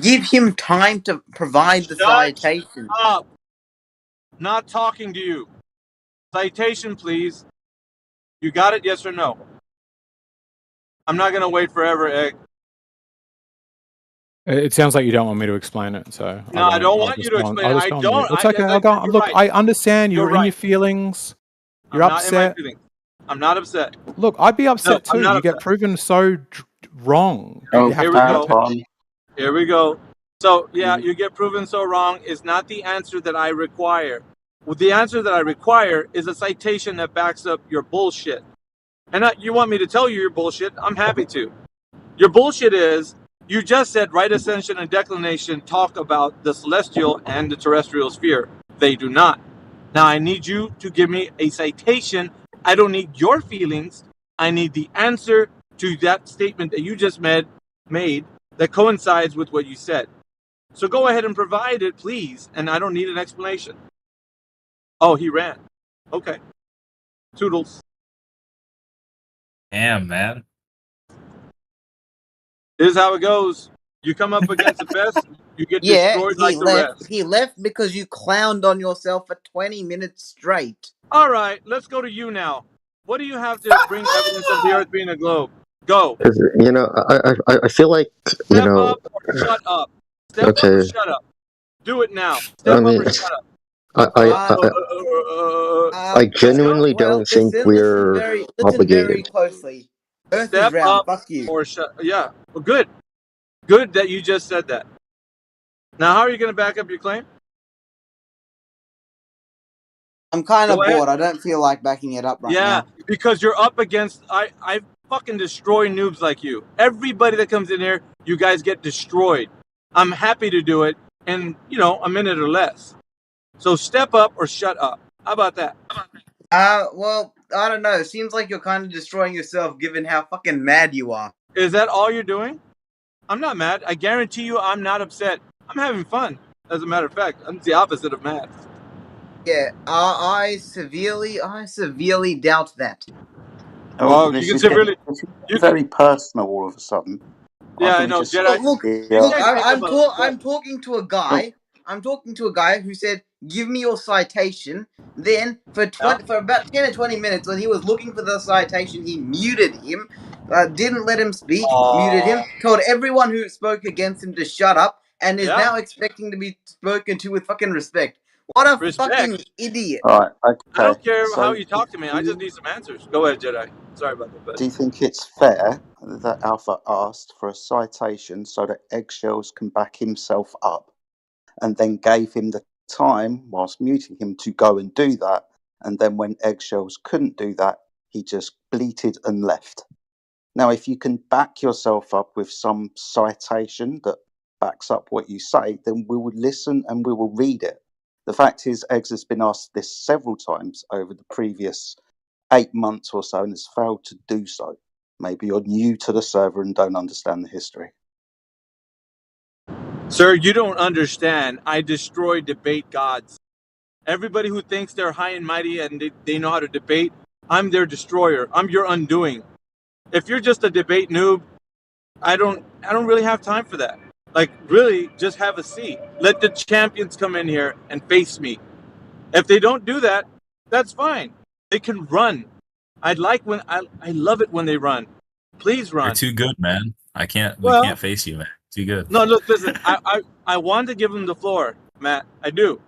give him time to provide the citation. Up. Not talking to you. Citation, please. You got it, yes or no? I'm not going to wait forever, Egg. It sounds like you don't want me to explain it, so No, I don't want you to explain it. I don't. It's okay. I'll go. Look, I understand you're in your feelings. You're upset. I'm not in my feelings. I'm not upset. Look, I'd be upset too. You get proven so wrong. Oh, here we go. Here we go. So, yeah, you get proven so wrong is not the answer that I require. Well, the answer that I require is a citation that backs up your bullshit. And you want me to tell you your bullshit? I'm happy to. Your bullshit is, you just said right ascension and declination talk about the celestial and the terrestrial sphere. They do not. Now, I need you to give me a citation. I don't need your feelings. I need the answer to that statement that you just made that coincides with what you said. So go ahead and provide it, please. And I don't need an explanation. Oh, he ran. Okay. Toodles. Damn, man. This is how it goes. You come up against the best, you get destroyed like the rest. He left because you clowned on yourself for 20 minutes straight. All right, let's go to you now. What do you have to bring evidence of the Earth being a globe? Go. You know, I feel like, you Step know... up or shut up. Step up or shut up. Do it now. Step up or shut up. I genuinely don't think we're obligated. Very closely. Earth Step is round. up Fuck you. Or shut. Yeah. Well, good. Good that you just said that. Now, how are you going to back up your claim? I'm kind of bored. I don't feel like backing it up right now. Yeah, because you're up against... I fucking destroy noobs like you. Everybody that comes in here, you guys get destroyed. I'm happy to do it in, a minute or less. So step up or shut up. How about that? Well, I don't know. It seems like you're kind of destroying yourself given how fucking mad you are. Is that all you're doing? I'm not mad. I guarantee you I'm not upset. I'm having fun. As a matter of fact, I'm the opposite of mad. Yeah, I severely doubt that. Oh, you can severely... It's very personal all of a sudden. Yeah, I know. Jedi. Look, I'm talking to a guy. I'm talking to a guy who said, "Give me your citation." Then, for about 10 or 20 minutes, when he was looking for the citation, he muted him, didn't let him speak, muted him, told everyone who spoke against him to shut up, and is now expecting to be spoken to with fucking respect. What a fucking idiot! All right, okay. I don't care how you talk to me. I just need some answers. Go ahead, Jedi. Sorry about that. But... Do you think it's fair that Alpha asked for a citation so that Eggshells can back himself up, and then gave him the time, whilst muting him, to go and do that, and then when Eggshells couldn't do that, he just bleated and left? Now, if you can back yourself up with some citation that backs up what you say, then we will listen and we will read it. The fact is, Eggs has been asked this several times over the previous 8 months or so and has failed to do so. Maybe you're new to the server and don't understand the history. Sir, you don't understand. I destroy debate gods. Everybody who thinks they're high and mighty and they know how to debate, I'm their destroyer. I'm your undoing. If you're just a debate noob, I don't really have time for that. Like, really, just have a seat. Let the champions come in here and face me. If they don't do that, that's fine. They can run. I love it when they run. Please run. You're too good, man. We can't face you, man. Too good. No, look, listen. I want to give them the floor, Matt. I do.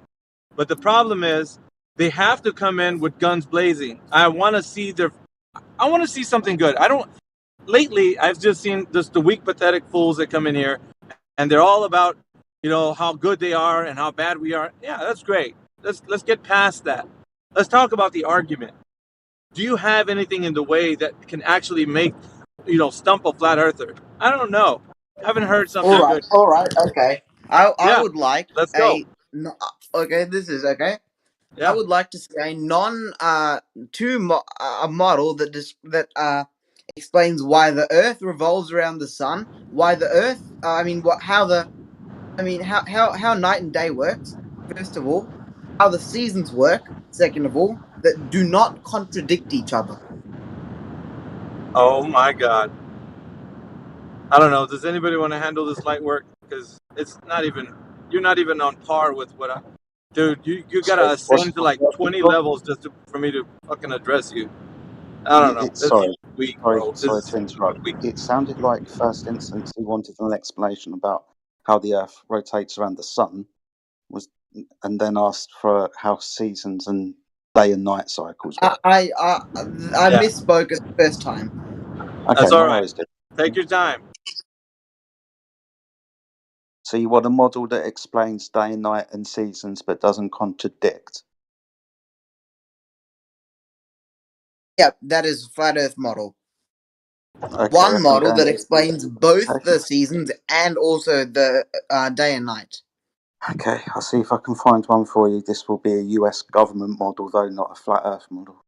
But the problem is, they have to come in with guns blazing. I want to see something good. Lately, I've just seen just the weak, pathetic fools that come in here, and they're all about, how good they are and how bad we are. Yeah, that's great. Let's get past that. Let's talk about the argument. Do you have anything in the way that can actually make, stump a flat earther? I don't know. I haven't heard something good. All right, okay. I would like let's go. Okay, this is okay. Yeah. I would like to see a a model that explains why the Earth revolves around the sun, why the Earth, how night and day works. First of all, how the seasons work. Second of all, that do not contradict each other. Oh my God. I don't know. Does anybody want to handle this light work? Because it's not even. You're not even on par with what I. Dude, you gotta ascend to like 20 levels just for me to fucking address you. I don't know. This is weak, bro. Sorry to interrupt. Weak. It sounded like first instance he wanted an explanation about how the Earth rotates around the sun, and then asked for how seasons and day and night cycles work. I misspoke the first time. Okay, that's all no right. worries, dude. Take your time. So you want a model that explains day and night and seasons but doesn't contradict? Yep, that is a flat Earth model. Okay, One model that explains both the seasons and also the day and night. Okay, I'll see if I can find one for you. This will be a US government model, though, not a flat Earth model.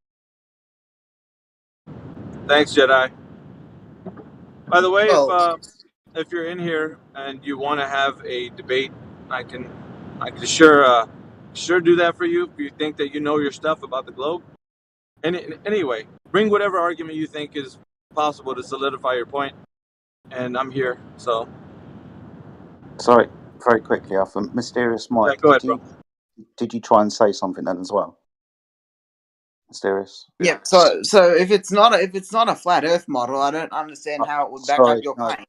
Thanks, Jedi. By the way, Well, if you're in here and you want to have a debate, I can sure do that for you if you think that you know your stuff about the globe. Anyway, bring whatever argument you think is possible to solidify your point, and I'm here. So, sorry, very quickly, Alpha. Mysterious Mike, yeah, go ahead, bro. Did you try and say something then as well? Mysterious. Yeah. So if it's not a flat Earth model, I don't understand how it would back up your claim.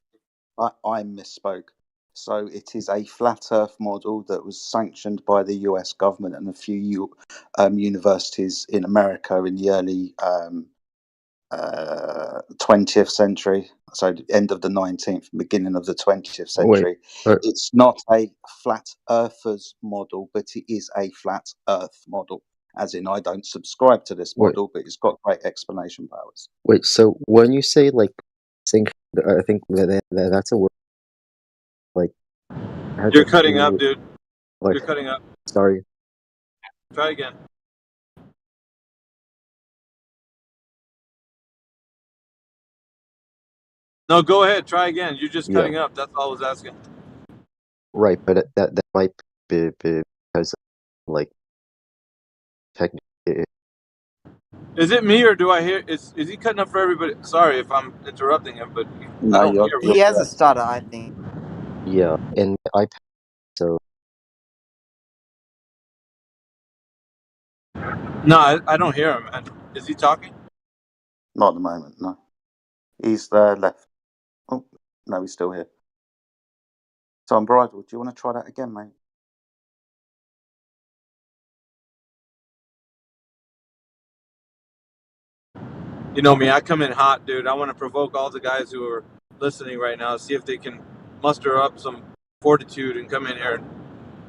I misspoke. So it is a flat Earth model that was sanctioned by the US government and a few universities in America in the early 20th century. So the end of the 19th, beginning of the 20th century. It's not a flat Earthers model, but it is a flat Earth model. As in, I don't subscribe to this model, but it's got great explanation powers. Wait, so when you say like sync, I think that's a word. Like, you're cutting up, dude. Like, you're cutting up. Sorry. Try again. No, go ahead. Try again. You're just cutting up. That's all I was asking. Right, but that might be because, like, technically. Is it me or do I hear? Is he cutting up for everybody? Sorry if I'm interrupting him, but no, I don't hear. He has a stutter, I think. Yeah, and iPad. So. No, I don't hear him, man. Is he talking? Not at the moment, no. He's there left. Oh, no, he's still here. So Unbridled, do you want to try that again, mate? You know me, I come in hot, dude. I want to provoke all the guys who are listening right now, see if they can muster up some fortitude and come in here and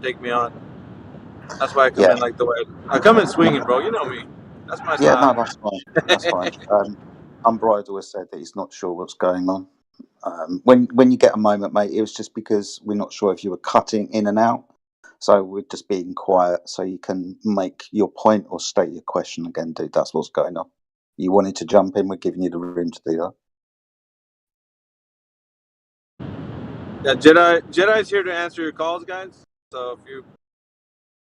take me on. That's why I come in like the way I come in swinging, bro. You know me. That's my style. No, that's fine. That's fine. Unbridled has said that he's not sure what's going on. When you get a moment, mate, it was just because we're not sure if you were cutting in and out. So we're just being quiet so you can make your point or state your question again, dude. That's what's going on. You wanted to jump in, we're giving you the room to do that. Yeah, Jedi's here to answer your calls, guys. So if you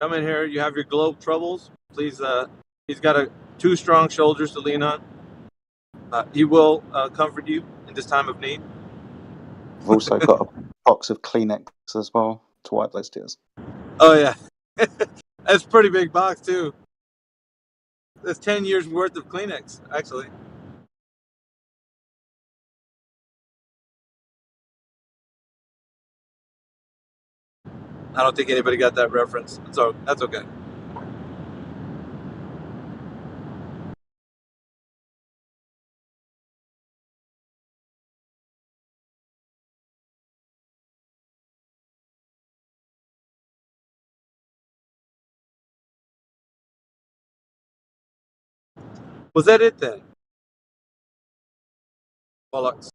come in here, you have your globe troubles, please, he's got 2 strong shoulders to lean on. He will comfort you in this time of need. We've also got a box of Kleenex as well to wipe those tears. Oh, yeah. That's a pretty big box, too. That's 10 years worth of Kleenex, actually. I don't think anybody got that reference, so that's okay. Was that it then? Bollocks.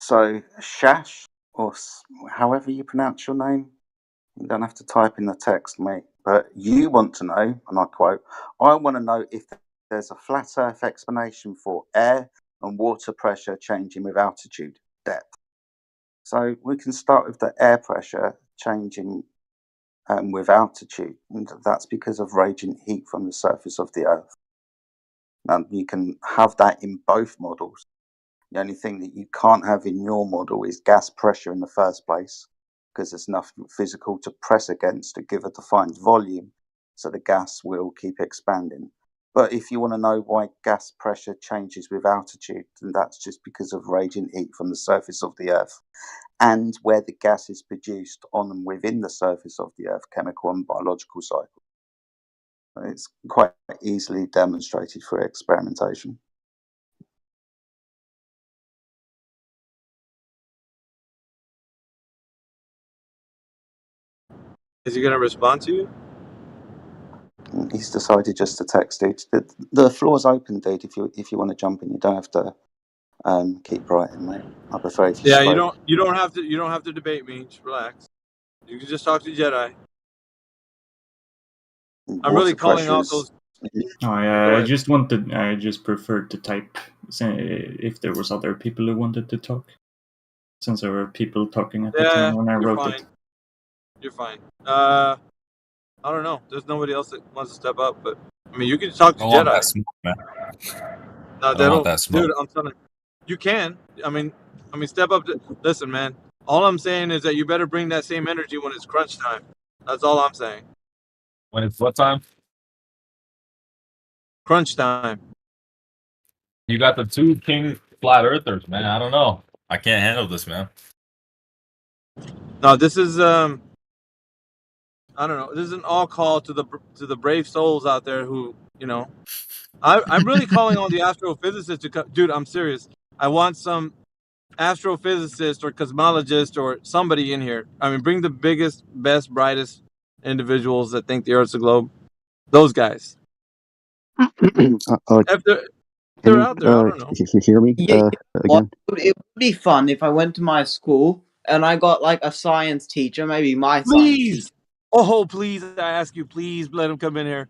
So, Shash, or however you pronounce your name, you don't have to type in the text, mate. But you want to know, and I quote, I want to know if there's a flat Earth explanation for air and water pressure changing with altitude depth. So we can start with the air pressure changing with altitude, and that's because of radiant heat from the surface of the Earth. Now, you can have that in both models. The only thing that you can't have in your model is gas pressure in the first place, because there's nothing physical to press against to give a defined volume, so the gas will keep expanding. But if you want to know why gas pressure changes with altitude, then that's just because of radiant heat from the surface of the Earth and where the gas is produced on and within the surface of the Earth, chemical and biological cycle. It's quite easily demonstrated through experimentation. Is he going to respond to you? He's decided just to text it. The floor's open, dude. If you want to jump in, you don't have to keep writing, mate. I prefer if you Yeah, spoke. you don't have to debate me. Just relax. You can just talk to Jedi. I'm really calling out those. Oh yeah, I just preferred to type if there was other people who wanted to talk, since there were people talking at the time when I wrote it. You're fine. I don't know. There's nobody else that wants to step up, but I mean, you can talk to I Jedi. want that smoke, man. No, I want that smoke. Dude, I'm telling you, you can. I mean, step up. Listen, man. All I'm saying is that you better bring that same energy when it's crunch time. That's all I'm saying. When it's what time? Crunch time. You got the 2 king flat earthers, man. I don't know. I can't handle this, man. No, this is I don't know. This is an all call to the brave souls out there who, I'm really calling on the astrophysicists to come. Dude, I'm serious. I want some astrophysicist or cosmologist or somebody in here. I mean, bring the biggest, best, brightest individuals that think the Earth's a globe. Those guys. If they're out there, I don't know. Can you hear me again? It would be fun if I went to my school and I got like a science teacher, maybe my science teacher. Oh, please! I ask you, please let him come in here.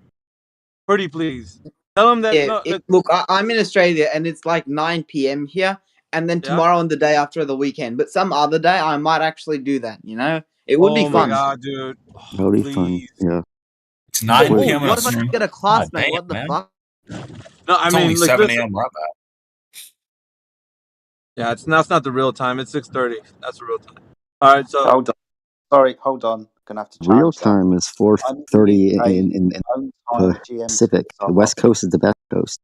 Pretty please. Tell him that. Look, I'm in Australia and it's like 9 p.m. here, and then tomorrow and the day after the weekend. But some other day, I might actually do that. It would be fun. Oh my god, dude! That would be fun. Yeah. It's 9 p.m. What if I get a classmate? What the fuck? No, I it's mean, only 7 a.m. where I'm at. Yeah, that's not the real time. It's 6:30. That's the real time. All right, so hold on. Sorry, hold on. Gonna have to challenge real time that. is 4:30 in Pacific. The West Coast is the best coast.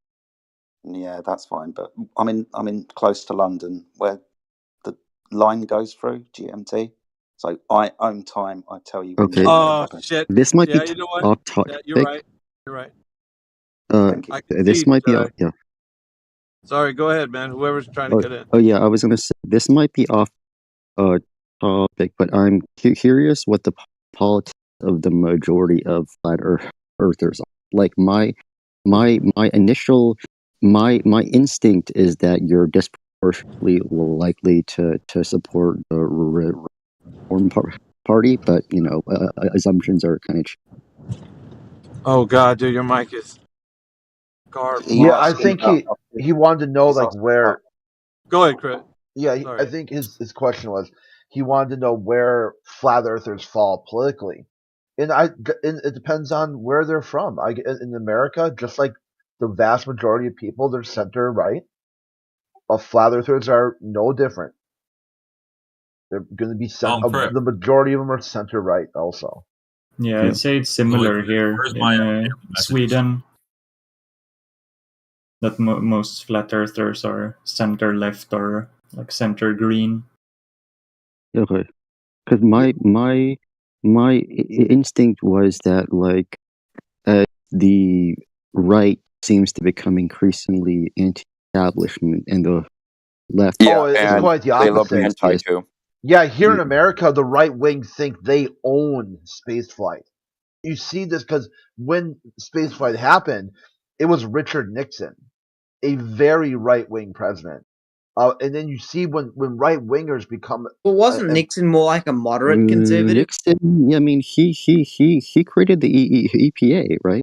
Yeah, that's fine. But I'm in close to London, where the line goes through GMT. So I own time. I tell you. Okay. Oh shit! This might be you know what? off topic. Yeah, you're right. You're right. This might be yeah. Sorry, go ahead, man. Whoever's trying to get in. Oh yeah, I was gonna say this might be off topic, but I'm curious what the politics of the majority of flat earthers are. Like my initial instinct is that you're disproportionately likely to support the Reform Party, but assumptions are kind of. Oh god, dude, your mic is garbage. Yeah, I think he wanted to know like where. Go ahead, Chris. Yeah, I think his question was he wanted to know where flat earthers fall politically, and it depends on where they're from. In America, just like the vast majority of people, they're center right. Flat earthers are no different. They're going to be the majority of them are center right also. Yeah, I'd say it's similar here in Sweden. That most flat earthers are center left or like center green. Okay, because my instinct was that like the right seems to become increasingly anti-establishment, and the left. Yeah, it's quite the opposite. Yeah, here in America, the right wing think they own spaceflight. You see this because when spaceflight happened, it was Richard Nixon, a very right-wing president. And then you see when right-wingers become... Well, wasn't Nixon more like a moderate conservative? Nixon, I mean, he created the EPA, right?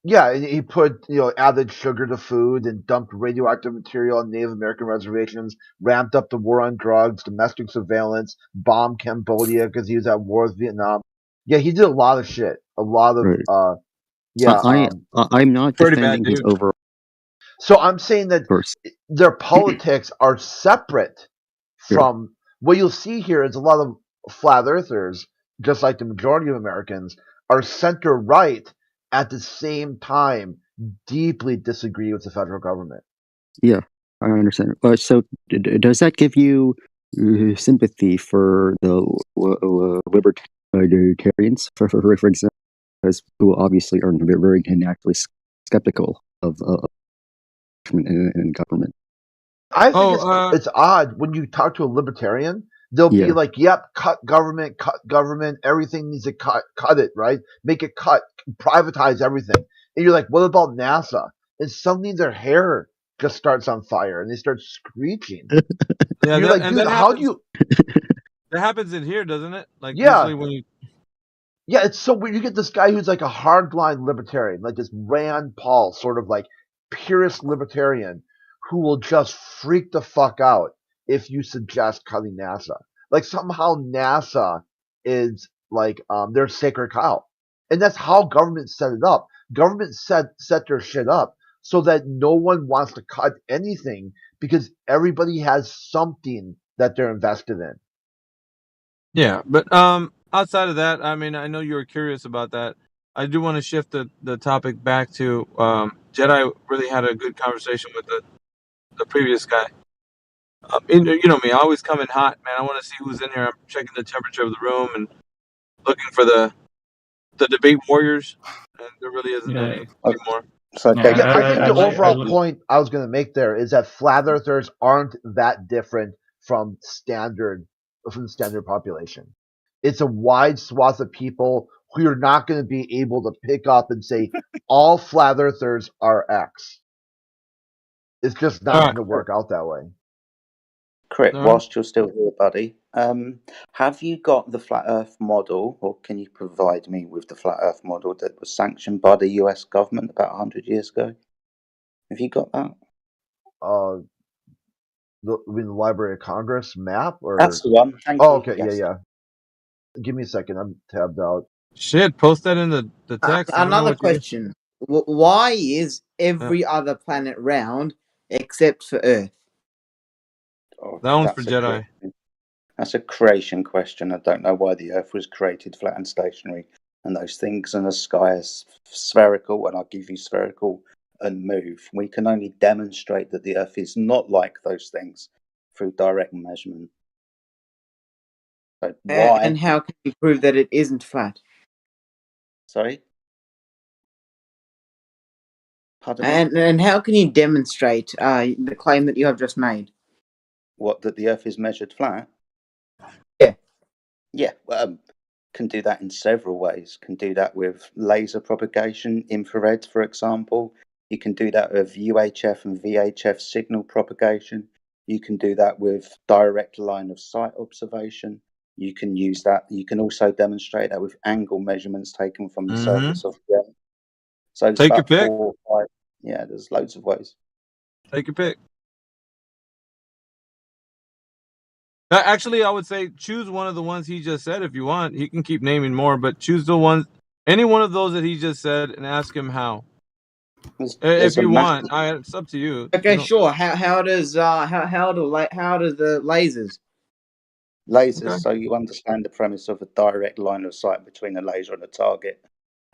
Yeah, he put added sugar to food and dumped radioactive material on Native American reservations, ramped up the war on drugs, domestic surveillance, bombed Cambodia because he was at war with Vietnam. Yeah, he did a lot of shit. A lot of I'm not defending his overall. So I'm saying that Of course. their politics are separate from what you'll see here is a lot of flat earthers, just like the majority of Americans, are center right at the same time deeply disagree with the federal government. Yeah, I understand. So does that give you sympathy for the libertarians, for example, who obviously are very naturally skeptical of in government? I think it's odd when you talk to a libertarian, they'll be like, "Yep, cut government, everything needs to cut it, right? Make it cut, privatize everything." And you're like, "What about NASA?" And suddenly their hair just starts on fire and they start screeching. Yeah, you're like, dude, how do you? That happens in here, doesn't it? Like Yeah. usually when you. Yeah, it's so weird. You get this guy who's like a hardline libertarian, like this Rand Paul, sort of like purist libertarian, who will just freak the fuck out if you suggest cutting NASA. Like somehow NASA is like their sacred cow, and that's how government set it up. Government set their shit up so that no one wants to cut anything because everybody has something that they're invested in. Yeah, but outside of that, I mean, I know you were curious about that. I do want to shift the topic back to Jedi. Really had a good conversation with the previous guy. You know me, I always come in hot, man. I want to see who's in here. I'm checking the temperature of the room and looking for the debate warriors, and there really isn't any anymore. I think the overall point I was going to make there is that flat earthers aren't that different from the standard population. It's a wide swath of people who you're not going to be able to pick up and say all flat earthers are X. It's just not going to work out that way. Crit, whilst you're still here, buddy, have you got the flat Earth model, or can you provide me with the flat Earth model that was sanctioned by the US government about 100 years ago? Have you got that? The Library of Congress map, or that's the one. Thank you. Okay, yes. yeah. Give me a second. I'm tabbed out. Shit, post that in the text. Another question: why is every other planet round except for Earth? Oh, that one's for Jedi. That's a creation question. I don't know why the Earth was created flat and stationary, and those things in the sky are spherical, and I'll give you spherical and move. We can only demonstrate that the Earth is not like those things through direct measurement. But why? And how can you prove that it isn't flat? Sorry? Pardon me? And how can you demonstrate the claim that you have just made? What, that the Earth is measured flat? Yeah. Yeah, can do that in several ways. Can do that with laser propagation, infrared, for example. You can do that with UHF and VHF signal propagation. You can do that with direct line of sight observation. You can use that. You can also demonstrate that with angle measurements taken from the surface of the Earth. So take your pick. 4 or 5. Yeah, there's loads of ways. Take your pick. Actually, I would say choose one of the ones he just said if you want. He can keep naming more, but choose the ones, any one of those that he just said, and ask him how. If you want, it's up to you. Okay, sure. How does the lasers? Lasers, okay. So you understand the premise of a direct line of sight between a laser and a target.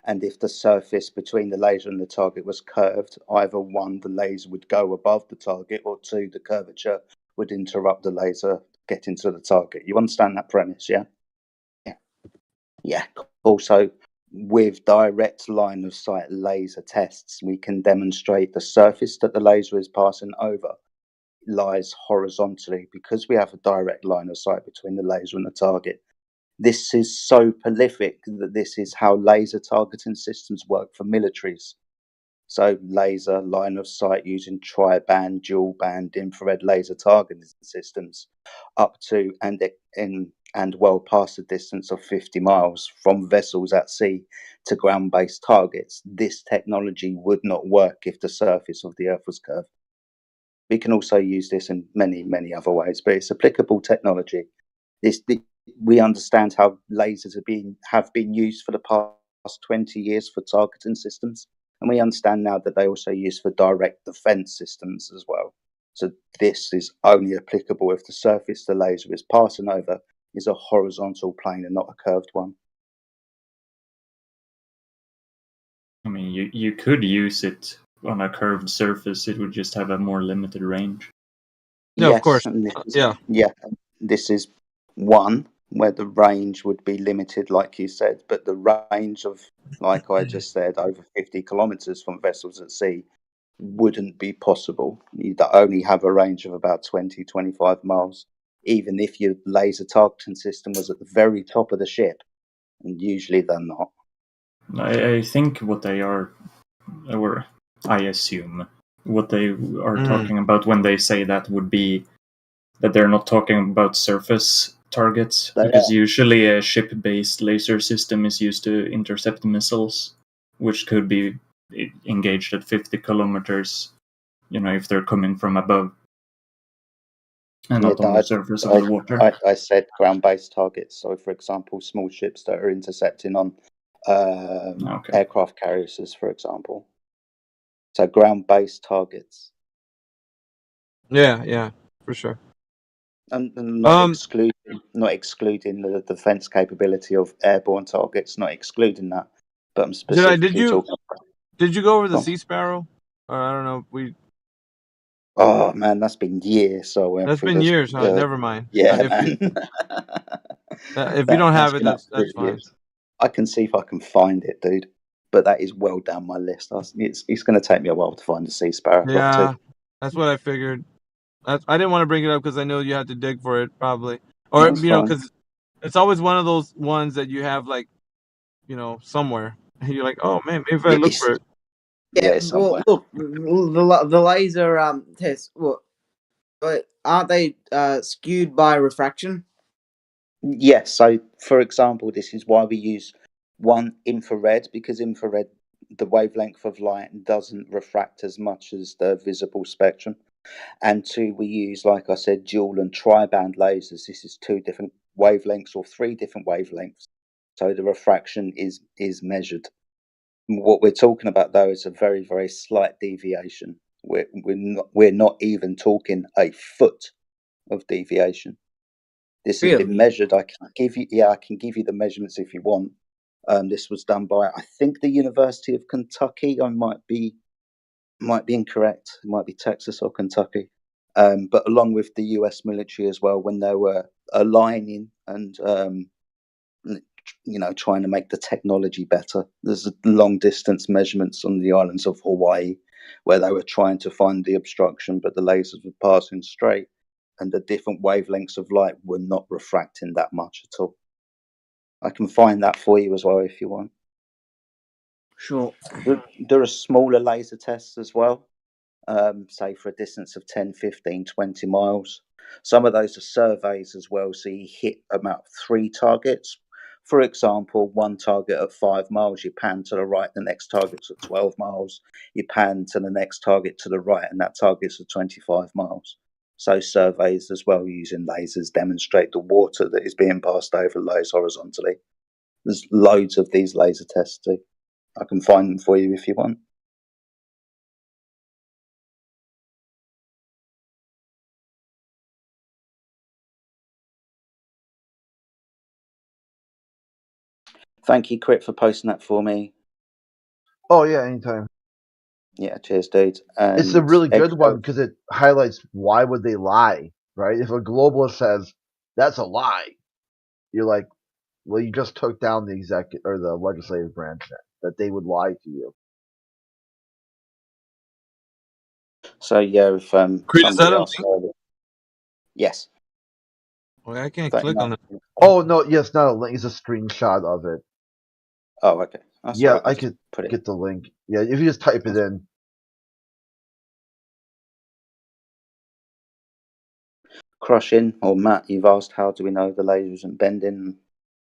And if the surface between the laser and the target was curved, either 1, the laser would go above the target, or 2, the curvature would interrupt the laser getting to the target. You understand that premise, yeah? Yeah. Also, with direct line of sight laser tests, we can demonstrate the surface that the laser is passing over lies horizontally because we have a direct line of sight between the laser and the target. This is so prolific that this is how laser targeting systems work for militaries. So laser line of sight using tri-band, dual band infrared laser targeting systems up to and well past a distance of 50 miles from vessels at sea to ground-based targets. This technology would not work if the surface of the Earth was curved. We can also use this in many, many other ways, but it's applicable technology. We understand how lasers have been used for the past 20 years for targeting systems, And we understand now that they also use for direct defense systems as well. So this is only applicable if the surface the laser is passing over is a horizontal plane and not a curved one. I mean, you could use it on a curved surface. It would just have a more limited range. Yeah, Yes, of course. This is one where the range would be limited, like you said, but the range of, like I just said, over 50 kilometers from vessels at sea wouldn't be possible. You'd only have a range of about 20, 25 miles, even if your laser targeting system was at the very top of the ship, and usually they're not. I think what they are, or I assume what they are talking about when they say that would be that they're not talking about surface targets, because usually a ship-based laser system is used to intercept missiles, which could be engaged at 50 kilometers, if they're coming from above and not on the surface of the water. I said ground-based targets. So, for example, small ships that are intercepting on aircraft carriers, for example. So ground-based targets. Yeah, for sure. And not excluding the defense capability of airborne targets, not excluding that, but I'm specifically talking about. Did you go over the Sea Sparrow? Or I don't know. Oh man, that's been years. So that's been years. Huh? Never mind. Yeah, man. If you don't have it, that's fine. Years. I can see if I can find it, dude. But that is well down my list. It's going to take me a while to find the Sea Sparrow. Yeah, that's what I figured. I didn't want to bring it up because I know you had to dig for it, probably, or because it's always one of those ones that you have like, somewhere, and you're like, oh man, maybe if I look for it. Yeah, well, look, the laser tests. But aren't they skewed by refraction? Yes. So, for example, this is why we use one infrared, because infrared, the wavelength of light doesn't refract as much as the visible spectrum. And two, we use, like I said, dual and tri-band lasers. This is 2 different wavelengths or 3 different wavelengths. So the refraction is measured. What we're talking about, though, is a very, very slight deviation. We're not even talking a foot of deviation. This has been measured. I can give you the measurements if you want. This was done by, I think, the University of Kentucky. I might be incorrect. It might be Texas or Kentucky. But along with the US military as well, when they were aligning and trying to make the technology better. There's long distance measurements on the islands of Hawaii where they were trying to find the obstruction, but the lasers were passing straight, and the different wavelengths of light were not refracting that much at all. I can find that for you as well if you want. Sure. There are smaller laser tests as well, say for a distance of 10, 15, 20 miles. Some of those are surveys as well, so you hit about 3 targets. For example, one target at 5 miles, you pan to the right, the next target's at 12 miles. You pan to the next target to the right, and that target's at 25 miles. So surveys as well using lasers demonstrate the water that is being passed over lows horizontally. There's loads of these laser tests too. I can find them for you if you want. Thank you, Crit, for posting that for me. Oh yeah, anytime. Yeah, cheers, dude. And it's a really good one because it highlights why would they lie, right? If a globalist says that's a lie, you're like, well, you just took down the executive or the legislative branch that they would lie to you. So yeah, if somebody else, yes. Well, I can't click on it. Oh no, yes, not a link. It's a screenshot of it. Oh, okay. That's right. I could get the link. Yeah, if you just type it in. Crushing or Matt, you've asked how do we know the laser isn't bending?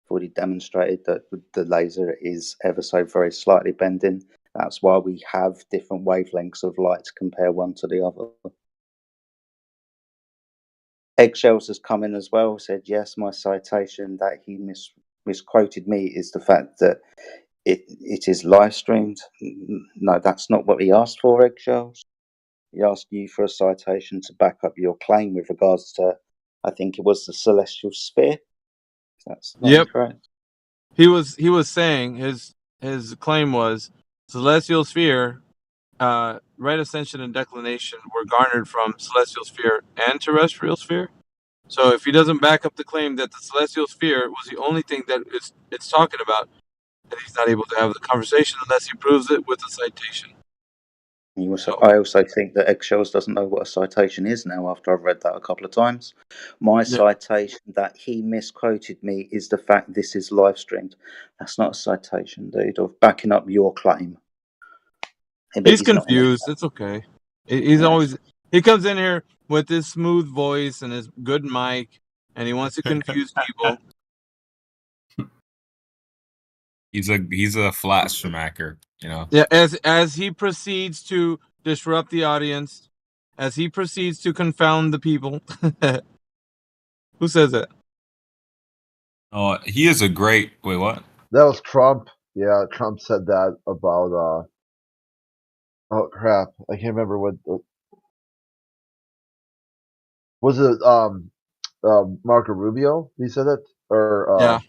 I've already demonstrated that the laser is ever so very slightly bending. That's why we have different wavelengths of light to compare one to the other. Eggshells has come in as well, said yes, my citation that he misquoted me is the fact that it is live streamed. No, that's not what he asked for, Eggshells. He asked you for a citation to back up your claim with regards to, I think it was the celestial sphere. That's not incorrect. He was saying his claim was celestial sphere, right ascension and declination were garnered from celestial sphere and terrestrial sphere. So if he doesn't back up the claim that the celestial sphere was the only thing that it's talking about, then he's not able to have the conversation unless he proves it with a citation. I also think that Eggshells doesn't know what a citation is now after I've read that a couple of times. My citation that he misquoted me is the fact this is live streamed. That's not a citation, dude, of backing up your claim. He's confused. It's okay. He's always, he comes in here with his smooth voice and his good mic, and he wants to confuse people. He's a flat schmacker, you know. Yeah, as he proceeds to disrupt the audience, as he proceeds to confound the people. Who says that? Oh, he is a great. Wait, what? That was Trump. Yeah, Trump said that about. Oh crap! I can't remember what. Was it Marco Rubio? He said it, or yeah.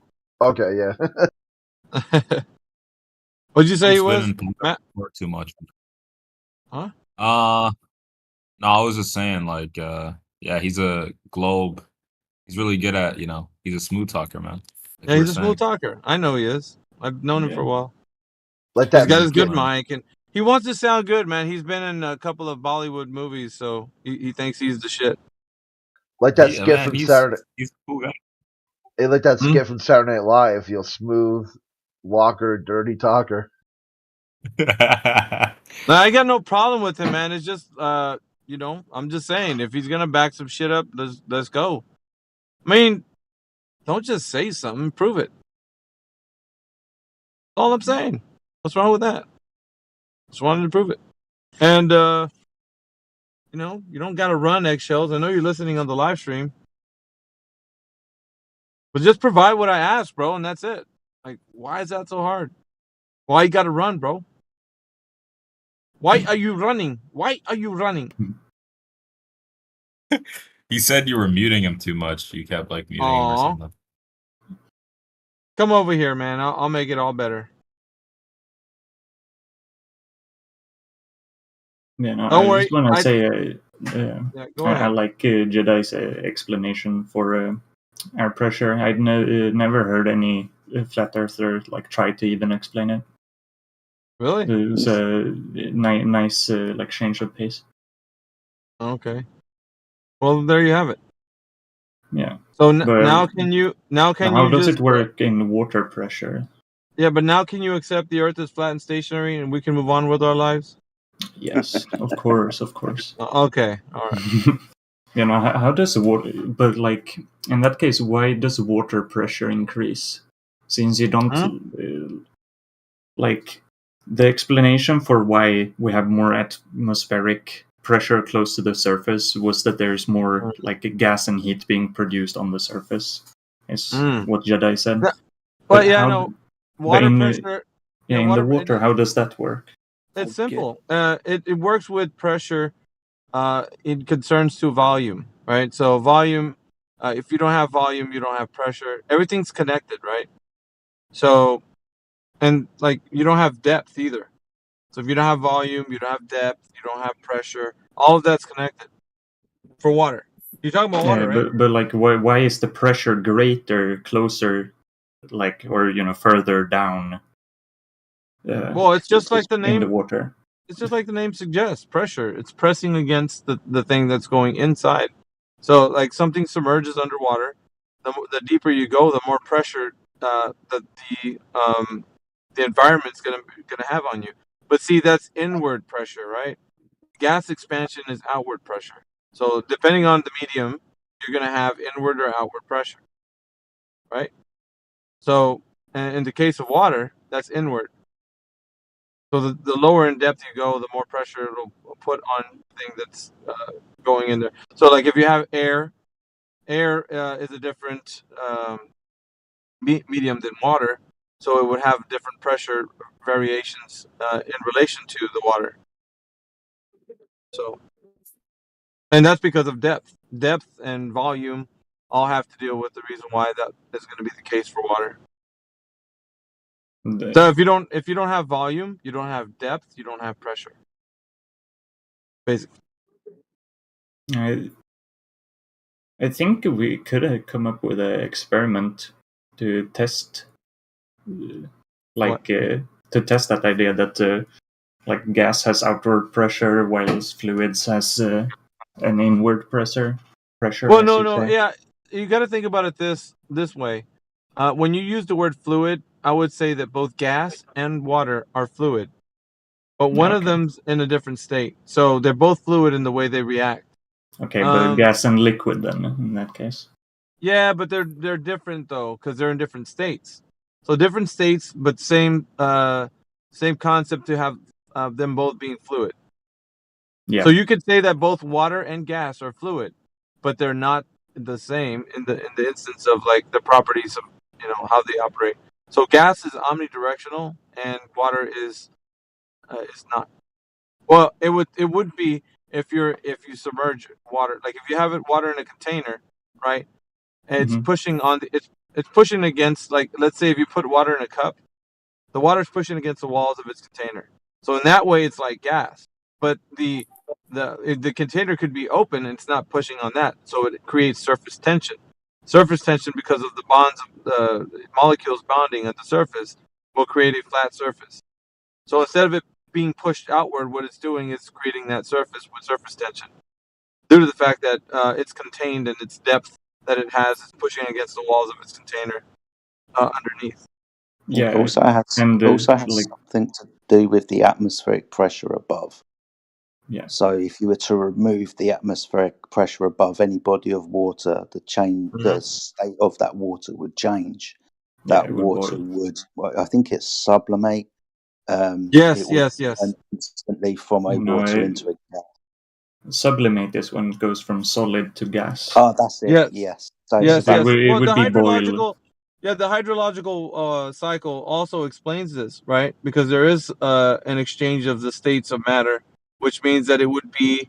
Okay, yeah. What'd you say he was? Matt? Too much. Huh? No, I was just saying, like, yeah, he's a globe. He's really good at, you know, he's a smooth talker, man. Like yeah, he's a smooth talker. I know he is. I've known him for a while. Like that. He's got his good mic, and he wants to sound good, man. He's been in a couple of Bollywood movies, so he thinks he's the shit. Like that skit from Saturday. He's a cool guy. Hey, like that skit from Saturday Night Live. You'll smooth walker, dirty talker. Now, I got no problem with him, man. It's just, you know, I'm just saying, if he's gonna back some shit up, let's go. I mean, don't just say something, prove it. That's all I'm saying. What's wrong with that? Just wanted to prove it. And, you know, you don't gotta run, Eggshells. I know you're listening on the live stream. But just provide what I asked, bro, and that's it. Like, why is that so hard? Why you gotta run, bro? Why are you running? Why are you running? He said you were muting him too much. You kept like muting him or something. Come over here, man. I'll make it all better. Yeah, no, don't worry. I just want to say I like Jedi's explanation for air pressure. I'd never heard any flat earther like try to even explain it. Really? It was a nice like change of pace. Okay. Well, there you have it. Yeah. So now can you how does it work in water pressure? Yeah, but now can you accept the Earth is flat and stationary, and we can move on with our lives? Yes, of course. Okay, all right. You know, how does water? But like in that case, why does water pressure increase? Since you don't like the explanation for why we have more atmospheric pressure close to the surface was that there's more like gas and heat being produced on the surface. Is what Jedi said. But yeah, no. Water pressure. In the water, how does that work? It's simple. It works with pressure. It concerns to volume, right? So volume. If you don't have volume, you don't have pressure. Everything's connected, right? So, and like you don't have depth either. So if you don't have volume, you don't have depth, you don't have pressure. All of that's connected. For water, you're talking about water, right? But like, why is the pressure greater closer, like, or further down? Well, it's just like the name. In the water. It's just like the name suggests. Pressure. It's pressing against the thing that's going inside. So, like something submerges underwater. The deeper you go, the more pressure that the environment's gonna have on you. But see, that's inward pressure, right? Gas expansion is outward pressure. So depending on the medium, you're going to have inward or outward pressure, right? So in the case of water, that's inward. So the lower in depth you go, the more pressure it'll put on the thing that's going in there. So like if you have air is a different medium than water. so it would have different pressure variations in relation to the water. So, and that's because of depth. Depth and volume all have to deal with the reason why that is going to be the case for water. So if you don't have volume, you don't have depth, you don't have pressure. Basically. I think we could have come up with an experiment to test, to test that idea that like gas has outward pressure, whilst fluids has an inward pressure. Well, no, yeah, you got to think about it this way. When you use the word fluid, I would say that both gas and water are fluid, but one of them's in a different state. So they're both fluid in the way they react. Okay, but gas and liquid then, in that case. Yeah, but they're different though, because they're in different states. So different states, but same concept to have them both being fluid. Yeah. So you could say that both water and gas are fluid, but they're not the same in the instance of like the properties of how they operate. So gas is omnidirectional and water is not. Well, it would be if you submerge water, like if you have water in a container, right? And it's pushing on it's pushing against, like, let's say if you put water in a cup, the water's pushing against the walls of its container. So in that way, it's like gas. But the container could be open and it's not pushing on that, so it creates surface tension. Surface tension, because of the bonds of the molecules bonding at the surface, will create a flat surface. So instead of it being pushed outward, what it's doing is creating that surface with surface tension, due to the fact that it's contained and its depth that it has is pushing against the walls of its container underneath. Yeah, it also has something to do with the atmospheric pressure above. Yeah. So if you were to remove the atmospheric pressure above any body of water, the state of that water would change. That water would, I think it's sublimate. Yes. Instantly from a water into a gas. Sublimate is when it goes from solid to gas. Oh, that's it. Yes. So yes. Well, the hydrological. Yeah, the hydrological cycle also explains this, right? Because there is an exchange of the states of matter, which means that it would be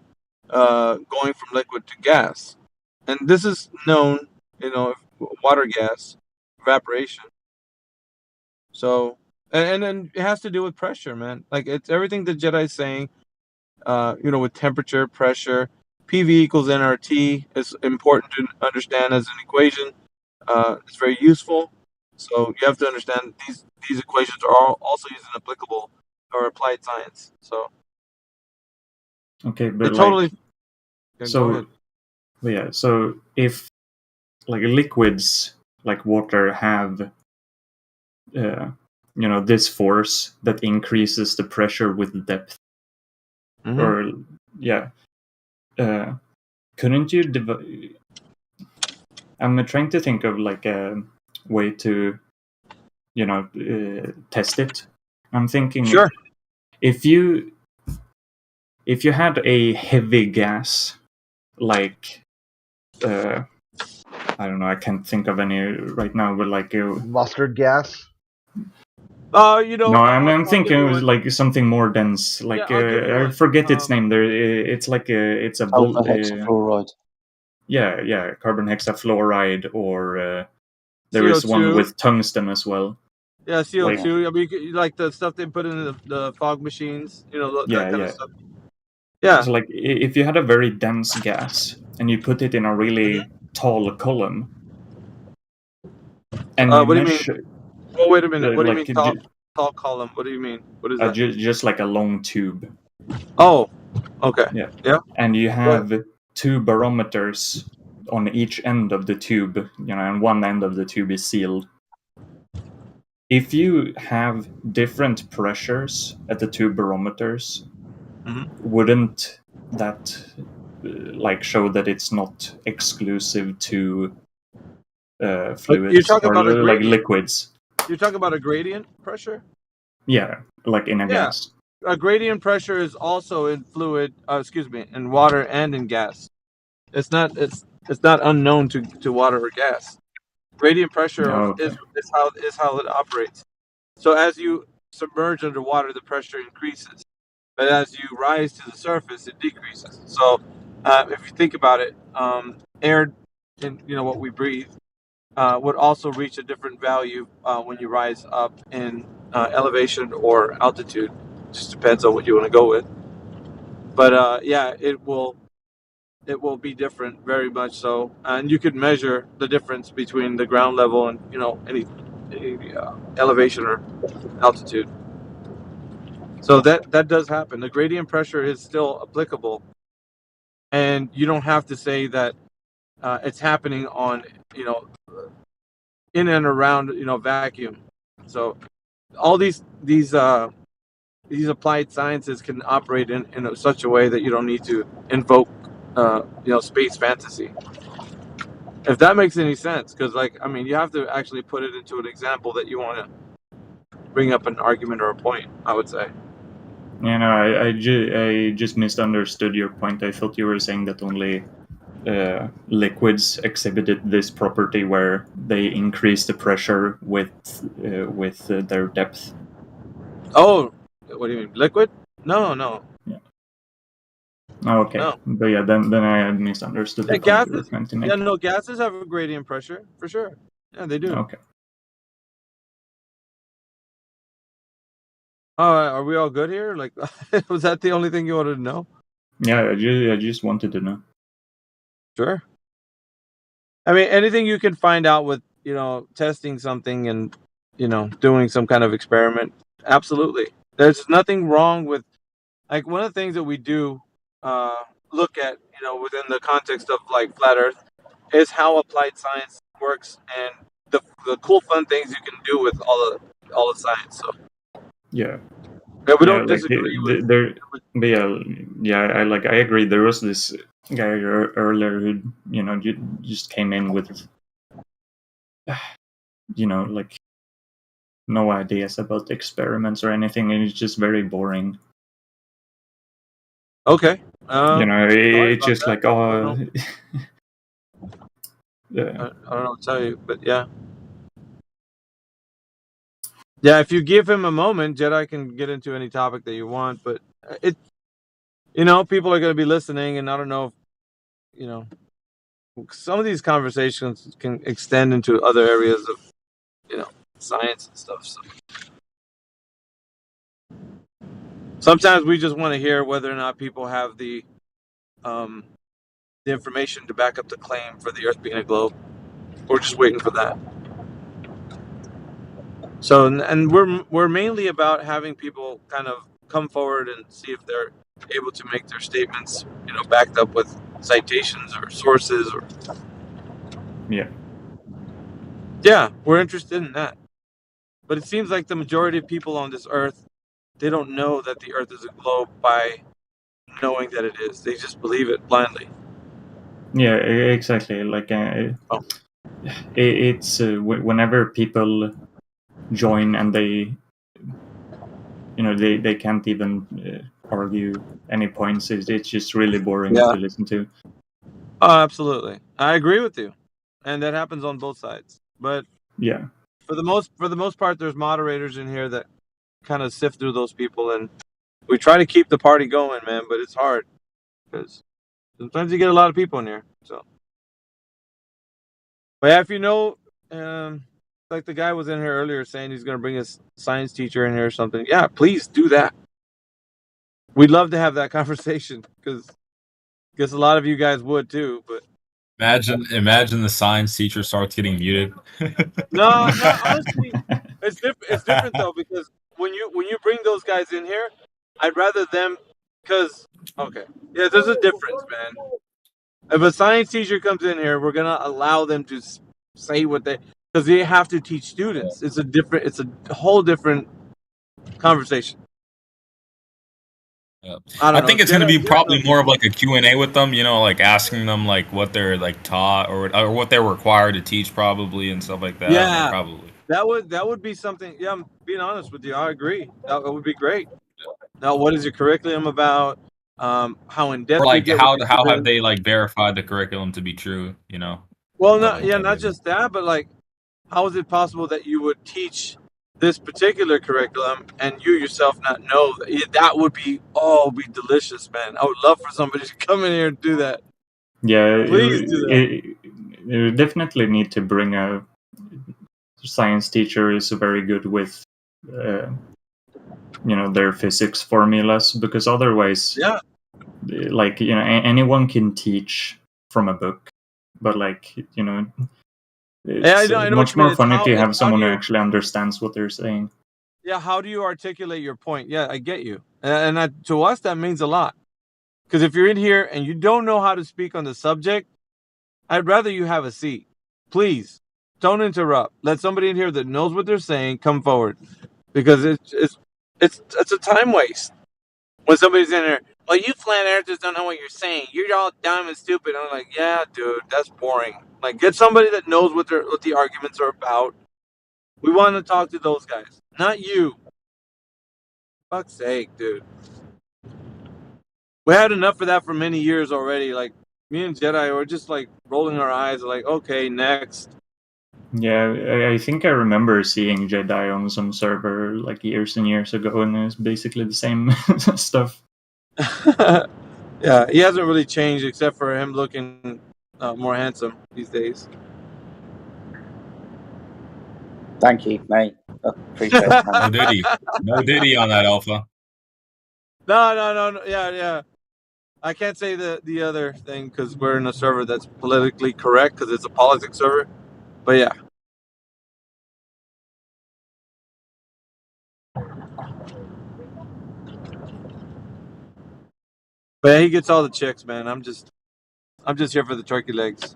going from liquid to gas, and this is known, water gas evaporation. So, and then it has to do with pressure, man. Like, it's everything the Jedi's saying. With temperature, pressure, PV equals nRT is important to understand as an equation. It's very useful. So you have to understand these equations are also used in applicable or applied science. So okay, but totally. So if like liquids like water have this force that increases the pressure with depth, or couldn't you I'm trying to think of like a way to test it. I'm thinking, sure, if you had a heavy gas, like I don't know, I can't think of any right now, but like mustard gas. No, I'm thinking it was like something more dense. Like I forget its name. There, it's like it's a hexafluoride. Yeah, carbon hexafluoride, or there CO2. is one with tungsten as well. Yeah, CO2. I mean, like the stuff they put in the fog machines. That kind of stuff. Yeah. So like, if you had a very dense gas and you put it in a really tall column, and you what measure. Do you mean? Oh, wait a minute. What do you mean tall column? What do you mean? What is that? Just like a long tube. Oh, okay. Yeah. And you have two barometers on each end of the tube, and one end of the tube is sealed. If you have different pressures at the two barometers, wouldn't that show that it's not exclusive to fluids? You're talking about like liquids. You're talking about a gradient pressure? Yeah, like in a gas. A gradient pressure is also in in water and in gas. It's not unknown to water or gas. Gradient pressure is how it operates. So as you submerge underwater, the pressure increases, but as you rise to the surface, it decreases. So if you think about it, air, in what we breathe, would also reach a different value when you rise up in elevation or altitude. Just depends on what you want to go with. But yeah, it will be different, very much so, and you could measure the difference between the ground level and any elevation or altitude. So that does happen. The gradient pressure is still applicable, and you don't have to say that it's happening on in and around vacuum. So all these applied sciences can operate in such a way that you don't need to invoke space fantasy. If that makes any sense, because you have to actually put it into an example that you want to bring up an argument or a point, I would say. I just misunderstood your point. I thought you were saying that only liquids exhibited this property where they increase the pressure with their depth. Oh, what do you mean, liquid? No. Yeah. Oh, okay. No. But yeah, then I had misunderstood the point you were trying to make. Yeah, no, gases have a gradient pressure for sure. Yeah, they do. Okay. Are we all good here? Like, was that the only thing you wanted to know? Yeah, I just wanted to know. Sure. I mean, anything you can find out with, testing something and, doing some kind of experiment. Absolutely. There's nothing wrong with, one of the things that we do look at, within the context of flat Earth is how applied science works and the cool, fun things you can do with all the science. So. Yeah. We don't disagree with. But I agree. There was this guy earlier who just came in with no ideas about experiments or anything, and it's just very boring. Okay. It's just that. Yeah. I don't know what to tell you, but yeah. Yeah, if you give him a moment, Jedi can get into any topic that you want, but people are going to be listening, and I don't know if, some of these conversations can extend into other areas of, science and stuff. So sometimes we just want to hear whether or not people have the information to back up the claim for the Earth being a globe. We're just waiting for that. So, and we're mainly about having people kind of come forward and see if they're able to make their statements, backed up with citations or sources or. Yeah, we're interested in that. But it seems like the majority of people on this Earth, they don't know that the Earth is a globe by knowing that it is. They just believe it blindly. Yeah, exactly. It's whenever people join and they can't even argue any points. It's just really boring to listen to. Oh, absolutely. I agree with you, and that happens on both sides. But yeah, for the most part, there's moderators in here that kind of sift through those people, and we try to keep the party going, man. But it's hard because sometimes you get a lot of people in here. So, but yeah, if like the guy was in here earlier saying he's going to bring his science teacher in here or something. Yeah, please do that. We'd love to have that conversation because I guess a lot of you guys would too. But imagine the science teacher starts getting muted. No, honestly, it's different though, because when you bring those guys in here, I'd rather them there's a difference, man. If a science teacher comes in here, we're gonna allow them to say what because they have to teach students. It's a whole different conversation. Yeah. I think it's going to be probably more of like a Q&A with them, asking them what they're taught or what they're required to teach probably and stuff like that. Yeah, probably. That would be something. Yeah, I'm being honest with you. I agree. That would be great. Now, what is your curriculum about? How in depth? How have they verified the curriculum to be true? Well, not just that, but how is it possible that you would teach this particular curriculum and you yourself not know, that would be delicious, man. I would love for somebody to come in here and do that. Yeah, Please do that. you definitely need to bring a science teacher who's very good with, their physics formulas, because otherwise, Yeah. like, anyone can teach from a book, but like, it's I know what much you mean. more funny to have How someone do who you, actually understands what they're saying. yeah, how do you articulate your point? Yeah, I get you. And that, to us, that means a lot. Because if you're in here and you don't know how to speak on the subject, I'd rather you have a seat. Please, don't interrupt. Let somebody in here that knows what they're saying come forward. Because it's a time waste. When somebody's in there, well, you flat earthers don't know what you're saying. You're all dumb and stupid. I'm like, yeah, dude, that's boring. Like, get somebody that knows what the arguments are about. We want to talk to those guys, not you. Fuck's sake, dude. We had enough of that for many years already. Like, me and Jedi were just like rolling our eyes, like, okay, next. Yeah, I think I remember seeing Jedi on some server like years and years ago, and it's basically the same stuff. Yeah, he hasn't really changed except for him looking more handsome these days. Thank you, mate. I appreciate it, man. No Diddy on that Alpha. No. Yeah. I can't say the other thing because we're in a server that's politically correct because it's a politics server. But yeah. But yeah, he gets all the chicks, man. I'm just here for the turkey legs.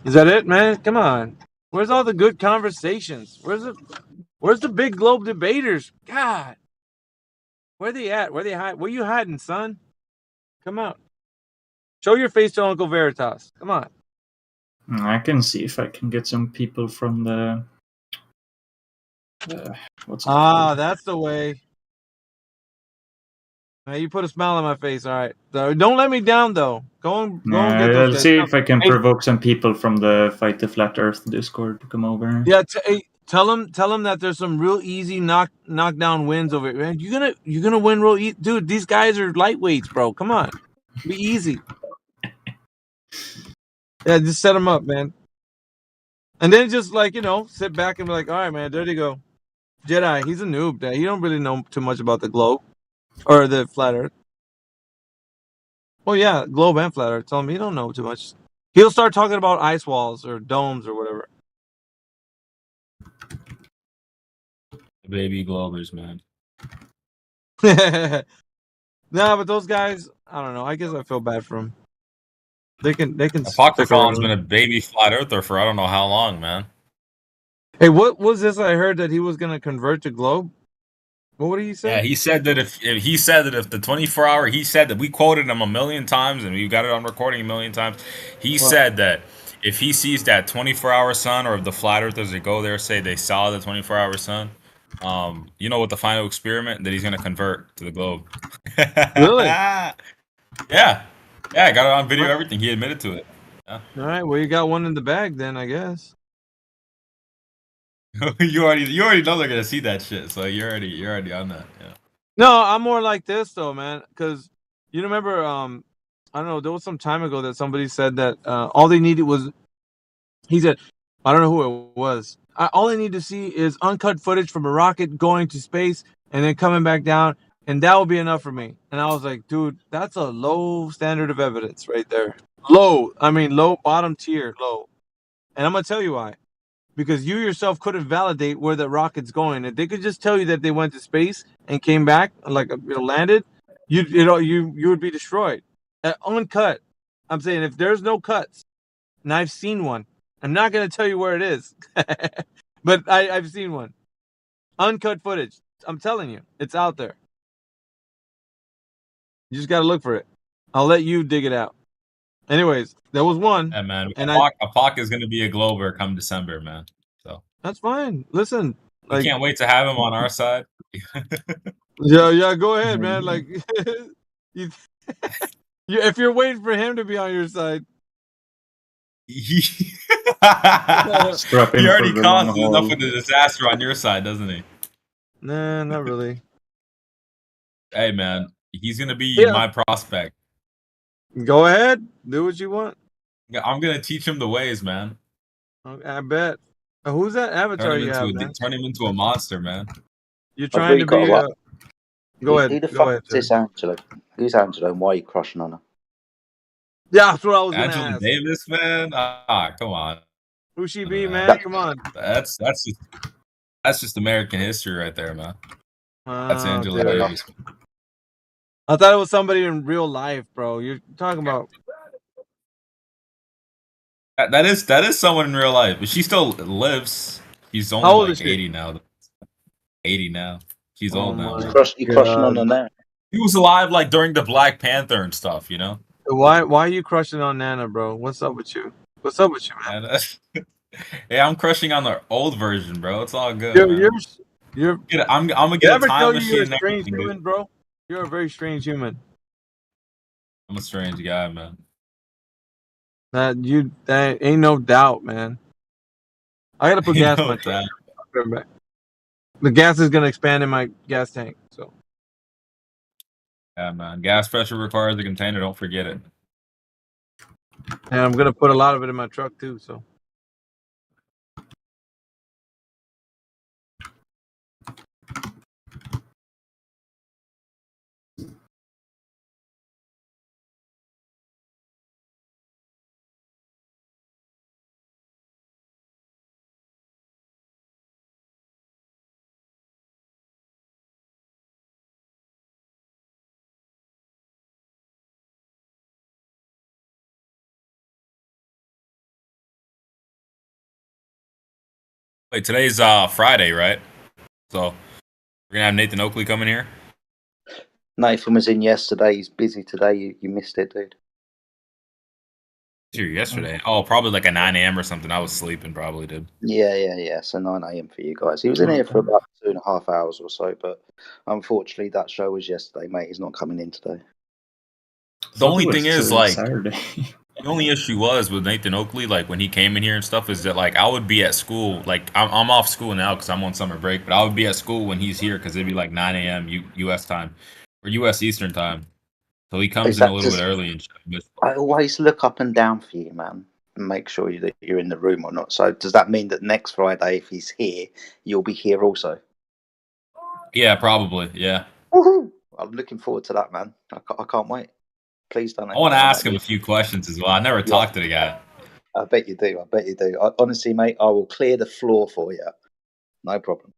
Is that it, man? Come on. Where's all the good conversations? Where's the big globe debaters? God. Where they at? Where they hide? Where you hiding, son? Come out. Show your face to Uncle Veritas. Come on. I can see if I can get some people from the what's it called? That's the way. Now you put a smile on my face. All right. So don't let me down, though. Go and get those I'll guys. see if I can Hey, provoke some people from the Fight the Flat Earth Discord to come over. yeah. Hey, tell them that there's some real easy knockdown wins over it, man. You're gonna win real easy, dude. These guys are lightweights, bro. Come on, be easy. Yeah, just set them up, man. And then just like sit back and be like, all right, man, there you go. Jedi, he's a noob. He don't really know too much about the globe or the flat Earth. Well, yeah, globe and flat Earth. Tell him he don't know too much. He'll start talking about ice walls or domes or whatever. Baby Globers, man. Nah, but those guys, I don't know. I guess I feel bad for them. They can. Apocryphon's been a baby flat earther for I don't know how long, man. Hey, what was this? I heard that he was gonna convert to globe. What did he say? Yeah, he said that if the 24-hour, he said that we quoted him a million times and we got it on recording a million times. He said that if he sees that 24-hour sun, or if the flat earthers that go there say they saw the 24-hour sun, with the final experiment, that he's gonna convert to the globe. Really? Yeah, I got it on video. Everything. He admitted to it. Yeah. All right. Well, you got one in the bag then, I guess. you already know they're gonna see that shit, so you're already on that. Yeah. No, I'm more like this though, man. Because you remember, I don't know, there was some time ago that somebody said that all they needed was, he said, I don't know who it was. All they need to see is uncut footage from a rocket going to space and then coming back down, and that will be enough for me. And I was like, dude, that's a low standard of evidence right there. Low. I mean, low, bottom tier, low. And I'm gonna tell you why. Because you yourself couldn't validate where the rocket's going. If they could just tell you that they went to space and came back, like landed, you would be destroyed. Uncut. I'm saying if there's no cuts, and I've seen one, I'm not gonna tell you where it is, but I've seen one. Uncut footage. I'm telling you, it's out there. You just gotta look for it. I'll let you dig it out. Anyways, there was one. Yeah, man. And Apoc is gonna be a Glober come December, man. So that's fine. Listen, I can't wait to have him on our side. Yeah, go ahead, man. Like you If you're waiting for him to be on your side. He Strap in for already the long caused enough haul. of the disaster on your side, doesn't he? Nah, not really. Hey, man, he's gonna be Yeah. my prospect. Go ahead, do what you want. I'm gonna teach him the ways, man. I bet. Who's that avatar you have, man? Turn him into a monster, man. You're I've trying really to got be. to ask, Go ahead. who the Go fuck ahead, is sir. this Angela? Who's Angela and why are you crushing on her? Yeah, that's what I was gonna Angela ask. Davis, man. Come on. Who she be, man? That- Come on. That's just American history right there, man. That's Angela dude. Davis. I thought it was somebody in real life, bro. You're talking about. That is someone in real life, but she still lives. She's only How old like is she? 80 now. 80 now. She's Oh old now. my you crushing on her now? He was alive like during the Black Panther and stuff, you know. Why are you crushing on Nana, bro? What's up with you? What's up with you, man? And yeah, I'm crushing on the old version, bro. It's all good, man. You're. I'm gonna Did get I a ever time tell you machine you're a and strange everything, human, dude. bro? You're a very strange human. I'm a strange guy, man. That ain't no doubt, man. I gotta put Ain't gas in no my truck. doubt. I'll be right back. The gas is gonna expand in my gas tank, so. Yeah, man. Gas pressure requires a container. Don't forget it. And I'm gonna put a lot of it in my truck too, so. Wait, today's Friday, right? So we're gonna have Nathan Oakley coming here. Nathan was in yesterday. He's busy today. You missed it, dude. Here yesterday. Oh, probably like at 9 a.m. or something. I was sleeping, probably, dude. Yeah. So 9 a.m. for you guys. He was in here for about 2.5 hours or so, but unfortunately that show was yesterday, mate. He's not coming in today. The only thing is, like, Saturday. the only issue was with Nathan Oakley, like when he came in here and stuff, is that like I would be at school, like I'm off school now because I'm on summer break, but I would be at school when he's here because it'd be like 9 a.m. U.S. time or U.S. Eastern time. So he comes Is in a that little bit just? early and shit. I always look up and down for you, man, and make sure that you're in the room or not. So does that mean that next Friday, if he's here, you'll be here also? Yeah, probably. Yeah. Woohoo! I'm looking forward to that, man. I can't wait. Please don't. I want to Don't ask let him me. a few questions as well. I never Yeah, talked to the guy. I bet you do. Honestly, mate, I will clear the floor for you. No problem.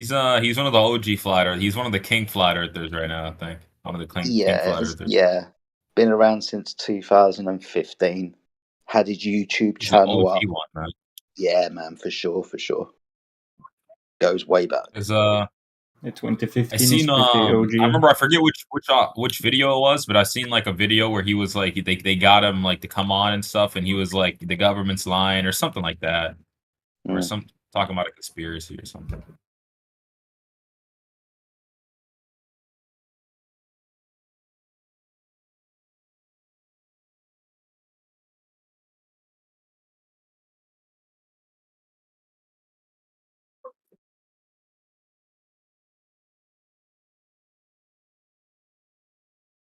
He's one of the OG flat earthers. He's one of the king flat earthers right now, I think. One of the king flat earthers. Yeah. Been around since 2015. Had his YouTube He's an channel OG up. one, man. Yeah, man, for sure. Goes way back. There's Yeah, 2015 I is seen pretty OG. I remember I forget which video it was, but I seen like a video where he was like they got him like to come on and stuff, and he was like the government's lying or something like that, or some talking about a conspiracy or something.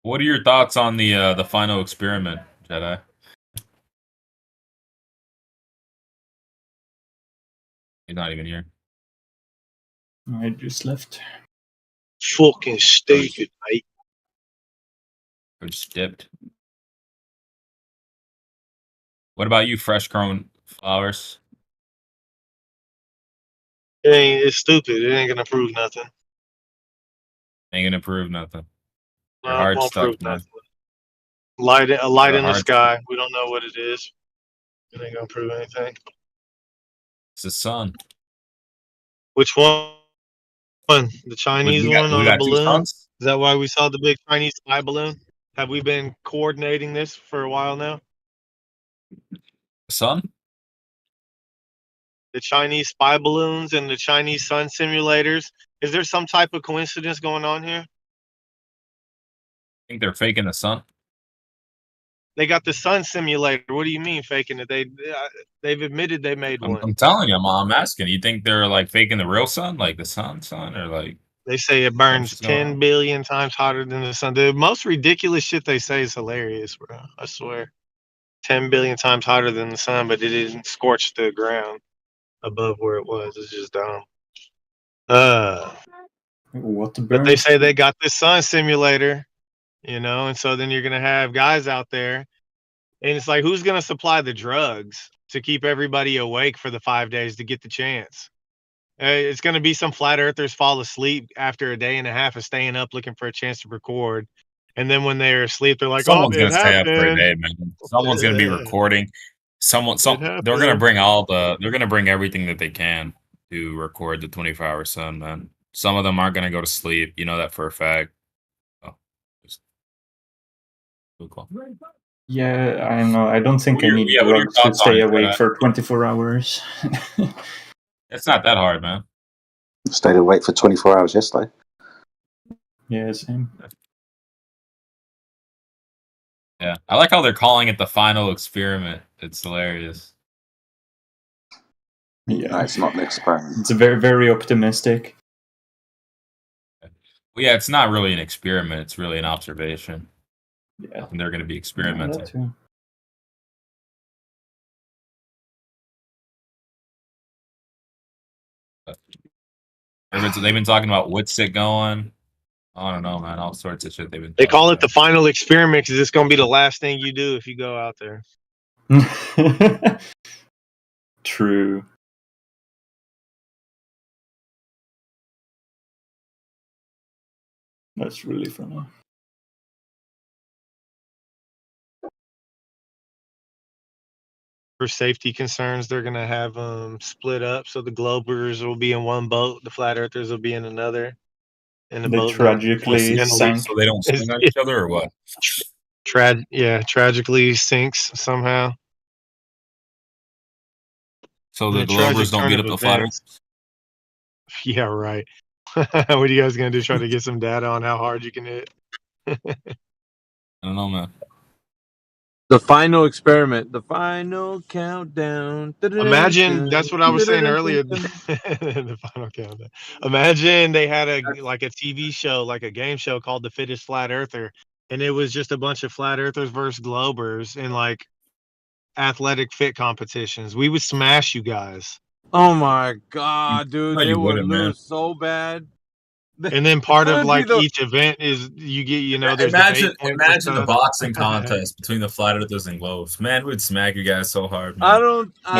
What are your thoughts on the final experiment, Jedi? He's not even here. I just left. Fucking stupid, mate. Or just dipped. What about you, fresh grown flowers? It's stupid. It ain't gonna prove nothing. Ain't gonna prove nothing. Your No, it heart's won't prove stuck, man. nothing. A light Your in the heart's sky. We don't know what it is. It ain't gonna prove anything. It's the sun. Which one? The Chinese We one on the got two balloon? suns. Is that why we saw the big Chinese spy balloon? Have we been coordinating this for a while now? The sun. The Chinese spy balloons and the Chinese sun simulators Is there some type of coincidence going on here? Think they're faking the sun? They got the sun simulator. What do you mean faking it? They've admitted they made one. I'm telling you, I'm asking. You think they're like faking the real sun, like the sun, or like? They say it burns 10 billion times hotter than the sun. The most ridiculous shit they say is hilarious, bro. I swear. 10 billion times hotter than the sun, but it didn't scorch the ground above where it was. It's just dumb. What burns? But they say they got this sun simulator, you know, and so then you're gonna have guys out there, and it's like, who's gonna supply the drugs to keep everybody awake for the 5 days to get the chance? It's gonna be some flat earthers fall asleep after a day and a half of staying up looking for a chance to record, and then when they're asleep, they're like, Someone's "Oh, gonna it stay up for a happened." day, man. Someone's gonna be recording. They're gonna bring they're gonna bring everything that they can to record the 24-hour sun, man. Some of them aren't gonna go to sleep. You know that for a fact. Oh, cool. Yeah, I know. I don't think I need drugs to stay awake for 24 hours. It's not that hard, man. Stayed awake for 24 hours yesterday. Yeah, same. Yeah, I like how they're calling it the final experiment. It's hilarious. Yeah, no, it's not an experiment. It's very, very optimistic. Well, yeah, it's not really an experiment. It's really an observation. Yeah, and they're going to be experimenting. Yeah, They've been talking about what's it going. I don't know, man. All sorts of shit they've been. They call it the final experiment because it's gonna be the last thing you do if you go out there. True. That's really funny. For safety concerns, they're gonna have them split up, so the Globers will be in one boat, the Flat Earthers will be in another. And the they boat tragically sank, so they don't swing on each other, or what? Tragically sinks somehow. So the Globers don't beat up the Flat Earthers? Yeah, right. What are you guys gonna do? Try to get some data on how hard you can hit? I don't know, man. The final experiment, the final countdown. Imagine that's what I was saying earlier. The final countdown. Imagine they had a TV show, like a game show called The Fittest Flat Earther, and it was just a bunch of flat earthers versus Globers in like athletic fit competitions. We would smash you guys. Oh my god, dude! No, they would lose, man. so bad. And then part of like each event is you get, there's imagine the boxing contest between the Flat Earthers and Globes. Man, we'd smack you guys so hard, man. I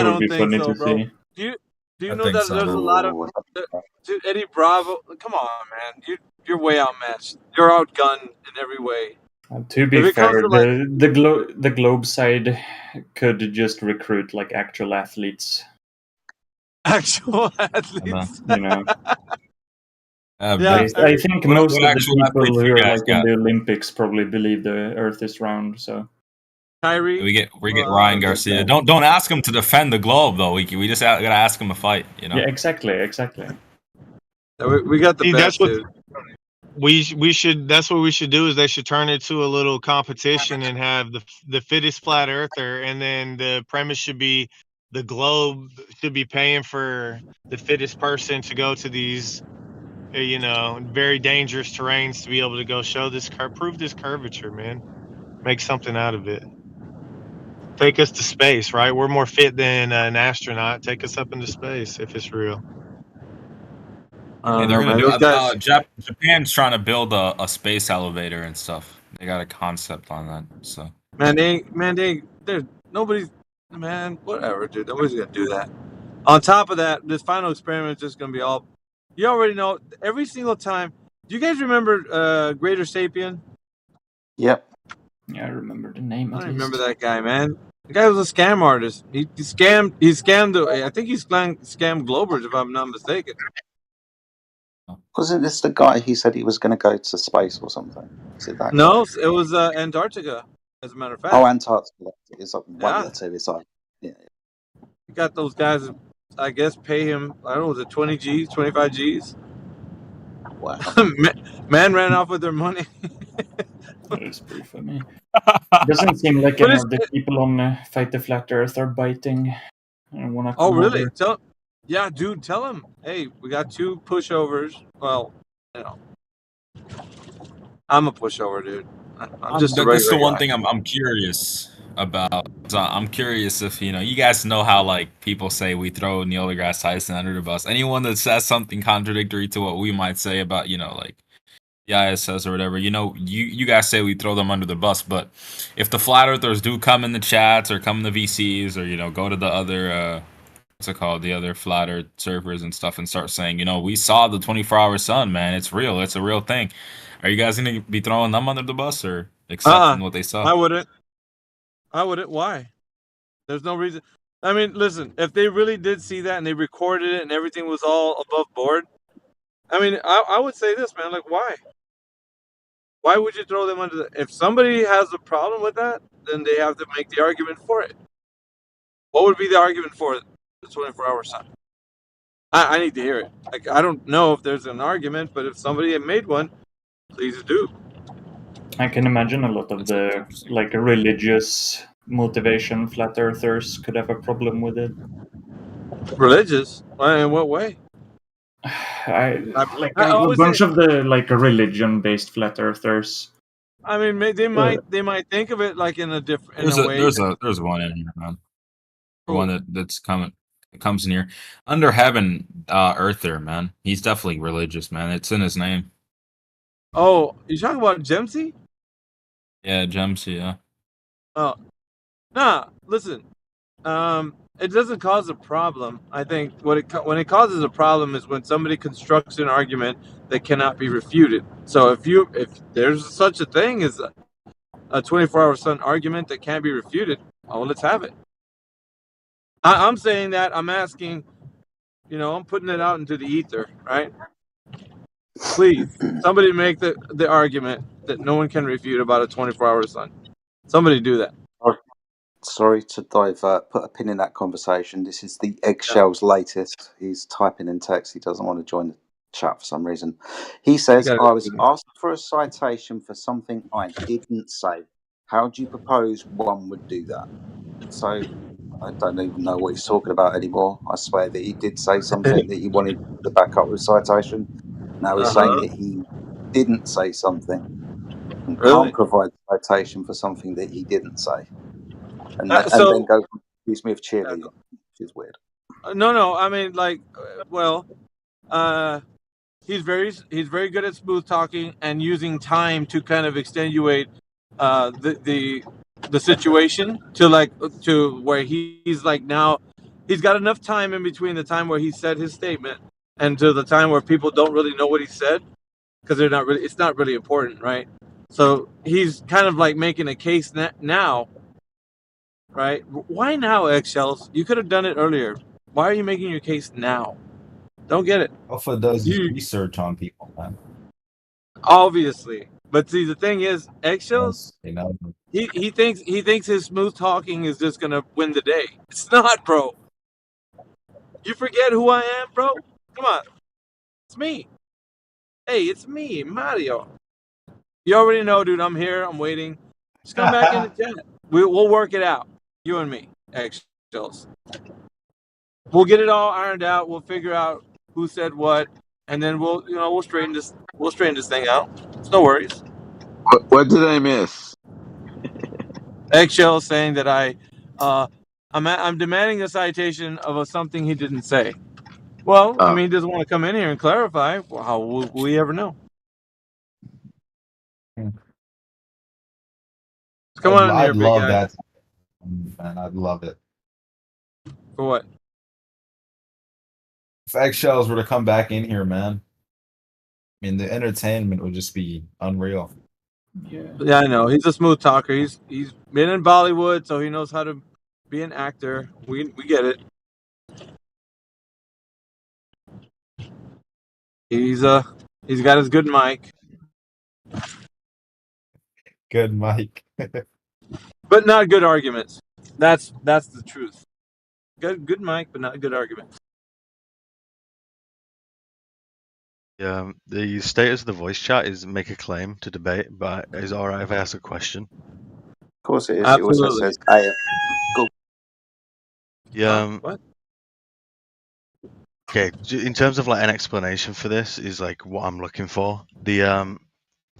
don't think so, bro. See. Do you know that there's a lot of dude, Eddie Bravo? Come on, man. You're way outmatched. You're outgunned in every way. To be fair, the Globe side could just recruit like actual athletes. Actual athletes, you know. Yeah, I think most of the people who are like in the Olympics probably believe the Earth is round. So, Kyrie, we get Ryan Garcia. Don't ask him to defend the globe though. We just gotta ask him to fight. You know. Yeah, exactly. We got the best. That's what we should. That's what we should do. Is they should turn it to a little competition and have the fittest flat earther, and then the premise should be the globe should be paying for the fittest person to go to these, very dangerous terrains to be able to go prove this curvature, man. Make something out of it. Take us to space, right? We're more fit than an astronaut. Take us up into space if it's real. They're gonna do Japan's trying to build a space elevator and stuff. They got a concept on that. So there's nobody's, man, whatever, dude. Nobody's gonna do that. On top of that, this final experiment is just gonna be all. You already know. Every single time. Do you guys remember Greater Sapien? Yep. Yeah, I remember the name. I remember that guy, man. The guy was a scam artist. He scammed. I think he scammed Globers, if I'm not mistaken. Wasn't this the guy who said he was going to go to space or something? Is it that? No, it was Antarctica, as a matter of fact. Oh, Antarctica is one of the two. It's like, yeah. You got those guys, I guess, pay him, I don't know, was it 20 Gs, 25 Gs? Wow. Man ran off with their money. That is pretty funny. Doesn't seem like any of the people on Fight the Flat Earth are biting. I wanna come really? over. Yeah, dude, tell him. Hey, we got 2 pushovers. Well, you know, I'm a pushover, dude. I'm just a That's the regular one guy. thing I'm curious about. So I'm curious if you guys know how like people say we throw Neil deGrasse Tyson under the bus. Anyone that says something contradictory to what we might say about like the ISS or whatever, you guys say we throw them under the bus. But if the flat earthers do come in the chats or come in the VCs or go to the other what's it called, the other flat earth servers and stuff and start saying, we saw the 24-hour sun, man, it's real, it's a real thing. Are you guys gonna be throwing them under the bus or accepting what they saw? I wouldn't. Why? There's no reason. I mean, listen, if they really did see that and they recorded it and everything was all above board, I mean, I would say this, man, like, why? Why would you throw them under if somebody has a problem with that, then they have to make the argument for it. What would be the argument for the 24-hour sun? I need to hear it. Like, I don't know if there's an argument, but if somebody had made one, please do. I can imagine a lot of the religious motivation flat earthers could have a problem with it. Religious? In what way? A bunch of the religion-based flat earthers. I mean, they might think of it like in a different way. There's one in here, man. One that's comes in here. Under Heaven, Earther, man. He's definitely religious, man. It's in his name. Oh, you talking about Gemsy? Yeah, Gemsy, yeah. Oh, nah. Listen, it doesn't cause a problem. I think when it causes a problem is when somebody constructs an argument that cannot be refuted. So if there's such a thing as a 24-hour sun argument that can't be refuted, oh, let's have it. I'm saying that. I'm asking. I'm putting it out into the ether, right? Please, somebody make the argument that no one can refute about a 24-hour sun. Somebody do that. Sorry to divert, put a pin in that conversation. This is the Eggshell's latest. He's typing in text. He doesn't want to join the chat for some reason. He says, I was asked for a citation for something I didn't say. How do you propose one would do that? So I don't even know what he's talking about anymore. I swear that he did say something that he wanted to back up with citation. Now he's saying that he didn't say something and can't provide citation for something that he didn't say. And then go accuse me of cheerleading, which is weird. No. I mean, he's very good at smooth talking and using time to kind of extenuate the situation to where he's like, now he's got enough time in between the time where he said his statement and to the time where people don't really know what he said because it's not really important, right? So he's kind of like making a case now. Right? Why now, Eggshells? You could have done it earlier. Why are you making your case now? Don't get it. Alpha does research on people, man. Obviously. But see, the thing is, Eggshells, he thinks his smooth talking is just going to win the day. It's not, bro. You forget who I am, bro? Come on. It's me. Hey, it's me, Mario. You already know, dude. I'm here. I'm waiting. Just come back in the chat. We'll work it out. You and me, Eggshells. We'll get it all ironed out. We'll figure out who said what, and then we'll straighten this thing out. It's no worries. What did I miss? Eggshell saying that I'm demanding a citation of something he didn't say. Well, I mean, he doesn't want to come in here and clarify. Well, how will we ever know? Come on in here, big guy. That. Man, I'd love it. For what? If Eggshells were to come back in here, man. I mean, the entertainment would just be unreal. Yeah, I know. He's a smooth talker. He's been in Bollywood, so he knows how to be an actor. We get it. He's got his good mic. Good mic. But not good arguments. That's the truth. Good mic, but not good arguments. The status of the voice chat is make a claim to debate, but is it alright if I ask a question? Of course it is. It also Absolutely. says A. Go. What? Okay, in terms of like an explanation for this is like what I'm looking for. The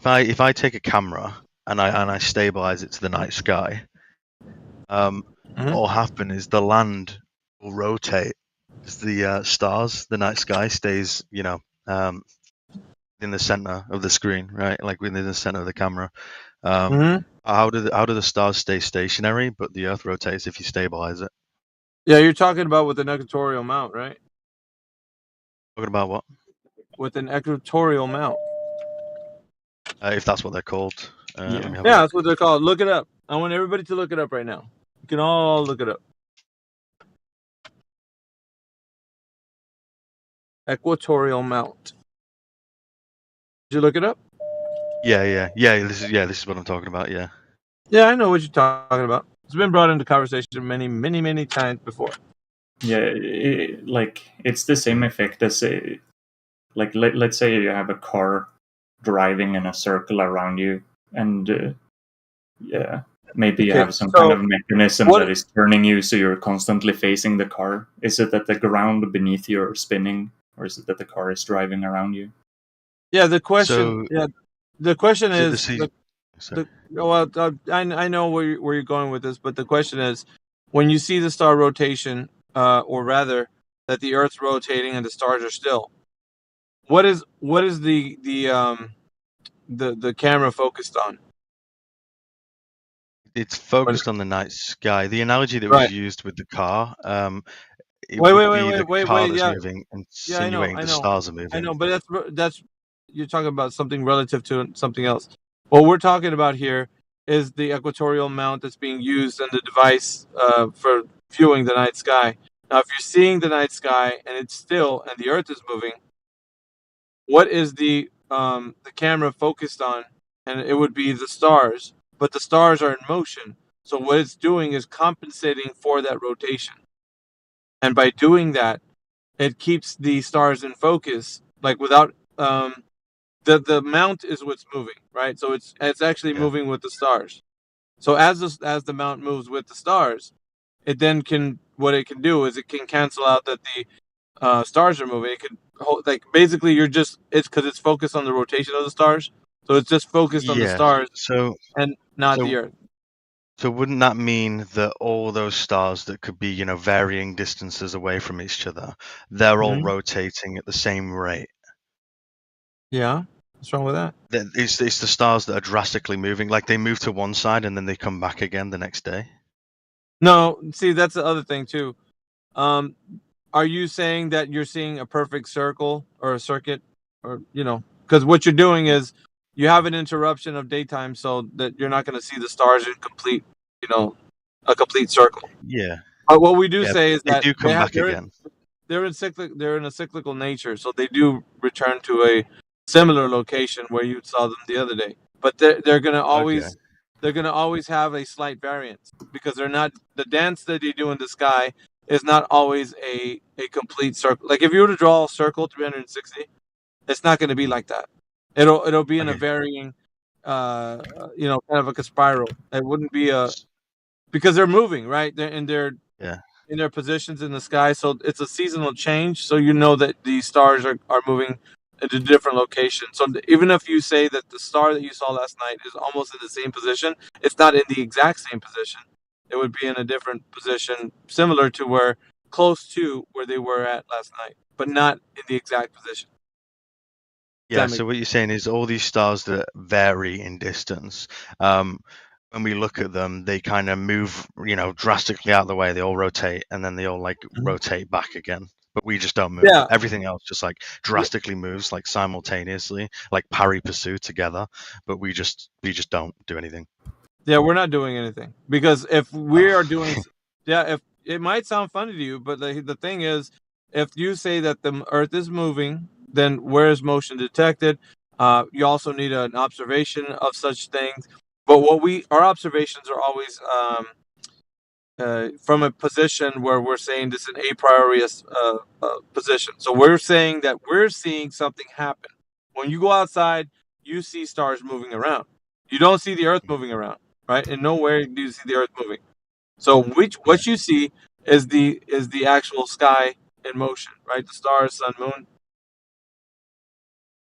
if I take a camera and I stabilize it to the night sky, what will happen is the land will rotate as the stars, the night sky stays, in the center of the screen, right? Like within the center of the camera. How do the stars stay stationary, but the Earth rotates if you stabilize it? Yeah, you're talking about with an equatorial mount, right? Talking about what? With an equatorial mount. If that's what they're called. Let me have a Yeah, look. that's what they're called. Look it up. I want everybody to look it up right now. You can all look it up. Equatorial mount. Did you look it up? Yeah. This is what I'm talking about. Yeah. Yeah, I know what you're talking about. It's been brought into conversation many times before. Yeah, it's the same effect as let's say you have a car driving in a circle around you, and maybe you have some kind of mechanism that is turning you, so you're constantly facing the car. Is it that the ground beneath you are spinning, or is it that the car is driving around you? Yeah, the question. The question is. I know where you're going with this, but the question is, when you see the star rotation, or rather, that the Earth's rotating and the stars are still, what is the camera focused on? It's focused on the night sky. The analogy that was used with the car, it would be the car that's moving, insinuating the stars are moving. I know, but that's you're talking about something relative to something else. What we're talking about here is the equatorial mount that's being used in the device for viewing the night sky. Now, if you're seeing the night sky and it's still and the Earth is moving, what is the camera focused on? And it would be the stars, but the stars are in motion. So what it's doing is compensating for that rotation, and by doing that, it keeps the stars in focus. Like without the mount is what's moving, right? So it's actually moving with the stars. So as the mount moves with the stars, it then what it can do is it can cancel out that the stars are moving. It can basically it's because it's focused on the rotation of the stars, so it's just focused on the stars, and not the Earth. So wouldn't that mean that all those stars that could be, varying distances away from each other, they're all rotating at the same rate? Yeah. What's wrong with that? It's the stars that are drastically moving. Like they move to one side and then they come back again the next day. No, see, that's the other thing too. Are you saying that you're seeing a perfect circle or a circuit, or because what you're doing is you have an interruption of daytime, so that you're not going to see the stars in complete, a complete circle. Yeah. But what we do say is that they do come back again. They're in a cyclical nature, so they do return to a similar location where you saw them the other day. But they're going to always have a slight variance, because they're not, the dance that they do in the sky is not always a complete circle. Like if you were to draw a circle 360, it's not going to be like that. It'll be in a varying, kind of like a spiral. It wouldn't be because they're moving, right? They're in their positions in the sky, so it's a seasonal change. So you know that the stars are moving into different locations. So even if you say that the star that you saw last night is almost in the same position, it's not in the exact same position. It would be in a different position, similar to close to where they were at last night, but not in the exact position. Yeah, so what you're saying is all these stars that vary in distance, when we look at them, they kind of move, drastically out of the way. They all rotate, and then they all rotate back again. But we just don't move. Yeah. Everything else just drastically moves simultaneously, like pari passu together. But we just don't do anything. Yeah, we're not doing anything, because if we are doing, if it might sound funny to you, but the thing is, if you say that the Earth is moving, then where is motion detected? You also need an observation of such things. But our observations are always from a position where we're saying this is an a priori position. So we're saying that we're seeing something happen. When you go outside, you see stars moving around. You don't see the Earth moving around, right? In nowhere do you see the Earth moving. So what you see is the actual sky in motion, right? The stars, sun, moon.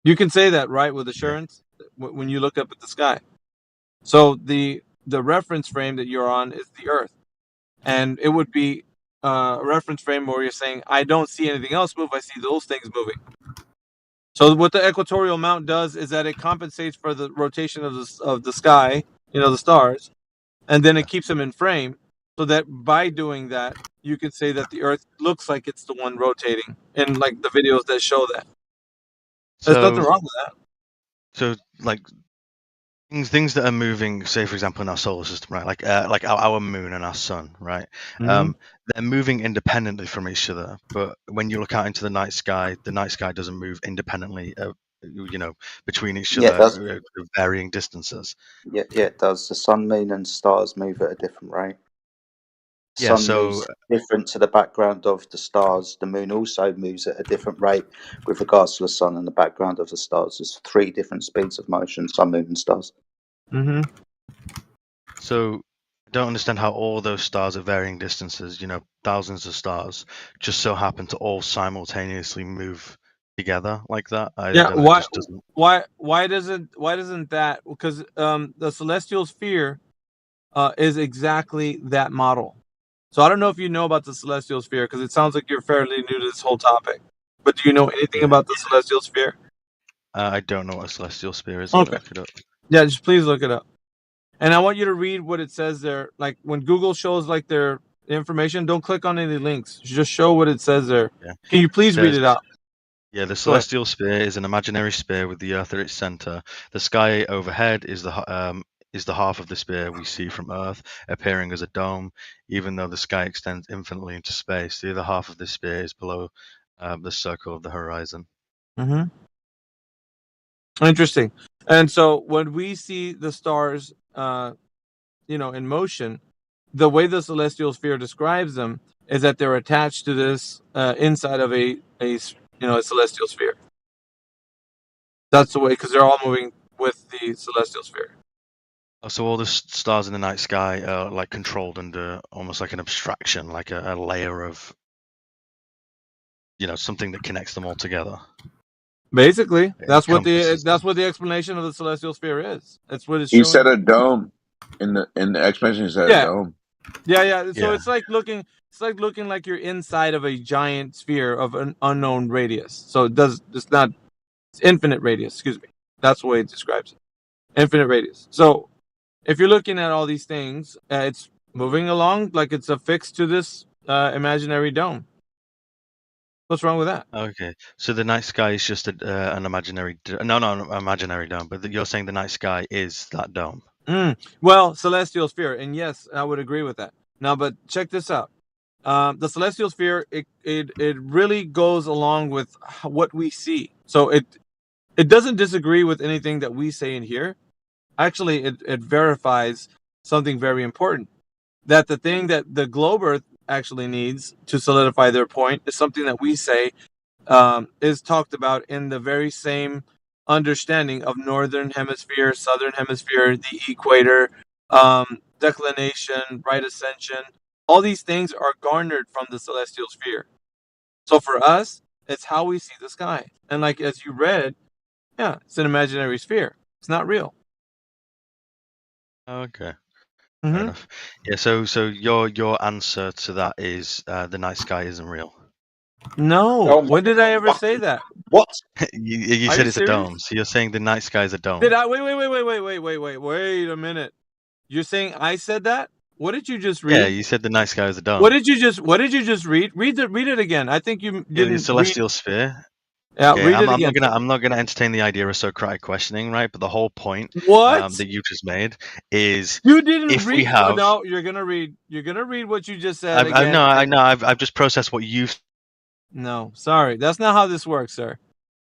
You can say that, right, with assurance when you look up at the sky. So the reference frame that you're on is the Earth, and it would be a reference frame where you're saying, I don't see anything else move. I see those things moving. So what the equatorial mount does is that it compensates for the rotation of the sky, the stars, and then it keeps them in frame, so that by doing that, you can say that the Earth looks like it's the one rotating in like the videos that show that. There's nothing wrong with that. So like things that are moving, say for example in our solar system, right? Like our moon and our sun, right? Mhm. They're moving independently from each other. But when you look out into the night sky doesn't move independently, between each Yeah, it does. other at varying distances. Yeah, it does. The sun, moon, and stars move at a different rate. Yeah, Sun moves different to the background of the stars. The moon also moves at a different rate with regards to the sun and the background of the stars. There's 3 different speeds of motion: sun, moon, and stars. Mm-hmm. So I don't understand how all those stars at varying distances, thousands of stars, just so happen to all simultaneously move together like that. Why doesn't that? Because the celestial sphere is exactly that model. So I don't know if you know about the celestial sphere, because it sounds like you're fairly new to this whole topic. But do you know anything about the celestial sphere? I don't know what a celestial sphere is. Okay. Look it up. Yeah, just please look it up. And I want you to read what it says there. Like when Google shows like their information, don't click on any links. Just show what it says there. Yeah. Can you please read it out? Yeah, the celestial sphere is an imaginary sphere with the Earth at its center. The sky overhead is the half of the sphere we see from Earth, appearing as a dome. Even though the sky extends infinitely into space, the other half of the sphere is below the circle of the horizon. Mm-hmm. Interesting. And so when we see the stars, in motion, the way the celestial sphere describes them is that they're attached to this inside of a celestial sphere. That's the way, because they're all moving with the celestial sphere. So all the stars in the night sky are like controlled under almost like an abstraction, like a layer of, something that connects them all together. Basically, that's what the explanation of the celestial sphere is. That's what it's showing. He said a dome in the explanation. He said a dome. Yeah. So it's like looking like you're inside of a giant sphere of an unknown radius. So it's infinite radius. Excuse me. That's the way it describes it. Infinite radius. So if you're looking at all these things, it's moving along like it's affixed to this imaginary dome. What's wrong with that? Okay, so the night sky is just an imaginary imaginary dome, but you're saying the night sky is that dome. Well, celestial sphere, and yes, I would agree with that. Now, but check this out. The celestial sphere, it really goes along with what we see. So it doesn't disagree with anything that we say in here. Actually, it verifies something very important. That the thing that the globe Earth actually needs to solidify their point is something that we say is talked about in the very same understanding of northern hemisphere, southern hemisphere, the equator, declination, right ascension. All these things are garnered from the celestial sphere. So for us, it's how we see the sky. And like as you read, yeah, it's an imaginary sphere. It's not real. Okay. Fair enough. Yeah, so your answer to that is the night sky isn't real. No. When did I ever say that? What? you said it's serious? A dome. So you're saying the night sky is a dome. Did I? Wait a minute. You're saying I said that? What did you just read? Yeah, you said the night sky is a dome. What did you just read? Read it again. I think you didn't. The celestial sphere. Yeah, okay, read it again. I'm not gonna entertain the idea of Socratic questioning, right? But the whole point that you just made is you didn't if read. We have, no, you're gonna read. You're gonna read what you just said. I know. I've just processed what you've. No, sorry, that's not how this works, sir.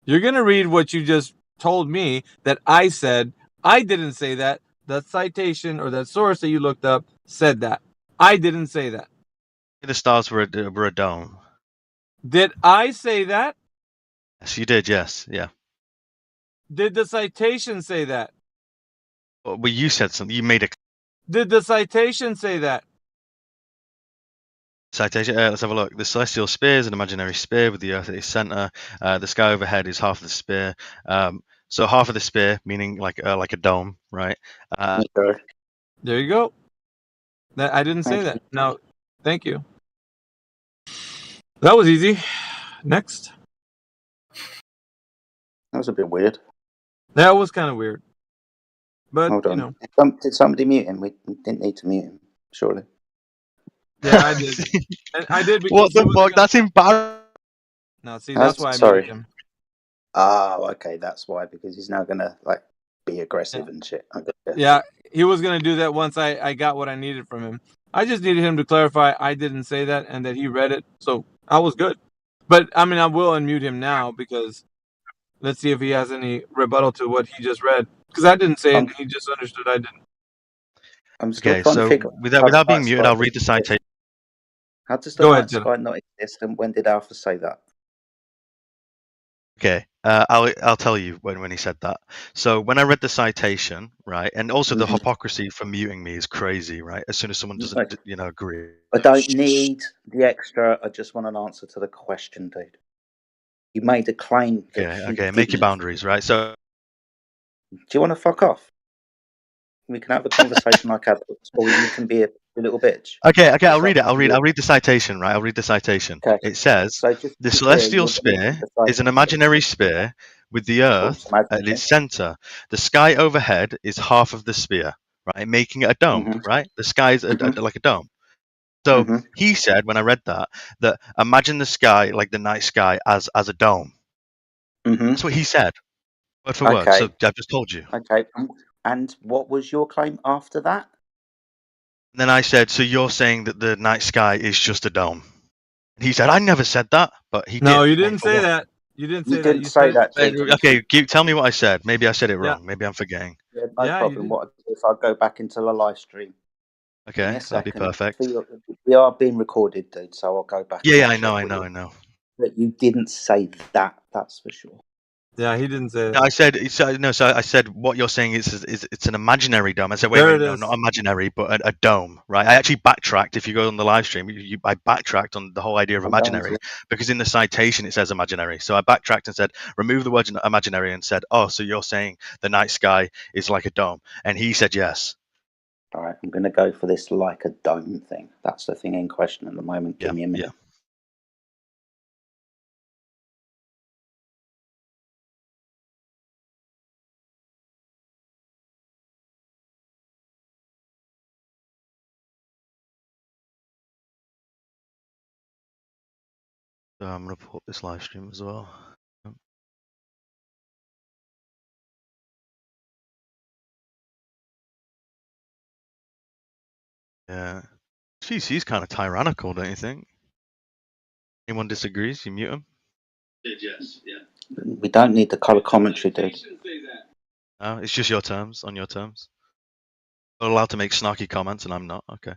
You're gonna read what you just told me that I said. I didn't say that. That citation or that source that you looked up said that. I didn't say that. The stars were a dome. Did I say that? Yes, you did. Yes, yeah. Did the citation say that? Well, you said something. You made a Did the citation say that? citation. Let's have a look. The celestial sphere is an imaginary sphere with the Earth at its center. The sky overhead is half of the sphere. So half of the sphere, meaning like a dome, right? There you go. I didn't say that. No, thank you. That was easy. Next. That was a bit weird. That was kind of weird. But, Hold on. you know. Did somebody mute him? We didn't need to mute him, surely. Yeah, I did. And I did because what the fuck? That's embarrassing. No, see, that's why I muted him. Oh, okay, that's why, because he's now gonna like be aggressive and shit. Yeah, he was gonna do that once I got what I needed from him. I just needed him to clarify I didn't say that and that he read it, so I was good. But I mean, I will unmute him now because let's see if he has any rebuttal to what he just read. Because I didn't say it, he just understood I didn't. I'm still Okay, trying to so figure without being muted, I'll read the citation. How does the night sky not exist, and when did Alpha say that? Okay, I'll tell you when he said that. So when I read the citation, right, and also the hypocrisy for muting me is crazy, right? As soon as someone doesn't, agree. I don't need the extra. I just want an answer to the question, dude. You made a claim. Okay, make your boundaries, right? So, do you want to fuck off? We can have a conversation like adults, or you can be a little bitch. Okay, I'll read it. I'll read the citation, right? I'll read the citation. Okay. It says, the celestial sphere is an imaginary sphere with the Earth at its center. The sky overhead is half of the sphere, right? Making it a dome, right? The sky is like a dome. So he said, when I read that imagine the sky, like the night sky, as a dome. That's what he said, word for word. So I've just told you. Okay. And what was your claim after that? And then I said, so you're saying that the night sky is just a dome? He said, I never said that, but he did. No, you didn't say that. You didn't say that. You said okay, tell me what I said. Maybe I said it wrong. Maybe I'm forgetting. Yeah, no problem. What if I go back into the live stream? Okay, that'd be perfect. We are being recorded, dude, so I'll go back. Yeah, I know. But you didn't say that. That's for sure. Yeah, he didn't say it. No, I said what you're saying is it's an imaginary dome. I said wait, no, not imaginary, but a dome, right? I actually backtracked. If you go on the live stream, I backtracked on the whole idea of imaginary because in the citation it says imaginary. So I backtracked and said remove the word imaginary and said, oh, so you're saying the night sky is like a dome? And he said yes. All right, I'm going to go for this like a dome thing. That's the thing in question at the moment. Give me a minute. So I'm going to put this live stream as well. Yeah. Jeez, he's kind of tyrannical, don't you think? Anyone disagrees? You mute him? Yes, yeah. We don't need the colour commentary, dude. No, it's just your terms, on your terms. You're allowed to make snarky comments, and I'm not. Okay.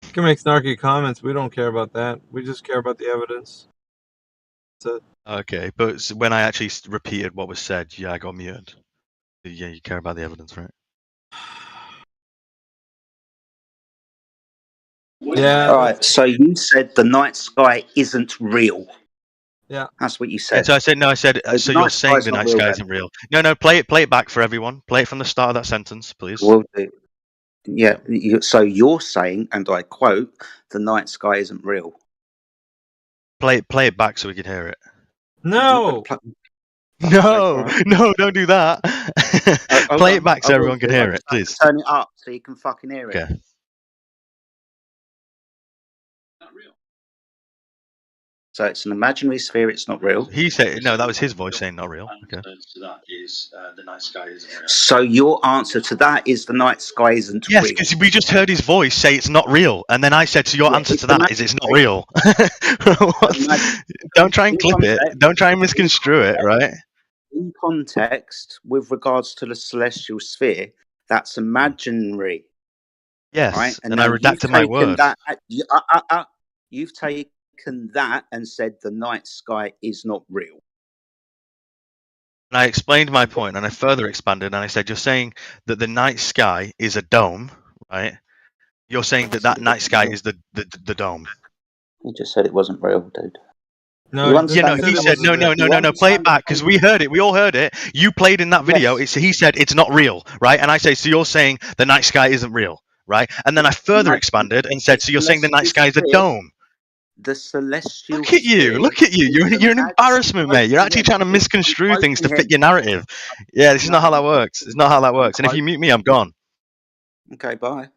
You can make snarky comments. We don't care about that. We just care about the evidence. That's it. Okay, but when I actually repeated what was said, yeah, I got muted. Yeah, you care about the evidence, right? Yeah. All right. So you said the night sky isn't real. Yeah. That's what you said. And so I said no. I said so. You're saying the night sky isn't real? No. Play it back for everyone. Play it from the start of that sentence, please. Will do. Yeah. So you're saying, and I quote, the night sky isn't real. Play it back so we can hear it. No. No, don't do that. Play it back so everyone can hear it, please. Turn it up so you can fucking hear it. Okay. So it's an imaginary sphere. It's not real. He said no. That was his voice saying not real. Okay. That is the night sky isn't real. So your answer to that is the night sky isn't real. Yes, because we just heard his voice say it's not real, and then I said, so your answer to that is it's not real. Don't try and clip it. Don't try and misconstrue it, right? In context, with regards to the celestial sphere, that's imaginary. Yes, right? And and now I you've redacted my taken word. that. You've taken that and said the night sky is not real. And I explained my point, and I further expanded, and I said, you're saying that the night sky is a dome, right? You're saying that that night sky is the dome. You just said it wasn't real, dude. No, You You know, understand he said, no. the Play it back, because we heard it. We all heard it. You played in that video. Yes. He said it's not real, right? And I say, so you're saying the night sky isn't real, right? And then I further expanded and said, so you're saying the night sky is a dome. The celestial Look at you! Look at you! You're an embarrassment, mate. You're actually trying to misconstrue things to fit your narrative. Yeah, this is not how that works. It's not how that works. And if you mute me, I'm gone. Okay, bye.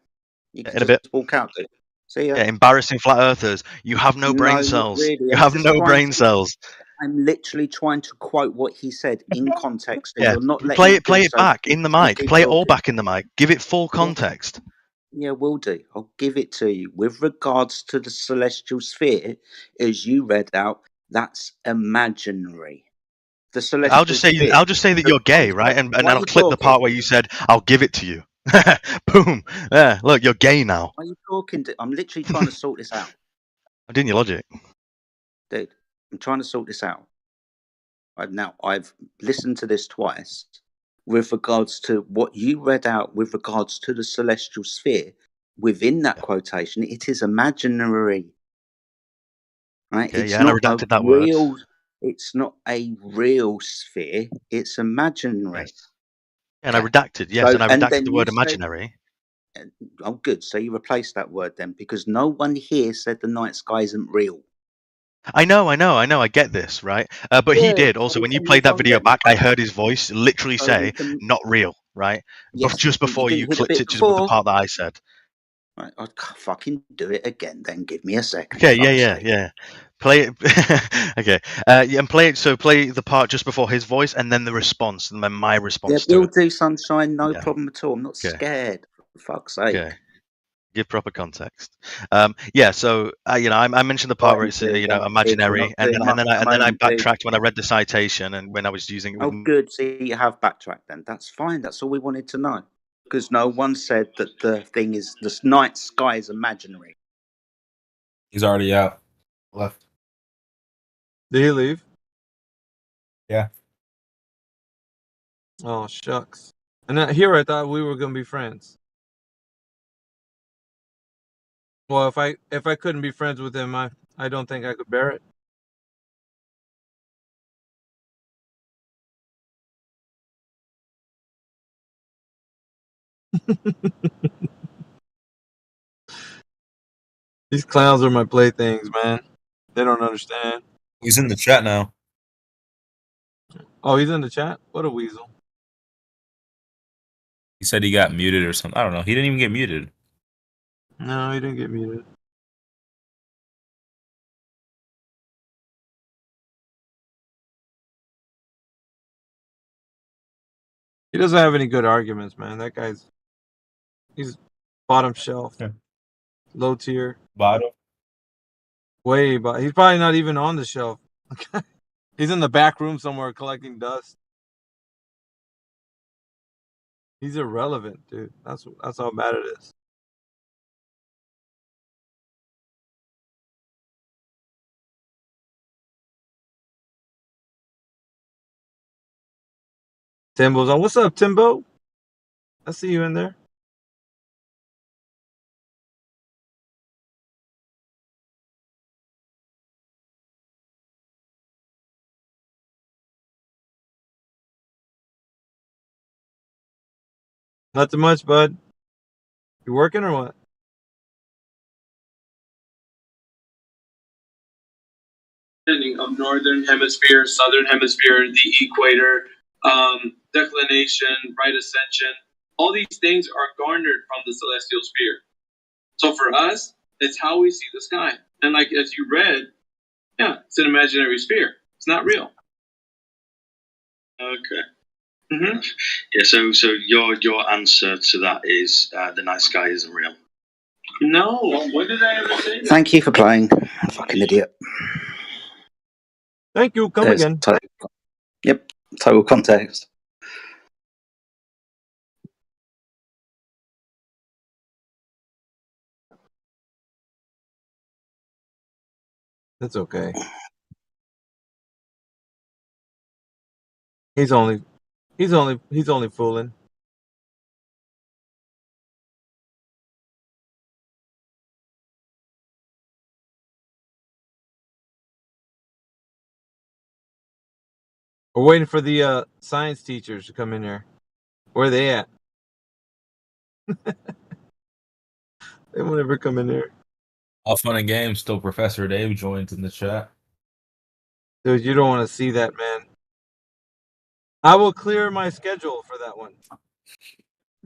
You can In a bit. just walk out, dude. See ya. Yeah, embarrassing flat earthers. You have no brain cells. Really. You have no brain cells. I'm literally trying to quote what he said in context, and Yeah, you're not letting play me it. Play do it so. back in the mic. Play it all back in the mic. Give it full context. Yeah, will do. I'll give it to you. With regards to the celestial sphere, as you read out, that's imaginary. The celestial I'll just say that you're gay, right? And I'll clip the part where you said I'll give it to you. Boom. Yeah, look, you're gay now. Why are you talking to? I'm literally trying to sort this out. I'm doing your logic. Dude, I'm trying to sort this out. Now, I've listened to this twice with regards to what you read out with regards to the celestial sphere. Within that quotation, it is imaginary. Right? Okay, It's and I not redacted a that word. real. It's not a real sphere. It's imaginary. Yes. And I redacted, yes, and I redacted the word imaginary. Oh, good. So you replaced that word then, because no one here said the night sky isn't real. I know, I get this, right? But he did. Also, when you played that video back, I heard his voice literally say, not real, right? Yes, just before you clipped it to the part that I said. Right, I'd fucking do it again, then give me a second. Okay, yeah. Play it. Okay. And play it. So play the part just before his voice, and then the response, and then my response to we'll it. do, Sunshine. No problem at all. I'm not scared. For fuck's sake. Okay. Give proper context. Yeah. So I mentioned the part where it's imaginary, and then I backtracked when I read the citation and when I was using it. Oh, good. So you have backtracked then. That's fine. That's all we wanted to know. Because no one said that the thing is the night sky is imaginary. He's already out. Left. Did he leave? Yeah. Oh shucks. And here I thought we were gonna be friends. Well, if I couldn't be friends with him, I don't think I could bear it. These clowns are my playthings, man. They don't understand. He's in the chat now. Oh, he's in the chat? What a weasel. He said he got muted or something. I don't know. He didn't even get muted. No, he didn't get muted. He doesn't have any good arguments, man. That he's bottom shelf. Yeah. Low tier. Bottom? Way bottom. He's probably not even on the shelf. He's in the back room somewhere collecting dust. He's irrelevant, dude. That's how bad it is. Timbo's on. What's up, Timbo? I see you in there. Not too much, bud. You working or what? Of northern hemisphere, southern hemisphere, the equator, declination, right ascension. All these things are garnered from the celestial sphere. So for us, it's how we see the sky. And like as you read, yeah, it's an imaginary sphere. It's not real. Okay. Mm-hmm. Yeah. So your answer to that is the night sky isn't real. No. When did I ever say that? Thank you for playing. Fucking idiot. Thank you. Come again. Total context. That's okay. He's only fooling. We're waiting for the science teachers to come in here. Where are they at? They won't ever come in here. All fun and games. Still, Professor Dave joins in the chat. Dude, you don't want to see that, man. I will clear my schedule for that one.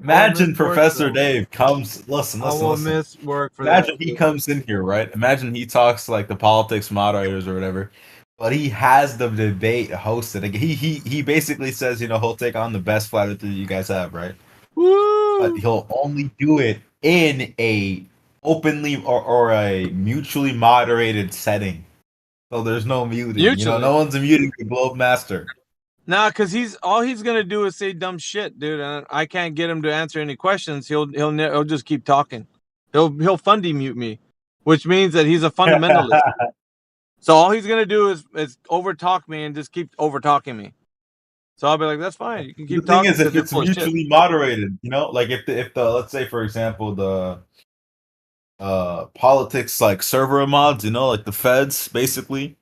Imagine Professor Dave comes. Listen. I will miss work for Imagine that. he comes in here, right? Imagine he talks to like the politics moderators or whatever, but he has the debate hosted. He basically says, he'll take on the best flat earther you guys have, right? Woo! But he'll only do it in a openly or a mutually moderated setting. So there's no muting. No one's muting the globe master. Nah, because all he's gonna do is say dumb shit, dude. And I can't get him to answer any questions. He'll just keep talking. He'll fundy mute me, which means that he's a fundamentalist. So all he's gonna do is over talk me and just keep over talking me. So I'll be like, that's fine. You can keep talking. The thing is, if it's mutually moderated, like if the let's say for example the politics like server mods, like the feds basically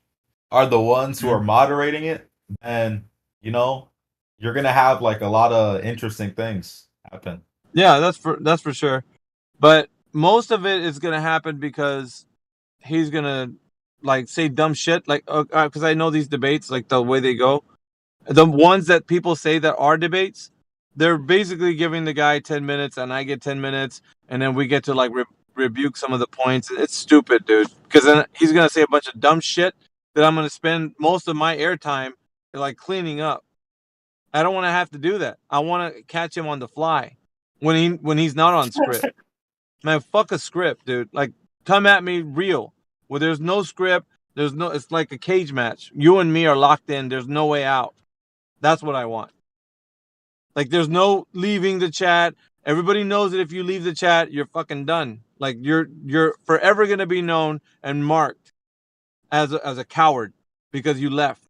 are the ones who are moderating it, and you're gonna have like a lot of interesting things happen. Yeah, that's for sure. But most of it is gonna happen because he's gonna like say dumb shit, like because I know these debates, like the way they go, the ones that people say that are debates, they're basically giving the guy 10 minutes, and I get 10 minutes, and then we get to like rebuke some of the points. It's stupid, dude, because then he's gonna say a bunch of dumb shit that I'm gonna spend most of my airtime like cleaning up. I don't want to have to do that. I want to catch him on the fly when he's not on script. Man, fuck a script, dude. Like, come at me real. Where there's no script, it's like a cage match. You and me are locked in. There's no way out. That's what I want. Like, there's no leaving the chat. Everybody knows that if you leave the chat, you're fucking done. Like, you're forever gonna be known and marked as a coward because you left.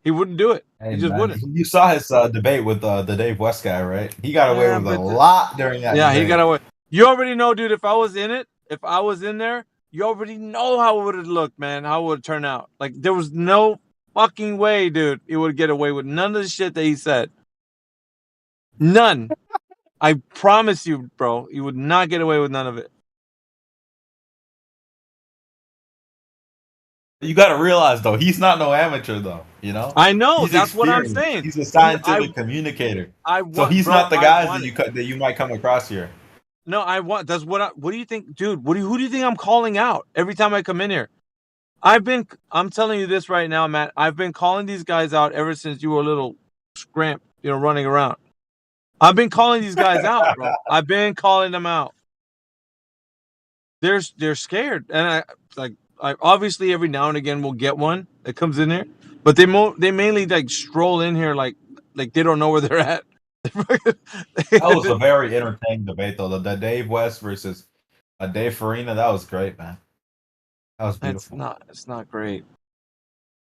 He wouldn't do it. Hey, he just wouldn't. You saw his debate with the Dave West guy, right? He got away with a lot during that. Yeah, debate. he got away. You already know, dude. If I was in there, you already know how it would have looked, man. How it would turn out. Like, there was no fucking way, dude, he would get away with none of the shit that he said. None. I promise you, bro. He would not get away with none of it. You got to realize, though, he's not no amateur, though. I know. He's that's what I'm saying. He's a scientific communicator. So he's not the guys that you might come across here. No, what do you think, dude? Who do you think I'm calling out every time I come in here? I'm telling you this right now, Matt. I've been calling these guys out ever since you were a little scrimp, running around. I've been calling these guys out, bro. I've been calling them out. They're scared, and I obviously every now and again will get one that comes in here, but they mainly like stroll in here like they don't know where they're at. That was a very entertaining debate, though. The Dave West versus Dave Farina, that was great, man. That was beautiful. It's not great.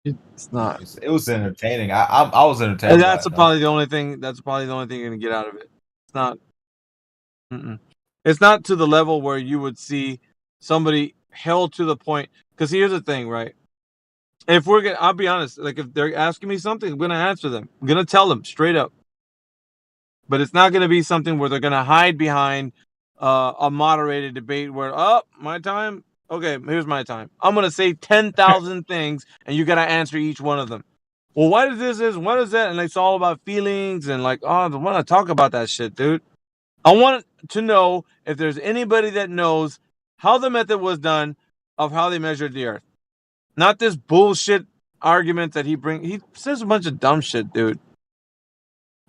It's not. It was entertaining. I was entertained. And that's probably the only thing. That's probably the only thing you're gonna get out of it. It's not. It's not to the level where you would see somebody held to the point. Because here's the thing, right? I'll be honest. Like, if they're asking me something, I'm gonna answer them. I'm gonna tell them straight up. But it's not gonna be something where they're gonna hide behind a moderated debate where, my time. Okay, here's my time. I'm gonna say 10,000 things, and you gotta answer each one of them. Well, why does this? What is that? And it's all about feelings and like, I want to talk about that shit, dude. I want to know if there's anybody that knows how the method was done of how they measured the Earth. Not this bullshit argument that he says a bunch of dumb shit, dude.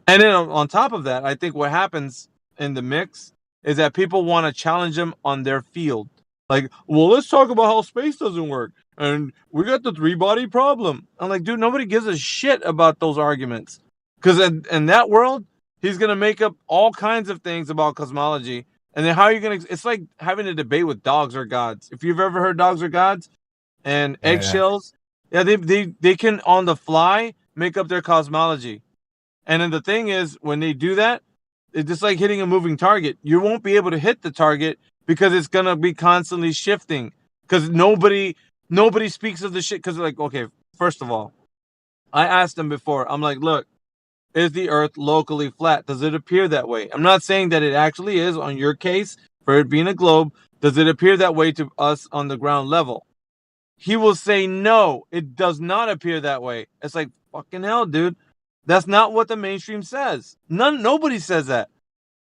And then on top of that, I think what happens in the mix is that people want to challenge him on their field. Like, well, let's talk about how space doesn't work. And we got the 3-body problem. I'm like, dude, nobody gives a shit about those arguments. Because in that world, he's going to make up all kinds of things about cosmology. And then how are you going to... It's like having a debate with dogs or gods. If you've ever heard dogs or gods, and eggshells. Yeah, they can on the fly make up their cosmology. And then the thing is, when they do that, it's just like hitting a moving target. You won't be able to hit the target because it's gonna be constantly shifting. Because nobody speaks of the shit. Because like, okay, first of all, I asked them before. I'm like, look, is the Earth locally flat? Does it appear that way? I'm not saying that it actually is on your case for it being a globe. Does it appear that way to us on the ground level? He will say no, it does not appear that way. It's like, fucking hell, dude. That's not what the mainstream says. Nobody says that.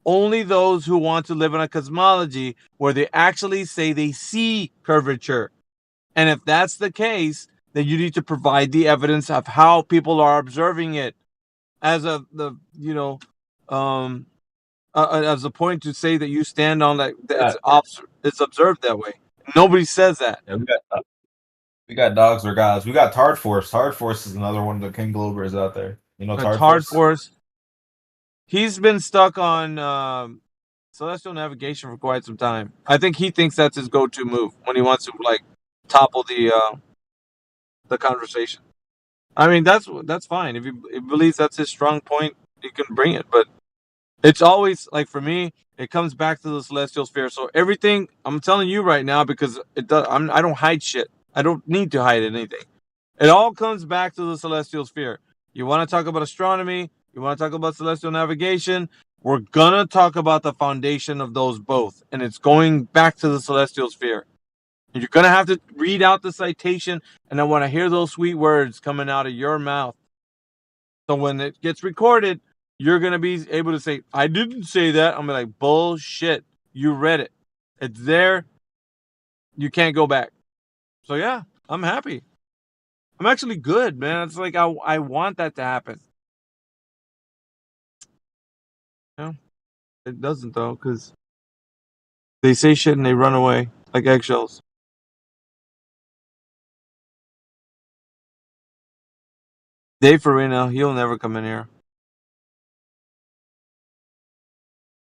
Only those who want to live in a cosmology where they actually say they see curvature. And if that's the case, then you need to provide the evidence of how people are observing it as a as a point to say that you stand on that it's observed that way. Nobody says that. Yeah, we got dogs or guys. We got Tard Force. Tard Force is another one of the King Globers out there. You know Tard Force. He's been stuck on celestial navigation for quite some time. I think he thinks that's his go-to move when he wants to like topple the conversation. I mean, that's fine. If he believes that's his strong point, he can bring it. But it's always like, for me, it comes back to the celestial sphere. So everything I'm telling you right now, because it does. I don't hide shit. I don't need to hide anything. It all comes back to the celestial sphere. You want to talk about astronomy? You want to talk about celestial navigation? We're gonna talk about the foundation of those both, and it's going back to the celestial sphere. You're going to have to read out the citation, and I want to hear those sweet words coming out of your mouth. So when it gets recorded, you're going to be able to say, I didn't say that. I'm like, bullshit. You read it. It's there. You can't go back. So yeah, I'm happy. I'm actually good, man. It's like I want that to happen. Yeah, it doesn't, though, because they say shit and they run away like eggshells. Dave Farina, he'll never come in here.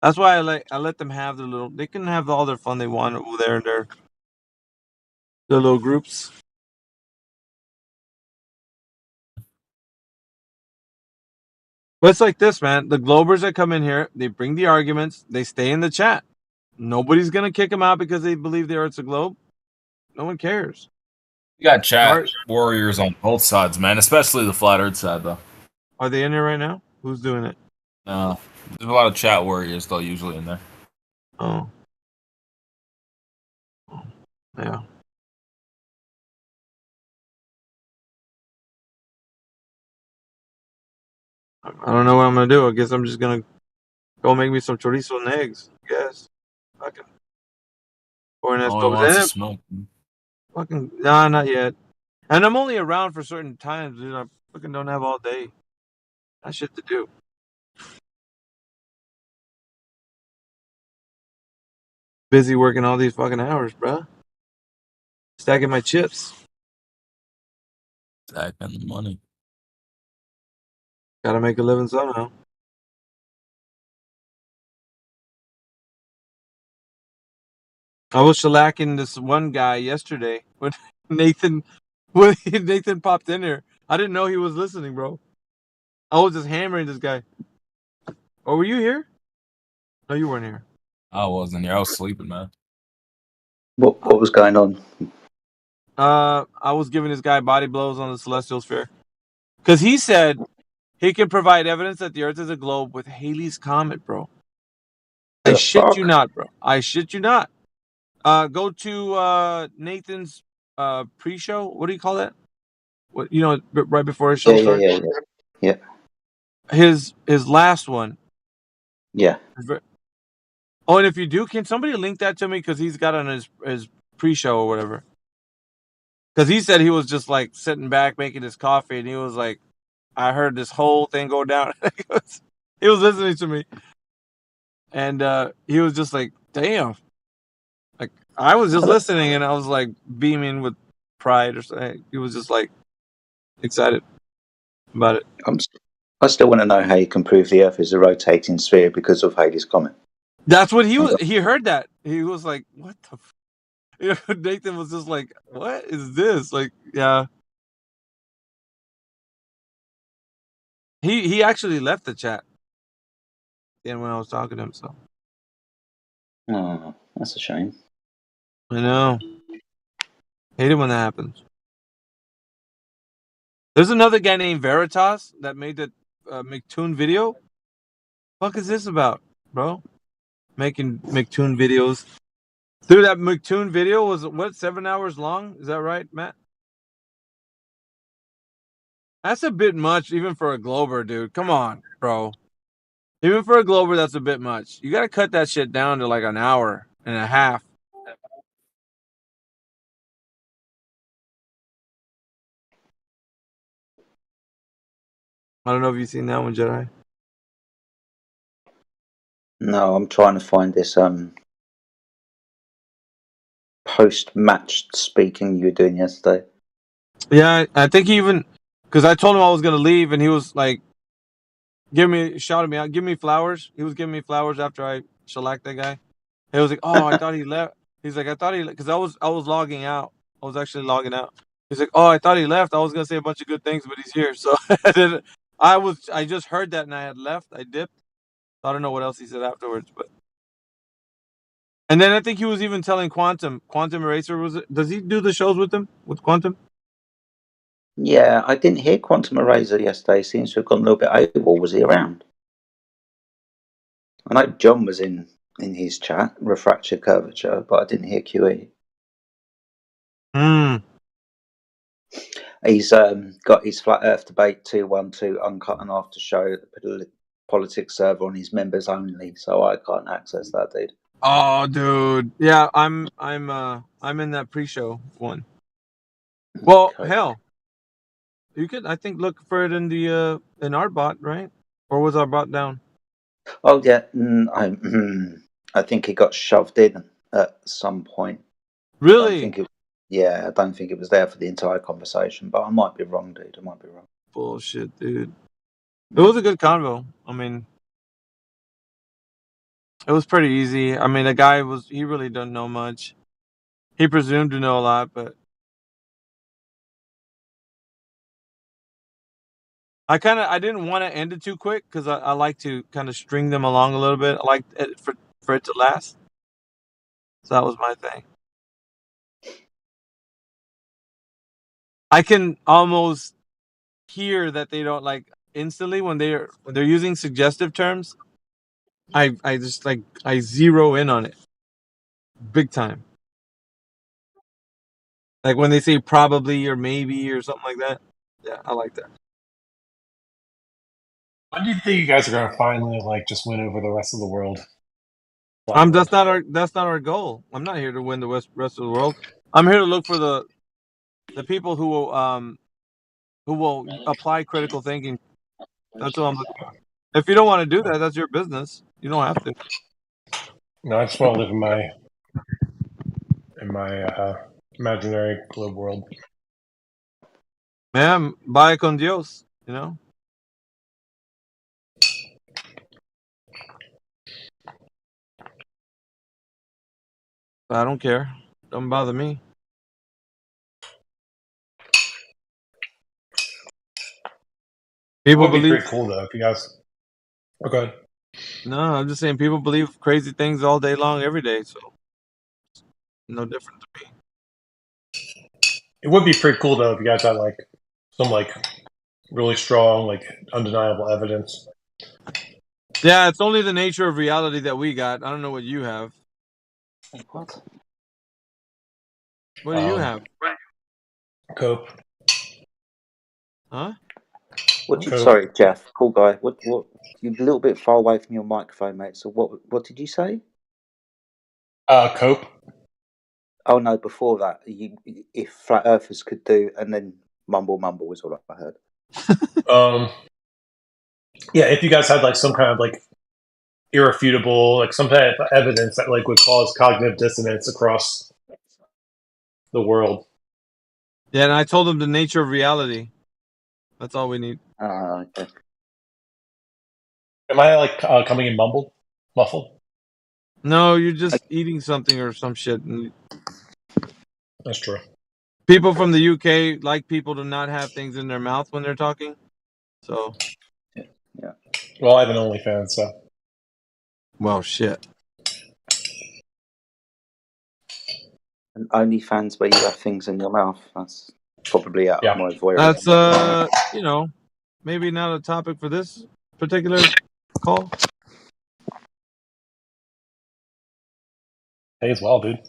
That's why I let them have their little. They can have all their fun they want over there in their little groups. But it's like this, man. The Globers that come in here, they bring the arguments. They stay in the chat. Nobody's gonna kick them out because they believe the Earth's a globe. No one cares. You got chat warriors on both sides, man. Especially the flat Earth side, though. Are they in there right now? Who's doing it? No, there's a lot of chat warriors though, usually in there. Oh, yeah. I don't know what I'm gonna do. I guess I'm just gonna go make me some chorizo and eggs. I guess. Fucking. Fucking nah, not yet. And I'm only around for certain times, dude. I fucking don't have all day. I shit to do. Busy working all these fucking hours, bruh. Stacking my chips. Stacking the money. Gotta make a living somehow. I was shellacking this one guy yesterday when Nathan popped in here. I didn't know he was listening, bro. I was just hammering this guy. Oh, were you here? No, you weren't here. I wasn't here. I was sleeping, man. What was going on? I was giving this guy body blows on the celestial sphere. Because he said he can provide evidence that the Earth is a globe with Halley's Comet, bro. I shit you not, bro. I shit you not. Go to Nathan's pre-show. What do you call that? What, you know, right before his show starts? Yeah. His last one. Yeah. Oh, and if you do, can somebody link that to me? Because he's got on his pre-show or whatever. Because he said he was just like sitting back making his coffee, and he was like, I heard this whole thing go down. He was listening to me. And he was just like, damn. Like, I was just listening, and I was like beaming with pride or something. He was just like excited about it. I still want to know how you can prove the Earth is a rotating sphere because of Halley's Comet. That's what he was. He heard that. He was like, what the Nathan was just like, "What is this?" Like, yeah. He actually left the chat. And when I was talking to him, so. Oh, that's a shame. I know. Hate it when that happens. There's another guy named Veritas that made the McToon video. Fuck is this about, bro? Making McToon videos. Dude, that McToon video was, what, 7 hours long? Is that right, Matt? That's a bit much, even for a Glober, dude. Come on, bro. Even for a Glober, that's a bit much. You gotta cut that shit down to like an hour and a half. I don't know if you've seen that one, Jedi. No, I'm trying to find this post-match speaking you were doing yesterday. Yeah, I think he even, because I told him I was gonna leave, and he was like, shouted me out, give me flowers. He was giving me flowers after I shellacked that guy. He was like, "Oh, I thought he left." He's like, "I thought he," because I was logging out. I was actually logging out. He's like, "Oh, I thought he left. I was gonna say a bunch of good things, but he's here." So I just heard that and I had left. I dipped. I don't know what else he said afterwards, but. And then I think he was even telling Quantum Eraser, was it? Does he do the shows with him, with Quantum? Yeah, I didn't hear Quantum Eraser yesterday. Seems to have gone a little bit AWOL. Was he around? I know John was in his chat, Refraction Curvature, but I didn't hear QE. He's got his Flat Earth Debate 212 uncut and after show at the politics server on his members only, so I can't access that, dude. Oh, dude, yeah, I'm in that pre-show one. Well, okay. Hell, you could, I think, look for it in the in our bot, right? Or was our bot down? Oh yeah, I think it got shoved in at some point. Really? I don't think it was there for the entire conversation, but I might be wrong, dude. I might be wrong. Bullshit, dude. It was a good convo. I mean, it was pretty easy. I mean, the guy he really doesn't know much. He presumed to know a lot, but I didn't want to end it too quick because I like to kind of string them along a little bit. I like it for it to last. So that was my thing. I can almost hear that they don't like instantly when they're using suggestive terms. I just like I zero in on it big time. Like when they say probably or maybe or something like that. Yeah, I like that. When do you think you guys are gonna finally like just win over the rest of the world? That's not our goal. I'm not here to win the rest of the world. I'm here to look for the people who will apply critical thinking. That's what I'm looking for. If you don't want to do that, that's your business. You don't have to. No, I just want to live in my imaginary globe world. Man, vaya con Dios, you know? I don't care. Don't bother me. People would be pretty cool though if you guys. Oh, go ahead. No, I'm just saying people believe crazy things all day long, every day. So no different to me. It would be pretty cool though if you guys had like some like really strong, like undeniable evidence. Yeah, it's only the nature of reality that we got. I don't know what you have. What? What do you have? Cope. Huh? Sorry, Jeff, cool guy. What? You're a little bit far away from your microphone, mate. So what did you say? Cope. Oh no, before that, if flat earthers could do, and then mumble is all I heard. Yeah, if you guys had like some kind of like irrefutable, like some kind of evidence that like would cause cognitive dissonance across the world. Yeah, and I told him the nature of reality. That's all we need. Okay. Am I like coming in muffled? No, you're just eating something or some shit. And That's true. People from the UK like people to not have things in their mouth when they're talking. So. Yeah. Well, I have an OnlyFans, so. Well, shit. And OnlyFans where you have things in your mouth. That's probably out of my voyeurism. That's maybe not a topic for this particular call. Hey, as well, dude.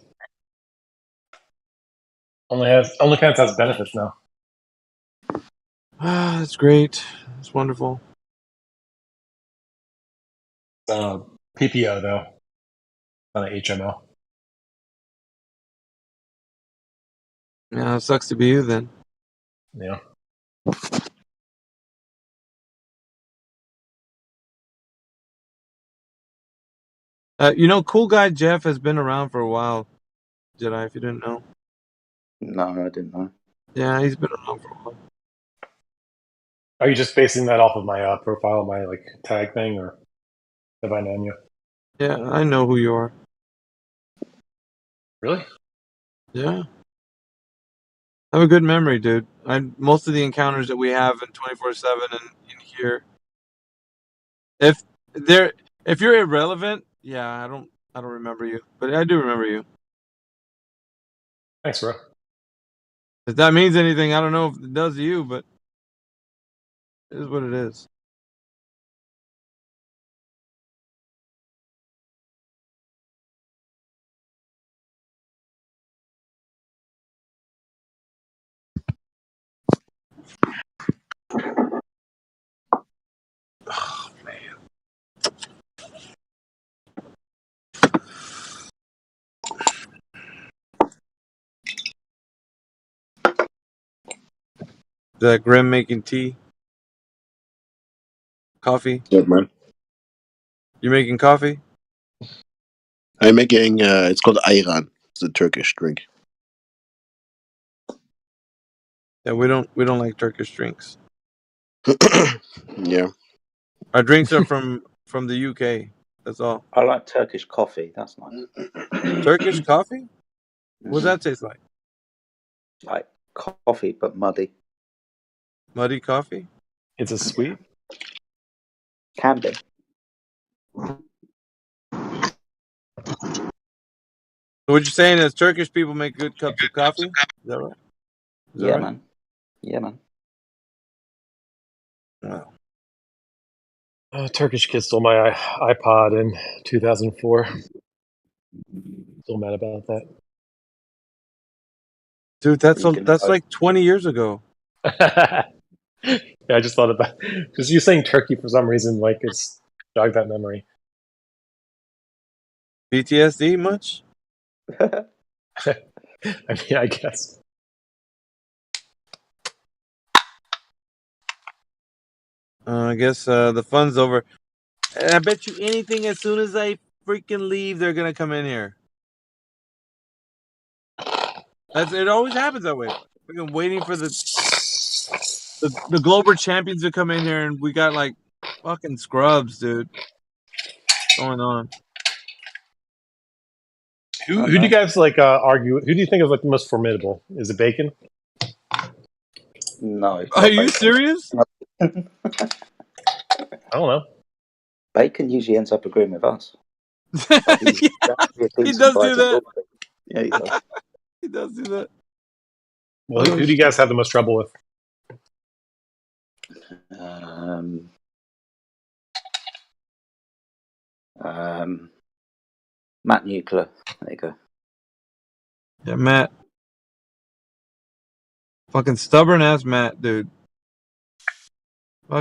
OnlyFans has benefits now. That's great. That's wonderful. PPO though, not an HMO. Yeah, it sucks to be you then. Yeah. Cool Guy Jeff has been around for a while, Jedi, if you didn't know. No, I didn't know. Yeah, he's been around for a while. Are you just basing that off of my profile, my tag thing, or have I known you? Yeah, I know who you are. Really? Yeah. I have a good memory, dude. Most of the encounters that we have in 24/7 and in here, if you're irrelevant, yeah, I don't remember you, but I do remember you. Thanks, bro. If that means anything, I don't know if it does to you, but it is what it is. Oh, man. Is that Grim making tea? Coffee? Yeah, man. You making coffee? I'm making, it's called ayran. It's a Turkish drink. Yeah, we don't like Turkish drinks. Yeah. Our drinks are from the UK. That's all. I like Turkish coffee. That's nice. Turkish coffee? What does that taste like? Like coffee, but muddy. Muddy coffee? Is it sweet? Can be. What you're saying is Turkish people make good cups of coffee? Is that right? Yeah, right? Man. Yeah, man. Wow. A Turkish kid stole my iPod in 2004. Still mad about that. Dude, that's like 20 years ago. Yeah, I just thought about because you saying Turkey for some reason it's jogged that memory. PTSD much? I mean, I guess. I guess the fun's over. And I bet you anything, as soon as I freaking leave, they're gonna come in here. It always happens that way. We've been waiting for the global champions to come in here, and we got like fucking scrubs, dude. What's going on? Who do you guys argue? Who do you think is the most formidable? Is it Bacon? No. Are you serious? I don't know. Bacon usually ends up agreeing with us. He does do that. Yeah, he does. He does do that. Well, who do you guys have the most trouble with? Matt Nuclear. There you go. Yeah, Matt. Fucking stubborn ass Matt, dude.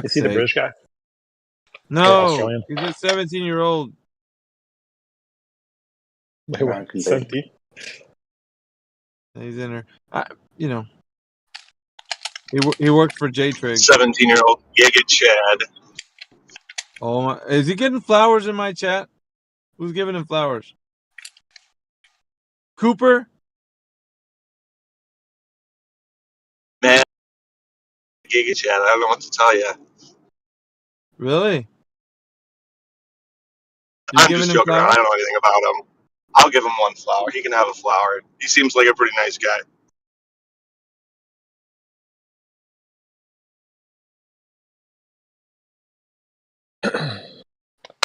Is he the British guy? No, he's a 17-year-old. Wait, what? 17? He's in her. He worked for J-Trig. 17-year-old Giga Chad. Oh my! Is he getting flowers in my chat? Who's giving him flowers? Cooper? Man, Giga Chad. I don't know what to tell you. Really? I'm just joking around. I don't know anything about him. I'll give him one flower. He can have a flower. He seems like a pretty nice guy.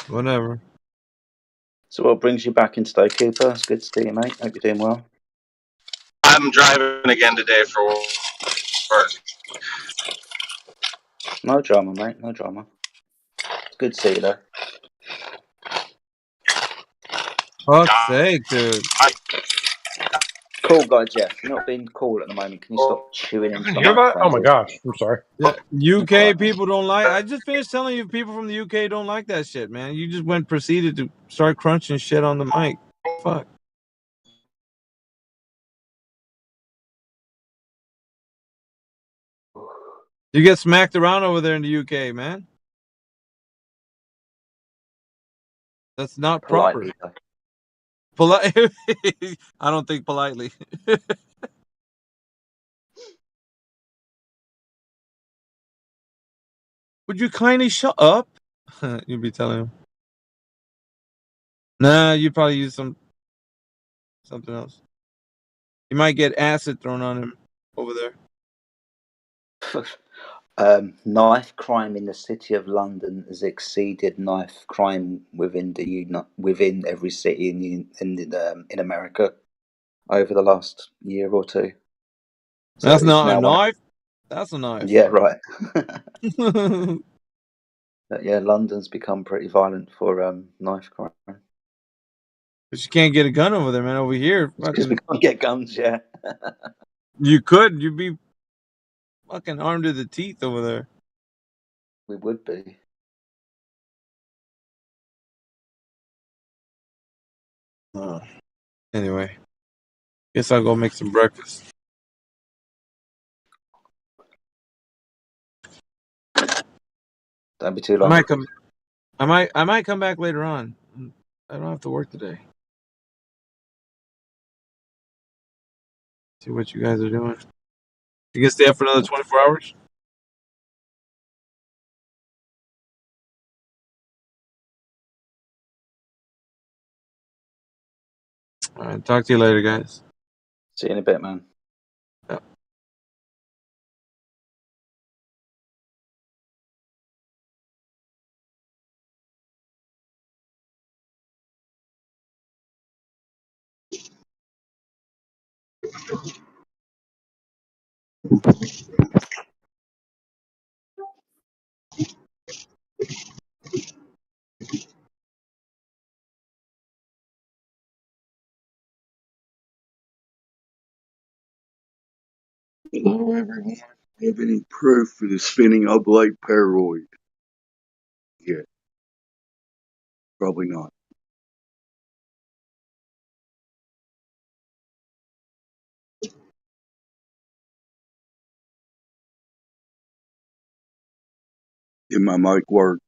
Whatever. So what brings you back in today, Cooper? It's good to see you, mate. Hope you're doing well. I'm driving again today for work. No drama, mate. No drama. It's good to see you, though. Fuck's sake, dude. Cool guy, Jeff. You're not being cool at the moment. Can you stop chewing into the Hear that? microphone, Oh my please? gosh! I'm sorry. Yeah, Be UK quiet, mate. people don't like. I just finished telling you, people from the UK don't like that shit, man. You just proceeded to start crunching shit on the mic. Fuck. You get smacked around over there in the UK, man. That's not proper. Politely, though. Polite. I don't think politely. Would you kindly shut up? You'd be telling him. Nah, you'd probably use something else. You might get acid thrown on him over there. Knife crime in the city of London has exceeded knife crime within every city in America over the last year or two. So That's it's not a now knife. That's a knife. Yeah, right. But yeah, London's become pretty violent for knife crime. But you can't get a gun over there, man. Over here, Because we can't get guns, yeah. You could. You'd be fucking armed to the teeth over there. We would be. Anyway, guess I'll go make some breakfast. Don't be too long. I might come back later on. I don't have to work today. See what you guys are doing. You can stay up for another 24 hours? All right. Talk to you later, guys. See you in a bit, man. Yeah. Hello, everyone. Do you have any proof for the spinning oblate paroid? Yeah, probably not. Did my mic work?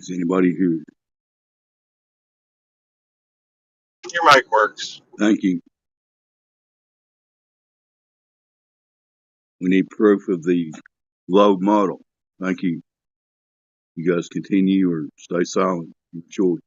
Is anybody here? Your mic works. Thank you. We need proof of the load model. Thank you. You guys continue or stay silent. Your choice.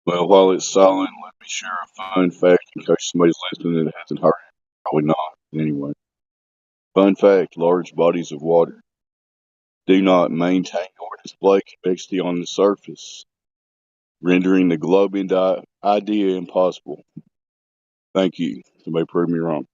Well, while it's silent, let me share a fun fact in case somebody's listening that hasn't heard it. Probably not. Anyway. Fun fact, large bodies of water do not maintain or display convexity on the surface, rendering the globing idea impossible. Thank you. Somebody prove me wrong.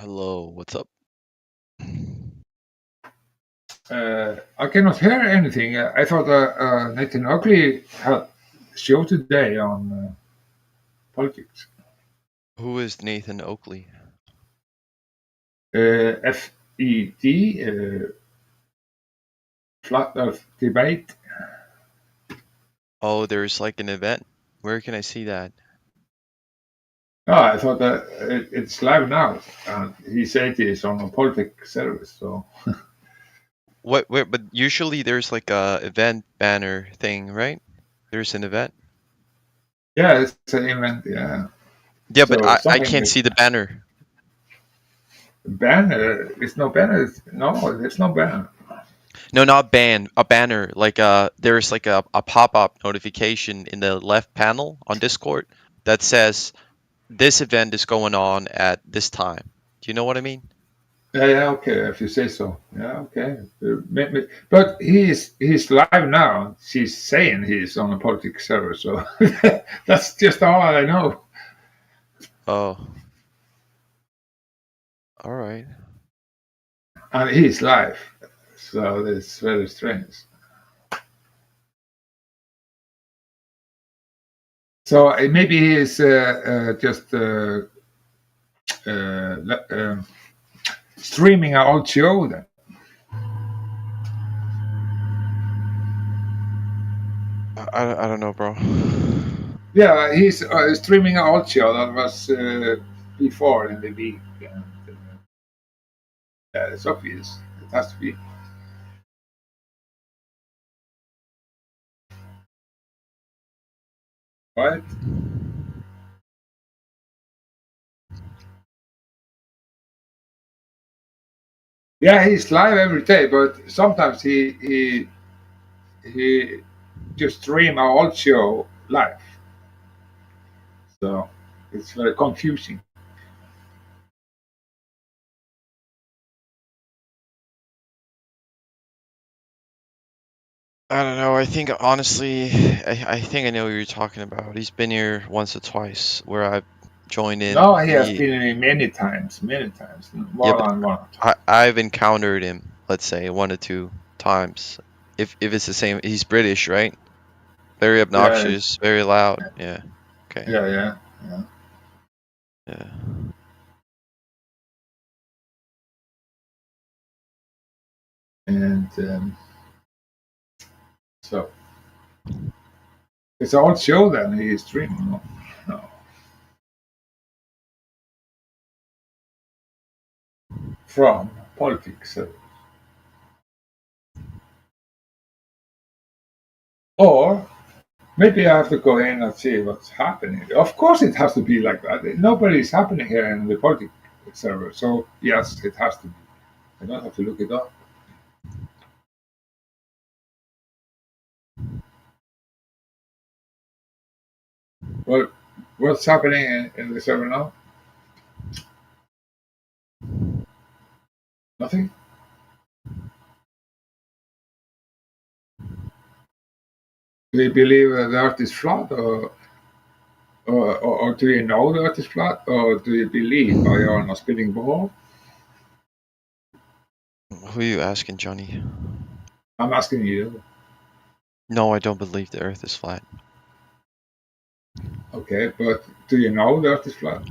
Hello, what's up? I cannot hear anything. I thought Nathan Oakley had a show today on politics. Who is Nathan Oakley? FET, Flat Earth Debate. Oh, there's like an event. Where can I see that? No, I thought that it's live now. He said it's on a politics service. So What? Where? But usually there's like a event banner thing, right? There's an event. yeah, it's an event. Yeah. Yeah, So but I something can't see the banner. Banner? It's no banner. No, there's no banner. No, not ban. A banner. Like there's like a pop-up notification in the left panel on Discord that says this event is going on at this time. Do you know what I mean? Yeah, okay, if you say so. Yeah, okay. But he's live now. She's saying he's on a politics server, so that's just all I know. Oh. All right. And he's live, so it's very strange. So maybe he is just streaming an old show then. I don't know, bro. Yeah, he's streaming an old show that was before in the week. And, yeah, it's obvious. It has to be. Right? Yeah, he's live every day, but sometimes he just stream our old show live. So it's very confusing. I don't know. I think honestly, I think I know what you're talking about. He's been here once or twice where I've joined in. No, he has been in many times, more than one. I've encountered him, let's say 1 or 2 times. If it's the same, he's British, right? Very obnoxious, very loud. Yeah. Okay. Yeah. Yeah. And so it's an old show then he's streaming. No. From politics. Or maybe I have to go in and see what's happening. Of course, it has to be like that. Nobody's happening here in the politics server. So yes, it has to be. I don't have to look it up. Well, what's happening in the server now? Nothing? Do you believe the earth is flat, or do you know the earth is flat, or do you believe I are on a spinning ball? Who are you asking, Johnny? I'm asking you. No, I don't believe the earth is flat. Okay, but do you know the earth is flat?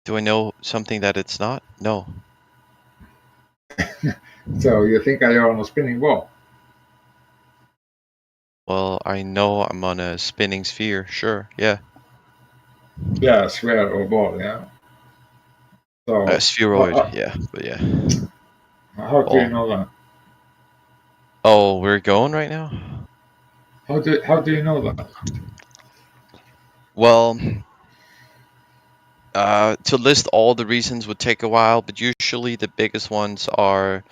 Do I know something that it's not? No. So you think I are on a spinning ball? Well, I know I'm on a spinning sphere, sure, yeah. Yeah, sphere or ball, yeah. So spheroid, yeah, but yeah. How do you know that? Oh, we're going right now? How do you know that? Well, to list all the reasons would take a while, but usually the biggest ones are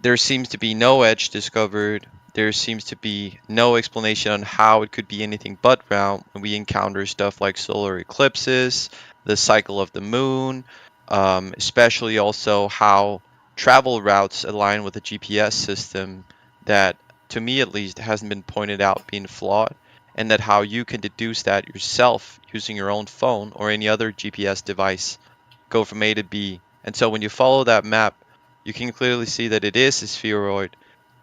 there seems to be no edge discovered. There seems to be no explanation on how it could be anything but round when we encounter stuff like solar eclipses, the cycle of the moon, especially also how travel routes align with a GPS system that, to me at least, hasn't been pointed out being flawed. and that how you can deduce that yourself using your own phone or any other GPS device, go from A to B. And so when you follow that map, you can clearly see that it is a spheroid.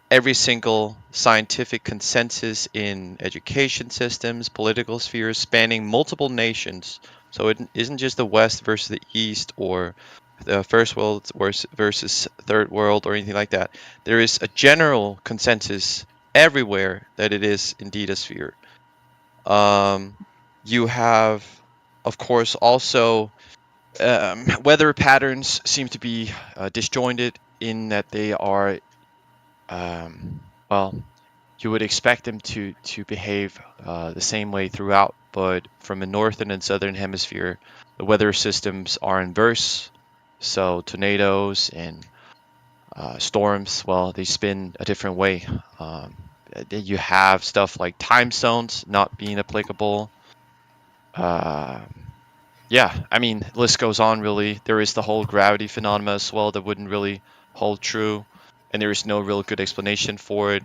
Every single scientific consensus in education systems, political spheres, spanning multiple nations. So it isn't just the West versus the East, or the first world versus third world, or anything like that. There is a general consensus everywhere that it is indeed a sphere. You have, of course, also weather patterns seem to be disjointed in that they are, well, you would expect them to behave the same way throughout, but from the northern and southern hemisphere, the weather systems are inverse. So tornadoes and storms, well, they spin a different way. You have stuff like time zones not being applicable. Yeah, I mean, the list goes on really. There is the whole gravity phenomena as well that wouldn't really hold true, and there is no real good explanation for it.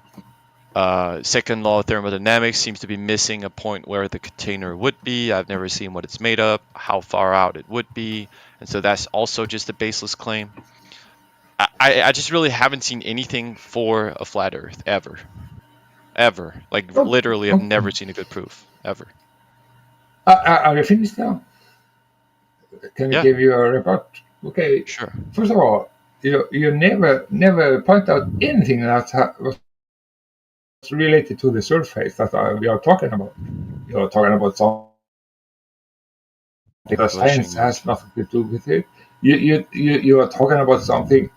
Second law of thermodynamics seems to be missing a point where the container would be. I've never seen what it's made of, how far out it would be, and so that's also just a baseless claim. I just really haven't seen anything for a flat Earth ever. Like literally, I've never seen a good proof ever. Are you finished now? Can I give you a report? Okay. Sure. First of all, you never point out anything that was related to the surface that we are talking about. You are talking about something because science has nothing to do with it. You are talking about something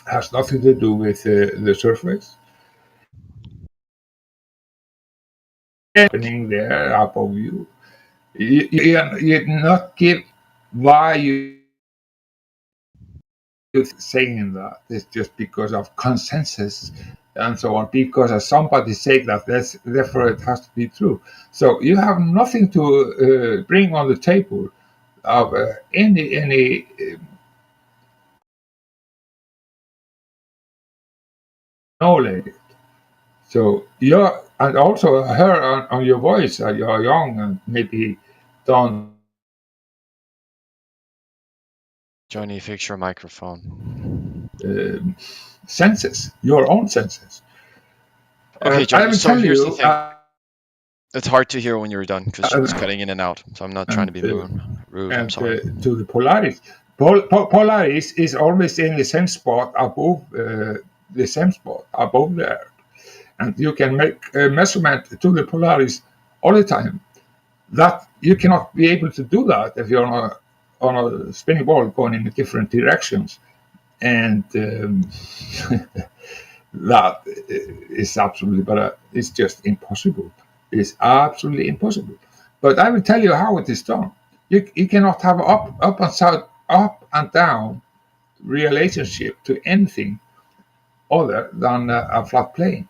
has nothing to do with the surface. Happening there above you. You not give why you saying that. It's just because of consensus and so on, because somebody said that, therefore it has to be true. So you have nothing to bring on the table of any knowledge. So you're, and also I heard on your voice that you're young and maybe don't. Johnny, fix your microphone. Senses, your own senses. Okay, Johnny, I will so tell here's you. the thing. It's hard to hear when you're done because it's cutting in and out. So I'm not trying to be rude. I'm sorry. To the Polaris. Polaris is always in the same spot above the Earth. And you can make a measurement to the Polaris all the time. That you cannot be able to do that if you're on a spinning ball going in different directions. And that is absolutely, but it's just impossible. It's absolutely impossible. But I will tell you how it is done. You cannot have up and down relationship to anything other than a flat plane.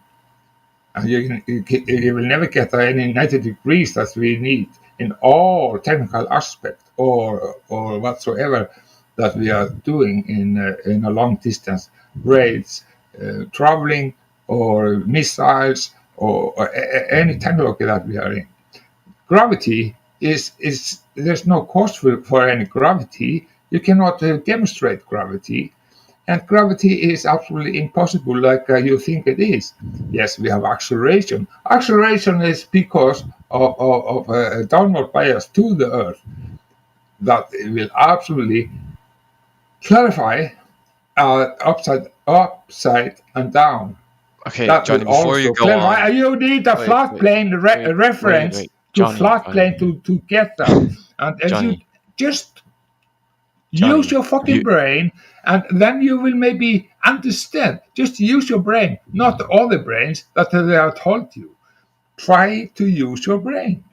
And you will never get any 90 degrees that we need in all technical aspects or whatsoever that we are doing in a long distance raids, traveling or missiles or any technology that we are in. Gravity is there's no cost for any gravity. You cannot demonstrate gravity. And gravity is absolutely impossible like you think it is. Yes, we have acceleration. Acceleration is because of a downward bias to the Earth that will absolutely clarify upside and down. Okay, that Johnny, will before you also go clarify. on. You need a flat plane reference to Johnny, flat plane to get that. And if you just use your fucking brain, and then you will maybe understand. Just use your brain, not all the brains that they are told you. Try to use your brain.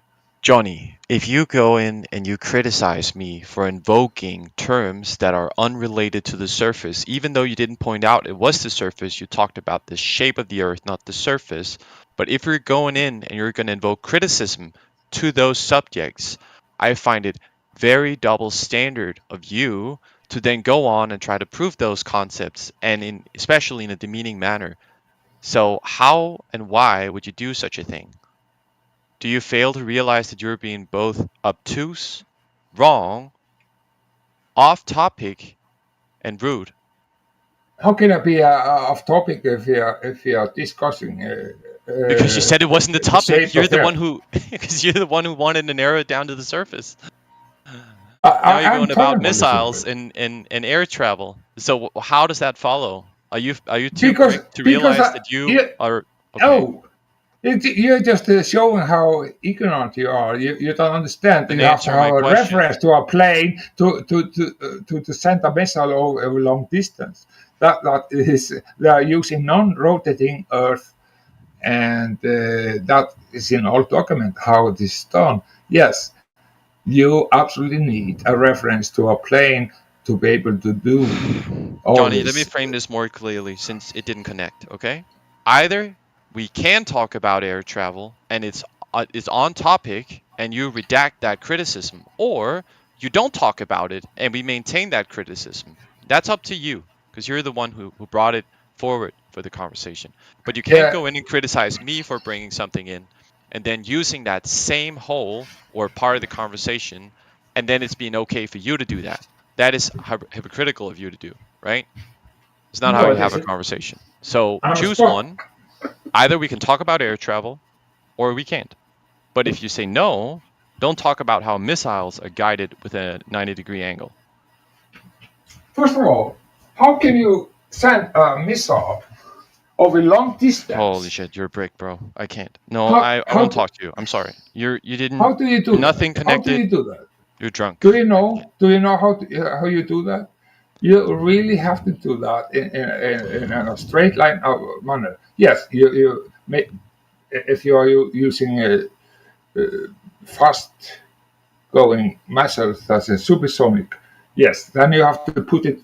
Johnny, if you go in and you criticize me for invoking terms that are unrelated to the surface, even though you didn't point out it was the surface, you talked about the shape of the Earth, not the surface. But if you're going in and you're going to invoke criticism to those subjects, I find it very double standard of you to then go on and try to prove those concepts, and especially in a demeaning manner. So how and why would you do such a thing? Do you fail to realize that you're being both obtuse, wrong, off topic, and rude? How can I be off topic if we are discussing? Because you said it wasn't the The topic. shape You're of the Earth. one who, because you're the one who wanted to narrow it down to the surface. Now you're I'm going about talking on the missiles surface and air travel. So how does that follow? Are you too because quick to realize that you yeah, are okay? oh, you're just showing how ignorant you are. You don't understand. Then You have to answer have my a question. reference to a plane to send a missile over a long distance. That is, they are using non-rotating Earth, and that is in all document how it is done. Yes, you absolutely need a reference to a plane to be able to do all Johnny, let me this. frame this more clearly since it didn't connect, okay? Either we can talk about air travel and it's on topic and you redact that criticism, or you don't talk about it and we maintain that criticism. That's up to you because you're the one who brought it forward for the conversation. But you can't Yeah, go in and criticize me for bringing something in and then using that same whole or part of the conversation, and then it's being okay for you to do that. That is hypocritical of you to do, right? It's not how no, you it have a isn't. conversation. So I'm choose spot. one. Either we can talk about air travel or we can't. But if you say no, don't talk about how missiles are guided with a 90-degree angle. First of all, how can you send a missile over long Holy distance? shit, you're a brick, bro. I can't. No, How I how won't talk to you. I'm sorry. You how didn't, do you do that? nothing How do connected. you do that? You're drunk. Do you know? Do you know how you do that? You really have to do that in a straight line manner. Yes, you may, if you are using a fast going missiles that's a supersonic. Yes, then you have to put it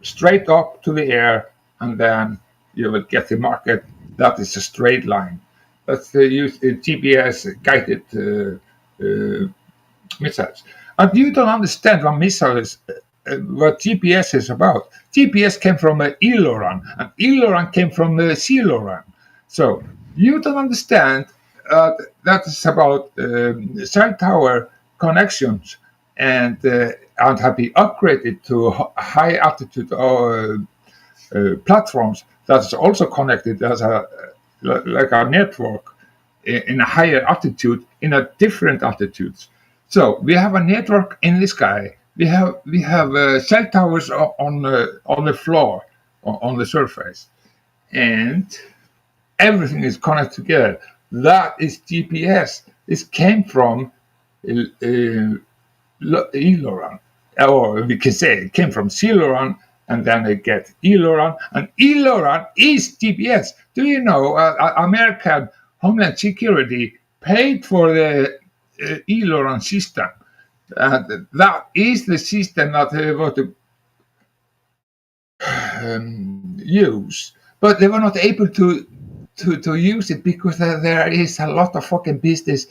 straight up to the air, and then you will get the market. That is a straight line. That's the use GPS guided missiles. And you don't understand what missile is, what GPS is about. GPS came from aileron, and aileron came from ceiloran. So you don't understand that is about cell tower connections and have been upgraded to high altitude platforms that's also connected as a like a network in a higher altitude in a different altitudes. So we have a network in the sky. We have cell towers on the floor on the surface, and everything is connected together. That is GPS. This came from aileron, or we can say it came from ceiloran, and then they get aileron, and aileron is GPS. Do you know American Homeland Security paid for the aileron system? That is the system that they were to use, but they were not able to use it because there is a lot of fucking business.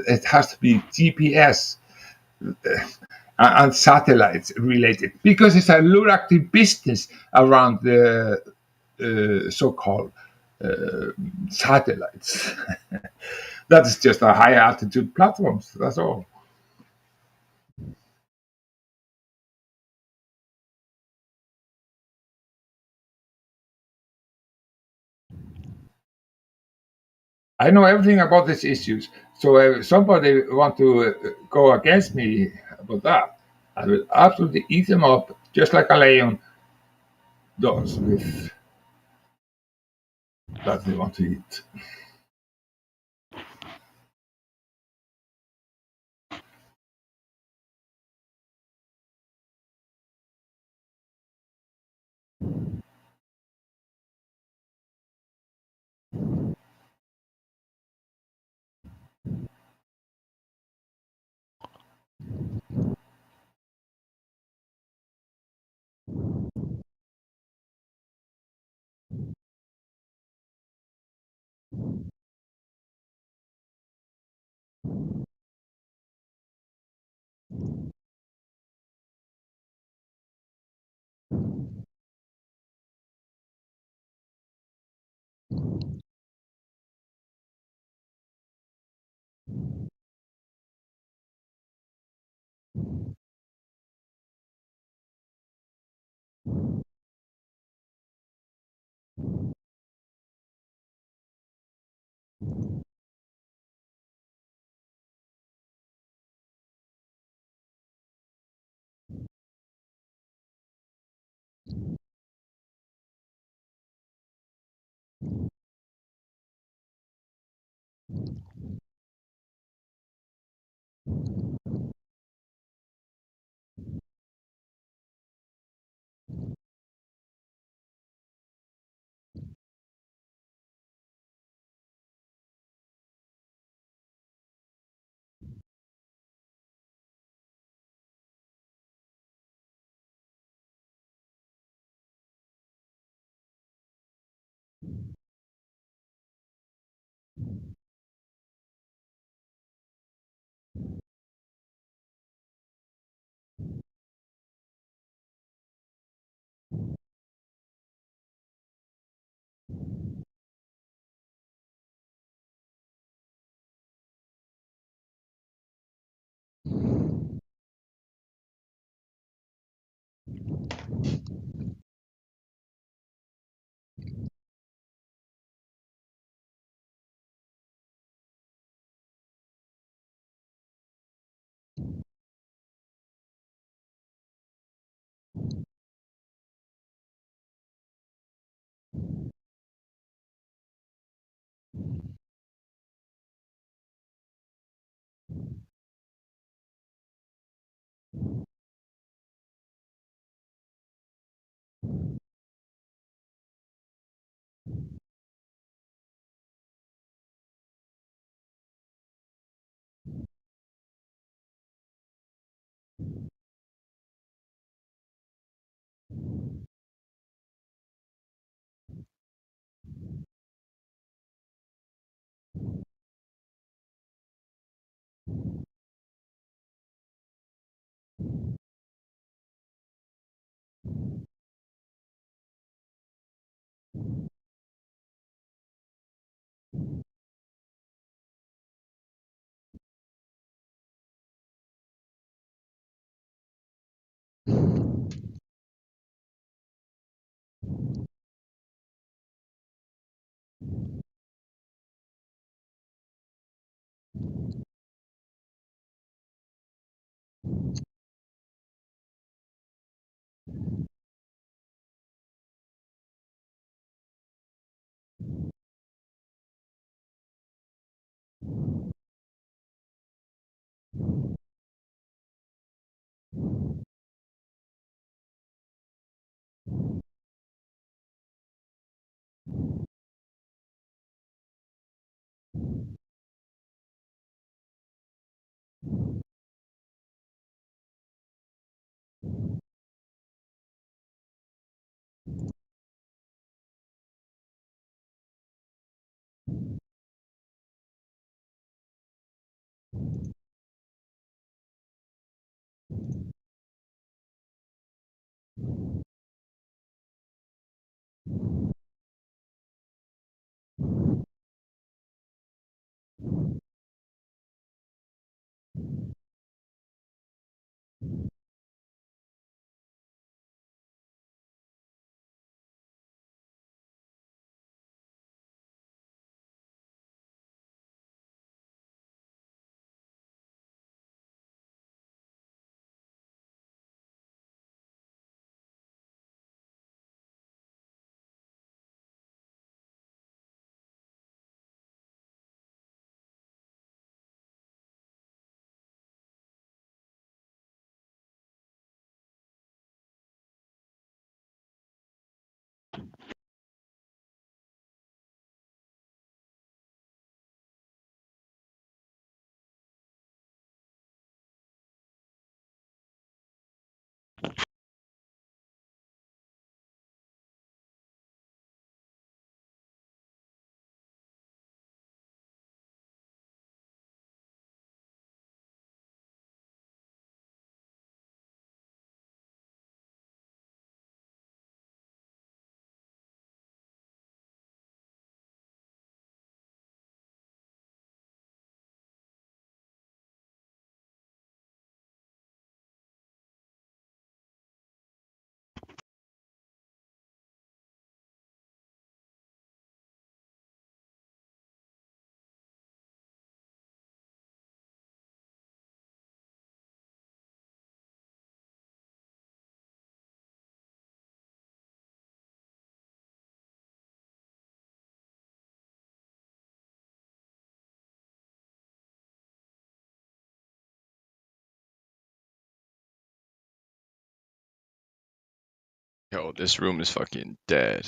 It has to be GPS and satellites related because it's a lucrative business around the so-called satellites. That is just a high altitude platforms. That's all. I know everything about these issues. So if somebody want to go against me about that, I will absolutely eat them up just like a lion does with that they want to eat. Yo, this room is fucking dead.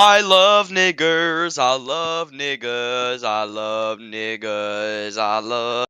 I love niggers. I love niggers. I love niggers. I love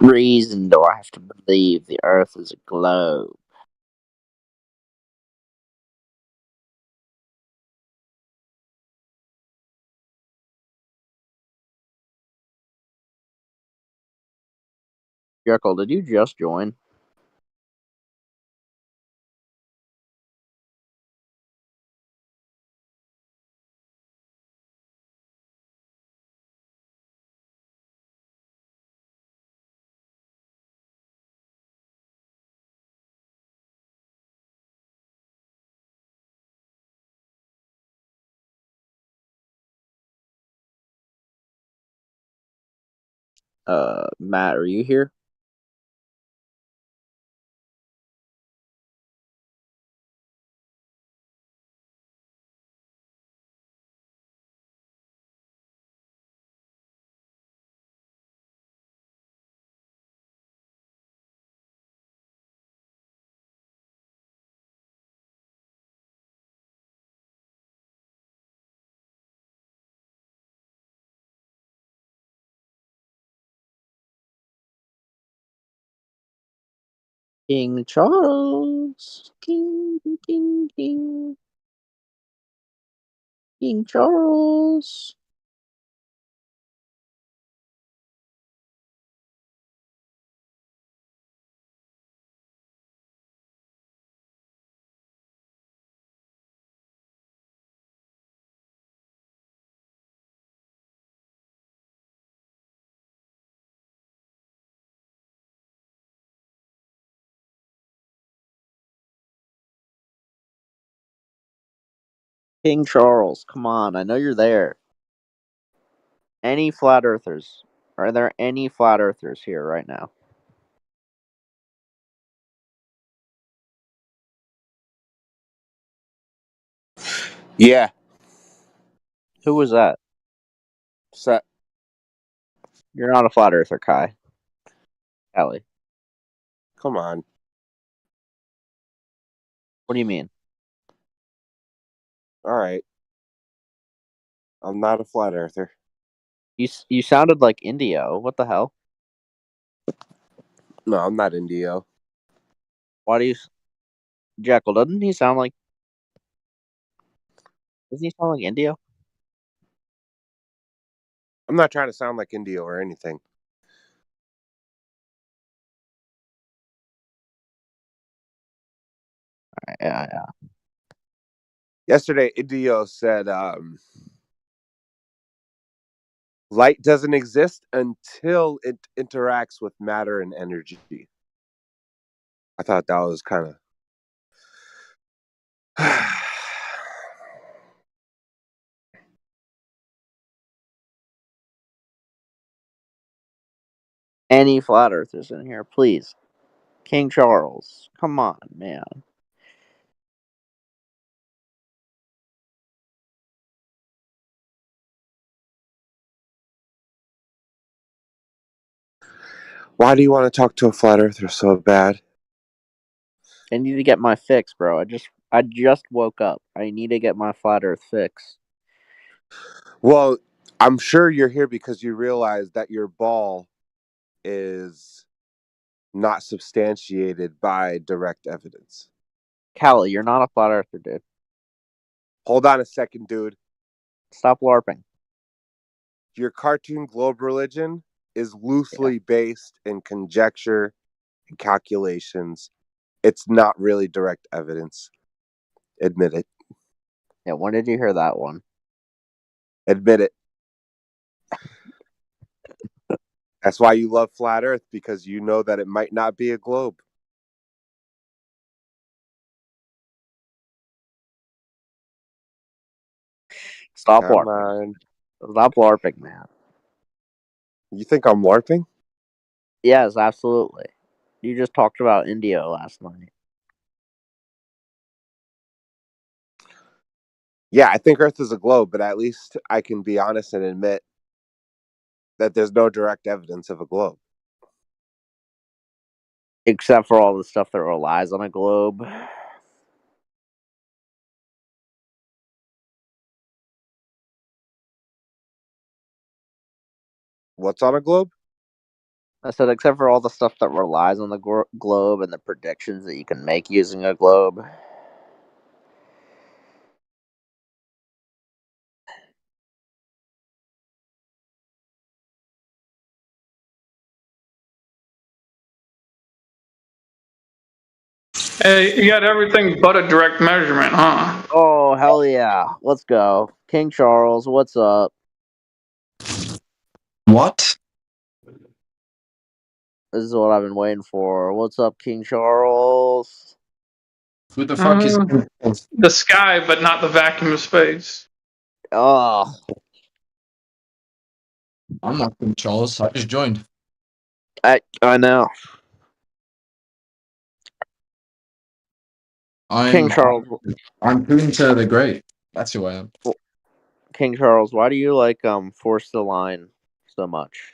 reason do I have to believe the Earth is a globe? Jekyll, did you just join? Matt, are you here? King Charles. King Charles. King Charles, come on, I know you're there. Any flat earthers? Are there any flat earthers here right now? Yeah. Who was that? So, You're not a flat earther, Kai. Ellie. come on. What do you mean? All right. I'm not a flat earther. You sounded like Indio. What the hell? No, I'm not Indio. Why do you... Jekyll, doesn't he sound like... Doesn't he sound like Indio? I'm not trying to sound like Indio or anything. Yeah. Yesterday, Indio said light doesn't exist until it interacts with matter and energy. I thought that was kind of... Any flat earthers in here, please. King Charles. Come on, man. Why do you want to talk to a flat earther so bad? I need to get my fix, bro. I just woke up. I need to get my flat earth fix. Well, I'm sure you're here because you realize that your ball is not substantiated by direct evidence. Callie, you're not a flat earther, dude. Hold on a second, dude. Stop LARPing. Your cartoon globe religion is loosely based in conjecture and calculations. It's not really direct evidence. Admit it. Yeah, when did you hear that one? Admit it. That's why you love flat Earth, because you know that it might not be a globe. Stop Come LARPing. on. Stop LARPing, man. You think I'm LARPing? Yes, absolutely. You just talked about Indio last night. Yeah, I think Earth is a globe, but at least I can be honest and admit that there's no direct evidence of a globe. Except for all the stuff that relies on a globe. What's on a globe? I said, except for all the stuff that relies on the globe and the predictions that you can make using a globe. Hey, you got everything but a direct measurement, huh? Oh, hell yeah. Let's go. King Charles, what's up? What? This is what I've been waiting for. What's up, King Charles? Who the fuck is... The sky, but not the vacuum of space. Oh. I'm not King Charles. I just joined. I know. King Charles. I'm Kunta the Great. That's who I am. King Charles, why do you like force the line so much?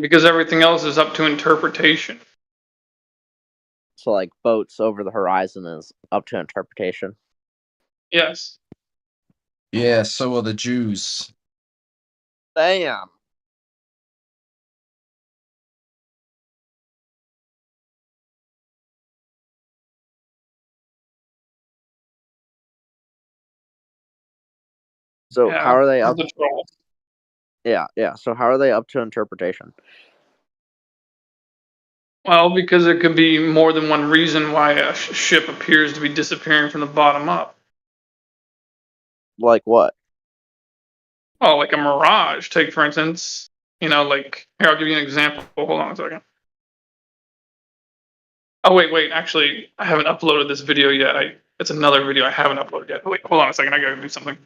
Because everything else is up to interpretation. So, like, boats over the horizon is up to interpretation. Yes. Yeah, so are the Jews. Damn. So Yeah, how are they up? the troll. Yeah. So how are they up to interpretation? Well, because there could be more than one reason why a ship appears to be disappearing from the bottom up. Like what? Oh, like a mirage. Take, for instance, like, here, I'll give you an example. Hold on a second. Oh, wait. Actually, I haven't uploaded this video yet. It's another video I haven't uploaded yet. Wait, hold on a second. I gotta do something.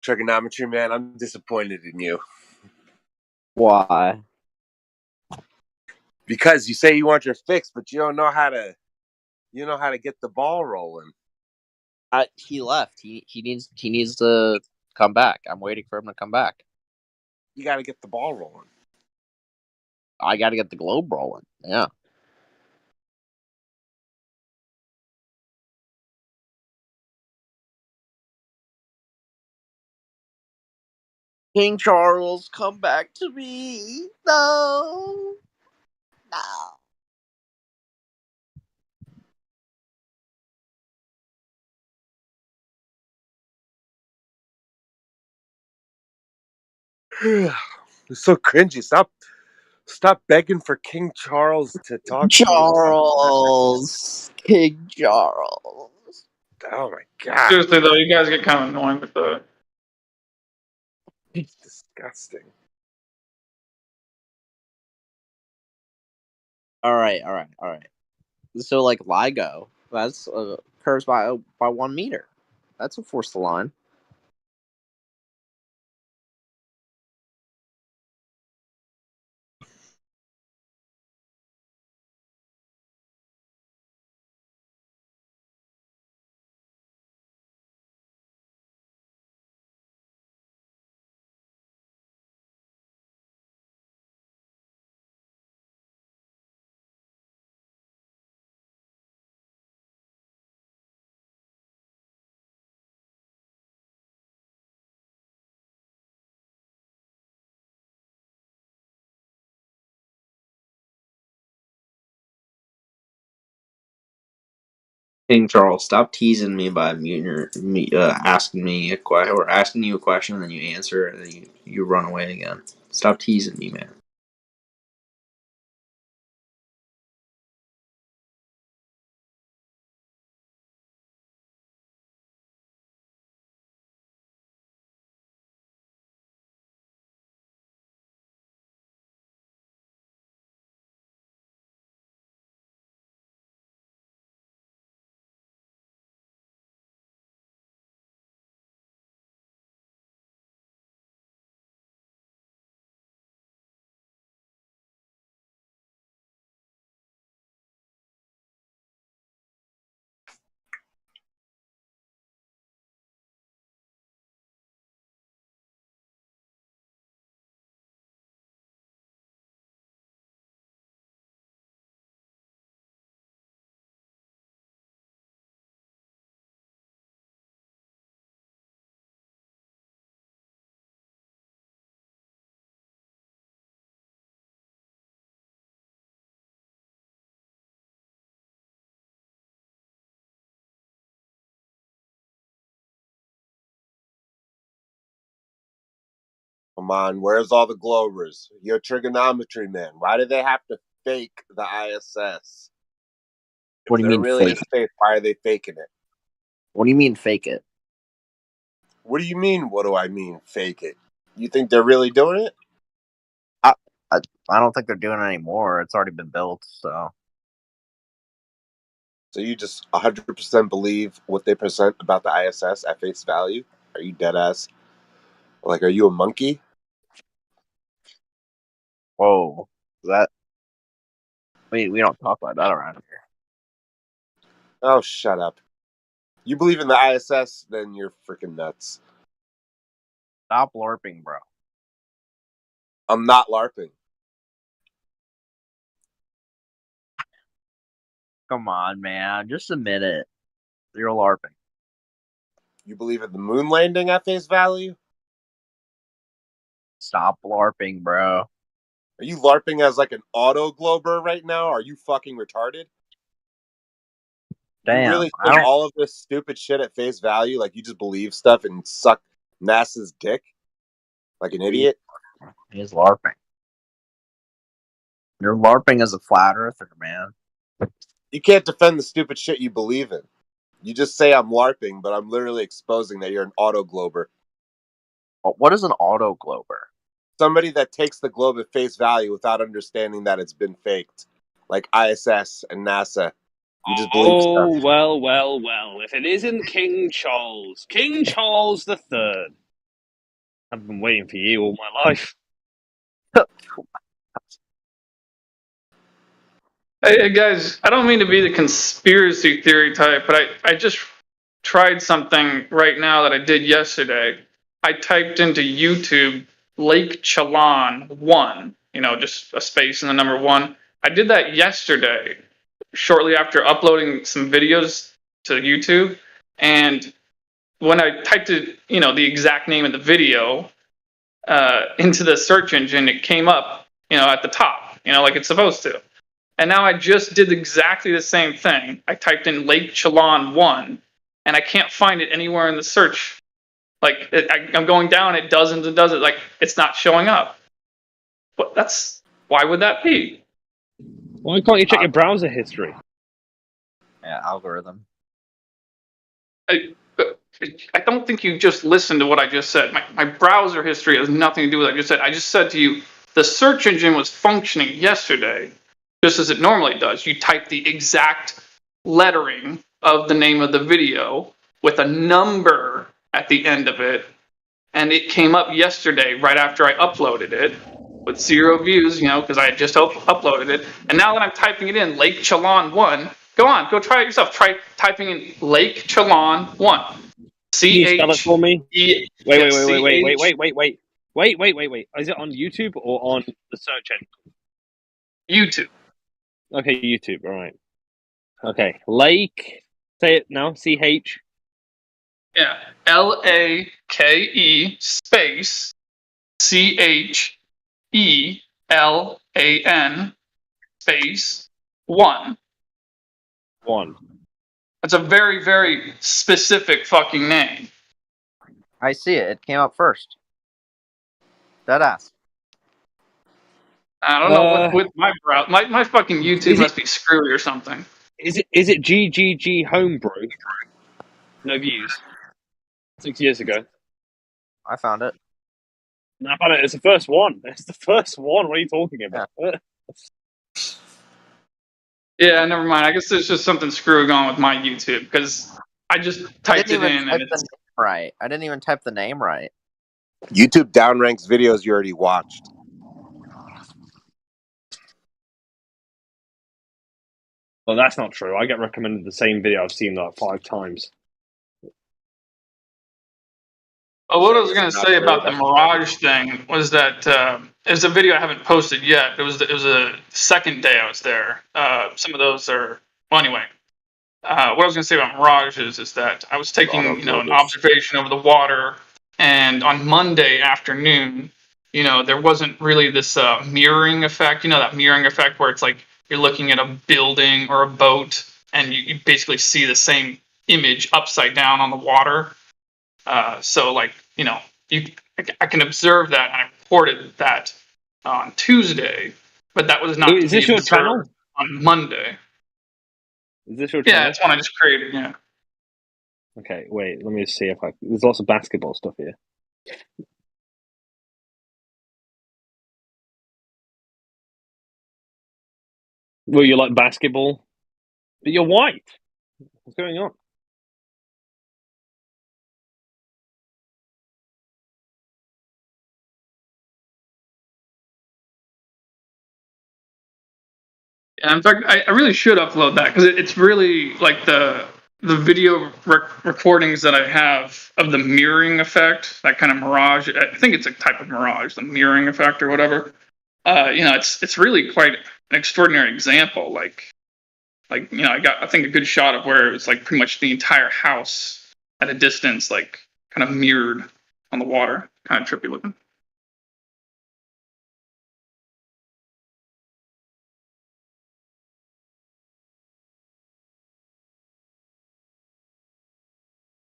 Trigonometry, man, I'm disappointed in you. Why? Because you say you want your fix, but you don't know how to get the ball rolling. He left. He needs to come back. I'm waiting for him to come back. You got to get the ball rolling. I got to get the globe rolling. Yeah. King Charles, come back to me. No. It's so cringy. Stop begging for King Charles to talk to you. Charles. King Charles. Oh my god. Seriously though, you guys get kind of annoying with the. It's disgusting. All right. So, like, LIGO, that's curves by 1 meter. That's a force to line. King Charles, stop teasing me by asking me a question or asking you a question, and then you answer, and then you run away again. Stop teasing me, man. Come on, where's all the Globers? Your trigonometry man. Why do they have to fake the ISS? What do you They're mean really in fake it? space. Why are they faking it? What do you mean fake it? What do you mean? What do I mean? Fake it? You think they're really doing it? I don't think they're doing it anymore. It's already been built, so. So you just 100% believe what they present about the ISS at face value? Are you dead ass? Like, are you a monkey? Whoa. That. We don't talk about that around here. Oh, shut up. You believe in the ISS, then you're freaking nuts. Stop LARPing, bro. I'm not LARPing. Come on, man. Just admit it. You're LARPing. You believe in the moon landing at face value? Stop LARPing, bro. Are you LARPing as like an auto glober right now? Are you fucking retarded? Damn. You really think all of this stupid shit at face value? Like you just believe stuff and suck NASA's dick? Like an idiot? He's LARPing. You're LARPing as a flat earther, man. You can't defend the stupid shit you believe in. You just say I'm LARPing, but I'm literally exposing that you're an auto glober. What is an auto glober? Somebody that takes the globe at face value without understanding that it's been faked. Like ISS and NASA. You just believe stuff. Oh, well. If it isn't King Charles the Third. I've been waiting for you all my life. Hey guys, I don't mean to be the conspiracy theory type, but I just tried something right now that I did yesterday. I typed into YouTube Lake Chelan 1, just a space and the number 1. I did that yesterday, shortly after uploading some videos to YouTube. And when I typed it, the exact name of the video into the search engine, it came up, at the top, like it's supposed to. And now I just did exactly the same thing. I typed in Lake Chelan 1, and I can't find it anywhere in the search. Like, I'm going down, it doesn't and doesn't. Like, it's not showing up. But why would that be? Why can't you check your browser history? Yeah, algorithm. I don't think you just listened to what I just said. My browser history has nothing to do with what I just said. I just said to you, the search engine was functioning yesterday, just as it normally does. You type the exact lettering of the name of the video with a number at the end of it, and it came up yesterday right after I uploaded it with 0 views, because I had just uploaded it. And now that I'm typing it in, Lake Chelan 1, go try it yourself. Try typing in Lake Chelan 1. Can you spell it for me? Wait. Is it on YouTube or on the search engine? YouTube. Okay, YouTube. All right. Okay, Lake. Say it now. CH. Yeah, LAKE space CHELAN space 1. 1. It's a very, very specific fucking name. I see it. It came up first. Deadass. I don't know what's with my browser. My fucking YouTube must be screwy or something. Is it GGG Homebrew? No views. 6 years ago. I found it. No, I found it. It's the first one. It's the first one. What are you talking about? Yeah, never mind. I guess there's just something screwy going with my YouTube because I just I typed didn't it even in type and the it's. name right. I didn't even type the name right. YouTube downranks videos you already watched. Well, that's not true. I get recommended the same video I've seen like 5 times. Oh, what I was It's gonna not say true. about the Mirage thing was that it's a video I haven't posted yet. It was a second day I was there. Some of those are well anyway. What I was gonna say about Mirage is that I was taking an observation over the water, and on Monday afternoon, there wasn't really this mirroring effect. That mirroring effect where it's like you're looking at a building or a boat, and you basically see the same image upside down on the water. So like, I can observe that, and I reported that on Tuesday, but that was not to Is be this your observed channel? on Monday. Is this your Yeah, channel? it's one I just created. Yeah. Okay, wait. Let me see if I. There's lots of basketball stuff here. Well, you like basketball, but you're white. What's going on? Yeah, in fact, I really should upload that because it's really like the video recordings that I have of the mirroring effect, that kind of mirage. I think it's a type of mirage, the mirroring effect or whatever. It's really quite an extraordinary example. I think a good shot of where it's like pretty much the entire house at a distance, like kind of mirrored on the water, kind of trippy looking.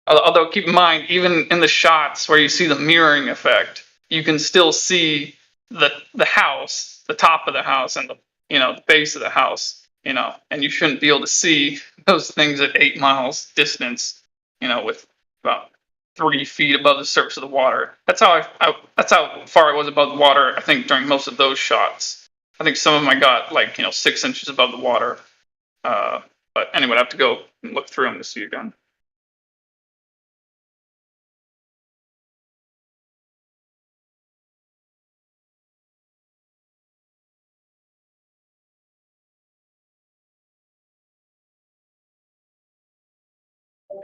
Although keep in mind, even in the shots where you see the mirroring effect, you can still see the house, the top of the house, and the base of the house. And you shouldn't be able to see those things at 8 miles distance. With about 3 feet above the surface of the water. That's that's how far I was above the water. I think during most of those shots. I think some of them I got like 6 inches above the water. But anyway, I have to go and look through them to see again.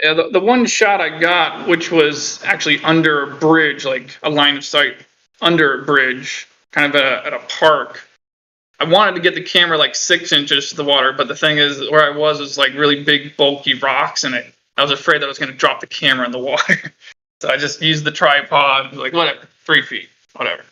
Yeah, the one shot I got, which was actually under a bridge, like a line of sight under a bridge, kind of at a park. I wanted to get the camera like 6 inches to the water, but the thing is, where I was like really big, bulky rocks, and I was afraid that I was going to drop the camera in the water. So I just used the tripod, like whatever, 3 feet, whatever.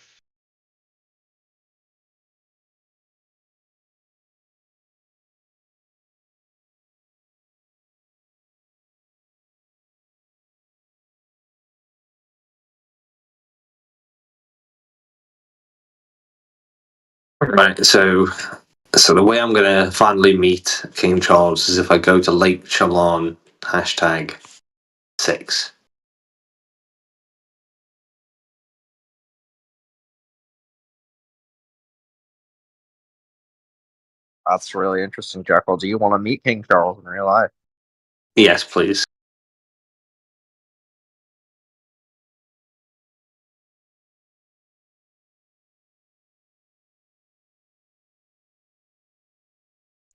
Right, so the way I'm gonna finally meet King Charles is if I go to Lake Chalon #6. That's really interesting, Jekyll. Do you want to meet King Charles in real life? Yes, please.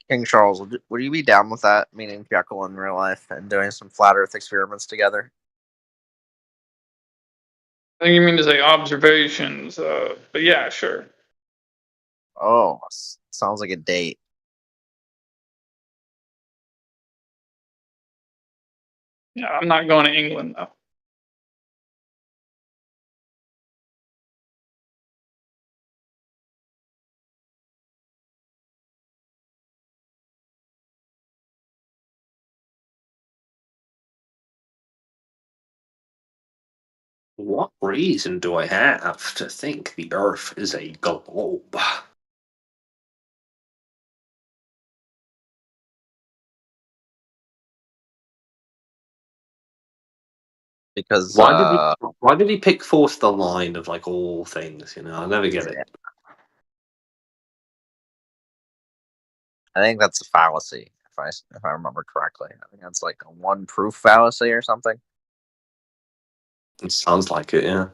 King Charles, would you be down with that, meeting Jekyll in real life and doing some flat Earth experiments together? I think you mean to say observations, but yeah, sure. Oh, sounds like a date. Yeah, I'm not going to England though. What reason do I have to think the Earth is a globe? Because Why did he pick forth the line of like all things? You know, I never get it. I think that's a fallacy, if I remember correctly. I think that's like a one proof fallacy or something. It sounds like it, yeah.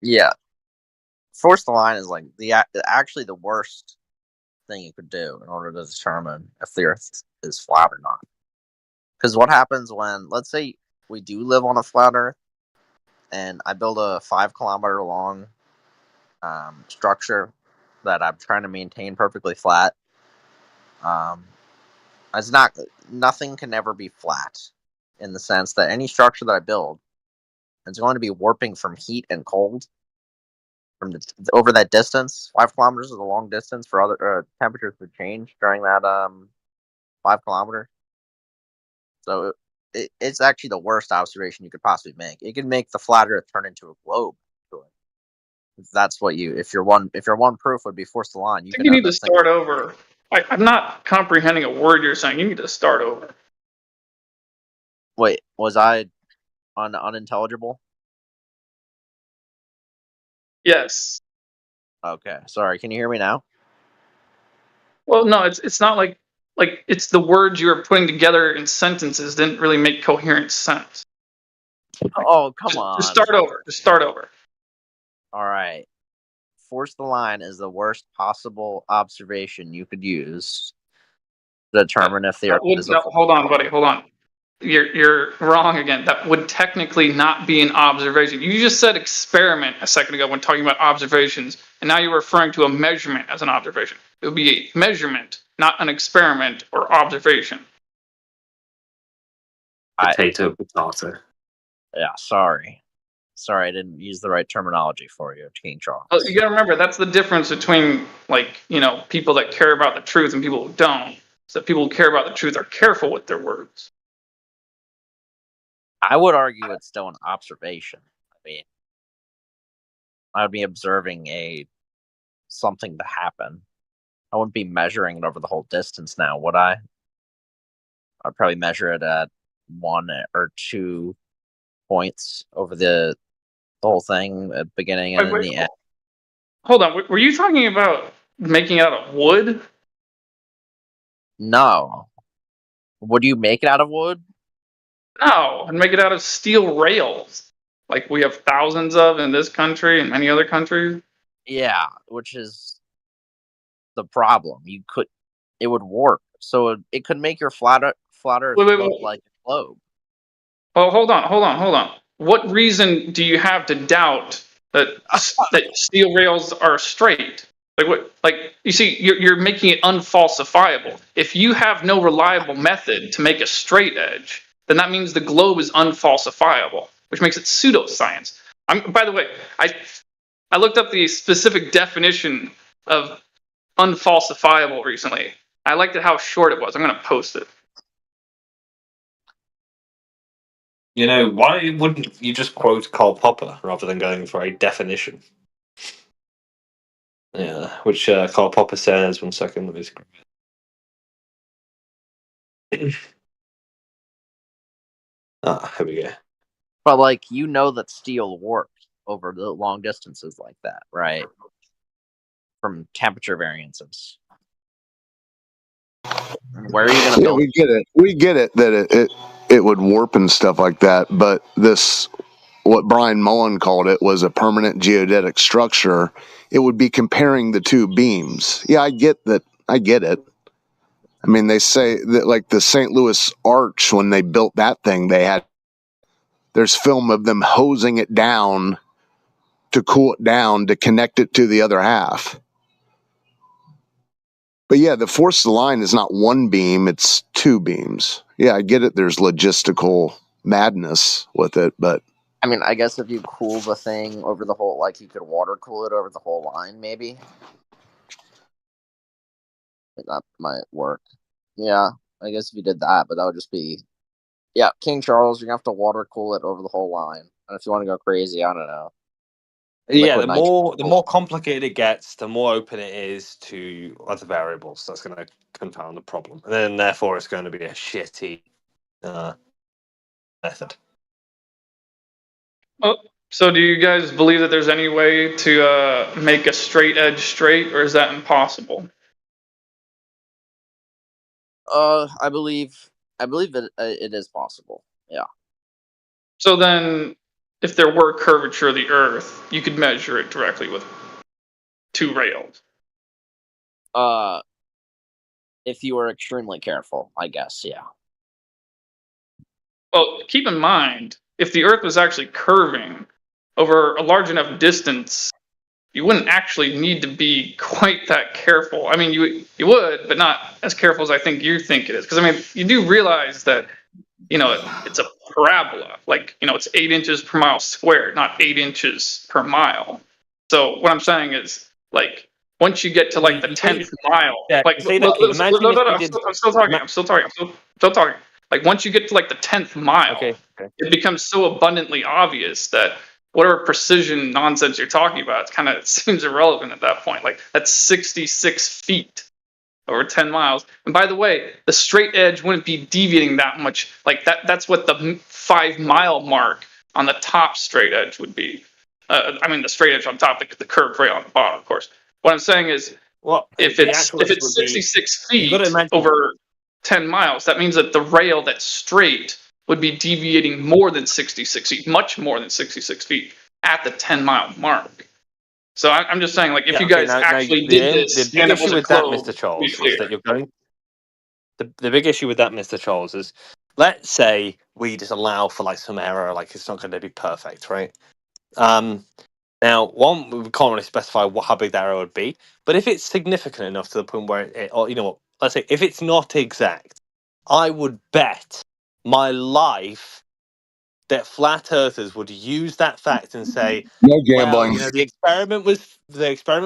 Yeah, force the line is like actually the worst thing you could do in order to determine if the Earth is flat or not. Because what happens when, let's say, we do live on a flat Earth, and I build a 5 kilometer long structure that I'm trying to maintain perfectly flat. It's nothing can ever be flat, in the sense that any structure that I build is going to be warping from heat and cold from over that distance. 5 kilometers is a long distance for other temperatures to change during that 5 kilometers. So it's actually the worst observation you could possibly make. It can make the flat Earth turn into a globe. If that's what if your one proof would be force the line, I think you need to start over. I'm not comprehending a word you're saying. You need to start over. Wait, was I unintelligible? Yes. Okay, sorry. Can you hear me now? Well, no, it's not like it's the words you were putting together in sentences didn't really make coherent sense. Oh, come on. Just start over. Just start over. All right. Force the line is the worst possible observation you could use to determine if the Earth is a. Hold on, buddy. Hold on. You're wrong again. That would technically not be an observation. You just said experiment a second ago when talking about observations, and now you're referring to a measurement as an observation. It would be a measurement, not an experiment or observation. Potato. Yeah, sorry, I didn't use the right terminology for you, King Charles. You gotta remember that's the difference between people that care about the truth and people who don't. So people who care about the truth are careful with their words. I would argue it's still an observation. I mean, I would be observing something to happen. I wouldn't be measuring it over the whole distance now, would I? I'd probably measure it at 1 or 2 points over the whole thing at the beginning and in the end. Hold on, were you talking about making it out of wood? No. Would you make it out of wood? No, I'd make it out of steel rails, like we have thousands of in this country and many other countries. Yeah, which is the problem. It would warp, so it could make your flat Earth look like a globe. Oh, hold on. What reason do you have to doubt that steel rails are straight? You see, you're making it unfalsifiable. If you have no reliable method to make a straight edge, then that means the globe is unfalsifiable, which makes it pseudoscience. By the way, I looked up the specific definition of unfalsifiable recently. I liked it how short it was. I'm going to post it. You know, why wouldn't you just quote Karl Popper rather than going for a definition? Yeah, which Karl Popper says, 1 second, let me scroll. Here we go. But that steel warps over the long distances like that, right? From temperature variances. Where are you going to build? We get it. We get it that it would warp and stuff like that. But what Brian Mullen called it, was a permanent geodetic structure. It would be comparing the two beams. Yeah, I get that. I get it. I mean, they say that like the St. Louis Arch, when they built that thing, there's film of them hosing it down to cool it down to connect it to the other half. But yeah, the force of the line is not one beam, it's 2 beams. Yeah, I get it. There's logistical madness with it, but I mean, I guess if you cool the thing over the whole, you could water cool it over the whole line, maybe. That might work. Yeah, I guess if you did that, but that would just be Yeah, King Charles, you're gonna have to water cool it over the whole line. And if you want to go crazy, I don't know. Yeah, Liquid the nitrogen. more complicated it gets, the more open it is to other variables. That's going to confound the problem, and then therefore it's going to be a shitty method. Oh, so do you guys believe that there's any way to make a straight edge straight, or is that impossible? I believe it is possible. Yeah. So then, if there were curvature of the Earth, you could measure it directly with two rails. If you were extremely careful, I guess. Yeah. Well, keep in mind, if the Earth was actually curving over a large enough distance, you wouldn't actually need to be quite that careful. I mean, you would, but not as careful as I think you think it is. Because I mean, you do realize that, it's a parabola. Like, it's 8 inches per mile squared, not 8 inches per mile. So what I'm saying is, like, once you get to like the 10th mile, like, I'm still talking. Like, once you get to like the 10th mile, it becomes so abundantly obvious that whatever precision nonsense you're talking about, it seems irrelevant at that point. Like, that's 66 feet over 10 miles. And by the way, the straight edge wouldn't be deviating that much. Like, that's what the 5 mile mark on the top straight edge would be. I mean, the straight edge on top, the curved rail on the bottom, of course. What I'm saying is, if it's 66 feet over 10 miles, that means that the rail that's straight would be deviating more than 66 feet, much more than 66 feet at the 10-mile mark. So I'm just saying, like, if you guys actually did this, the big issue with that, Mr. Charles, is that you're going. The big issue with that, Mr. Charles, is let's say we just allow for like some error, like it's not going to be perfect, right? Now, one, we can't really specify how big that error would be, but if it's significant enough to the point where or let's say if it's not exact, I would bet my life that flat earthers would use that fact and say, no gambling. well, the experiment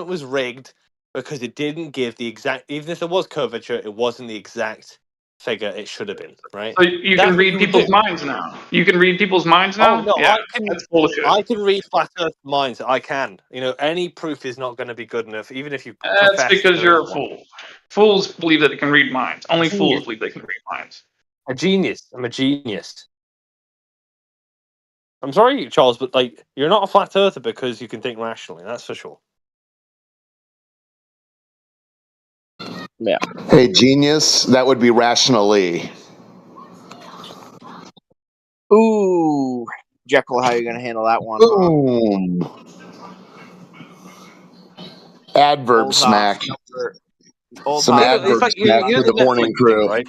was rigged because it didn't give the exact, even if there was curvature, it wasn't the exact figure it should have been, right? So you can read people's minds now. You can read people's minds now? Oh no, yeah, that's bullshit. I can read flat earth minds. I can. Any proof is not going to be good enough, even if you That's because you're a fool. Fools believe that they can read minds. Only fools believe they can read minds. I'm a genius. I'm sorry, Charles, but like, you're not a flat earther because you can think rationally. That's for sure. Yeah. Hey, genius, that would be rationally. Ooh, Jekyll, how are you gonna handle that one? Boom. Adverb smack. Some adverb smack to the morning crew. Right?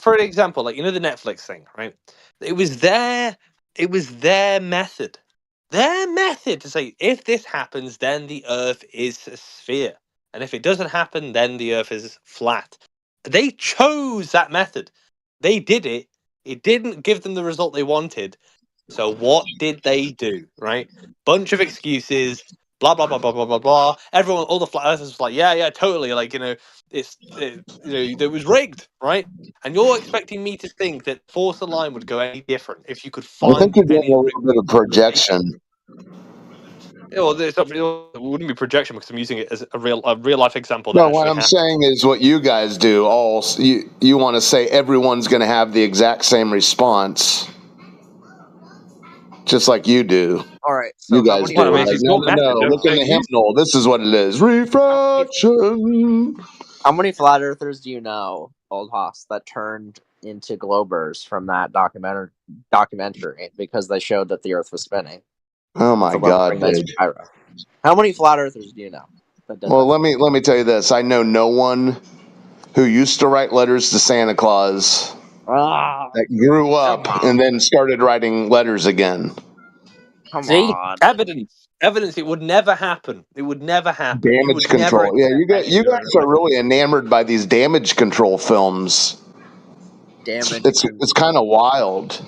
For an example, like, the Netflix thing, right? It was their method. Their method to say, if this happens, then the Earth is a sphere. And if it doesn't happen, then the Earth is flat. They chose that method. They did it. It didn't give them the result they wanted. So what did they do, right? Bunch of excuses, blah, blah, blah, blah, blah, blah, blah. Everyone, all the flat earthers was like, yeah, totally. Like, it was rigged, right? And you're expecting me to think that Force Align would go any different if you could find I think you're doing a little bit of projection. Well, it wouldn't be projection because I'm using it as a real life example. No, what I'm saying is what you guys do. You want to say everyone's going to have the exact same response, just like you do. All right, so you guys do. Like, no, look in the hymnal. This is what it is. Refraction. How many flat earthers do you know, Old Hoss, that turned into globers from that documentary because they showed that the Earth was spinning? Oh my God, dude. How many flat earthers do you know? Well, let me tell you this. I know no one who used to write letters to Santa Claus that grew up and then started writing letters again. Come on. Evidence. It would never happen. It would never happen. Damage control. Yeah, you guys are really enamored by these damage control films. It's kind of wild.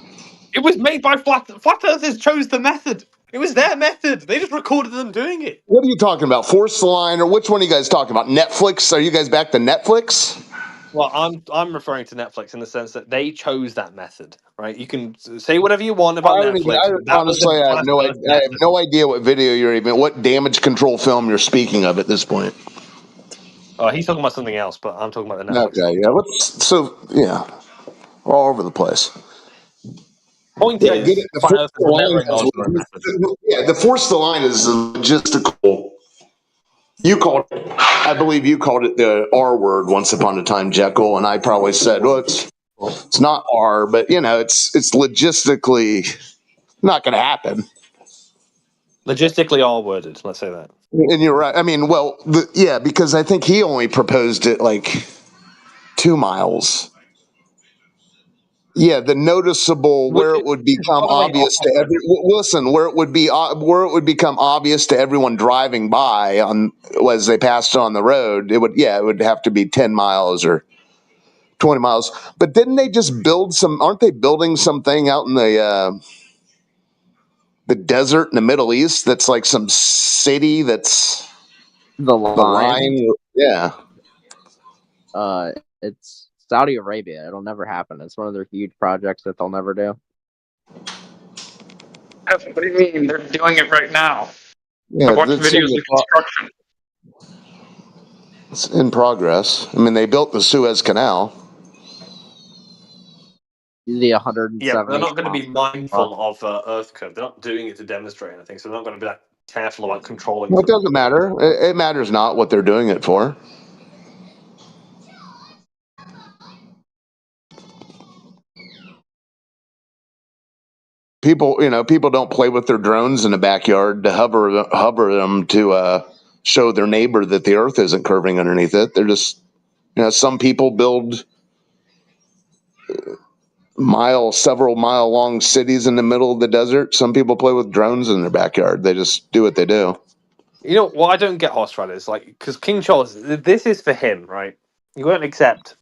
It was made by flat earthers. Chose the method. It was their method. They just recorded them doing it. What are you talking about? Force Align, or which one are you guys talking about? Netflix? Are you guys back to Netflix? Well, I'm referring to Netflix in the sense that they chose that method, right? You can say whatever you want about I don't even. Netflix, but that was the Honestly, I have flat no. Earth I have method. no idea what video you're even. What damage control film you're speaking of at this point. Oh, he's talking about something else, but I'm talking about the Netflix Okay, thing. yeah. Yeah, we're all over the place. Point Yeah, get is, it. The flat force earthers the will never line acknowledge their own method. yeah, the force the line is a logistical. You called it, I believe you called it the R word once upon a time, Jekyll, and I probably said, well, it's not R, but it's logistically not going to happen. Logistically all worded, let's say that. And you're right. I mean, well, yeah, because I think he only proposed it like 2 miles. Yeah, the noticeable Which where is, it would become by the way, obvious to listen, where it would become obvious to everyone driving by on as they passed on the road. It would have to be 10 miles or 20 miles. But didn't they just build some? Aren't they building something out in the desert in the Middle East? That's like some city that's The the line. line. Yeah. It's Saudi Arabia. It'll never happen. It's one of their huge projects that they'll never do. What do you mean? They're doing it right now. Yeah, I've watched that's in videos of construction. it's in progress. I mean, they built the Suez Canal. The 170. Yeah, but they're not going to be mindful miles. of Earth curve. They're not doing it to demonstrate anything, so they're not going to be that careful about controlling Well, it something. doesn't matter. It matters not what they're doing it for. People don't play with their drones in the backyard to hover them to show their neighbor that the Earth isn't curving underneath it. They're just, some people build several mile long cities in the middle of the desert. Some people play with drones in their backyard. They just do what they do. You know what I don't get, Horse Riders, like, because King Charles, this is for him, right? He won't accept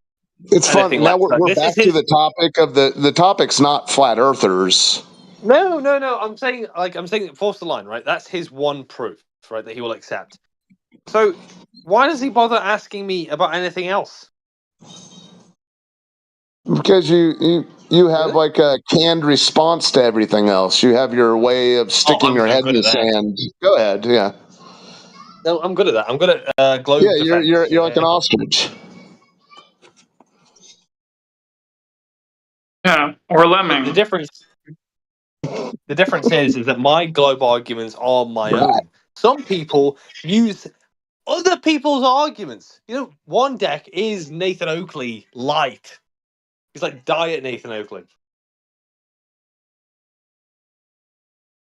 It's anything fun. Now less. we're, Like, we're this is back to his. the topic of the topic's not flat earthers. No. I'm saying force the line, right? That's his one proof, right, that he will accept. So why does he bother asking me about anything else? Because you have like a canned response to everything else. You have your way of sticking I'm your so head in good the at that. sand. Go ahead, yeah. No, I'm good at that. I'm good at globe Yeah, defense. you're like an ostrich. Yeah, or The lemming. difference is that my globe arguments are my own. Some people use other people's arguments. One deck is Nathan Oakley light. He's like diet Nathan Oakley.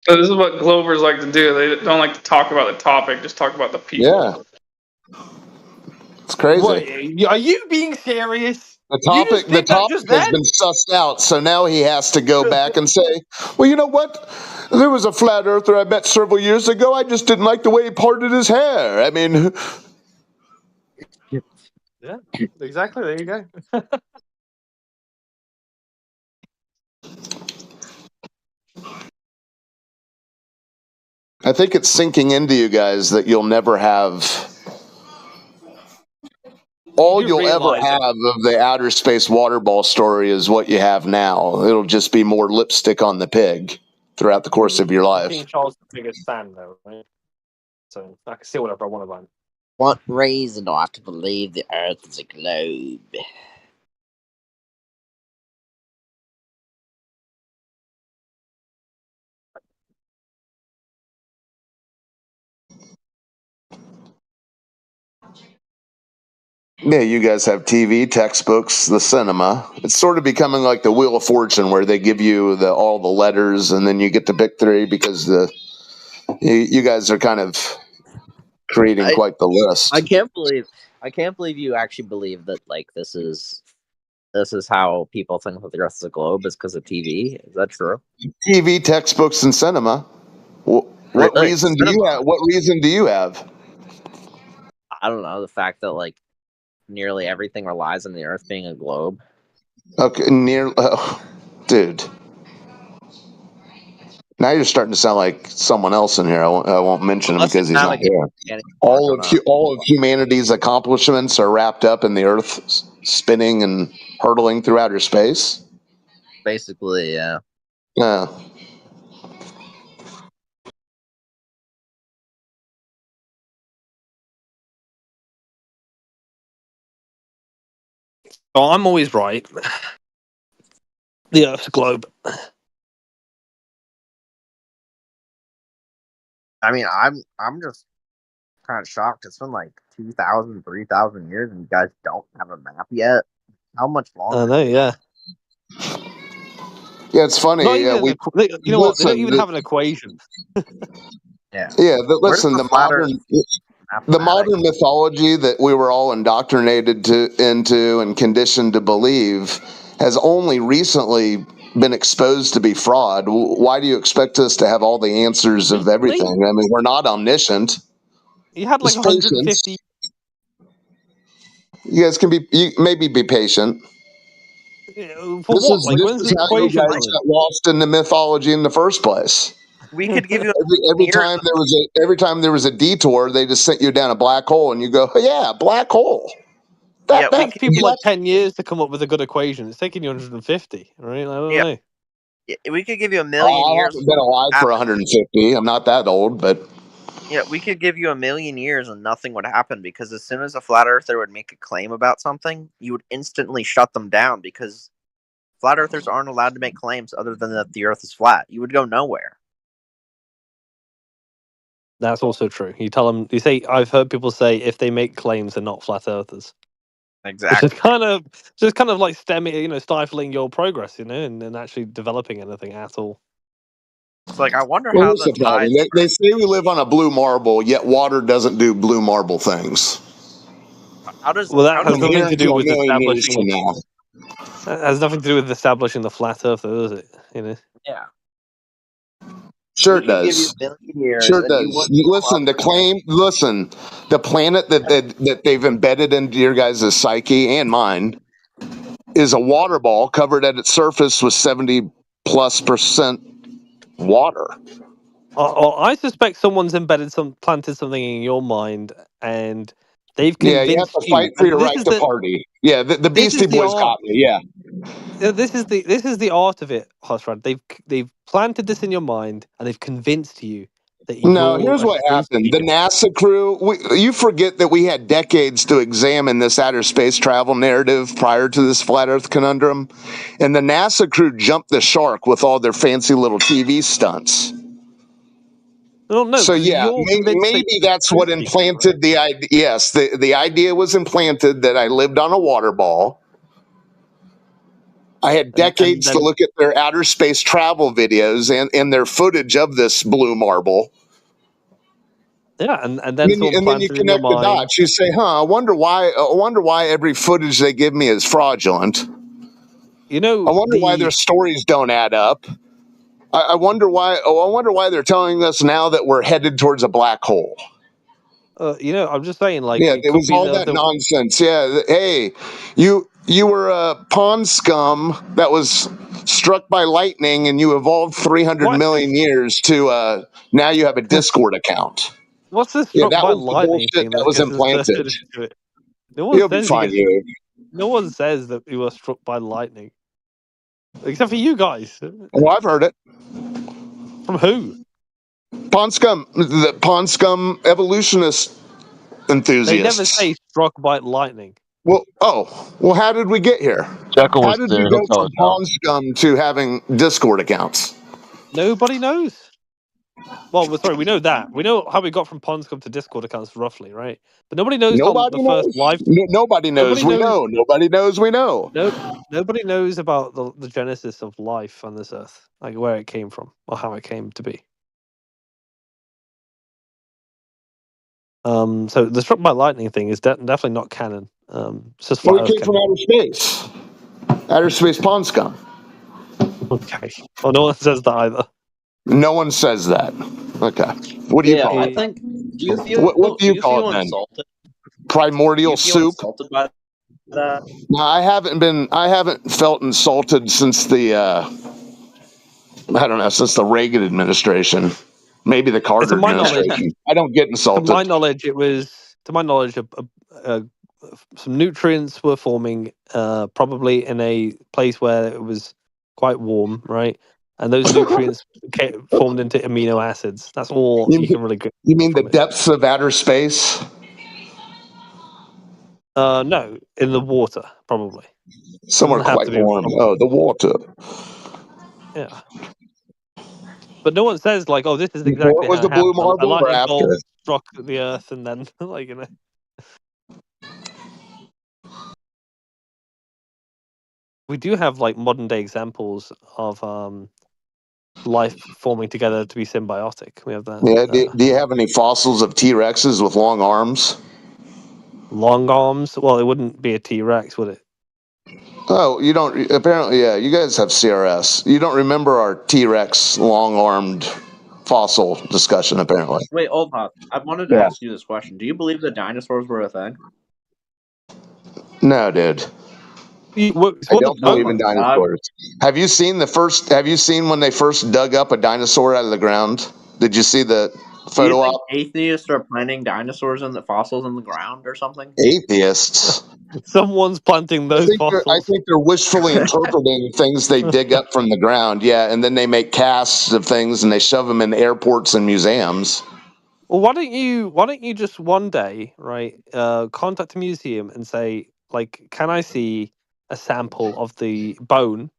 So this is what Glovers like to do. They don't like to talk about the topic, just talk about the people. Yeah, it's crazy. What, are you being serious? The topic has been sussed out, so now he has to go back and say, well, you know what? There was a flat earther I met several years ago. I just didn't like the way he parted his hair. I mean, yeah, exactly. There you go. I think it's sinking into you guys that you'll never have. All you'll ever have of the outer space water ball story is what you have now. It'll just be more lipstick on the pig throughout the course of your life. King Charles is the biggest fan, though, right? So I can say whatever I want about him. What reason do I have to believe the Earth is a globe? Yeah, you guys have TV, textbooks, the cinema. It's sort of becoming like the Wheel of Fortune, where they give you all the letters, and then you get to pick three because you guys are kind of creating quite the list. I can't believe you actually believe that this is how people think that the Earth is a globe is because of TV. Is that true? TV, textbooks, and cinema. What reason do you have? What reason do you have? I don't know. The fact that nearly everything relies on the Earth being a globe. Okay, dude. Now you're starting to sound like someone else in here. I won't mention him because he's not here. All of humanity's accomplishments are wrapped up in the Earth spinning and hurtling through outer space. Basically, yeah. Yeah. Oh, I'm always right. The Earth's a globe. I mean, I'm just kind of shocked. It's been like 2,000, 3,000 years, and you guys don't have a map yet. How much longer? I know, yeah. Yeah, it's funny. Not Yeah, even you know what? They don't even have an equation. Yeah. Yeah, Where's listen, the flat Earth the mathematics? modern mythology that we were all indoctrinated into and conditioned to believe has only recently been exposed to be fraud. Why do you expect us to have all the answers of everything? I mean, we're not omniscient. You had like Just patience. 150. You guys can maybe be patient. For This what? is Like, this when's is the how you equation guys coming? got lost in the mythology in the first place. We could give you Every time there was a detour, they just sent you down a black hole, and you go, yeah, black hole. It takes people like 10 years to come up with a good equation. It's taking you 150, right? I don't know. We could give you a million I years. haven't been alive for 150. I'm not that old, but Yeah, we could give you a million years and nothing would happen, because as soon as a flat earther would make a claim about something, you would instantly shut them down, because flat earthers aren't allowed to make claims other than that the Earth is flat. You would go nowhere. That's also true. You tell them, you say, I've heard people say if they make claims, they're not flat earthers. Exactly. Which is kind of like stifling your progress, and actually developing anything at all. It's like, I wonder well, how here's the the problem. tides. They say we live on a blue marble, yet water doesn't do blue marble things. How does Well, that has From nothing here to do until a with million years from establishing. now. That has nothing to do with establishing the flat Earth, though, does it? Yeah. Sure We it could give you does. a million years Sure it and you does. wouldn't Listen, the planet that they've embedded into your guys' psyche and mine is a water ball covered at its surface with 70+% water. I suspect someone's planted something in your mind, and they've Yeah, you have convinced to you. fight for And your this right is to the party. Yeah, the this Beastie is the Boys art. got me. Yeah. This is the art of it, Hosrad. They've planted this in your mind, and they've convinced you that No, you're here's a what free happened. The spirit. NASA crew, you forget that we had decades to examine this outer space travel narrative prior to this flat Earth conundrum. And the NASA crew jumped the shark with all their fancy little TV stunts. No, So because yeah, you're convinced that maybe you're a that's truth what seeker, right? implanted the idea. Yes, the idea was implanted that I lived on a water ball. I had And decades to then look at their outer space travel videos and their footage of this blue marble. and then someone And then you planted in your connect the mind. dots. You say, "Huh? I wonder why every footage they give me is fraudulent. You I know wonder why their stories don't add up. I wonder why. Oh, I wonder why they're telling us now that we're headed towards a black hole." I'm just saying, like, Yeah, it it could was be all the that nonsense. Yeah, hey, you were a pond scum that was struck by lightning, and you evolved 300 what? million years to now you have a Discord account. What's this Yeah, struck that by was the lightning bullshit thing that that was gets implanted. inserted into it? No one You'll be says you fine, get. you. No one says that you were struck by lightning, except for you guys. Well, I've heard it. From who? Pond scum, the pond scum evolutionist They never enthusiasts. say struck by lightning. Well, how did we get here? Jekyll How was did we there. He'll go tell from us how. pond scum to having Discord accounts? Nobody knows. Well, we're sorry, we know that. We know how we got from Ponscom to Discord accounts roughly, right? But nobody knows how the Nobody first knows. live. Nobody knows. Nobody We knows. know. Nobody knows. We know. No, nobody knows about the genesis of life on this earth, like where it came from or how it came to be. So the struck by lightning thing is definitely not canon. It's just Well, flat we Earth came from canon. outer space pond scum. Okay. Oh, no one says that either. No one says that. Okay. What do you Yeah, call I it? think. Do you What do you call it then? insulted? Primordial soup. Insulted by that? No, I haven't felt insulted since the I don't know, since the Reagan administration. Maybe the To Carter my knowledge, administration. I don't get to my insulted. knowledge, it was to my knowledge a some nutrients were forming, probably in a place where it was quite warm, right? And those nutrients formed into amino acids. That's all you can really get You mean the from it. depths of outer space? No, in the water, probably. Somewhere Doesn't have to quite be warm. real. Oh, the water. Yeah. But no one says like, "Oh, this is Before exactly it was how the it blue happened. A marble, or lightning bolt after? struck the earth, and then like you know." We do have like modern day examples of life forming together to be symbiotic. We have that Yeah. Do you have any fossils of T Rexes with long arms? long arms. Well, it wouldn't be a T Rex, would it? Oh, you don't. Apparently, yeah. You guys have CRS. You don't remember our T Rex long armed fossil discussion, apparently. Wait, Old Pop, I wanted to Yeah. ask you this question. Do you believe that dinosaurs were a thing? No, dude. I don't Oh believe my in god. dinosaurs. Have you seen when they first dug up a dinosaur out of the ground? Did you see the Do you photo think op? atheists are planting dinosaurs and the fossils in the ground or something? Atheists. Someone's planting those I fossils. think they're wishfully interpreting things they dig up from the ground. Yeah, and then they make casts of things and they shove them in airports and museums. Well, why don't you just one day, right, contact a museum and say, like, can I see a sample of the bone,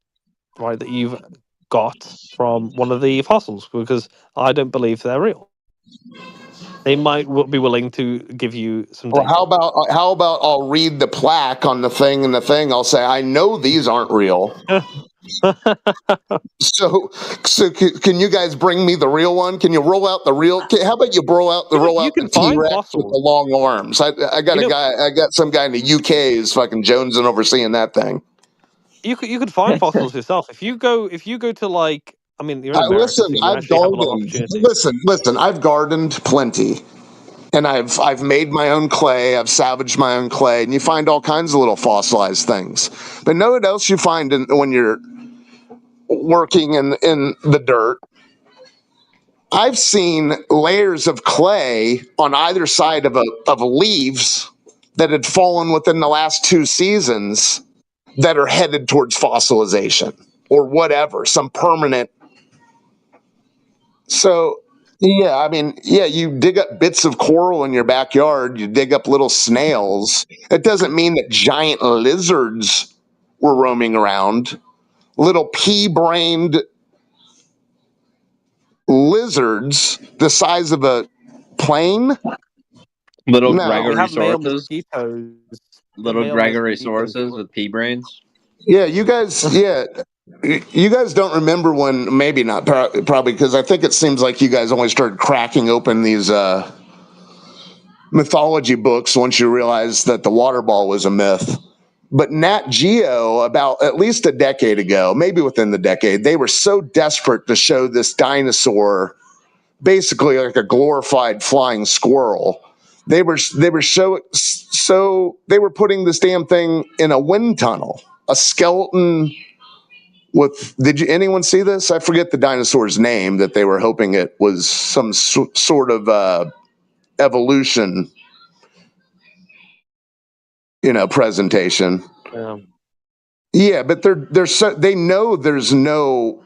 right, that you've got from one of the fossils? Because I don't believe they're real. They might be willing to give you some Well, data. how about I'll read the plaque on the thing and the thing. I'll say I know these aren't real. So can you guys bring me the real one? Can you roll out the real? How about you roll out You the can T find Rex with the fossils. long arms? I got You know, I got some guy in the UK is fucking jonesing over seeing that thing. you could find fossils yourself if you go to like. I mean, you're in America, Listen, so you I've actually have a lot of gardened. opportunity. Listen, I've gardened plenty. And I've made my own clay. I've salvaged my own clay, and you find all kinds of little fossilized things. But know what else you find when you're working in the dirt? I've seen layers of clay on either side of leaves that had fallen within the last 2 seasons that are headed towards fossilization or whatever, some permanent. So yeah, I mean, yeah, you dig up bits of coral in your backyard, you dig up little snails. It doesn't mean that giant lizards were roaming around. Little pea-brained lizards the size of a plane? Little No. We Gregory have male sauruses? mosquitoes. We have Little male Gregory mosquitoes. sauruses with pea brains? Yeah, you guys don't remember when, maybe not, probably, because I think it seems like you guys only started cracking open these mythology books once you realized that the water ball was a myth. But Nat Geo, about at least a decade ago, maybe within the decade, they were so desperate to show this dinosaur, basically like a glorified flying squirrel. They were they were putting this damn thing in a wind tunnel, a skeleton with. Did anyone see this? I forget the dinosaur's name that they were hoping it was some sort of evolution, presentation. Yeah, but they know there's no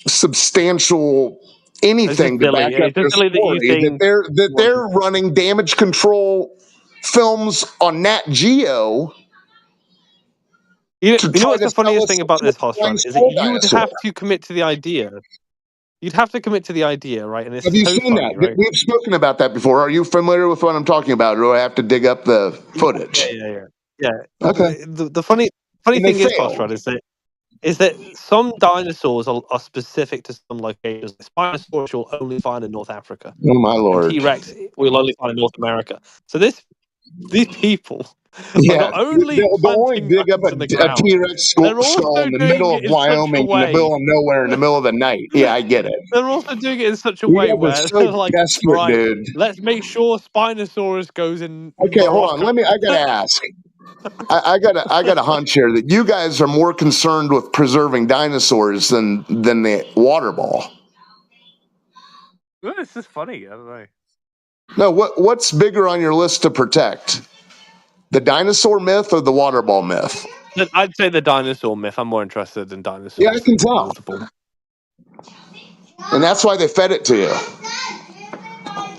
substantial It's just anything to back silly. up It's their just silly that you story that think. they're running damage control films on Nat Geo You to know try what's to the sell funniest us thing about a this, Hostrad, flying is that skull you would dinosaur. have to commit to the idea. You'd have to commit to the idea, right? And it's Have you so seen that? funny, right? We've spoken about that before. Are you familiar with what I'm talking about, or do I have to dig up the footage? Yeah. Okay. The funny And they thing is, failed. Hostrad, is that some dinosaurs are specific to some locations. Spinosaurus you'll only find in North Africa, Oh my and lord. T Rex we'll only find in North America. So these people are Yeah, not only they'll only planting dig up bones in the a ground, T-Rex they're skull also in the doing middle of it in such a Wyoming, in the way. middle of nowhere, in the middle of the night. Yeah, I get it. They're also doing it in such a You way guys are where so they're like, desperate, right, dude. let's make sure Spinosaurus goes in Okay, hold on. Morocco. I gotta ask. I got a hunch here that you guys are more concerned with preserving dinosaurs than the water ball. Well, it's just funny. I don't know. No, what's bigger on your list to protect? The dinosaur myth or the water ball myth? I'd say the dinosaur myth. I'm more interested in dinosaurs. Yeah, I can tell. Multiple. And that's why they fed it to you.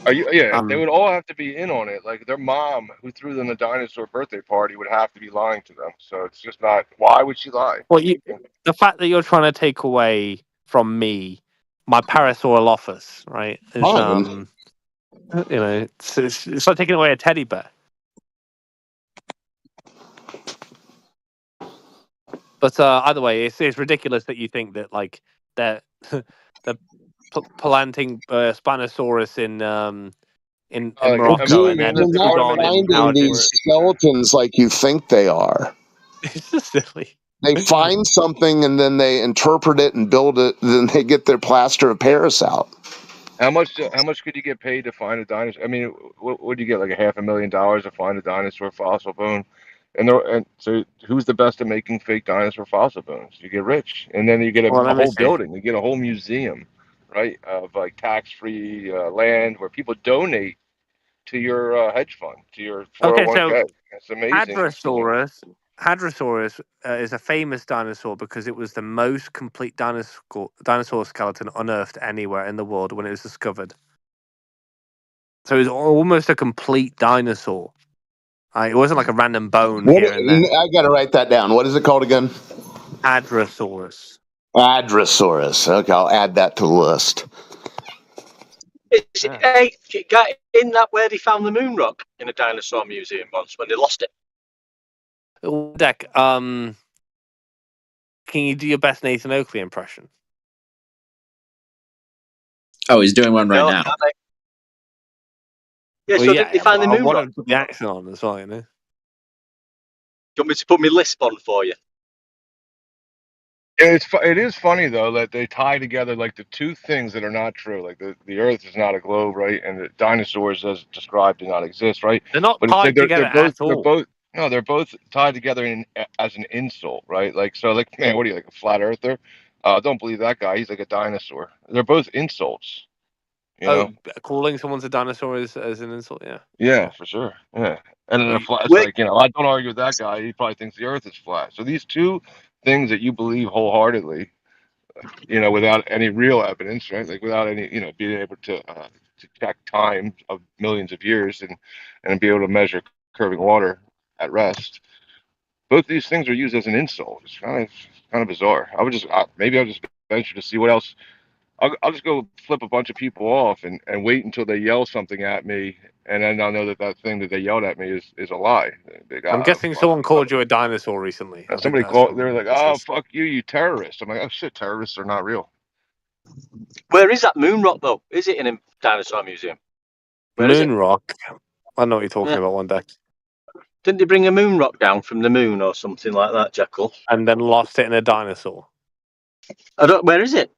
They would all have to be in on it. Like their mom, who threw them the dinosaur birthday party, would have to be lying to them. So it's just not. Why would she lie? Well, the fact that you're trying to take away from me my Parasaurolophus, right? Is Fine. it's like taking away a teddy bear. But either way, it's ridiculous that you think that like the planting Spinosaurus in Morocco and then They're not Udon in finding these Algeria. skeletons like you think they are. It's just silly. They find something and then they interpret it and build it. Then they get their plaster of Paris out. How much could you get paid to find a dinosaur? I mean, what would you get, like $500,000 to find a dinosaur fossil bone? And so who's the best at making fake dinosaur fossil bones? You get rich, and then you get a whole building. You get a whole museum, right, of like tax-free land where people donate to your hedge fund, to your 401k. Okay, so It's amazing. Hadrosaurus is a famous dinosaur because it was the most complete dinosaur skeleton unearthed anywhere in the world when it was discovered. So it was almost a complete dinosaur. It wasn't like a random bone here and there. I got to write that down. What is it called again? Hadrosaurus. Hadrosaurus. Okay, I'll add that to the list. Isn't that where they found the moon rock in a dinosaur museum once when they lost it? Deck, can you do your best Nathan Oakley impression? Oh, he's doing one right now. Yeah, so did they find the moon rock? I want to put the action on as well, you know. Do you want me to put my lisp on for you? It is funny though that they tie together like the two things that are not true. Like the Earth is not a globe, right? And the dinosaurs, as described, do not exist, right? They're not tied together at all. They're both tied together as an insult, right? Like so, like man, what are you, like a flat earther? Don't believe that guy. He's like a dinosaur. They're both insults. You know? Calling someone a dinosaur as an insult, yeah. Yeah, for sure. Yeah, and then it's like I don't argue with that guy. He probably thinks the Earth is flat. So these two things that you believe wholeheartedly, without any real evidence, right? Like without any, being able to check time of millions of years and be able to measure curving water at rest. Both these things are used as an insult. It's kind of bizarre. Maybe I'll just venture to see what else. I'll just go flip a bunch of people off and wait until they yell something at me, and then I'll know that thing that they yelled at me is a lie. I'm guessing someone called you a dinosaur recently. Somebody called. They were like, "Oh, fuck you terrorist!" I'm like, "Oh shit, terrorists are not real." Where is that moon rock though? Is it in a dinosaur museum? Moon rock? I know what you're talking about. One day. Didn't they bring a moon rock down from the moon or something like that, Jekyll? And then lost it in a dinosaur. Where is it?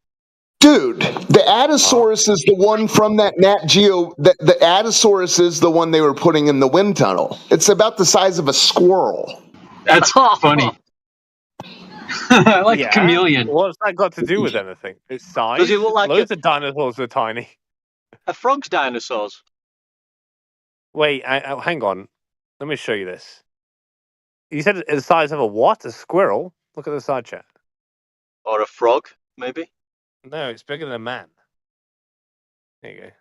Dude, the Adasaurus is the one from that Nat Geo. The Adasaurus is the one they were putting in the wind tunnel. It's about the size of a squirrel. That's funny. Like a chameleon. What's that got to do with anything? Its size? Does it look like loads of dinosaurs are tiny? A frog's dinosaurs. Wait, hang on. Let me show you this. You said it's the size of a what? A squirrel? Look at the side chat. Or a frog, maybe? No, it's bigger than a man. There you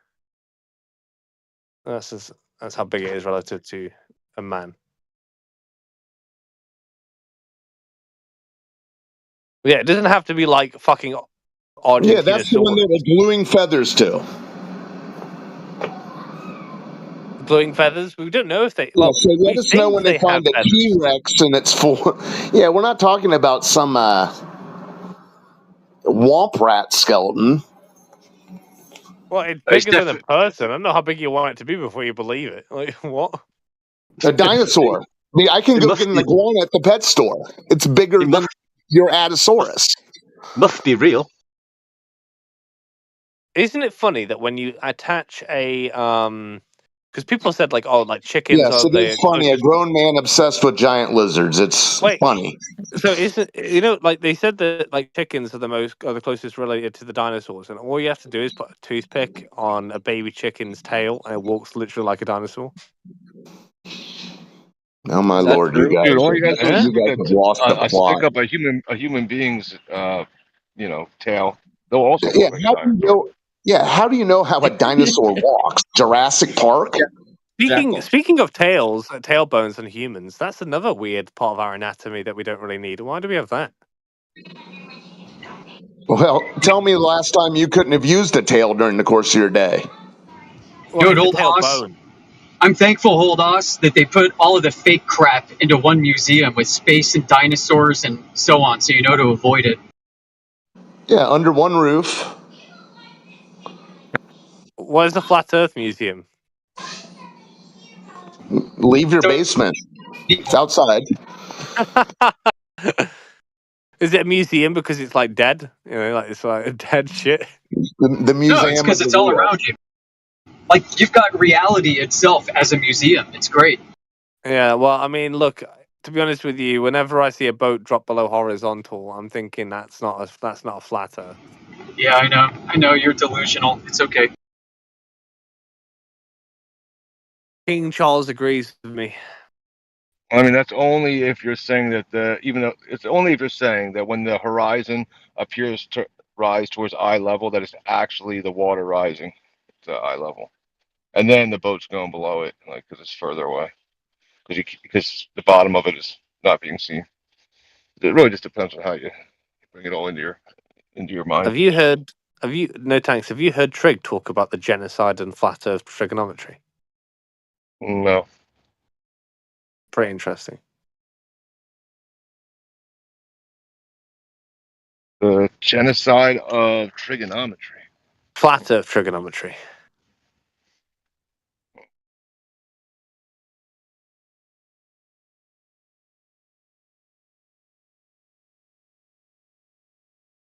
go. That's how big it is relative to a man. Yeah, it doesn't have to be like fucking Argentinosaurus. Yeah, that's the one they were gluing feathers to. Gluing feathers? We don't know if they. Well, so let us know when they find a T-Rex and it's full. Yeah, we're not talking about some womp rat skeleton. Well, it's bigger than a person. I don't know how big you want it to be before you believe it. Like, what? A dinosaur. I mean, I can go get an iguana at the pet store. It's bigger than your Adasaurus. Must be real. Isn't it funny that when you attach a Because people said like, oh, like chickens Yes, are it is the funny. A closest. grown man obsessed with giant lizards. It's Wait, funny. so isn't like they said that like chickens are the closest related to the dinosaurs, and all you have to do is put a toothpick on a baby chicken's tail, and it walks literally like a dinosaur. Oh my Is that lord, true? Dude, all you guys do is Yeah. stick you guys have lost the a plot. stick up a human being's tail. They'll also Yeah, walk like a how do you dinosaur. know? Yeah, how do you know how a dinosaur walks? Jurassic Park. Speaking of tails, tailbones, and humans, that's another weird part of our anatomy that we don't really need. Why do we have that? Well, tell me the last time you couldn't have used a tail during the course of your day. Well, Dude, it's a hold Hoss. tailbone. I'm thankful, hold Hoss, that they put all of the fake crap into one museum with space and dinosaurs and so on, so you know to avoid it. Yeah, under one roof. Where's the Flat Earth Museum? Leave your So, basement. It's outside. Is it a museum because it's like dead? Like it's like dead shit. The no, it's museum of because the it's all real. around you. Like, you've got reality itself as a museum. It's great. Yeah, well, I mean, look, to be honest with you, whenever I see a boat drop below horizontal, I'm thinking that's not a flat Earth. Yeah, I know. I know, you're delusional. It's okay. King Charles agrees with me. I mean, that's only if you're saying that it's only if you're saying that when the horizon appears to rise towards eye level, that it's actually the water rising to eye level, and then the boat's going below it, like because it's further away, because the bottom of it is not being seen. It really just depends on how you bring it all into your mind. Have you heard? Have you heard Trig talk about the genocide and flat Earth trigonometry? No, Pretty interesting. the genocide of trigonometry. Flat Earth trigonometry.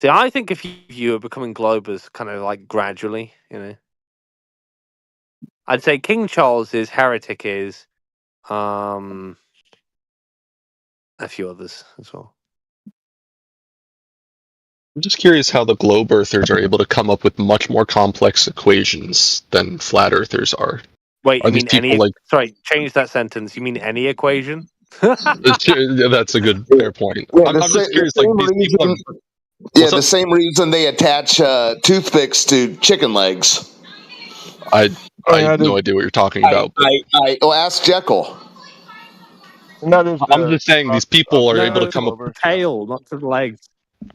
See, I think if you are becoming globers kind of like gradually, I'd say King Charles's heretic is a few others as well. I'm just curious how the globe earthers are able to come up with much more complex equations than flat earthers are. Wait, Are you these mean people any? like? Sorry, change that sentence. You mean any equation? Yeah, that's a good, fair point. Yeah, I'm just the curious. Like same these people reason. have. Yeah, What's the up? same reason they attach toothpicks to chicken legs. I Oh I yeah, have no idea what you're talking about, but Well, ask Jekyll. and that is I'm the just saying these people are able to No, come up Glover. tail, not to the legs.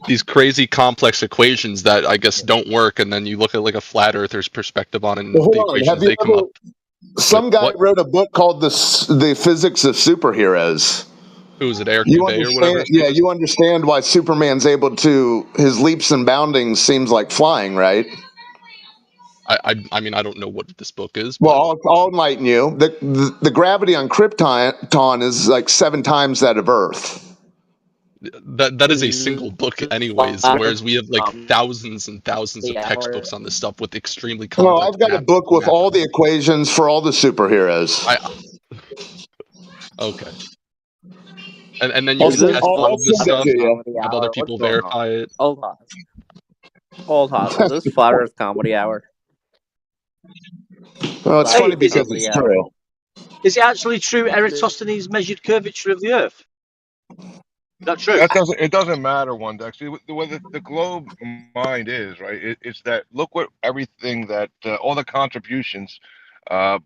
these crazy complex equations that I guess don't work, and then you look at like a flat earther's perspective on it Well, and hold the on. Have equations you they come ever? up with. Some guy What? wrote a book called the Physics of Superheroes. Who is it? Eric You Dubay or whatever understand? his name Yeah, is? you understand why Superman's able to his leaps and boundings seems like flying, right? I mean, I don't know what this book is, Well, but I'll enlighten you. The gravity on Krypton is like 7 times that of Earth. that is a single book anyways, whereas we have like thousands and thousands of The hour. textbooks on this stuff with extremely No, complex I've got a book with math. all the equations for all the superheroes. Okay. And then you I'll Is can this test I'll, all flat I'll of this send it Earth stuff, to you. comedy have other hour? What's people going on? verify it. Hold on. Hold on. Is this flat Earth comedy hour? Well, it's Flat Hey, funny Earth because comedy it's hour. true. is it actually true Eratosthenes measured curvature of the Earth? Is that true? It doesn't matter one day. See, the way the globe mind is, right? It's that look what everything that all the contributions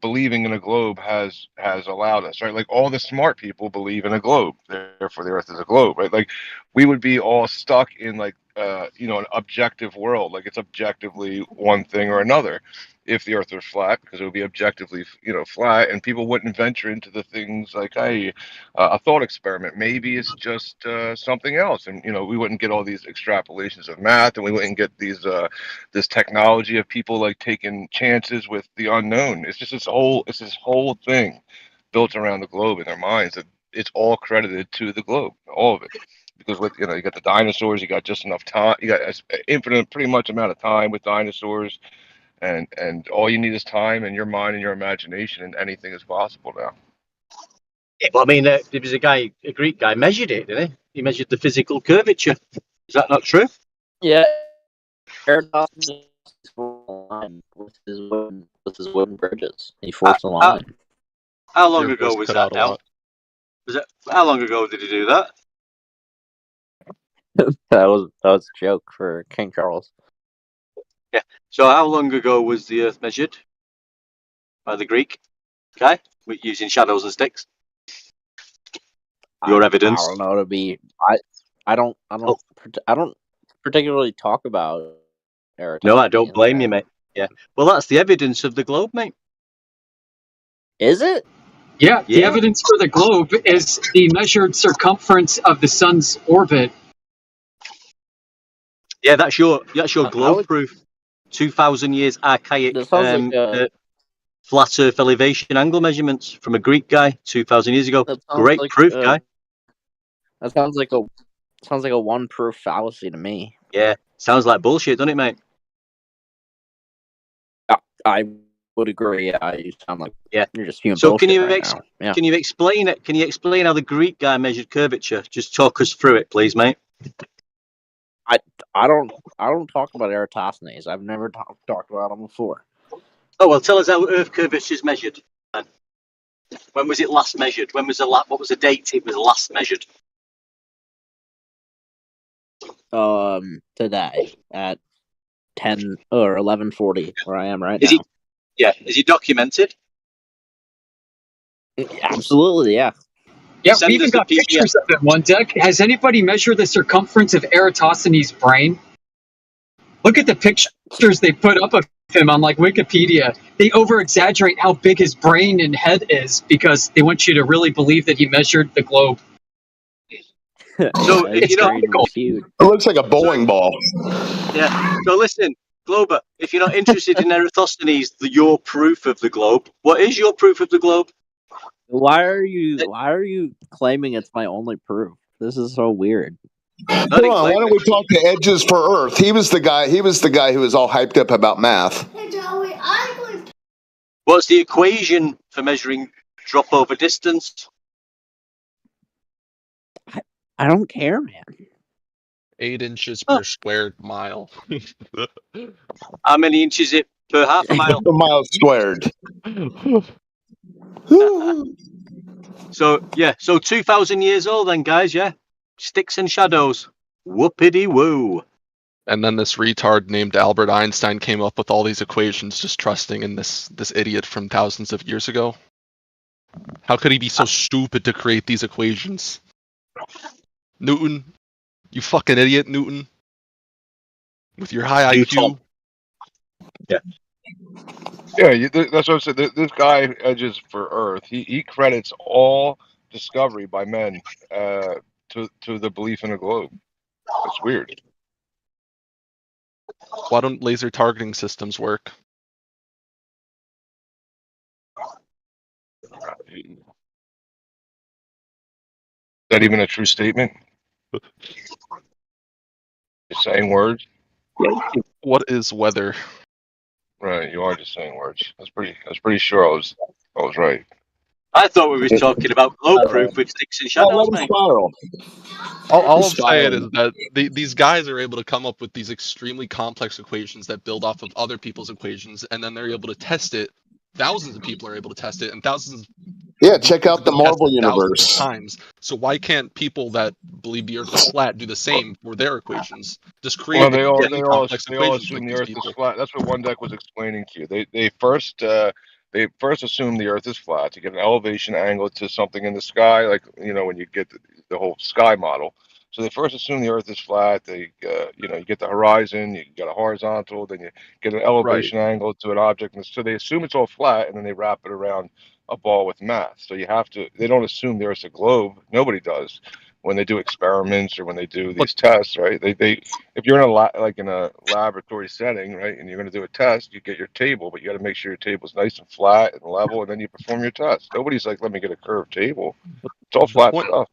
believing in a globe has allowed us, right? Like all the smart people believe in a globe, therefore the Earth is a globe, right? Like we would be all stuck in like an objective world, like it's objectively one thing or another. If the Earth was flat, because it would be objectively, flat, and people wouldn't venture into the things like, hey, a thought experiment. Maybe it's just something else, and we wouldn't get all these extrapolations of math, and we wouldn't get these this technology of people like taking chances with the unknown. It's just this whole thing built around the globe in their minds that it's all credited to the globe, all of it. Because with you got the dinosaurs, you got just enough time, you got infinite, pretty much amount of time with dinosaurs. and all you need is time and your mind and your imagination, and anything is possible now. Yeah, but I mean, there was a Greek guy, measured it, didn't he? He measured the physical curvature. Is that not true? Yeah, Eratosthenes forced a line with his wooden bridges. He forced a line. How long Your ago voice was cut that out a now? lot. How long ago did he do that? that was a joke for King Charles. Yeah. So how long ago was the Earth measured by the Greek guy using shadows and sticks? Your evidence. I don't know. I don't particularly talk about Eratosthenes. No, I don't blame you, mate. Yeah. Well, that's the evidence of the globe, mate. Is it? Yeah, the evidence for the globe is the measured circumference of the sun's orbit. Yeah, that's your globe proof. 2,000 years archaic That sounds like flat Earth elevation angle measurements from a Greek guy 2,000 years ago. Great like, proof, guy. That sounds like a one-proof fallacy to me. Yeah, sounds like bullshit, doesn't it, mate? I would agree. Yeah, you sound like you're just human So bullshit can you right now. Yeah. can you explain it? Can you explain how the Greek guy measured curvature? Just talk us through it, please, mate. I don't talk about Eratosthenes. I've never talked about him before. Oh well, tell us how Earth curvature is measured. Then. When was it last measured? When was what was the date it was last measured? Today at 10 or 11:40, where I am right now. Is it documented? Absolutely, yeah. Yeah, we even got pictures of it. One deck. Has anybody measured the circumference of Eratosthenes' brain? Look at the pictures they put up of him on like Wikipedia. They over-exaggerate how big his brain and head is because they want you to really believe that he measured the globe. So it's huge. It looks like a bowling ball. Yeah. So listen, Glober, if you're not interested in Eratosthenes, your proof of the globe, what is your proof of the globe? Why are you claiming it's my only proof? This is so weird. Come on, why don't we talk to Edges for Earth? He was the guy who was all hyped up about math. What's the equation for measuring drop over distance? I don't care, man. 8 inches per squared mile. How many inches is it per half a mile? A mile squared. So 2,000 years old then, guys, yeah? Sticks and shadows. Whoopity woo. And then this retard named Albert Einstein came up with all these equations just trusting in this idiot from thousands of years ago. How could he be so stupid to create these equations? Newton, you fucking idiot, Newton. With your high IQ. Yeah. Yeah, that's what I'm saying. This guy, Edges for Earth, he credits all discovery by men to the belief in a globe. It's weird. Why don't laser targeting systems work? Is that even a true statement? You're saying words? What is weather? Right, you are just saying words. I was pretty sure I was right. I thought we were talking about globe proof with sticks and shadows, mate. All I'm saying is that these guys are able to come up with these extremely complex equations that build off of other people's equations, and then they're able to test it. Thousands of people are able to test it, and thousands. Yeah, check out the Marvel universe. Times. So why can't people that believe the Earth is flat do the same for their equations? Just create Well, they all complex equations assume like the these Earth people. is flat. That's what one deck was explaining to you. They first assume the Earth is flat to get an elevation angle to something in the sky, like when you get the whole sky model. So they first assume the Earth is flat. They you get the horizon, you get a horizontal, then you get an elevation angle to an object, and so they assume it's all flat, and then they wrap it around a ball with math. So they don't assume the Earth's a globe. Nobody does when they do experiments or when they do these tests, right? They if you're in a laboratory setting, right, and you're going to do a test, you get your table, but you got to make sure your table's nice and flat and level, and then you perform your test. Nobody's like, let me get a curved table. It's all flat stuff.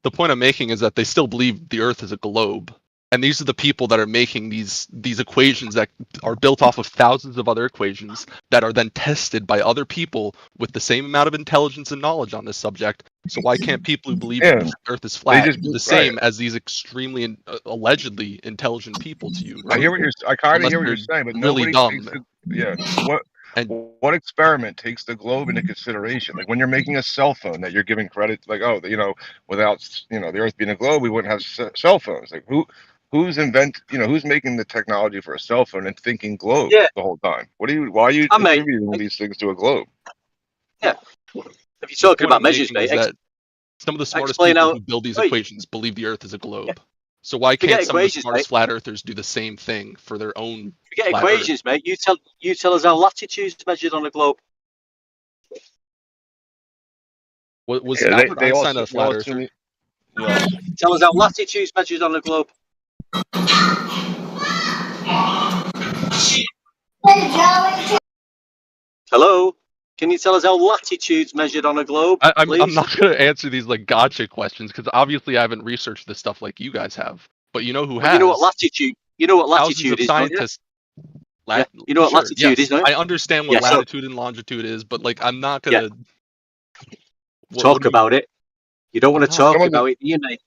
The point I'm making is that they still believe the Earth is a globe. And these are the people that are making these equations that are built off of thousands of other equations that are then tested by other people with the same amount of intelligence and knowledge on this subject. So why can't people who believe Yeah, the Earth is they flat just do the right. same as these extremely allegedly intelligent people to you? Right? I hear what you're. I kind of Unless hear what they're you're saying, but really nobody dumb. takes the. Yeah. And What experiment takes the globe into consideration? Like when you're making a cell phone, that you're giving credit, like, oh, you know, without, you know, the Earth being a globe, we wouldn't have cell phones. Like who's making the technology for a cell phone and thinking globe the whole time? Why are you attributing these things to a globe? Yeah. If you're the talking point about I'm measures, making is mate, that some of the smartest explain people how. who build these Wait, equations believe the Earth is a globe. So why forget can't some of the equations, smartest mate. flat earthers do the same thing for their own Forget flat Earth? equations, mate. You tell us how latitude's measured on a globe. Was Yeah, Albert they all Einstein a flat earther? Yes. Tell us how latitude's measured on a globe. Hello? Can you tell us how latitude's measured on a globe, I'm please? not going to answer these like gotcha questions because obviously I haven't researched this stuff like you guys have. But you know who has? You know what latitude? You know what Thousands latitude of is, don't you? scientists. Yeah. You know what Sure, latitude is, yes. don't you? I understand what Yeah, so latitude and longitude is, but like I'm not gonna talk about it. You don't want to talk Some of the, about it, do you, mate?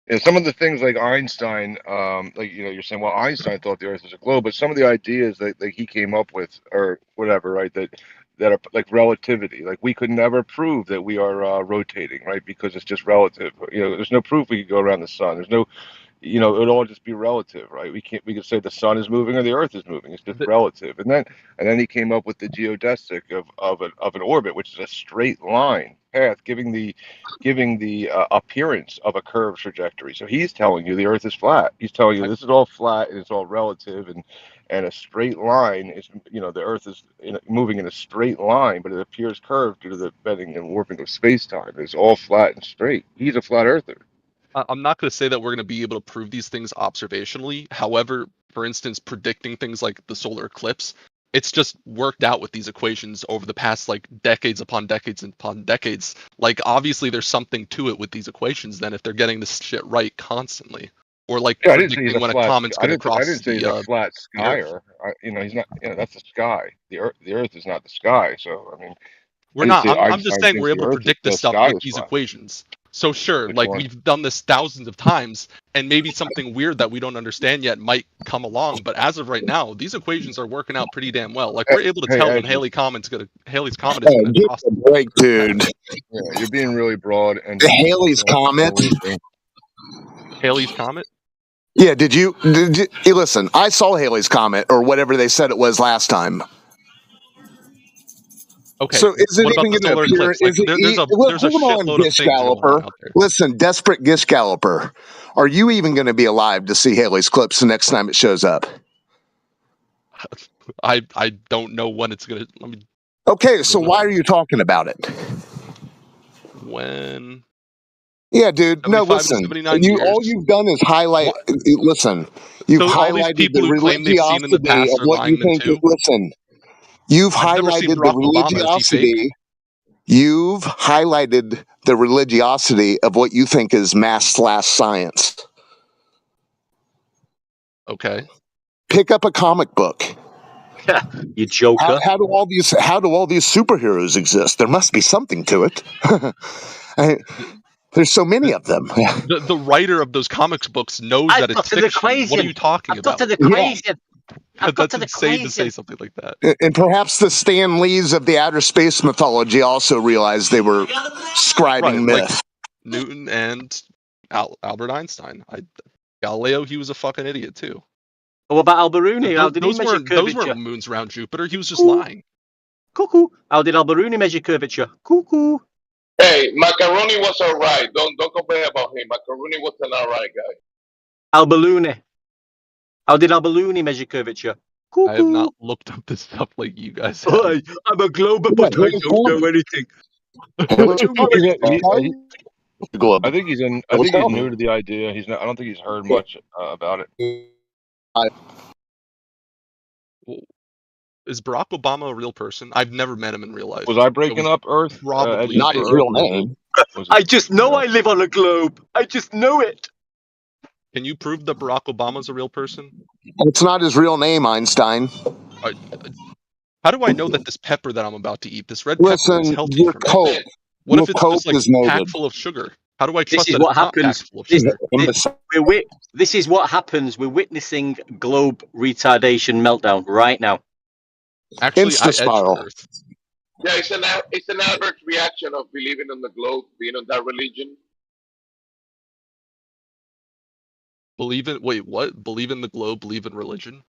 yeah, some of the things like Einstein, like, you know, you're saying, well, Einstein thought the Earth was a globe, but some of the ideas that he came up with, or whatever, right, that are like relativity. Like we could never prove that we are rotating, right, because it's just relative. You know, there's no proof we could go around the sun. There's no, you know, it would all just be relative, right? We could say the sun is moving or the Earth is moving. It's just relative. And then he came up with the geodesic of an orbit, which is a straight line path, giving the appearance of a curved trajectory. So he's telling you the Earth is flat. He's telling you this is all flat and it's all relative, and a straight line is, you know, the Earth is moving in a straight line, but it appears curved due to the bending and warping of space-time. It's all flat and straight. He's a flat earther. I'm not going to say that we're going to be able to prove these things observationally. However, for instance, predicting things like the solar eclipse, it's just worked out with these equations over the past like decades upon decades upon decades. Like obviously there's something to it with these equations then if they're getting this shit right constantly. Or like Yeah, I didn't say he's predicting a when a flat. comet's I going to didn't. I cross didn't say he's a flat the Earth. skyer. You know, he's not. You know, that's the sky. The Earth is not the sky. So I mean, We're I didn't not. say I'm just Einstein saying thinks we're able to predict the this stuff sky with is these flat. equations. So sure, Which like one? we've done this thousands of times, and maybe something weird that we don't understand yet might come along. But as of right now, these equations are working out pretty damn well. Like we're able to Hey, tell when Ed, Halley's comet is Hey, gonna give cross. me a break, dude. yeah, you're being really broad and Haley's that's comet. a weird thing. Halley's comet. Yeah, did you listen? I saw Haley's comet or whatever they said it was last time. Okay. So is it What about even the going to solar appear? eclipse? Like there's a Hold on, shitload of Gish things going on Galloper. out there. Listen, desperate Gish Galloper. Are you even going to be alive to see Haley's eclipse the next time it shows up? I don't know when it's gonna. Let me. Okay, so why are you talking about it? When? Yeah, dude. No, 75 to listen. 79 All years. you've done is highlight. Listen, you've So all these highlighted people the who claim they've seen in the religiosity of past are what you lying then think. too. Listen, you've I've never seen highlighted the Barack Obama. Is he fake? religiosity. You've highlighted the religiosity of what you think is math/science. Okay. Pick up a comic book. You joker. How do all these superheroes exist? There must be something to it. There's so many of them. The writer of those comics books knows that it's fiction. What are you talking about? I've got to the equation. That's insane to say something like that. And perhaps the Stan Lees of the outer space mythology also realized they were scribing myth. Like Newton and Albert Einstein. Galileo, he was a fucking idiot too. What about Alberuni? How did he measure curvature? Those weren't moons around Jupiter. He was just lying. Cuckoo. How did Alberuni measure curvature? Cuckoo. Hey, Macaroni was all right. Don't complain about him. Macaroni was an all right guy. Alberuni. How did Alberuni measure curvature? Cuckoo. I have not looked up this stuff like you guys have. I'm a glober, but I don't know anything. I think he's new to the idea. He's not. I don't think he's heard much about it. Is Barack Obama a real person? I've never met him in real life. Was I breaking up Earth? Probably not his real name. I just know I live on a globe. I just know it. Can you prove that Barack Obama's a real person? It's not his real name, Einstein. How do I know that this pepper that I'm about to eat, this red pepper, is Listen, healthy your for me? coke, What your if it's coke just like is noted. packed full of sugar? How do I This trust is that what it's not happens. packed full of This, sugar? this is what happens. We're witnessing globe retardation meltdown right now. Actually, I edged Insta-spiral. Earth. Yeah, it's an adverse reaction of believing in the globe, being on that religion. Wait, what? Believe in the globe, believe in religion?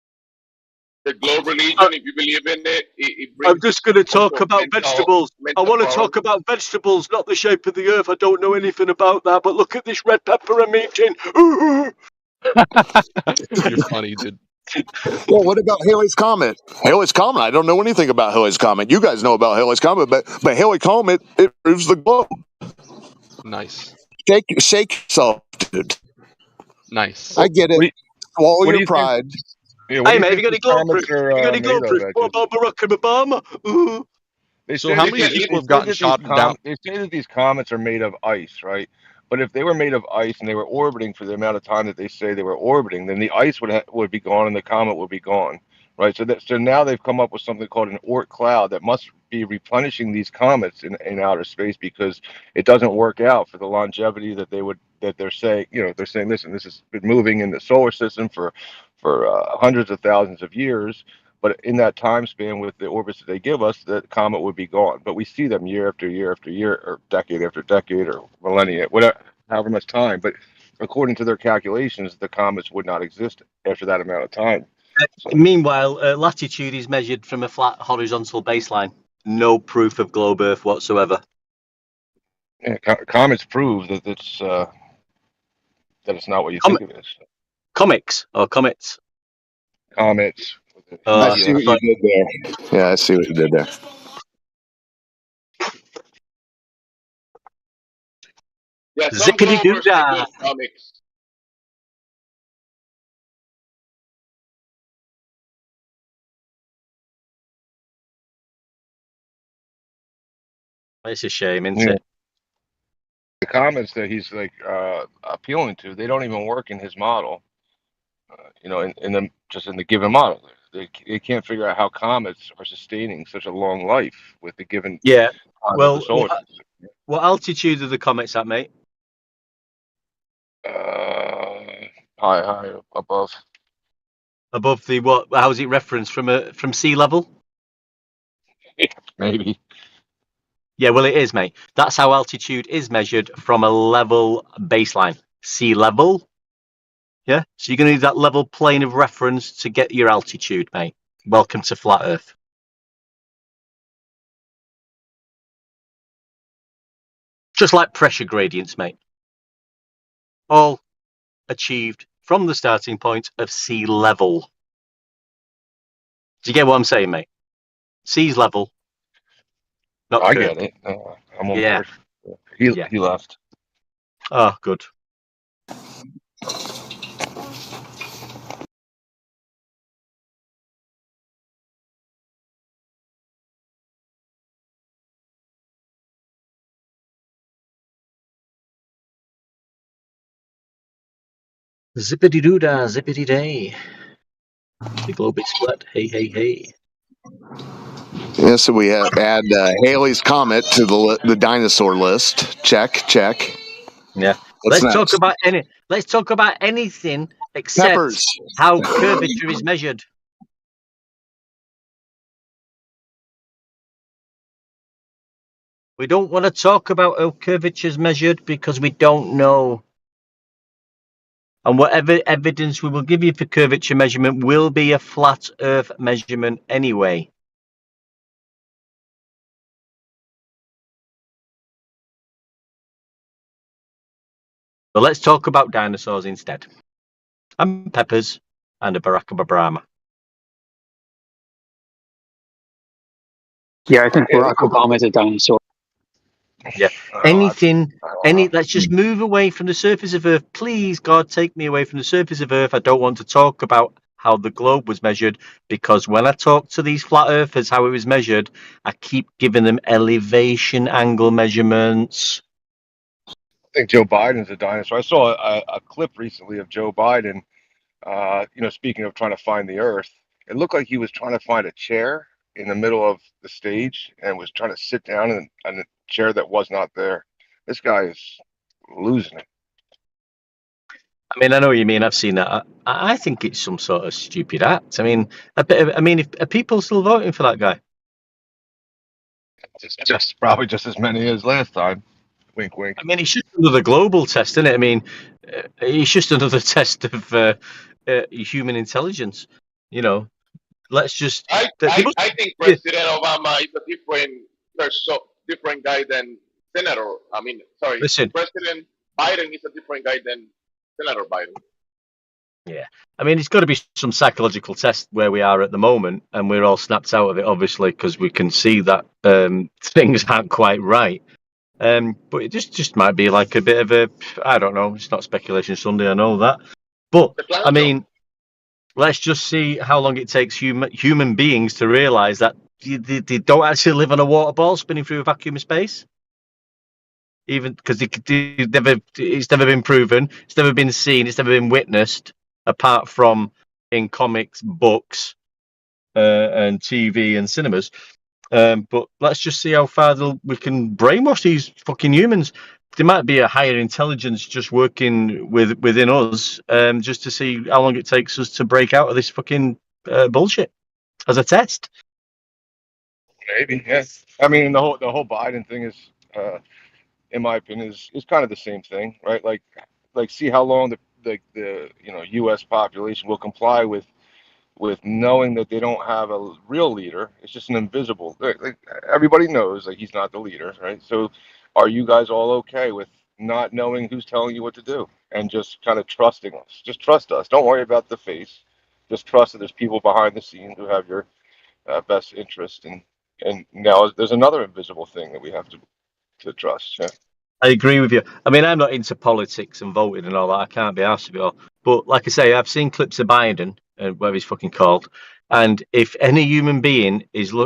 The globe religion, if you believe in it, it I'm brings just going to a bunch talk of about vegetables. I mental want to problems. talk about vegetables, not the shape of the earth. I don't know anything about that, but look at this red pepper I'm eating. You're funny, dude. Well, what about Halley's Comet? Halley's Comet. I don't know anything about Halley's Comet. You guys know about Halley's Comet, but Halley's Comet, it proves the globe. Nice. Shake yourself, dude. Nice. I get it. Swallow What do your you think? pride. Yeah, what Hey, do you mate, have think you got these any globe comets proof? You got are any made globe of? proof? What about Barack Obama? They So say how that many these, people they have say gotten that these shot down? they say that these comets are made of ice, right? But if they were made of ice and they were orbiting for the amount of time that they say they were orbiting, then the ice would be gone and the comet would be gone, right? So now they've come up with something called an Oort cloud that must be replenishing these comets in outer space because it doesn't work out for the longevity that they're saying. They're saying, listen, this has been moving in the solar system for hundreds of thousands of years. But in that time span, with the orbits that they give us, the comet would be gone. But we see them year after year after year, or decade after decade, or millennia, whatever, however much time. But according to their calculations, the comets would not exist after that amount of time. So, Meanwhile, latitude is measured from a flat horizontal baseline. No proof of globe Earth whatsoever. yeah, comets prove that it's not what you think it is. Comics or comets? Comets. I I see what you thought, did there. Yeah, I see what you did there. Yeah, some zippity doo Glovers are dah. good comics. It's a shame, isn't Yeah. it? The comets that he's like appealing to, they don't even work in his model. In the given model, they can't figure out how comets are sustaining such a long life with the given Yeah. time of the Well, solar system. what altitude are the comets at, mate? High above. Above the what? How is it referenced from sea level? Maybe. Yeah, well, it is, mate. That's how altitude is measured from a level baseline, sea level. Yeah, so you're going to need that level plane of reference to get your altitude, mate. Welcome to flat Earth. Just like pressure gradients, mate. All achieved from the starting point of sea level. Do you get what I'm saying, mate? Sea's level, not I curved. get it. I'm on Yeah. board. He Yeah. left. Oh, good. Zippity doo dah, zippity day. The globe is split. Hey, hey, hey. Yeah, so we add Halley's Comet to the dinosaur list. Check. Yeah. What's Let's talk next? about anything except Peppers. how curvature is measured. We don't want to talk about how curvature is measured because we don't know. And whatever evidence we will give you for curvature measurement will be a flat Earth measurement anyway. So let's talk about dinosaurs instead. And peppers and a Barack Obama. Yeah, I think Barack Obama is a dinosaur. Yeah. Let's just move away from the surface of Earth. Please, God, take me away from the surface of Earth. I don't want to talk about how the globe was measured because when I talk to these flat earthers how it was measured, I keep giving them elevation angle measurements. think Joe Biden's a dinosaur. I saw a clip recently of Joe Biden. Speaking of trying to find the Earth, it looked like he was trying to find a chair in the middle of the stage and was trying to sit down in a chair that was not there. This guy is losing it. I mean, I know what you mean. I've seen that. I think it's some sort of stupid act. I mean, are people still voting for that guy? Just probably just as many as last time. Wink, wink. I mean, it's just another global test, isn't it? I mean, it's just another test of human intelligence. You know, let's just. I think President Obama is a different guy than Senator. I mean, sorry, Listen. President Biden is a different guy than Senator Biden. Yeah, I mean, it's got to be some psychological test where we are at the moment, and we're all snapped out of it, obviously, because we can see that things aren't quite right. But it just might be like a bit of a, I don't know. It's not speculation Sunday, I know that, but I mean, let's just see how long it takes human beings to realise that they don't actually live on a water ball spinning through a vacuum of space. Even because it's never been proven, it's never been seen, it's never been witnessed, apart from in comics, books, and TV and cinemas. But let's just see how far we can brainwash these fucking humans. There might be a higher intelligence just working within us, just to see how long it takes us to break out of this fucking bullshit as a test. Maybe, yes. I mean, the whole Biden thing is, in my opinion, is kind of the same thing, right? Like see how long the U.S. population will comply with knowing that they don't have a real leader. It's just an invisible. Like everybody knows, like he's not the leader, right? So, are you guys all okay with not knowing who's telling you what to do and just kind of trusting us? Just trust us. Don't worry about the face. Just trust that there's people behind the scenes who have your best interest. And now there's another invisible thing that we have to trust. Yeah. I agree with you. I mean, I'm not into politics and voting and all that. I can't be arsed with it all. But like I say, I've seen clips of Biden, whatever he's fucking called. And if any human being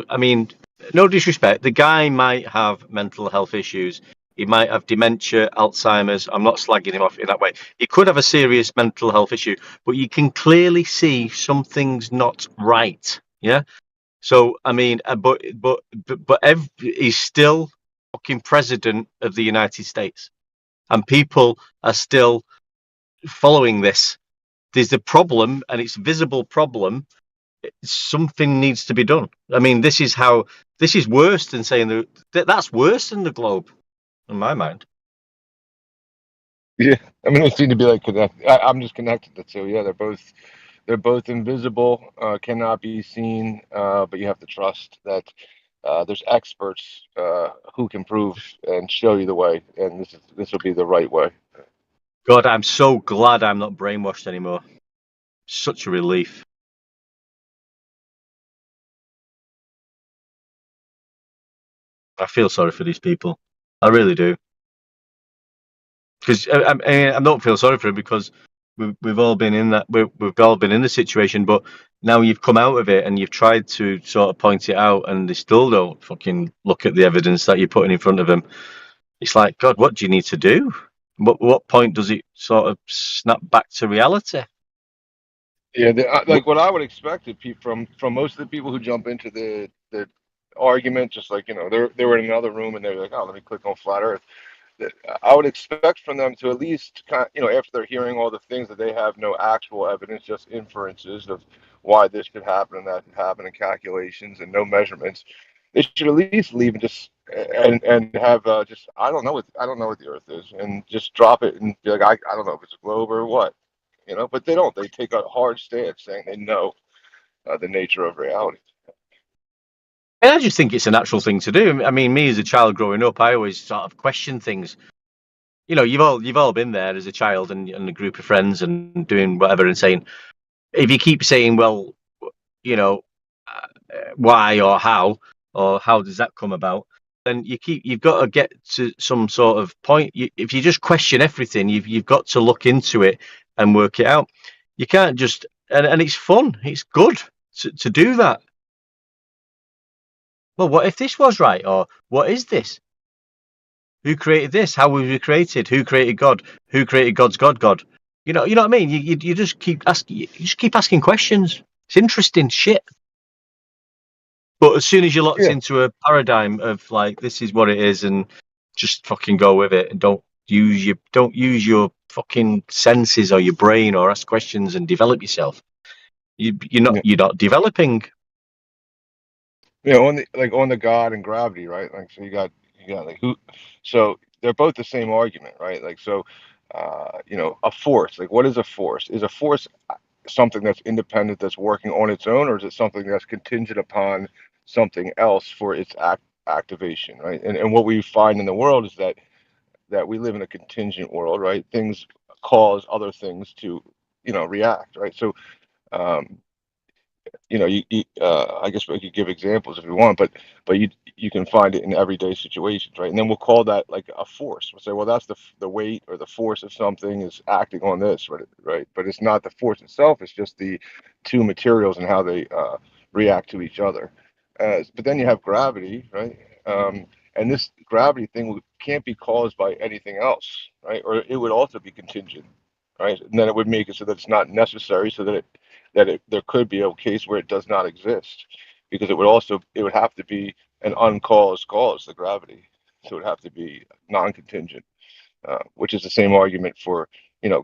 I mean, no disrespect, the guy might have mental health issues. He might have dementia, Alzheimer's. I'm not slagging him off in that way. He could have a serious mental health issue, but you can clearly see something's not right. Yeah. So I mean, but he's still fucking president of the United States, and people are still following this. There's a problem, and it's a visible problem. Something needs to be done. I mean, this is worse than saying that's worse than the globe, in my mind. Yeah, I mean, they seem to be like connected. I'm just connected to two. Yeah, they're both invisible, cannot be seen, but you have to trust that there's experts who can prove and show you the way, and this will be the right way. God, I'm so glad I'm not brainwashed anymore. Such a relief. I feel sorry for these people. I really do. Because I don't feel sorry for them because we've all been in that. We've all been in the situation, but now you've come out of it and you've tried to sort of point it out, and they still don't fucking look at the evidence that you're putting in front of them. It's like, God, what do you need to do? What point does it sort of snap back to reality? Yeah, like what I would expect from most of the people who jump into the argument, just like they were in another room and they're like, oh, let me click on flat Earth. I would expect from them to at least after they're hearing all the things that they have no actual evidence, just inferences of why this could happen and that could happen, and calculations and no measurements. They should at least leave and just and have just I don't know what the Earth is, and just drop it and be like, I don't know if it's a globe or what. But they don't. They take a hard stance saying they know the nature of reality. And I just think it's a natural thing to do. I mean, me as a child growing up, I always sort of question things. You've all been there as a child and a group of friends and doing whatever and saying, if you keep saying, well, why or how does that come about? Then you've got to get to some sort of point. If you just question everything, you've got to look into it and work it out. You can't just and it's fun. It's good to do that. Well, what if this was right, or what is this? Who created this? How were we created? Who created God? Who created God's God? God. You know what I mean? You just keep asking questions. It's interesting shit. But as soon as you're locked into a paradigm of like this is what it is, and just fucking go with it, and don't use your fucking senses or your brain or ask questions and develop yourself. You're not developing. On the God and gravity, right? Like, so you got like who, so they're both the same argument, right? Like, so, a force, like what is a force? Is a force something that's independent, that's working on its own, or is it something that's contingent upon something else for its activation, right? And what we find in the world is that we live in a contingent world, right? Things cause other things to, react, right? So, I guess we could give examples if you want, but you can find it in everyday situations, right? And then we'll call that like a force. We'll say, well, that's the weight or the force of something is acting on this, right? But it's not the force itself. It's just the two materials and how they react to each other. But then you have gravity, right? And this gravity thing can't be caused by anything else, right? Or it would also be contingent, right? And then it would make it so that it's not necessary, so that there could be a case where it does not exist, because it would have to be an uncaused cause, the gravity. So it would have to be non-contingent, which is the same argument for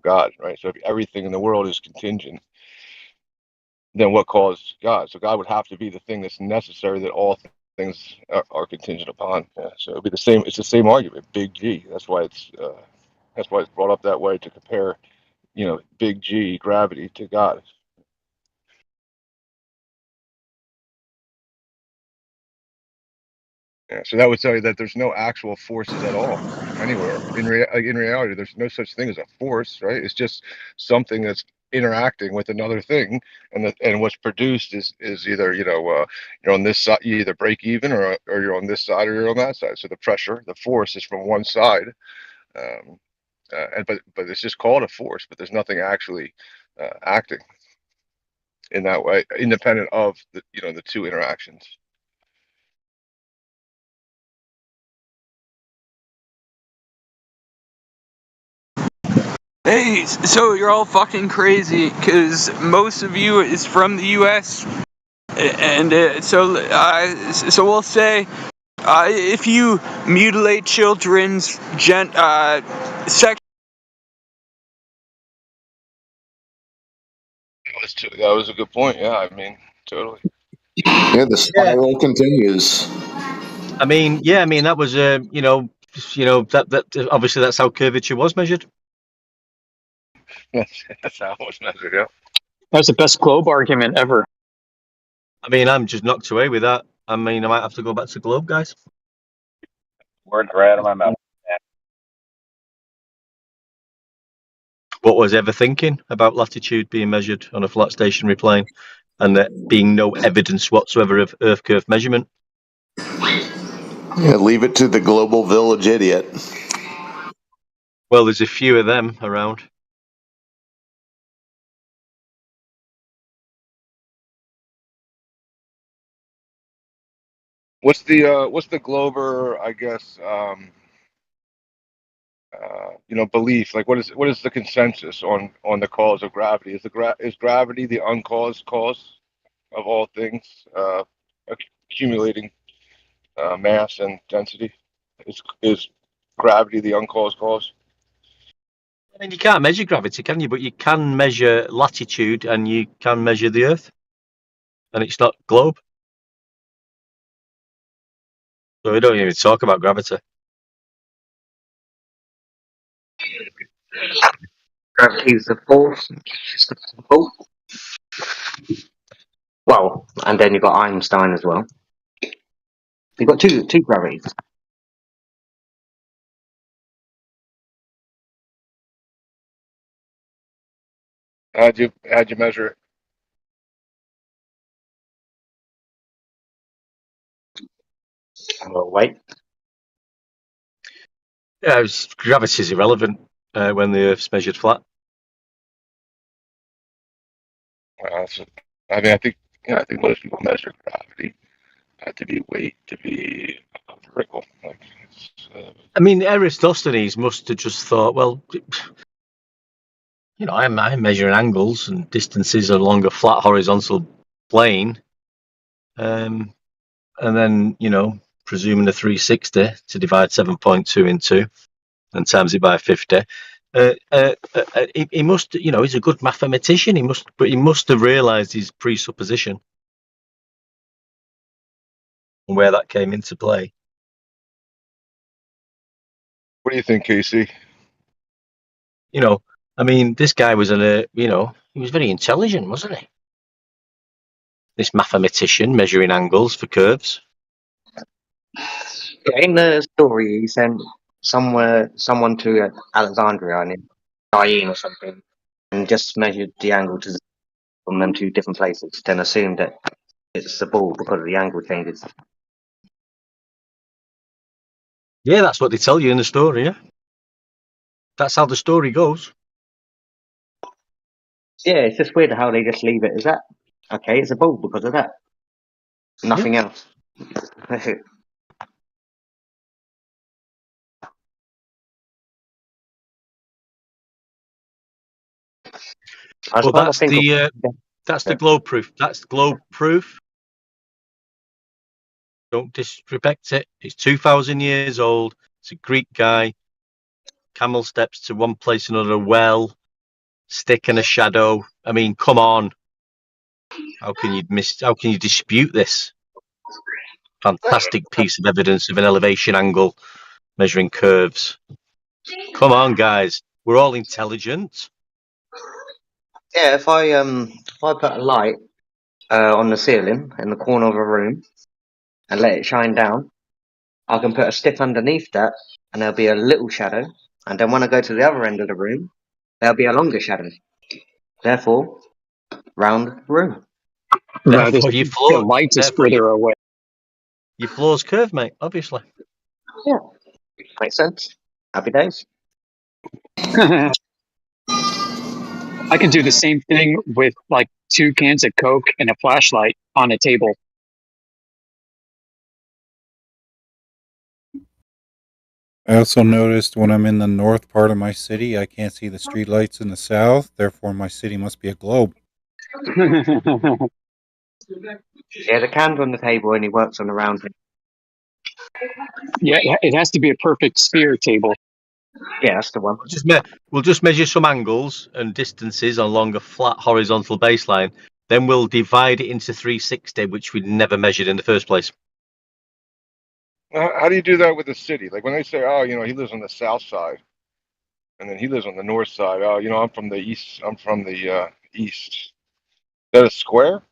God, right? So if everything in the world is contingent, then what caused God? So God would have to be the thing that's necessary that all things are contingent upon. Yeah, so it'd be the same. It's the same argument, big G. That's why it's brought up that way, to compare big G, gravity, to God. Yeah, so that would tell you that there's no actual forces at all anywhere. In reality, there's no such thing as a force, right? It's just something that's interacting with another thing, and what's produced is either you're on this side, you either break even, or you're on this side or you're on that side. So the pressure, the force, is from one side, um, but it's just called a force. But there's nothing actually acting in that way, independent of the two interactions. Hey, so you're all fucking crazy because most of you is from the U.S. and so we'll say if you mutilate children's sex. That was a good point. Yeah, I mean, totally. Yeah, the spiral continues. I mean, that was that obviously that's how curvature was measured. That's how it was measured. Yeah. That's the best globe argument ever. I mean, I'm just knocked away with that. I mean, I might have to go back to globe, guys. Words right out of my mouth. What was ever thinking about latitude being measured on a flat stationary plane, and there being no evidence whatsoever of Earth curve measurement? Yeah, leave it to the global village idiot. Well, there's a few of them around. What's the Glober, I guess, belief? Like, what is the consensus on the cause of gravity? Is gravity the uncaused cause of all things, accumulating mass and density? Is gravity the uncaused cause? I mean, you can't measure gravity, can you? But you can measure latitude, and you can measure the Earth, and it's not globe. So we don't even talk about gravity. Gravity is the force. It's the pull. Well, and then you've got Einstein as well. You've got two gravities. How'd you measure it? Wait. Yeah, gravity is irrelevant when the Earth's measured flat. I mean, I think most people measure gravity. had to be weight to be vertical. Like, I mean, Eratosthenes must have just thought, well, you know, I'm measuring angles and distances along a flat horizontal plane, and then, you know, presuming a 360 to divide 7.2 into and times it by 50. He must, you know, he's a good mathematician. He must have realised his presupposition and where that came into play. what do you think, Casey? You know, I mean, this guy was you know, he was very intelligent, wasn't he? This mathematician measuring angles for curves. Yeah, in the story, he sent someone to Alexandria and Syene or something, and just measured the angle from them two different places, then assumed that it's the ball because of the angle changes. Yeah, that's what they tell you in the story, yeah? That's how the story goes. Yeah, it's just weird how they just leave it as that. Okay, it's a ball because of that. Nothing else. Well, that's the globe proof. That's globe proof. Don't disrespect it. It's 2,000 years old. It's a Greek guy. Camel steps to one place another. Well, stick and a shadow. I mean, come on. How can you dispute this? Fantastic piece of evidence of an elevation angle measuring curves. Come on, guys. We're all intelligent. Yeah, if I put a light on the ceiling in the corner of a room and let it shine down, I can put a stick underneath that and there'll be a little shadow, and then when I go to the other end of the room, there'll be a longer shadow. Therefore, round the room. Therefore, your floor, the light is further away. Your floor's curved, mate, obviously. Yeah, makes sense. Happy days. I can do the same thing with like 2 cans of Coke and a flashlight on a table. I also noticed when I'm in the north part of my city, I can't see the street lights in the south. Therefore, my city must be a globe. Yeah, the can's on the table and he works on the round thing. Yeah, it has to be a perfect sphere table. Yeah, that's the one. We'll just measure some angles and distances along a flat horizontal baseline. Then we'll divide it into 360, which we'd never measured in the first place. How do you do that with the city? Like when they say, oh, you know, he lives on the south side, and then he lives on the north side. Oh, you know, I'm from the east. I'm from the east. Is that a square?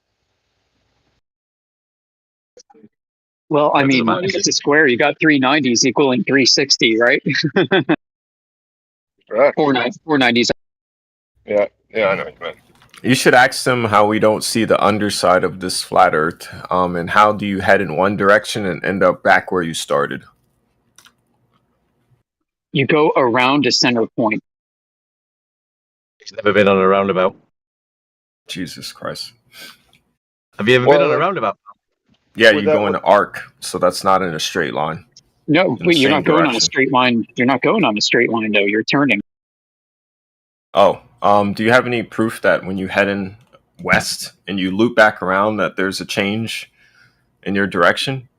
Well, I That's mean, if it's a square, you got 390s equaling 360, right? Correct. 490s. Yeah, I know what you meant. You should ask them how we don't see the underside of this flat Earth, and how do you head in one direction and end up back where you started? You go around a center point. He's never been on a roundabout. Jesus Christ. Have you ever been on a roundabout? Yeah, you go in an arc, so that's not in a straight line. No, but you're not going on a straight line. You're not going on a straight line, though. You're turning. Oh, do you have any proof that when you head in west and you loop back around that there's a change in your direction?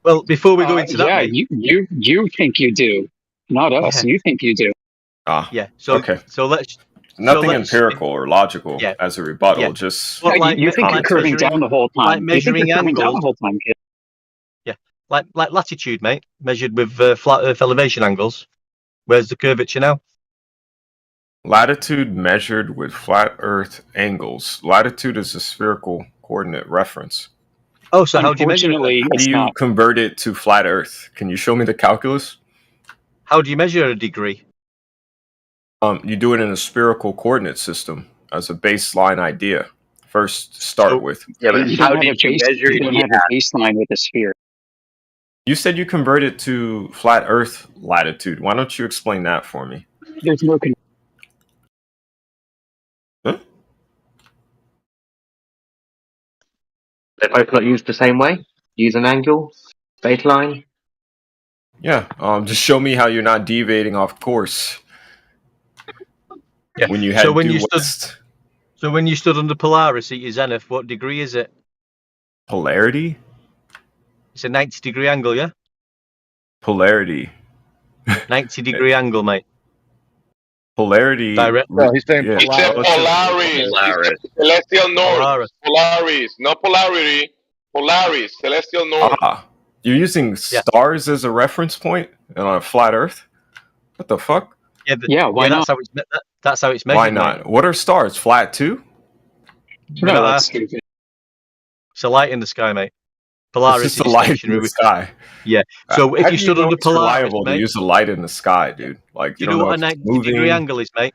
Well, before we go into that, yeah, mate, you think you do, not us. Yeah. You think you do. Yeah. So okay. let's Nothing empirical or logical yeah. as a rebuttal. Yeah. Just Well, you think you're curving down the whole time. Like You think measuring you're curving down angles. the whole time, kid. Yeah, like latitude, mate, measured with flat Earth elevation angles. Where's the curvature now? Latitude measured with flat Earth angles. Latitude is a spherical coordinate reference. Oh, so how do you measure it? Unfortunately, How do you convert it to flat Earth? Can you show me the calculus? How do you measure a degree? You do it in a spherical coordinate system as a baseline idea. First, start with. Yeah, but You how don't did have you measure you don't the have a baseline with a sphere. You said you convert it to flat Earth latitude. Why don't you explain that for me? There's no. They're both not used the same way? Use an angle, baseline. Yeah. Just show me how you're not deviating off course Yeah. when you So head when due you stood, west. so when you stood under Polaris at your zenith, what degree is it? Polarity? It's a 90-degree angle, yeah. Polarity. 90-degree angle, mate. Polarity. Direct. No, he's saying Yeah. He said Polaris. Polaris. He said Polaris. celestial north. Polaris. Polaris, not polarity. Polaris, celestial north. Ah. You're using Yeah. stars as a reference point on a flat Earth? What the fuck? Yeah, Yeah, why that's not? how it's that's how it's measured. Why not? Mate. What are stars? Flat too? No, that's stupid. It's a light in the sky, mate. It's Polaris just a is light in stationary. the sky. Yeah. So How if you do stood know under it's Polaris, reliable to mate, use a light in the sky, dude? Like do you you know don't what know a if it's 90-degree moving. angle is, mate?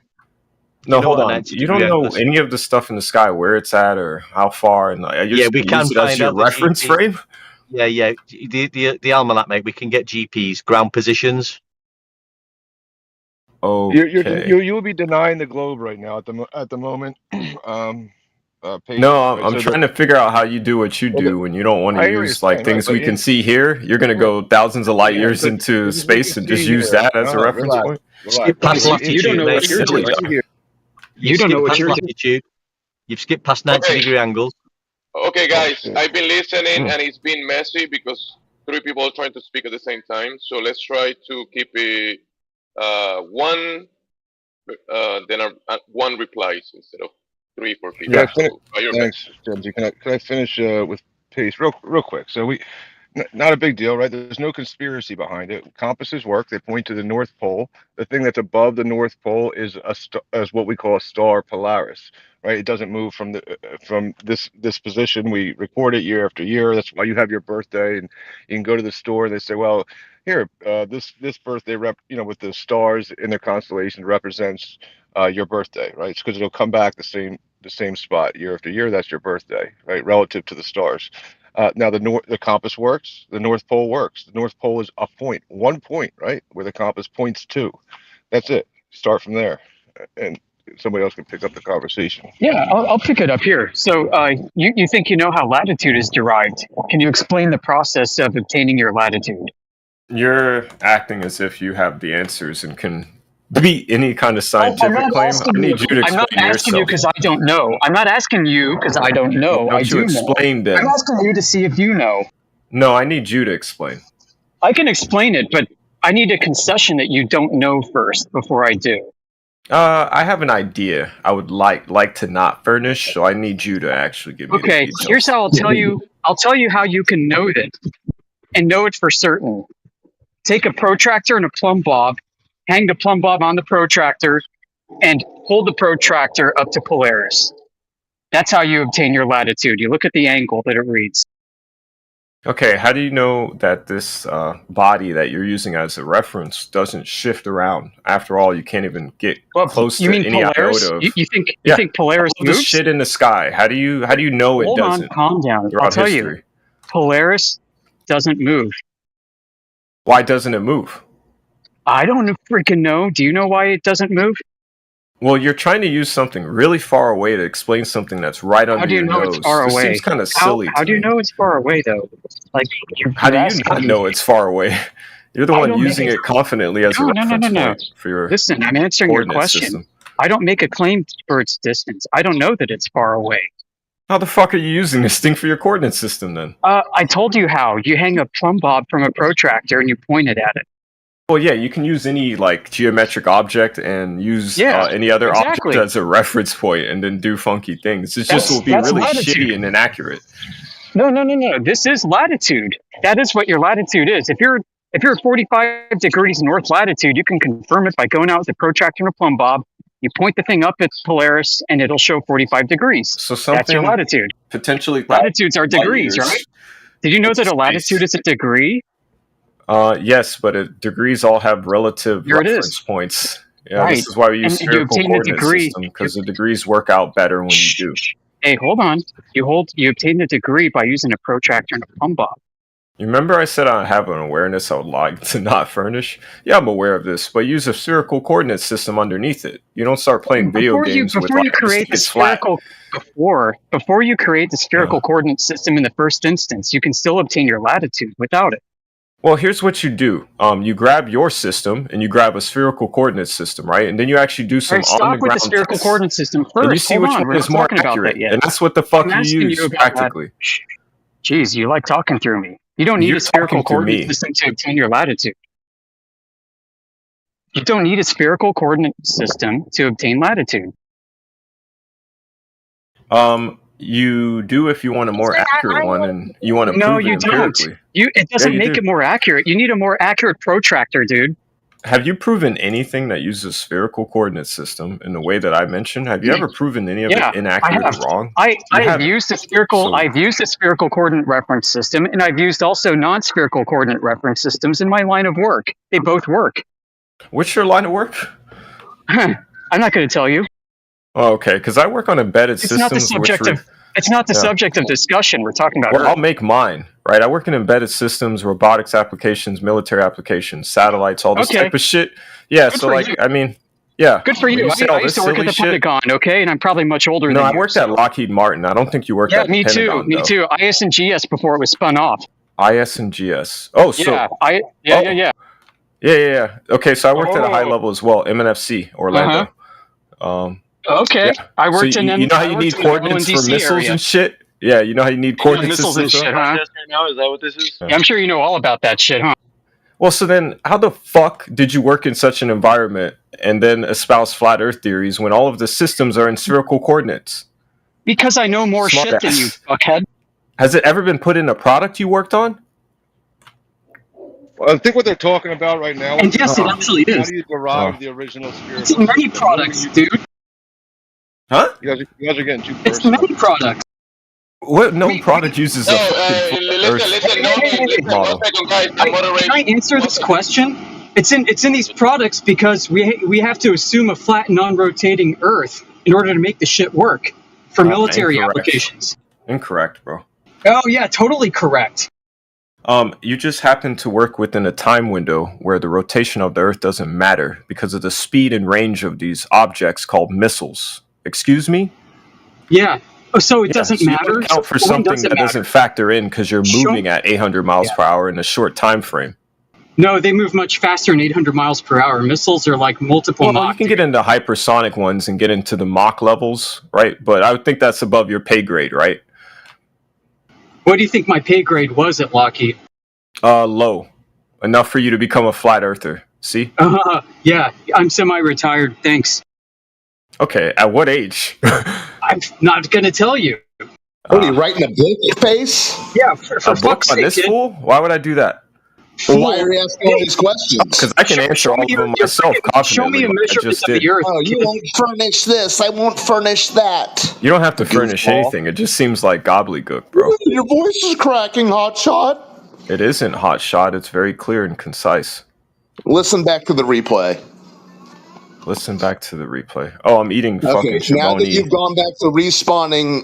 No, you know hold what a on. 90-degree You don't know angle is? any of the stuff in the sky, where it's at or how far, and you're Yeah, just we gonna can use it as find your out the reference GP. frame. Yeah. The almanac, mate. We can get GPs, ground positions. Okay. You will be denying the globe right now at the moment. Patience, No, right? I'm So trying to figure out how you do what you do when you don't want to I hear what use you're like saying, right? things But we can see here. You're gonna go thousands of light years but into because we space can and just see use here. that as a No, reference relax, point. Skip past You latitude, don't know mate. what you're Silly, doing. though. You don't know skipped what past you're doing. latitude. You've skipped past Okay, 90-degree angles. okay, guys. I've been listening, Hmm. and it's been messy because 3 people are trying to speak at the same time. So let's try to keep it one, then one replies instead of 3 for people. Yeah. So try your best. Thanks, Jimsy. Can I finish with pace real quick? So not a big deal, right? There's no conspiracy behind it. Compasses work. They point to the North Pole. The thing that's above the North Pole is is what we call a star Polaris, right? It doesn't move from this position. We record it year after year. That's why you have your birthday, and you can go to the store and they say, well, here, this birthday with the stars in their constellation represents your birthday, right? It's because it'll come back the same spot year after year. That's your birthday, right? Relative to the stars. Now the compass works. The North Pole works. The North Pole is a point, 1 point, right, where the compass points to. That's it. Start from there, and somebody else can pick up the conversation. Yeah, I'll pick it up here. So you think you know how latitude is derived. Can you explain the process of obtaining your latitude? You're acting as if you have the answers and can beat any kind of I'm scientific not claim. asking I you. need you to I'm not explain asking you yourself. because I don't know. I'm not asking you because I don't Why know. I don't you do know. explain I'm then? asking you to see if you know. No, I need you to explain. I can explain it, but I need a concession that you don't know first before I do. I have an idea. I would like to not furnish, so I need you to actually give me the Okay, details. here's how I'll tell you. I'll tell you how you can know it and know it for certain. Take a protractor and a plumb bob, hang the plumb bob on the protractor, and hold the protractor up to Polaris. That's how you obtain your latitude. You look at the angle that it reads. Okay, how do you know that this body that you're using as a reference doesn't shift around? After all, you can't even get close You to mean any Polaris? iota of. You think Polaris all the moves? shit in the sky. How do you know it Hold on, doesn't? calm down. I'll Throughout tell history, you. Polaris doesn't move. why doesn't it move? I don't freaking know. Do you know why it doesn't move? Well, you're trying to use something really far away to explain something that's right How under do you your know nose. it's far This away? seems kind of silly How to do you me. know it's far away though? Like How do you're you asking not me. know it's far away? You're the I one don't make using it. it confidently as a No. reference point for your Listen, I'm answering your coordinate question. system. I don't make a claim for its distance. I don't know that it's far away. How the fuck are you using this thing for your coordinate system then? I told you how. You hang a plumb bob from a protractor and you point it at it. Well, yeah, you can use any like geometric object and use Yeah, any other exactly. object as a reference point, and then do funky things. It just will be That's really latitude. shitty and inaccurate. No. This is latitude. That is what your latitude is. If you're 45 degrees north latitude, you can confirm it by going out with a protractor and a plumb bob. You point the thing up at Polaris, and it'll show 45 degrees. So That's your something latitude. potentially Latitudes are degrees, years right? Did you know that a into latitude space. is a degree? Yes, but degrees all have relative Here it is. reference points. Yeah, Right. this is why we use And you spherical obtain the coordinate degree. system, because the degrees work out better when you do. Hey, hold on. You obtain the degree by using a protractor and a plumb bob. You remember I said I have an awareness I would like to not furnish? Yeah, I'm aware of this, but use a spherical coordinate system underneath it. You don't start playing video games with Before you like this create thing the is flat. spherical coordinate system in the first instance, you can still obtain your latitude without it. Well, here's what you do. You grab your system and you grab a spherical coordinate system, right? And then you actually do All some right, stop on the with the ground spherical tests, coordinate system and you first. see Hold which on, one we're is not more talking about that accurate. yet. And that's what the I'm fuck you asking you use about that. practically. Jeez, you like talking through me. You don't need You're a spherical talking through coordinate me. system to obtain your latitude. You don't need a spherical coordinate system to obtain latitude. You do if you want a more accurate one and you want to No, prove it you don't. empirically. It Yeah, doesn't you make do. it more accurate. You need a more accurate protractor, dude. Have you proven anything that uses a spherical coordinate system in the way that I mentioned? Have you ever proven any of Yeah, it inaccurate I or have. wrong? I You have haven't. used a spherical. So, I've used a spherical coordinate reference system, and I've used also non-spherical coordinate reference systems in my line of work. They both work. what's your line of work? I'm not going to tell you. Oh, okay, because I work on embedded It's not the systems, which subject of. It's not the yeah. subject of discussion. We're talking about Well, I'll Earth. make mine, right? I work in embedded systems, robotics applications, military applications, satellites, all this Okay. type of shit. Yeah, Good so for like, you. I mean, yeah. Good for When you. you say I all used this to work at silly the shit, Pentagon, okay, and I'm probably much older no, than I you. worked So. at Lockheed Martin. I don't think you worked Yeah, at the me too. Pentagon, Me though. too. IS and GS before it was spun off. IS and GS. Oh, so Yeah. yeah. Okay, so I worked at a high Oh. level as well, MNFC, Orlando. Okay. Yeah. I So worked in you know how you need the coordinates for DC missiles area. and shit? Yeah, you know how you need Yeah, coordinate missiles and systems, shit, bro? huh? Right now, is that what this is? Yeah, I'm sure you know all about that shit, huh? Well, so then how the fuck did you work in such an environment and then espouse flat earth theories when all of the systems are in spherical coordinates? Because I know more Smart shit than you, ass. fuckhead. Has it ever been put in a product you worked on? Well, I think what they're talking about right now And is yes, it actually how is. do you derive the original It's spherical in many system? When products, dude. Huh? You guys are getting too It's personal. many products. What? No product uses a fucking flat Listen, earth model. guys, Can I answer this question? It's in these products because we have to assume a flat, non-rotating Earth in order to make the shit work for military Incorrect. applications. Incorrect, bro. Oh yeah, totally correct. You just happen to work within a time window where the rotation of the Earth doesn't matter because of the speed and range of these objects called missiles. Excuse me? Yeah. Oh, so it doesn't so you matter. don't account for So when something does it that matter? doesn't factor in because you're moving at 800 miles per hour in a short time frame. No, they move much faster than 800 miles per hour. Missiles are like multiple Well, Mach. you can get into hypersonic ones and get into the Mach levels, right? But I would think that's above your pay grade, right? What do you think my pay grade was at Lockheed? Low. Enough for you to become a flat earther. See? Yeah, I'm semi-retired. Thanks. Okay, at what age? I'm not going to tell you. What are you writing a book, Space? Yeah, for a book fuck's on sake, this kid. fool? Why would I do that? Well, why are you asking all these questions? Because I can answer all of them myself Show me confidently. a Like I measurement just of did. the Earth. Oh, you won't furnish this. I won't furnish that. You don't have to furnish anything. It just seems like gobbledygook, bro. Your voice is cracking, hotshot. It isn't hot shot. It's very clear and concise. Listen back to the replay. Listen back to the replay. Oh, I'm eating fucking Okay, now that Chimoni. you've gone back to respawning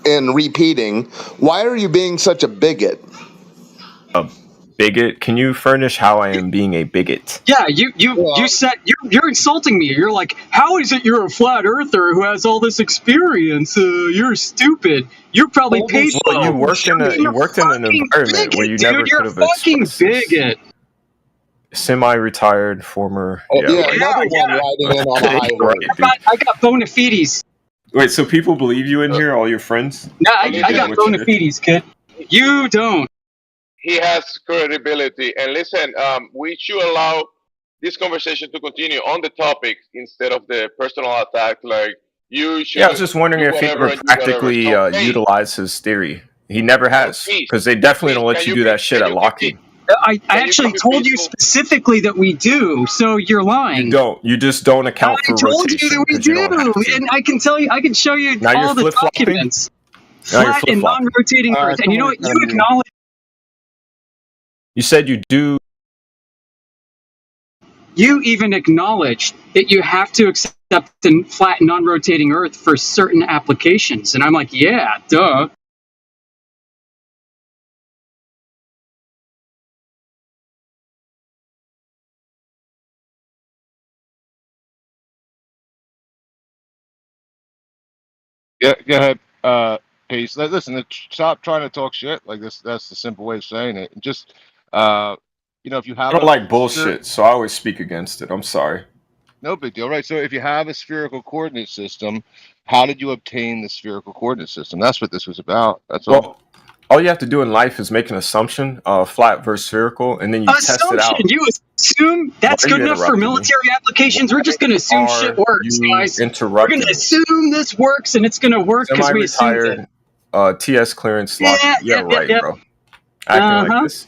and repeating, why are you being such a bigot? A bigot? Can you furnish how I am being a bigot? Yeah, you said you're insulting me. You're like, how is it you're a flat earther who has all this experience? You're stupid. You're probably paid. Well, you worked in an environment where you never could have expressed bigot. Semi-retired former. Another one riding in on a highway. I got bona fides. Wait, so people believe you in here? All your friends? No, I got bona fides, kid. You don't. He has credibility. And listen, we should allow this conversation to continue on the topic instead of the personal attack. Like you should. Yeah, I was just wondering if he ever practically utilized his theory. He never has, because they definitely don't let you do that shit at Lockheed. I actually told you specifically that we do, so you're lying. You don't. You just don't account for rotation. I told you that we do, and I can tell you, I can show you now all the documents. Flat and non-rotating Earth, and you know what? You acknowledge. You said you do. You even acknowledged that you have to accept the flat and non-rotating Earth for certain applications, and I'm like, yeah, duh. Go ahead, Peace. Listen, stop trying to talk shit like this. That's the simple way of saying it. And just, if you I have don't a like bullshit, so I always speak against it. I'm sorry. no big deal, right? So if you have a spherical coordinate system, how did you obtain the spherical coordinate system? That's what this was about. That's all. Well, all you have to do in life is make an assumption, flat versus spherical, and then you test it out. You assume that's Why are good you enough for interrupting me? military applications? We're just going to assume shit Are works, you guys. We're going interrupting to me? assume this works, and it's going to work because we assumed it. Semi-retired TS clearance lock. Yeah, Right, bro. Acting like this.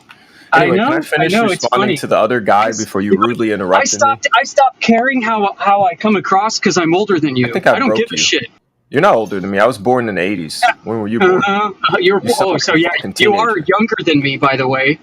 Anyway, can I finish responding to the other guy before you rudely interrupted me? I stopped caring how I come across because I'm older than you. I think I don't broke give a you. shit. You're not older than me. I was born in the 80s. When were you born? You sound like a yeah, fucking you are teenager. younger than me, by the way.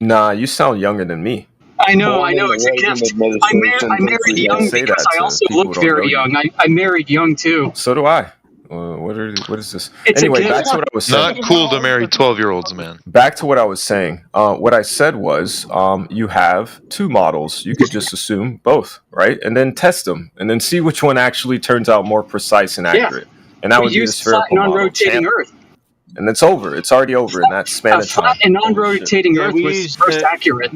Nah, you sound younger than me. I know, it's a gift. I married young say because that I to also people look who don't know very you. young. I married young too. So do I. What is this? It's anyway, a back gift. to what I was saying. Not cool to marry 12-year-olds, man. Back to what I was saying. What I said was, you have two models. You could just assume both, right? And then test them, and then see which one actually turns out more precise and accurate. And that We would be the use flat spherical model. non-rotating Earth. And it's over. It's already over in that span A of time. flat and non-rotating Earth we was used first accurate.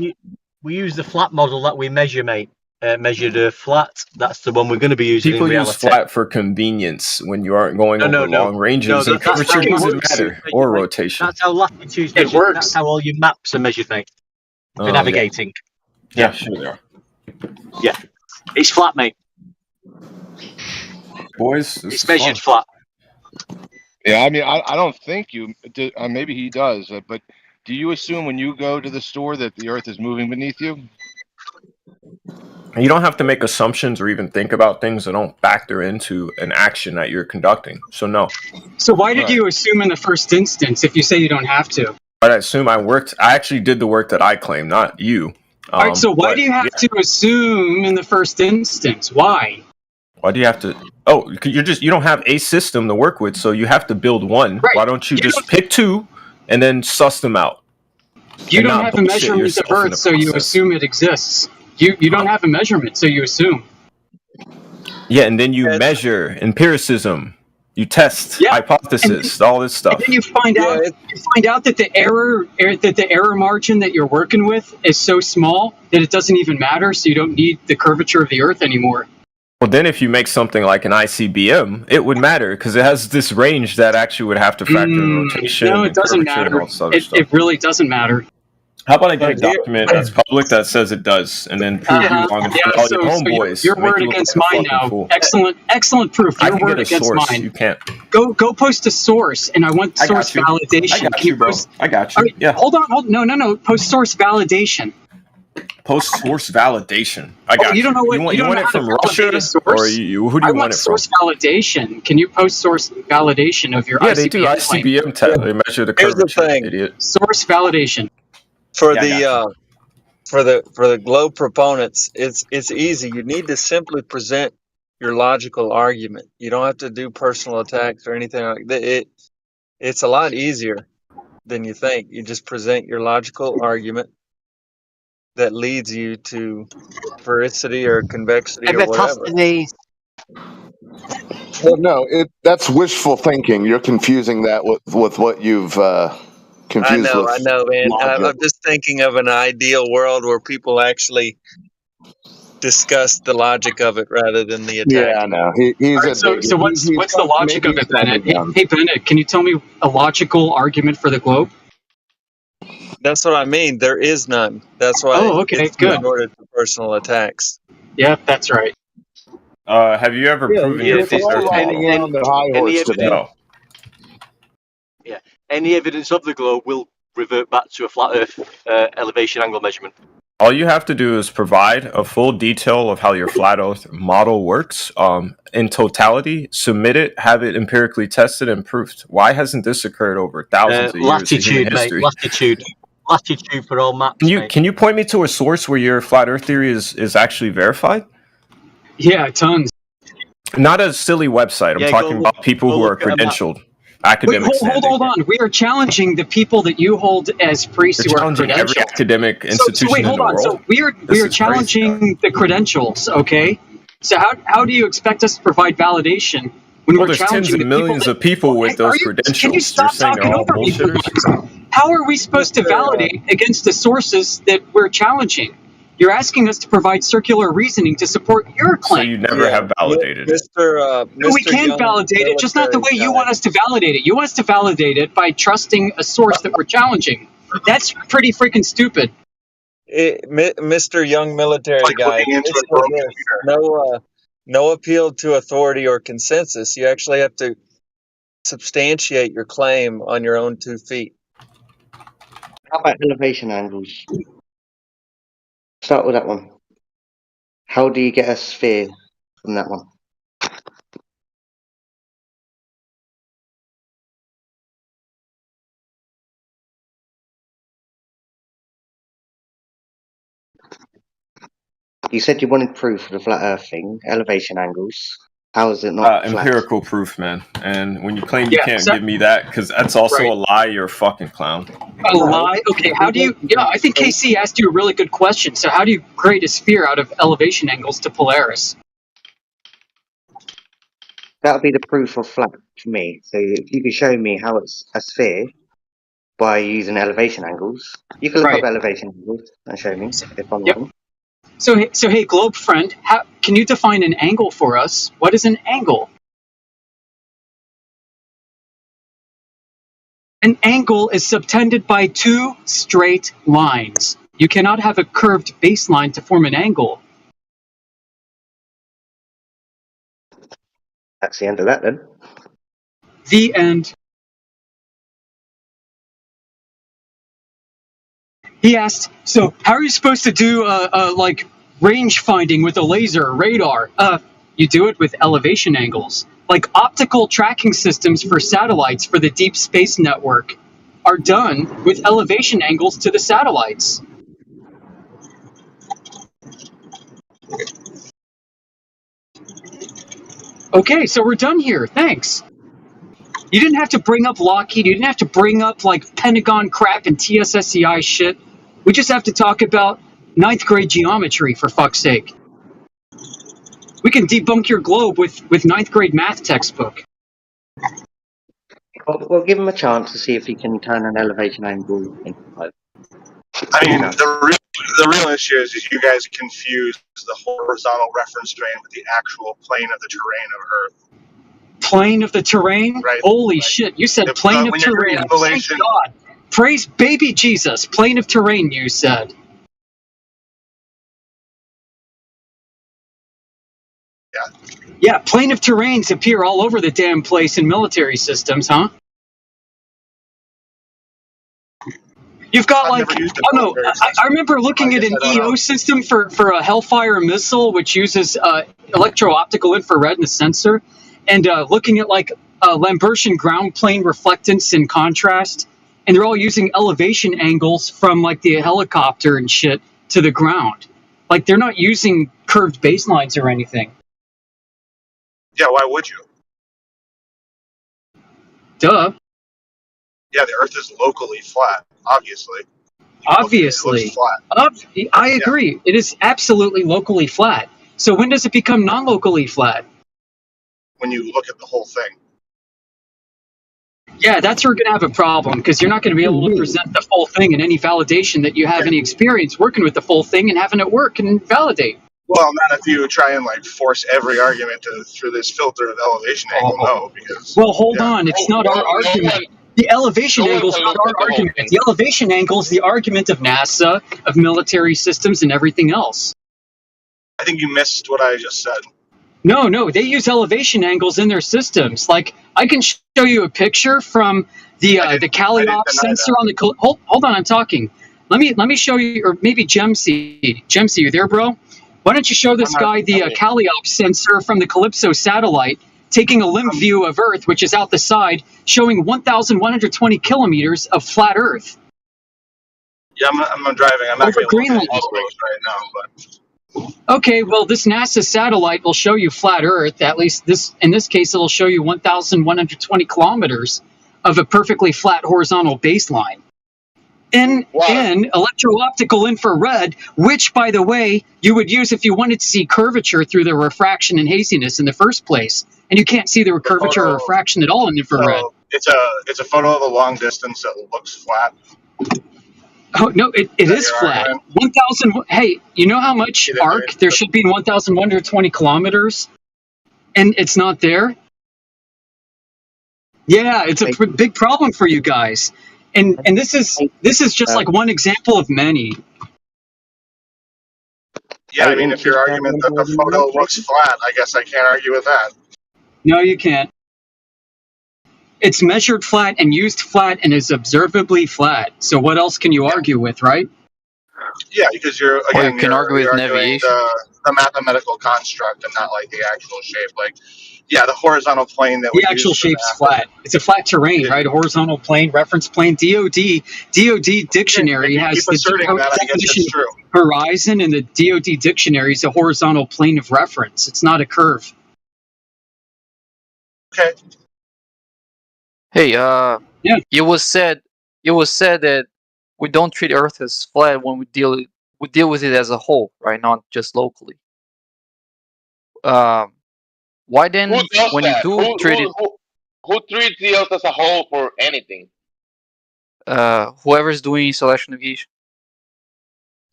We use the flat model that we measure, mate. Measured flat. That's the one we're going to be using. People in use reality. flat for convenience when you aren't going over long ranges, and curvature doesn't matter, or rotation. That's how latitude's It measured. works. That's how all your maps are measured, mate. For navigating. Yeah, sure they are. Yeah, it's flat, mate. Boys, it's measured flat. Yeah, I mean, I don't think you. Maybe he does, but do you assume when you go to the store that the Earth is moving beneath you? You don't have to make assumptions or even think about things that don't factor into an action that you're conducting. So no. So why did you assume in the first instance if you say you don't have to? I assume I actually did the work that I claim, not you. All right, so why do you have to assume in the first instance? Why? Why do you have to? Oh, you don't have a system to work with, so you have to build one. Right. Why don't you just pick two and then suss them out? You don't have a measurement of Earth, so you assume it exists. You don't have a measurement, so you assume. Yeah, and then you measure empiricism. You test hypothesis, all this stuff. And then you find out that the error margin that you're working with is so small that it doesn't even matter, so you don't need the curvature of the Earth anymore. Well, then if you make something like an ICBM, it would matter because it has this range that actually would have to factor in rotation. No, it doesn't matter. It really doesn't matter. How about I get a document that's public that says it does, and then prove you wrong in front of all your homeboys? Your word against mine now. Fool. Excellent proof. Your word against mine. You can't. Go post a source, and I want source validation. I got you, bro. I got you. Yeah. Hold on. No. Post source validation. Post source validation. I got you. You don't know what you want it from Russia, or who do you want it from? Source validation. Can you post source validation of your ICBM? Yeah, they do ICBM test. They measure the curvature. Here's the thing. Idiot. Source validation. For the globe proponents, it's easy. You need to simply present your logical argument. You don't have to do personal attacks or anything like that. It's a lot easier than you think. You just present your logical argument that leads you to sphericity or convexity or whatever. Well, no, that's wishful thinking. You're confusing that with what you've confused with. I know, man. I'm just thinking of an ideal world where people actually discuss the logic of it rather than the attack. Yeah, I know. So what's the logic of it, Bennett? Hey, Bennett, can you tell me a logical argument for the globe? That's what I mean. There is none. That's why. Oh, okay, it's good. Resorted to personal attacks. Yeah, that's right. Have you ever proven your flat Earth model? Any evidence of the globe will revert back to a flat Earth elevation angle measurement. All you have to do is provide a full detail of how your flat Earth model works in totality, submit it, have it empirically tested and proved. Why hasn't this occurred over thousands of years in human history? Latitude for all maps. Can you point me to a source where your flat Earth theory is actually verified? Yeah, tons. Not a silly website. I'm talking about people who are credentialed. Academics. Hold on. We are challenging the people that you hold as priests who are credentialed. Every academic institution in the world. So we are challenging the credentials. Okay. So how do you expect us to provide validation when Well, we're there's tens challenging of the people millions that, of people with those can you credentials. You're stop saying they're talking all over me, bullshitters? please? How are we supposed to validate against the sources that we're challenging? You're asking us to provide circular reasoning to support your So claim. you never have validated it. No, we can validate it, just not the way you want us to validate it. You want us to validate it by trusting a source that we're challenging. That's pretty freaking stupid. Mr. Young Military Guy, no appeal to authority or consensus. You actually have to substantiate your claim on your own 2 feet. How about elevation angles? Start with that one. How do you get a sphere from that one? You said you wanted proof of the flat Earth thing, elevation angles. How is it not flat? Empirical proof, man. And when you claim you can't so- give me that, because that's also a lie, you're a fucking clown. A lie? Okay, how do you... Yeah, I think KC asked you a really good question. So how do you create a sphere out of elevation angles to Polaris? That would be the proof of flat for me. So if you could show me how it's a sphere by using elevation angles, you can look up elevation angles and show me if I'm wrong. So hey, Globe friend, can you define an angle for us? What is an angle? An angle is subtended by 2 straight lines. You cannot have a curved baseline to form an angle. That's the end of that then. The end. He asked, so how are you supposed to do like range finding with a laser or radar? You do it with elevation angles. Like optical tracking systems for satellites for the Deep Space Network are done with elevation angles to the satellites. Okay, so we're done here. Thanks. You didn't have to bring up Lockheed. You didn't have to bring up like Pentagon crap and TSSCI shit. We just have to talk about 9th grade geometry, for fuck's sake. We can debunk your globe with 9th grade math textbook. Well, give him a chance to see if he can turn an elevation angle into five. I mean, the real issue is you guys confuse the horizontal reference frame with the actual plane of the terrain of Earth. Plane of the terrain? Right. Holy shit, you said plane of terrain. Thank God. Praise baby Jesus. Plane of terrain, you said. Yeah, plane of terrains appear all over the damn place in military systems, huh? You've got like, oh no, I remember looking at an EO system for a Hellfire missile, which uses electro-optical infrared and a sensor, and looking at like Lambertian ground plane reflectance and contrast, and they're all using elevation angles from like the helicopter and shit to the ground. Like they're not using curved baselines or anything. Yeah, why would you? Duh. Yeah, the Earth is locally flat, obviously. Obviously. It looks flat. I agree. It is absolutely locally flat. So when does it become non-locally flat? When you look at the whole thing. Yeah, that's where we're going to have a problem, because you're not going to be able to present the full thing in any validation that you have any experience working with the full thing and having it work and validate. Well, not if you try and like force every argument through this filter of elevation angle. No, because well, hold on, it's not our argument. The elevation angle is not our argument. The elevation angle is the argument of NASA, of military systems, and everything else. I think you missed what I just said. No, they use elevation angles in their systems. Like I can show you a picture from the Calliope sensor on the. Hold on, I'm talking. Let me show you, or maybe Gemseed, you there, bro? Why don't you show this guy the Calliope sensor from the Calypso satellite, taking a limb view of Earth, which is out the side, showing 1,120 kilometers of flat Earth. Yeah, I'm driving. I'm not over Greenland right now, but. Okay, well, this NASA satellite will show you flat Earth. At least in this case, it'll show you 1,120 kilometers of a perfectly flat horizontal baseline. In electro-optical infrared, which, by the way, you would use if you wanted to see curvature through the refraction and haziness in the first place. and you can't see the The curvature or photo. refraction at all in infrared. So it's a photo of a long distance that looks flat. Oh no, it is flat. 1,000. Hey, you know how much arc there should be in 1,120 kilometers, and it's not there. Yeah, it's a big problem for you guys, and this is just like one example of many. Yeah, I mean, if your argument that the photo looks flat, I guess I can't argue with that. No, you can't. It's measured flat and used flat and is observably flat. So what else can you argue with, right? Yeah, because you're Or you can argue with arguing navigation. the mathematical construct and not like the actual shape. Like, yeah, the horizontal plane that we The actual use for shape's math. flat. It's a flat terrain, right? Horizontal plane, reference plane. DOD dictionary has keep the asserting that, I guess definition it's true. of horizon, and the DOD dictionary is a horizontal plane of reference. It's not a curve. Okay. Hey, it was said that we don't treat Earth as flat when we deal with it as a whole, right? Not just locally. Why then, Who does when that? you do treat it, Who treats the Earth as a whole for anything? whoever's doing selection navigation?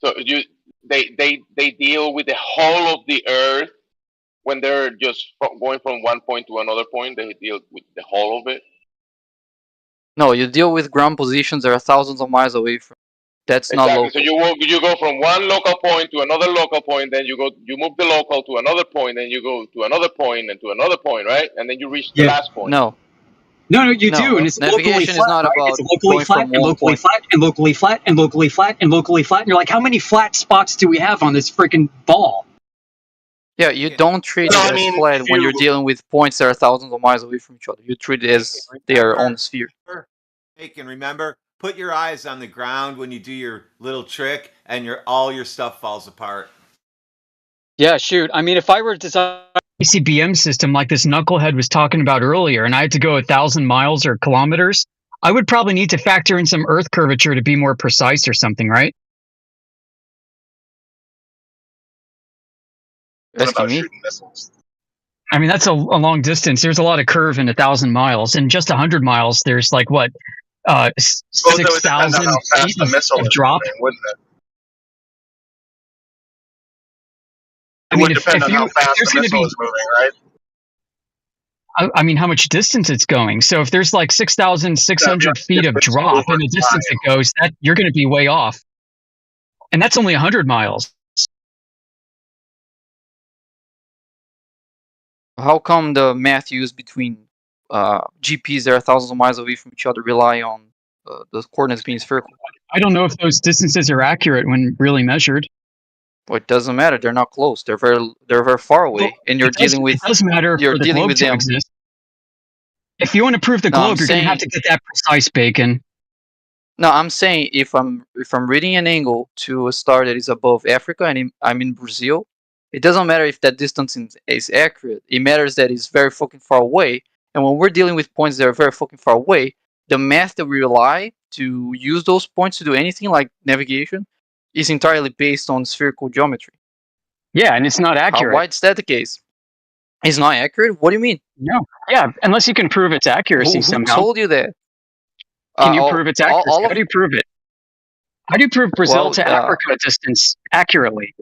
So they deal with the whole of the Earth when they're just going from one point to another point. They deal with the whole of it. No, you deal with ground positions that are thousands of miles away from. That's not Exactly. local. So you go from one local point to another local point, then you move the local to another point, then you go to another point and to another point, right? And then you reach the last point. No, you do, and it's locally navigation flat, is not right? about It's locally going flat from and one locally point. flat and locally flat and locally flat and locally flat. And you're like, how many flat spots do we have on this freaking ball? Yeah, you don't treat it as flat when you're dealing with points that are thousands of miles away from each other. You treat it as their own sphere. And remember, put your eyes on the ground when you do your little trick, and all your stuff falls apart. Yeah, shoot. I mean, if I were to design an ICBM system like this knucklehead was talking about earlier, and I had to go 1,000 miles or kilometers, I would probably need to factor in some Earth curvature to be more precise or something, right? Asking me? Shooting missiles. I mean, that's a long distance. There's a lot of curve in 1,000 miles, and just 100 miles, there's like what, 6,000 feet of drop. Moving, wouldn't it? I mean, would depend on how fast the missile is moving, right? I mean, how much distance it's going. So if there's like 6,600 feet of drop in the distance it goes, that you're going to be way off. And that's only 100 miles. How come the math used between GPs that are thousands of miles away from each other rely on the coordinates being spherical? I don't know if those distances are accurate when really measured. Well, it doesn't matter. They're not close. They're very far away, and you're dealing with. It does matter you're for the dealing globe with to them. exist. If you want to prove the globe, you're going to have to get that precise, Bacon. No, I'm saying if I'm reading an angle to a star that is above Africa and I'm in Brazil, it doesn't matter if that distance is accurate. It matters that it's very fucking far away. And when we're dealing with points that are very fucking far away, the math that we rely to use those points to do anything like navigation is entirely based on spherical geometry. Yeah, and it's not accurate. Why is that the case? It's not accurate? What do you mean? No. Yeah, unless you can prove its accuracy somehow. Who told you that? Can you prove its accuracy? How do you prove it? How do you prove Brazil to Africa distance accurately?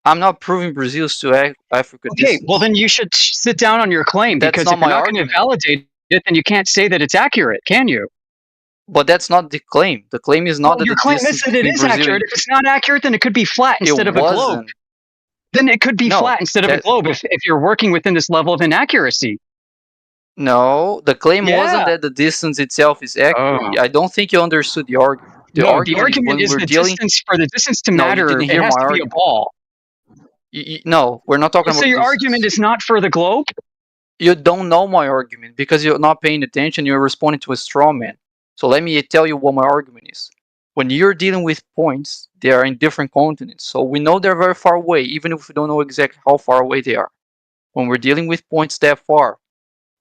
I'm not proving Brazil's to Africa distance. Okay, well then you should sit down on your claim, because if you're not going to validate it, then you can't say that it's accurate, can you? But that's not the claim. The claim is not that your the claim distance is that it is accurate. If it's not accurate, then it could be flat instead of a globe. Then it could be flat instead of a globe if you're working within this level of inaccuracy. No, the claim wasn't that the distance itself is accurate. I don't think you understood the argument. The argument is the distance for the distance to matter. It has to be a ball. No, we're not talking about. So your argument is not for the globe? You don't know my argument because you're not paying attention. You're responding to a straw man. So let me tell you what my argument is. When you're dealing with points, they are in different continents. So we know they're very far away, even if we don't know exactly how far away they are. When we're dealing with points that far,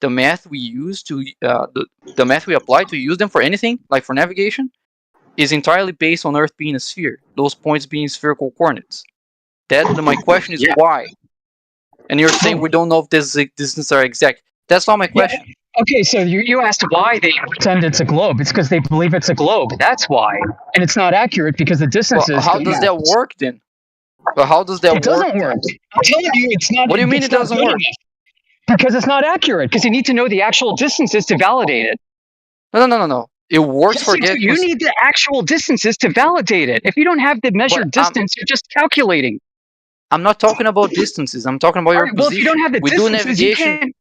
the math we use to the math we apply to use them for anything, like for navigation, is entirely based on Earth being a sphere. Those points being spherical coordinates. My question is why. And you're saying we don't know if these distances are exact. That's not my question. Yeah. Okay, so you asked why they pretend it's a globe. It's because they believe it's a globe. That's why. And it's not accurate because the distances. Well, how does that work then? Well, how does that work? It doesn't work. I'm telling you, it's not. What do you mean it doesn't work? Because it's not accurate. Because you need to know the actual distances to validate it. No. It works for getting. You need the actual distances to validate it. If you don't have the measured distance, you're just calculating. I'm not talking about distances. I'm talking about your position. Well, if you don't have the distances, you can't.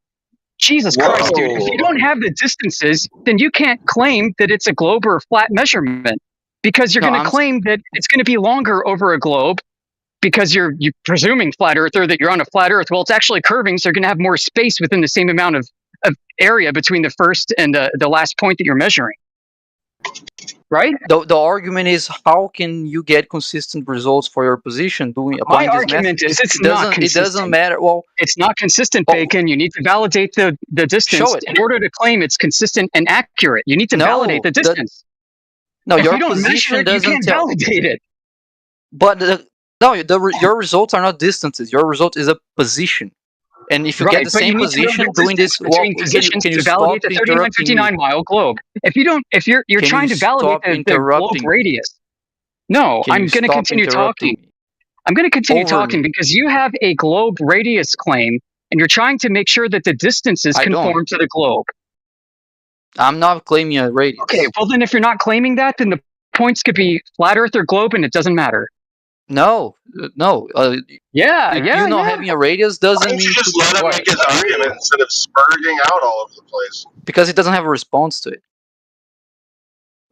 Jesus Christ, dude. If you don't have the distances, then you can't claim that it's a globe or a flat measurement. Because you're going to claim that it's going to be longer over a globe because you're presuming flat earther that you're on a flat earth. Well, it's actually curving, so you're going to have more space within the same amount of area between the first and the last point that you're measuring. Right? The argument is, how can you get consistent results for your position applying My this argument method? is it's not consistent. It doesn't matter. Well, it's not consistent, Bacon. You need to validate the distance in order to claim it's consistent and accurate. You need to validate the distance. No, if your you don't position measure it, doesn't you can't validate it. But your results are not distances. Your result is a position. And if you get the same position doing this, well, can you stop validate the 3959 mile globe? If you're trying to validate the globe radius. No, I'm going to continue talking. I'm going to continue talking because you have a globe radius claim, and you're trying to make sure that the distances conform to the globe. I'm not claiming a radius. Okay, well then if you're not claiming that, then the points could be flat Earth or globe, and it doesn't matter. No. You know, having a radius doesn't mean you just let him make his argument instead of spurging out all over the place. Because it doesn't have a response to it.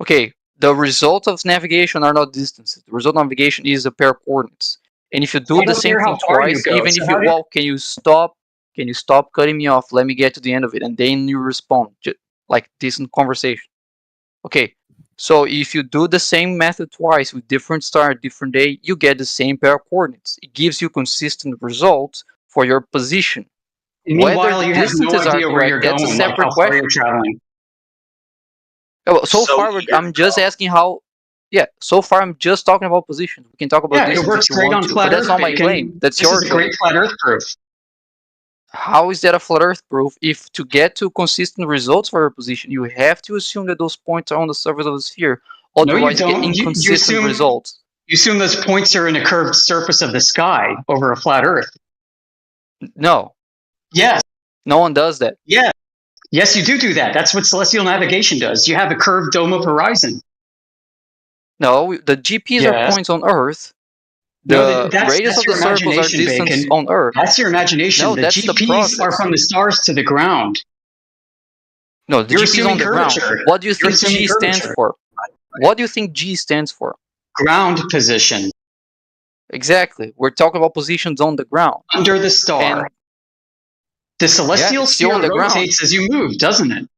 Okay, the result of navigation are not distances. The result of navigation is a pair of coordinates. And if you do the same thing twice, even if you can you stop cutting me off? Let me get to the end of it, and then you respond like decent conversation. Okay. So if you do the same method twice with different star, different day, you get the same pair of coordinates. It gives you consistent results for your position. Meanwhile, you have no idea where you're going, that's a separate how far question. you're traveling. So far, I'm just asking how. Yeah, so far I'm just talking about positions. We can talk about it distance works if you great want on to, flat but that's Earth, not my Bacon. claim. That's This your is a claim. great flat Earth proof. How is that a flat Earth proof? If to get to consistent results for your position, you have to assume that those points are on the surface of the sphere. Otherwise, you get inconsistent results. You assume those points are in a curved surface of the sky over a flat Earth. No. Yes. No one does that. Yeah. Yes, you do that. That's what celestial navigation does. You have a curved dome of horizon. No, the GPs are points on Earth. The radius of the circles are distance on Earth. That's your imagination. No, the that's the GPs process. are from the stars to the ground. No, the GP is on the ground. What do you think G stands for? What do you think G stands for? Ground position. Exactly. We're talking about positions on the ground. Under the star. The celestial sphere rotates as you move, doesn't it?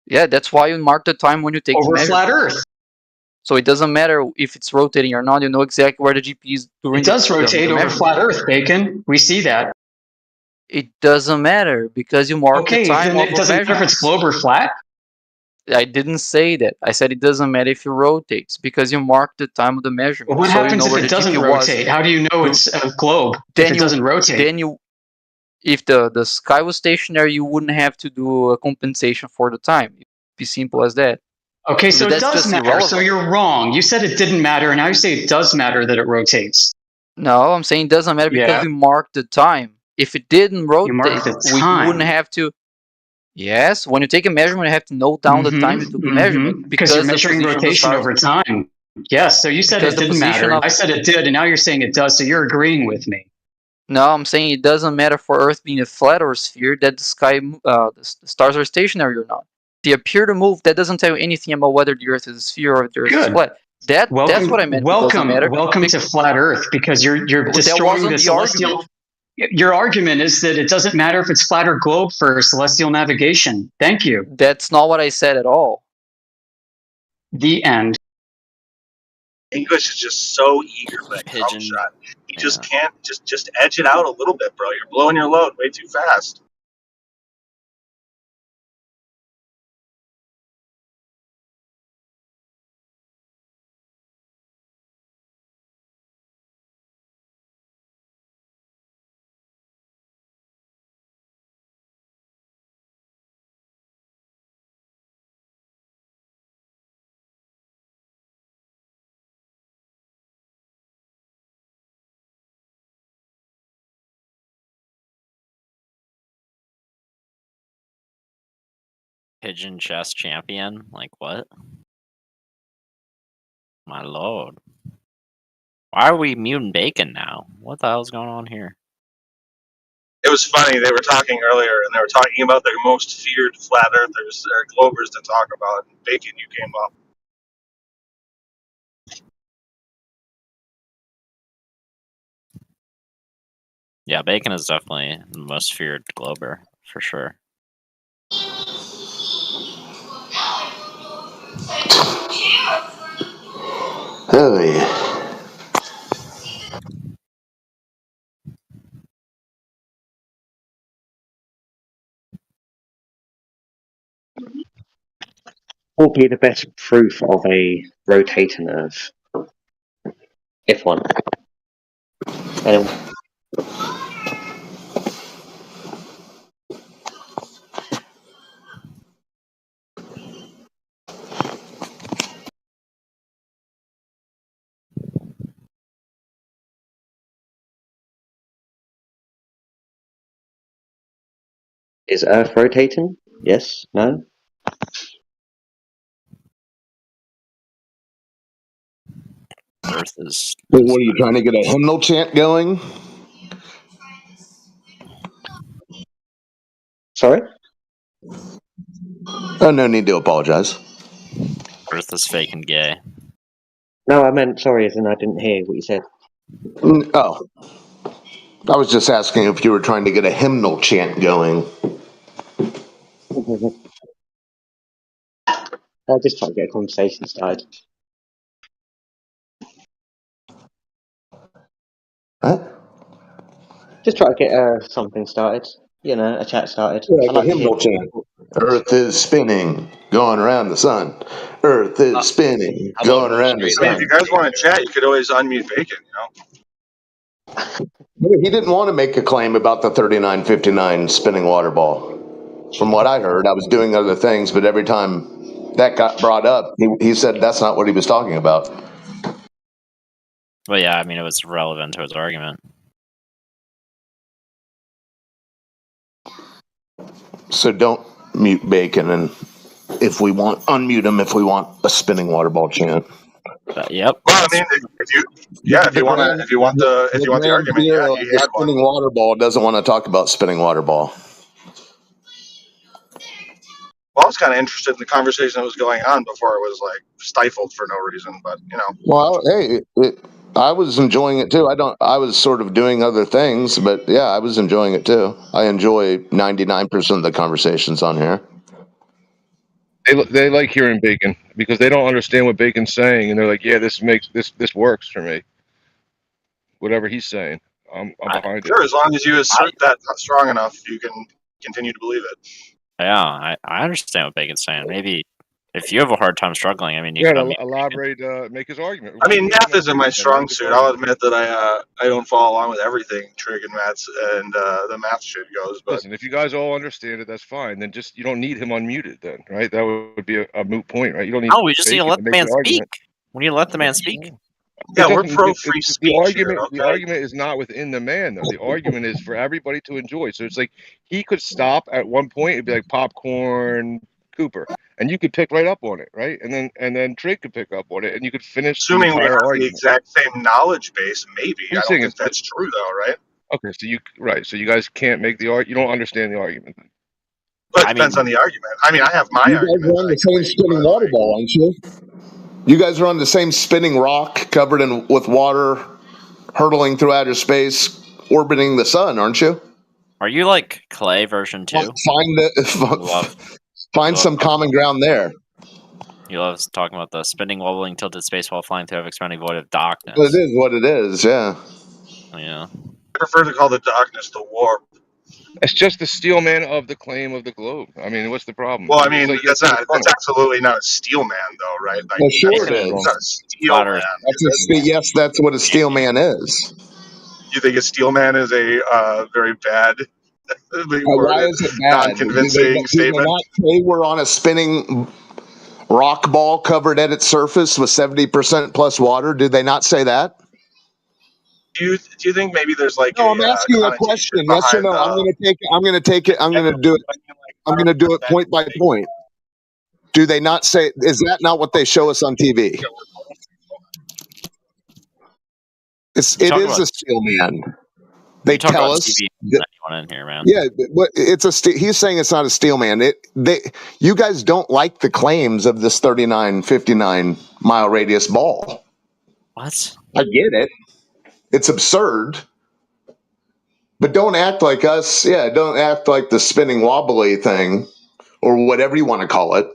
Yeah, that's why you mark the time when you take over the flat Earth. So it doesn't matter if it's rotating or not. You know exactly where the GP is during. It does rotate over flat Earth, Bacon. We see that. It doesn't matter because you mark the time of it doesn't matter if it's globe or flat. I didn't say that. I said it doesn't matter if it rotates because you mark the time of the measurement. Well, what happens if it doesn't rotate? How do you know it's a globe if it doesn't rotate? Then if the sky was stationary, you wouldn't have to do a compensation for the time. It'd be simple as that. Okay, so it does matter. Irrelevant. So you're wrong. You said it didn't matter, and now you say it does matter that it rotates. No, I'm saying it doesn't matter because we marked the time. If it didn't rotate, we wouldn't have to. Yes, when you take a measurement, you have to note down the time you took the measurement because you're measuring rotation over time. Yes, so you said it didn't matter. I said it did, and now you're saying it does. So you're agreeing with me. No, I'm saying it doesn't matter for Earth being a flat or a sphere that the sky, the stars are stationary or not. They appear to move. That doesn't tell you anything about whether the Earth is a sphere or if the Earth is flat. That's what I meant. Welcome to flat Earth because you're destroying the celestial. Your argument is that it doesn't matter if it's flat or globe for celestial navigation. Thank you. That's not what I said at all. The end. English is just so eager for that drum shot. You just can't just edge it out a little bit, bro. You're blowing your load way too fast. Pigeon chess champion? Like what? My lord. Why are we muting bacon now? What the hell's going on here? It was funny. They were talking earlier, and they were talking about their most feared flat earthers or globers to talk about. And Bacon, you came up. Yeah, bacon is definitely the most feared glober, for sure. Oh yeah. What would be the best proof of a rotating Earth? If one. Anyone? Is Earth rotating? Yes? No? Earth is. What are you trying to get a hymnal chant going? Sorry? Oh, no need to apologize. Earth is fake and gay. No, I meant, sorry, as in I didn't hear what you said. Oh. I was just asking if you were trying to get a hymnal chant going. I'll just try to get a conversation started. What? Just try to get something started. You know, a chat started. Like I a like to hear. hymnal chant. Earth is spinning, going around the sun. Earth is spinning, going around the I mean, if sun. you guys want to chat, you could always unmute Bacon, you know? He didn't want to make a claim about the 3959 spinning water ball. From what I heard, I was doing other things, but every time that got brought up, he said that's not what he was talking about. Well, yeah, I mean, it was relevant to his argument. So don't mute Bacon, and if we want, unmute him if we want a spinning water ball chant. Yep. Well, I mean, if you want the argument, yeah, Like he the had one. spinning water ball doesn't want to talk about spinning water ball. Well, I was kind of interested in the conversation that was going on before it was like stifled for no reason, but you know. Well, hey, I was enjoying it too. I was sort of doing other things, but yeah, I was enjoying it too. I enjoy 99% of the conversations on here. They like hearing Bacon because they don't understand what Bacon's saying, and they're like, "Yeah, this works for me. Whatever he's saying, I'm behind it." Sure, as long as you assert that strong enough, you can continue to believe it. Yeah, I understand what Bacon's saying. Maybe if you have a hard time struggling, I mean, you Yeah, can unmute elaborate, make his argument. I mean, math isn't my strong suit. I'll admit that I don't follow along with everything Trig and Matt's and the math shit goes. But listen, if you guys all understand it, that's fine. Then just you don't need him unmuted, then, right? That would be a moot point, right? You don't need. No, we just need to Bacon let the make man the argument. speak. We need to let the man speak. yeah, we're pro free speech the argument. here. Okay? The argument is not within the man, though. The argument is for everybody to enjoy. So it's like he could stop at one point and be like popcorn Cooper, and you could pick right up on it, right? And then Trig could pick up on it, and you could finish Assuming the we entire have the argument. exact same knowledge base, maybe. I don't think that's true, though, right? Okay, so you guys can't make the argument. You don't understand the argument. But it depends on the argument. I mean, I have my You guys argument. are on the same spinning water ball, aren't you? You guys are on the same spinning rock covered with water, hurtling through outer space, orbiting the sun, aren't you? Are you like Clay version 2? Find some common ground there. You love talking about the spinning, wobbling, tilted space while flying through an expanding void of darkness. It is what it is, yeah. Yeah. I prefer to call the darkness the warp. It's just the steel man of the claim of the globe. I mean, what's the problem? Well, I mean, like, that's absolutely not a steel man, though, right? Like, Well, sure it it's is. not a steel man. Yes, that's what a steel man is. You think a steel man is a very bad, why is it bad? non-convincing statement? They were on a spinning rock ball covered at its surface with 70% plus water. Did they not say that? Do you think maybe there's like no? I'm asking you a question. Yes or no? I'm going to take it. I'm going to do it. I'm going to do it point by point. Do they not say? Is that not what they show us on TV? It is a steel man. They tell us. Anyone in here, man? Yeah, it's a. He's saying it's not a steel man. You guys don't like the claims of this 39-59 mile radius ball. What? I get it. It's absurd. But don't act like us. Yeah, don't act like the spinning wobbly thing or whatever you want to call it.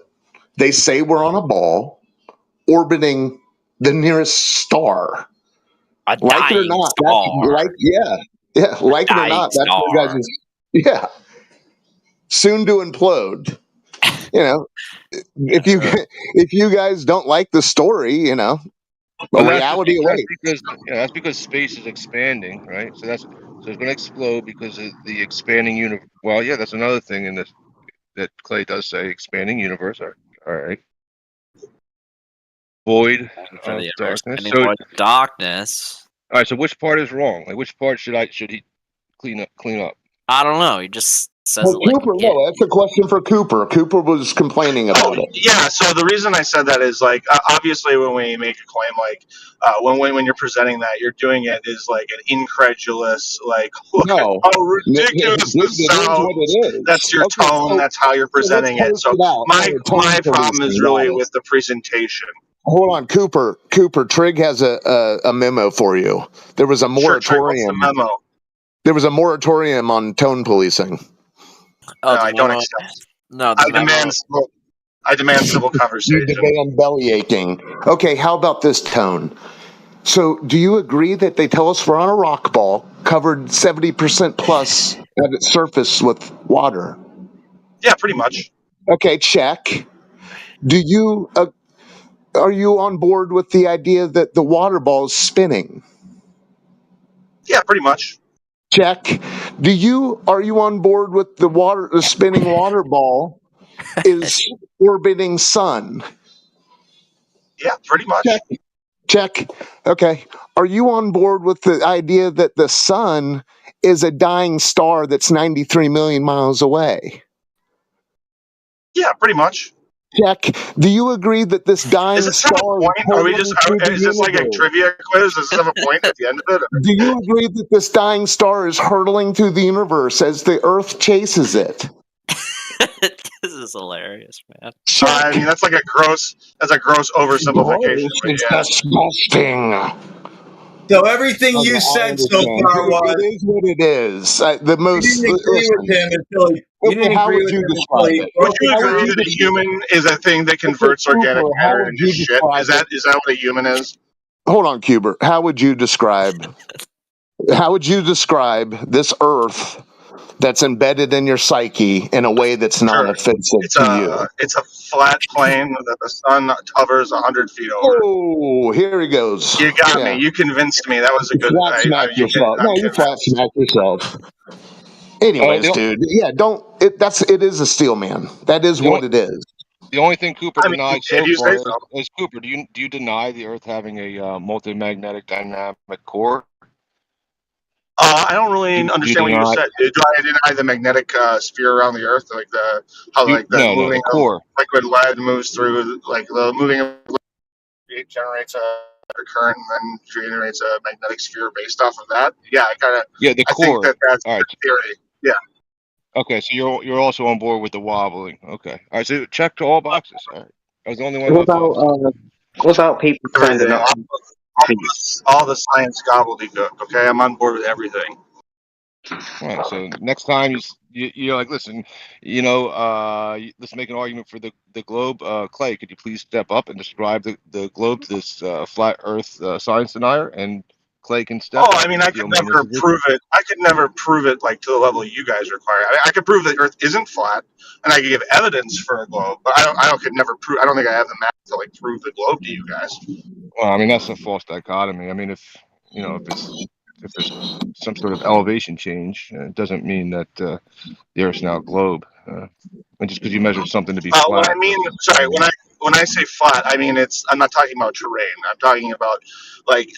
They say we're on a ball orbiting the nearest star. Like it or not, like it or not, that's your guys' soon to implode. You know, if you guys don't like the story, you know, reality awaits. That's because space is expanding, right? So it's going to explode because of the expanding universe. Well, yeah, that's another thing in this that Clay does say: expanding universe. All right. Void of darkness. So darkness. All right. So which part is wrong? Like, which part should he clean up? I don't know. He just says Well, Cooper, no, that's a question for Cooper. Cooper was complaining about it. Yeah, so the reason I said that is like obviously when we make a claim like when you're presenting that, you're doing it is like an incredulous like look at how ridiculous this sounds. That's your tone. That's how you're presenting it. So my problem is really with the presentation. Hold on, Cooper. Trig has a memo for you. There was a moratorium. Sure, Trig, what's the memo? There was a moratorium on tone policing. No, I don't accept. No, I demand civil conversation. You demand belly aching. Okay, how about this tone? So, do you agree that they tell us we're on a rock ball covered 70% plus at its surface with water? Yeah, pretty much. Okay, check. Do you are you on board with the idea that the water ball is spinning? Yeah, pretty much. Check. Are you on board with the spinning water ball is orbiting sun? Yeah, pretty much. Check. Okay. Are you on board with the idea that the sun is a dying star that's 93 million miles away? Yeah, pretty much. Check. Do you agree that this dying star is this like a trivia quiz? Does this have a point at the end of it? Do you agree that this dying star is hurtling through the universe as the Earth chases it? This is hilarious, man. I mean, that's a gross oversimplification. It's disgusting. So everything you said so far was it is what it is. The most. You didn't agree with him until you didn't how agree would with you him describe it? Would you agree that a human is a thing that converts organic matter into shit? Is that what a human is? Hold on, Cuber. How would you describe this Earth that's embedded in your psyche in a way that's not offensive to you? It's a flat plane that the sun hovers 100 feet over. Oh, here he goes. You got me. You convinced me. That was a good. Flat smack yourself. You flat smack yourself. Anyways, dude. Yeah, don't. It is a steel man. That is what it is. The only thing Cooper denied so far is Cooper. Do you deny the Earth having a multi-magnetic dynamic core? I don't really understand what you just said. Do I deny the magnetic sphere around the Earth, like the moving core. Of liquid lead moves through, like the moving of it generates a current and then generates a magnetic sphere based off of that? Yeah, I core. think that's the theory. Yeah. Okay, so you're also on board with the wobbling. Okay, all right. So check all boxes. All right, I was the only one. What about people standing up? All the science gobbledygook. Okay, I'm on board with everything. All right, so next time you're like, listen, let's make an argument for the globe. Clay, could you please step up and describe the globe to this flat Earth science denier? And Clay can step up. I mean, I could never prove it. I could never prove it like to the level you guys require. I could prove that Earth isn't flat, and I could give evidence for a globe, but I could never prove. I don't think I have the math to like prove the globe to you guys. Well, I mean, that's a false dichotomy. I mean, if there's some sort of elevation change, it doesn't mean that the Earth's now a globe. And just because you measured something to be flat. When I say flat, I mean I'm not talking about terrain. I'm talking about like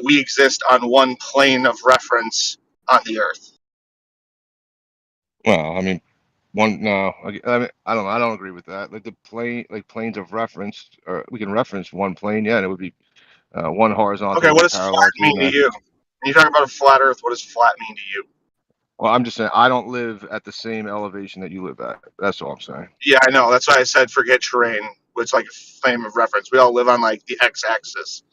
we exist on one plane of reference on the Earth. Well, I mean, No, I mean, I don't know. I don't agree with that. Like the plane, like planes of reference, or we can reference one plane, yeah, and it would be one horizontal Okay, would what be does parallel flat to the mean to next. you? When you talk about a flat Earth, what does flat mean to you? Well, I'm just saying I don't live at the same elevation that you live at. That's all I'm saying. Yeah, I know. That's why I said forget terrain, which like a frame of reference. We all live on like the x-axis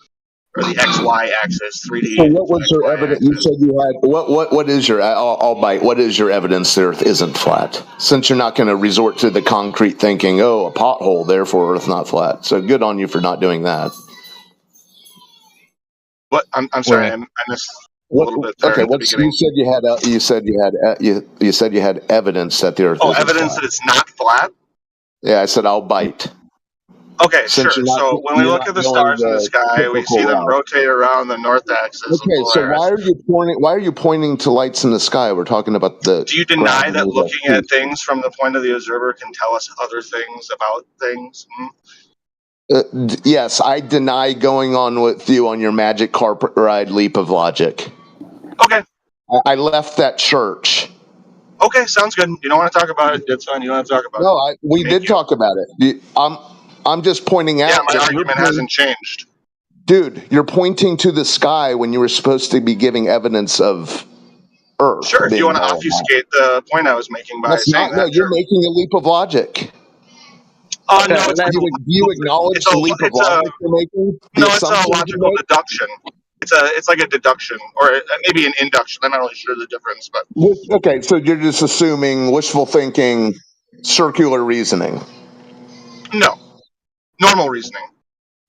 or the xy axis, So 3D what was your xy evidence? You axis. said you had what is your? I'll bite. What is your evidence the Earth isn't flat? Since you're not going to resort to the concrete thinking, oh, a pothole, therefore Earth not flat. So good on you for not doing that. What? I'm sorry, Where? I missed a What? little bit there Okay, at the what's you beginning. said you had? You said you had evidence that the Earth Oh, isn't evidence flat. that it's not flat? Yeah, I said I'll bite. Okay, Since sure. So when we you're look not at the going stars in the the sky, we see typical them route. rotate around the north axis of Okay, so Polaris. why are you pointing to lights in the sky? We're talking about the Do you ground deny and that we have looking at truth. things from the point of the observer can tell us other things about things? Yes, I deny going on with you on your magic carpet ride leap of logic. Okay. I left that church. Okay, sounds good. You don't want to talk about it. It's fine. You don't have to talk about it. No, we Thank did you. talk about it. I'm just pointing Yeah, out my that argument hasn't changed. dude, you're pointing to the sky when you were supposed to be giving evidence of Earth Sure, if you being want to all that. obfuscate the point I was making by That's saying not. No, that, you're sure. making a leap of logic. No, Okay, it's let's. Do you acknowledge the leap of it's a logic you're making? The no, it's a assumptions you logical make? deduction. It's like a deduction or maybe an induction. I'm not really sure the difference, but Okay, so you're just assuming wishful thinking, circular reasoning. no, normal reasoning.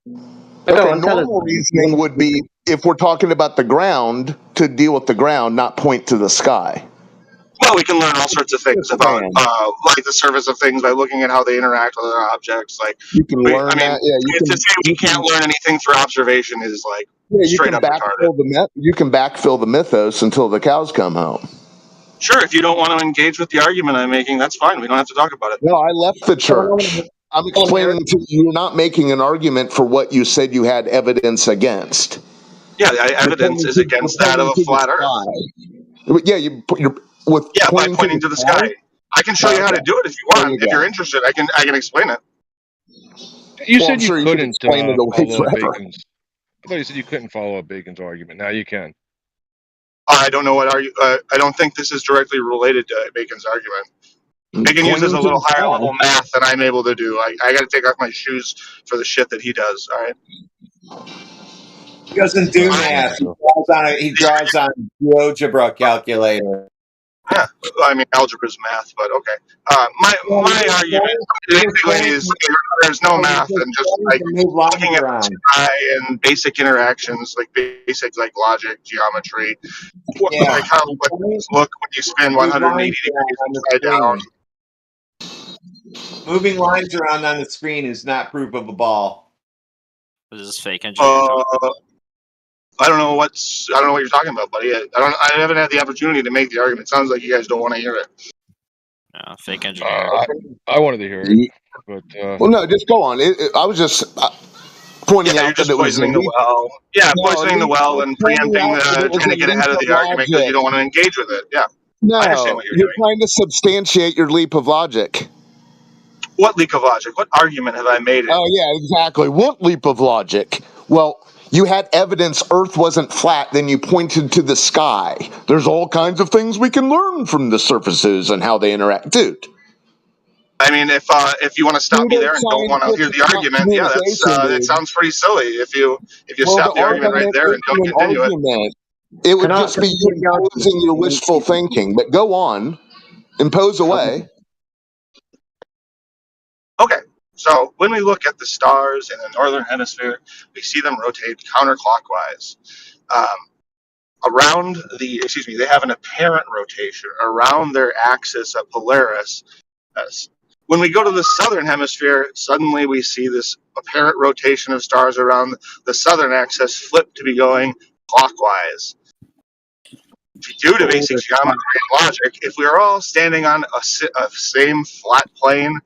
Go Okay, on, tell us. normal reasoning would be if we're talking about the ground, to deal with the ground, not point to the sky. Well, we can learn all sorts of things Just about saying. like the surface of things by looking at how they interact with other objects. Like, You can learn that. Yeah, to say we can't learn anything through observation is like you straight can up retarded. backfill the mythos until the cows come home. Sure, if you don't want to engage with the argument I'm making, that's fine. We don't have to talk about it. No, I left the church. I'm explaining to you, you're not making an argument for what you said you had evidence against. Yeah, the evidence is You're against that of pointing a to the flat Earth. sky. Yeah, you're with Yeah, by pointing to pointing the to the sky. sky. I can show you how Okay, to do it if you there want. you If you're go. interested, I can explain it. You Well, I'm said you sure you could couldn't explain it away follow up forever. Bacon's. I thought you said you couldn't follow up Bacon's argument. Now you can. I don't know what I don't think this is directly related to Bacon's argument. Bacon uses Pointing a to little the higher sky. level math than I'm able to do. I got to take off my shoes for the shit that he does. All right. He doesn't All do right, fine. math. So He draws on GeoGebra calculator. Yeah, I mean algebra is math, but okay. My argument basically is there's no math and just like Move lines looking at the around. sky and basic interactions, like basic like logic, geometry, Yeah. like how like, look when you spin Move 180 lines around degrees on the upside down. screen. Moving lines around on the screen is not proof of a ball. Is this fake engineering talk? I don't know what you're talking about, buddy. I haven't had the opportunity to make the argument. Sounds like you guys don't want to hear it. No, fake engineering. I wanted to hear it, but Well, no, just go on. I was just pointing Yeah, you're out that just it was a poisoning the leap. well. Yeah, No, poisoning the well and pointing preempting out that it was trying to a get leap ahead of of the argument because you logic. don't want to engage with it. Yeah, I understand No, what you're you're doing. trying to substantiate your leap of logic. What leak of logic? What argument have I made? Oh, yeah, exactly. What leap of logic? Well, you had evidence Earth wasn't flat, then you pointed to the sky. There's all kinds of things we can learn from the surfaces and how they interact. Dude. I mean, if you want to stop me there and don't want to hear Pseudoscientific the argument, yeah, communication, that dude. sounds pretty silly. If you Well, the stop the argument right argument there and isn't don't an continue it. argument. It would just Can be I you hear the argument? imposing your wishful thinking. But go on, impose away. Okay, so when we look at the stars in the northern hemisphere, we see them rotate counterclockwise. They have an apparent rotation around their axis of Polaris. When we go to the southern hemisphere, suddenly we see this apparent rotation of stars around the southern axis flip to be going clockwise. Due to basic geometry and logic, if we are all standing on a same flat plane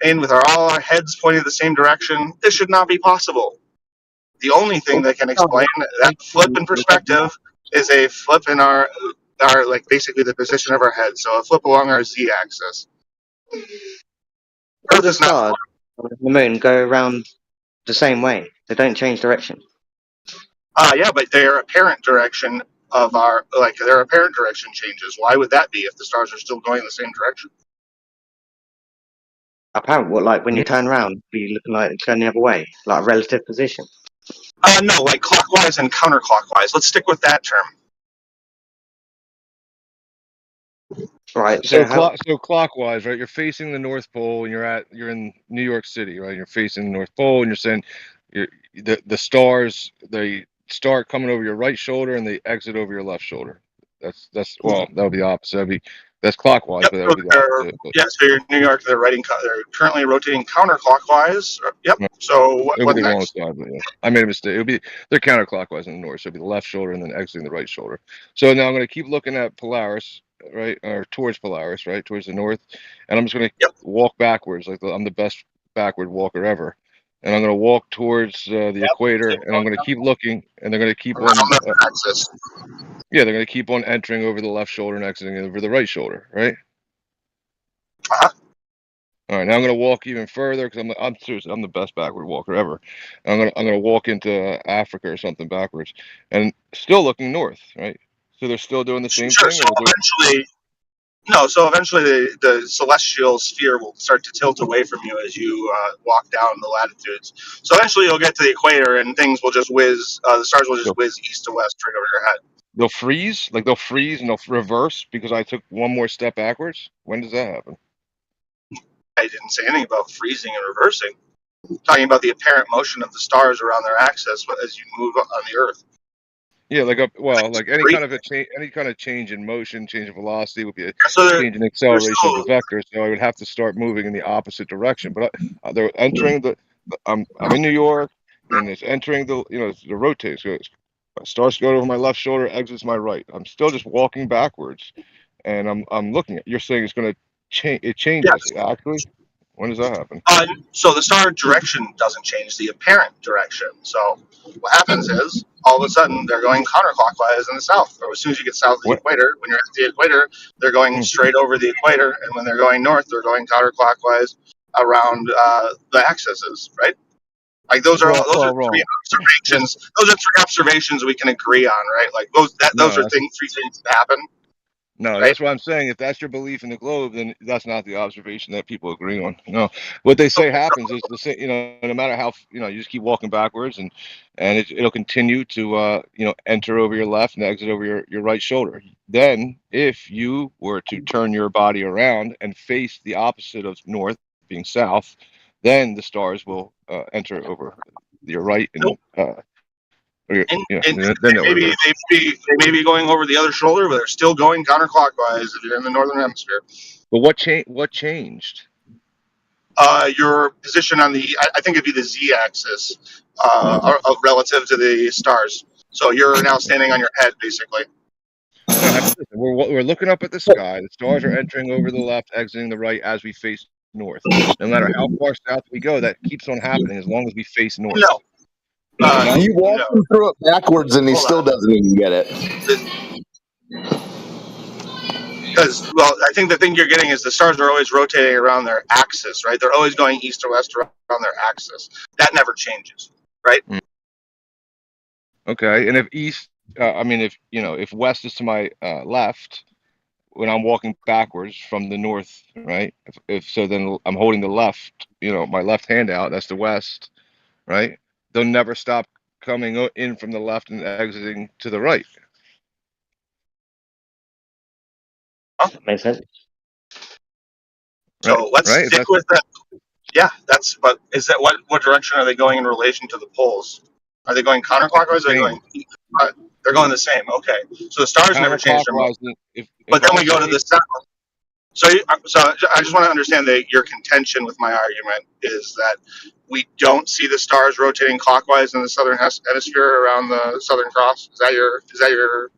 and with all our heads pointing the same direction, this should not be possible. The only thing that can explain that flip in perspective is a flip in our like basically the position of our head, so a flip along our z-axis. All Earth the is not stars on the moon go around the same way. They don't change direction. Yeah, but their apparent direction of their apparent direction changes. Why would that be if the stars are still going in the same direction? Apparently, like when you turn around, be looking like it's going the other way, like relative position. No, like clockwise and counterclockwise. Let's stick with that term. Right. So clockwise, right? You're facing the North Pole, and you're in New York City, right? You're facing the North Pole, and you're saying the stars they start coming over your right shoulder and they exit over your left shoulder. That's well, that would be the opposite. That's clockwise, but that would be the opposite. But, So you're in New York. They're currently rotating counterclockwise. Yep. So it would what be the wrong next? side, but yeah. I made a mistake. They're counterclockwise in the north, so it'd be the left shoulder and then exiting the right shoulder. So now I'm going to keep looking at Polaris, right, or towards Polaris, right, towards the north, and I'm just going to walk backwards, like I'm the best backward walker ever, and I'm going to walk towards the equator, and I'm going to keep looking, and they're going to keep on. Yeah, they're going to keep on entering over the left shoulder and exiting over the right shoulder, right? All right, now I'm going to walk even further because I'm serious. I'm the best backward walker ever. I'm gonna walk into Africa or something backwards, and still looking north, right? So they're still doing the same Sure. thing. So eventually, the celestial sphere will start to tilt away from you as you walk down the latitudes. So eventually, you'll get to the equator, and things will just whiz. The stars will just whiz east to west straight over your head. They'll freeze, and they'll reverse because I took one more step backwards. When does that happen? I didn't say anything about freezing and reversing. I'm talking about the apparent motion of the stars around their axis as you move on the Earth. Yeah, like any kind of any kind of change in motion, change in velocity would be a change in They're acceleration of the still, vector. So I would have to start moving in the opposite direction. But they're entering I'm in New York, and it's entering it's rotating. So it starts going over my left shoulder, exits my right. I'm still just walking backwards, and I'm looking at. You're saying it's going to change. It changes actually. When does that happen? So the star direction doesn't change, the apparent direction. So what happens is, all of a sudden, they're going counterclockwise in the south. Or as soon as you get south of the equator, when you're at the equator, they're going straight over the equator. And when they're going north, they're going counterclockwise around the axes, right? Like those are three observations. Those are three observations we can agree on, right? Like those are three things that happen. No, right? that's what I'm saying. If that's your belief in the globe, then that's not the observation that people agree on. No, what they say happens is the same. No matter how you just keep walking backwards, and it'll continue to enter over your left and exit over your right shoulder. Then, if you were to turn your body around and face the opposite of north, being south, then the stars will enter over your right and. Then they'll Maybe reverse. they may be going over the other shoulder, but they're still going counterclockwise if you're in the northern hemisphere. But what changed? Your position on I think it'd be the z-axis relative to the stars. So you're now standing on your head, basically. No, we're looking up at the sky. The stars are entering over the left, exiting the right as we face north. No matter how far south we go, that keeps on happening as long as we face north. No. You walk him through it backwards, and he still doesn't even get it. Because, well, I think the thing you're getting is the stars are always rotating around their axis, right? They're always going east to west around their axis. That never changes, right? Okay, and if east, if west is to my left, when I'm walking backwards from the north, right? If so, then I'm holding the left, my left hand out. That's the west, right? They'll never stop coming in from the left and exiting to the right. Makes sense. So let's stick with that. Yeah, but is that what direction are they going in relation to the poles? Are they going counterclockwise? Or are they going? They're going the same. Okay, so the stars never changed their motion. But then we go to the south. So I just want to understand that your contention with my argument is that we don't see the stars rotating clockwise in the southern hemisphere around the Southern Cross. Is that your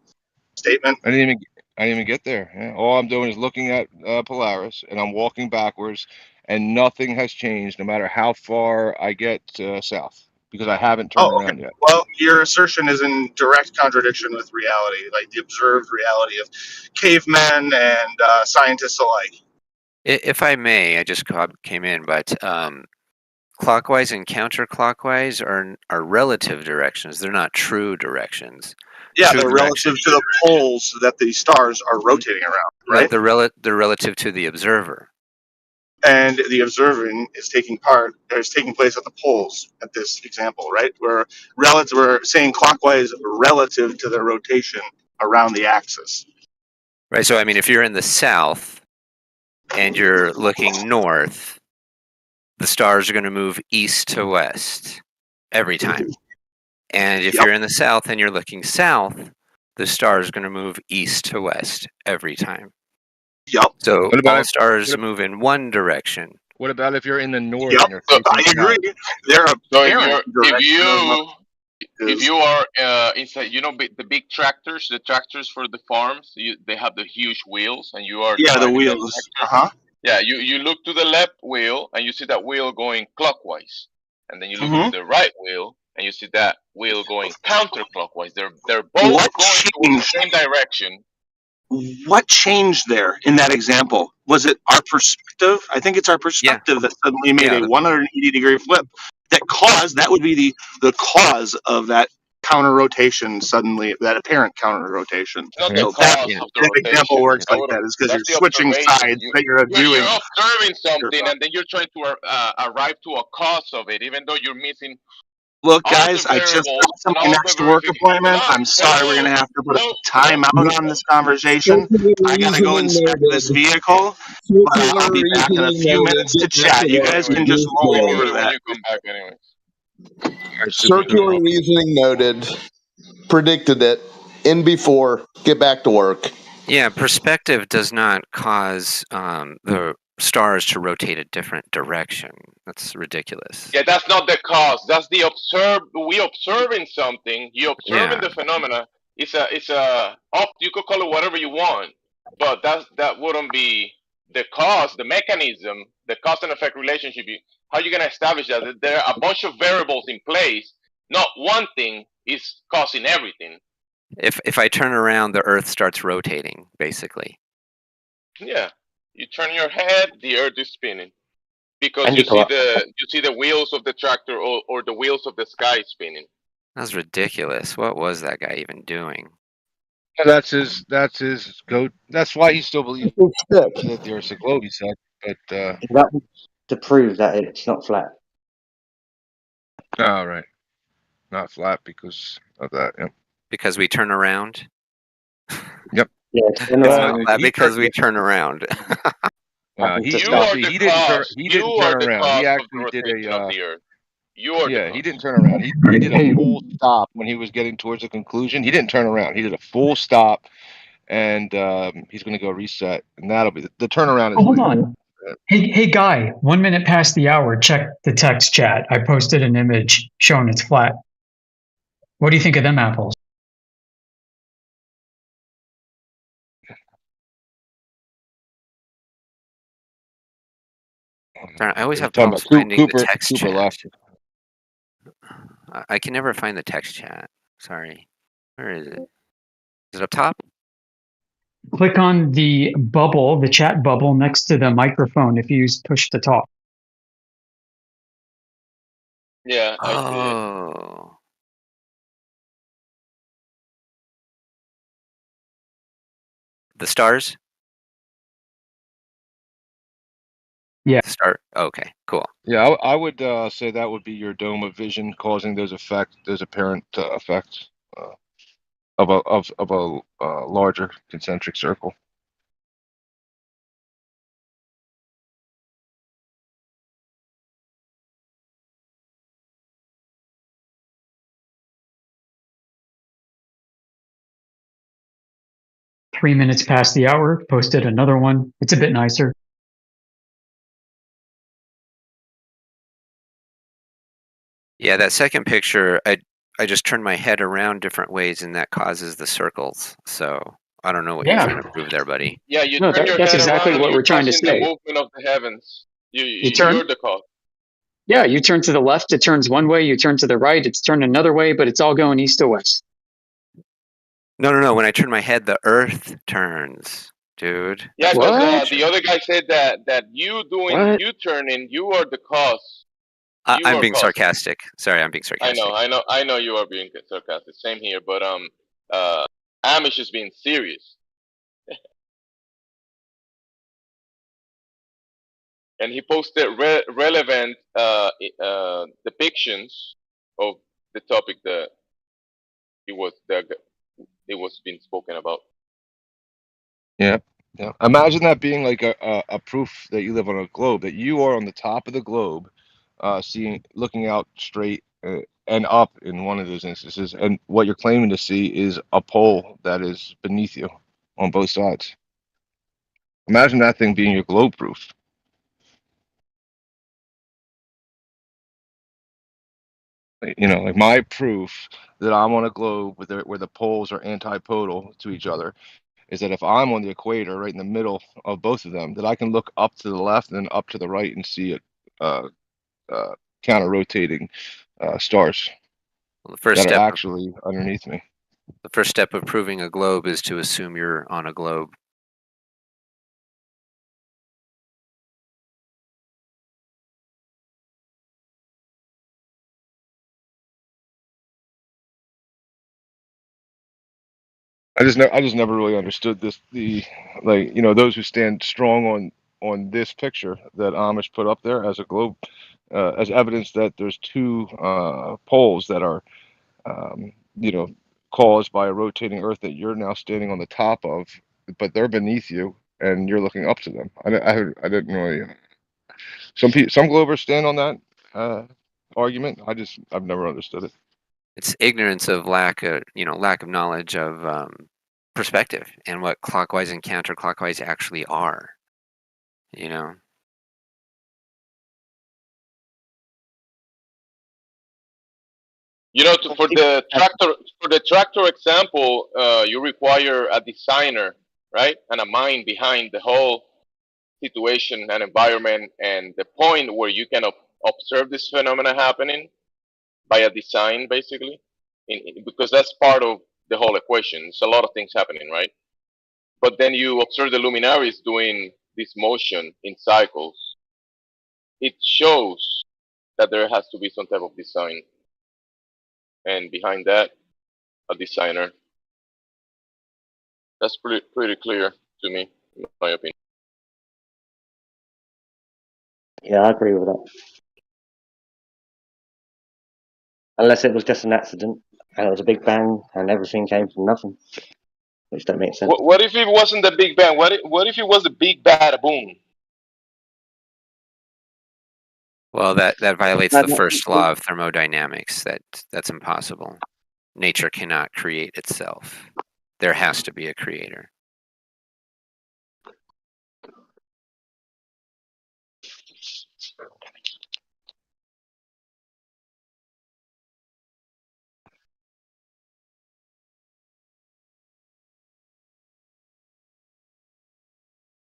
statement? I didn't even get there. Yeah. All I'm doing is looking at Polaris, and I'm walking backwards, and nothing has changed, no matter how far I get south, because I haven't turned around yet. Well, your assertion is in direct contradiction with reality, like the observed reality of cavemen and scientists alike. If I may, I just came in, but clockwise and counterclockwise are relative directions. They're not true directions. Yeah, True they're relative to the poles that the stars are rotating around, No, right? they're relative to the observer. And the observing is taking place at the poles at this example, right? We're saying clockwise relative to the rotation around the axis. Right. So I mean, if you're in the south and you're looking north, the stars are going to move east to west every time. And if you're in the south and you're looking south, the stars are going to move east to west every time. Yep. So What about all if- stars move in one direction. What about if you're in the north Yep, and you're facing I agree. south? They're So apparent direction of if you are inside, the big tractors, the tractors for the farms, they have the huge wheels, and you are the driving that wheels. tractor. Yeah, you look to the left wheel, and you see that wheel going clockwise, and then you look to the right wheel, and you see that wheel going counterclockwise. They're both going towards the same direction. What changed there in that example? Was it our perspective? I think it's our perspective that suddenly made a 180-degree flip that would be the cause of that counter rotation suddenly, that apparent counter rotation. It's not the So cause of the that example rotation. works like that is because you're That's the switching observation. sides that you're doing. You're observing something, and then you're trying to arrive to a cause of it, even though you're missing. Look, all guys, the I just variables got to and my all the next work appointment. I'm sorry we're going to have to put a time out on this conversation. I got to go inspect this vehicle, but I'll be back in a few minutes to chat. You guys can just mull over When that. you come back, anyways. Circular reasoning noted. Predicted it. In before. Get back to work. Yeah, perspective does not cause the stars to rotate a different direction. That's ridiculous. Yeah, that's not the cause. That's the we observing something. You observing the phenomena. It's a you could call it whatever you want, but that wouldn't be the cause, the mechanism, the cause and effect relationship. How are you gonna establish that? There are a bunch of variables in place. Not one thing is causing everything. If I turn around, the Earth starts rotating, basically. Yeah, you turn your head, the Earth is spinning. Because And you you see the wheels of the tractor or the wheels of the sky spinning. That's ridiculous. What was that guy even doing? That's his go. That's why he still believes that the Earth's a globe. He said, but That was to prove that it's not flat. all right, not flat because of that. Yep. Because we turn around. Yep. Yeah, It's not flat because we turn around. He didn't are turn the around. cause He of actually the did rotation of the Earth. he didn't turn around. He did a full stop when he was getting towards a conclusion. He didn't turn around. He did a full stop, and he's going to go reset, and that'll be the turnaround. Is Hold on. Hey, Guy, 1 minute past the hour. Check the text chat. I posted an image showing it's flat. What do you think of them apples? I always have talking problems about finding the text Cooper chat. left. I can never find the text chat. Sorry. Where is it? Is it up top? Click on the bubble, the chat bubble next to the microphone if you use push to talk. Yeah, I see it. Oh. The stars? Yeah. Start. Okay, cool. Yeah, I would say that would be your dome of vision causing those apparent effects of a larger concentric circle. Three minutes past the hour, posted another one. It's a bit nicer. Yeah, that second picture, I just turned my head around different ways, and that causes the circles. So I don't know what you're trying to prove there, buddy. Yeah, you No, turn your that's head exactly around what and we're you're trying to causing the say. movement of the heavens. You turn- You're the cause. Yeah, you turn to the left, it turns one way. You turn to the right, it's turned another way, but it's all going east to west. No. When I turn my head, the Earth turns. dude. Yeah, because What? the other guy said that you doing What? U-turning, you are the cause. You I'm are being causing. sarcastic. Sorry, I'm being sarcastic. I know you are being sarcastic. Same here, but Amish is being serious, and he posted relevant depictions of the topic that it was being spoken about. Yeah. Yeah. Imagine that being like a proof that you live on a globe, that you are on the top of the globe, looking out straight and up in one of those instances, and what you're claiming to see is a pole that is beneath you on both sides. Imagine that thing being your globe proof. You know, like my proof that I'm on a globe where the poles are antipodal to each other is that if I'm on the equator, right in the middle of both of them, that I can look up to the left and then up to the right and see it counter rotating stars Well, the first that are step. actually underneath me. The first step of proving a globe is to assume you're on a globe. I just never really understood those who stand strong on this picture that Amish put up there as a globe, as evidence that there's two poles that are you know caused by a rotating Earth that you're now standing on the top of, but they're beneath you and you're looking up to them. I didn't really. Some globers stand on that argument. I've never understood it. It's ignorance of lack of knowledge of perspective and what clockwise and counterclockwise actually are. You know. You know, for the tractor example, you require a designer, right, and a mind behind the whole situation and environment, and the point where you can observe this phenomena happening by a design, basically, because that's part of the whole equation. It's a lot of things happening, right? But then you observe the luminaries doing this motion in cycles. It shows that there has to be some type of design, and behind that, a designer. That's pretty clear to me, in my opinion. Yeah, I agree with that. Unless it was just an accident and it was a big bang and everything came from nothing, which don't make sense. What if it wasn't the Big Bang? What if it was the Big Bada Boom? Well, that violates the first law of thermodynamics. That's impossible. Nature cannot create itself. There has to be a creator.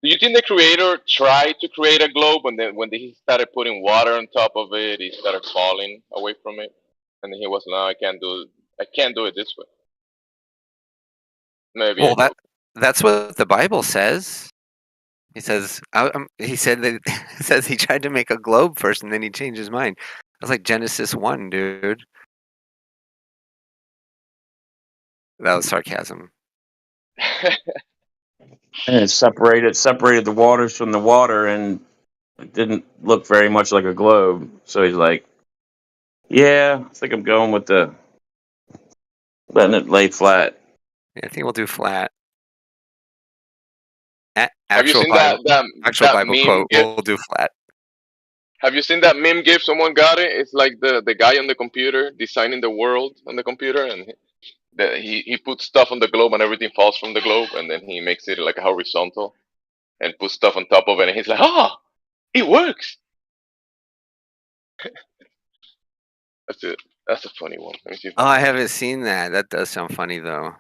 Do you think the creator tried to create a globe, and then when he started putting water on top of it, he started falling away from it, and then he was, no, I can't do it this way. Maybe. Well, that's what the Bible says. He says he said that it says he tried to make a globe first, and then he changed his mind. That's like Genesis 1, dude. That was sarcasm. And it separated the waters from the water, and it didn't look very much like a globe. So he's like, "Yeah, I think I'm going with letting it lay flat." Yeah, I think we'll do flat. Have you Actual seen Bible, that Bible meme quote. gif? We'll do flat. Have you seen that meme gif? Someone got it. It's like the guy on the computer designing the world on the computer, and he puts stuff on the globe, and everything falls from the globe, and then he makes it like horizontal, and puts stuff on top of it, and he's like, "Ah, it works." That's it. That's a funny one. Let me see if Oh, I haven't seen that. That does sound funny, though.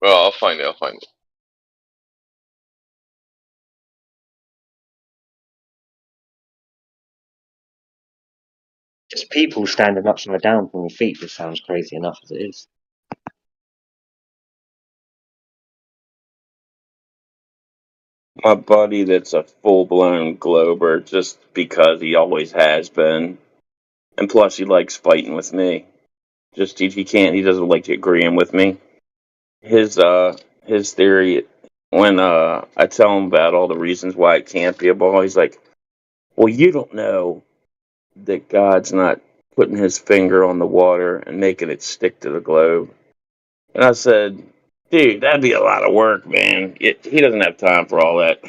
Well, I'll find it. Just people standing upside down from your feet just sounds crazy enough as it is. My buddy that's a full-blown glober just because he always has been. And plus he likes fighting with me. Just he doesn't like agreeing with me. His theory, when I tell him about all the reasons why it can't be a ball, he's like, well, you don't know that God's not putting his finger on the water and making it stick to the globe. And I said, dude, that'd be a lot of work, man. He doesn't have time for all that.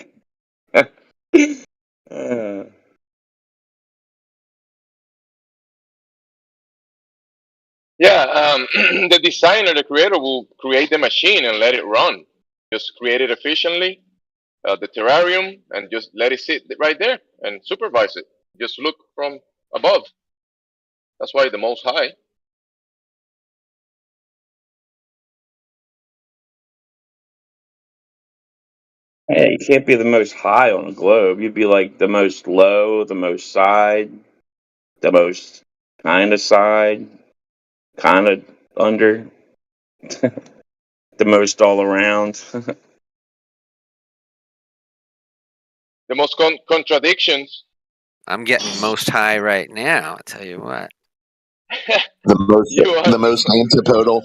Yeah, the designer, the creator, will create the machine and let it run. Just create it efficiently, the terrarium, and just let it sit right there and supervise it. Just look from above. That's why the Most High. Hey, you can't be the most high on a globe. You'd be like the most low, the most side, the most kind of side, kind of under, the most all around. The most contradictions. I'm getting most high right now. I'll tell you what. The most antipodal.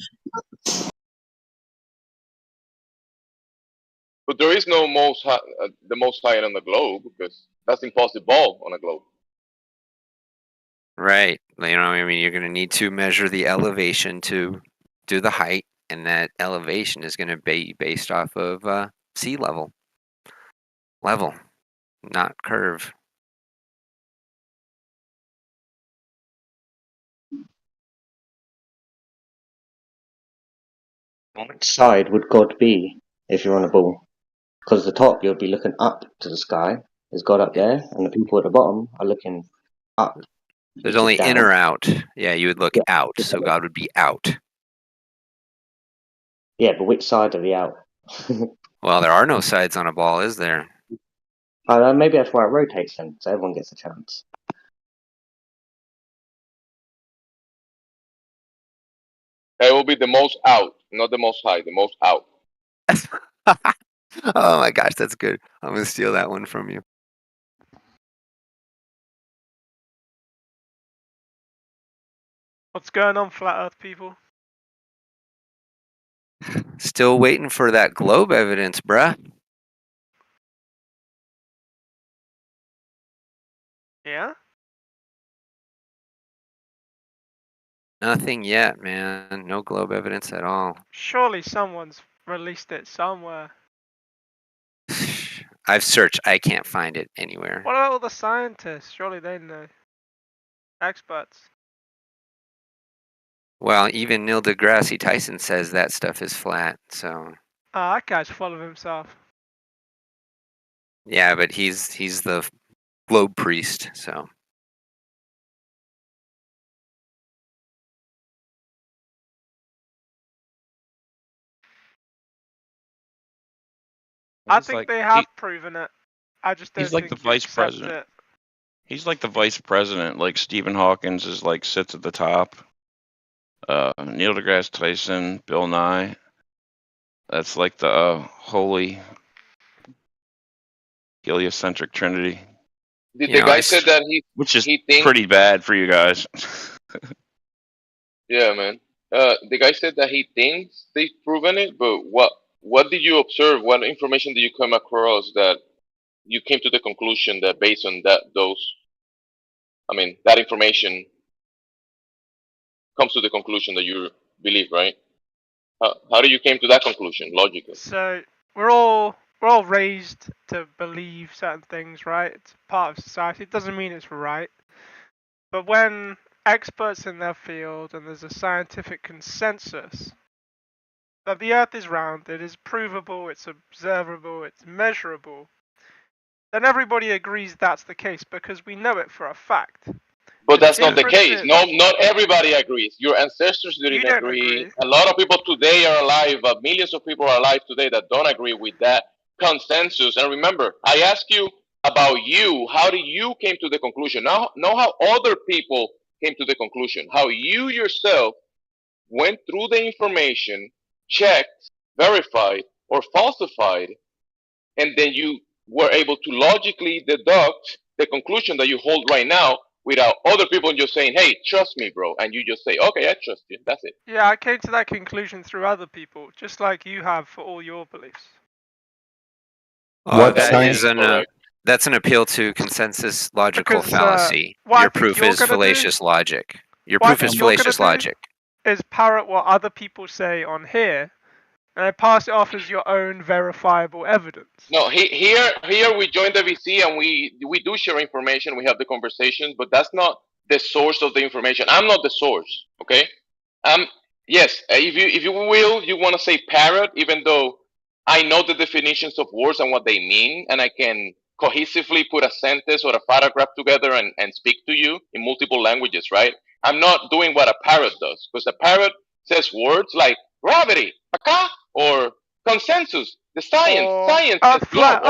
But there is no most high, the most high on the globe, because that's impossible on a globe. Right. You know, I mean, you're going to need to measure the elevation to do the height, and that elevation is going to be based off of sea level. Level, not curve. On which side would God be if you're on a ball? Because the top, you'll be looking up to the sky. Is God up there? And the people at the bottom are looking up. There's which is only in down. or out. Yeah, you would look Yeah. out, so God would be out. Yeah, but which side are the out? Well, there are no sides on a ball, is there? Maybe that's why it rotates then, so everyone gets a chance. It will be the most out, not the most high, the most out. Oh my gosh, that's good. I'm going to steal that one from you. What's going on, flat Earth people? Still waiting for that globe evidence, bruh. Yeah? Nothing yet, man. No globe evidence at all. Surely someone's released it somewhere. I've searched. I can't find it anywhere. What about all the scientists? Surely they know. Experts. Well, even Neil deGrasse Tyson says that stuff is flat, so... Ah, that guy's full of himself. Yeah, but he's the globe priest, so... I think they have proven it. I just don't He's like think the you vice accept president. it. He's like the vice president. Like Stephen Hawkins is like sits at the top. Neil deGrasse Tyson, Bill Nye. That's like the holy heliocentric trinity. The guy said that which is he thinks. pretty bad for you guys. Yeah, man. The guy said that he thinks they've proven it, but what did you observe? What information did you come across that you came to the conclusion that based on that that information comes to the conclusion that you believe, right? How do you came to that conclusion logically? So we're all raised to believe certain things, right? It's part of society. It doesn't mean it's right. But when experts in their field and there's a scientific consensus that the Earth is round, it is provable, it's observable, it's measurable, then everybody agrees that's the case because we know it for a fact. But that's not the case. No, not everybody agrees. Your ancestors didn't don't agree. A lot of people today are alive. Millions of people are alive today that don't agree with that consensus. And remember, I asked you about you. How do you came to the conclusion? Now, know how other people came to the conclusion. How you yourself went through the information, checked, verified, or falsified, and then you were able to logically deduct the conclusion that you hold right now without other people just saying, hey, trust me, bro. And you just say, okay, I trust you. That's it. Yeah, I came to that conclusion through other people, just like you have for all your beliefs. That is that's an appeal to consensus logical fallacy. Your proof is fallacious logic. Your proof is fallacious logic. Is parrot what other people say on here, and then pass it off as your own verifiable evidence. No, here we join the VC and we do share information. We have the conversations, but that's not the source of the information. I'm not the source. Okay. Yes, if you will, you want to say parrot, even though I know the definitions of words and what they mean, and I can cohesively put a sentence or a paragraph together and speak to you in multiple languages, right? I'm not doing what a parrot does, because a parrot says words like gravity, acá, or consensus, the science, science, Earth flat,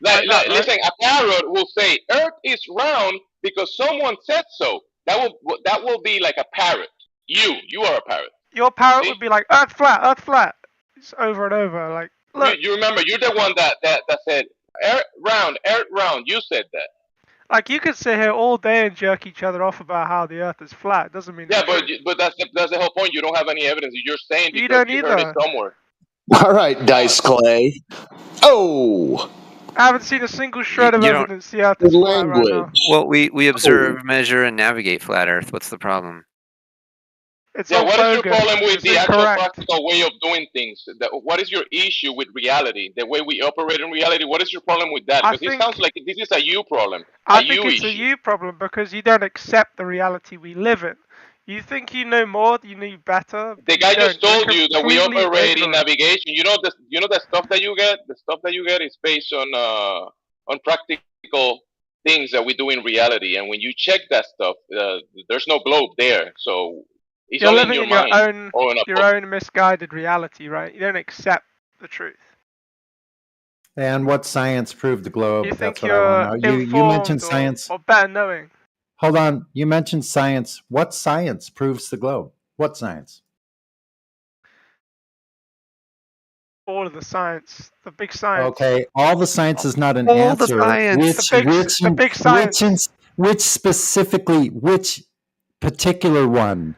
listen, a parrot will say Earth is round because someone said so. That will be like a parrot. You are a parrot. Your parrot would be like Earth flat. It's over and over. Like, look. You remember, you're the one that said Earth round. You said that. Like, you could sit here all day and jerk each other off about how the Earth is flat. It doesn't mean. Yeah, but that's the whole point. You don't have any evidence. You're saying because you don't you either. heard it somewhere. All right, Dice Clay. Oh. I haven't seen a single shred of evidence the Earth is flat right now. Well, we observe, measure, and navigate flat Earth. What's the problem? It's what is your problem with it's the actual incorrect. practical way of doing things? What is your issue with reality? The way we operate in reality? What is your problem with that? Because it sounds like this is a you problem. I think it's a you problem because you don't accept the reality we live in. You think you know more, you know better. The guy just told you that we operate in navigation. You know the stuff that you get. The stuff that you get is based on practical things that we do in reality. And when you check that stuff, there's no globe there. So it's you're only living in your own misguided reality, right? You don't accept the truth. And what science proved the globe? You think That's what I want to know. You mentioned science. Or better knowing. Hold on. You mentioned science. What science proves the globe? What science? All of the science. The big science. Okay. All the science is not an all answer. The science. The big science. Which specifically, which particular one?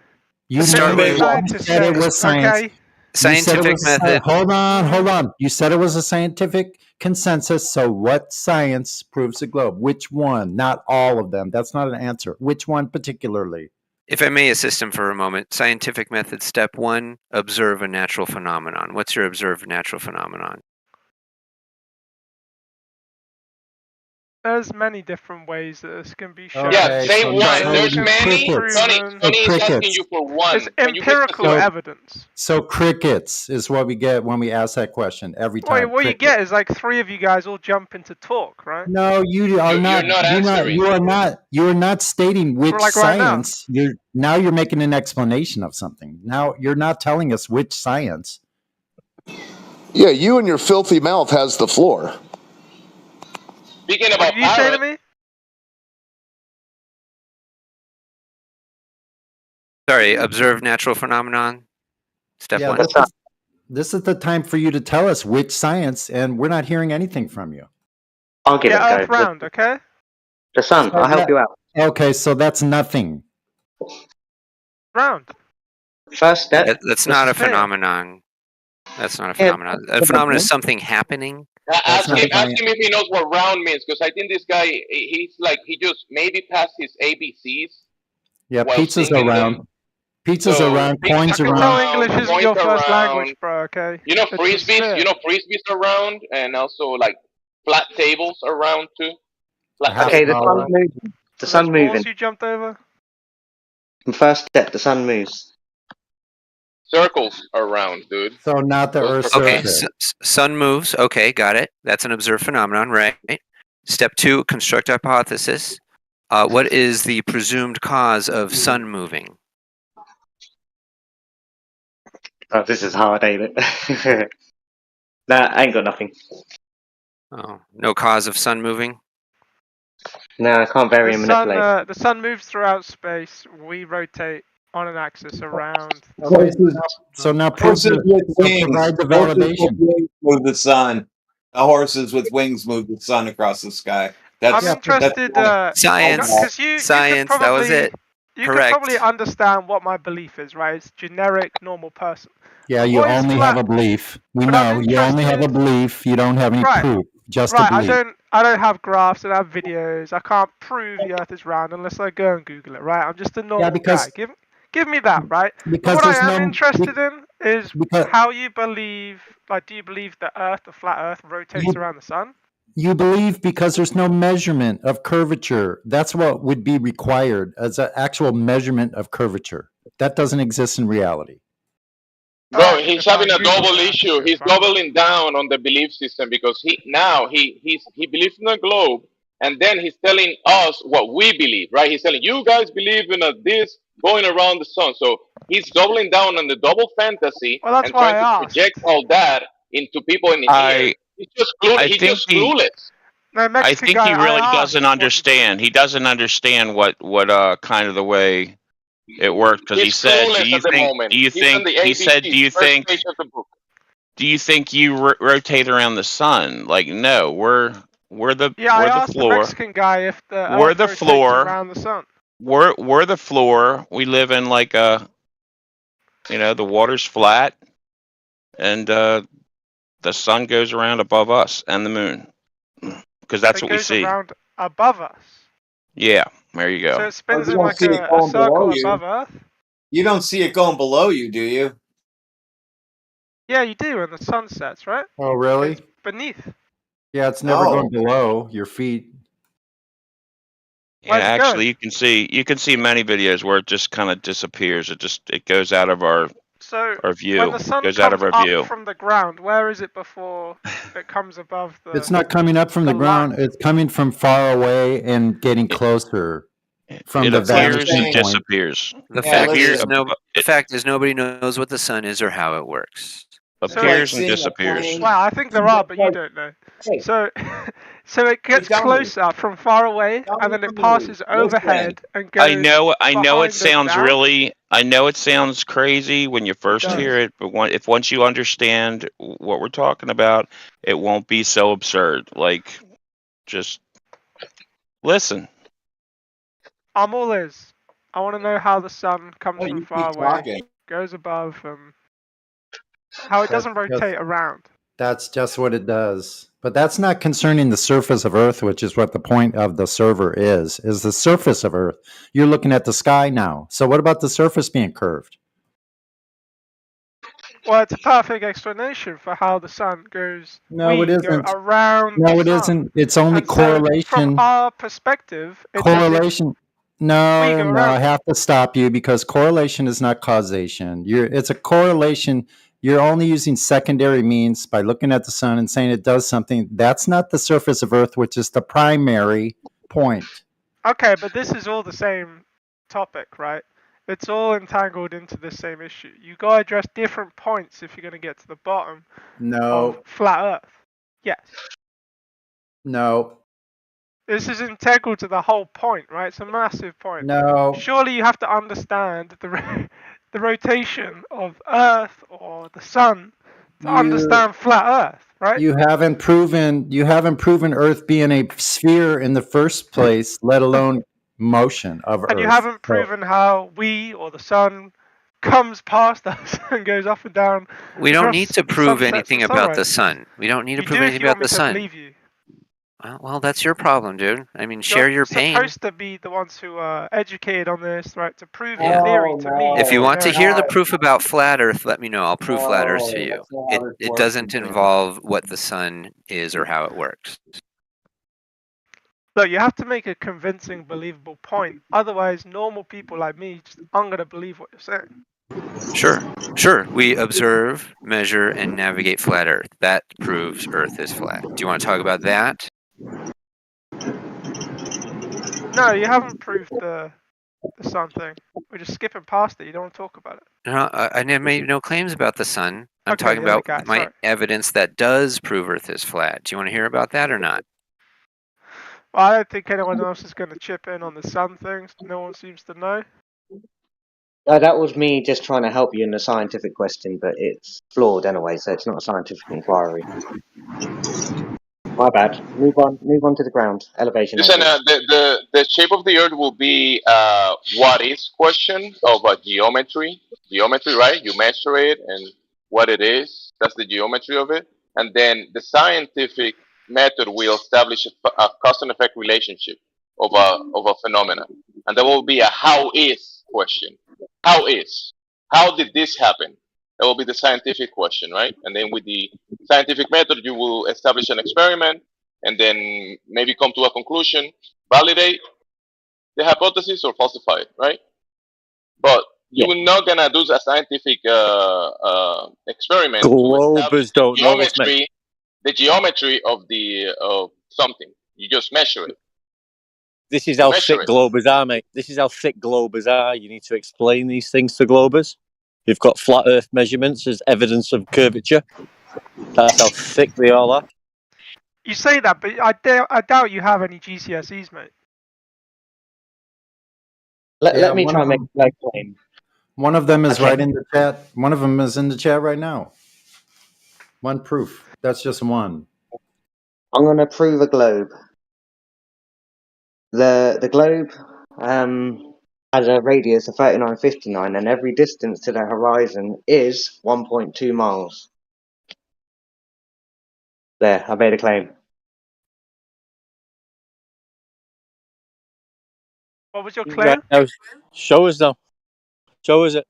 You said it was science. Okay. Scientific method. Hold on. You said it was a scientific consensus. So what science proves the globe? Which one? Not all of them. That's not an answer. Which one particularly? If I may assist him for a moment, scientific method step 1, observe a natural phenomenon. What's your observed natural phenomenon? There's many different ways that this can be shown. Yeah, say one. There's many. Tony is asking you for one. It's empirical evidence. So crickets is what we get when we ask that question every time. What you get is like 3 of you guys all jump into talk, right? No, you are not. You are not stating which science. Now you're making an explanation of something. Now you're not telling us which science. Yeah, you and your filthy mouth has the floor. Speaking about what did you say to me? Sorry, observe natural phenomenon. Step 1. This is the time for you to tell us which science, and we're not hearing anything from you. I'll get it, Earth round, okay? The sun. I'll help you out. Okay, so that's nothing. Round. First step. That's not a phenomenon. That's not a phenomenon. A phenomenon is something happening. Ask him if he knows what round means, because I think this guy, he just maybe passed his ABCs. Yeah, pizzas are round. Pizzas are round. Coins are round. English isn't your first language, bro. Okay. You know frisbees. Frisbees are round, and also like flat tables are round too. Okay, the sun's moving. The sun's moving. You jumped over. First step, the sun moves. Circles are round, dude. So not the Earth's surface. Okay, sun moves. Okay, got it. That's an observed phenomenon, right? Step 2, construct hypothesis. What is the presumed cause of sun moving? Oh, this is hard, ain't it? Nah, I ain't got nothing. Oh, no cause of sun moving? No, I can't vary and manipulate. The sun moves throughout space. We rotate on an axis around. So now provide the validation of the sun. horses with wings move the sun across the sky. That's I'm interested. Science. Because you Science. could That was probably it. you could Correct. probably understand what my belief is, right? It's generic, normal person. Yeah, But you what is only have a belief. We But I'm know you only have a interested. belief. You don't have any Right. proof, just a Right. belief. I don't have graphs. I don't have videos. I can't prove the Earth is round unless I go and Google it. Right. I'm just a normal because- guy. Give me that. Right. But because what I there's am no- interested in is because- how you believe. Like, do you believe the Earth, the flat Earth, rotates around the sun? You believe because there's no measurement of curvature. That's what would be required as an actual measurement of curvature. That doesn't exist in reality. Bro, he's having a double issue. He's doubling down on the belief system because he believes in the globe, and then he's telling us what we believe, right? He's telling you guys believe in this going around the sun. So he's doubling down on the double fantasy and trying to project all that into people in here. He's just clueless. I think he really doesn't understand. He doesn't understand what kind of the way it worked, because he said, "Do you think? Do you think?" He said, "Do you think? Do you think you rotate around the sun?" Like, no, we're the I we're the asked floor. the Mexican guy if the We're Earth the rotates floor. around the sun. We're the floor. We live in like a, the water's flat, and the sun goes around above us and the moon, because that's what we see. It goes around above us. Yeah, there you go. So it spins in like a circle above Earth. You don't see it going below you, do you? Yeah, you do when the sun sets, right? Oh, really? It's beneath. Yeah, it's never going below your feet. Yeah, actually, you can see many videos where it just kind of disappears. It goes out of our view. When the sun goes comes out of our view. up from the ground, where is it before it comes above the? It's not coming up from the ground. It's coming from far away and getting closer. From It the appears and vanishing point. disappears. The fact is nobody knows what the sun is or how it works. Appears and disappears. Well, I think there are, but you don't know. So, so it gets closer from far away, and then it passes overhead and goes. I know behind it sounds us down. I know it sounds crazy when you first hear it, but once you understand what we're talking about, it won't be so absurd. Like, just listen. I'm all ears. I want to know how the sun comes from far away, goes above, how it doesn't rotate around. That's just what it does. But that's not concerning the surface of Earth, which is what the point of the server is the surface of Earth. You're looking at the sky now. So what about the surface being curved? Well, it's a perfect explanation for how the sun goes. No, it isn't. Go around No, the it sun. isn't. It's only And so correlation. from our perspective, it's as if Correlation. No, we go around I have to stop you because correlation is not causation. It's a correlation. You're only using secondary means by looking at the sun and saying it does something. That's not the surface of Earth, which is the primary point. Okay, but this is all the same topic, right? It's all entangled into the same issue. You gotta address different points if you're gonna get to the bottom of flat Earth. Yes. No. This is integral to the whole point, right? It's a massive point. No. Surely you have to understand the rotation of Earth or the sun to understand flat Earth, right? You haven't proven Earth being a sphere in the first place, let alone motion of Earth. And you haven't proven how we or the sun comes past us and goes up and down. We don't need to prove sunsets anything and about the sunrises. sun. We don't need to You prove do if anything you about want me the to sun. believe you. Well, that's your problem, dude. I mean, share your pain. You're supposed to be the ones who are educated on this, right? To prove your theory to me. If you want to hear the proof about flat Earth, let me know. I'll prove flat Earth to you. It doesn't involve what the sun is or how it works. Look, you have to make a convincing, believable point. Otherwise, normal people like me just aren't going to believe what you're saying. Sure. We observe, measure, and navigate flat Earth. That proves Earth is flat. Do you want to talk about that? No, you haven't proved the sun thing. We're just skipping past it. You don't want to talk about it. No, I never made no claims about the sun. I'm Okay, talking the other about guy, my sorry. evidence that does prove Earth is flat. Do you want to hear about that or not? Well, I don't think anyone else is going to chip in on the sun things. No one seems to know. That was me just trying to help you in a scientific question, but it's flawed anyway, so it's not a scientific inquiry. My bad. Move on to the ground. Elevation Listen, angle. the shape of the Earth will be what is question of geometry. Geometry, right? You measure it and what it is. That's the geometry of it. And then the scientific method will establish a cause and effect relationship of a phenomenon. And there will be a how is question. How is? How did this happen? That will be the scientific question, right? And then with the scientific method, you will establish an experiment and then maybe come to a conclusion, validate the hypothesis or falsify it, right? But you're not gonna do a scientific experiment to establish Globers don't know this, mate. the geometry of something. You just measure it. This is how thick globers are, mate. This is how thick globers are. You need to explain these things to globers. You've got flat Earth measurements as evidence of curvature. That's how thick they all are. You say that, but I doubt you have any GCSEs, mate. Let me try and make a claim. One of them is right in the chat. One of them is in the chat right now. One proof. That's just one. I'm going to prove a globe. The globe has a radius of 3959, and every distance to the horizon is 1.2 miles. There, I made a claim. What was your claim? Right, now, show us, though. Show us it.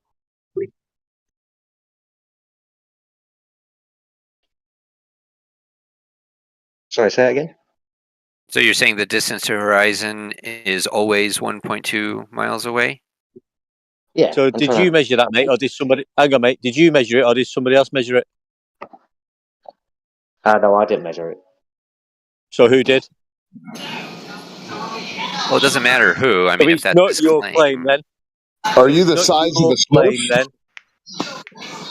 Sorry, say that again? So you're saying the distance to horizon is always 1.2 miles away? Yeah. So did you measure that, mate, or did somebody? Hang on, mate. Did you measure it, or did somebody else measure it? No, I didn't measure it. So who did? Well, it doesn't matter who. I mean, if that's not your claim, then. Are you the size of the claim, then?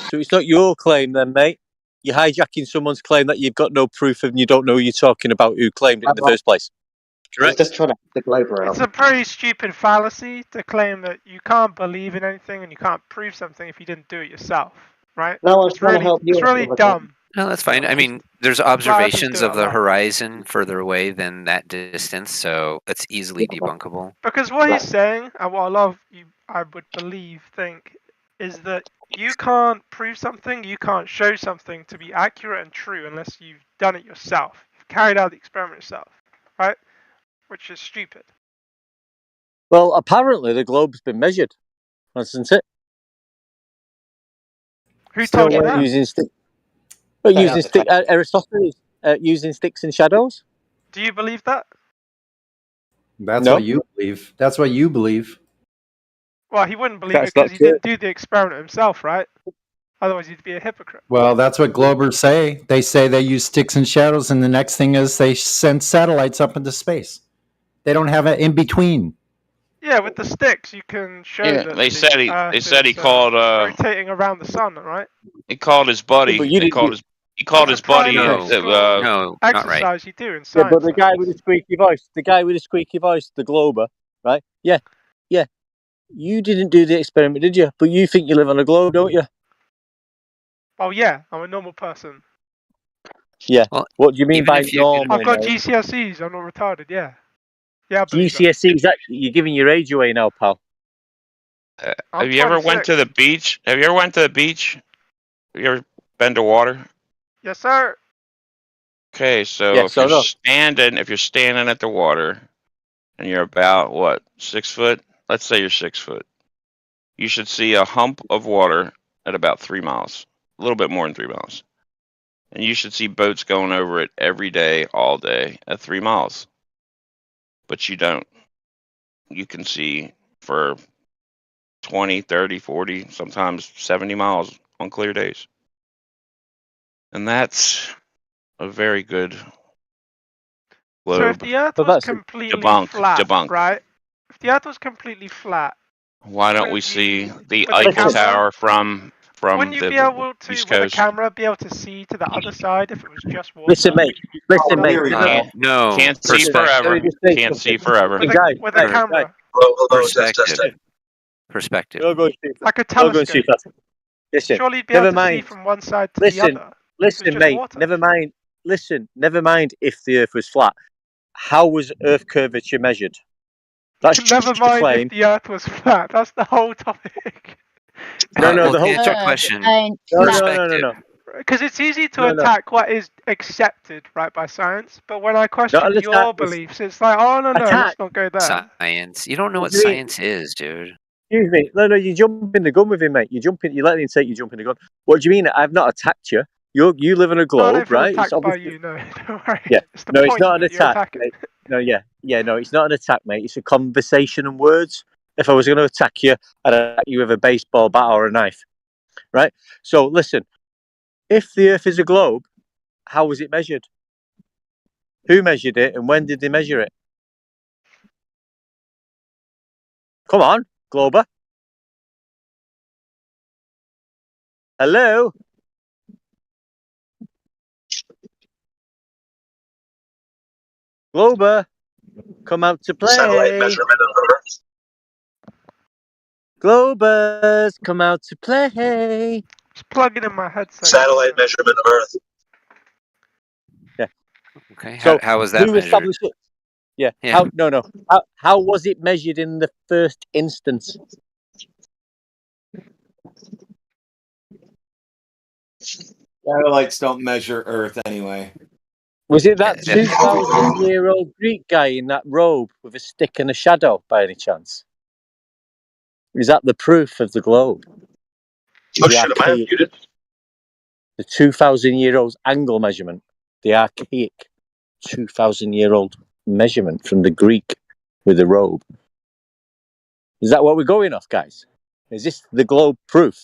So it's not your claim, then, mate. You're hijacking someone's claim that you've got no proof of, and you don't know who you're talking about who claimed it in the first place. Correct. Just trying to the globe around. It's a pretty stupid fallacy to claim that you can't believe in anything and you can't prove something if you didn't do it yourself, right? No, I was trying to help you. It's really dumb. No, that's fine. I mean, there's observations of the horizon further away than that distance, so it's easily debunkable. Because what he's saying, and what a lot of you, I would believe, think, is that you can't prove something, you can't show something to be accurate and true unless you've done it yourself. You've carried out the experiment yourself, right? Which is stupid. Well, apparently the globe's been measured, hasn't it? Who told you that? Using sticks. Well, using stick, Aristophanes, using sticks and shadows. Do you believe that? That's what you believe. That's what you believe. Well, he wouldn't believe it because he didn't do the experiment himself, right? Otherwise, he'd be a hypocrite. Well, that's what globers say. They say they use sticks and shadows, and the next thing is they send satellites up into space. They don't have it in between. Yeah, with the sticks, you can show that they said he called rotating around the sun, right? He called his buddy. He called his buddy. No, exercise not right. You do in science. Yeah, but the guy with the squeaky voice, the glober, right? Yeah. You didn't do the experiment, did you? But you think you live on a globe, don't you? Oh yeah, I'm a normal person. Yeah. Well, what do you mean by normal? I've got GCSEs. I'm not retarded. Yeah. Yeah. GCSEs. You're giving your age away now, pal. Have you ever went to the beach? Have you ever been to water? Yes, sir. Okay, so if you're standing at the water, and you're about 6 foot. Let's say you're 6 foot. You should see a hump of water at about 3 miles, a little bit more than 3 miles, and you should see boats going over it every day, all day, at 3 miles. But you don't. You can see for 20, 30, 40, sometimes 70 miles on clear days. And that's a very good globe. So if the Earth was completely flat, right? If the Earth was completely flat, why don't we see the Eiffel Tower from wouldn't you the be able to, East with a Coast? camera, be able to see to the other side if it was just water? Listen, mate. No. Can't see forever. Can't see forever. With a camera. Perspective. perspective. You're going too Like a You're going too telescope. fast. Listen, Surely you'd be never able to see mind. from one side to the Listen, other. listen, just mate. water. Never mind. Listen, never mind if the Earth was flat. How was Earth curvature measured? That's Never just a mind claim. if the Earth was flat. That's the whole topic. No, no, well, the to whole answer your topic. question, No. Because it's easy to No. attack what is accepted, right, by science. But when I question Not an your attack, it's beliefs, it's like, oh no, attack. let's not go there. Science. You don't know What what do you mean? science is, dude. Excuse me. No, you jump in the gun with him, mate. You let him take you jump in the gun. What do you mean? I've not attacked you. You live on a No, I globe, don't feel right? It's attacked by obviously you. No, don't worry. yeah. It's the No, point. it's not an That you're attack, attacking. mate. No, no, it's not an attack, mate. It's a conversation and words. If I was going to attack you, I'd attack you with a baseball bat or a knife, right? So listen, if the Earth is a globe, how was it measured? Who measured it, and when did they measure it? Come on, Glober. Hello? Glober, come out to play. Satellite measurement of Earth. Globers, come out to play. Just plug it in my headset. Satellite measurement of Earth. Yeah. Okay. So how was that who measured? established it? Yeah. How was it measured in the first instance? Satellites don't measure Earth anyway. Was it that 2,000-year-old Greek guy in that robe with a stick and a shadow, by any chance? Is that the proof of the globe? Oh shit, am I unmuted? The 2,000-year-old angle measurement, the archaic 2,000-year-old measurement from the Greek with the robe. Is that what we're going off, guys? Is this the globe proof?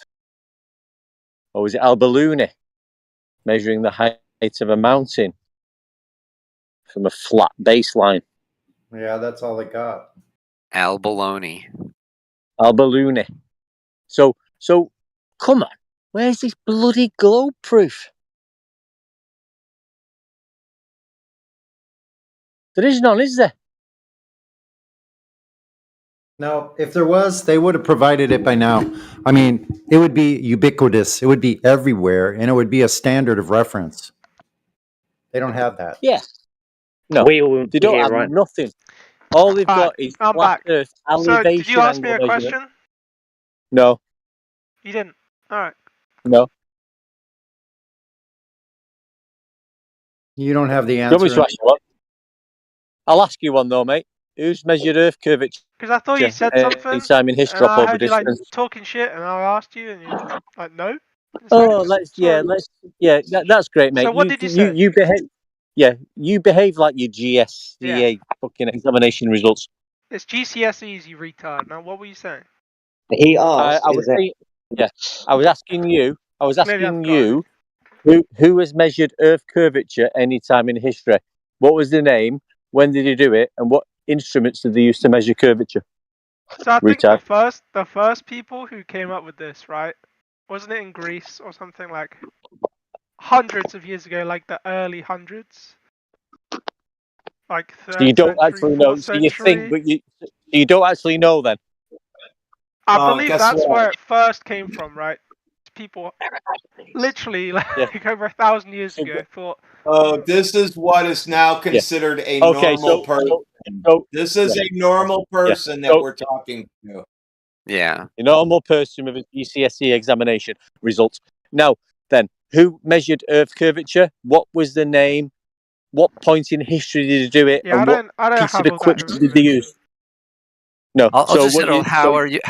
Or was it Albaluni measuring the height of a mountain from a flat baseline? Yeah, that's all it got. Albaloni. Albaluni. So, come on. Where's this bloody globe proof? There is none, is there? No, if there was, they would have provided it by now. I mean, it would be ubiquitous. It would be everywhere, and it would be a standard of reference. They don't have that. Yes. No, they don't have nothing. All they've got is I'm flat back. Earth So, elevation did you ask me angle a measurement. question? No. You didn't. All right. No. You don't have the Do you want me answer. to ask you one? I'll ask you one though, mate. Who's measured Earth curvature? Because I thought you said something, any time in history and up I over heard you like distance? talking shit, and I asked you, and you're like, no. Oh, that's great, mate. So what did you say? You behave. Yeah, you behave like your GSDA fucking examination results. It's GCSEs, you retard. Now, what were you saying? He asked, I was saying, yeah, I was asking you. Maybe I've got Who has measured Earth curvature any time in history? What was the name? When did he do it? And what instruments did they use to measure curvature? So I think the first people who came up with this, right? Wasn't it in Greece or something, like hundreds of years ago, like the early hundreds? Like So you don't actually know. So you think, but you don't actually know then. I believe that's where it first came from, right? People literally like over 1,000 years ago thought. Oh, this is what is now considered a normal person. This is a normal person that we're talking to. Yeah. A normal person with a GCSE examination results. Now, then, who measured Earth curvature? What was the name? What point in history did they do it? Yeah, and I don't piece have of all that equipment did they use? No. I'll just say,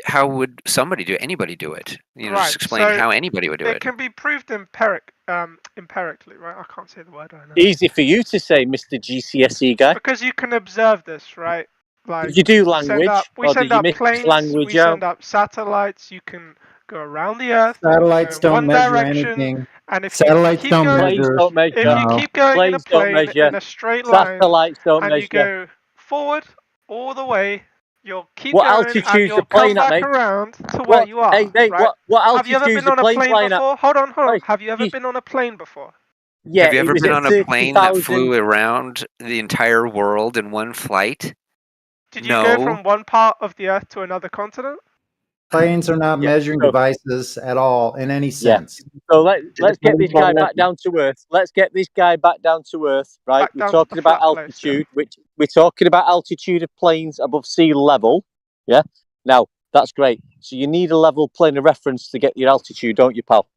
how would somebody do it? Anybody do it? Just explain how anybody would do it. It can be proved empirically, right? I can't say the word right now. Easy for you to say, Mr. GCSE guy. Because you can observe this, right? Like, did you do language? We send up planes, language we send up satellites, you can go around the Earth. Satellites don't one measure direction, anything. And if Satellites you keep don't going, measure. If you keep going in a plane in a straight line, and you go forward all the way, you'll keep what going, altitude and you'll come back around to where you are. Hey, right? what altitude have you ever been on a plane before? Hold on. Have you ever been on a plane before? Yeah, have you ever been on a plane that flew around the entire world in one flight? Did you go from one part of the Earth to another continent? Planes are not measuring devices at all in any sense. So let's get this guy back down to earth. Let's get this guy back down to earth, right? Back We're down to talking the about flat place, altitude, which we're talking about altitude of planes above sea level. Yeah. Now that's great. So you need a level plane of reference to get your altitude, don't you, pal?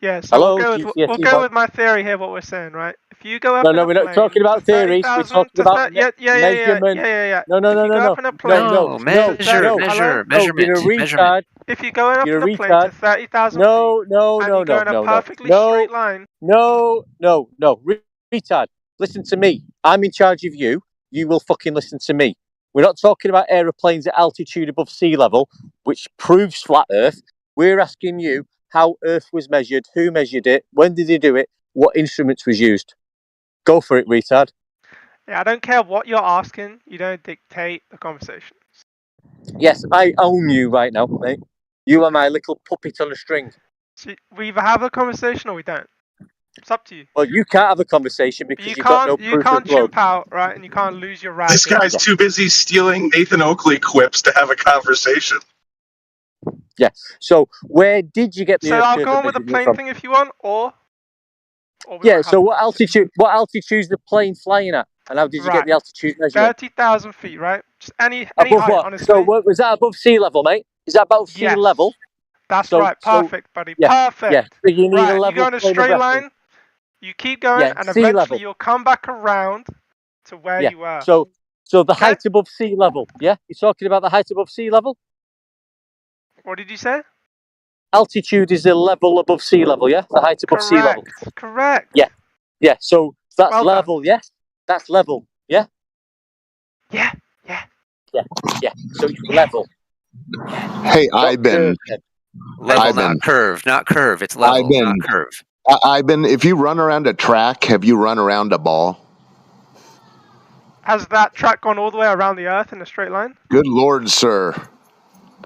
Yeah, so Hello, we'll go with my theory here. What we're saying, right? If you go up in No, a we're plane not talking about to theories. We're 30,000 talking about measurement. yeah. No, If you go up in a plane, No, hello? You're a retard. If you're going up You're in a a plane to retard. 30,000 No, feet and you go in a perfectly straight line, no. Retard. Listen to me. I'm in charge of you. You will fucking listen to me. We're not talking about aeroplanes at altitude above sea level, which proves flat Earth. We're asking you how Earth was measured, who measured it, when did they do it, what instruments was used. Go for it, retard. yeah, I don't care what you're asking. You don't dictate the conversation. Yes, I own you right now, mate. You are my little puppet on a string. So we either have a conversation or we don't. It's up to you. Well, you can't have a conversation But because you've got no you proof can't of globe. chimp out, right? And you can't lose your right. This guy's too busy stealing Nathan Oakley quips to have a conversation. Yeah. So where did you get the? So Earth I'll curve go on with the measurement plane from? thing if you want, or Yeah. So what altitude? What altitude is the plane flying at? And how did you get the altitude measurement? 30,000 feet, right? Just any Above height, what? honestly. So what, was that above sea level, mate? Is that above sea Yes. level? That's right. Perfect, buddy. Yeah, Perfect. Yeah. So you need right, a and level you go in a plane of straight reference. line. You keep going, Yeah, and sea eventually level. you'll come back around to where Yeah. you were. So the height above sea level. Yeah. You're talking about the height above sea level. What did you say? Altitude is the level above sea level. Yeah. The height above sea level. Correct. Yeah. Yeah. So that's Well level. done. Yes. That's level. Yeah. Yeah. Yeah. So it's level. Hey, Iben. Level, not curve. Not curve. It's level, not curve. Iben, if you run around a track, have you run around a ball? Has that track gone all the way around the Earth in a straight line? Good Lord, sir.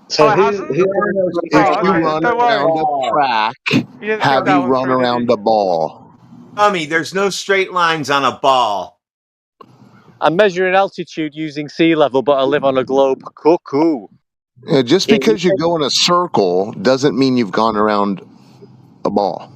So it hasn't? If you run around a track, have you run around a ball? Tommy, there's no straight lines on a ball. I'm measuring altitude using sea level, but I live on a globe. Cuckoo. Yeah, just because you go in a circle doesn't mean you've gone around a ball.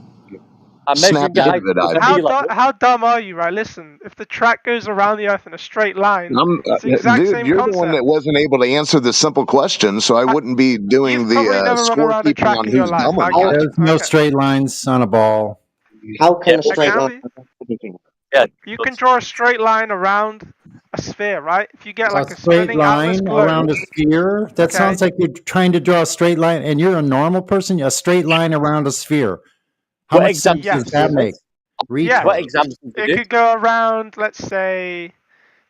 I'm Snap measuring the out of it, Ivan. How dumb are you, right? Listen, if the track goes around the Earth in a straight line, it's the Dude, exact same you're concept. the one that wasn't able to answer the simple question, so I wouldn't be doing the scorekeeping on who's dumb or not. There's no straight lines on a ball. How can a straight line? Yeah. You can draw a straight line around a sphere, right? If you get like a straight spinning atlas line globe, around a sphere? That sounds like you're trying to draw a straight line, and you're a normal person? A straight line around a sphere. How What much sense does that make? Yeah. What examples did you It do? could go around, let's say,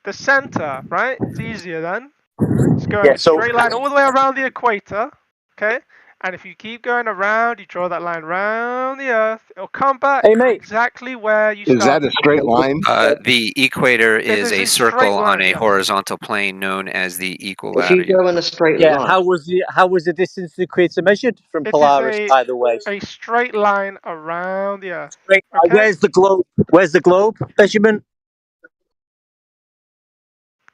the center, right? It's easier then. It's going a straight line all the way around the equator, okay? And if you keep going around, you draw that line around the Earth, it'll come back exactly where you started. Is that a straight line? The equator is a straight circle on line, a yes. horizontal plane known as the If you equilateral. go in a straight Yeah. line. How was the distance to the equator measured from It Polaris? is By the way. a straight line around the Earth. Straight, Okay? Where's the globe? Where's the globe measurement?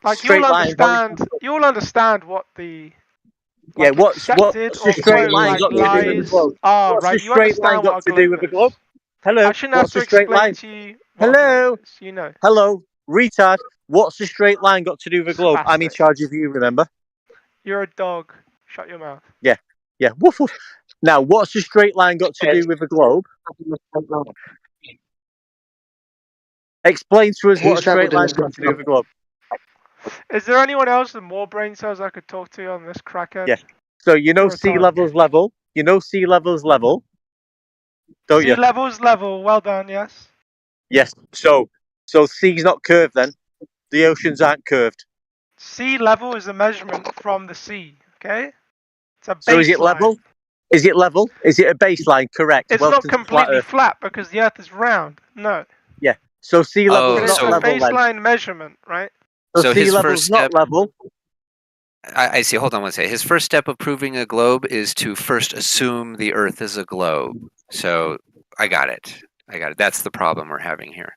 Like straight you'll understand what the Yeah, what's accepted the or straight quote, line like got to do with the lies globe? are, What's right? the You straight line understand what got a to do globe with the is. globe? Hello. I shouldn't have What's to the straight explain line? to you what a Hello. globe is, you know. Hello, retard. What's the straight line got to do with the globe? I'm in Spastic. charge of you. Remember? You're a dog. Shut your mouth. Yeah. Woof woof. Now, what's the straight line got to do with the globe? Explain to us what a straight line's got to do with the globe. Is there anyone else with more brain cells I could talk to on this crackhead? Yeah. So you know You're sea retarded. level's level. You know sea level's level. Don't Sea you? level's level. Well done. Yes. Yes. So sea's not curved then. The oceans aren't curved. Sea level is a measurement from the sea. Okay. It's a baseline. So is it level? Is it level? Is it a baseline? Correct. It's Welcome not to completely flat because the Earth is round. No. Yeah. So sea level's But not it's a level then. baseline measurement, right? So sea his level's first not step, level. I see. Hold on one second. His first step of proving a globe is to first assume the Earth is a globe. So I got it. That's the problem we're having here.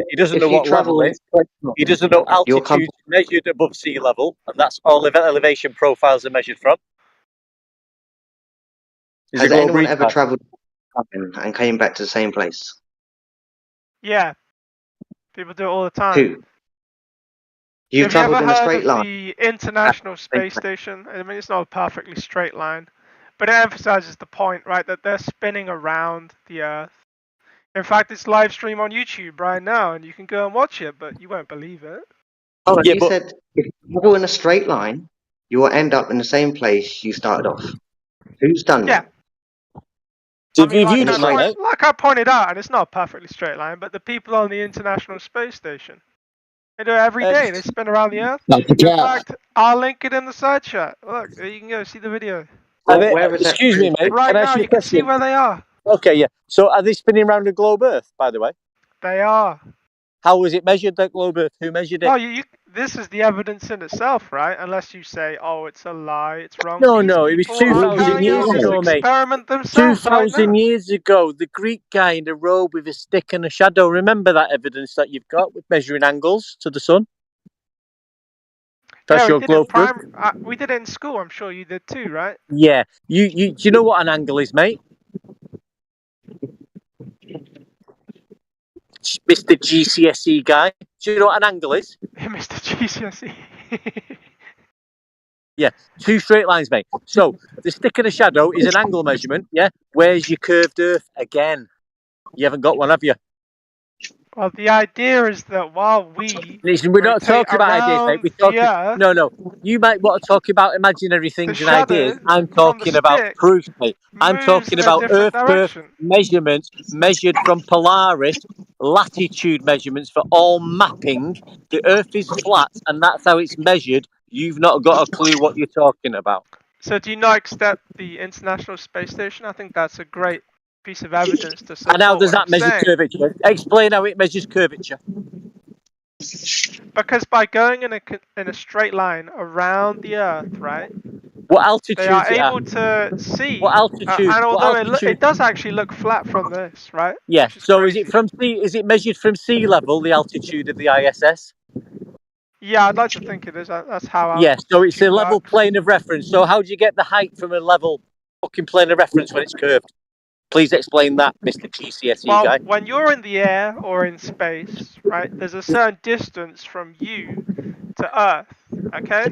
He doesn't if know you what level travel in a is. straight line, He doesn't know you'll come. altitude measured above sea level, and that's all elevation profiles are measured from. He's a Has global anyone ever retard. travelled and came back to the same place? Yeah, people do it all the time. Who? You've Have you ever travelled in a heard straight of line. the International Space Station? I mean, it's not a perfectly straight line, but it emphasizes the point, right, that they're spinning around the Earth. In fact, it's live stream on YouTube right now, and you can go and watch it, but you won't believe it. Oh, yeah, you said if you travel in a straight line, you will end up in the same place you started off. Who's done that? I mean, like I pointed out, and it's not a perfectly straight line, but the people on the International Space Station, they do it every day. They spin around the Earth. In fact, I'll link it in the side chat. Look, there you can go see the video. Excuse me, mate. Right Can I now, ask you you a can see question? where they are. Okay, yeah. So are they spinning around the globe Earth, by the way? They are. How was it measured, that globe Earth? Who measured it? Well, this is the evidence in itself, right? Unless you say, oh, it's a lie, it's wrong. No, These no, it was people are 2,000 carrying years out this ago, mate. experiment themselves right 2,000 now. years ago, the Greek guy in a robe with a stick and a shadow. Remember that evidence that you've got with measuring angles to the sun? That's your globe proof? We did it in school. I'm sure you did too, right? Yeah. Do you know what an angle is, mate? Mr. GCSE guy. Do you know what an angle is? Mr. GCSE. Yeah, 2 straight lines, mate. So the stick and a shadow is an angle measurement. Yeah. Where's your curved Earth again? You haven't got one, have you? Well, the idea is that while we listen, we're not rotate talking about ideas, mate. around We're the talking. Earth, No. You might want to talk about imaginary things and ideas. shadow I'm from the talking about stick proof, mate. I'm moves talking in a about different Earth direction. measurements measured from Polaris, latitude measurements for all mapping. The Earth is flat, and that's how it's measured. You've not got a clue what you're talking about. So do you not accept the International Space Station? I think that's a great piece of evidence to support And how does what that I'm measure saying. curvature? Explain how it measures curvature. Because by going in a straight line around the Earth, right? What altitude They are is it at? able to see. What altitude? And What although altitude? it does actually look flat from this, right? Yeah. Which is So crazy. is it measured from sea level, the altitude of the ISS? Yeah, I'd like to think it is. That's how Yeah, so it's a altitude level works. plane of reference. So how do you get the height from a level fucking plane of reference when it's curved? Please explain that, Mr. GCSE guy. When you're in the air or in space, right, there's a certain distance from you to Earth, okay?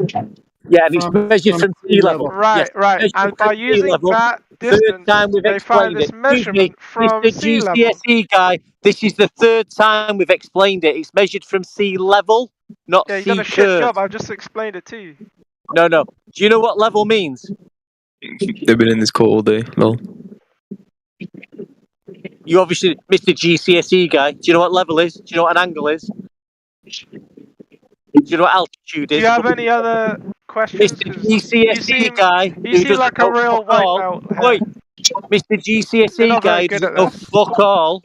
Yeah, and it's measured from sea level. Right, Yes, right. measured And from by sea using level. that Third distance, time we've they find explained this it. Excuse me, measurement from Mr. sea level. GCSE guy. This is the 3rd time we've explained it. It's measured from sea level, not Yeah, you done sea a shit curve. job. I've just explained it to you. No. Do you know what level means? They've been in this call all day. Lol. You obviously, Mr. GCSE guy. Do you know what level is? Do you know what an angle is? Do you know what altitude is? Do you have any other questions? Mr. GCSE guy You who seem doesn't like a know real fuck white all. belt here. Wait, Mr. You're GCSE not very guy who good doesn't at know this. fuck all,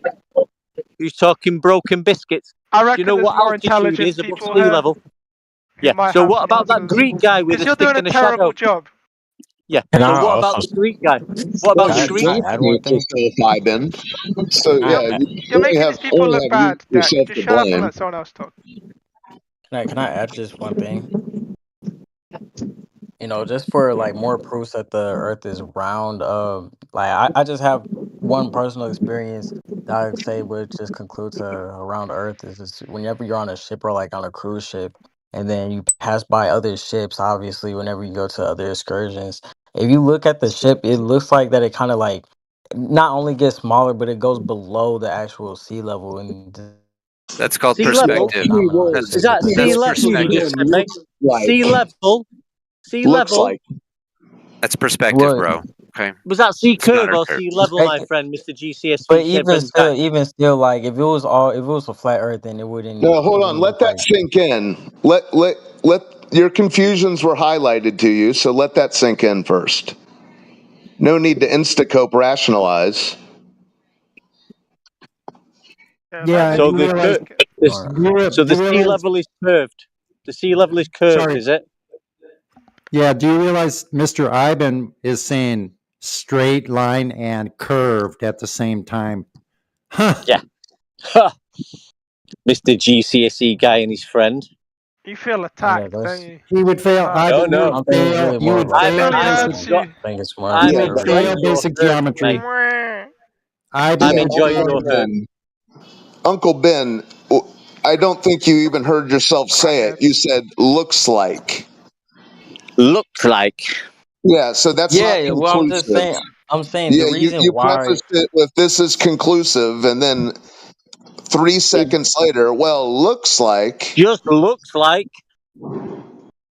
who's talking broken biscuits. I Do you reckon know there's what more altitude intelligent is above people sea here level? who Yeah. might So have what some about that answers. Greek guy with Because a you're stick doing a and a shadow? terrible job. Yeah. Can So I what about also the Greek guy? What about Well, the you can I Greek? add one don't thing? justify Ben. So Can I yeah, add, You're making these people look only have bad, Dak. yourself Just to shut up and blame. let someone else talk. can I add just one thing? You know, just for like more proofs that the Earth is round. I just have one personal experience that I say would just conclude to a round Earth is just whenever you're on a ship or like on a cruise ship, and then you pass by other ships. Obviously, whenever you go to other excursions, if you look at the ship, it looks like that it kind of like not only gets smaller, but it goes below the actual sea level and. That's called Sea level? perspective. Is that sea That's level you perspective. just said, mate? Like, Sea level? Sea looks level? like. That's perspective, bro. Okay. Was that sea It's not curve our or curve. sea level, my friend, Mr. But GCSE even still, like if it was a flat Earth, then it No, wouldn't hold on. Let look that like. sink in. Let your confusions were highlighted to you, so let that sink in first. No need to instacope rationalize. Yeah, So you realize, so the sea level is curved. The sea level is curved, sorry. is it? Yeah, do you realize Mr. Iben is saying straight line and curved at the same time? Huh. Yeah. Mr. GCSE guy and his friend. You feel attacked, don't you? He would fail. No, no. You would fail. You would It fail really hurts basic. you. I think it's more. I'm You would enjoying fail your basic therapy, geometry. mate. I'm enjoying your therapy. Uncle Ben, I don't think you even heard yourself say it. You said looks like. Looks like. Yeah, so that's not conclusive. Well, I'm just saying. I'm saying Yeah, the reason you why. prefaced it with this is conclusive, and then 3 seconds later, well, looks like. Just looks like.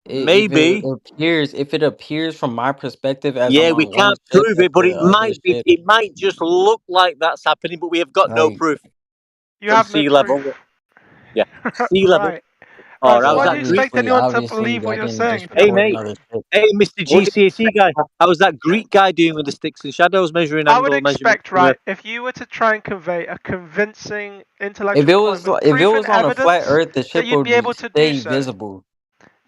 Maybe. If it appears from my perspective as Yeah, I'm we on one can't ship, prove it, but the it other might be. ship, It might just look like that's happening, but we have got no like, proof. You From have no sea level. proof. Yeah, sea level. Right. Oh, Right, so how's why do that you Greek? expect anyone to believe what you're saying if you Hey, have no mate. proof? Hey, Mr. GCSE guy. How's that Greek guy doing with the sticks and shadows measuring I would angle measurement? expect, right, if you were to try and convey a convincing if intellectual it point was with if it proof and was on a flat evidence, Earth, the that ship you'd would be able to do stay so. visible.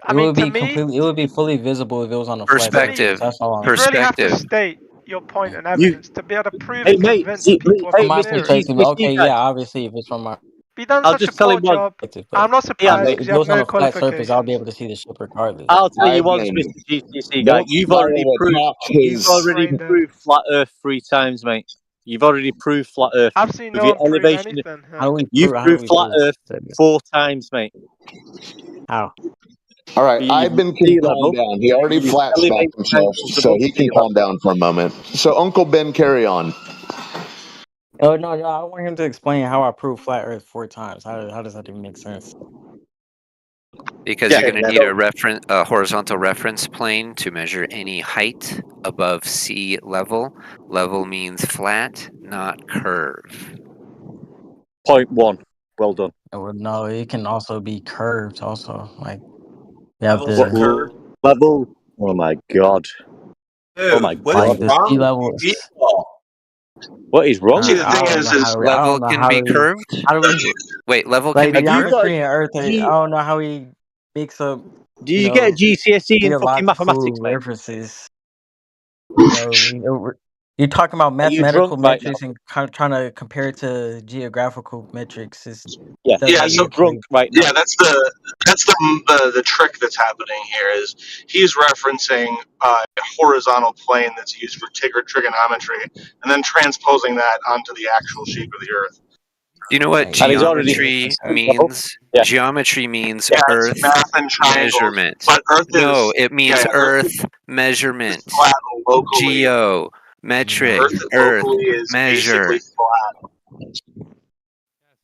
I It mean, would to be me, completely. It would be fully visible if it was on a flat Perspective. surface. That's all I'm you'd really have to Perspective. state your point and evidence to be able to prove Hey, and mate. convince people of Hey, from your my Mr. theory. perspective. GCSE Okay, guy. yeah, obviously, if it's from my You've done I'll such a just tell poor him once. job. perspective, I'm not Yeah, surprised mate. if because it you have was on no a flat surface, I'll qualifications. be able to see the ship regardless. I'll tell you once, Ivan, Mr. GCSE guy. You've already proved. You've already Brain dead. proved flat Earth 3 times, mate. You've already proved flat Earth. I've seen With no your one prove elevation. anything. How do we You've prove? proved flat Earth 4 times, mate. How? All right, You've Ivan can sea calm level. down. He already You've flat smacked elevated himself, angles so above he sea can calm level. down for a moment. So, Uncle Ben, carry on. Oh no, I want him to explain how I proved flat Earth 4 times. How does that even make sense? Because you're going to need a horizontal reference plane to measure any height above sea level. Level means flat, not curve. Point 1. Well done. No, it can also be curved. Also, like you have Levels are the curved. Level. Oh my god. Dude, Oh my what god. is the wrong sea with level. you people? What is wrong See, with the you? thing I don't is, know how. I Level don't know can how be we. curved? How do we? Wait, level Like can be the curved? geometry and Earth. I don't know how he makes up. Do you get a GCSE in fucking Theological mathematics, mate? references. You're talking about Are you mathematical drunk right now? metrics and trying to compare it to geographical metrics. Yeah. yeah. Are So you drunk right now? yeah, that's the trick that's happening here. Is he's referencing a horizontal plane that's used for trigonometry, and then transposing that onto the actual shape of the Earth. Do you know what And he's already. geometry means? Yeah. Geometry means Yeah, it's Earth math and triangles, measurement. but Earth No, is it means Earth Earth measurement. is flat locally. Geo, metric, Earth Earth, locally is measure. basically flat.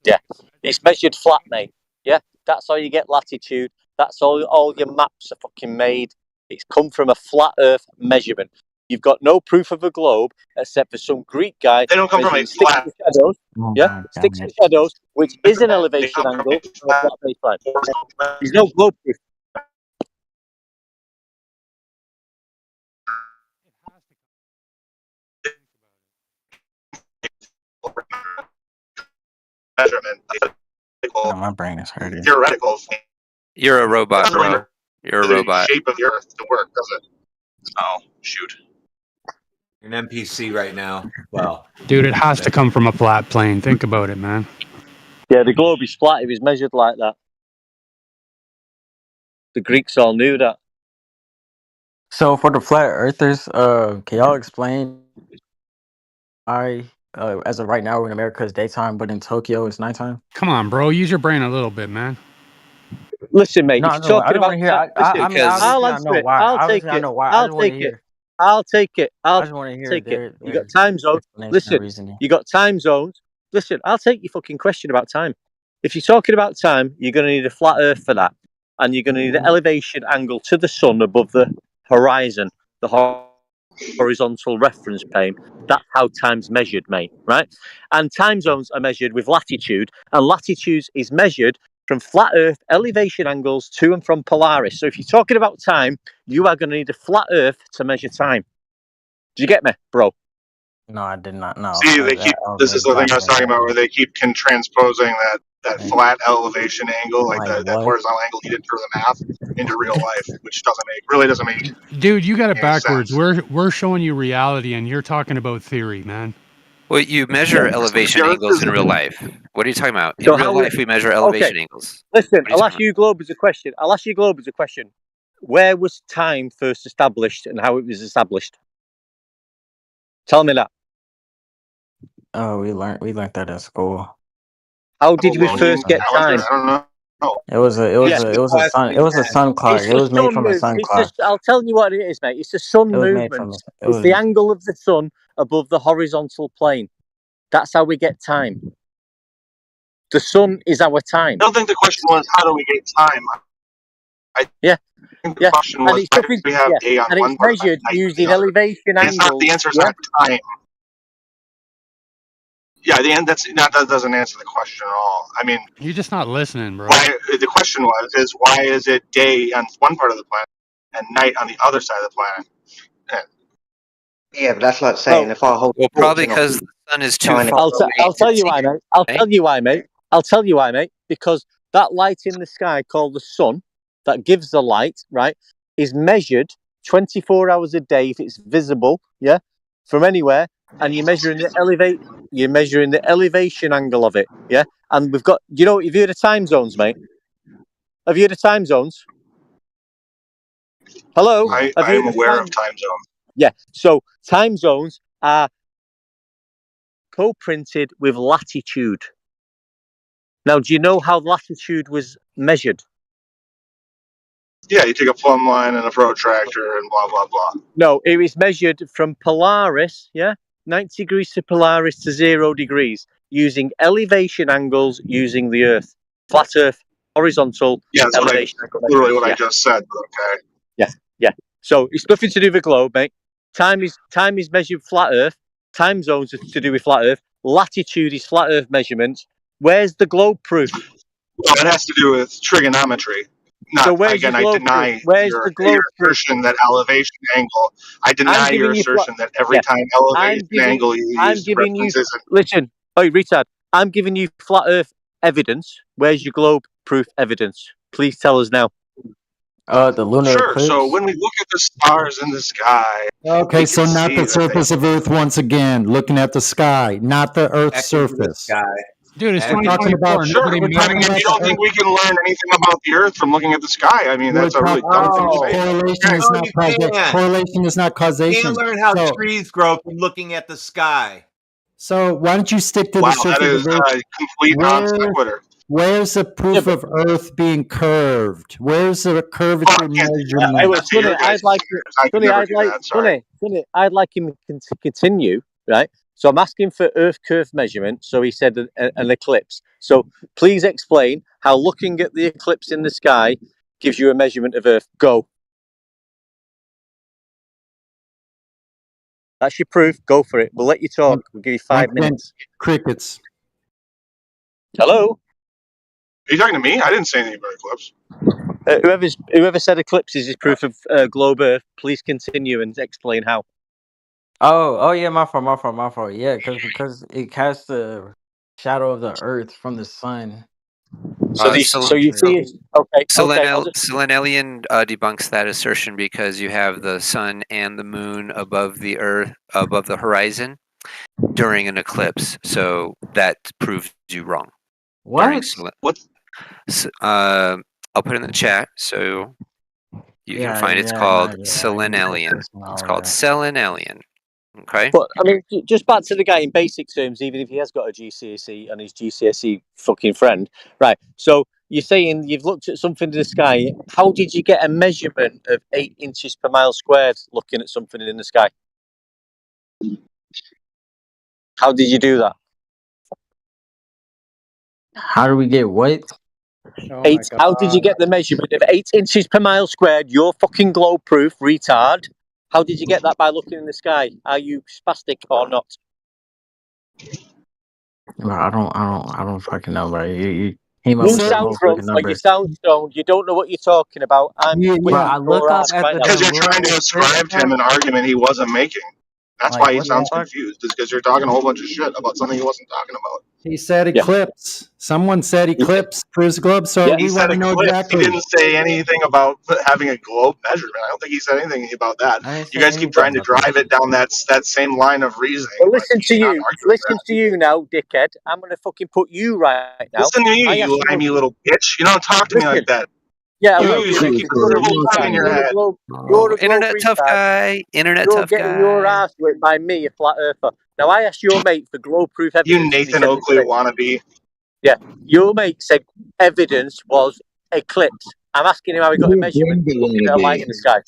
Yeah. It's measured flat, mate. Yeah. That's how you get latitude. That's all your maps are fucking made. It's come from a flat Earth measurement. You've got no proof of a globe except for some Greek guy They don't come from a measuring sticks flat. and shadows. Yeah, sticks and shadows, which is an elevation angle from a flat baseline. There's no globe proof. Measurement. My brain is hurting. Theoretical. You're a robot, bro. You're a robot. The shape of the Earth to work, does it? Oh, shoot. You're an NPC right now. Well, Dude, it has to come from a flat plane. Think about it, man. Yeah, the globe is flat. It was measured like that. The Greeks all knew that. So for the flat earthers, can y'all explain why, as of right now, in America it's daytime, but in Tokyo it's nighttime? Come on, bro. Use your brain a little bit, man. Listen, mate. No, if you're talking I don't about, want to hear. I mean, I'll obviously I answer know it. why. I'll take Obviously I it. know why. I I'll just want to take it. hear. I'll take it. I just want to hear take it. their You got time zones. explanation Listen, and reasoning. you got time zones. Listen, I'll take your fucking question about time. If you're talking about time, you're going to need a flat Earth for that, and you're going to need an elevation angle to the sun above the horizon, the horizontal reference plane. That's how time's measured, mate. Right? And time zones are measured with latitude, and latitude is measured from flat Earth elevation angles to and from Polaris. So if you're talking about time, you are going to need a flat Earth to measure time. Do you get me, bro? No, I did not know. See, they keep. This is the thing I was talking about, where they keep transposing that flat elevation angle, like that horizontal angle he did through the math, into real life, which really doesn't make. Dude, you got it any backwards. sense. We're showing you reality, and you're talking about theory, man. Well, you measure elevation angles in real life. What are you talking about? In real life, we measure elevation angles. Listen, I'll ask you Globers a question. Where was time first established and how it was established? Tell me that. Oh, we learned that at school. How did we first get time? I don't know. It was a sun clock. It was made from a sun clock. I'll tell you what it is, mate. It's the sun movement. It's the angle of the sun above the horizontal plane. That's how we get time. The sun is our time. I don't think the question was how do we get time. I think the question was why do we have day on one part measured using elevation angles. The answer is not time. Yeah, that doesn't answer the question at all. I mean, you're just not listening, bro. The question was why is it day on one part of the planet and night on the other side of the planet? Yeah, but that's like saying if I hold. Well, probably because the sun is too far away. I'll tell you why, mate. I'll tell you why, mate. Because that light in the sky called the sun, that gives the light, right, is measured 24 hours a day if it's visible, yeah, from anywhere, and you're measuring the elevation angle of it, yeah. And we've got, have you heard of time zones, mate? Have you heard of time zones? Hello? I'm aware of time zones. Yeah, so time zones are co-printed with latitude. Now, do you know how latitude was measured? Yeah, you take a plumb line and a protractor and blah, blah, blah. No, it was measured from Polaris, 90 degrees to Polaris to 0 degrees, using elevation angles using the Earth. Flat Earth, horizontal, elevation angle. Literally what I just said, but okay. Yeah. So it's nothing to do with globe, mate. Time is measured flat Earth. Time zones are to do with flat Earth. Latitude is flat Earth measurements. Where's the globe proof? Well, it has to do with trigonometry. I deny your assertion that elevation angle. I deny your assertion that every time elevation angle you use references. Listen, retard. I'm giving you flat Earth evidence. Where's your globe proof evidence? Please tell us now. The lunar eclipse. So when we look at the stars in the sky. Okay, so not the surface of Earth once again. Looking at the sky, not the Earth's surface. Dude, it's we're talking about. Sure, you don't think we can learn anything about the Earth from looking at the sky? I mean, that's a really dumb thing to say. Correlation is not causation. You can't learn how trees grow from looking at the sky. So why don't you stick to the surface that is of Earth? Complete non sequitur. Where's the proof of Earth being curved? Where's the curvature measurement? I'd like him to continue, right? So I'm asking for Earth curve measurement. So he said an eclipse. So please explain how looking at the eclipse in the sky gives you a measurement of Earth. Go. That's your proof. Go for it. We'll let you talk. We'll give you 5 minutes. Crickets. Hello? Are you talking to me? I didn't say anything about eclipse. Whoever said eclipses is proof of globe Earth, please continue and explain how. Oh yeah, my fault. Yeah, because it casts the shadow of the Earth from the sun. So you see, okay. Selenelian debunks that assertion because you have the sun and the moon above the Earth, above the horizon during an eclipse. So that proves you wrong. What? I'll put it in the chat so you can find it. It's called Selenelian. It's called Selenelian. Okay. But I mean, just back to the guy in basic terms, even if he has got a GCSE and his GCSE fucking friend, right? So you're saying you've looked at something in the sky. How did you get a measurement of 8 inches per mile squared looking at something in the sky? How did you do that? How do we get what? How did you get the measurement of 8 inches per mile squared? You're fucking globe proof, retard. How did you get that by looking in the sky? Are you spastic or not? I don't fucking know, bro. You sound drunk, or you sound stoned. You don't know what you're talking about. I look up at because you're trying to ascribe to him an argument he wasn't making. That's Like, why he what the sounds fuck? confused, is because you're talking a whole bunch of shit about something he wasn't talking about. He said eclipse. Someone said eclipse proves the globe, so He we said want to know eclipse. He exactly. didn't say anything about having a globe measurement. I don't think he said anything about that. I didn't You say guys keep anything trying to about that drive it shit. down that same line of reasoning. Well, But listen to he's not you. arguing Listen to you now, dickhead. I'm going to fucking put you right now. Listen to you, I you asked you. limey little bitch. You don't talk to me Listen. like that. Yeah, I You will. use you Because keep you're a the whole tongue retard. in your You're a head. globe. Oh, You're a globe internet tough retard. guy. Internet You're tough getting your guy. ass whipped by me, a flat earther. Now, I asked your mate for globe proof You evidence, and he Nathan said the Oakley same. wannabe. Yeah, your mate said evidence was eclipse. I'm asking him how he got a measurement looking at a light in the sky.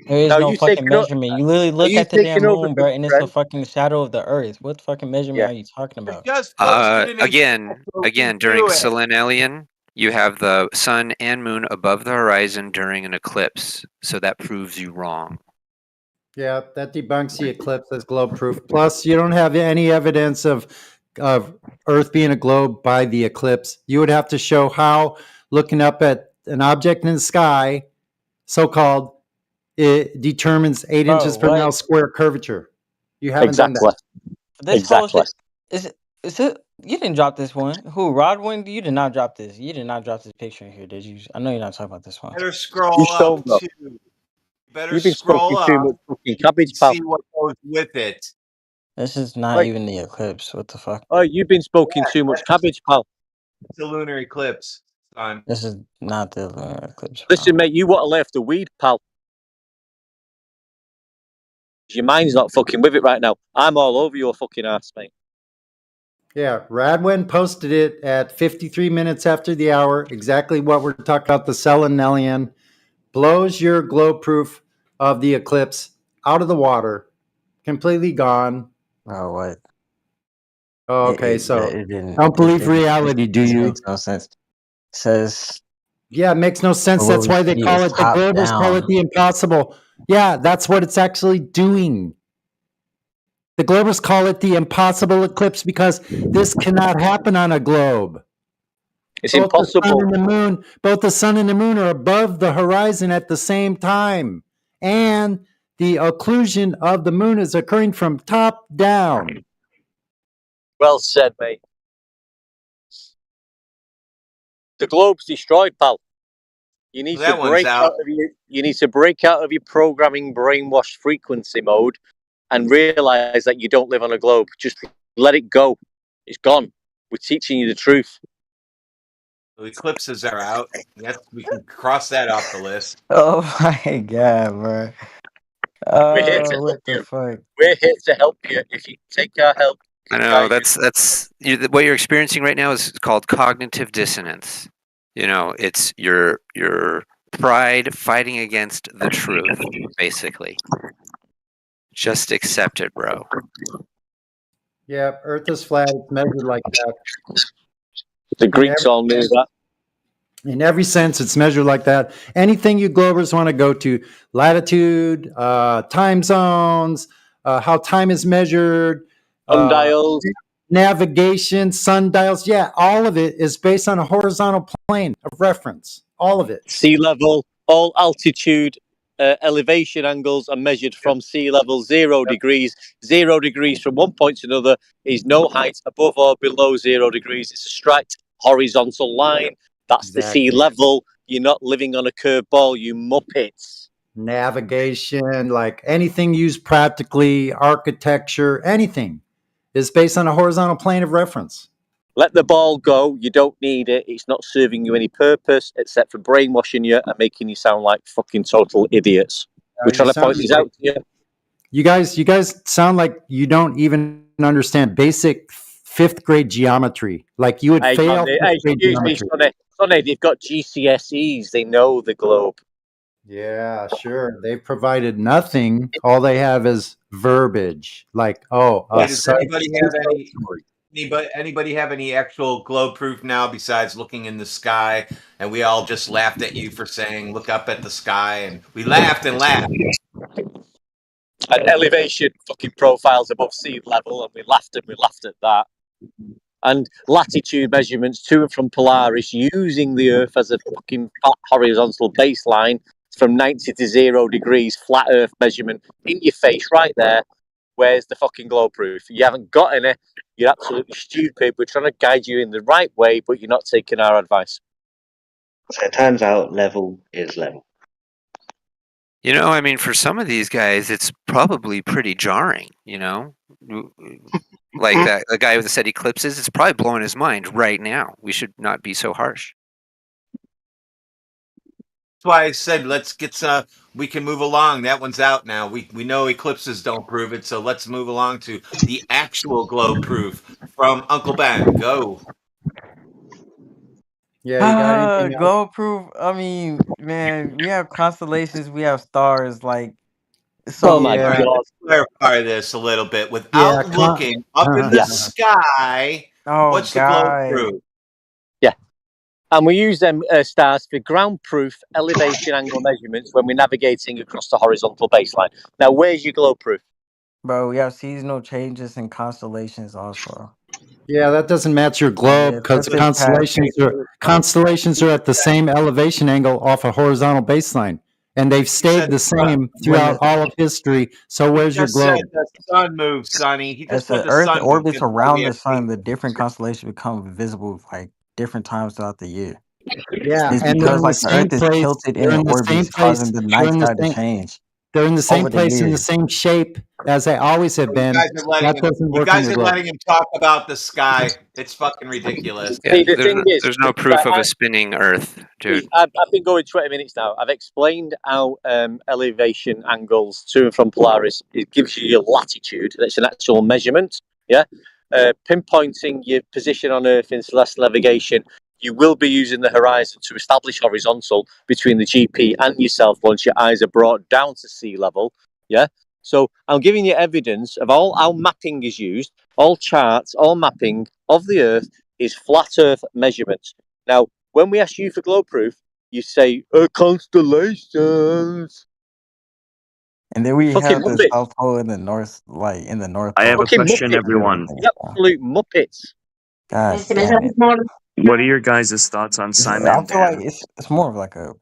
There is Now, no you fucking taking up? measurement. You literally Are look you at the damn taking over moon, for bro, me, and it's a friend? fucking shadow of the earth. What fucking measurement Yeah. are you talking about? Just posted an Again, example. during Do it. selenalian, you have the sun and moon above the horizon during an eclipse, so that proves you wrong. Yeah, that debunks the eclipse as globe proof. Plus, you don't have any evidence of Earth being a globe by the eclipse. You would have to show how looking up at an object in the sky, so-called, it determines 8 Bro, inches per mile what? square curvature. You haven't done Exactly. that. This whole Exactly. shit is it you didn't drop this one. Who, Rodwin? You did not drop this. You did not drop this picture in here, did you? I know you're not talking about this one. Better You scroll showed up me. too. Better You've been scroll smoking too up much fucking and cabbage, pal. see what goes with it. This is not Like, even the eclipse. What the fuck? oh, you've been smoking too much cabbage, pal. It's a lunar eclipse, son. This is not the lunar eclipse, bro. Listen, mate, you want to lay off the weed, pal. Your mind's not fucking with it right now. I'm all over your fucking ass, mate. Yeah, Radwin posted it at 53 minutes after the hour. Exactly what we're talking about. The selenalian blows your globe proof of the eclipse out of the water, completely gone. Oh, what? Oh, okay, so It didn't. don't believe reality, do This you? makes no sense. It says Yeah, it makes no sense. what That's we why they see call is it, the top globers call it down. the impossible. Yeah, that's what it's actually doing. The globers call it the impossible eclipse because this cannot happen on a globe. It's Both the sun impossible. and the moon, both the sun and the moon are above the horizon at the same time. And the occlusion of the moon is occurring from top down. Well said, mate. The globe's destroyed, pal. You need That to one's break out. out of your. You need to break out of your programming brainwash frequency mode, and realize that you don't live on a globe. Just let it go. It's gone. We're teaching you the truth. The eclipses are out. Yes, we can cross that off the list. Oh my god, bro. We're here to What help the you. fuck? We're here to help you. If you take our help, I know what you're experiencing right now is called cognitive dissonance. You know, it's your pride fighting against the truth, basically. Just accept it, bro. Yeah, Earth is flat. It's measured like that. The Greeks all knew that. In every sense, it's measured like that. Anything you globers want to go to, latitude, time zones, how time is measured, Sundials, navigation, sundials. Yeah, all of it is based on a horizontal plane of reference. All of it. sea level, all altitude, elevation angles are measured from sea level 0 degrees. 0 degrees from one point to another is no height above or below 0 degrees. It's a straight horizontal line. That's the sea level. You're not living on a curved ball, you muppets. Navigation, like anything used practically, architecture, anything is based on a horizontal plane of reference. Let the ball go. You don't need it. It's not serving you any purpose except for brainwashing you and making you sound like fucking total idiots. We're trying to point these out to you. You guys sound like you don't even understand basic 5th grade geometry. Like you would fail. Excuse me, Sonny, they've got GCSEs. They know the globe. Yeah, sure. They've provided nothing. All they have is verbiage. Like, Does anybody have any actual globe proof now besides looking in the sky? And we all just laughed at you for saying, look up at the sky. And we laughed and laughed. And elevation fucking profiles above sea level. And we laughed at that. And latitude measurements to and from Polaris using the Earth as a fucking horizontal baseline from 90 to 0 degrees, flat Earth measurement in your face right there. Where's the fucking glow proof? You haven't got any. You're absolutely stupid. We're trying to guide you in the right way, but you're not taking our advice. So it turns out level is level. You know, I mean, for some of these guys, it's probably pretty jarring, you know? Like that the guy who said eclipses, it's probably blowing his mind right now. We should not be so harsh. That's why I said let's get we can move along. That one's out now. We know eclipses don't prove it, so let's move along to the actual globe proof from Uncle Ben. Go. Yeah, you got anything else? Glow proof. I mean, man, we have constellations, we have stars. Like, so Oh my All right, god! let's clarify this a little bit. Without Yeah, looking up in the sky, Oh what's the globe God. proof? Yeah, and we use them stars for ground-proof elevation angle measurements when we're navigating across the horizontal baseline. Now, where's your glow proof? Bro, we have seasonal changes in constellations also. Yeah, that doesn't match your globe Yeah, because Tempest constellations are at the same elevation angle off a horizontal baseline, and they've stayed the same throughout all of history. So where's your Just globe? said the sun moves, Sonny. He just As the put the Earth sun moves. orbits around the sun, the different constellations become visible like different times throughout the year. Yeah, It's and they're because in the like the same Earth is place. tilted in They're the in the same orbits, place. causing the They're night in the sky to same. change. They're in the same Over the place in the years. same shape as they always have been. That doesn't You work on guys your are globe. letting him talk about the sky. It's fucking ridiculous. Yeah, See, the thing is, there's no proof of a spinning Earth, dude. I've been going 20 minutes now. I've explained how elevation angles to and from Polaris, it gives you your latitude. That's an actual measurement. Yeah. Pinpointing your position on Earth in celestial navigation, you will be using the horizon to establish horizontal between the GP and yourself once your eyes are brought down to sea level. Yeah. So I'm giving you evidence of all how mapping is used, all charts, all mapping of the Earth is flat Earth measurements. Now, when we ask you for glow proof, you say constellations. And then we Fucking have the Muppets. South Pole in the north, like in the North I Pole. have a Fucking question, Muppets. everyone. You absolute Muppets. God damn it. What are your guys' thoughts on I Simon feel like Dan? it's more of like a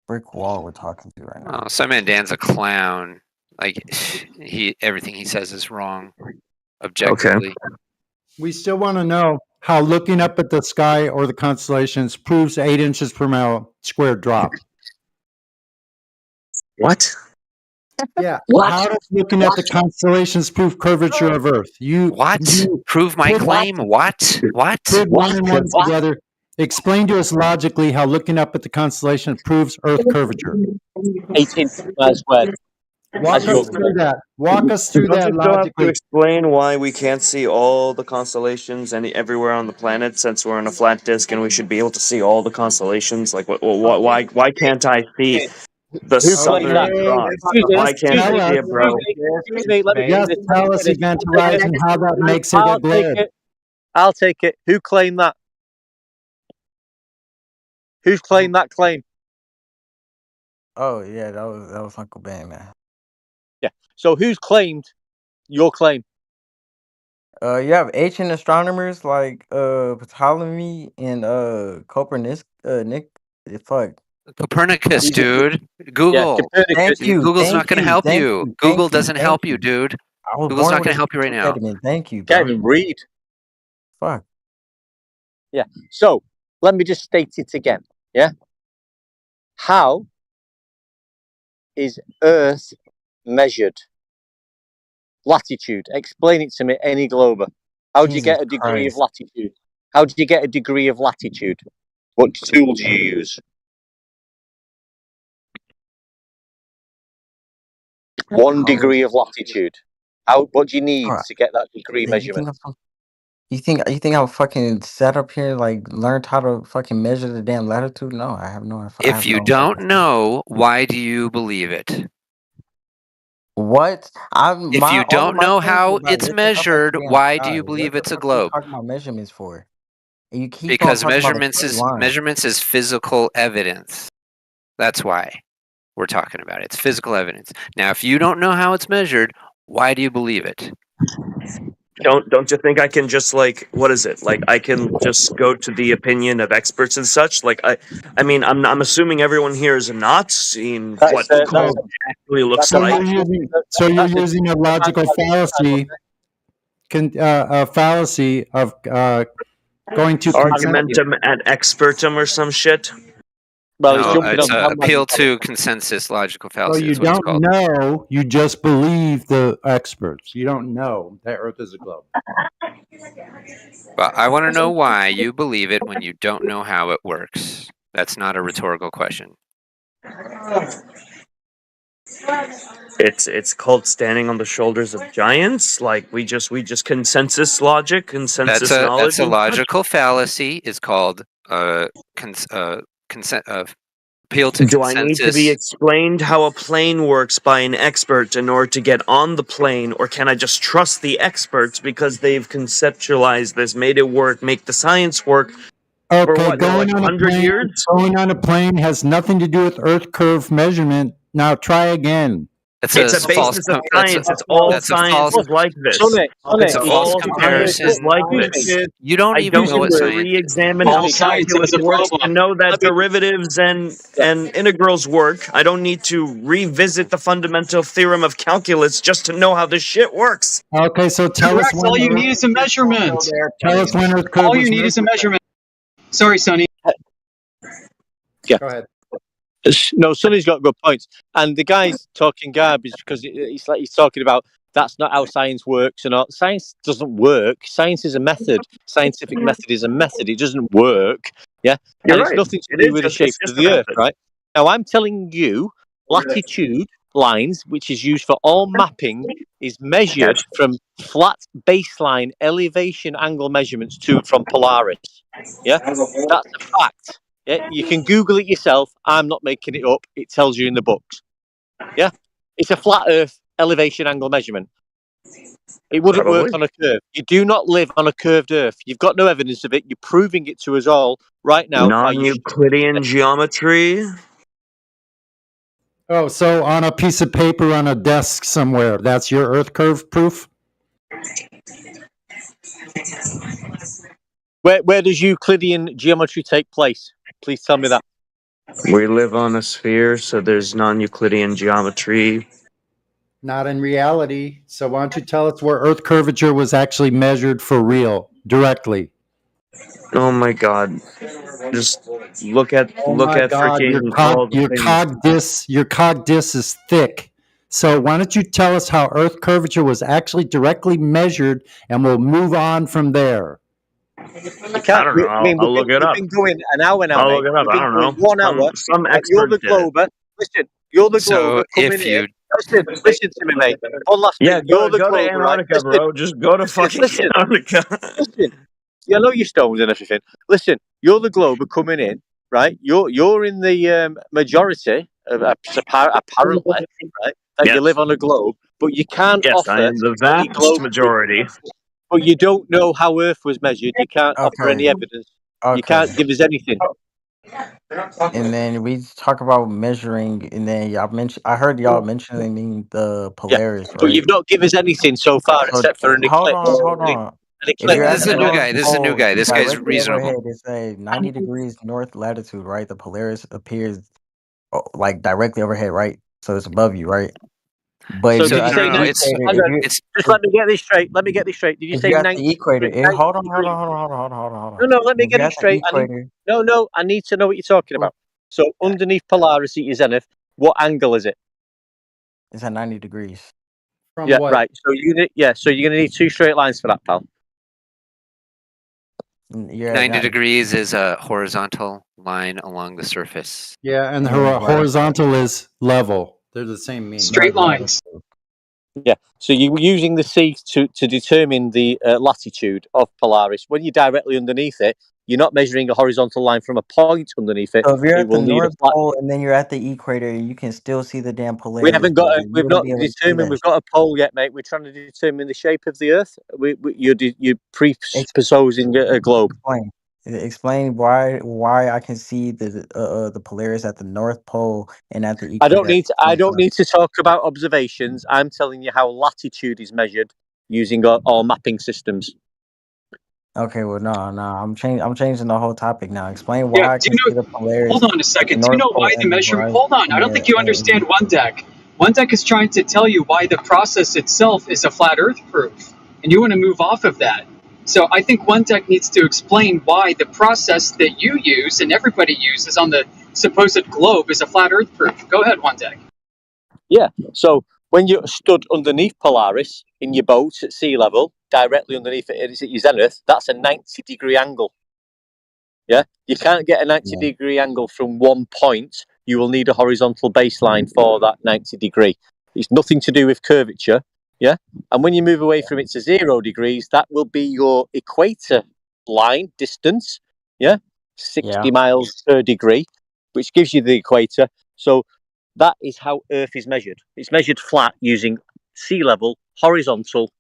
brick wall we're talking to right now. Oh, Simon Dan's a clown. Like everything he says is wrong, objectively. We still want to know how looking up at the sky or the constellations proves 8 inches per mile squared drop. What? Yeah. How does looking at the constellations prove curvature of Earth? What? Prove my claim? What? What? Put one and one together. Explain to us logically how looking up at the constellation proves Earth curvature. 18 miles squared. Walk us through that. Walk us through Don't that you still have to logically. explain why we can't see all the constellations everywhere on the planet since we're on a flat disk and we should be able to see all the constellations? Like, why can't I see the Who claimed that? Southern Cross? Excuse me. Why can't I see it, bro? Excuse me. Let me Just finish. tell us event horizon, how that makes it a I'll take globe. it. I'll take it. Who claimed that? Who's claimed that claim? Oh yeah, that was Uncle Ben, man. Yeah. So who's claimed your claim? You have ancient astronomers like Ptolemy and Copernicus. Copernicus, dude. Google. Copernicus. Google's not going to help you. Google doesn't help you, dude. I was Google's born not with going a to help you right now. impediment. Thank you, bro. Can't even read. Fuck. Yeah. So let me just state it again. Yeah. How is Earth measured? Latitude. Explain it to me, any glober. How do you get a degree of latitude? How do you get a degree of latitude? What tool do you use? One degree of latitude. What do you need to get that degree measurement? You think I'll fucking sat up here like learned how to fucking measure the damn latitude? No, I have no. If you don't know, why do you believe it? What? If you don't know how it's measured, why do you believe it's a globe? Talking about measurements for? And you keep Because on talking about measurements is physical evidence. That's why we're talking about it. It's physical evidence. Now, if you don't know how it's measured, why do you believe it? Don't you think I can just like what is it? Like I can just go to the opinion of experts and such? Like I mean I'm assuming everyone here has not seen what the globe actually looks So like. you're using a logical fallacy, a fallacy of going to consensus. Argumentum ad expertum or some shit. Well, No, it's appeal to consensus logical So fallacy. you Is what it's don't called. know, you just believe the experts. You don't know that Earth is a globe. But I want to know why you believe it when you don't know how it works. That's not a rhetorical question. It's called standing on the shoulders of giants. Like we just consensus logic, consensus knowledge. That's a logical fallacy. It's called appeal to Do I need to be consensus. explained how a plane works by an expert in order to get on the plane, or can I just trust the experts because they've conceptualized this, made it work, make the science work? Okay, for what, now, like 100 years? Going on a plane has nothing to do with Earth curve measurement. Now try again. It's a basis of science. It's all science is like this. It's a false comparison. Is like this. You don't even know what science. Re-examine how calculus works to know that derivatives and integrals work. I don't need to revisit the fundamental theorem of calculus just to know how this shit works. Okay, so tell us when all you need is a measurement. Tell us when Earth curve All was you need is a measured. measurement. Sorry, Sonny. Yeah. Go ahead. No, Sonny's got good points, and the guy's talking garbage because it's like he's talking about that's not how science works, and all. Science doesn't work. Science is a method. Scientific method is a method. It doesn't work. Yeah, You're and right. it's nothing to It do is with the just- shape it's just of the a Earth, method. right? Now I'm telling you, latitude lines, which is used for all mapping, is measured from flat baseline elevation angle measurements from Polaris. Yeah, that's a fact. Yeah, you can Google it yourself. I'm not making it up. It tells you in the books. Yeah, it's a flat Earth elevation angle measurement. It wouldn't work on a curve. You do not live on a curved Earth. You've got no evidence of it. You're proving it to us all right now. Non-Euclidean geometry. Oh, so on a piece of paper on a desk somewhere, that's your Earth curve proof? Where does Euclidean geometry take place? Please tell me that. We live on a sphere, so there's non-Euclidean geometry. Not in reality. So why don't you tell us where Earth curvature was actually measured for real, directly? Oh my God! Just look at God, freaking all the things. your cog disk is thick. So why don't you tell us how Earth curvature was actually directly measured, and we'll move on from there. You can't, I don't know. I'll look it up. We've been going an hour now, I'll mate. look it up. We've been I don't going know. 1 hour. Some You're the expert did it. Glober. Listen, you're the So Glober coming if you in. Listen to me, mate. One last Yeah, thing. You're the go to Glober, right? Antarctica, bro. Just go to fucking Antarctica. Listen. You know your stones and everything. Listen, you're the Glober coming in, right? You're in the majority, apparently, right? That you live on a globe, but you can't Yes, offer I am the any vast globe. majority. But you don't know how Earth was measured. You can't offer any evidence. You can't give us anything. And then we talk about measuring, and then I heard y'all mentioning the Polaris, But right? you've not given us anything so far So, except for an hold eclipse. on. An If eclipse. you're at This is the a new North guy. This is a new Pole, guy. This guy's directly reasonable. overhead, it's a 90 degrees north latitude, right? The Polaris appears like directly overhead, right? So it's above you, right? But So if did you're you at say the 90? equator, Hang on. Just let me get this straight. Did you if say you're at 90? the equator, 90 hold on. No, let me If get you're it at the straight. equator, I need to know what you're talking about. So underneath Polaris, your zenith, what angle is it? it's at 90 degrees. From Yeah, what? right. So so you're gonna need two straight lines for that, pal. You're 90 degrees is a horizontal line along the surface. Yeah, and the horizontal is level. They're the same meaning. Straight lines. Yeah. So you're using the C to determine the latitude of Polaris. When you're directly underneath it, you're not measuring a horizontal line from a point underneath it. So if you're It at the will need a North flat. Pole and then you're at the equator, you can still see the damn Polaris. We haven't got. You We've wouldn't not be able to see determined. that We've got a pole yet, mate. We're trying to determine the shape of the Earth. You're presupposing a globe. Explain why I can see the Polaris at the North Pole and at the equator. I don't need to talk about observations. I'm telling you how latitude is measured. using all mapping systems. Okay, well, no, I'm changing the whole topic now. Explain Yeah, why I do can you see know? the Polaris Hold on a at the second. Do you North know Pole why the and the measurement? horizon Hold on. I and don't think you understand the one deck. One deck is trying to tell you why the process itself is a flat Earth proof, and you want to move off of that. So I think one deck needs to explain why the process that you use and everybody uses on the supposed globe is a flat Earth proof. Go ahead, one deck. Yeah. So when you're stood underneath Polaris in your boat at sea level, directly underneath it, it's at your zenith, that's a 90-degree angle. Yeah. You can't get a 90-degree angle from one point. You will need a horizontal baseline for that 90 degree. It's nothing to do with curvature. Yeah. And when you move away from it to 0 degrees, that will be your equator line distance. Yeah. 60 miles per degree, which gives you the equator. So that is how Earth is measured. It's measured flat using sea level, horizontal.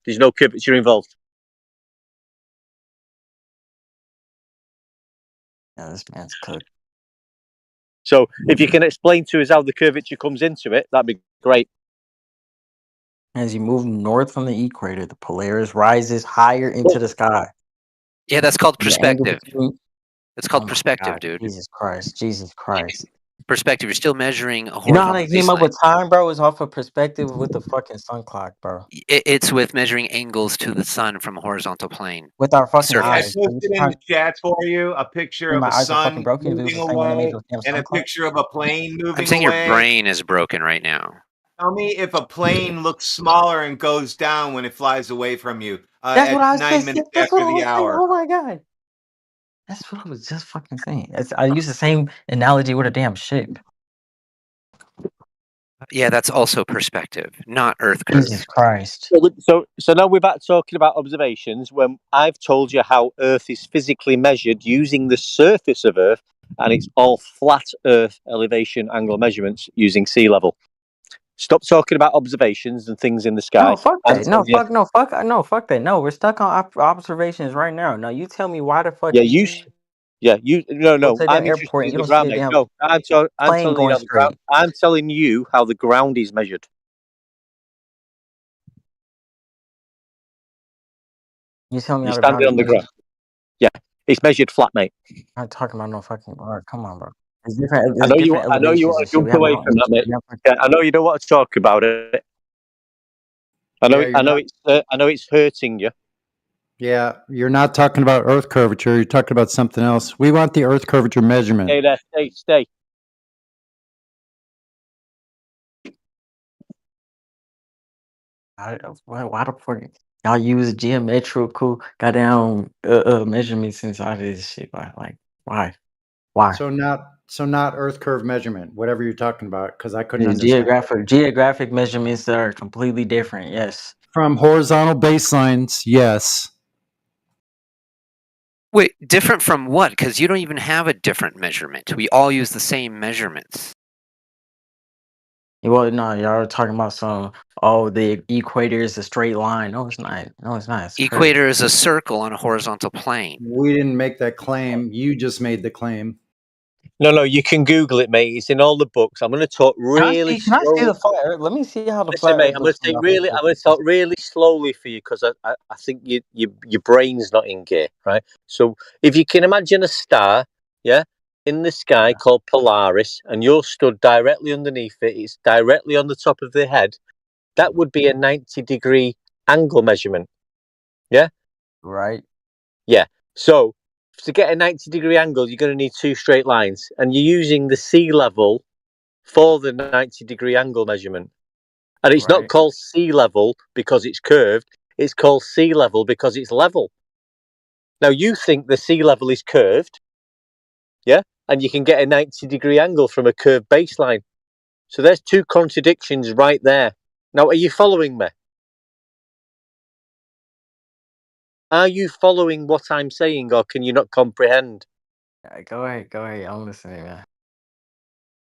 There's no curvature involved. Yeah, this man's cooked. So if you can explain to us how the curvature comes into it, that'd be great. As you move north from the equator, the Polaris rises higher into the sky. Yeah, that's called The angle perspective. between... It's called Oh my perspective, God, dude. Jesus Christ. Perspective. You're still measuring a You know how they horizontal came up baseline. with time, bro? It's off of perspective with the fucking sun clock, bro. It's with measuring angles to the sun from a horizontal plane. With our fucking I eyes. posted in the chat for you a picture of My a eyes are fucking sun broken. If it was moving the same way they made away those damn and sun a clocks. picture of a plane I'm moving saying your away. brain is broken right now. Tell me if a plane looks smaller and goes down when it flies away from you That's what I at was 9 just. minutes That's what after I the was saying. hour. Oh my God. That's what I was just fucking saying. I use the same analogy with a damn ship. Yeah, that's also perspective, not Earth curve. Jesus Christ. So now we're back talking about observations when I've told you how Earth is physically measured using the surface of Earth, and it's all flat Earth elevation angle measurements using sea level. Stop talking about observations and things in the sky. No, fuck that. Fuck that. No, we're stuck on observations right now. Now you tell me why the fuck No. go to the I'm airport interested and in you the don't see ground, a mate. damn No, I'm plane telling you going how the ground. straight. I'm telling you how the ground is measured. You tell me You're how the ground standing is on the measured. ground. Yeah, it's measured flat, mate. I'm not talking about no fucking. All right, come on, bro. There's different. I There's know you. different I know you elevations want and to shit. jump We have away from mountains. that, mate. We have Yeah, I know you don't want to talk about it. I know. Yeah, you're I know not. it's. I know it's hurting you. Yeah, you're not talking about Earth curvature. You're talking about something else. We want the Earth curvature measurement. Stay there. Stay. Why the fuck y'all use geometrical goddamn measurements inside of this shit? Like why? So not Earth curve measurement, whatever you're talking about, because I couldn't The understand. geographic measurements that are completely different. Yes. From horizontal baselines, yes. Wait, different from what? Because you don't even have a different measurement. We all use the same measurements. Well, no, y'all are talking about the equator is a straight line. No, it's not. It's Equator is a circle on a horizontal plane. We didn't make that claim. You just made the claim. No, you can Google it, mate. It's in all the books. I'm going to talk really Can I see slowly. the flat Earth? Let me see how the Listen, flat mate. Earth I'm going looks to from say I'm going to talk really slowly for you because I think your brain's not in gear, right? So if you can imagine a star, yeah, in the sky called Polaris, and you're stood directly underneath it, it's directly on the top of the head. That would be a 90-degree angle measurement. Yeah. Right. Yeah. So to get a 90-degree angle, you're going to need two straight lines, and you're using the sea level for the 90-degree angle measurement. And it's not called sea level because it's curved. It's called sea level because it's level. Now, you think the sea level is curved, yeah? And you can get a 90-degree angle from a curved baseline. So there's two contradictions right there. Now, are you following me? Are you following what I'm saying, or can you not comprehend? Go ahead. I'm listening, man.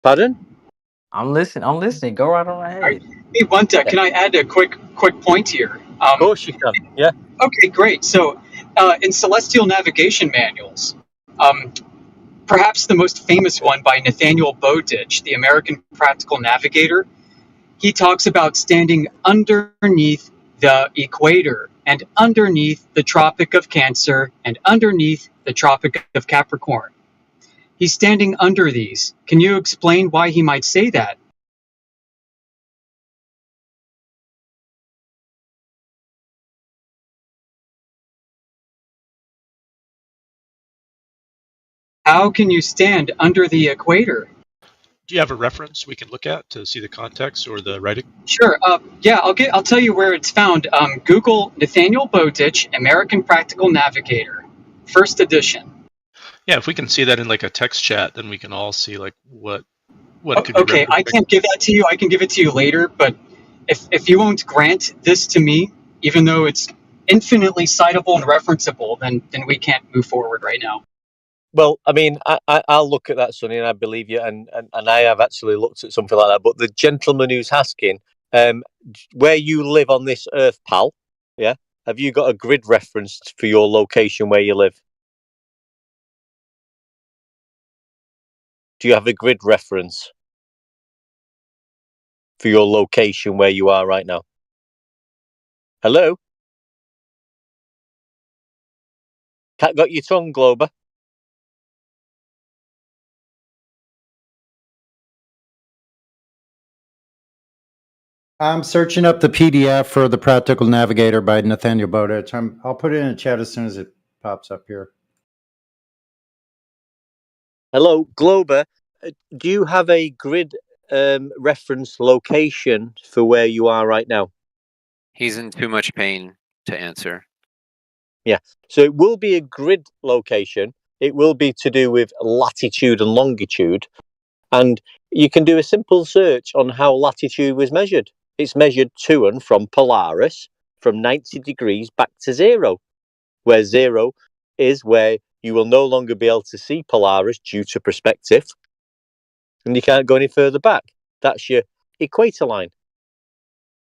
Pardon? I'm listening. Go right on ahead. Hey, one deck. Can I add a quick point here? Of course you can. Yeah. Okay, great. So, in celestial navigation manuals, perhaps the most famous one by Nathaniel Bowditch, the American practical navigator, he talks about standing underneath the equator, and underneath the Tropic of Cancer, and underneath the Tropic of Capricorn. He's standing under these. Can you explain why he might say that? How can you stand under the equator? Do you have a reference we can look at to see the context or the writing? Sure. Yeah, I'll tell you where it's found. Google Nathaniel Bowditch, American Practical Navigator, first edition. Yeah, if we can see that in like a text chat, then we can all see like what could be. Okay, I can't give that to you. I can give it to you later. But if you won't grant this to me, even though it's infinitely citable and referenceable, then we can't move forward right now. Well, I mean, I'll look at that, Sonny, and I believe you, and I have actually looked at something like that. But the gentleman who's asking, where you live on this earth, pal, yeah, have you got a grid reference for your location where you live? Do you have a grid reference for your location where you are right now? Hello? Cat got your tongue, Glober? I'm searching up the PDF for the Practical Navigator by Nathaniel Bowditch. I'll put it in the chat as soon as it pops up here. Hello, Glober. Do you have a grid reference location for where you are right now? He's in too much pain to answer. Yeah, so it will be a grid location. It will be to do with latitude and longitude. And you can do a simple search on how latitude was measured. It's measured to and from Polaris, from 90 degrees back to 0, where 0 is where you will no longer be able to see Polaris due to perspective, and you can't go any further back. That's your equator line.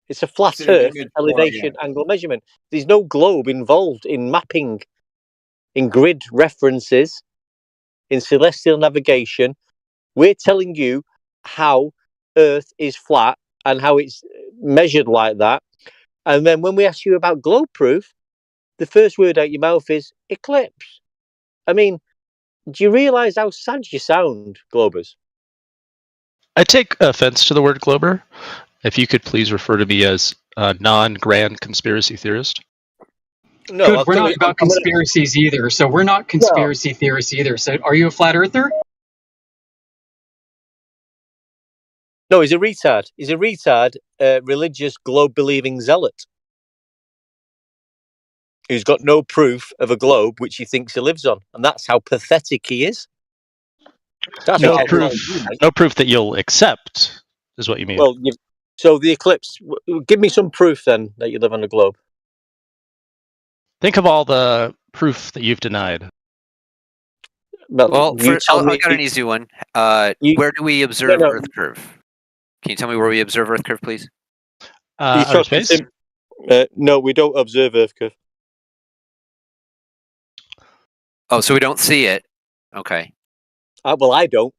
It's a flat Earth elevation angle measurement. There's no globe involved in mapping, in grid references, in celestial navigation. We're telling you how Earth is flat and how it's measured like that. And then when we ask you about globe proof, the first word out your mouth is eclipse. I mean, do you realise how sad you sound, Globers? I take offense to the word Glober. If you could please refer to me as a non-grand conspiracy theorist. No, good. We're not about conspiracies either. So we're not conspiracy theorists either. So are you a flat earther? No, he's a retard. He's a retard, religious, globe-believing zealot who's got no proof of a globe which he thinks he lives on, and that's how pathetic he is. That's no proof that you'll accept, is what you mean. Well, so the eclipse. Give me some proof then that you live on a globe. Think of all the proof that you've denied. Well, I got an easy one. Where do we observe Earth curve? Can you tell me where we observe Earth curve, please? Outer space? No, we don't observe Earth curve. Oh, so we don't see it? Okay. Well, I don't.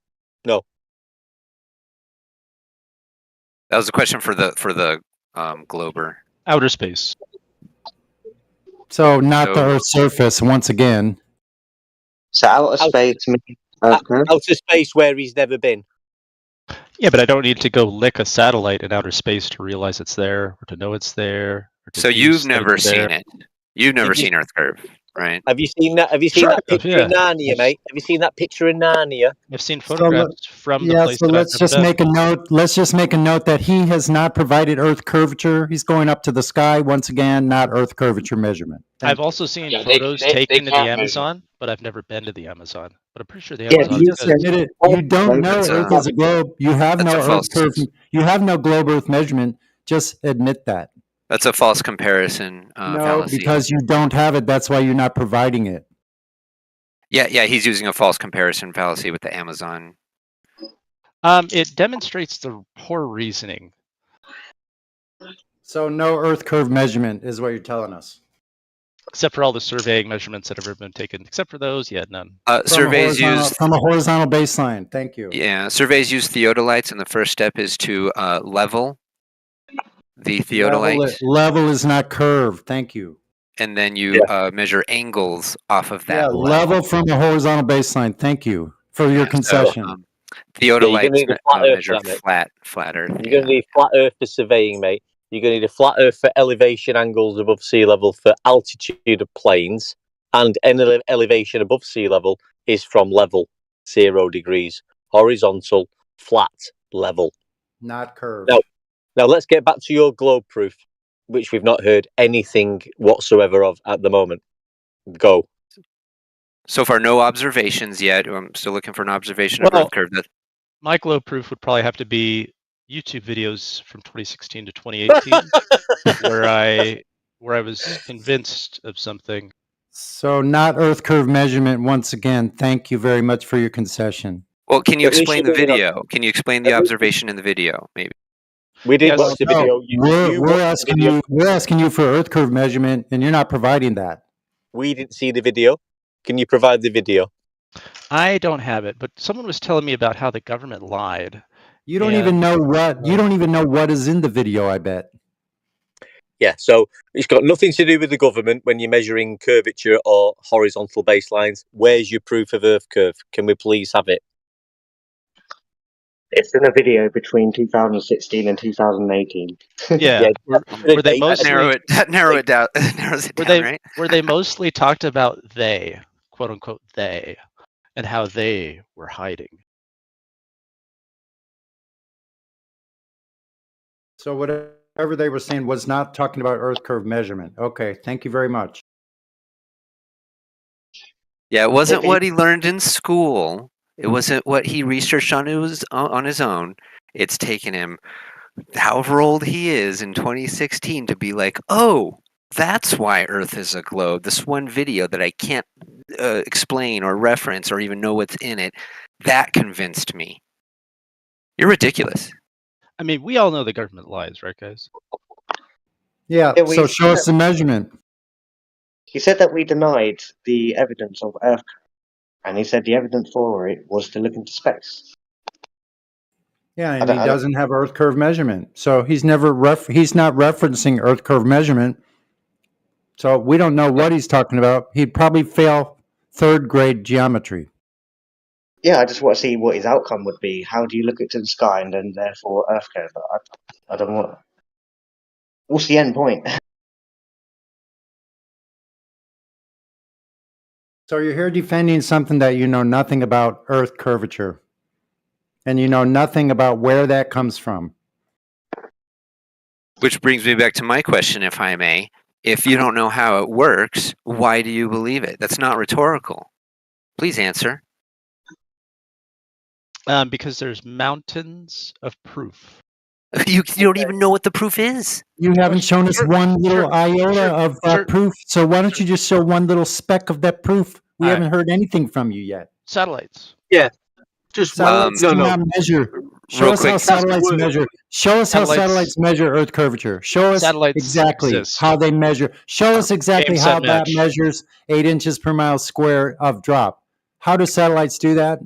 No. That was a question for the Glober. Outer space. So not the Earth's surface once again. So outer space means outer space where he's never been. Yeah, but I don't need to go lick a satellite in outer space to realize it's there or to know it's there. So you've never seen it. You've never seen Earth curve, right? Have you seen that? Have you seen that picture in Narnia, mate? Have you seen that picture in Narnia? I've seen photographs from the place. So let's just make a note. Let's just make a note that he has not provided Earth curvature. He's going up to the sky once again, not Earth curvature measurement. I've also seen photos taken in the Amazon, but I've never been to the Amazon. But I'm pretty sure the Amazon. You don't know Earth is a globe. You have no Earth curve. You have no globe Earth measurement. Just admit that. That's a false comparison fallacy. Because you don't have it. That's why you're not providing it. Yeah, he's using a false comparison fallacy with the Amazon. It demonstrates the poor reasoning. So no Earth curve measurement is what you're telling us. Except for all the surveying measurements that have ever been taken. Except for those, none. Surveys use from a horizontal baseline. Thank you. Yeah, surveys use theodolites, and the first step is to level the theodolite. Level is not curved. Thank you. And then you measure angles off of that level from a horizontal baseline. Thank you for your concession. So, you're going to need a flat Earth measure for that, flat Earth. You're going to need flat Earth for surveying, mate. You're going to need a flat Earth for elevation angles above sea level for altitude of planes, and any elevation above sea level is from level, 0 degrees, horizontal, flat, level. Not curved. Now let's get back to your globe proof, which we've not heard anything whatsoever of at the moment. Go. So far, no observations yet. I'm still looking for an observation of Earth curve. My globe proof would probably have to be YouTube videos from 2016 to 2018, where I was convinced of something. So not Earth curve measurement once again. Thank you very much for your concession. Well, can you explain the video? Can you explain the observation in the video, maybe? We didn't watch the video. We're asking you for Earth curve measurement, and you're not providing that. We didn't see the video. Can you provide the video? I don't have it, but someone was telling me about how the government lied. You don't even know what. You don't even know what is in the video, I bet. Yeah, so it's got nothing to do with the government when you're measuring curvature or horizontal baselines. Where's your proof of Earth curve? Can we please have it? It's in a video between 2016 and 2018. Yeah, were they mostly narrow it down? Narrows it down, right? Were they mostly talked about they, quote unquote they, and how they were hiding? So whatever they were saying was not talking about Earth curve measurement. Okay, thank you very much. Yeah, it wasn't what he learned in school. It wasn't what he researched on his own. It's taken him, however old he is, in 2016 to be like, oh, that's why Earth is a globe. This one video that I can't explain or reference or even know what's in it, that convinced me. You're ridiculous. I mean, we all know the government lies, right, guys? Yeah, so show us the measurement. He said that we denied the evidence of Earth, and he said the evidence for it was to look into space. Yeah, and he doesn't have Earth curve measurement, so he's not referencing Earth curve measurement. So we don't know what he's talking about. He'd probably fail 3rd grade geometry. Yeah, I just want to see what his outcome would be. How do you look into the sky and then therefore Earth curve? I don't want. What's the end point? So you're here defending something that you know nothing about Earth curvature. And you know nothing about where that comes from. Which brings me back to my question, if I may. If you don't know how it works, why do you believe it? That's not rhetorical. Please answer. Because there's mountains of proof. You don't even know what the proof is. You haven't shown us one little iota of that proof. So why don't you just show one little speck of that proof? We haven't heard anything from you yet. Satellites. Yeah. Just satellites do not measure. Show us how satellites measure. Show us how satellites measure Earth curvature. Show us exactly how they measure. Show us exactly how that measures 8 inches per mile square of drop. How do satellites do that?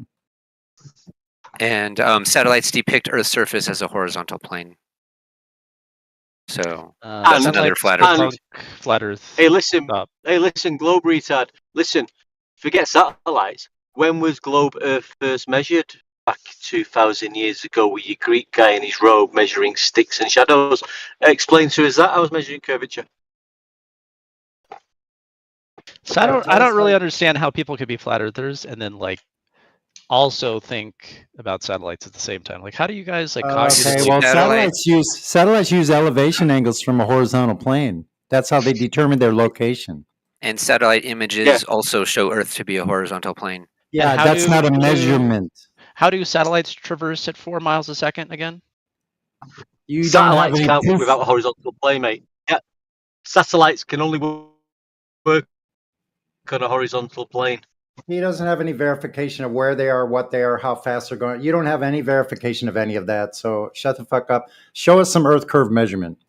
And satellites depict Earth's surface as a horizontal plane. So that's another flat Earth. Hey, listen, globe retard. Listen, forget satellites. When was globe Earth first measured? Back 2,000 years ago with your Greek guy in his robe measuring sticks and shadows. Explain to us that I was measuring curvature. So I don't really understand how people could be flat earthers and then like also think about satellites at the same time. Like, how do you guys like cognitively? Okay, well, satellites use elevation angles from a horizontal plane. That's how they determine their location. And satellite images also show Earth to be a horizontal plane. Yeah, that's not a measurement. How do satellites traverse at 4 miles a second again? You satellites can't work without a horizontal plane, mate. Yeah, satellites can only work on a horizontal plane. He doesn't have any verification of where they are, what they are, how fast they're going. You don't have any verification of any of that. So shut the fuck up. Show us some Earth curve measurement.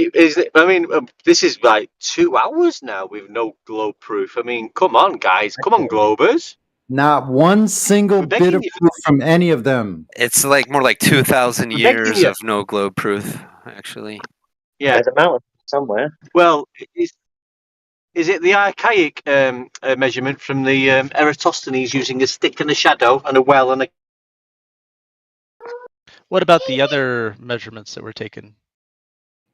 I mean, this is like 2 hours now with no globe proof. I mean, come on, guys. Come on, Globers. Not one single We're bit begging of you. proof from any of them. It's like more like 2,000 We're begging years you. of no globe proof, actually. Yeah. There's a mountain somewhere. Well, is it the archaic measurement from the Eratosthenes using a stick and a shadow and a well and a... What about the other measurements that were taken?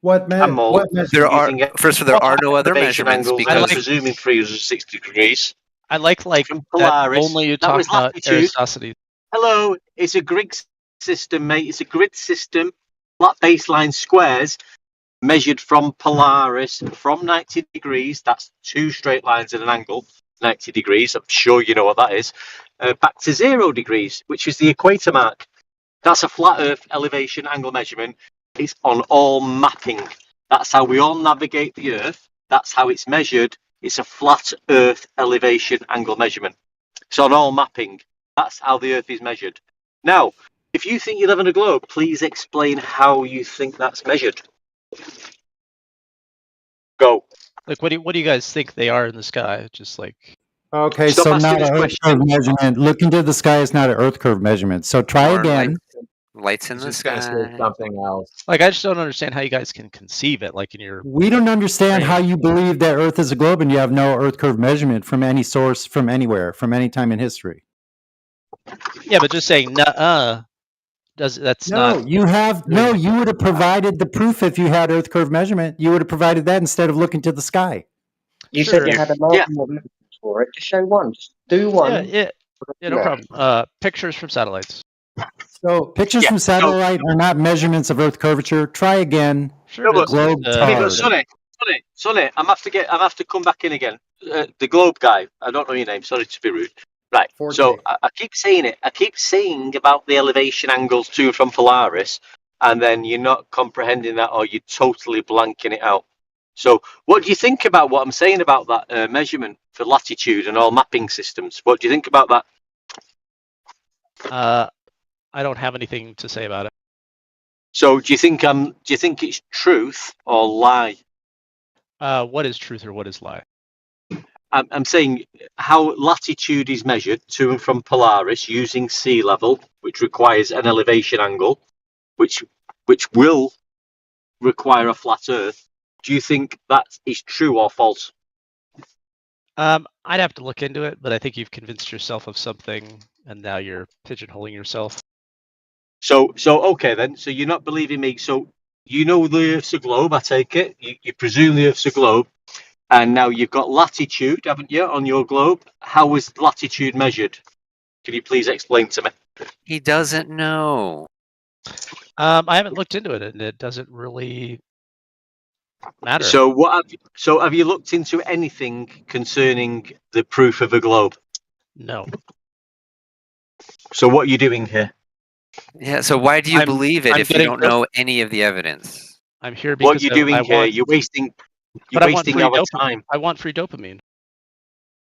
What Camel There are using there are no other elevation measurements angles, because presuming 360 degrees. I like From that Polaris. only you That talk was about latitude. Aristosophanes. Hello, it's a grid system, mate. It's a grid system. Flat baseline squares measured from Polaris from 90 degrees. That's two straight lines at an angle, 90 degrees. I'm sure you know what that is. Back to 0 degrees, which is the equator mark. That's a flat Earth elevation angle measurement. It's on all mapping. That's how we all navigate the Earth. That's how it's measured. It's a flat Earth elevation angle measurement. It's on all mapping. That's how the Earth is measured. Now, if you think you live on a globe, please explain how you think that's measured. Go. Like, what do you guys think they are in the sky? Just like... Okay, Stop so asking not us an Earth questions. curve measurement. Look into the sky is not an Earth curve measurement. So try More again. lights in He's the just gonna say sky. something else. Like, I just don't understand how you guys can conceive it. Like in your... We don't understand brain. how you believe that Earth is a globe and you have no Earth curve measurement from any source, from anywhere, from any time in history. Yeah, but just saying "nuh-uh" that's No, not... you have no. You would have provided the proof if you had Earth curve measurement. You would have provided that instead of looking to the sky. You Sure. said you had a lot more measurements for it. Just show one. Just do one. Yeah, no problem. Pictures from satellites. So pictures from satellite are not measurements of Earth curvature. Try again. Sure, No, but, Globe tar. Sonny, I have to come back in again. The globe guy. I don't know your name. Sorry to be rude. Right. Forte. So I keep saying it. I keep saying about the elevation angles to and from Polaris, and then you're not comprehending that, or you're totally blanking it out. So, what do you think about what I'm saying about that measurement for latitude and all mapping systems? What do you think about that? I don't have anything to say about it. So, do you think it's truth or lie? What is truth or what is lie? I'm saying how latitude is measured to and from Polaris using sea level, which requires an elevation angle, which will require a flat Earth. Do you think that is true or false? I'd have to look into it, but I think you've convinced yourself of something, and now you're pigeonholing yourself. So okay then. So you're not believing me. So you know the Earth's a globe. I take it. You presume the Earth's a globe. And now you've got latitude, haven't you, on your globe? How is latitude measured? Can you please explain to me? He doesn't know. I haven't looked into it, and it doesn't really matter. So have you looked into anything concerning the proof of a globe? No. So what are you doing here? Yeah, so why do you believe it if you don't know any of the evidence? I'm here because what are you doing here? You're wasting our time. I want free dopamine.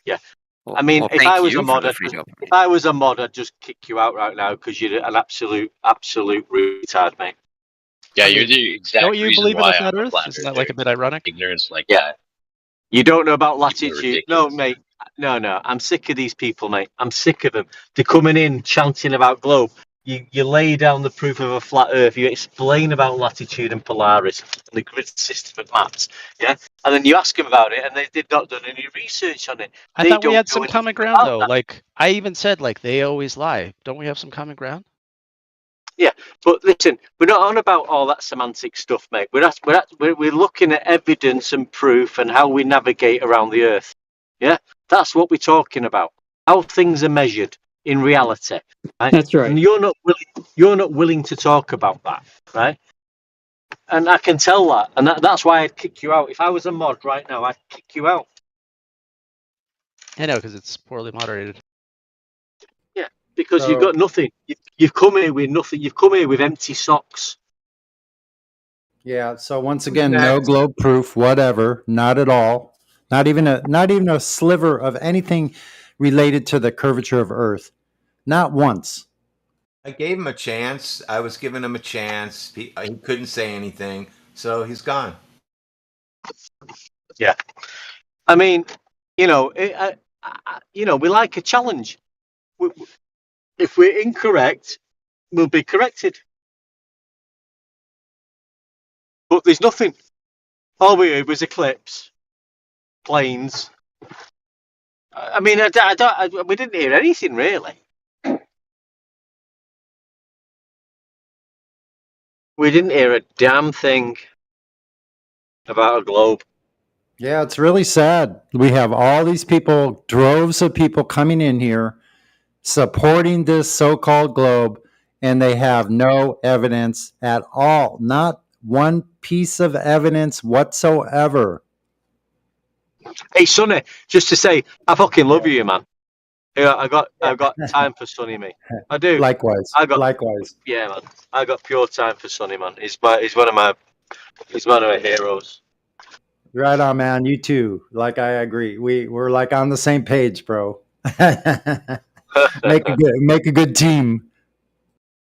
Yeah. Well, I mean, if I was a mod, I'd just kick you out right now because you're an absolute retard, mate. Yeah, you're the exact Don't you reason believe in why a flat I'm a Earth? flat Isn't that earther. like a bit ironic? Ignorance like Yeah. that. You don't know about latitude. No, ridiculous. mate. No. I'm sick of these people, mate. I'm sick of them. They're coming in chanting about globe. You lay down the proof of a flat Earth. You explain about latitude and Polaris and the grid system of maps. Yeah, and then you ask them about it, and they've not done any research on it. I thought we had some common ground, though. Like I even said, like they always lie. Don't we have some common ground? Yeah, but listen, we're not on about all that semantic stuff, mate. We're looking at evidence and proof and how we navigate around the Earth. Yeah, that's what we're talking about. How things are measured in reality. Right? That's right. And you're not willing to talk about that, right? And I can tell that, and that's why I'd kick you out. If I was a mod right now, I'd kick you out. I know, because it's poorly moderated. Yeah, because you've got nothing. You've come here with nothing. You've come here with empty socks. Yeah. So once again, no globe proof, whatever, not at all. Not even a sliver of anything related to the curvature of Earth. Not once. I gave him a chance. I was giving him a chance. He couldn't say anything, so he's gone. Yeah, I mean, we like a challenge. if we're incorrect, we'll be corrected. But there's nothing. All we heard was eclipse, planes. I mean, we didn't hear anything really. We didn't hear a damn thing about a globe. Yeah, it's really sad. We have all these people, droves of people coming in here supporting this so-called globe, and they have no evidence at all. Not one piece of evidence whatsoever. Hey, Sonny, just to say, I fucking love you, man. Yeah, I've got time for Sonny, mate. I do. Likewise. Likewise. Yeah, man. I got pure time for Sonny, man. He's one of my heroes. Right on, man. You too. Like, I agree. We're like on the same page, bro. Make a good team.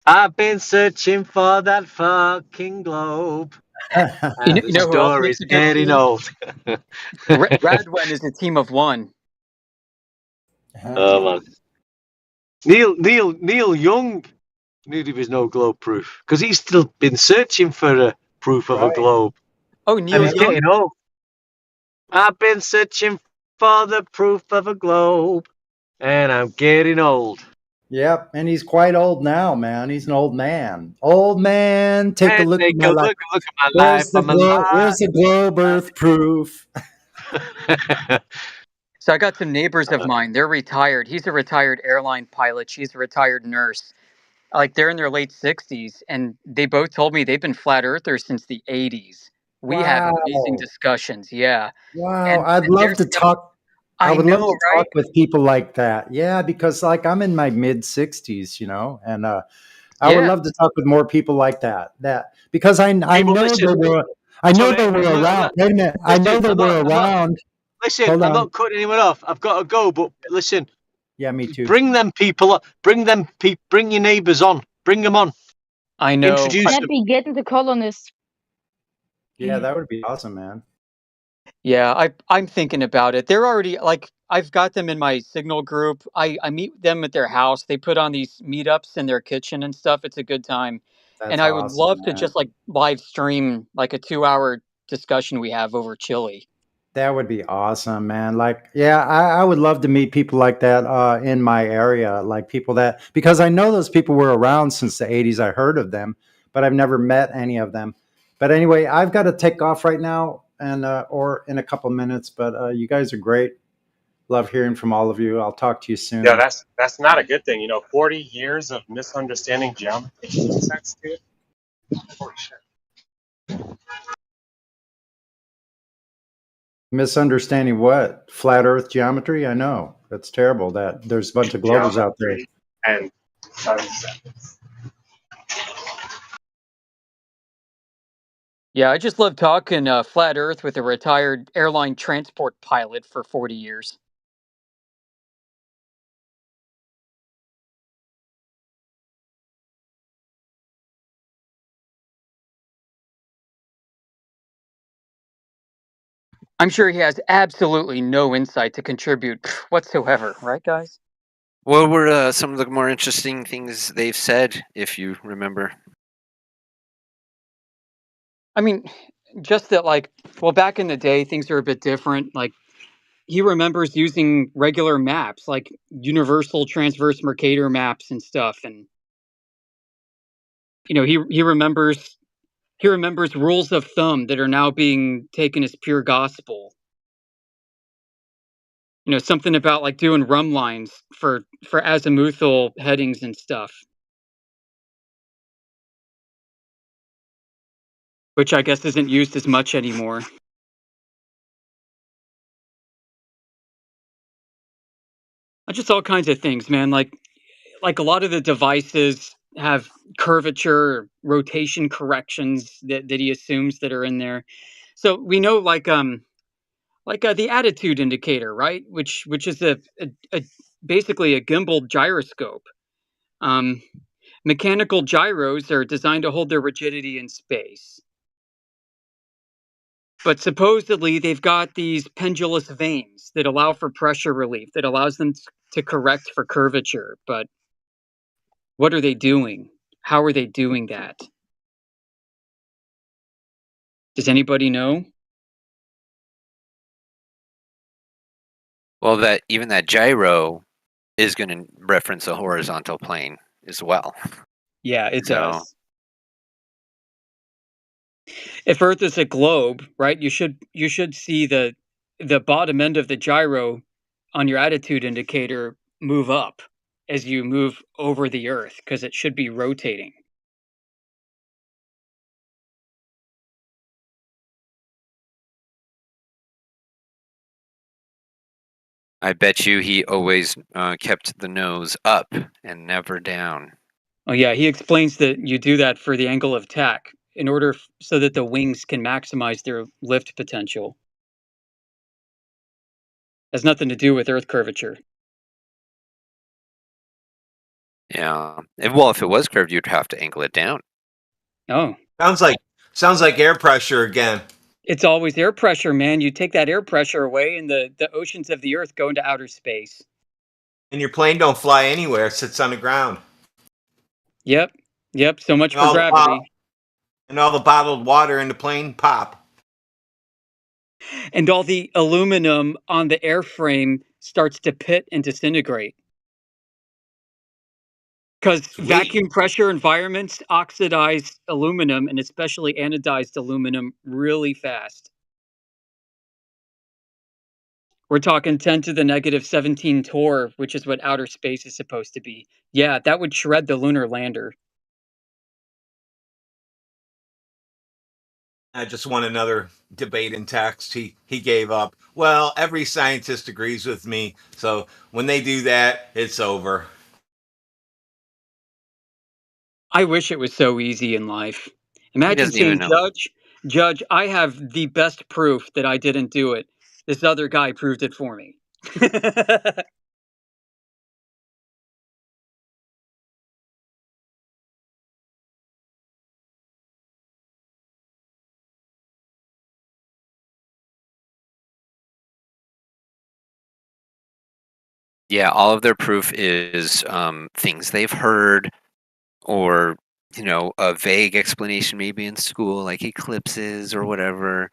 I've been searching for that fucking globe. You know who else makes a good getting team? old. Radwen is a team of one. Oh man. Neil Young knew there was no globe proof because he's still been searching for a proof of a globe. Oh, Neil Young. Getting old. I've been searching for the proof of a globe, and I'm getting old. Yep, and he's quite old now, man. He's an old man. Old man, take a look at my life. Look at my life. Where's the globe Earth proof? So I got some neighbors of mine. They're retired. He's a retired airline pilot. She's a retired nurse. Like, they're in their late 60s, and they both told me they've been flat earthers since the 80s. We have amazing discussions. Yeah. Wow, I'd love to talk. I would love to talk with people like that. Yeah, because like I'm in my mid 60s, you know, and I would love to talk with more people like that. Because I know they were around. Wait a minute, I know they were around. Listen, I'm not cutting anyone off. I've got to go, but listen. Yeah, me too. Bring them people up. Bring your neighbors on. Bring them on. I know. Introduce them. Maybe get the colonists. Yeah, that would be awesome, man. Yeah, I'm thinking about it. They're already, like, I've got them in my Signal group. I meet them at their house. They put on these meetups in their kitchen and stuff. It's a good time. And I would love to just like live stream like a 2-hour discussion we have over chili. That would be awesome, man. Like, yeah, I would love to meet people like that in my area, like people that, because I know those people were around since the 80s. I heard of them, but I've never met any of them. But anyway, I've got to take off right now and or in a couple minutes, but you guys are great. Love hearing from all of you. I'll talk to you soon. Yeah, that's not a good thing. You know, 40 years of misunderstanding geometry. That's good. Holy shit. Misunderstanding what? Flat Earth geometry? I know. That's terrible that there's a bunch of globals out there. And Yeah, I just love talking flat Earth with a retired airline transport pilot for 40 years. I'm sure he has absolutely no insight to contribute whatsoever, right, guys? What were some of the more interesting things they've said, if you remember? I mean, just that, like, well, back in the day, things are a bit different. Like, he remembers using regular maps, like universal transverse Mercator maps and stuff, and you know, he remembers rules of thumb that are now being taken as pure gospel. You know, something about like doing rum lines for azimuthal headings and stuff, which I guess isn't used as much anymore. Just all kinds of things, man. Like a lot of the devices have curvature, rotation corrections that he assumes that are in there. So we know like the attitude indicator, right? Which is a basically a gimbal gyroscope. Mechanical gyros are designed to hold their rigidity in space. But supposedly they've got these pendulous vanes that allow for pressure relief, that allows them to correct for curvature, but what are they doing? How are they doing that? Does anybody know? Well, that even that gyro is going to reference a horizontal plane as well. Yeah, it So, does. If Earth is a globe, right, you should see the bottom end of the gyro on your attitude indicator move up as you move over the Earth, because it should be rotating. I bet you he always kept the nose up and never down. Oh yeah, he explains that you do that for the angle of attack in order so that the wings can maximize their lift potential. Has nothing to do with Earth curvature. Yeah. Well, if it was curved, you'd have to angle it down. Oh. Sounds like air pressure again. It's always air pressure, man. You take that air pressure away and the oceans of the Earth go into outer space. And your plane don't fly anywhere; it sits on the ground. Yep. So much And for gravity. And all the bottled water in the plane pop. And all the aluminum on the airframe starts to pit and disintegrate. Because vacuum pressure environments oxidize aluminum, and especially anodized aluminum, really fast. We're talking 10 to the negative 17 torr, which is what outer space is supposed to be. Yeah, that would shred the lunar lander. I just won another debate in text. He gave up. Well, every scientist agrees with me, so when they do that, it's over. I wish it was so easy in life. Imagine saying, Judge, I have the best proof that I didn't do it. This other guy proved it for me. Yeah, all of their proof is things they've heard, or a vague explanation maybe in school, like eclipses or whatever.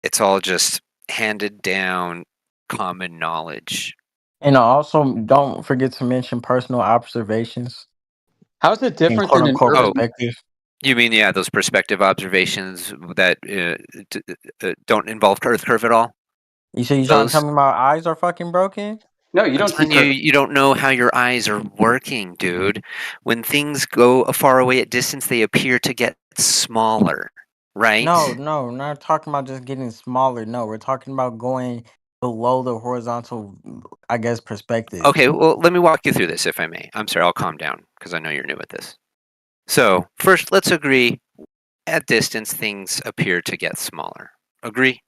It's all just handed down common knowledge. And also, don't forget to mention personal observations. How's it different quote than an unquote urban? perspective. You mean, yeah, those perspective observations that don't involve Earth curve at all? You say you trying to tell me my eyes are fucking broken? No, you I'm telling you, you don't know how your eyes are working, dude. When things go far away at distance, they appear to get smaller, right? No, we're not talking about just getting smaller. No, we're talking about going below the horizontal, I guess, perspective. Okay, well, let me walk you through this, if I may. I'm sorry, I'll calm down, because I know you're new at this. So, first, let's agree, at distance, things appear to get smaller. Agree?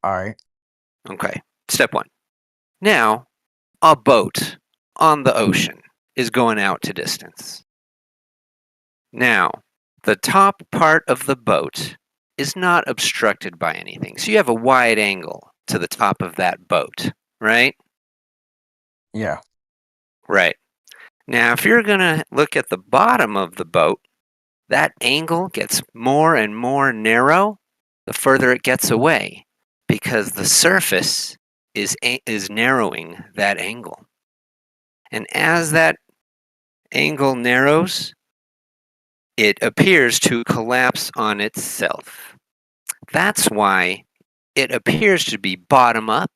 All right. Okay, step one. Now, a boat on the ocean is going out to distance. Now, the top part of the boat is not obstructed by anything. So you have a wide angle to the top of that boat, right? Yeah. Right. Now, if you're going to look at the bottom of the boat, that angle gets more and more narrow the further it gets away, because the surface is narrowing that angle. And as that angle narrows, it appears to collapse on itself. That's why it appears to be bottom up,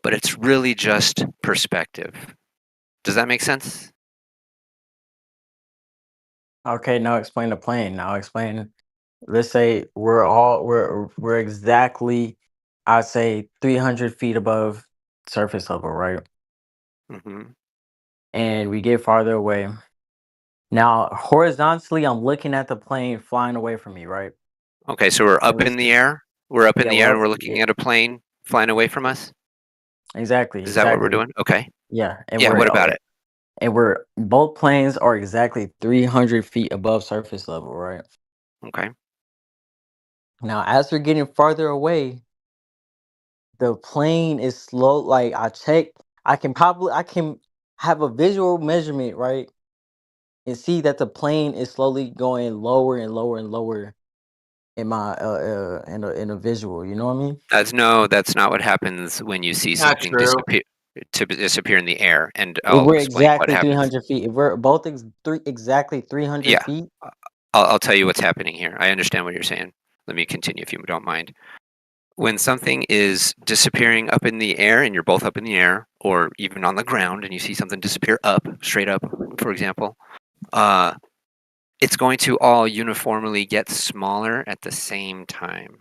but it's really just perspective. Does that make sense? Okay, now explain the plane. Now explain. Let's say we're exactly, I'd say 300 feet above surface level, right? Mm-hmm. And we get farther away. Now, horizontally, I'm looking at the plane flying away from me, right? Okay, so we're up in the air. We're up in the air and we're looking yeah. at a plane flying away from us. Exactly. Is that what we're doing? Okay. Yeah. And yeah. What about it? And both planes are exactly 300 feet above surface level, right? Okay. Now, as we're getting farther away, the plane is slow. Like I checked, I can have a visual measurement, right, and see that the plane is slowly going lower and lower and lower in my in a visual. You know what I mean? That's not what happens when you see Not something true. disappear in the air, and If I'll we're explain what exactly happens. 300 feet, if we're both exactly 300 Yeah, feet, I'll tell you what's happening here. I understand what you're saying. Let me continue if you don't mind. When something is disappearing up in the air and you're both up in the air, or even on the ground, and you see something disappear straight up, for example, it's going to all uniformly get smaller at the same time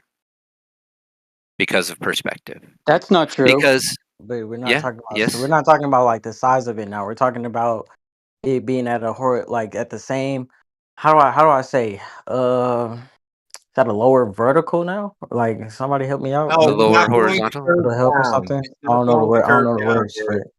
because of perspective. that's not true. Because But we're not yeah, talking about. So we're yes, not talking about like the size of it now. We're talking about it being at like at the same. How do I say? Is that a lower vertical now? Like somebody help me out. a No, it's lower not going to horizontal. curve It'll help or down. something. It's I not don't know the going to word. I don't curve know the words for downward. it.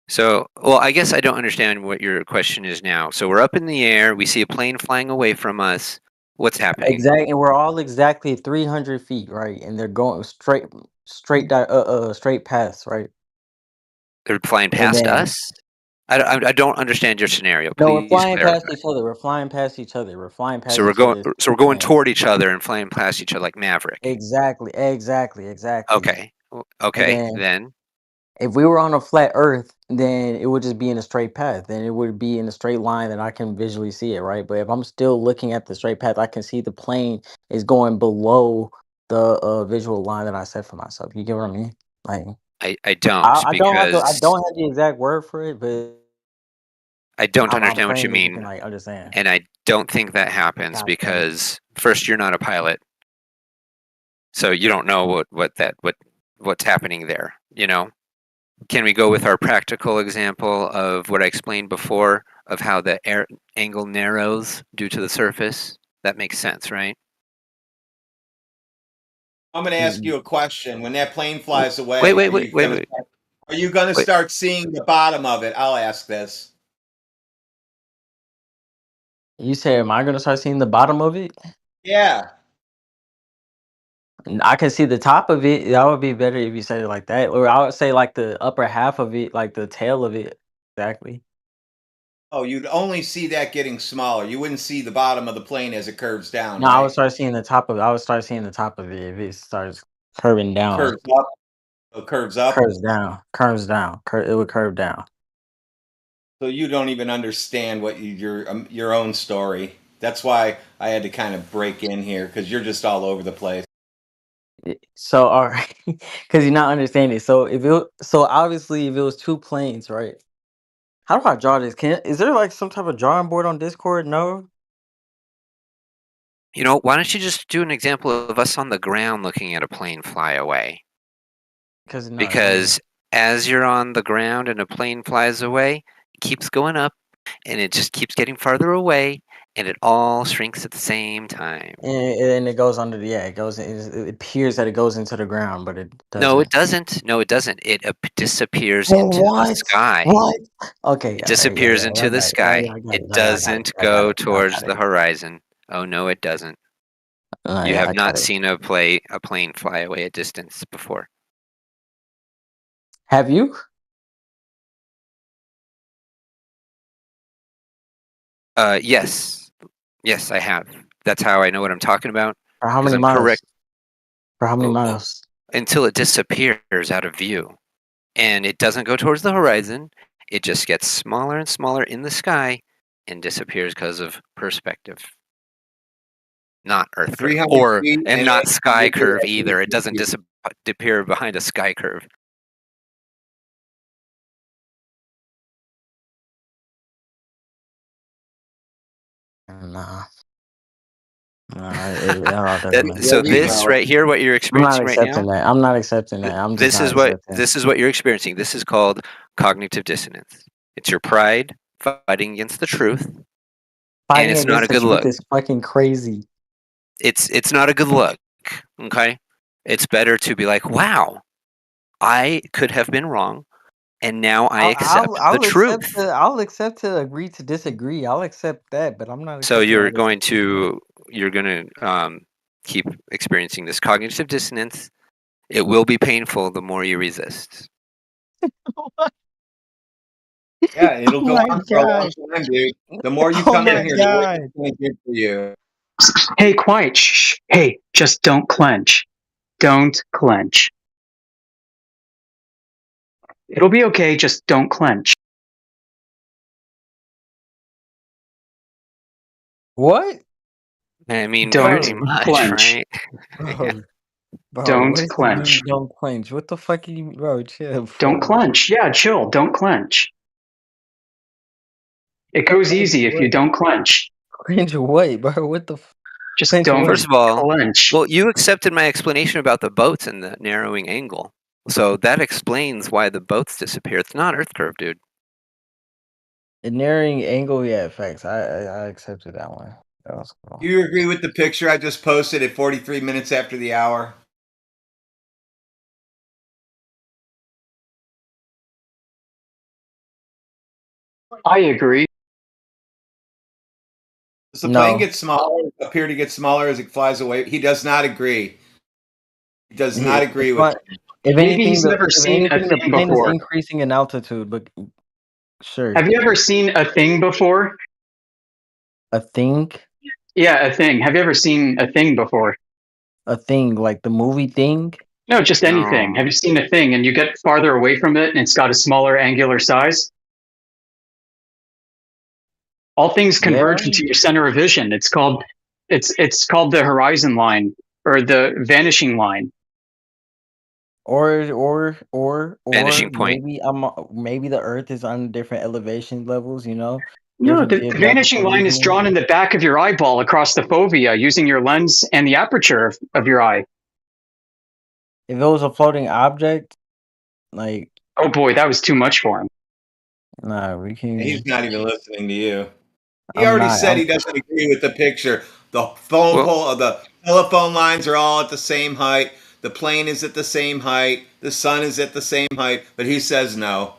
So, well, I guess I don't understand what your question is now. So we're up in the air. We see a plane flying away from us. What's happening? Exactly, and we're all exactly 300 feet, right? And they're going straight past, right? They're flying And past then us? I don't understand your scenario. no, we're Please flying past clarify. each other. We're flying past each other. We're flying So past each other. It's we're two going planes. toward each other and flying past each other like Maverick. Exactly. Okay. And Okay. then Then if we were on a flat Earth, then it would just be in a straight path. Then it would be in a straight line that I can visually see it, right? But if I'm still looking at the straight path, I can see the plane is going below the visual line that I set for myself. You get what I mean? Like I don't I don't have because the exact word for it, but I don't I'm understand what you praying that you can mean, like understand. and I don't think that happens God damn it. because first you're not a pilot, so you don't know what's happening there. You know. Can we go with our practical example of what I explained before of how the air angle narrows due to the surface? That makes sense, right? I'm going to ask Mm, you a question. When that plane flies Wait, away, wait, wait, wait, wait, are you going to wait. start seeing the bottom of it? I'll ask this. You say, am I gonna start seeing the bottom of it? Yeah. I can see the top of it. That would be better if you said it like that. Or I would say like the upper half of it, like the tail of it. Exactly. Oh, you'd only see that getting smaller. You wouldn't see the bottom of the plane as it curves down, No, I would right? start seeing the top of it. I would start seeing the top of it if it starts curving down. Curves up. It curves up. Curves down. Curves down. It would curve down. So you don't even understand what your own story. That's why I had to kind of break in here because you're just all over the place. So all right, because you're not understanding. So obviously if it was two planes, right? How do I draw this? Is there like some type of drawing board on Discord? No. You know, why don't you just do an example of us on the ground looking at a plane fly away? Because no, it doesn't. Because as you're on the ground and a plane flies away, it keeps going up and it just keeps getting farther away and it all shrinks at the same time. And it goes under the it goes. It appears that it goes into the ground, but it No, it doesn't. doesn't. No, it doesn't. It disappears Oh, into the what? sky. What? Okay, It yeah, disappears I into the got it. sky. I got it. It I got it. doesn't I got go it. I towards got the it. horizon. Oh no, it doesn't. You Yeah, have I got not it. seen a plane fly away a distance before. Have you? Yes. Yes, I have. That's how I know what I'm talking about For how because many I'm miles? correct For how many miles? until it disappears out of view. And it doesn't go towards the horizon. It just gets smaller and smaller in the sky and disappears because of perspective. Not Earth curve 300 feet and and not sky you'll be curve at either. It doesn't 350. disappear behind a sky curve. Nah. It all doesn't make So There you sense. this go. right here, what you're I'm not experiencing right now, accepting that. I'm not accepting that. I'm just not accepting. this is what you're experiencing. This is called cognitive dissonance. It's your pride fighting against the truth, and Fighting it's not a against the good truth look. is fucking crazy. It's not a good look. Okay, it's better to be like, wow, I could have been wrong, and now I accept the truth. I'll accept to agree to disagree. I'll accept that, but I'm not So accepting all this. you're going to keep experiencing this cognitive dissonance. It will be painful the more you resist. Yeah, it'll Oh go my on for a long god. time, dude. The more you Oh come in my here, the more god. it's going to do for you. Hey, quiet. Shh. Hey, just don't clench. Don't clench. It'll be okay. Just don't clench. What? I mean, Don't pretty Bro, much, clench. right? Yeah. bro, what Don't does it mean clench. don't clench? What the fuck you bro, chill, Don't bro. clench. Yeah, chill. Don't clench. It goes Clench easy if you what? don't clench. Clench what, bro? What the Just clench don't what? First of all, clench. well, you accepted my explanation about the boats and the narrowing angle. So that explains why the boats disappear. It's not Earth curve, dude. The narrowing angle, yeah, facts. I accepted that one. That was cool. Do you agree with the picture I just posted at 43 minutes after the hour? I agree. Does the plane No. get smaller, appear to get smaller as it flies away? He does not agree. He does not agree with If Maybe he's anything, never seen a the thing plane is before. increasing in altitude, but sure. Have you ever seen a thing before? A thing? Yeah, a thing. Have you ever seen a thing before? A thing, like the movie Thing? No, just anything. No. Have you seen a thing and you get farther away from it and it's got a smaller angular size? All things converge Yeah. into your center of vision. It's called the horizon line or the vanishing line. Or Vanishing point. maybe the Earth is on different elevation levels, you know? No, Different the vanishing geographical line is regions. drawn in the back of your eyeball across the fovea using your lens and the aperture of your eye. If it was a floating object, like Oh boy, that was too much for him. nah, we can. He's not even listening to you. He I'm already not. said he doesn't agree with the picture. The phone pole, the telephone lines are all at the same height. The plane is at the same height. The sun is at the same height. But he says no.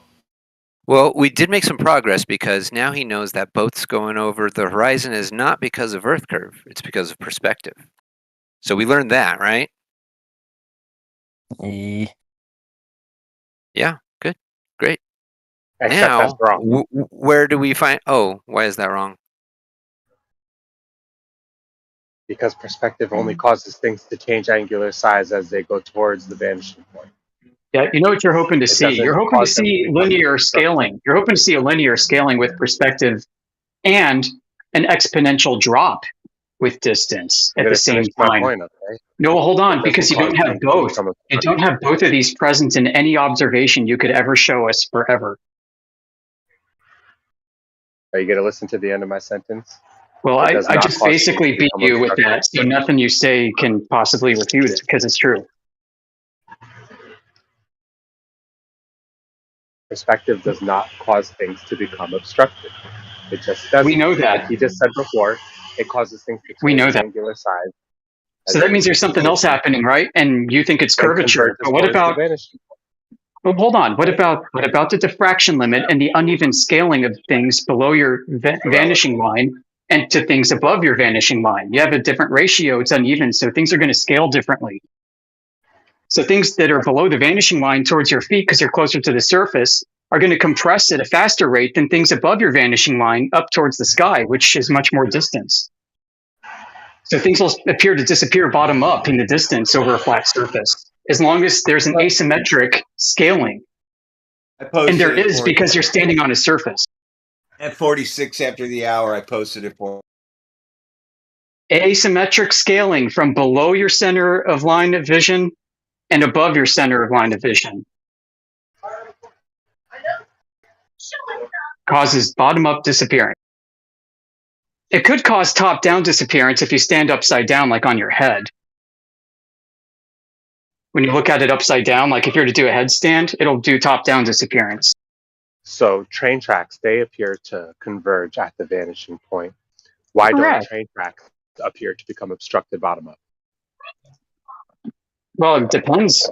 Well, we did make some progress because now he knows that boats going over the horizon is not because of Earth curve. It's because of perspective. So we learned that, right? Yeah, good. Great. Except Now, that's wrong. where do we find... Oh, why is that wrong? Because perspective only causes things to change angular size as they go towards the vanishing point. Yeah, you know what you're hoping to It see. You're doesn't hoping to cause them to see become linear obstructed. scaling. You're hoping to see a linear scaling with perspective and an exponential drop with distance I'm at going the to same finish my time. point, okay? No, hold on, It because doesn't you don't cause have things to both. become You obstructed. don't have both of these present in any observation you could ever show us forever. Are you going to listen to the end of my sentence? Well, It I does not just cause things basically to beat become you with obstructed. that, so nothing you say can possibly refute it because it's true. Perspective does not cause things to become obstructed. It just doesn't. We know Like that. you just said before, it causes things to We know change that. angular size So as that they means there's something else approach happening, right? And you think it's and curvature. converges But what towards the about, vanishing well, hold on. What about the diffraction limit and the uneven scaling of things below your vanishing line and to things above your vanishing line? You have a different ratio. It's uneven, so things are going to scale differently. So things that are below the vanishing line towards your feet, because you're closer to the surface, are going to compress at a faster rate than things above your vanishing line up towards the sky, which is much more distance. So things will appear to disappear bottom up in the distance over a flat surface, as long as there's an asymmetric scaling. I And posted there it is for because you're standing on a surface. at 46 after the hour. I posted it for. Asymmetric scaling from below your center of line of vision and above your center of line of vision causes bottom-up disappearance. It could cause top-down disappearance if you stand upside down, like on your head. When you look at it upside down, like if you were to do a headstand, it'll do top-down disappearance. So train tracks, they appear to converge at the vanishing point. Why don't Correct. train tracks appear to become obstructed bottom up? Well, it depends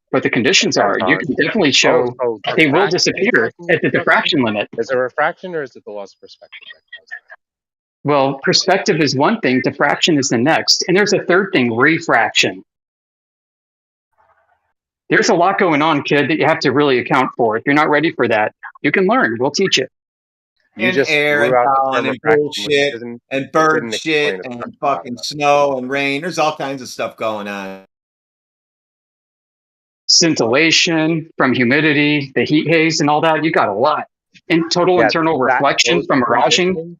what the conditions are. You can definitely show so they will diffraction is disappear causing at the obstruction? diffraction limit. Is it refraction or is it the loss of perspective that causes that? Well, perspective is one thing, diffraction is the next. And there's a third thing, refraction. There's a lot going on, kid, that you have to really account for. If you're not ready for that, you can learn. We'll teach you. You and air and pollen and bullshit and bird shit and fucking snow and rain. There's all kinds of stuff going on. Scintillation from humidity, the heat haze and all that. You got a lot. And total internal reflection from miraging.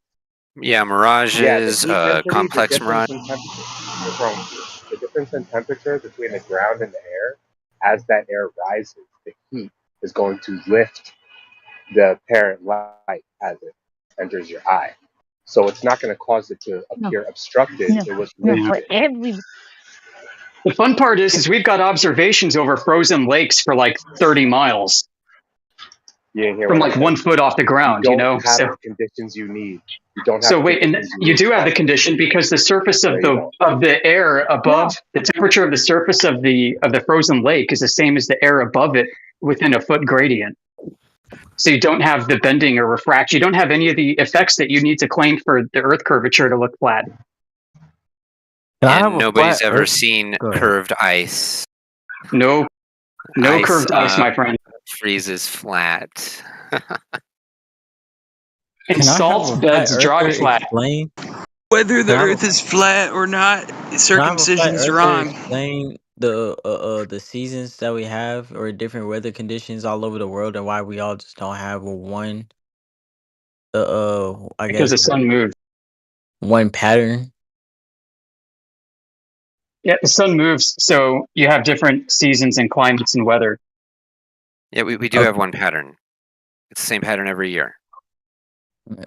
Yeah, mirages, complex mirage. The difference in temperature between the ground and the air, as that air rises, the heat is going to lift the parent light as it enters your eye. So it's not going to cause it to appear obstructed. It was lifted. The fun part is we've got observations over frozen lakes for like 30 miles. From like 1 foot off the ground, you don't have the conditions you need. You don't have so wait, and you do have the condition because the surface of the air above the temperature of the surface of the frozen lake is the same as the air above it within a foot gradient. So you don't have the bending or refraction. You don't have any of the effects that you need to claim for the Earth curvature to look flat. And nobody's ever seen curved ice. No curved ice, my friend. Freezes flat. And salt beds dry flat. Whether the Earth is flat or not, circumcision's wrong. Explain the seasons that we have or different weather conditions all over the world and why we all just don't have one. I because guess the sun moves. One pattern. Yeah, the sun moves, so you have different seasons and climates and weather. Yeah, we do have one pattern. It's the same pattern every year.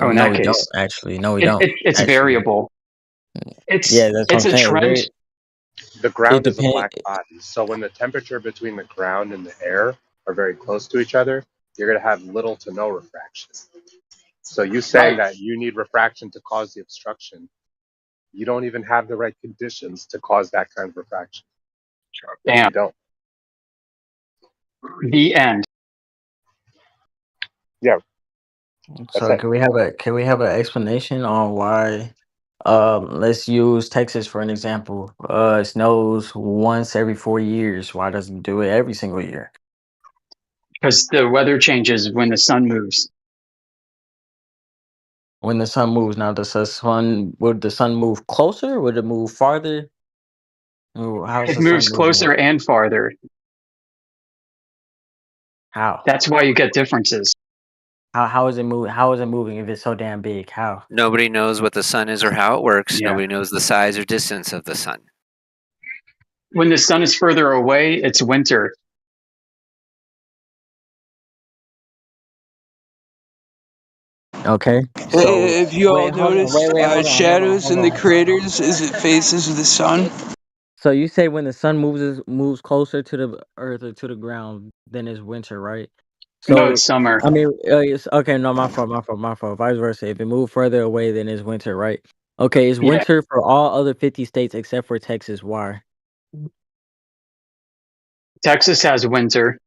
Oh, in no, that we case, don't, actually. No, we don't. It's variable. It's that's it's what a I'm saying. trend. The ground is a black body, so when the temperature between the ground and the air are very close to each other, you're going to have little to no refraction. So you saying that you need refraction to cause the obstruction, you don't even have the right conditions to cause that kind of refraction. Damn. You don't. The end. Yeah. So can we have an explanation on why? Let's use Texas for an example. It snows once every 4 years. Why doesn't it do it every single year? Because the weather changes when the sun moves. When the sun moves, now would the sun move closer? Would it move farther? How's It the moves sun closer moving? and farther. How? That's why you get differences. How is it moving? How is it moving if it's so damn big? How? Nobody knows what the sun is or how it works. Yeah. Nobody knows the size or distance of the sun. When the sun is further away, it's winter. Okay. If you all noticed shadows in the craters as it faces the sun. So you say when the sun moves closer to the earth or to the ground, then it's winter, right? So No, it's summer. I mean, it's, okay. No, my fault. Vice versa. If it moves further away, then it's winter, right? Okay, it's winter for all other 50 states except for Texas. Why? Texas has winter.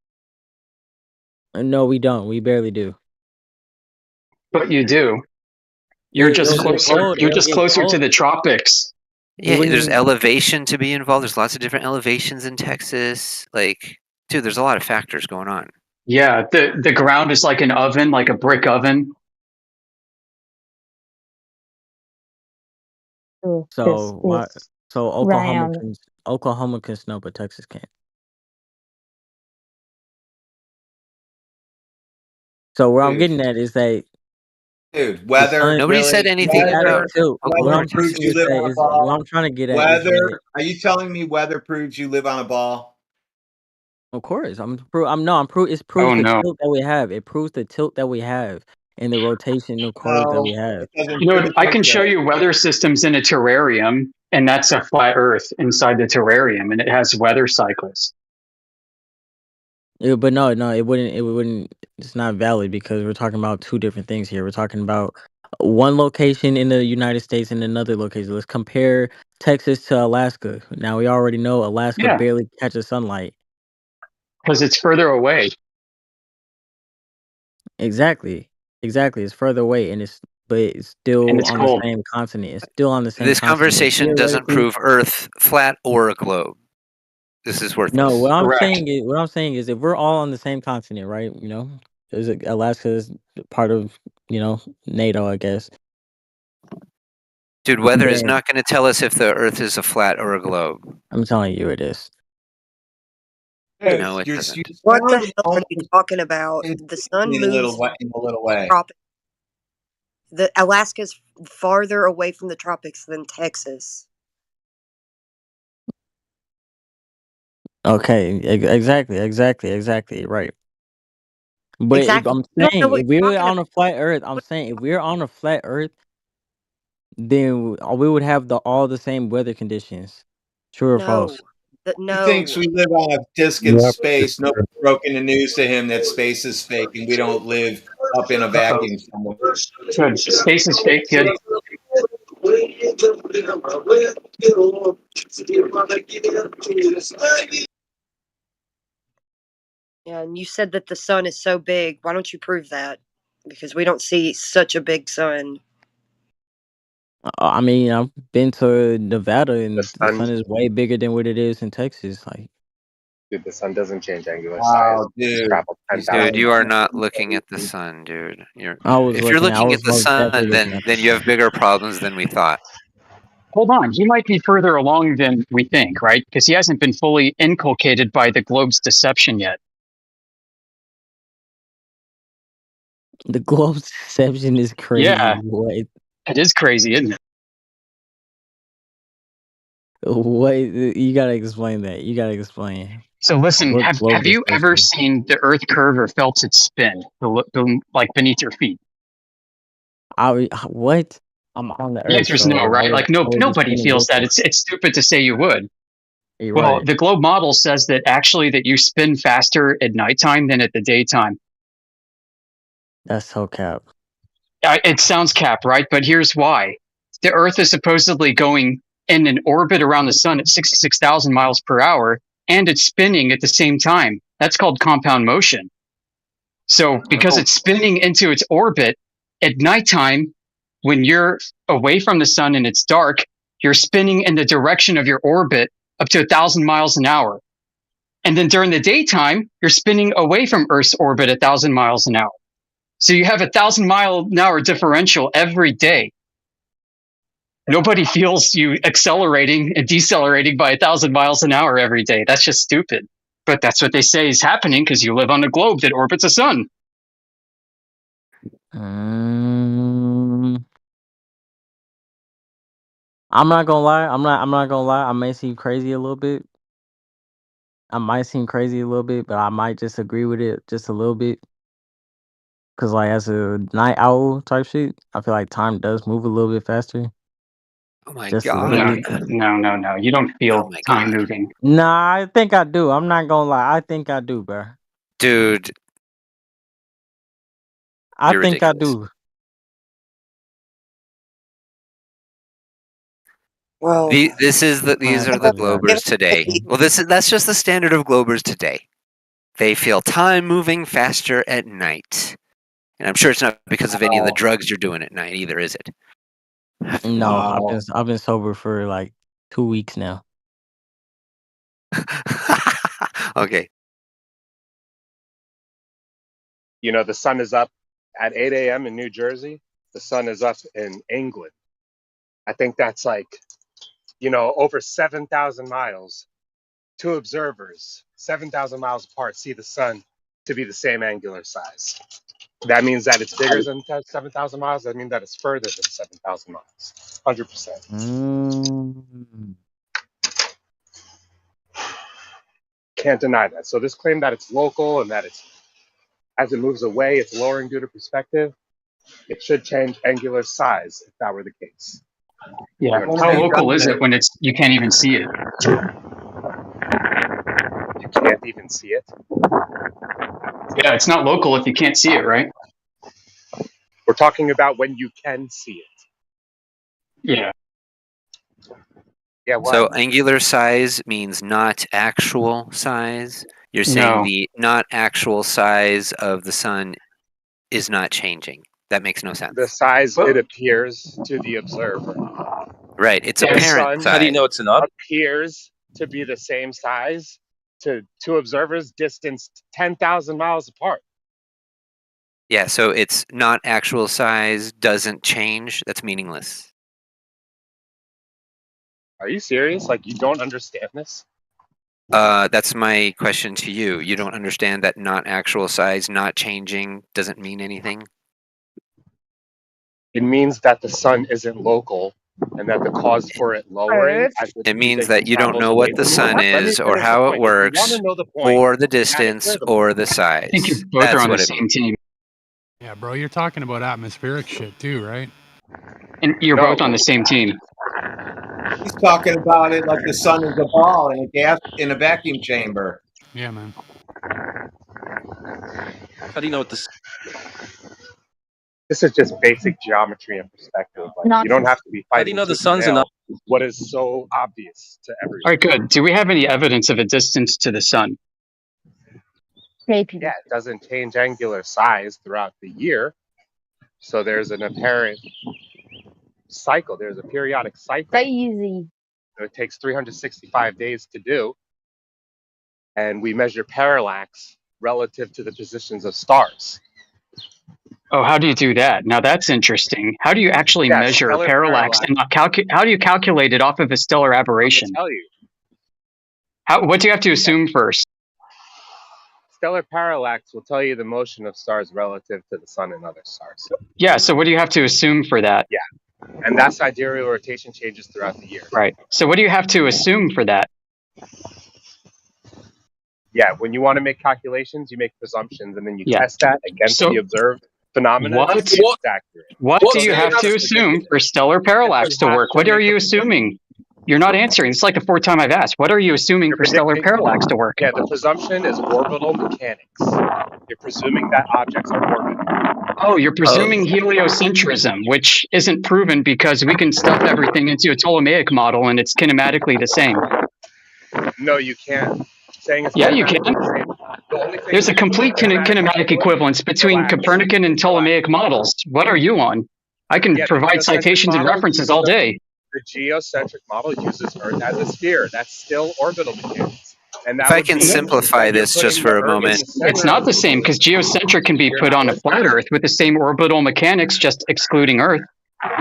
No, we don't. We barely do. But you do. You're just closer. You're just closer to the tropics. Yeah, there's elevation to be involved. There's lots of different elevations in Texas. Like, dude, there's a lot of factors going on. Yeah, the ground is like an oven, like a brick oven. So why? So Oklahoma can snow, but Texas can't. So where I'm getting at is that. Dude, weather. Nobody said anything about what I'm trying to get at is what I'm trying to get at. Weather. Are you telling me weather proves you live on a ball? Of course, It proves the tilt that we have. It proves the tilt that we have and the rotational curve that we have. You know, I can show you weather systems in a terrarium, and that's a flat Earth inside the terrarium, and it has weather cycles. Yeah, but no, it wouldn't. It's not valid because we're talking about two different things here. We're talking about one location in the United States and another location. Let's compare Texas to Alaska. Now we already know Alaska barely catches sunlight because it's further away. Exactly. It's further away, but it's still on the same continent. It's still on the same. This conversation doesn't prove Earth flat or a globe. This is worthless. No, what I'm Correct. saying is, if we're all on the same continent, right? Alaska is part of NATO, I guess. Dude, weather is Then not going to tell us if the Earth is a flat or a globe. I'm telling you, it is. No, it doesn't. What the hell are you talking about? The sun in a moves little way. tropics. The Alaska's farther away from the tropics than Texas. Okay, exactly, right. But Exactly. I'm You don't know saying, what if we you're were talking on a flat Earth, then we would have all the same weather conditions. True or about. No. false? He thinks we live on a disc in space. Nobody's broken the news to him that space is fake and we don't live up in a Uh-oh. vacuum somewhere. Good. Space is fake. Good. Yeah, and you said that the sun is so big. Why don't you prove that? Because we don't see such a big sun. I mean, I've been to Nevada, The and the sun, sun is way bigger than what it is in Texas. Like, dude, the sun doesn't change angular size. Wow, It's dude. traveled He's 10,000 Dude, you are miles. not looking at the sun, dude. I was If you're looking at the most definitely sun, looking at then you have bigger problems than we thought. Hold on. He might be further along than we think, right? Because he hasn't been fully inculcated by the globe's deception yet. the globe's deception is crazy. Yeah, What? it is crazy, isn't it? You gotta explain that. You gotta explain. So listen, What globe have you ever deception? seen the Earth curve or felt it spin, like beneath your feet? What? I'm on the The Earth, answer is so no, right? Like I would be nobody spinning feels with that. it. It's stupid to say you would. You're Well, right. the globe model says that actually that you spin faster at nighttime than at the daytime. That's so cap. It sounds cap, right? But here's why. The Earth is supposedly going in an orbit around the sun at 66,000 miles per hour, and it's spinning at the same time. That's called compound motion. So because it's spinning into its orbit at nighttime, when you're away from the sun and it's dark, you're spinning in the direction of your orbit up to 1,000 miles an hour. And then during the daytime, you're spinning away from Earth's orbit 1,000 miles an hour. So you have 1,000 mile an hour differential every day. Nobody feels you accelerating and decelerating by 1,000 miles an hour every day. That's just stupid. But that's what they say is happening because you live on a globe that orbits a sun. I'm not gonna lie. I'm not gonna lie. I may seem crazy a little bit. But I might just agree with it just a little bit. Cause like, as a night owl type shit, I feel like time does move a little bit faster. Oh my Just a god. little bit. No. You don't feel time moving. Nah, I think I do. I'm not gonna lie. I think I do, bro. Dude. I You're think ridiculous. I do. Well, these are the globers today. Well, that's just the standard of globers today. They feel time moving faster at night. And I'm sure it's not because of any of the drugs you're doing at night either, is it? No, I've been sober for like 2 weeks now. Okay. You know, the sun is up at 8 a.m. in New Jersey. The sun is up in England. I think that's like, over 7,000 miles. Two observers, 7,000 miles apart, see the sun to be the same angular size. That means that it's bigger than 7,000 miles. That means that it's further than 7,000 miles. 100%. Can't deny that. So this claim that it's local and that it's, as it moves away, it's lowering due to perspective, it should change angular size if that were the case. Yeah. How local is it when you can't even see it? You can't even see it? Yeah, it's not local if you can't see it, right? We're talking about when you can see it. Yeah. Yeah, what? So angular size means not actual size. You're saying the not actual size of the sun is not changing. That makes no sense. The size it appears to the observer. Right, it's The apparent sun size. How do you know it's enough? appears to be the same size to two observers distanced 10,000 miles apart. Yeah, so it's not actual size, doesn't change. That's meaningless. Are you serious? Like, you don't understand this? That's my question to you. You don't understand that not actual size, not changing, doesn't mean anything? It means that the sun isn't local and that the cause for it lowering as It means that you don't know what the sun is or how it works or the distance or the size. I think you both That's are on the what it same means. team. Yeah, bro, you're talking about atmospheric shit too, right? And you're both on the same team. He's talking about it like the sun is a ball in a vacuum chamber. Yeah, man. How do you know what this? This is just basic geometry and perspective. Like, you don't have to be How do fighting you know the tooth sun's and enough? nail what is so obvious to everyone. All right, good. Do we have any evidence of a distance to the sun? Yeah, it doesn't change angular size throughout the year. So there's an apparent cycle. There's a periodic cycle. Crazy. It takes 365 days to do. And we measure parallax relative to the positions of stars. Oh, how do you do that? Now that's interesting. How do you actually measure parallax and not how do you calculate it off of a stellar aberration? I'll tell you. What do you have to assume first? Stellar parallax will tell you the motion of stars relative to the sun and other stars. Yeah, so what do you have to assume for that? Yeah, and that sidereal rotation changes throughout the year. Right. So what do you have to assume for that? Yeah, when you want to make calculations, you make presumptions, and then you test that against the observed phenomena. What do you have to assume for stellar parallax to work? What are you assuming? You're not answering. It's like the fourth time I've asked. What are you assuming for stellar parallax to work? Yeah, the presumption is orbital mechanics. You're presuming that objects are orbiting. Oh, you're presuming heliocentrism, which isn't proven because we can stuff everything into a Ptolemaic model and it's kinematically the same. No, you can't. Yeah, you can. There's a complete kinematic equivalence between Copernican and Ptolemaic models. What are you on? I can provide citations and references all day. The geocentric model uses Earth as a sphere. That's still orbital mechanics. And If I can simplify this just for a moment. It's not the same because geocentric can be put on a flat Earth with the same orbital mechanics, just excluding Earth. When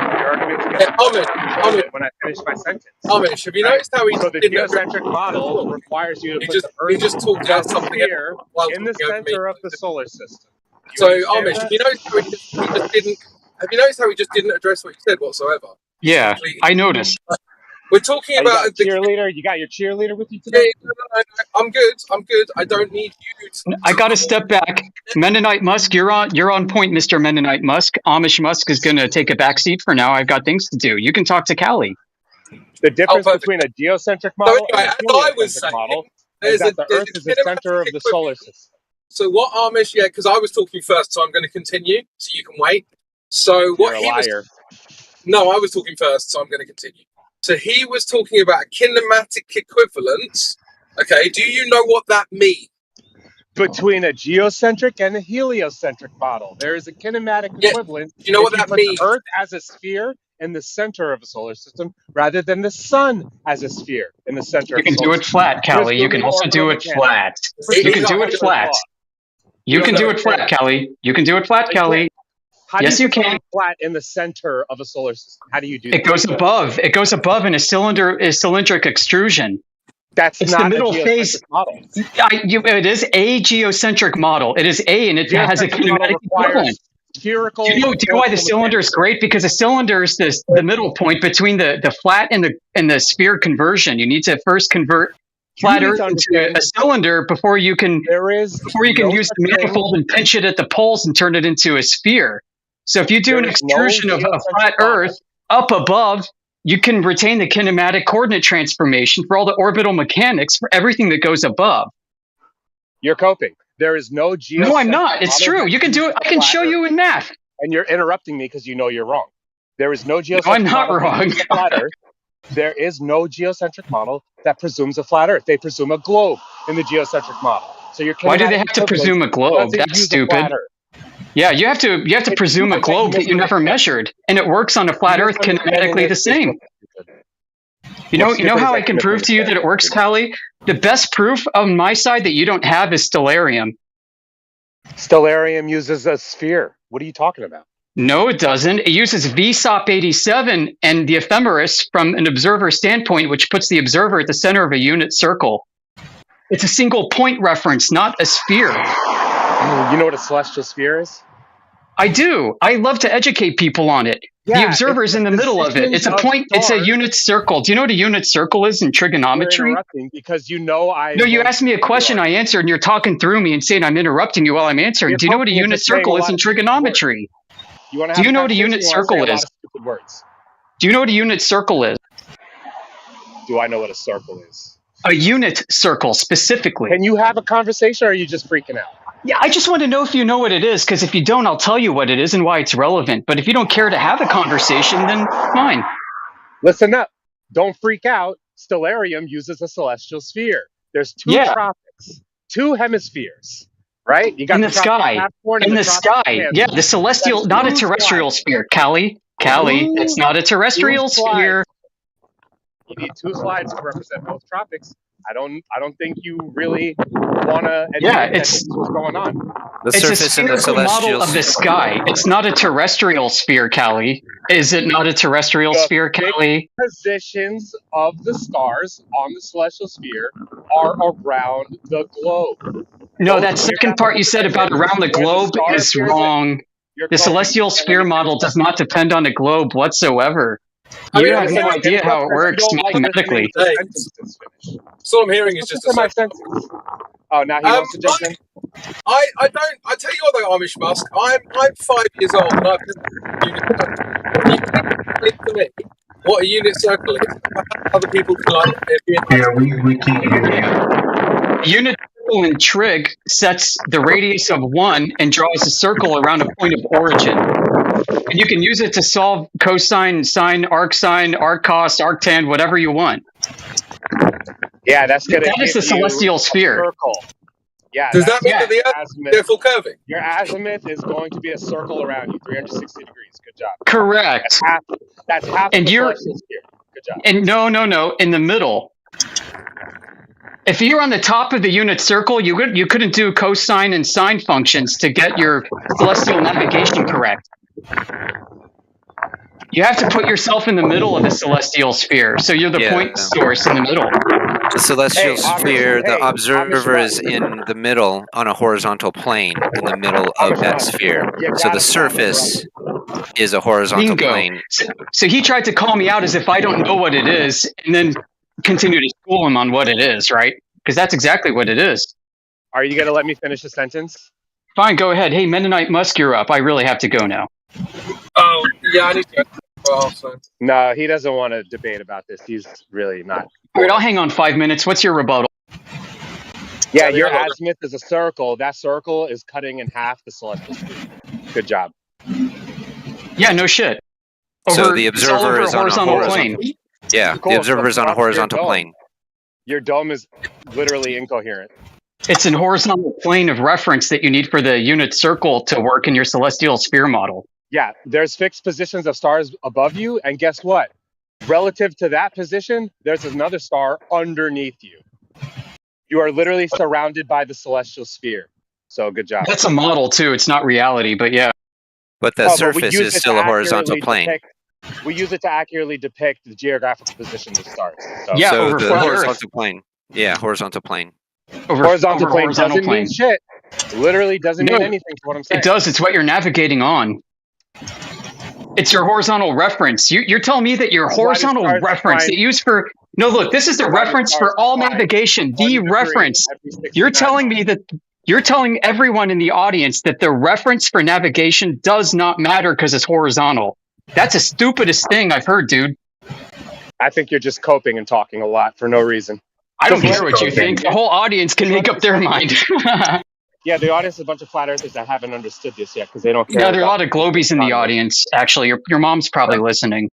I finish my sentence. Amish, have you noticed how so the geocentric model requires you to put the Earth just talked about something here in the center of the solar system. So Amish, have you noticed how he just didn't? Have you noticed how he just didn't address what you said whatsoever? Yeah, I noticed. We're talking about the cheerleader. You got your cheerleader with you today? Yeah, no, I'm good. I'm good. I don't need you to... I got to step back. Mennonite Musk, you're on point, Mr. Mennonite Musk. Amish Musk is going to take a back seat for now. I've got things to do. You can talk to Callie. The difference between a geocentric model and a heliocentric model is that the Earth is the center of the solar system. So what Amish? Yeah, because I was talking first, so I'm going to continue, so you can wait. So what You're a liar. No, I was talking first, so I'm going to continue. So he was talking about kinematic equivalence. Okay, do you know what that means? Between a geocentric and a heliocentric model, there is a kinematic equivalence. You know what that means? The Earth as a sphere in the center of a solar system, rather than the sun as a sphere in the center. You can do it flat, Callie. You can also do it flat. You can do it flat. You can do it flat, Callie. You can do it flat, Callie. Yes, you can. Flat in the center of a solar system. How do you do that? It goes above. It goes above in a cylindric extrusion. It's not the middle phase model. It is a geocentric model. It is a, and it has a kinematic equivalent. Spherical. Do you know why the cylinder is great? Because the cylinder is the middle point between the flat and the sphere conversion. You need to first convert flat Earth into a cylinder before you can use the manifold and pinch it at the poles and turn it into a sphere. So if you do an extrusion of a flat Earth up above, you can retain the kinematic coordinate transformation for all the orbital mechanics for everything that goes above. You're coping. There is no geocentric. No, I'm not. It's true. You can do it. I can show you in math. And you're interrupting me because you know you're wrong. There is no geocentric. No, I'm not wrong. Flat Earth. There is no geocentric model that presumes a flat Earth. They presume a globe in the geocentric model. So you're. Why do they have to presume a globe? That's stupid. Yeah, you have to presume a globe that you never measured, and it works on a flat Earth kinematically the same. You know how I can prove to you that it works, Callie? The best proof on my side that you don't have is stellarium. Stellarium uses a sphere. What are you talking about? No, it doesn't. It uses VSOP 87 and the ephemeris from an observer standpoint, which puts the observer at the center of a unit circle. It's a single point reference, not a sphere. You know what a celestial sphere is? I do. I love to educate people on it. Yeah, the observer is in the middle of it. It's a point. It's a unit circle. Do you know what a unit circle is in trigonometry? You're interrupting because you know I. No, you asked me a question, I answered, and you're talking through me and saying I'm interrupting you while I'm answering. Do you know what a unit circle is in trigonometry? Do you know what a unit circle is? Do you know what a unit circle is? Do I know what a circle is? A unit circle, specifically. Can you have a conversation, or are you just freaking out? Yeah, I just want to know if you know what it is, because if you don't, I'll tell you what it is and why it's relevant. But if you don't care to have a conversation, then fine. Listen up. Don't freak out. Stellarium uses a celestial sphere. There's two tropics, two hemispheres, right? You got in the sky. In the sky. Yeah, the celestial, not a terrestrial sphere. Callie, it's not a terrestrial sphere. You need 2 slides to represent both tropics. I don't think you really want to admit that's what's going on. It's a spherical model of the sky. It's not a terrestrial sphere, Callie. Is it not a terrestrial sphere, Callie? Positions of the stars on the celestial sphere are around the globe. No, that second part you said about around the globe is wrong. The celestial sphere model does not depend on a globe whatsoever. You have no idea how it works mathematically. Hey, so I'm hearing is just a sentence. Oh, now he wants to jump in. I tell you what though, Amish Musk, I'm 5 years old and I've explain to me what a unit circle is. Other people can we can't hear you. Unit circle in trig sets the radius of 1 and draws a circle around a point of origin. And you can use it to solve cosine, sine, arc cos, arctan, whatever you want. Yeah, that's good. That is the celestial sphere. Circle. Yeah. Does that mean that the azimuth is full curving? Your azimuth is going to be a circle around you, 360 degrees. Good job. Correct. That's half and the you're, celestial sphere. Good job. And no, in the middle. If you're on the top of the unit circle, you couldn't do cosine and sine functions to get your celestial navigation correct. You have to put yourself in the middle of the celestial sphere, so you're the point source in the middle. The celestial sphere, the observer is in the middle on a horizontal plane, in the middle of that sphere. So the surface is a horizontal plane. So he tried to call me out as if I don't know what it is, and then continue to school him on what it is, right? Because that's exactly what it is. Are you going to let me finish the sentence? Fine, go ahead. Hey, Mennonite Musk, you're up. I really have to go now. Oh, yeah, I need to go. Well, so. No, he doesn't want to debate about this. He's really not. All right, I'll hang on 5 minutes. What's your rebuttal? Yeah, your azimuth is a circle. That circle is cutting in half the celestial sphere. Good job. Yeah, no shit. So the observer is on a horizontal plane. Yeah, the observer is on a horizontal plane. Your dome is literally incoherent. It's a horizontal plane of reference that you need for the unit circle to work in your celestial sphere model. Yeah, there's fixed positions of stars above you, and guess what? Relative to that position, there's another star underneath you. You are literally surrounded by the celestial sphere. So good job. That's a model too. It's not reality, but yeah. But the surface is still a horizontal plane. We use it to accurately depict the geographical positions of stars. So, yeah, so over the horizontal plane. Yeah, horizontal plane. Horizontal plane doesn't mean shit. It literally doesn't mean anything to what I'm saying. It does. It's what you're navigating on. It's your horizontal reference. You're telling me that your horizontal reference that you use for... No, look, this is the reference for all navigation. The reference. You're telling me that... You're telling everyone in the audience that the reference for navigation does not matter because it's horizontal. That's the stupidest thing I've heard, dude. I think you're just coping and talking a lot for no reason. I don't care what you think. The whole audience can make up their mind. Yeah, the audience is a bunch of flat earthers that haven't understood this yet because they don't care. Yeah, there are a lot of globies in the audience, actually. Your mom's probably listening.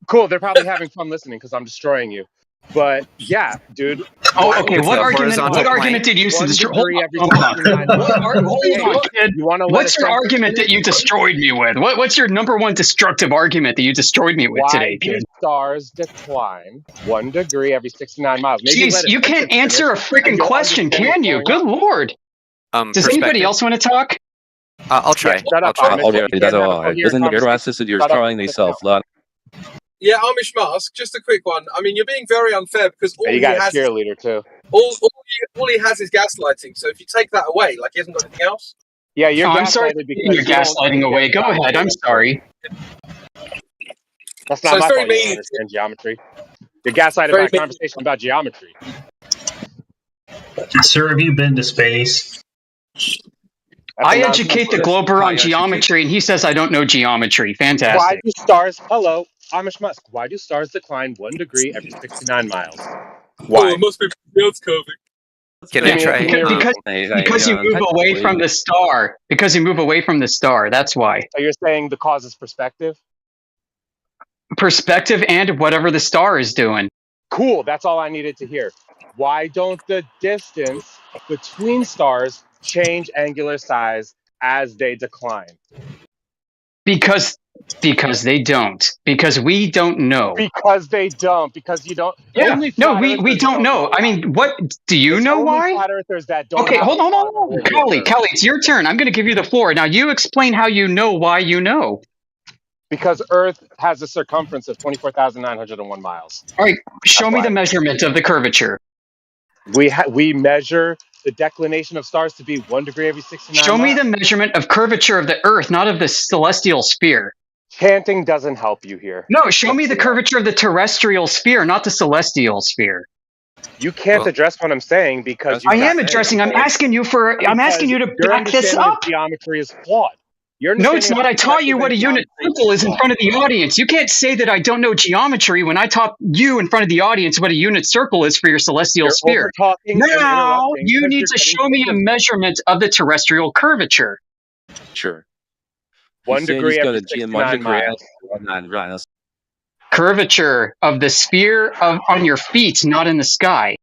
Cool, they're probably having fun listening because I'm destroying you. But yeah, dude, Why- okay. it's What a argument? horizontal What argument plane. did you use to 1 destroy? Hold degree on, every hold on. 69 Hold miles. on, kid. You want to let a What's your sentence argument that you finish? destroyed me with? What's your number one destructive argument that you destroyed me with Why today, do kid? stars decline 1 degree every 69 miles? Maybe Jeez, let a you can't sentence finish, answer a and freaking you'll question, understand what's can you? going on. Good lord. Does anybody Perspective. else want to talk? I'll try. Yeah, shut I'll up, try. Amish. You can't have a coherent conversation. Shut up and sit down. Yeah, Amish Mask, just a quick one. I mean, you're being very unfair because all Hey, you he got a has is cheerleader too. all he has is gaslighting. So if you take that away, like he hasn't got anything else. Yeah, you're I'm sorry gaslighted you're because you don't gaslighting away. understand Go ahead. geometry. I'm That's sorry. That's So not it's my very fault. You don't mean. understand geometry. You're gaslighted Very by a mean. conversation about geometry. Sir, have you been to space? That's a I nonsense. educate the Glober on geometry, and he says I don't know geometry. Why Fantastic. do stars? Hello, Amish Musk. Why do stars decline 1 degree every 69 miles? Why? Oh, it must be fields curving. Can Give I me try? a reason. Because you move away from the star. Because you move away from the star. That's why. So you're saying the cause is perspective? Perspective and whatever the star is doing. Cool. That's all I needed to hear. Why don't the distance between stars change angular size as they decline? Because they don't. Because we don't know. Because they don't. Because you don't. Yeah. Only No, flat we earthers don't know. I mean, what do you It's know only why? flat earthers that don't Okay, have hold a on, cause hold for on. what you observe. Kelly, it's your turn. I'm going to give you the floor. Now you explain how you know why you know. Because Earth has a circumference of 24,901 miles. All right, show That's me why. the measurement of the curvature. We measure the declination of stars to be 1 degree every 69 Show me miles. the measurement of curvature of the Earth, not of the celestial sphere. Chanting doesn't help you here. No, show me the Whatsoever. curvature of the terrestrial sphere, not the celestial sphere. You can't address what I'm saying because I am addressing. I'm asking you to your back this understanding of up. geometry is flawed. Your No, it's understanding not. of I taught you what a unit geometry circle is in front of the audience. You can't say that I don't know geometry when I taught you in front of the audience what a unit circle is for your celestial You're sphere. over talking and Now interrupting you because need you're to getting show me a signals. measurement of the terrestrial curvature. Sure. 1 degree every 69 miles. Curvature of the sphere on your feet, not in the sky.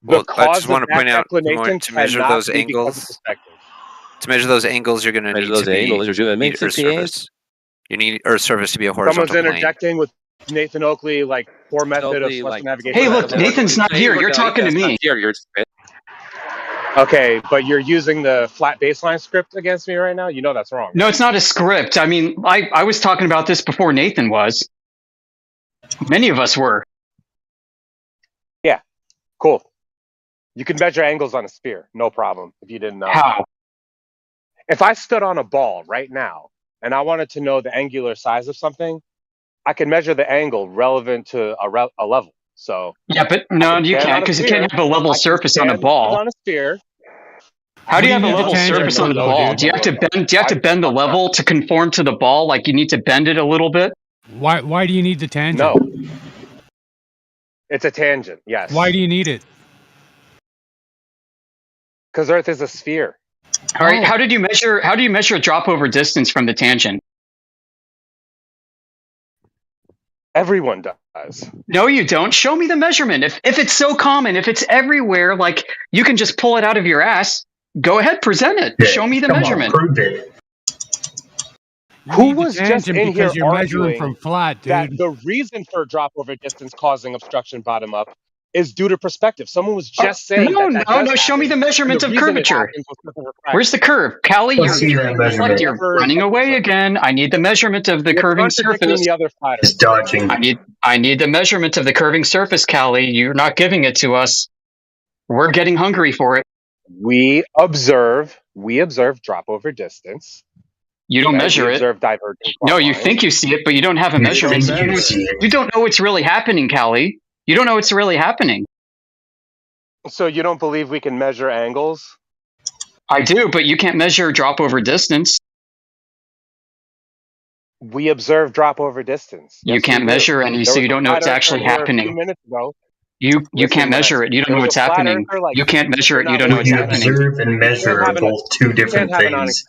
Well, The I just cause want of to that point out declination to measure cannot those be because of angles. perspective. To measure those angles, you're going to need to need Earth's surface. You need Earth's surface to be a horizontal Someone's plane. interjecting with Nathan Oakley, like poor method of celestial navigation. Hey, look, Nathan's not here. You're talking to me. Okay, but you're using the flat baseline script against me right now? You know that's wrong. No, it's not a script. I mean, I was talking about this before Nathan was. Many of us were. Yeah, cool. You can measure angles on a sphere, no problem, if you didn't know. How? If I stood on a ball right now and I wanted to know the angular size of something, I can measure the angle relevant to a level. So yeah, but no, you can't because you can't have a level surface on a ball. On a sphere. How do you have a need the level tangent surface on the though, ball? dude? Do you have to bend? Do you have to bend the level to conform to the ball? Like you need to bend it a little bit. Why do you need the tangent? No. It's a tangent, yes. Why do you need it? Because Earth is a sphere. All right. How do you measure a drop over distance from the tangent? Everyone does. No, you don't. Show me the measurement. If it's so common, if it's everywhere, like you can just pull it out of your ass. Go ahead, present it. Yeah, Show me the come on, measurement. prove it. Who was just in here because you're measuring arguing from flat, dude? that the reason for drop over distance causing obstruction bottom up is due to perspective? Someone was just saying that does Show me the happen, measurement and of the reason it curvature. happens was because of refraction. Where's the curve? Callie, Let's see that measurement. you're running away again. I need the measurement of the You're curving contradicting surface. the other flat It's dodging. I need the measurement of the curving surface, Callie. You're not giving it to us. We're getting hungry for it. We observe drop over distance. You don't Right? measure we it. observe divergent No, fault you lines. think you see it, but you don't have a measurement. You don't know what's really happening, Callie. You don't know what's really happening. So you don't believe we can measure angles? I do, but you can't measure drop over distance. We observe drop over distance. You Yes, can't we do. measure any, There so was you a don't know flat what's earther actually here a few happening. minutes ago. You Listen, can't measure it. You don't there know was what's a flat happening. earther, like, You can't measure it. You don't know We what's can happening. observe and measure are both two different things.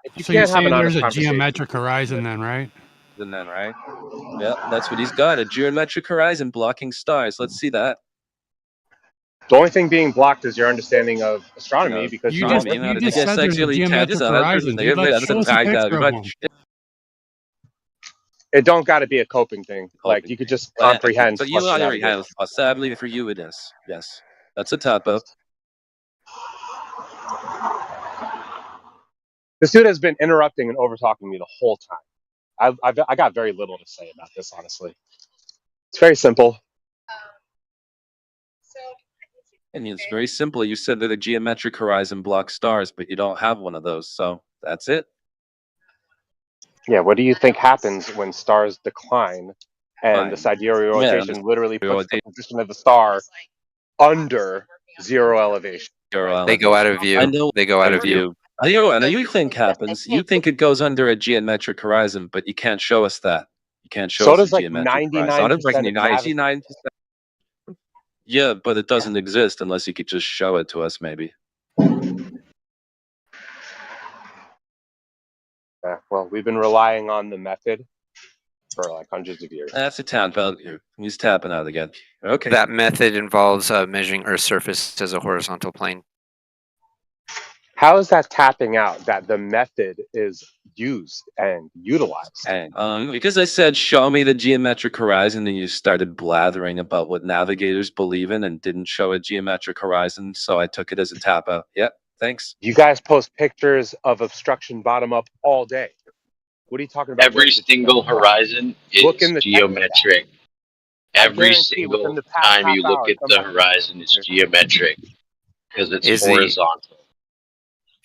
If you So you're can't have an saying honest there's a conversation. geometric horizon then, right? Right? Yeah, that's what he's got, a geometric horizon blocking stars. Let's see that. The only thing being blocked is your understanding of astronomy because You you just won't. you just said there's a geometric horizon, dude. Like, show us a picture of one. It don't got to be a coping thing. Like you could just comprehend. But you flush it out already of your have. Sadly for you, it is. Yes, that's a typo. This dude has been interrupting and over talking me the whole time. I got very little to say about this, honestly. It's very simple. And it's very simple. You said that a geometric horizon blocks stars, but you don't have one of those, so that's it. Yeah, what do you think happens when stars decline and the sidereal rotation literally puts the position of the star under zero elevation? They go out of view. I know. They go out of view. I know you think happens. You think it goes under a geometric horizon, but you can't show us that. You can't show So us a does like geometric horizon. 99% of gravity. 99%. Yeah, but it doesn't exist unless you could just show it to us, maybe. Yeah, well, we've been relying on the method for like hundreds of years. That's a town belt. He's tapping out again. Okay. That method involves measuring Earth's surface as a horizontal plane. How is that tapping out that the method is used and utilized? Because I said, show me the geometric horizon, and you started blathering about what navigators believe in and didn't show a geometric horizon, so I took it as a tap out. Yep, thanks. You guys post pictures of obstruction bottom up all day. What are you talking about? Every single horizon is geometric. Every single time you look at the horizon, it's geometric because it's horizontal.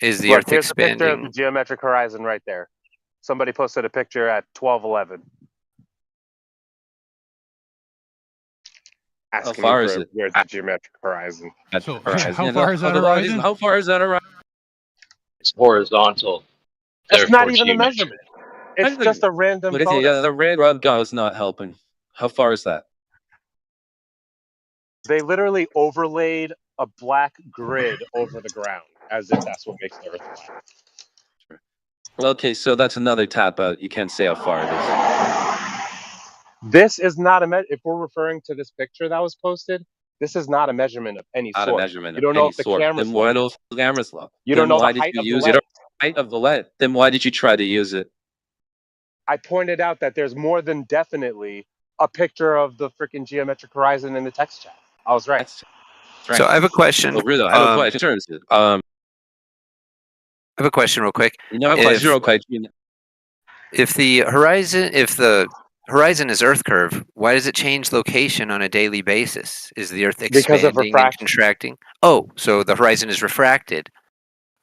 Is the Look, Earth here's expanding? a picture of the geometric horizon right there. Somebody posted a picture at 12:11. How far is it? Where's the geometric horizon? So, how far is that horizon? How far is that horizon? It's horizontal. That's not even a measurement. It's just a random Look at photo. the red guy is not helping. How far is that? They literally overlaid a black grid over the ground as if that's what makes the Earth flat. Okay, so that's another tap out. You can't say how far it is. This is not a if we're referring to this picture that was posted, this is not a measurement of any sort. Not a measurement you don't of know any if the sort. camera's Then why don't the cameras look? You don't know the height of the You don't lens. height of the lens. Then why did you try to use it? I pointed out that there's more than definitely a picture of the freaking geometric horizon in the text chat. I was right. So I have a question. I have a question. I have a question real quick. If the horizon is Earth curve, why does it change location on a daily basis? Is the Earth expanding and contracting? Oh, so the horizon is refracted.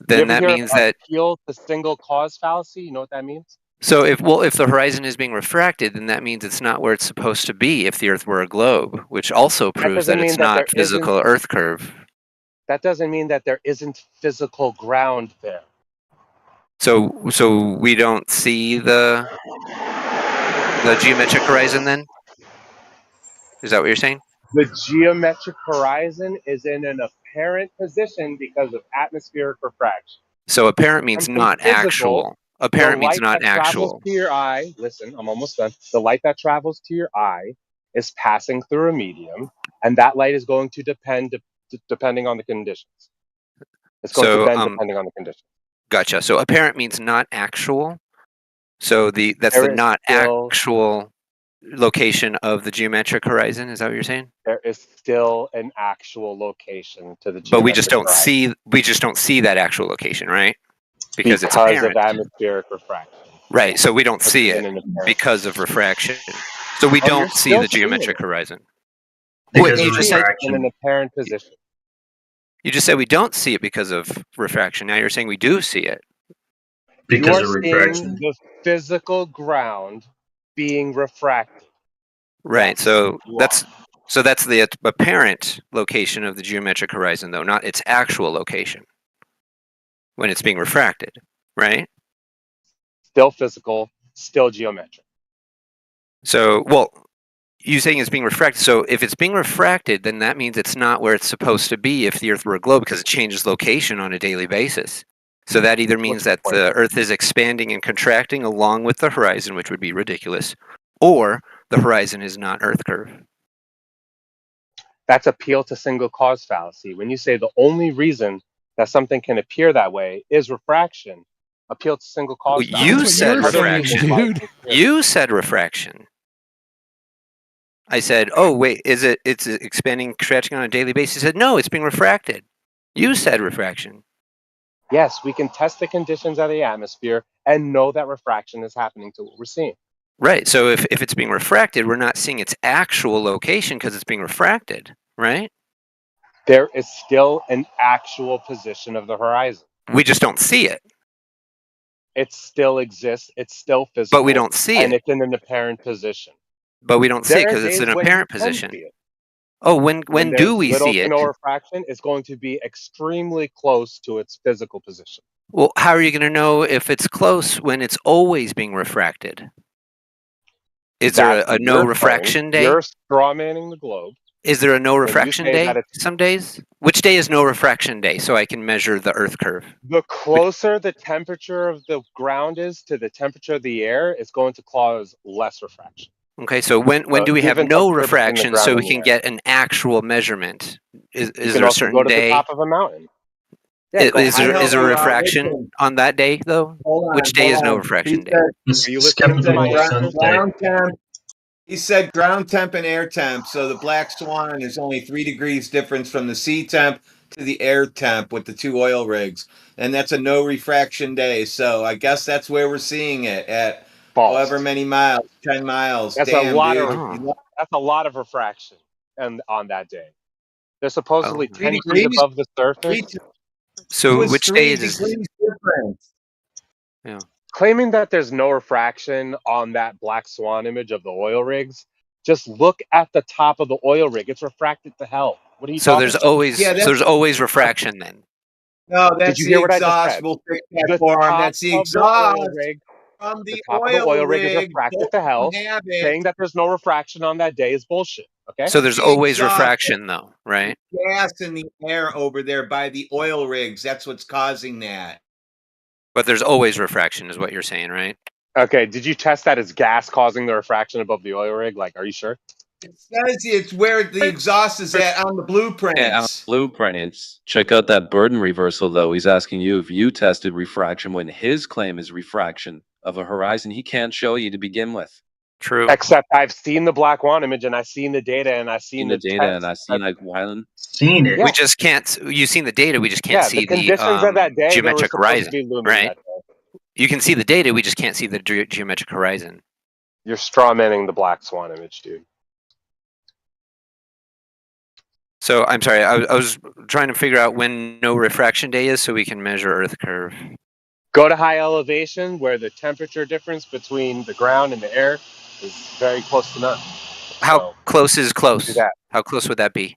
Then that means that appeal to single cause fallacy. You know what that means? So if the horizon is being refracted, then that means it's not where it's supposed to be if the Earth were a globe, which also proves that it's not physical Earth curve. That doesn't mean that there isn't physical ground there. So we don't see the geometric horizon then? Is that what you're saying? The geometric horizon is in an apparent position because of atmospheric refraction. So apparent means not actual. Apparent means not actual. To your eye, listen, I'm almost done. The light that travels to your eye is passing through a medium, and that light is going to depend depending on the conditions. It's going to bend depending on the conditions. Gotcha. So apparent means not actual. So that's the not actual location of the geometric horizon. Is that what you're saying? There is still an actual location to the geometric But we just don't horizon. see that actual location, right? Because it's of apparent. Atmospheric refraction. Right, so we don't see it because of refraction. So we don't see the geometric horizon. Because you just said in an apparent position. You just said we don't see it because of refraction. Now you're saying we do see it. Because of refraction. The physical ground being refracted. Right, so that's the apparent location of the geometric horizon, though, not its actual location when it's being refracted, right? Still physical, still geometric. So, you're saying it's being refracted. So if it's being refracted, then that means it's not where it's supposed to be if the Earth were a globe, because it changes location on a daily basis. So that either means that the Earth is expanding and contracting along with the horizon, which would be ridiculous, or the horizon is not Earth curve. That's appeal to single cause fallacy. When you say the only reason that something can appear that way is refraction, appeal to single Well, cause fallacy. you said Other refraction. people's light is clear. You said refraction. I said, oh, wait, it's expanding, stretching on a daily basis? You said, no, it's being refracted. You said refraction. Yes, we can test the conditions of the atmosphere and know that refraction is happening to what we're seeing. Right. So if it's being refracted, we're not seeing its actual location because it's being refracted, right? There is still an actual position of the horizon. We just don't see it. It still exists. It's still physical. But we don't see and it. it's in an apparent position. But we don't see it There are because it's days an when apparent you can position. see it. Oh, when When do there's we little see to it? no refraction, it's going to be extremely close to its physical position. Well, how are you going to know if it's close when it's always being refracted? Is there That's a no your refraction claim. day? You're strawmanning the globe. Is there a no When you refraction say day that it's some days? Which day is no refraction day so I can measure the Earth curve? the closer the temperature of the ground is to the temperature of the air, it's going to cause less refraction. Okay, so when do we have given no temperature between the refraction ground so we and the can air. get an actual measurement? Is You can there a also go certain to the day? top of a mountain. Yeah, go Is high there a elevation. refraction on that day though? Which day is no refraction day? Are you listening to my answers? Ground temp. He said ground temp and air temp. So the black swan is only 3 degrees difference from the sea temp to the air temp with the 2 oil rigs. And that's a no refraction day. So I guess that's where we're seeing it at however many miles, 10 miles. That's Damn, a lot dude. that's a lot of refraction and on that day. They're supposedly 10 feet degrees? above the surface. So which day is difference? Yeah. Claiming that there's no refraction on that black swan image of the oil rigs, just look at the top of the oil rig. It's refracted to hell. What are you So talking there's about? always refraction then. No, Did that's you the hear what I just exhaust. said? We'll fix that The for him. top That's the of the oil exhaust rig. from The the top of the oil rig is rig. refracted to hell. Saying that there's no refraction on that day is bullshit. Okay. So there's The always exhaust. refraction though, right? Gas in the air over there by the oil rigs. That's what's causing that. But there's always refraction is what you're saying, right? Okay, did you test that as gas causing the refraction above the oil rig? Like, are you sure? It says it's where the exhaust is at on the blueprints. Yeah, on blueprints. Check out that burden reversal, though. He's asking you if you tested refraction when his claim is refraction of a horizon he can't show you to begin with. True. Except I've seen the black swan image and I've seen the data and I've seen the data test. and I've seen like Wyland. Seen it. We just can't. You've seen the data. We just can't see the conditions of that day. geometric they were supposed horizon, to be looming right? that day. You can see the data. We just can't see the geometric horizon. You're strawmanning the black swan image, dude. So I'm sorry. I was trying to figure out when no refraction day is, so we can measure Earth curve. Go to high elevation where the temperature difference between the ground and the air is very close to none. How close is close? Do that. How close would that be?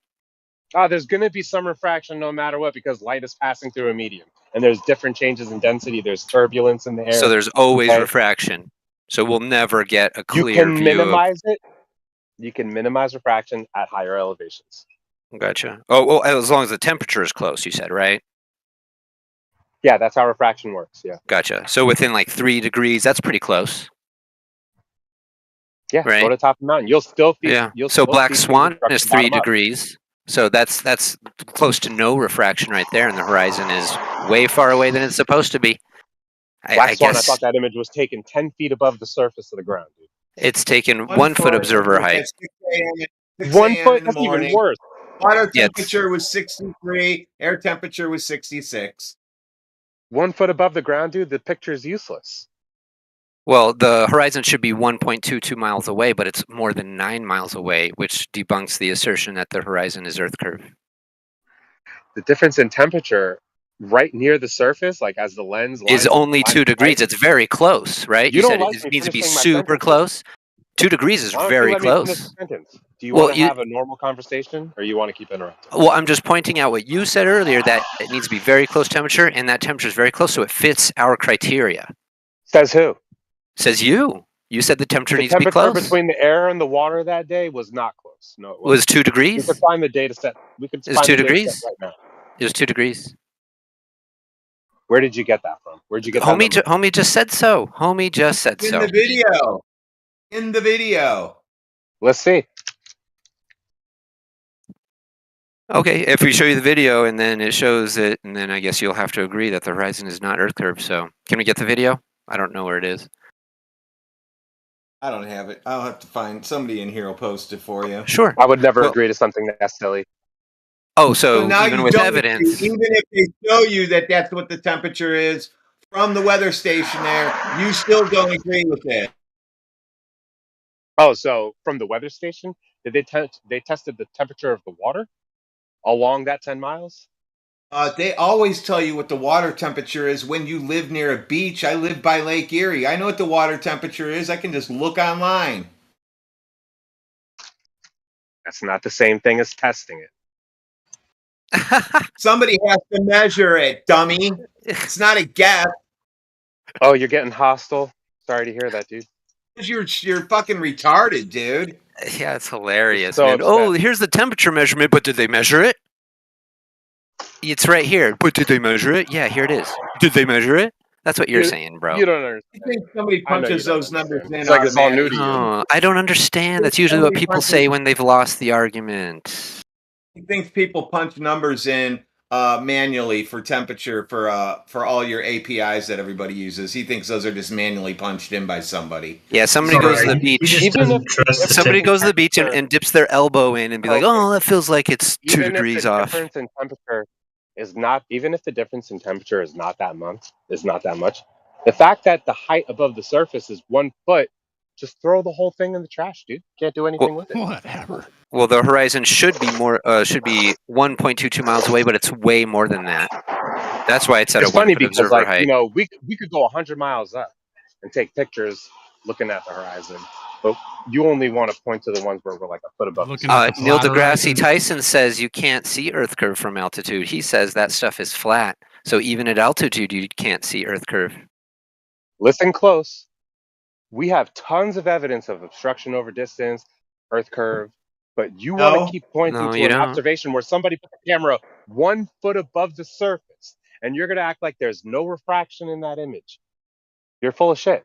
There's going to be some refraction no matter what because light is passing through a medium. And there's different changes in density. There's turbulence in the air. So there's always refraction. So we'll never get a clear You can view minimize it. You can minimize refraction at higher elevations. Gotcha. Oh, well, as long as the temperature is close, you said, right? Yeah, that's how refraction works. Yeah. Gotcha. So within like 3 degrees, that's pretty close. Yeah. Right? Go to the top of the mountain. You'll still feel. Yeah. You'll So still black see swan from is the 3 bottom up. degrees. So that's close to no refraction right there, and the horizon is way far away than it's supposed to be. Black I swan. I guess thought that image was taken 10 feet above the surface of the ground, dude. it's taken 1 foot observer height. At 6 a.m. 6 1 a.m. foot. in the That's even morning. worse. Water Yeah, temperature was 63. Air temperature was 66. 1 foot above the ground, dude. The picture is useless. Well, the horizon should be 1.22 miles away, but it's more than 9 miles away, which debunks the assertion that the horizon is Earth curve. The difference in temperature right near the surface, like as the lens Is only 2 degrees. It's very close, right? You don't said like it me needs to be finishing my super sentences. close. 2 degrees is Why don't very you let me finish close. the sentence? Do you Well, want to have a normal conversation, or you want to keep interrupting? Well, I'm just pointing out what you said earlier, that it needs to be very close temperature, and that temperature is very close, so it fits our criteria. Says who? Says you. You said the temperature The needs to be temperature close. between the air and the water that day was not close. No, it Was wasn't. 2 degrees? We could find the data set. We could Is find 2 the data set degrees? right now. It was 2 degrees. Where did you get that from? Where'd you get that number? Homie just said so. Homie just said In so. the video. In the video. Let's see. Okay, if we show you the video and then it shows it, and then I guess you'll have to agree that the horizon is not Earth curve. So, can we get the video? I don't know where it is. I don't have it. I'll have to find somebody in here will post it for you. Sure. I would never agree to something that's silly. Oh, So so now even you with don't evidence, agree. Even if they show you that that's what the temperature is from the weather station there, you still don't agree with it. Oh, so from the weather station, did they tested the temperature of the water along that 10 miles? They always tell you what the water temperature is when you live near a beach. I live by Lake Erie. I know what the water temperature is. I can just look online. That's not the same thing as testing it. Somebody has to measure it, dummy. It's not a guess. Oh, you're getting hostile? Sorry to hear that, dude. You're fucking retarded, dude. Yeah, it's hilarious, so man. upset. Oh, here's the temperature measurement, but did they measure it? It's right here. But did they measure it? Yeah, here it is. Did they measure it? That's what you're saying, bro. You don't understand. I think somebody punches those numbers in. It's like it's all new to you. Oh, I don't understand. That's usually what people say when they've lost the argument. He thinks people punch numbers in manually for temperature for all your APIs that everybody uses. He thinks those are just manually punched in by somebody. Yeah, somebody goes to the beach. Somebody goes to the beach and dips their elbow in and be like, "Oh, that feels like it's 2 degrees off." Difference in temperature is not, even if the difference in temperature is not that much, the fact that the height above the surface is 1 foot, just throw the whole thing in the trash, dude. Can't do anything with it. Whatever. Well, the horizon should be 1.22 miles away, but it's way more than that. That's why it's at It's a 1 funny foot because, observer like, height. you know, we could go 100 miles up and take pictures looking at the horizon, but you only want to point to the ones where we're like a foot above. Neil deGrasse Tyson says you can't see Earth curve from altitude. He says that stuff is flat. So even at altitude, you can't see Earth curve. Listen close. We have tons of evidence of obstruction over distance, Earth curve, but you want to keep pointing to an observation where somebody put the camera 1 foot above the surface, and you're going to act like there's no refraction in that image. You're full of shit.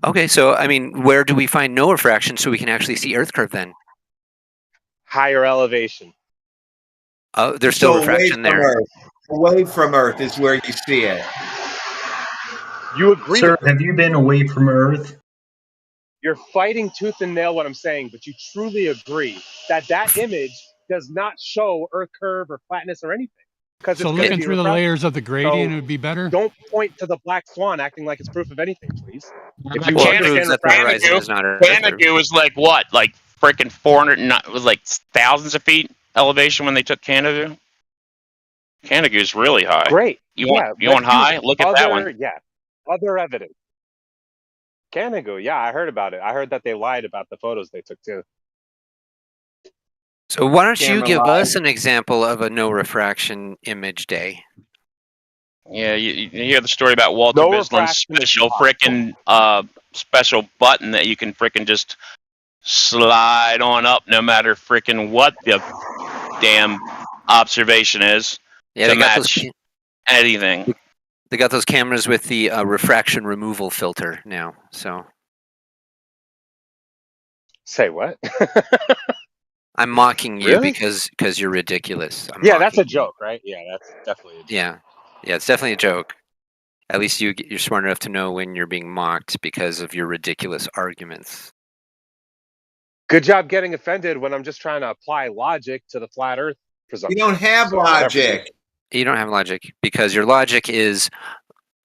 Okay, so, I mean, where do we find no refraction so we can actually see Earth curve then? Higher elevation. Oh, there's still refraction there. Away from Earth is where you see it. You agree? Sir, have you been away from Earth? You're fighting tooth and nail what I'm saying, but you truly agree that that image does not show Earth curve or flatness or anything. So looking through the layers of the gradient would be better? Don't point to the black swan acting like it's proof of anything, please. If you understand Canada was like what? Like freaking 400, was like thousands of feet elevation when they took Canada. Canada is really high. Great. You want high? Look at that one. Yeah. Other evidence. Canada, yeah, I heard about it. I heard that they lied about the photos they took too. So why don't you give us an example of a no refraction image day? Yeah, you hear the story about Walter Bisland's special frickin' special button that you can frickin' just slide on up no matter frickin' what the damn observation is to match anything. They got those cameras with the refraction removal filter now. So, say what? I'm mocking you because you're ridiculous. Yeah, that's a joke, right? Yeah, that's definitely a joke. Yeah, it's definitely a joke. At least you're smart enough to know when you're being mocked because of your ridiculous arguments. Good job getting offended when I'm just trying to apply logic to the flat Earth presumption. You don't have logic. You don't have logic because your logic is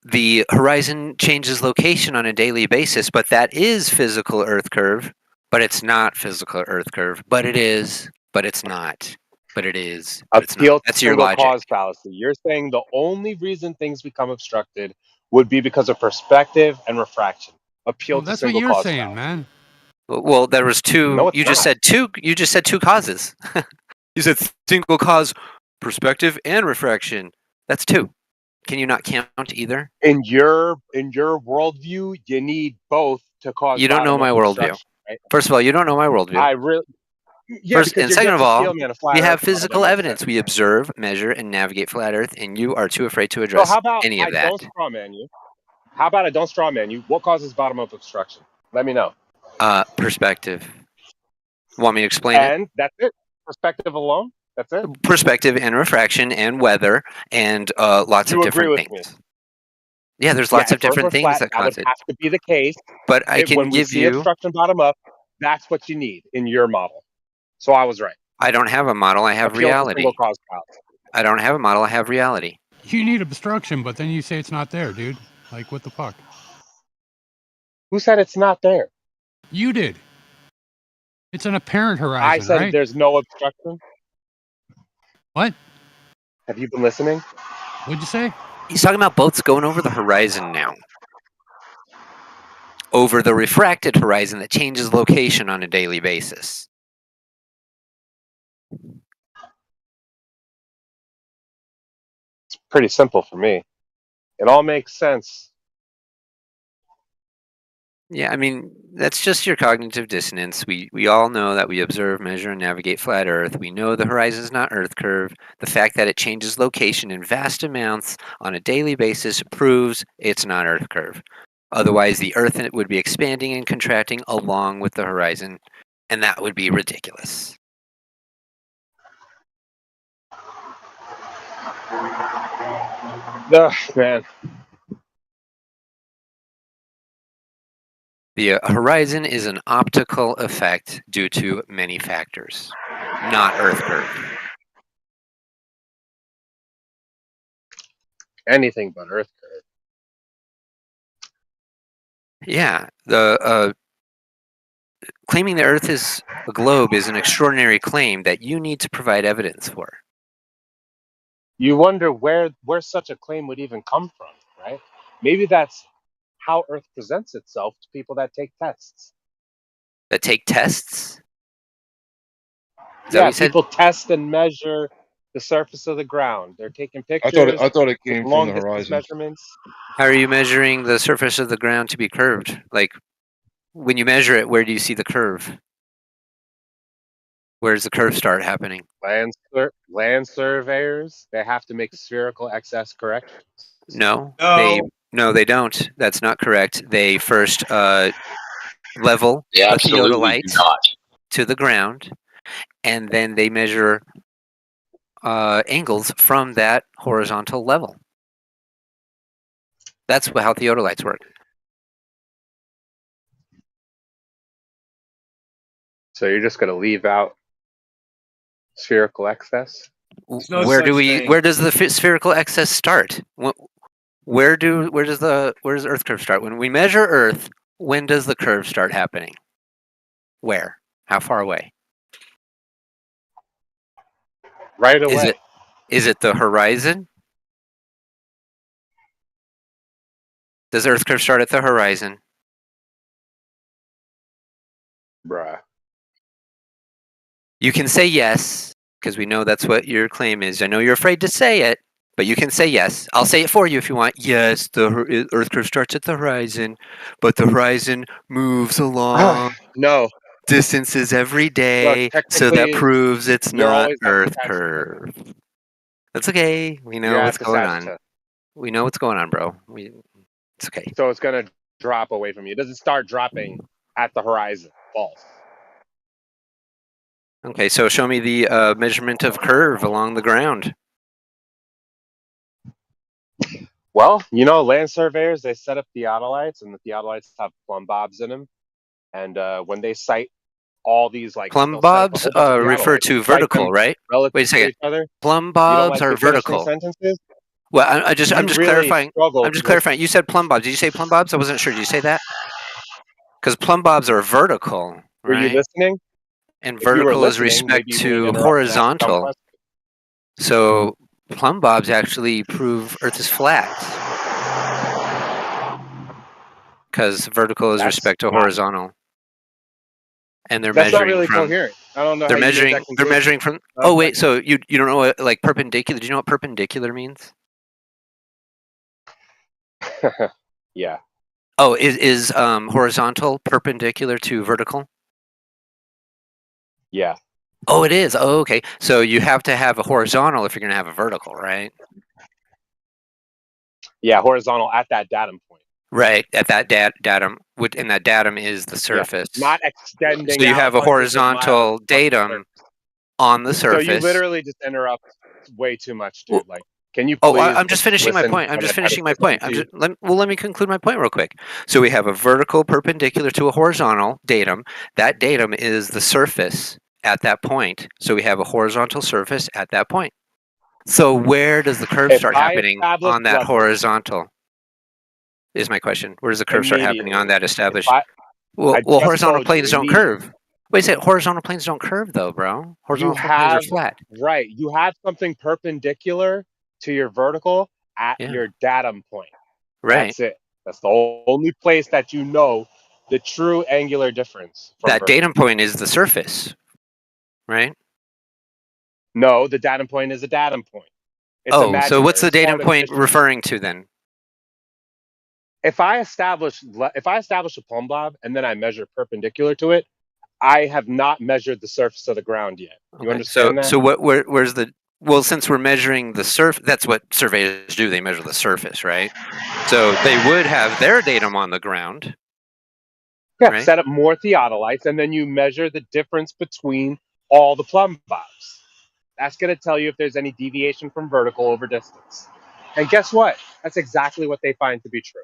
the horizon changes location on a daily basis, but that is physical Earth curve, but it's not physical Earth curve, but it is, but it's not, but it is, but it's not. That's your logic. Cause fallacy. You're saying the only reason things become obstructed would be because of perspective and refraction. Appeal to single cause. That's what you're saying, man. Well, there was two. No, you just said two. You just said two causes. You said single cause, perspective, and refraction. That's two. Can you not count either? In your worldview, you need both to cause. You don't know my worldview. Right? First of all, you don't know my worldview. I really. Yeah, First and second of all, we have physical evidence. We observe, measure, and navigate flat Earth, and you are too afraid to address any of that. Don't straw man you? How about I don't straw man you? What causes bottom-up obstruction? Let me know. Perspective. Want me to explain it? And that's it. Perspective alone? That's it. Perspective and refraction and weather and lots of different things. Me. Yeah, there's lots of different things flat, that cause would it. have to be the case. But I can when we give see you obstruction bottom up, that's what you need in your model. So I was right. I don't have a model. I have reality. Single cause cloud. I don't have a model. I have reality. You need obstruction, but then you say it's not there, dude. Like, what the fuck? Who said it's not there? You did. It's an apparent horizon, I said right? there's no obstruction. What? Have you been listening? What'd you say? He's talking about boats going over the horizon now. Over the refracted horizon that changes location on a daily basis. It's pretty simple for me. It all makes sense. Yeah, I mean, that's just your cognitive dissonance. We all know that we observe, measure, and navigate flat Earth. We know the horizon is not Earth curve. The fact that it changes location in vast amounts on a daily basis proves it's not Earth curve. Otherwise, the Earth would be expanding and contracting along with the horizon, and that would be ridiculous. Ugh, man. The horizon is an optical effect due to many factors, not Earth curve. Anything but Earth curve. Yeah, the claiming the Earth is a globe is an extraordinary claim that you need to provide evidence for. You wonder where such a claim would even come from, right? Maybe that's how Earth presents itself to people that take tests. That take tests? Yeah, people test and measure the surface of the ground. They're taking pictures. I thought it came from long the distance horizon. measurements. How are you measuring the surface of the ground to be curved? Like, when you measure it, where do you see the curve? Where does the curve start happening? Land surveyors, they have to make spherical excess corrections. No, they don't. That's not correct. They first level They a absolutely theodolite do not. to the ground, and then they measure angles from that horizontal level. That's how theodolites work. So you're just going to leave out spherical excess? Where does the spherical excess start? Where does Earth curve start? When we measure Earth, when does the curve start happening? Where? How far away? Right away. Is it the horizon? Does Earth curve start at the horizon? Bruh. You can say yes, because we know that's what your claim is. I know you're afraid to say it, but you can say yes. I'll say it for you if you want. Yes, the Earth curve starts at the horizon, but the horizon moves along distances every day, so that proves it's not Earth curve. That's okay. We know what's going on. We know what's going on, bro. It's okay. So it's going to drop away from you. It doesn't start dropping at the horizon. False. Okay, so show me the measurement of curve along the ground. Well, land surveyors, they set up theodolites, and the theodolites have plumb bobs in them. And when they cite all these, like... Plumb bobs refer to vertical, right? Wait a second. Plumb bobs are vertical. Sentences? Well, I'm just clarifying. I'm just clarifying. You said plumb bobs. Did you say plumb bobs? I wasn't sure. Did you say that? Because plumb bobs are vertical, right? Were you listening? And vertical is respect to horizontal. So plumb bobs actually prove Earth is flat. Because vertical is respect to horizontal. And they're measuring not really from... coherent. I don't know they're measuring from... Oh, wait, so you don't know what, like, perpendicular... Do you know what perpendicular means? Yeah. Oh, is horizontal perpendicular to vertical? Yeah. Oh, it is. Oh, okay. So you have to have a horizontal if you're going to have a vertical, right? Yeah, horizontal at that datum point. Right, at that datum, and that datum is the surface. Yeah, not extending. So you have a horizontal datum. on the surface. So you literally just interrupt way too much, dude. Like, can you Oh, please? I'm just finishing my point. I'm just finishing my point. Let me conclude my point real quick. So we have a vertical perpendicular to a horizontal datum. That datum is the surface at that point. So we have a horizontal surface at that point. So where does the curve start happening on that horizontal? Is my question. Where does the curve start happening on that established? Well, horizontal planes don't curve. Wait a second. Horizontal planes don't curve, though, bro. Horizontal planes are flat. Right. You have something perpendicular to your vertical at your datum point. Right. That's it. That's the only place that you know the true angular difference. That datum point is the surface, right? No, the datum point is a datum point. It's so what's the datum point referring to then? If I establish a plumb bob and then I measure perpendicular to it, I have not measured the surface of the ground yet. You understand that? So where's the? Well, since we're measuring the surface, that's what surveyors do. They measure the surface, right? So they would have their datum on the ground. Yeah, right? Set up more theodolites, and then you measure the difference between all the plumb bobs. That's going to tell you if there's any deviation from vertical over distance. And guess what? That's exactly what they find to be true.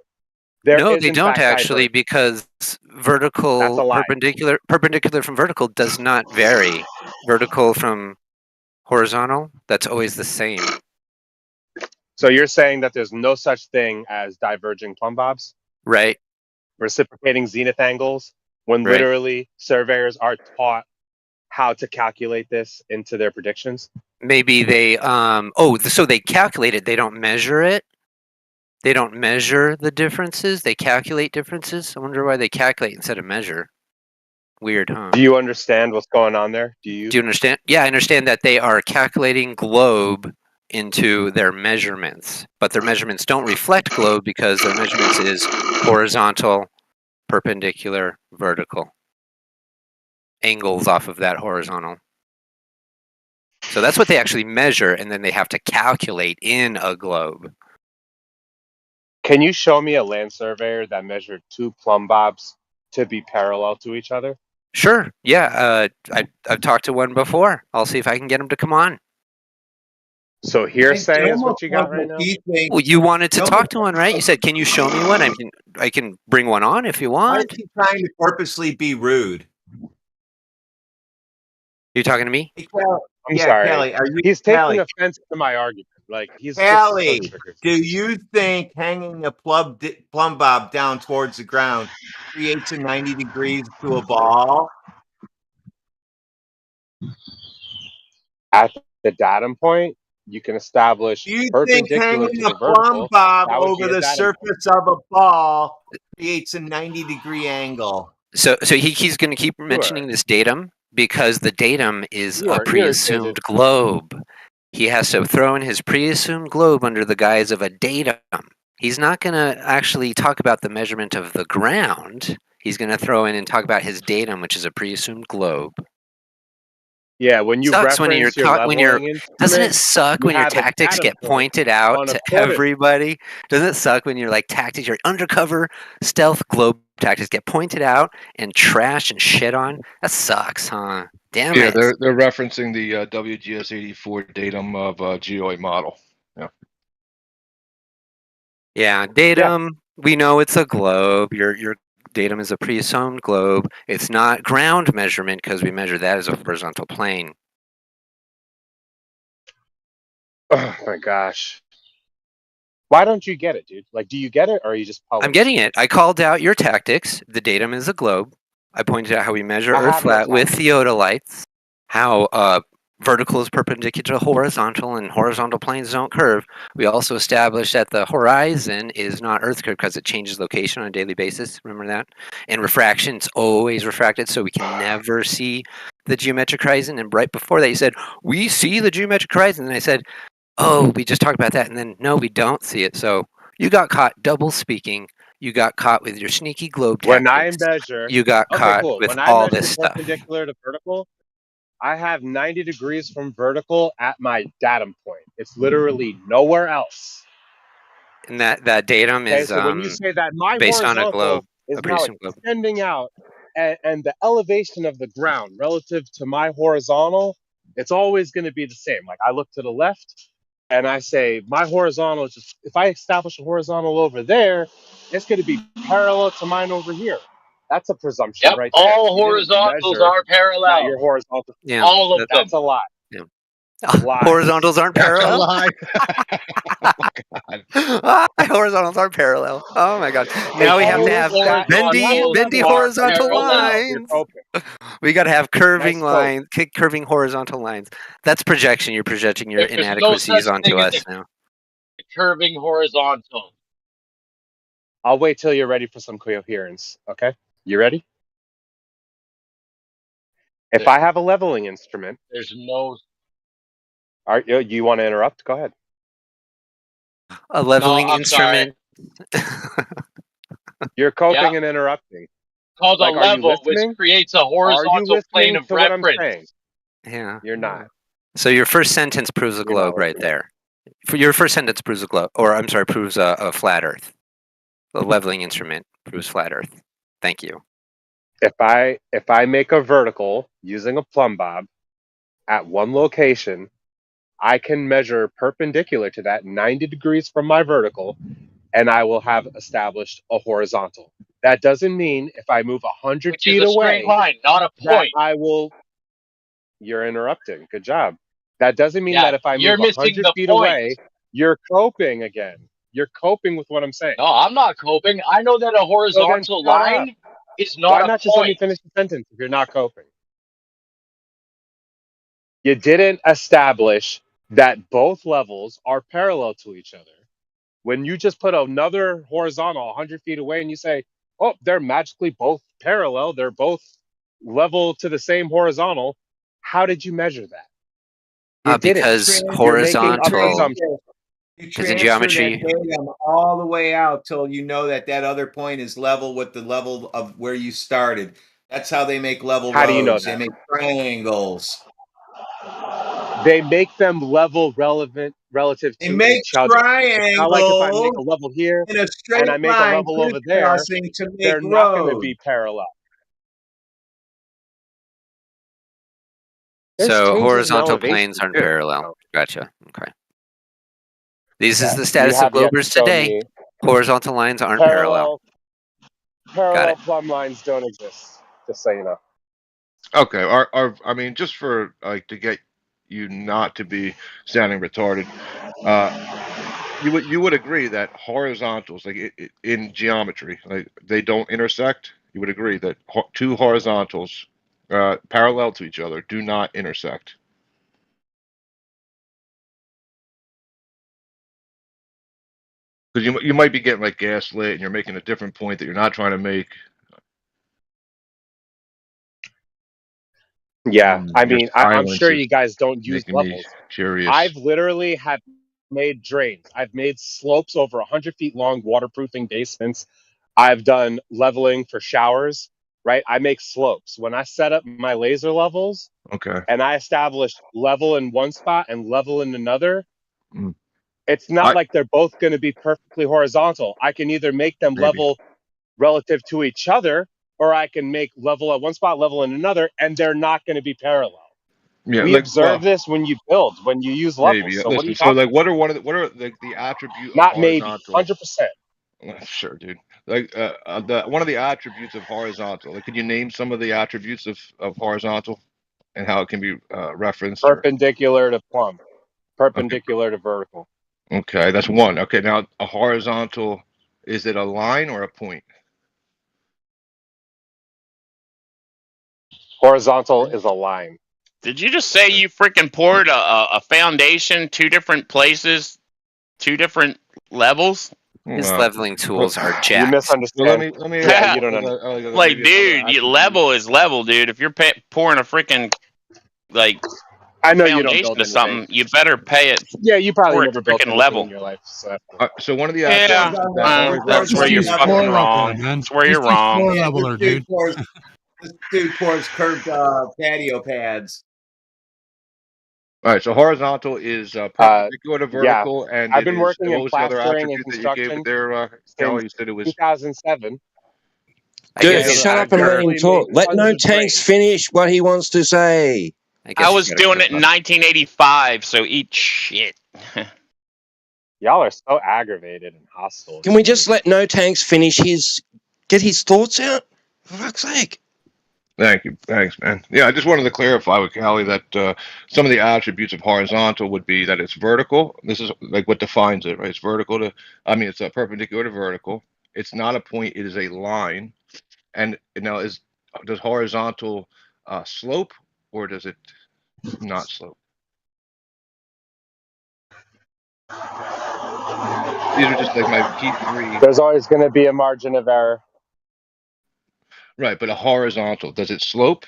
No, they don't actually, because vertical perpendicular from vertical does not vary. Vertical from horizontal, that's always the same. So you're saying that there's no such thing as diverging plumb bobs? Right. Reciprocating zenith angles, when literally surveyors are taught how to calculate this into their predictions? Maybe they so they calculate it, they don't measure it. They don't measure the differences, they calculate differences. I wonder why they calculate instead of measure. Weird, huh? Do you understand what's going on there? Do you understand? Yeah, I understand that they are calculating globe into their measurements, but their measurements don't reflect globe because their measurements is horizontal, perpendicular, vertical. Angles off of that horizontal. So that's what they actually measure, and then they have to calculate in a globe. Can you show me a land surveyor that measured two plumb bobs to be parallel to each other? Sure. Yeah. I've talked to one before. I'll see if I can get him to come on. So hearsay is what you got right now? Well, you wanted to talk to one, right? You said, "Can you show me one?" I can bring one on if you want. Why is he trying to purposely be rude? You talking to me? Hey, I'm sorry. Kelly, he's taking offense to my argument. Like he's Kelly, just so triggered. do you think hanging a plumb bob down towards the ground creates a 90 degrees to a ball? At the datum point, you can establish Do you think perpendicular hanging to a the vertical. plumb bob That would over be a the datum surface of a ball creates a 90-degree angle? So he's going to keep mentioning this datum because the datum is a pre-assumed globe. He has to throw in his pre-assumed globe under the guise of a datum. He's not going to actually talk about the measurement of the ground. He's going to throw in and talk about his datum, which is a pre-assumed globe. Yeah, when you sucks reference doesn't it suck when your tactics get pointed out to everybody? Doesn't it suck when your tactics, your undercover stealth globe tactics get pointed out and trashed and shit on? That sucks, huh? Damn it. Yeah, they're referencing the WGS84 datum of GeoID model. Yeah. Yeah, datum. We know it's a globe. Your datum is a pre-assumed globe. It's not ground measurement because we measure that as a horizontal plane. Oh my gosh. Why don't you get it, dude? Do you get it or are you just I'm getting it. I called out your tactics. The datum is a globe. I pointed out how we measure Earth flat with theodolites, how vertical is perpendicular to horizontal and horizontal planes don't curve. We also established that the horizon is not Earth curve because it changes location on a daily basis. Remember that? And refraction is always refracted, so we can never see the geometric horizon. And right before that, you said, we see the geometric horizon. And I said, oh, we just talked about that. And then, no, we don't see it. So you got caught double speaking. You got caught with your sneaky globe tactics. When I measure, you got caught with all this stuff. Perpendicular to vertical, I have 90 degrees from vertical at my datum point. It's literally nowhere else. And that datum is so when you say that my based on a globe, is now extending out, and the elevation of the ground relative to my horizontal It's always going to be the same. Like I look to the left and I say my horizontal is just, if I establish a horizontal over there, it's going to be parallel to mine over here. That's a presumption Yep, right there. all You didn't horizontals measure are that parallel. your horizontal. Yeah. All of them. That's a lie. Yeah. Lie. Horizontals aren't That's a parallel? lie. Horizontals aren't parallel. Oh my god. If Now we have you to have horizontals bendy are horizontal parallel. You're lines. coping. We got to have curving Nice cope. lines, curving horizontal lines. That's projection. You're projecting your There's no inadequacies such onto thing as us now. a curving horizontal. I'll wait till you're ready for some coherence. Okay? You ready? If I have a leveling instrument, There's no. You want to interrupt? Go ahead. A leveling I'm instrument. You're coping and interrupting. Called Like, a are you level, which listening? creates a Are you horizontal plane listening of to what I'm reference. saying? Yeah. You're not. So your first sentence proves a globe right there. Your first sentence proves a globe, or I'm sorry, proves a flat Earth. The leveling instrument proves flat Earth. Thank you. If I make a vertical using a plumb bob at one location, I can measure perpendicular to that 90 degrees from my vertical, and I will have established a horizontal. That doesn't mean if I move 100 Which feet is a away, straight line, not a that point. I will. You're interrupting. Good job. That doesn't mean that if I you're move missing 100 the feet point. away, you're coping again. You're coping with what I'm saying. No, I'm not coping. I know that a horizontal line is not Why a not just let me point. finish the sentence if you're not coping? You didn't establish that both levels are parallel to each other. When you just put another horizontal 100 feet away and you say, oh, they're magically both parallel, they're both level to the same horizontal, how did you measure that? You didn't. Because You're making a horizontal. presumption. You Because in transfer geometry, that datum all the way out till you know that that other point is level with the level of where you started. That's how they make level How do you know roads. They that? make triangles. They make them level relative They to make each other. It's not like if I make triangles a level here in a and straight I make a line level over there, crisscrossing to make they're not going to be roads. parallel. There's so changes in horizontal elevation planes aren't too. parallel. Gotcha. Okay. This is Yeah, the status you of have yet to Globers show today. me Horizontal lines aren't parallel. parallel plumb lines don't exist. Just so you know. Okay. I mean, just for like to get you not to be sounding retarded, you would agree that horizontals, like in geometry, like they don't intersect. You would agree that two horizontals parallel to each other do not intersect. Because you might be getting like gaslit and you're making a different point that you're not trying to make. Yeah, I mean, Your I'm silence sure is you guys don't use making me levels. curious. I've literally have made drains. I've made slopes over 100 feet long, waterproofing basements. I've done leveling for showers, right? I make slopes. When I set up my laser levels Okay. and I establish level in one spot and level in another, Mm. it's not like they're both going to be perfectly horizontal. I can either make them level relative to each other, or I can make level at one spot, level in another, and they're not going to be parallel. Yeah, We observe this when you build, when you use levels. maybe. So what are you Listen. So talking like, what are the attribute of Not maybe, horizontal? 100%. Sure, dude. Like one of the attributes of horizontal. Like, could you name some of the attributes of horizontal and how it can be referenced? Perpendicular to plumb, perpendicular to vertical. Okay, that's one. Okay, now a horizontal, is it a line or a point? Horizontal is a line. Did you just say you freaking poured a foundation 2 different places, 2 different levels? His leveling tools are jacked. You misunderstand. Let me. Yeah, you don't understand. Like, dude, level is level, dude. If you're pouring a freaking like I know you don't foundation build to something, anything. you better pay it. Yeah, you probably for never its built freaking anything level. in your life. So one of the Yeah, that's where you're fucking wrong. That's where you're wrong. leveler, dude. This dude pours curved patio pads. All right, so horizontal is perpendicular to vertical, and I've it been is. working What in was the other plastering and attribute that you gave construction it there, Kelly? You said it was 2007. Dude, shut up and let him talk. Let No Tanks finish what he wants to say. I was doing it in 1985, so eat shit. Y'all are so aggravated and hostile. Can we just let No Tanks get his thoughts out? For fuck's sake. Thank you. Thanks, man. Yeah, I just wanted to clarify with Callie that some of the attributes of horizontal would be that it's vertical. This is like what defines it, right? It's vertical to, it's a perpendicular to vertical. It's not a point, it is a line. And now does horizontal slope, or does it not slope? These are just like my key three. There's always going to be a margin of error. Right, but a horizontal, does it slope?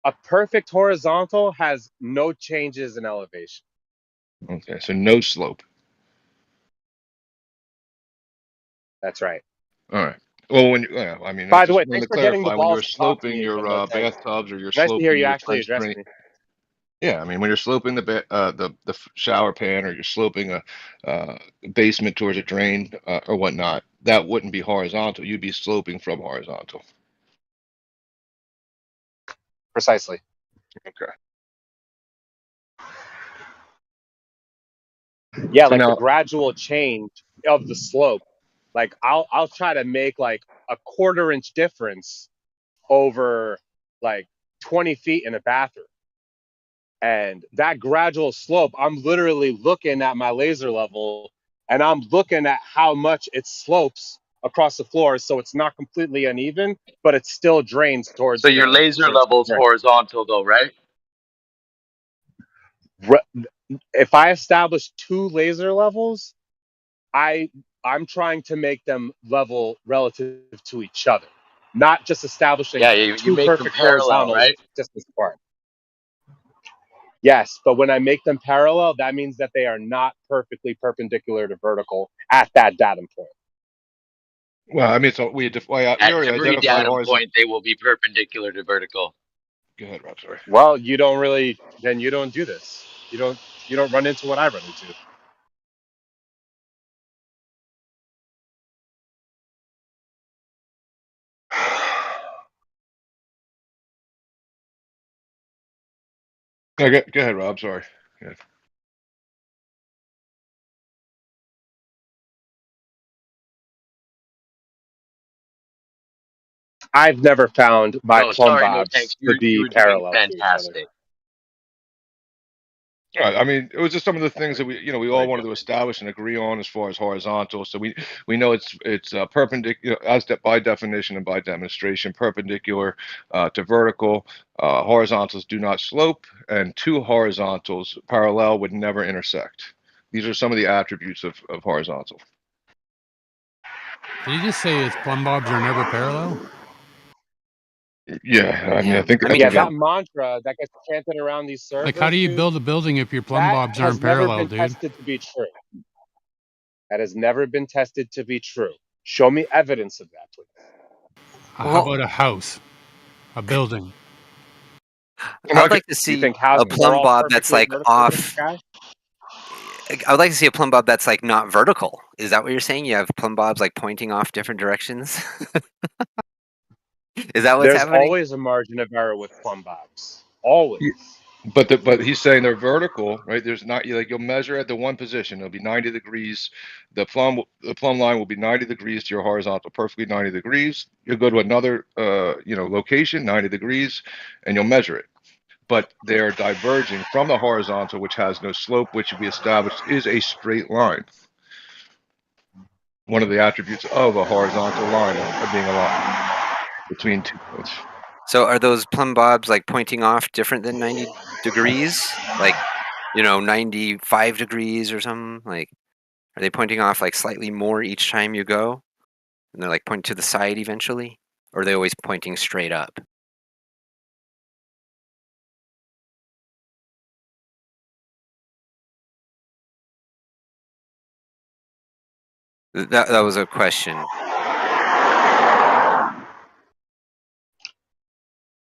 A perfect horizontal has no changes in elevation. Okay, so no slope. That's right. All right. Well, By the way, thanks for getting the when balls you're to talk to sloping me your again, No Tanks. bathtubs or you're Nice to hear sloping you your actually French address drain. me. Yeah, when you're sloping the shower pan, or you're sloping a basement towards a drain or whatnot, that wouldn't be horizontal. You'd be sloping from horizontal. Precisely. Okay. Yeah, So like now, the gradual change of the slope. Like I'll try to make like a 1/4 inch difference over like 20 feet in a bathroom. And that gradual slope, I'm literally looking at my laser level and I'm looking at how much it slopes across the floor. So it's not completely uneven, but it still drains towards So your laser level's horizontal though, right? If I establish 2 laser levels, I'm trying to make them level relative to each other, not just establishing You 2 make them perfect parallel, horizontals right? distance apart. Yes, but when I make them parallel, that means that they are not perfectly perpendicular to vertical at that datum point. well, so we At already every identified datum horizontal. point, they will be perpendicular to vertical. Go ahead, Rob. Sorry. Well, you don't do this. You don't run into what I run into. Go ahead, Rob. Sorry. Yeah. I've never found my plumb sorry, No bobs Tanks. to You be were doing parallel to each other. fantastic. It was just some of the things that we all wanted to establish and agree on as far as horizontal. So we know it's perpendicular, by definition and by demonstration, perpendicular to vertical. Horizontals do not slope, and 2 horizontals parallel would never intersect. These are some of the attributes of horizontal. Did you just say his plumb bobs are never parallel? Yeah, I think that mantra that gets chanted around these servers. Like, how do you build a building if your plumb bobs aren't parallel, dude? That has never been tested to be true. That has never been tested to be true. Show me evidence of that, please. How about a house, a building? I would like to see a plumb bob that's like off. I would like to see a plumb bob that's like not vertical. Is that what you're saying? You have plumb bobs like pointing off different directions? Is that what's happening? There's always a margin of error with plumb bobs. Always. But he's saying they're vertical, right? There's not you'll measure at the one position. It'll be 90 degrees. The plumb line will be 90 degrees to your horizontal, perfectly 90 degrees. You'll go to another location, 90 degrees, and you'll measure it. But they're diverging from the horizontal, which has no slope, which we established is a straight line. One of the attributes of a horizontal line of being a line between 2 points. So are those plumb bobs like pointing off different than 90 degrees? Like, 95 degrees or something? Like, are they pointing off like slightly more each time you go? And they're like pointing to the side eventually? Or are they always pointing straight up? That was a question.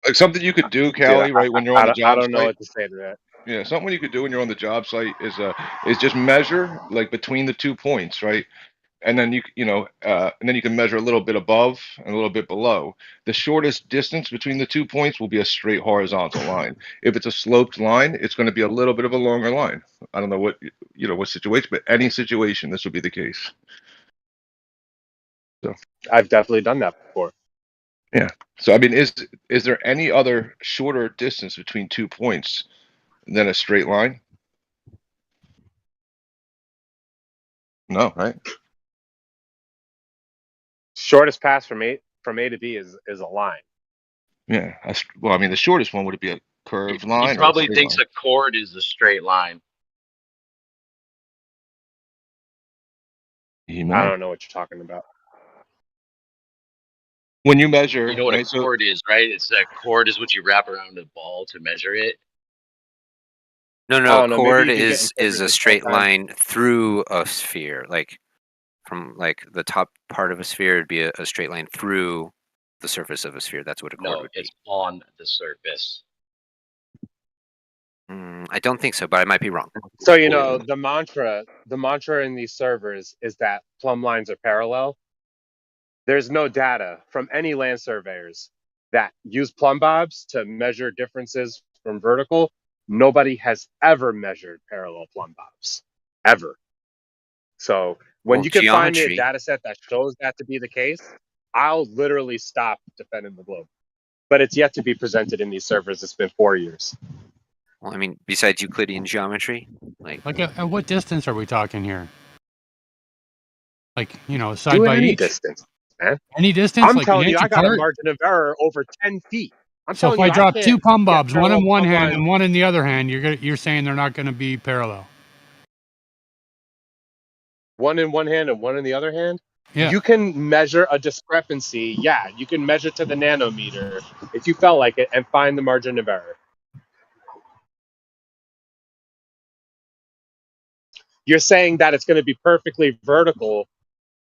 Like something you could do, Callie, right, when you're on the job I don't know site. what to say to that. Yeah, something you could do when you're on the job site is just measure like between the 2 points, right? and then and then you can measure a little bit above and a little bit below. The shortest distance between the 2 points will be a straight horizontal line. If it's a sloped line, it's going to be a little bit of a longer line. I don't know what situation, but any situation, this would be the case. So I've definitely done that before. yeah. So I mean, is there any other shorter distance between 2 points than a straight line? No, right? Shortest pass from A to B is a line. Yeah. Well, I mean, the shortest one would be a curved line. He probably thinks a chord is a straight line. I don't know what you're talking about. When you measure, you know what a chord is, right? It's a chord is what you wrap around a ball to measure it. No, chord is a straight line through a sphere, like from the top part of a sphere would be a straight line through the surface of a sphere. That's what a chord would be. It's on the surface. I don't think so, but I might be wrong. So the mantra in these servers is that plumb lines are parallel. There's no data from any land surveyors that use plumb bobs to measure differences from vertical. Nobody has ever measured parallel plumb bobs, ever. So when you can find me a data set that shows that to be the case, I'll literally stop defending the globe. But it's yet to be presented in these servers. It's been 4 years. Well, I mean, besides Euclidean geometry, at what distance are we talking here? Side Do by any each distance, man. Any distance? I'm like telling you, I got apart? a margin of error over 10 feet. So if I drop 2 plumb bobs, one in one hand and one in the other hand, you're saying they're not going to be parallel. One in one hand and one in the other hand? Yeah. You can measure a discrepancy. Yeah, you can measure to the nanometer if you felt like it and find the margin of error. You're saying that it's going to be perfectly vertical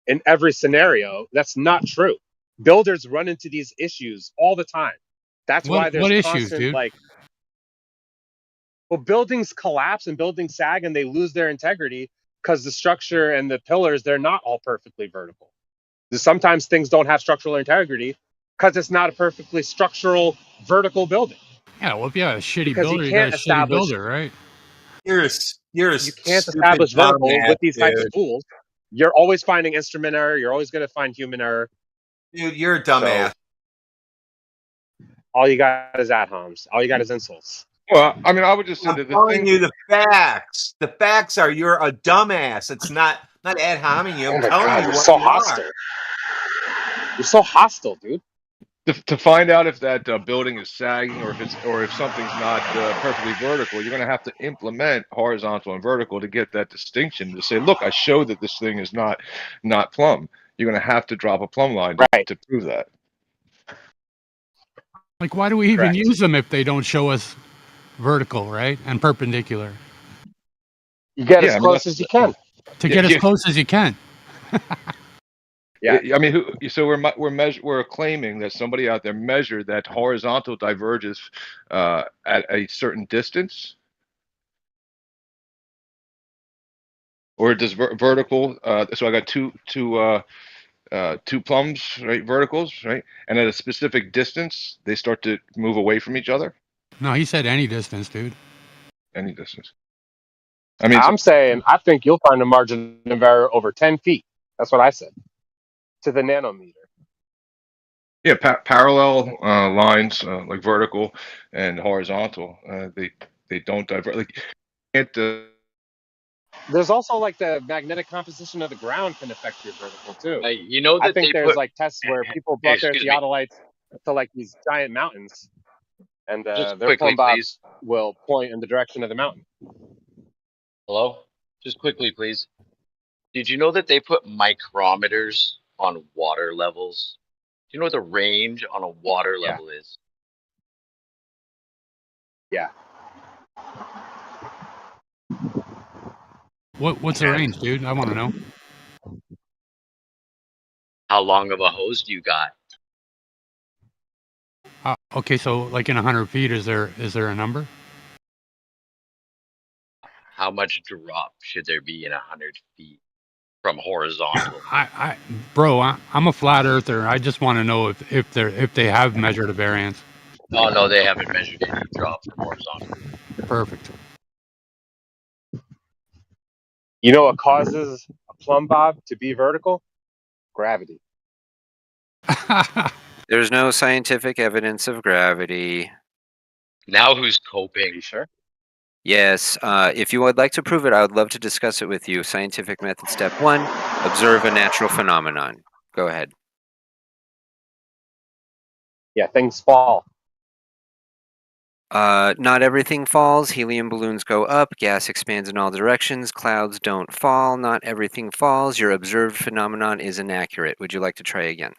in every scenario. That's not true. Builders run into these issues all the time. That's why there's constant buildings collapse and buildings sag and they lose their integrity because the structure and the pillars, they're not all perfectly vertical. Sometimes things don't have structural integrity because it's not a perfectly structural vertical building. Yeah, well, if you have a shitty builder, you got a shitty builder, right? You can't establish vertical with these types of tools. You're always finding instrument error. You're always going to find human error. Dude, you're a dumbass. All you got is ad-homs. All you got is insults. Well, I mean, I would just say that telling you the facts. The facts are you're a dumbass. It's not ad-homing you. I'm telling you you're what so you hostile. are. You're so hostile, dude. To find out if that building is sagging or if something's not perfectly vertical, you're going to have to implement horizontal and vertical to get that distinction. To say, look, I showed that this thing is not plumb. You're going to have to drop a plumb line to prove that. Like, why do we even use them if they don't show us vertical, right, and perpendicular? You get as close as you can. To get as close as you can. Yeah, I mean, so we're claiming that somebody out there measured that horizontal diverges at a certain distance, or does vertical? So I got two plumbs, right, verticals, right, and at a specific distance, they start to move away from each other. No, he said any distance, dude. Any distance. I mean, I'm saying I think you'll find a margin of error over 10 feet. That's what I said. To the nanometer. Yeah, parallel lines like vertical and horizontal, they don't diverge. Like, there's also like the magnetic composition of the ground can affect your vertical too. You know that I think there's like tests where people brought their theodolites to like these giant mountains, and their plumb bobs will point in the direction of the mountain. Hello? Just quickly, please. Did you know that they put micrometers on water levels? Do you know what the range on a water level is? Yeah. What's the range, dude? I want to know. How long of a hose do you got? Okay, so like in 100 feet, is there a number? How much drop should there be in 100 feet? from horizontal. Bro, I'm a flat earther. I just want to know if they have measured a variance. Oh no, they haven't measured any drop from horizontal. Perfect. You know what causes a plumb bob to be vertical? Gravity. There's no scientific evidence of gravity. Now who's coping? Are you sure? Yes. If you would like to prove it, I would love to discuss it with you. Scientific method step 1, observe a natural phenomenon. Go ahead. Yeah, things fall. Not everything falls. Helium balloons go up. Gas expands in all directions. Clouds don't fall. Not everything falls. Your observed phenomenon is inaccurate. Would you like to try again?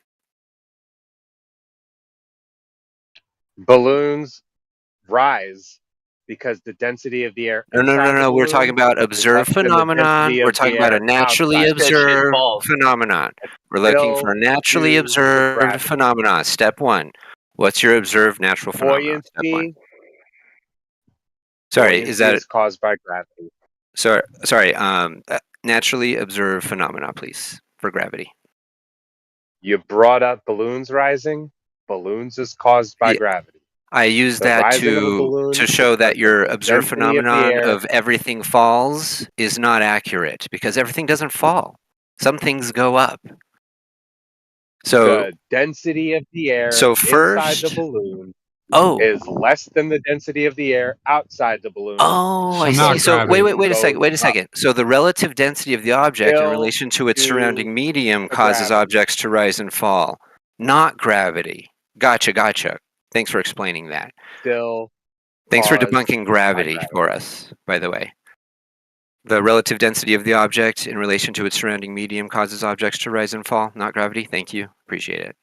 Balloons rise because the density of the air No. We're talking about observed phenomenon. We're talking about a naturally observed phenomenon. We're looking for a naturally observed phenomenon. Step 1. What's your observed natural phenomenon? Step 1. Sorry, is that caused by gravity? Sorry. Naturally observed phenomena, please, for gravity. You brought up balloons rising. Balloons is caused by gravity. I use that to show that your observed phenomenon of everything falls is not accurate because everything doesn't fall. Some things go up. So the density of the air inside the balloon is less than the density of the air outside the balloon. Oh, I see. So wait a second. So the relative density of the object in relation to its surrounding medium causes objects to rise and fall, not gravity. Gotcha. Thanks for explaining that. Thanks for debunking gravity for us, by the way. The relative density of the object in relation to its surrounding medium causes objects to rise and fall, not gravity. Thank you. Appreciate it.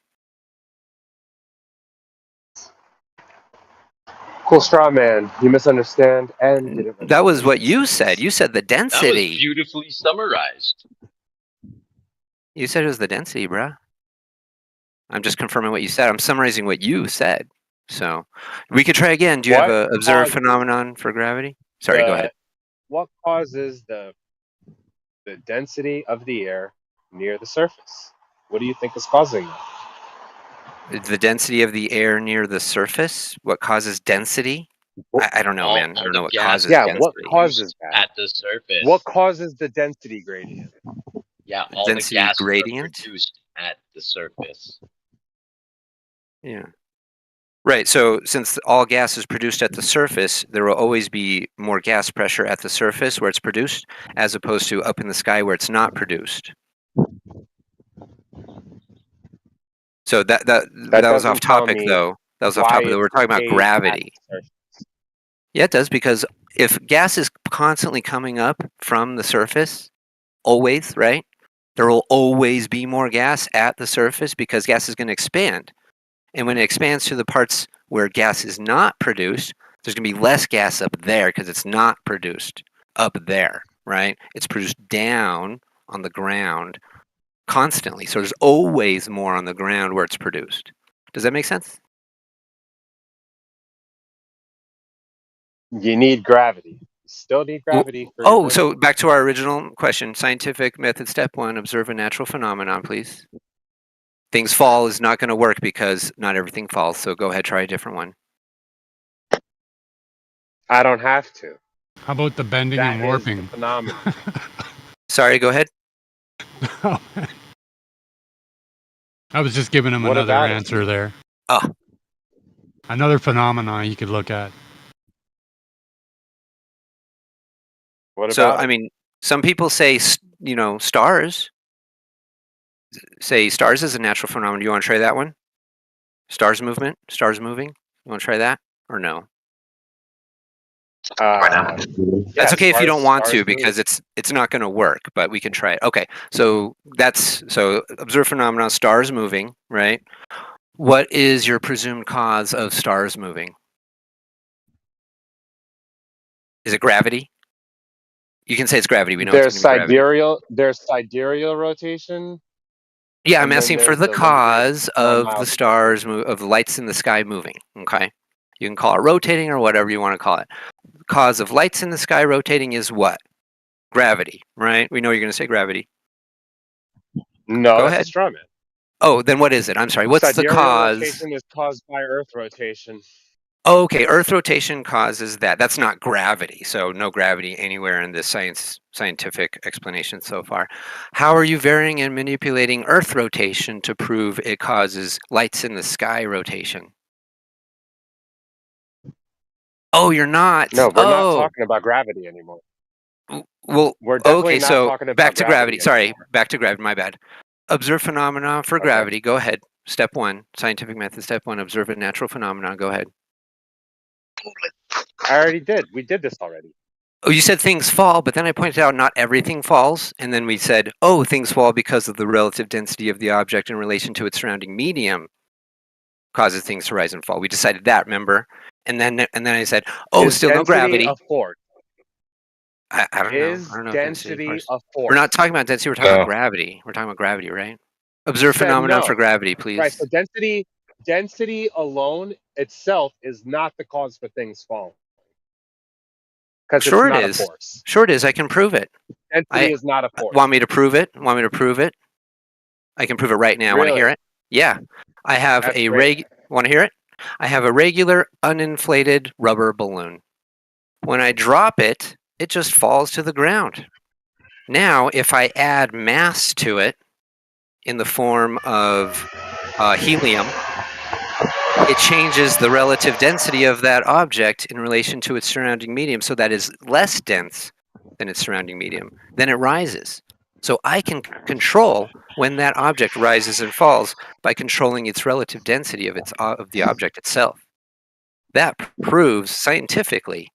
Cool straw man. You misunderstand and didn't. That was what you said. You said the density. That was beautifully summarized. You said it was the density, bruh. I'm just confirming what you said. I'm summarizing what you said. So we could try again. Do you have an observed phenomenon for gravity? Sorry, go ahead. What causes the density of the air near the surface? What do you think is causing that? The density of the air near the surface? What causes density? I don't know, man. I don't know what causes density. What causes that? At the surface. What causes the density gradient? Yeah, all density the gases gradient? are produced at the surface. Yeah. Right, so since all gas is produced at the surface, there will always be more gas pressure at the surface where it's produced, as opposed to up in the sky where it's not produced. So that was off topic, though. That was off topic. We're talking about gravity. Yeah, it does, because if gas is constantly coming up from the surface, always, right? There will always be more gas at the surface because gas is going to expand. And when it expands to the parts where gas is not produced, there's going to be less gas up there because it's not produced up there, right? It's produced down on the ground constantly. So there's always more on the ground where it's produced. Does that make sense? You need gravity. You still need gravity. So back to our original question. Scientific method step 1, observe a natural phenomenon, please. Things fall is not going to work because not everything falls. So go ahead, try a different one. I don't have to. How about the bending and warping? Phenomenon. Sorry, go ahead. I was just giving him another answer there. Oh. Another phenomenon you could look at. I mean, some people say, stars. Say stars is a natural phenomenon. Do you want to try that one? Stars moving? You want to try that or no? That's okay if you don't want to, because it's not going to work, but we can try it. Okay, so observe phenomenon, stars moving, right? What is your presumed cause of stars moving? Is it gravity? You can say it's gravity. We know there's sidereal. There's sidereal rotation. Yeah, I'm asking for the cause of the stars, of lights in the sky moving. Okay, you can call it rotating or whatever you want to call it. Cause of lights in the sky rotating is what? Gravity, right? We know you're going to say gravity. No, Go that's a ahead. straw man. Oh, then what is it? I'm sorry. What's the Sidereal cause? rotation is caused by Earth rotation. Okay, Earth rotation causes that. That's not gravity. So no gravity anywhere in this scientific explanation so far. How are you varying and manipulating Earth rotation to prove it causes lights in the sky rotation? Oh, you're not. No, we're not Oh, talking about gravity anymore. well, We're definitely okay, not so talking about back to gravity. anymore. Sorry, back to gravity, my bad. Observe phenomena for gravity. Go ahead. Step 1, scientific method. Step 1, observe a natural phenomenon. Go ahead. I already did. We did this already. Oh, you said things fall, but then I pointed out not everything falls. And then we said, oh, things fall because of the relative density of the object in relation to its surrounding medium causes things to rise and fall. We decided that, remember? And then I said, oh, Is still no gravity. A force? I don't know. Is I don't know density a force? We're not talking about density. We're talking about gravity. We're talking about gravity, right? Observe phenomenon for gravity, please. Right. So density alone itself is not the cause for things falling. Because Sure it's not it is. a force. Sure it is. I can prove it. Density is not a force. Want me to prove it? Want me to prove it? I can prove it right now. Really? Want to hear it? Yeah. I have want to hear it? I have a regular uninflated rubber balloon. When I drop it, it just falls to the ground. Now, if I add mass to it in the form of helium, it changes the relative density of that object in relation to its surrounding medium, so that is less dense than its surrounding medium. Then it rises. So I can control when that object rises and falls by controlling its relative density of the object itself. That proves scientifically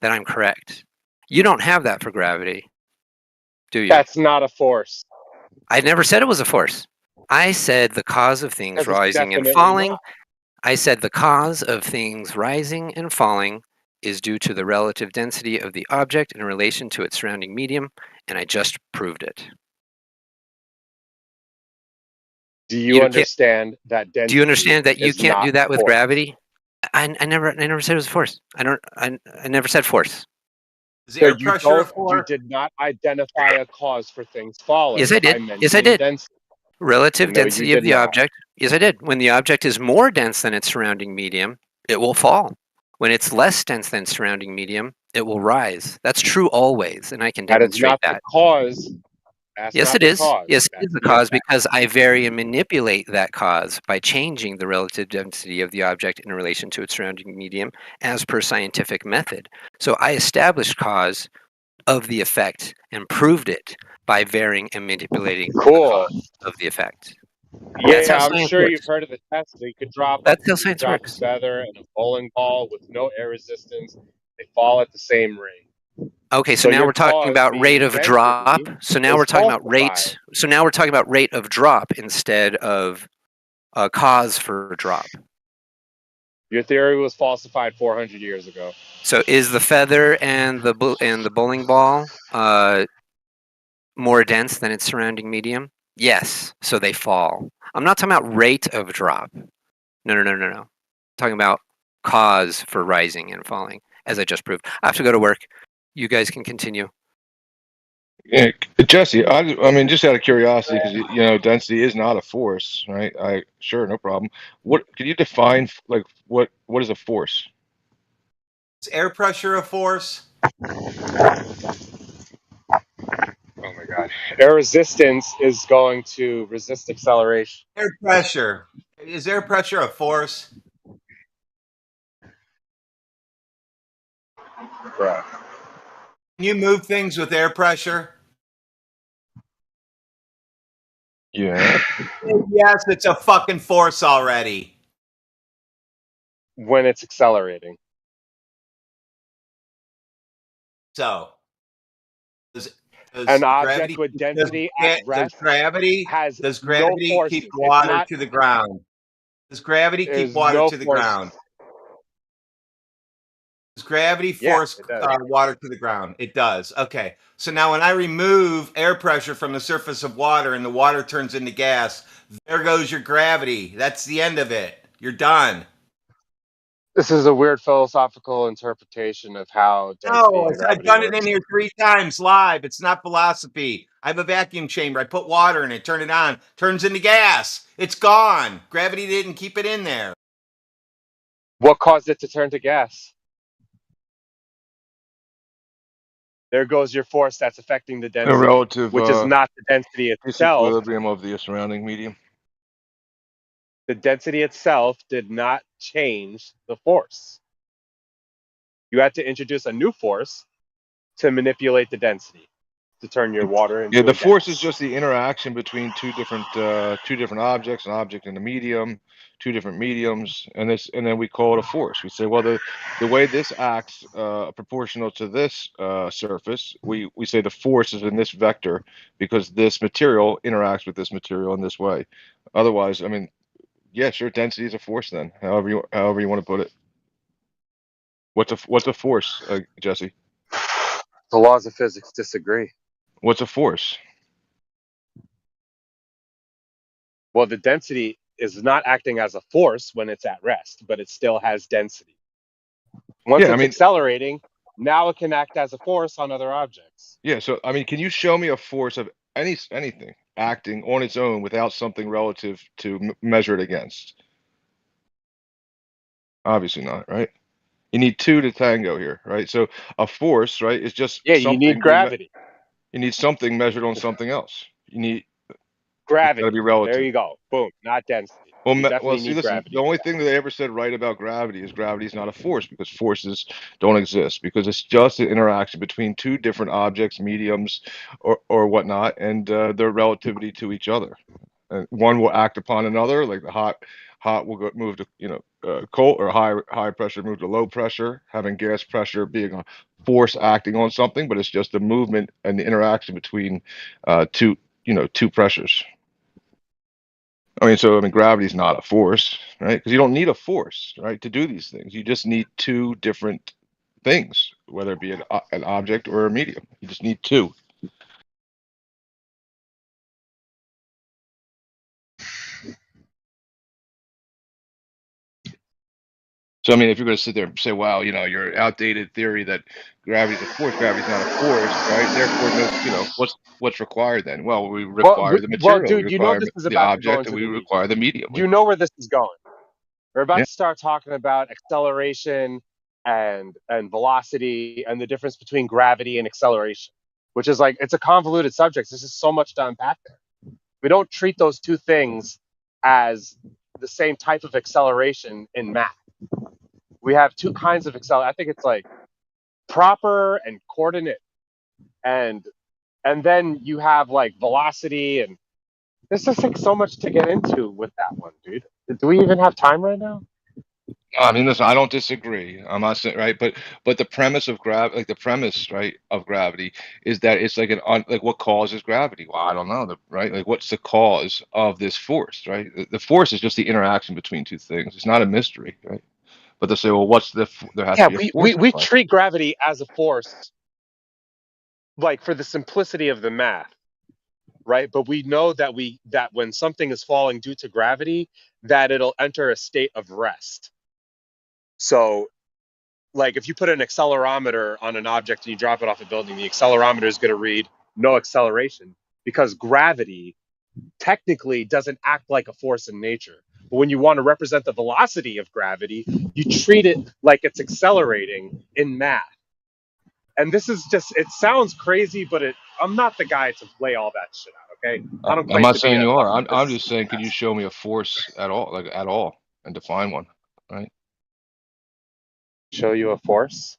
that I'm correct. You don't have that for gravity, do you? That's not a force. I never said it was a force. I said the cause of things rising and falling. I said the cause of things rising and falling is due to the relative density of the object in relation to its surrounding medium, and I just proved it. Do you understand that density? Do you understand that you can't do that with force? gravity? I never said it was a force. I never said force. Is air pressure a force? You did not identify a cause for things falling. Yes, I did. Yes, I did. Density. Relative density of the object. Yes, I did. When the object is more dense than its surrounding medium, it will fall. When it's less dense than surrounding medium, it will rise. That's true always, and I can demonstrate that. That is not the cause. Yes, it is. Yes, it is the cause because I vary and manipulate that cause by changing the relative density of the object in relation to its surrounding medium as per scientific method. So I established cause of the effect and proved it by varying and manipulating the cause of the effect. Yeah, I'm sure you've heard of the test. So you could drop, That's how science works. A feather and a bowling ball with no air resistance. They fall at the same rate. Okay, so now we're talking about rate of drop. So now we're talking about rate. So now we're talking about rate of drop instead of a cause for drop. Your theory was falsified 400 years ago. So is the feather and the bowling ball more dense than its surrounding medium? Yes. So they fall. I'm not talking about rate of drop. No. I'm talking about cause for rising and falling, as I just proved. I have to go to work. You guys can continue. Yeah, Jesse, I mean, just out of curiosity, because density is not a force, right? Sure, no problem. What can you define? Like, what is a force? Is air pressure a force? Oh my God! Air resistance is going to resist acceleration. Air pressure. Is air pressure a force? Right. Can you move things with air pressure? Yeah. Yes, it's a fucking force already. When it's accelerating. So, does an object with density at rest does gravity keep water to the ground? Does gravity keep water to the ground? Does gravity force water to the ground? It does. Okay. So now when I remove air pressure from the surface of water and the water turns into gas, there goes your gravity. That's the end of it. You're done. This is a weird philosophical interpretation of how density and gravity I've done works. it in here 3 times live. It's not philosophy. I have a vacuum chamber. I put water in it, turn it on, turns into gas. It's gone. Gravity didn't keep it in there. What caused it to turn to gas? There goes your force that's affecting the A density, relative which is not the density itself. disequilibrium of the surrounding medium. The density itself did not change the force. You had to introduce a new force to manipulate the density, to turn your water into The a force gas. is just the interaction between two different objects, an object and a medium, two different mediums, and then we call it a force. We say, well, the way this acts proportional to this surface, we say the force is in this vector because this material interacts with this material in this way. Otherwise, I mean, yeah, sure, density is a force then, however you want to put it. What's a force, Jesse? The laws of physics disagree. What's a force? Well, the density is not acting as a force when it's at rest, but it still has density. Once it's accelerating, now it can act as a force on other objects. Yeah, so I mean, can you show me a force of anything acting on its own without something relative to measure it against? Obviously not, right? You need two to tango here, right? So a force, right, is just you need gravity. You need something measured on something else. You need gravity. It's gotta be relative. There you go. Boom. Not density. Well, You definitely see, need listen, gravity. the only thing that they ever said right about gravity is gravity is not a force because forces don't exist because it's just an interaction between two different objects, mediums, or whatnot, and their relativity to each other. And one will act upon another, like the hot will move to cold, or high pressure move to low pressure, having gas pressure being a force acting on something, but it's just the movement and the interaction between two pressures. I mean, gravity is not a force, right? Because you don't need a force, right, to do these things. You just need two different things, whether it be an object or a medium. You just need two. So, I mean, if you're going to sit there and say, wow, your outdated theory that gravity's a force, gravity's not a force, right? Therefore, what's required then? Well, we require the material. Well, dude, we require this is the about to go object, into and we the weeds. require the medium. You know where this is going. We're about Yeah. to start talking about acceleration and velocity and the difference between gravity and acceleration, which is it's a convoluted subject. This is so much to unpack there. We don't treat those two things as the same type of acceleration in math. We have two kinds of acceleration. I think it's proper and coordinate, and then you have velocity, and there's just so much to get into with that one, dude. Do we even have time right now? I mean, listen, I don't disagree. I'm not saying right, but the premise of the premise, right, of gravity is that it's like what causes gravity? Well, I don't know, right? Like, what's the cause of this force, right? The force is just the interaction between two things. It's not a mystery, right? But they say, well, there has to be a force. We treat gravity as a force, for the simplicity of the math, right? But we know that when something is falling due to gravity, that it'll enter a state of rest. So, if you put an accelerometer on an object and you drop it off a building, the accelerometer is going to read no acceleration because gravity technically doesn't act like a force in nature. But when you want to represent the velocity of gravity, you treat it like it's accelerating in math. And this is it sounds crazy, but I'm not the guy to lay all that shit out, okay? I don't I'm claim not to be saying a you are. fucking I'm just physicist. saying, could you show me a force at all, and define one, right? Show you a force?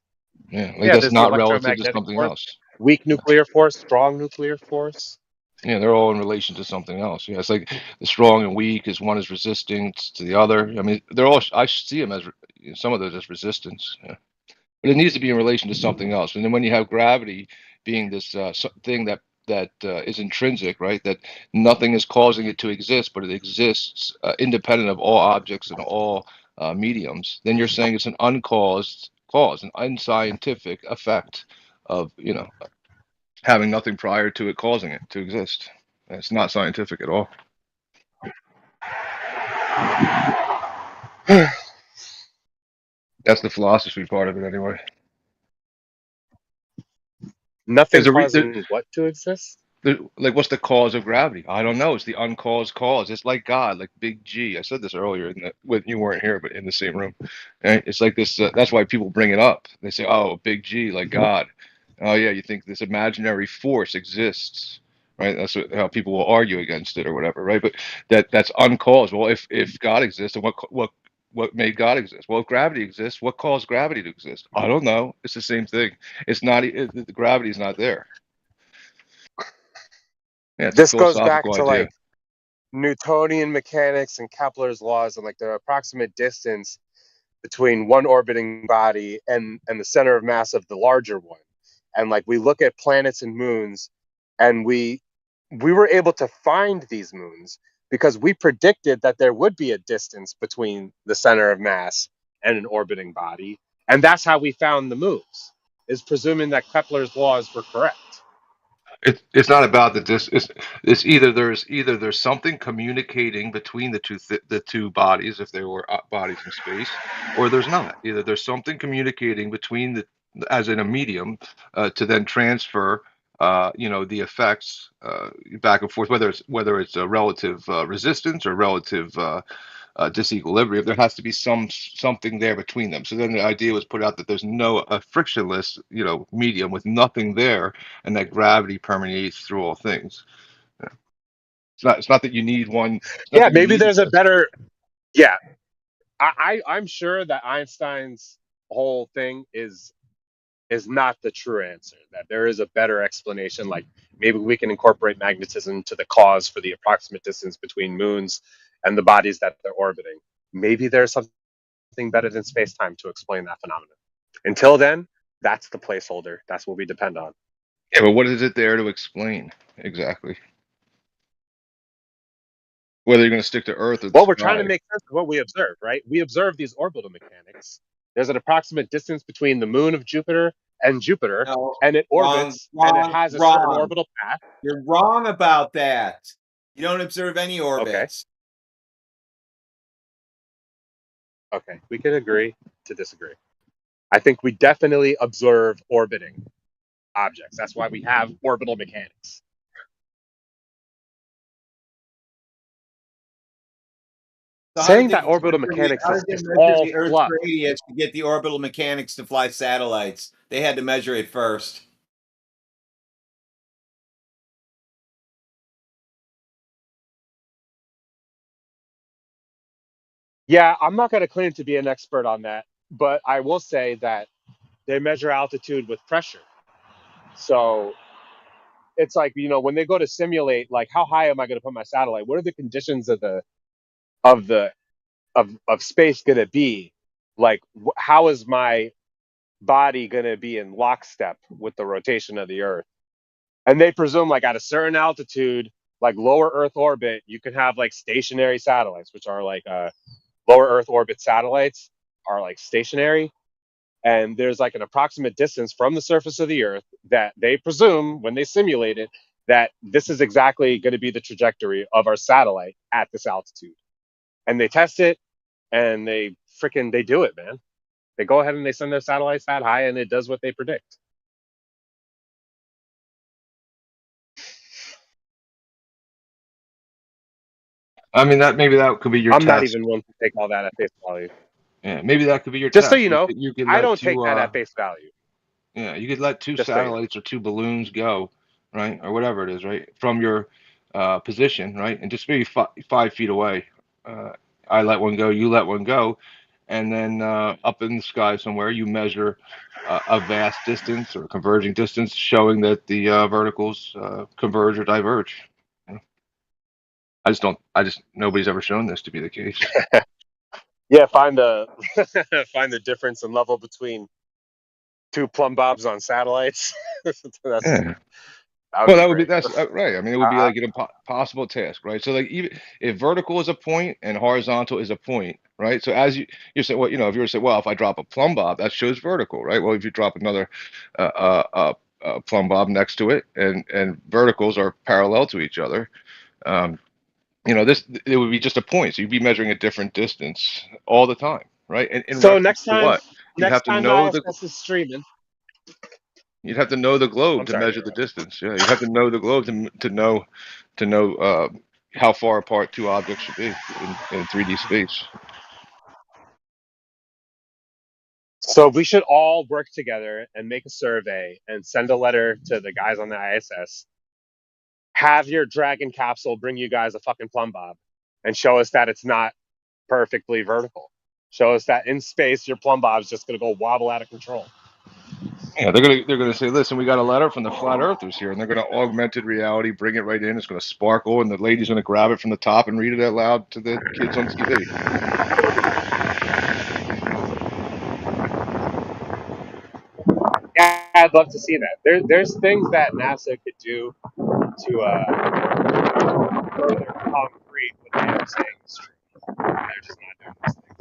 Yeah, that's not relative to something force, else. Weak nuclear force, strong nuclear force. Yeah, they're all in relation to something else. Yeah, it's like the strong and weak is one is resistance to the other. I mean, they're all. I see them as some of those as resistance. Yeah. But it needs to be in relation to something else. And then when you have gravity being this thing that is intrinsic, right? That nothing is causing it to exist, but it exists independent of all objects and all mediums. Then you're saying it's an uncaused cause, an unscientific effect of having nothing prior to it causing it to exist. And it's not scientific at all. That's the philosophy part of it, anyway. Nothing causing what to exist? Like, what's the cause of gravity? I don't know. It's the uncaused cause. It's like God, like Big G. I said this earlier when you weren't here, but in the same room. Right? It's like this. That's why people bring it up. They say, "Oh, Big G, like God." Oh yeah, you think this imaginary force exists, right? That's how people will argue against it or whatever, right? But that's uncaused. Well, if God exists, then what made God exist? Well, if gravity exists, what caused gravity to exist? I don't know. It's the same thing. It's not. The gravity is not there. Yeah, it's a This goes back philosophical to idea. like Newtonian mechanics and Kepler's laws and like the approximate distance between one orbiting body and the center of mass of the larger one. And like we look at planets and moons, and we were able to find these moons because we predicted that there would be a distance between the center of mass and an orbiting body, and that's how we found the moons, is presuming that Kepler's laws were correct. It's not about the it's either there's something communicating between the two bodies if there were bodies in space, or there's not. Either there's something communicating between as in a medium to then transfer the effects back and forth, whether it's a relative resistance or relative disequilibrium. There has to be something there between them. So then the idea was put out that there's a frictionless medium with nothing there, and that gravity permeates through all things. Yeah. It's not that you need one. Yeah, maybe there's a better. Yeah, I'm sure that Einstein's whole thing is not the true answer. That there is a better explanation. Like maybe we can incorporate magnetism to the cause for the approximate distance between moons and the bodies that they're orbiting. Maybe there's something better than space-time to explain that phenomenon. Until then, that's the placeholder. That's what we depend on. Yeah, but what is it there to explain exactly? Whether you're going to stick to Earth or the Well, we're trying to sky. make sense of what we observe, right? We observe these orbital mechanics. There's an approximate distance between the moon of Jupiter and Jupiter, No, and it orbits and it has a certain orbital path. You're wrong about that. You don't observe any orbits. Okay, we can agree to disagree. I think we definitely observe orbiting objects. That's why we have orbital mechanics. So Saying that orbital mechanics how is did they measure all the Earth's fluff. radius to get the orbital mechanics to fly satellites? They had to measure it first. Yeah, I'm not going to claim to be an expert on that, but I will say that they measure altitude with pressure. So it's like, when they go to simulate, like, how high am I going to put my satellite? What are the conditions of space going to be? Like, how is my body going to be in lockstep with the rotation of the Earth? And they presume, like, at a certain altitude, like lower Earth orbit, you can have like stationary satellites, which are like lower Earth orbit satellites are like stationary. And there's like an approximate distance from the surface of the Earth that they presume when they simulate it, that this is exactly going to be the trajectory of our satellite at this altitude. And they test it and they do it, man. They go ahead and they send their satellites that high and it does what they predict. I mean, maybe that could be your I'm test. not even one to take all that at face value. Yeah, maybe that could be your Just test. so you know, You could I let don't take that at face value. Yeah, you could let two Just so you know. satellites or two balloons go, right, or whatever it is, right, from your position, right, and just maybe 5 feet away. I let one go, you let one go, and then up in the sky somewhere, you measure a vast distance or converging distance, showing that the verticals converge or diverge. Yeah. Nobody's ever shown this to be the case. Yeah, find the difference in level between two plumb bobs on satellites. Yeah. That's right. I mean, it would be like an impossible task, right? So, like, even if vertical is a point and horizontal is a point, right? So, as you say, well, if you were to say, well, if I drop a plumb bob, that shows vertical, right? Well, if you drop another plumb bob next to it, and verticals are parallel to each other, it would be just a point. So you'd be measuring a different distance all the time, right? And in so reference next to time, what? You have to the know ISS is streaming. You'd have to know the globe I'm to sorry to measure the interrupt. distance. Yeah, you'd have to know the globe to know how far apart two objects should be in 3D space. So we should all work together and make a survey and send a letter to the guys on the ISS. Have your Dragon capsule bring you guys a fucking plumb bob and show us that it's not perfectly vertical. Show us that in space your plumb bob's just gonna go wobble out of control. Yeah, they're gonna say, listen, we got a letter from the flat earthers here, and they're gonna augmented reality, bring it right in. It's gonna sparkle, and the lady's gonna grab it from the top and read it out loud to the kids on TV. Yeah, I'd love to see that. There's things that NASA could do to further concrete what they are saying is true. They're just not doing those things.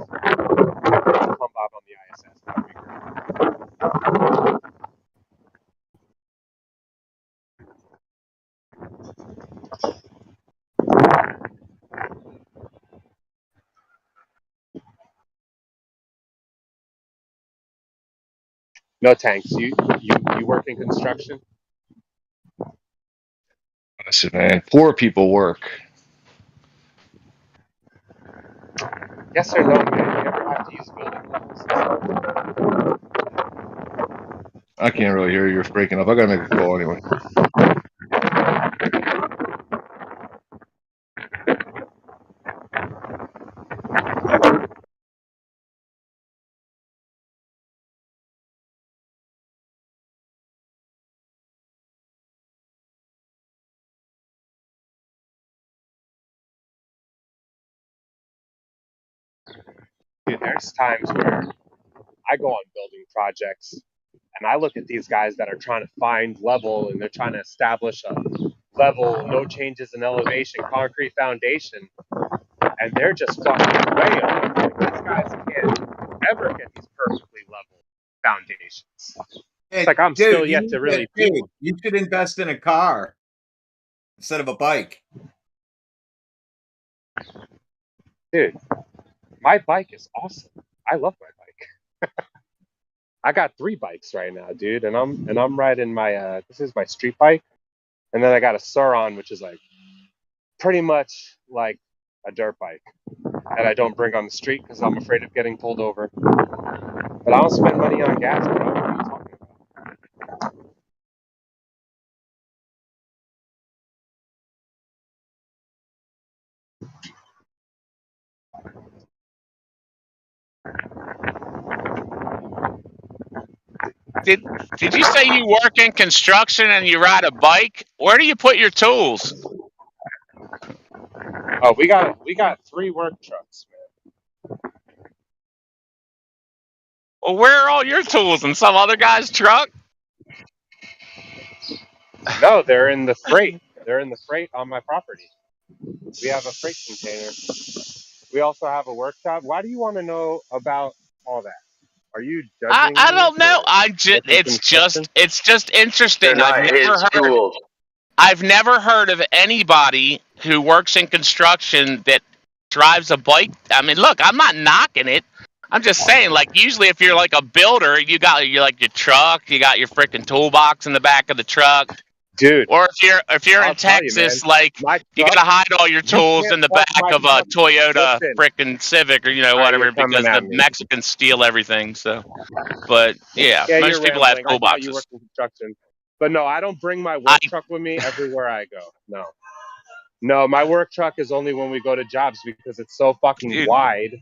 Plumb bob on the ISS. That would be great. No tanks. You work in construction? Listen, man, poor people work. Yes or no, man? You ever have to use building levels? I can't really hear you. You're breaking up. I gotta make a call anyway. Dude, there's times where I go on building projects and I look at these guys that are trying to find level and they're trying to establish a level, no changes in elevation, concrete foundation, and they're just fucking way off. These guys can't ever get these perfectly level foundations. Hey, It's like I'm dude, still you yet need to to really get paid. feel. You should invest in a car instead of a bike. Dude, my bike is awesome. I love my bike. I got 3 bikes right now, dude, and I'm riding my this is my street bike, and then I got a Sauron, which is like pretty much like a dirt bike that I don't bring on the street because I'm afraid of getting pulled over. But I don't spend money on gas, bro. What are you talking about? Did you say you work in construction and you ride a bike? Where do you put your tools? Oh, we got 3 work trucks, man. Well, where are all your tools? In some other guy's truck? No, they're in the freight. They're in the freight on my property. We have a freight container. We also have a workshop. Why do you want to know about all that? Are you judging I me don't know. for working construction? It's just interesting. They're not his tools. I've never heard of anybody who works in construction that drives a bike. I mean, look, I'm not knocking it. I'm just saying, like, usually if you're like a builder, you got your truck, you got your freaking toolbox in the back of the truck. Dude. Or if you're in Texas, like, you gotta hide all your tools in the back of a Toyota freaking Civic or whatever, because the Mexicans steal everything. So, but yeah, most people have I thought you toolboxes. work in construction. But no, I don't bring my work truck with me everywhere I go. No, my work truck is only when we go to jobs because it's so fucking wide.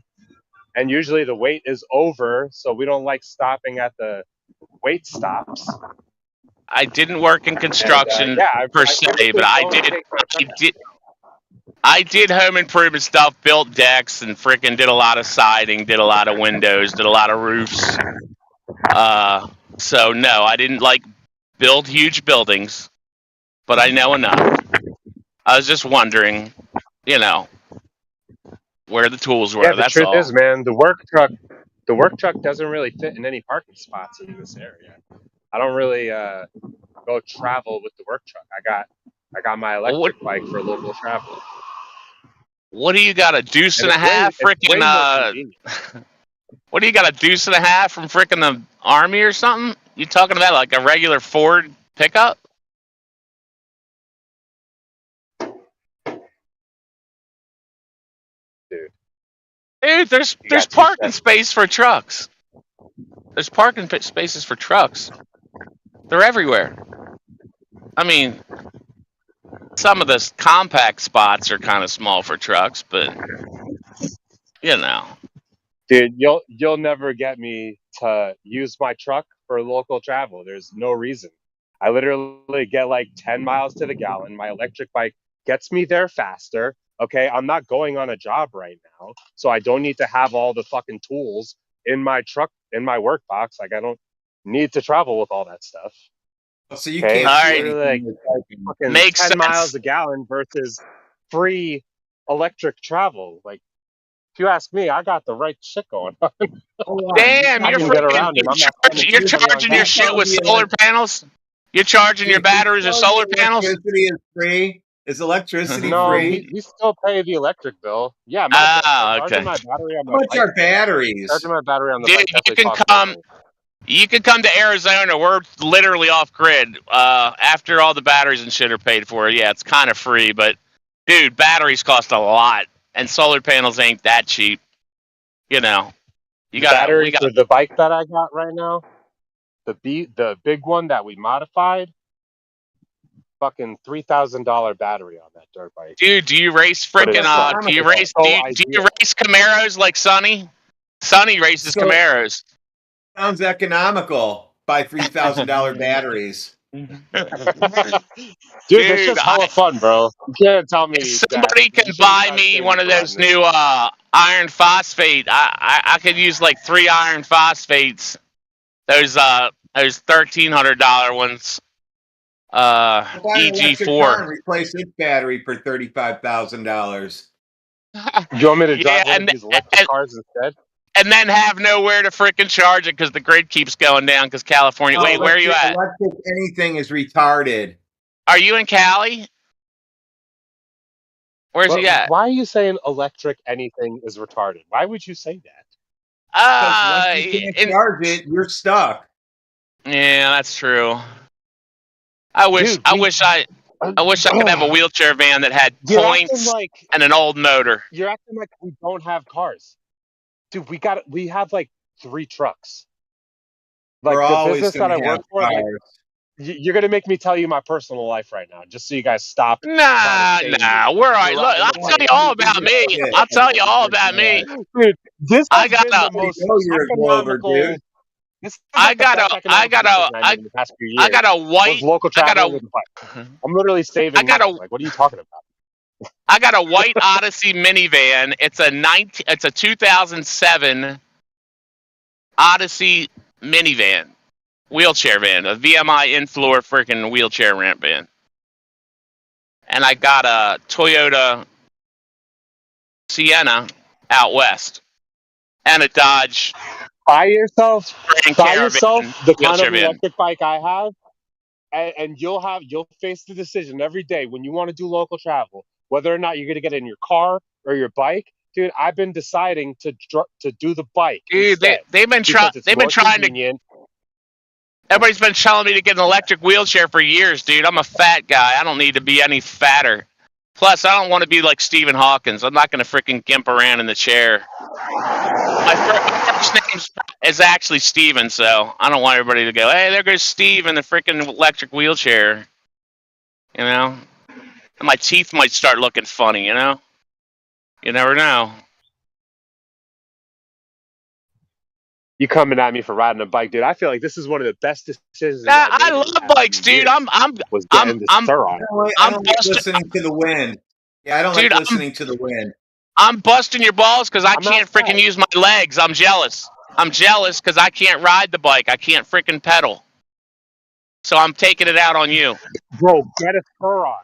And usually the wait is over, so we don't like stopping at the wait stops. I didn't work in construction per se, but I did home improvement stuff, built decks, and freaking did a lot of siding, did a lot of windows, did a lot of roofs. So no, I didn't build huge buildings, but I know enough. I was just wondering, where the tools were. Yeah, the That's truth all. is, man, the work truck doesn't really fit in any parking spots in this area. I don't really go travel with the work truck. I got my electric bike for local travel. What do you got, a deuce and a half freaking What do you got, a deuce and a half from frickin' the army or something? You talking about like a regular Ford pickup? Dude, there's parking space for trucks. There's parking spaces for trucks. They're everywhere. I mean, some of the compact spots are kind of small for trucks, but you know. Dude, you'll never get me to use my truck for local travel. There's no reason. I literally get like 10 miles to the gallon. My electric bike gets me there faster. Okay, I'm not going on a job right now, so I don't need to have all the fucking tools in my truck, in my work box. Like, I don't need to travel with all that stuff. So you can't see anything. Like fucking Makes 10 sense. miles a gallon versus free electric travel. Like, if you ask me, I got the right shit going on. Damn, I you're can get around it. I'm not spending you're 220 on charging your gas. shit with solar panels? You're charging your batteries with solar panels? Electricity is free. Is electricity No, free? we still pay the electric bill. Yeah, charging my battery on my How much bike. are batteries? Charging my battery on the Dude, bike you definitely can costs come. money. You can come to Arizona. We're literally off grid. After all the batteries and shit are paid for, yeah, it's kind of free. But dude, batteries cost a lot, and solar panels ain't that cheap. You know, you got battery for the bike that I got right now. The big one that we modified. Fucking $3,000 battery on that dirt bike. Dude, do you race frickin' do you race Camaros like Sonny? Sonny races Camaros. Sounds economical. Buy $3,000 batteries. Dude, that's just hella fun, bro. You can't tell me. Somebody can buy me one of those new iron phosphate. I could use like 3 iron phosphates. Those $1,300 ones. Buy an electric car and EG4. replace its battery for $35,000. You want me to drive one of these electric cars instead? And then have nowhere to frickin' charge it because the grid keeps going down because California. Wait, where are you at? Electric anything is retarded. Are you in Cali? Where's he at? Why are you saying electric anything is retarded? Why would you say that? Because once you can't charge it, you're stuck. Yeah, that's true. I wish I could have a wheelchair van that had points and an old motor. You're acting like we don't have cars. Dude, we have like 3 trucks. Like We're the always business that I work for, like, you're gonna make me tell you my personal life right now, just so you guys stop. Nah, we're all right. Look, I'll tell you all about me. I'll tell you all about me. Dude, this I got the most economical. I got a white local travel. I'm literally saving. Like, what are you talking about? I got a white Odyssey minivan. It's a 2007 Odyssey minivan, wheelchair van, a VMI in-floor freaking wheelchair ramp van. And I got a Toyota Sienna out west, and a Dodge. Buy yourself the kind of van. electric bike I have, and you'll face the decision every day when you want to do local travel, whether or not you're going to get in your car or your bike. Dude, I've been deciding to do the bike. Dude, they've been trying to. Everybody's been telling me to get an electric wheelchair for years, dude. I'm a fat guy. I don't need to be any fatter. Plus, I don't want to be like Stephen Hawkins. I'm not going to freaking gimp around in the chair. My first name is actually Steven, so I don't want everybody to go, hey, there goes Steve in the freaking electric wheelchair. You know? And my teeth might start looking funny, you know? You never know. You coming at me for riding a bike, dude? I feel like this is one of the best decisions. I love bikes, dude. I'm listening to the wind. Yeah, I don't like listening to the wind. I'm busting your balls because I can't freaking use my legs. I'm jealous. I'm jealous because I can't ride the bike. I can't freaking pedal. So I'm taking it out on you. Bro, get a Suron.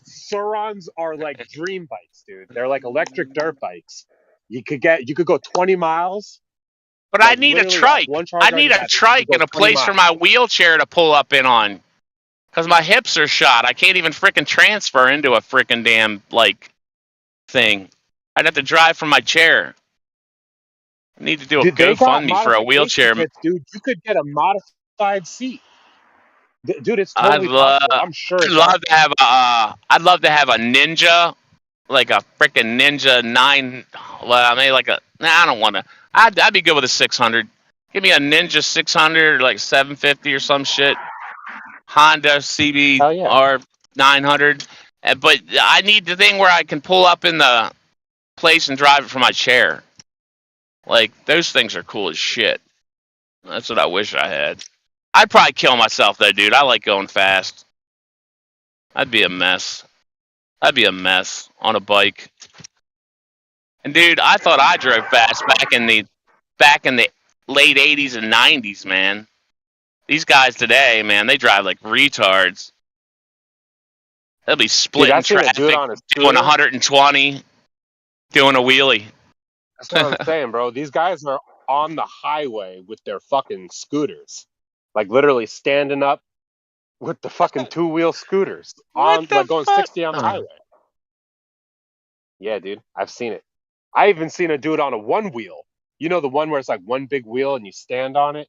Surons are like dream bikes, dude. They're like electric dirt bikes. You could go 20 miles. But I need a trike. I need a trike and a place for my wheelchair to pull up in on. Because my hips are shot. I can't even freaking transfer into a freaking damn, thing. I'd have to drive from my chair. Need to do a Dude, they got GoFundMe for a modification wheelchair. kits, dude. You could get a modified seat. Dude, it's I'd totally love, possible. I'm sure I'd it's out love to have a, I'd love to have a Ninja, like a freaking Ninja 9. Well, maybe like a. Nah, I don't want to. I'd be good with a 600. Give me a Ninja 600 or like 750 or some shit. Honda CB Hell yeah. or 900. But I need the thing where I can pull up in the place and drive it from my chair. Like, those things are cool as shit. That's what I wish I had. I'd probably kill myself, though, dude. I like going fast. I'd be a mess. I'd be a mess on a bike. And, dude, I thought I drove fast back in the late 80s and 90s, man. These guys today, man, they drive like retards. They'll be splitting I've seen a traffic, dude on a doing scooter. 120, doing a wheelie. That's what I'm saying, bro. These guys are on the highway with their fucking scooters. Like, literally standing up with the fucking two-wheel scooters. On, like, going 60 on the highway. Yeah, dude. I've seen it. I even seen a dude on a one-wheel. You know the one where it's like one big wheel and you stand on it?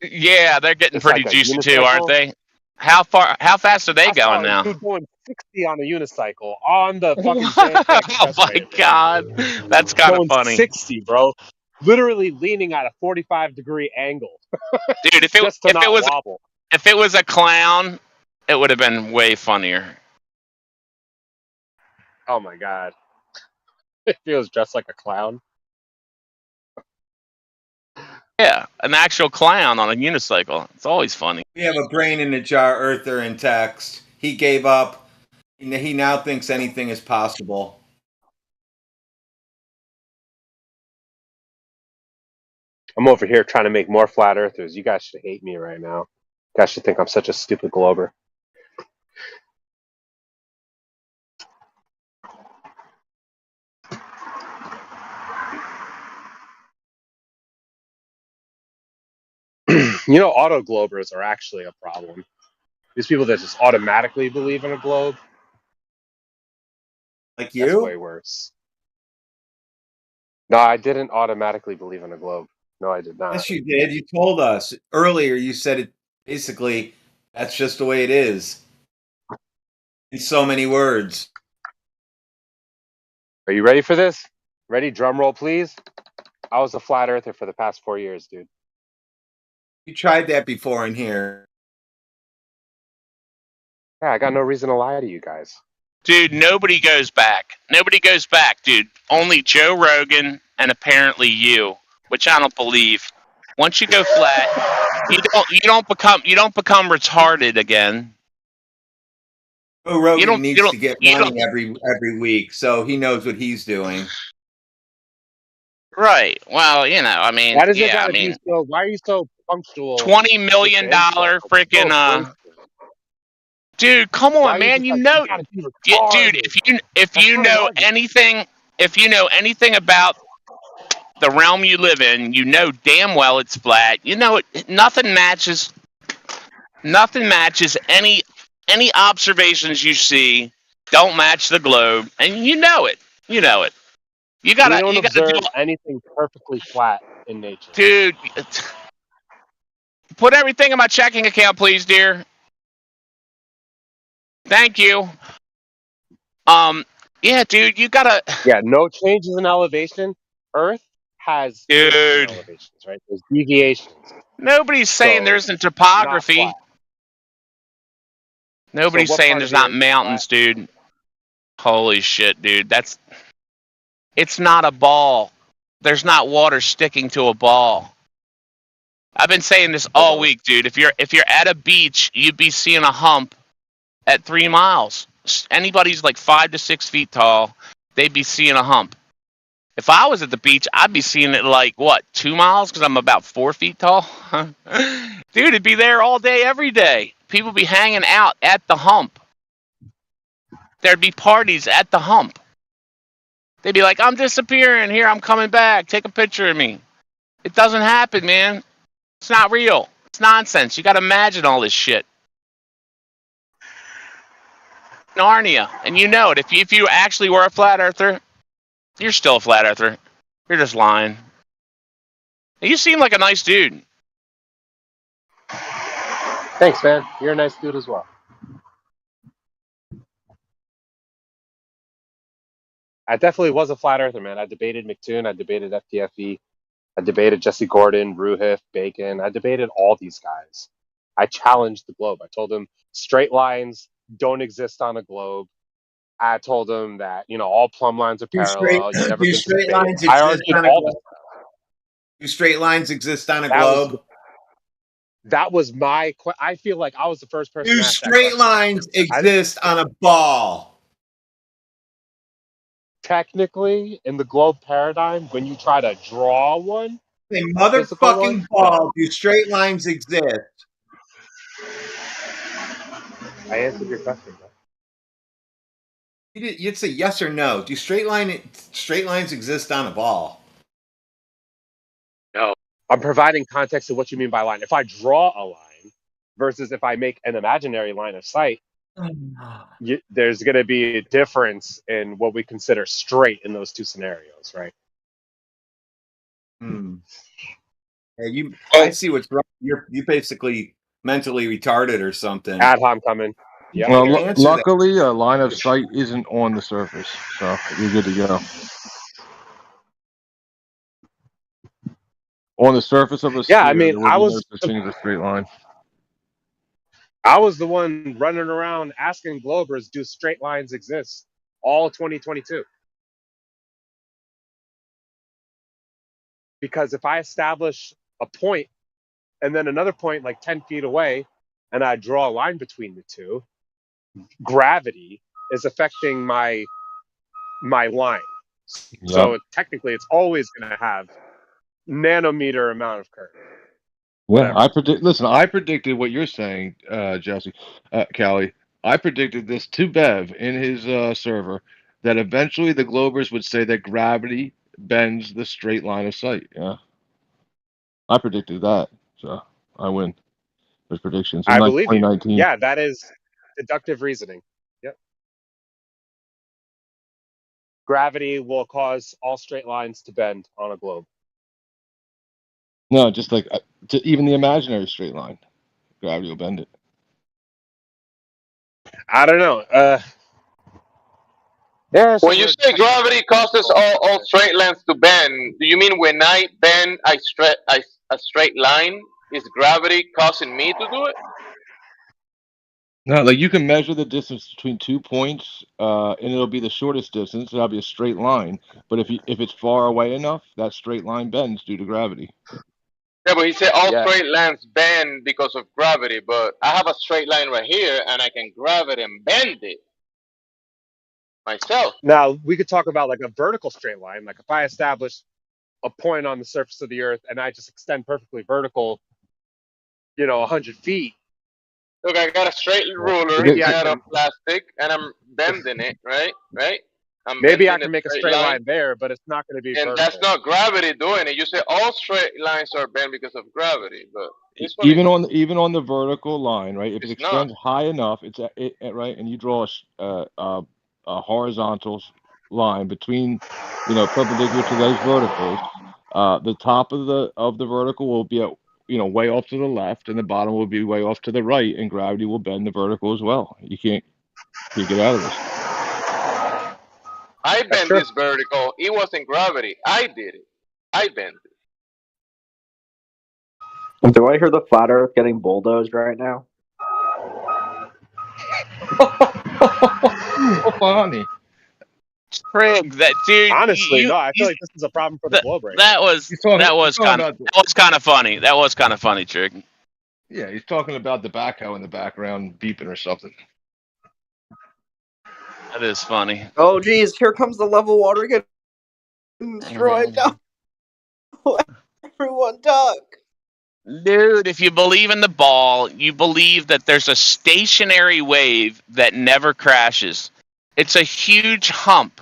Yeah, they're getting It's pretty like a juicy too, aren't unicycle. they? How fast are they I saw going a now? dude going 60 on a unicycle on the fucking Oh Expressway. my god, that's kind of Going funny, 60, bro. Literally leaning at a 45-degree angle. dude. If just to not wobble. if it was a clown, it would have been way funnier. Oh my god. If he was dressed like a clown. Yeah, an actual clown on a unicycle. It's always funny. We have a brain in a jar earther in text. He gave up. He now thinks anything is possible. I'm over here trying to make more flat earthers. You guys should hate me right now. You guys should think I'm such a stupid glober. You know, auto globers are actually a problem. These people that just automatically believe in a globe. Like you? That's way worse. No, I didn't automatically believe in a globe. No, I did not. Yes, you did. You told us earlier. You said it basically. That's just the way it is. In so many words. Are you ready for this? Ready? Drum roll, please. I was a flat earther for the past 4 years, dude. You tried that before in here. Yeah, I got no reason to lie to you guys. Dude, nobody goes back. Nobody goes back, dude. Only Joe Rogan and apparently you, which I don't believe. Once you go flat, you don't become retarded again. Joe Rogan needs to get money every week, so he knows what he's doing. Right. Well, you know, I mean, Why does it yeah, gotta I mean, be so? Why are you so punctual? $20 million freaking dude, come on, man. You know, dude, if you know anything about the realm you live in, you know damn well it's flat. You know, nothing matches any observations you see don't match the globe, and you know it. You know it. You gotta observe do anything perfectly flat in nature, dude. Put everything in my checking account, please, dear. Thank you. Yeah, dude, you gotta. Yeah, no changes in elevation. Earth has dude elevations, right? There's deviations. Nobody's saying there isn't topography. Nobody's saying there's not mountains, dude. Holy shit, dude. It's not a ball. There's not water sticking to a ball. I've been saying this all week, dude. If you're at a beach, you'd be seeing a hump at 3 miles. Anybody's like 5 to 6 feet tall, they'd be seeing a hump. If I was at the beach, I'd be seeing it like, what, 2 miles? Because I'm about 4 feet tall? Dude, it'd be there all day, every day. People be hanging out at the hump. There'd be parties at the hump. They'd be like, I'm disappearing. Here, I'm coming back. Take a picture of me. It doesn't happen, man. It's not real. It's nonsense. You got to imagine all this shit. Narnia. And you know it. If you actually were a flat earther, you're still a flat earther. You're just lying. You seem like a nice dude. Thanks, man. You're a nice dude as well. I definitely was a flat earther, man. I debated McToon. I debated FTFE. I debated Jesse Gordon, Ruhiff, Bacon. I debated all these guys. I challenged the globe. I told them straight lines don't exist on a globe. I told them that, all plumb lines are parallel. You've never Do been to straight space. lines I exist argued on a all this. globe? Do straight lines exist on a That was globe? that was my. I feel like I was the first person Do to ask that straight question. lines exist on a ball? Technically, in the globe paradigm, when you try to draw one, A physical motherfucking one, no. ball. Do straight lines exist? I answered your question, bro. You'd say yes or no. Do straight lines exist on a ball? No. I'm providing context of what you mean by line. If I draw a line versus if I make an imaginary line of sight, there's going to be a difference in what we consider straight in those two scenarios, right? Hey, I see what's wrong. You basically mentally retarded or something. Ad homecoming. Yep. Well, luckily, a line of sight isn't on the surface, so you're good to go. On the surface of a sphere, there would be no such thing as a straight line. I was the one running around asking Globers, do straight lines exist? All 2022. Because if I establish a point and then another point like 10 feet away, and I draw a line between the two, gravity is affecting my line. So technically, it's always going to have nanometer amount of curve. Well, I predicted what you're saying, Jesse, Callie. I predicted this to Bev in his server that eventually the Globers would say that gravity bends the straight line of sight. Yeah, I predicted that, so I win. Those predictions in I believe you. 2019. Yeah, that is deductive reasoning. Yep. Gravity will cause all straight lines to bend on a globe. No, just like even the imaginary straight line, gravity will bend it. I don't know. When you say gravity causes all straight lines to bend, do you mean when I bend a straight line, is gravity causing me to do it? No, like you can measure the distance between 2 points, and it'll be the shortest distance. That'll be a straight line. But if it's far away enough, that straight line bends due to gravity. Yeah, but he said all straight lines bend because of gravity. But I have a straight line right here, and I can grab it and bend it myself. Now, we could talk about like a vertical straight line. Like if I establish a point on the surface of the Earth and I just extend perfectly vertical, 100 feet. Look, I got a straight ruler made out of plastic, and I'm bending it, right? Maybe I can make a straight line there, but it's not going to be and vertical. that's not gravity doing it. You say all straight lines are bent because of gravity, but Even on the vertical line, right? If it extends high enough, it's right, and you draw a horizontal line between, perpendicular to those verticals. The top of the vertical will be way off to the left, and the bottom will be way off to the right, and gravity will bend the vertical as well. You can't get out of this. I bent this vertical. It wasn't gravity. I did it. I bent it. Do I hear the flat Earth getting bulldozed right now? Oh, funny. Craig, that dude. Honestly, no. I feel like this is a problem for the globe right now. That was kind of funny. That was kind of funny, Trig. Yeah, he's talking about the backhoe in the background beeping or something. That is funny. Oh, geez, here comes the level water getting destroyed now. Everyone duck. Dude, if you believe in the ball, you believe that there's a stationary wave that never crashes. It's a huge hump.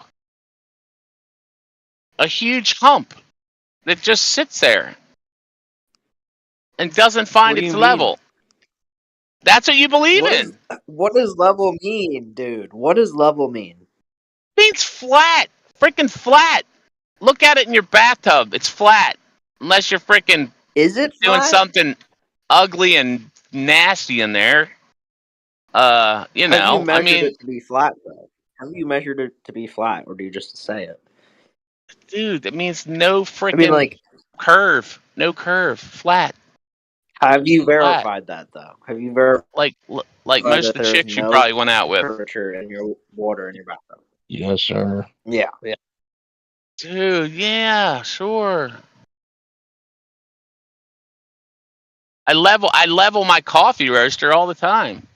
A huge hump that just sits there and doesn't find its level. That's what you believe in. What does level mean, dude? What does level mean? It means flat. Freaking flat. Look at it in your bathtub. It's flat. unless you're freaking Is it doing flat? something ugly and nasty in there. You Have you know, I measured mean, it to be flat though? Have you measured it to be flat, or do you just say it? dude, that means no I mean, freaking like, no curve, flat, have you flat. verified that though? Have you verified Like most that of the there's chicks you no probably went out with. temperature in your water in your bathtub? Yes, sir. Yeah. Dude, yeah, sure. I level my coffee roaster all the time.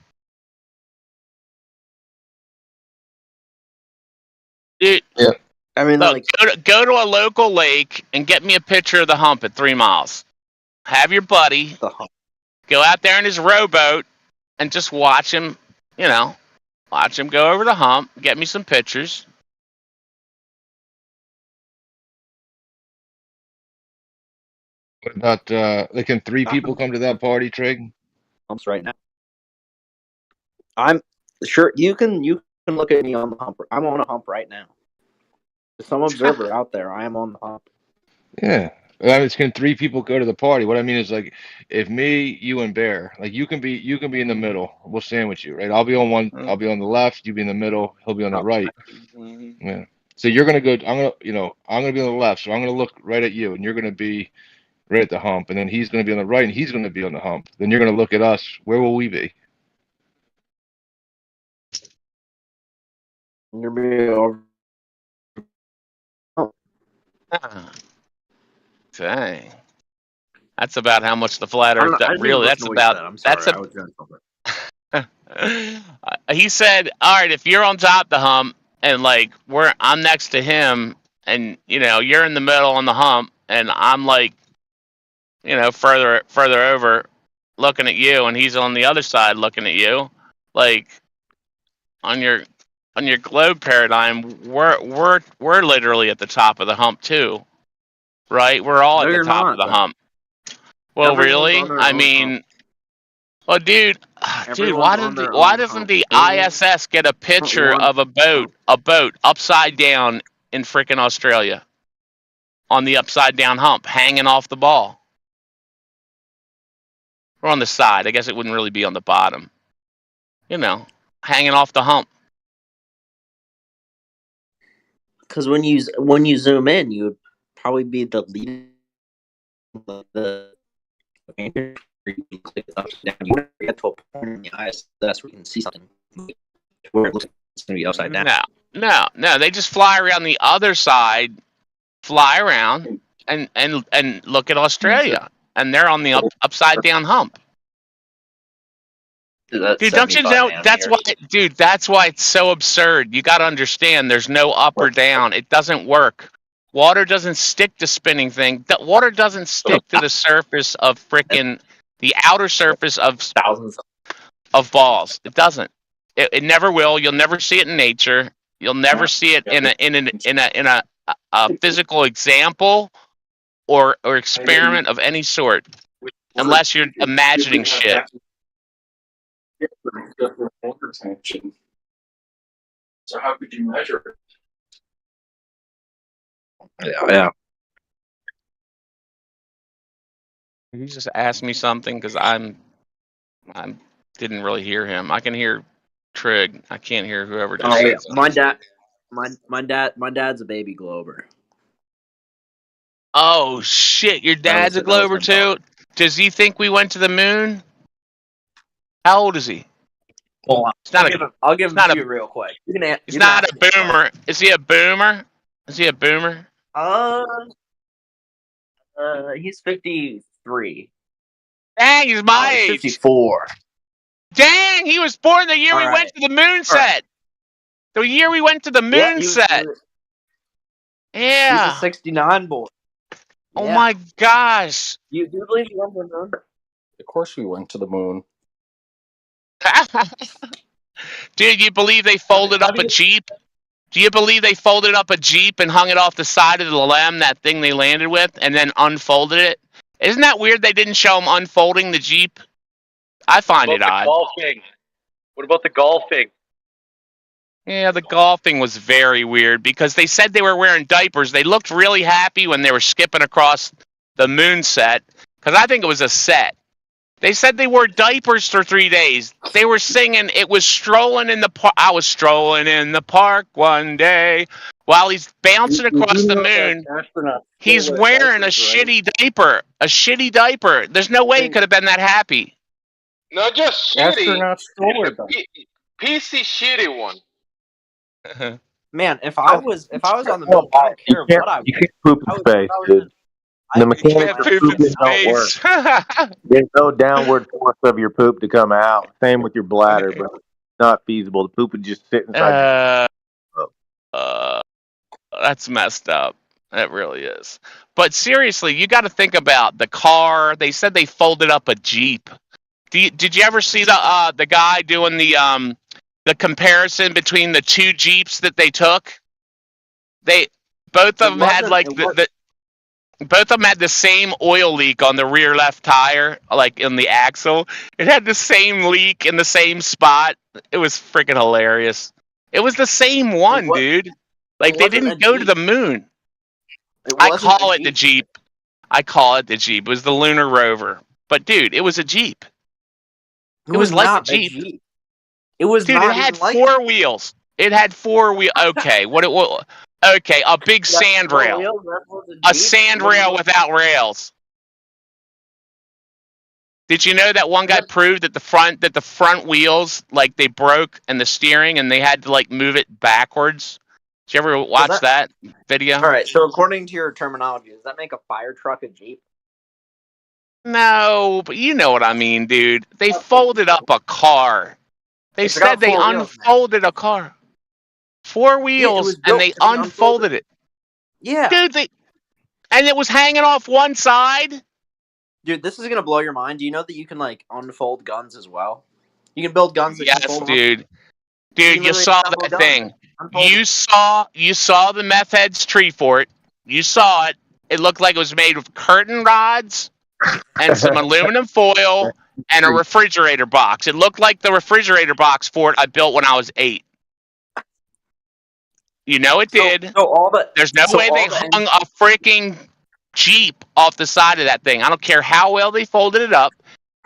Dude, Yeah. I mean, look, like, go to a local lake and get me a picture of the hump at 3 miles. Have your buddy the hump. go out there in his rowboat and just watch him, watch him go over the hump, get me some pictures. What about like can 3 people come to that party, Trig? Humps right now. I'm sure you can look at me on the hump. I'm on a hump right now. There's some observer out there. I am on the hump. Yeah. I mean, can 3 people go to the party? What I mean is like, if me, you, and Bear, like you can be in the middle. We'll sandwich you, right? I'll be on one. I'll be on the left. You be in the middle. He'll be on the right. Yeah. So you're gonna go. I'm gonna be on the left. So I'm gonna look right at you, and you're gonna be right at the hump, and then he's gonna be on the right, and he's gonna be on the hump. Then you're gonna look at us. Where will we be? You're be over. Dang. That's about how much the flat Earth really. That's about. He said, "All right, if you're on top of the hump, and like I'm next to him, and you're in the middle on the hump, and I'm like, further over, looking at you, and he's on the other side looking at you, like on your globe paradigm, we're literally at the top of the hump too, right? We're all at the top of the hump. Well, really? I mean, well, dude, why doesn't the ISS get a picture of a boat upside down in freaking Australia on the upside down hump hanging off the ball? Or on the side. I guess it wouldn't really be on the bottom. Hanging off the hump. Because when you zoom in, you would probably be the lead. You click up and down. You get to a point in the ISS where you can see something where it looks like it's going to be upside down. No. They just fly around the other side, fly around, and look at Australia, and they're on the upside down hump. Dude, don't you know? That's why it's so absurd. You got to understand. There's no up or down. It doesn't work. Water doesn't stick to spinning thing. The water doesn't stick to the surface of freaking the outer surface of thousands of balls. It doesn't. It never will. You'll never see it in nature. You'll never see it in a physical example or experiment of any sort, unless you're imagining shit. So how could you measure it? Yeah. You just asked me something because I didn't really hear him. I can hear Trig. I can't hear whoever just said something. My dad's a baby glober. Oh shit! Your dad's a glober too. Does he think we went to the moon? How old is he? Well, I'll give him to you real quick. He's not a boomer. Is he a boomer? He's 53. Dang, he's my age. 54. Dang, he was born the year we went to the moon set. The year we went to the moon set. Yeah. He's a 69 boy. Oh my gosh. You do believe you went to the moon? Of course we went to the moon. Dude, you believe they folded up a Jeep? Do you believe they folded up a Jeep and hung it off the side of the LEM, that thing they landed with, and then unfolded it? Isn't that weird they didn't show them unfolding the Jeep? I find it odd. What about the golfing? Yeah, the golfing was very weird because they said they were wearing diapers. They looked really happy when they were skipping across the moon set, because I think it was a set. They said they wore diapers for 3 days. They were singing, it was strolling in the park. I was strolling in the park one day while he's bouncing across the moon. He's wearing a shitty diaper. A shitty diaper. There's no way he could have been that happy. Not just shitty, PC shitty one. Man, if I was on the moon, I don't care what I was. You can't poop in space, dude. The mechanics of pooping don't work. There's no downward force of your poop to come out. Same with your bladder, bro. It's not feasible. The poop would just sit inside. That's messed up. It really is. But seriously, you got to think about the car. They said they folded up a Jeep. Did you ever see the guy doing the comparison between the two Jeeps that they took? Both of them had like both of them had the same oil leak on the rear left tire, like in the axle. It had the same leak in the same spot. It was freaking hilarious. It was the same one, dude. Like they didn't go to the moon. I call it the Jeep. It was the lunar rover. But dude, it was a Jeep. It was like a Jeep. It was dude. It had four wheels. It had 4 wheels. Okay, what it was? Okay, a big sand rail. A sand rail without rails. Did you know that one guy proved that the front wheels, like, they broke and the steering and they had to like move it backwards? Did you ever watch that video? All right, so according to your terminology, does that make a fire truck a Jeep? No, but you know what I mean, dude. They folded up a car. They said they unfolded a car. 4 wheels, and they unfolded it. Yeah. Dude, and it was hanging off one side? Dude, this is going to blow your mind. Do you know that you can, like, unfold guns as well? You can build guns that can fold. Dude. Dude, you saw that thing. You saw the meth head's tree fort. You saw it. It looked like it was made of curtain rods and some aluminum foil and a refrigerator box. It looked like the refrigerator box fort I built when I was 8. You know it did. There's no way they hung a freaking Jeep off the side of that thing. I don't care how well they folded it up.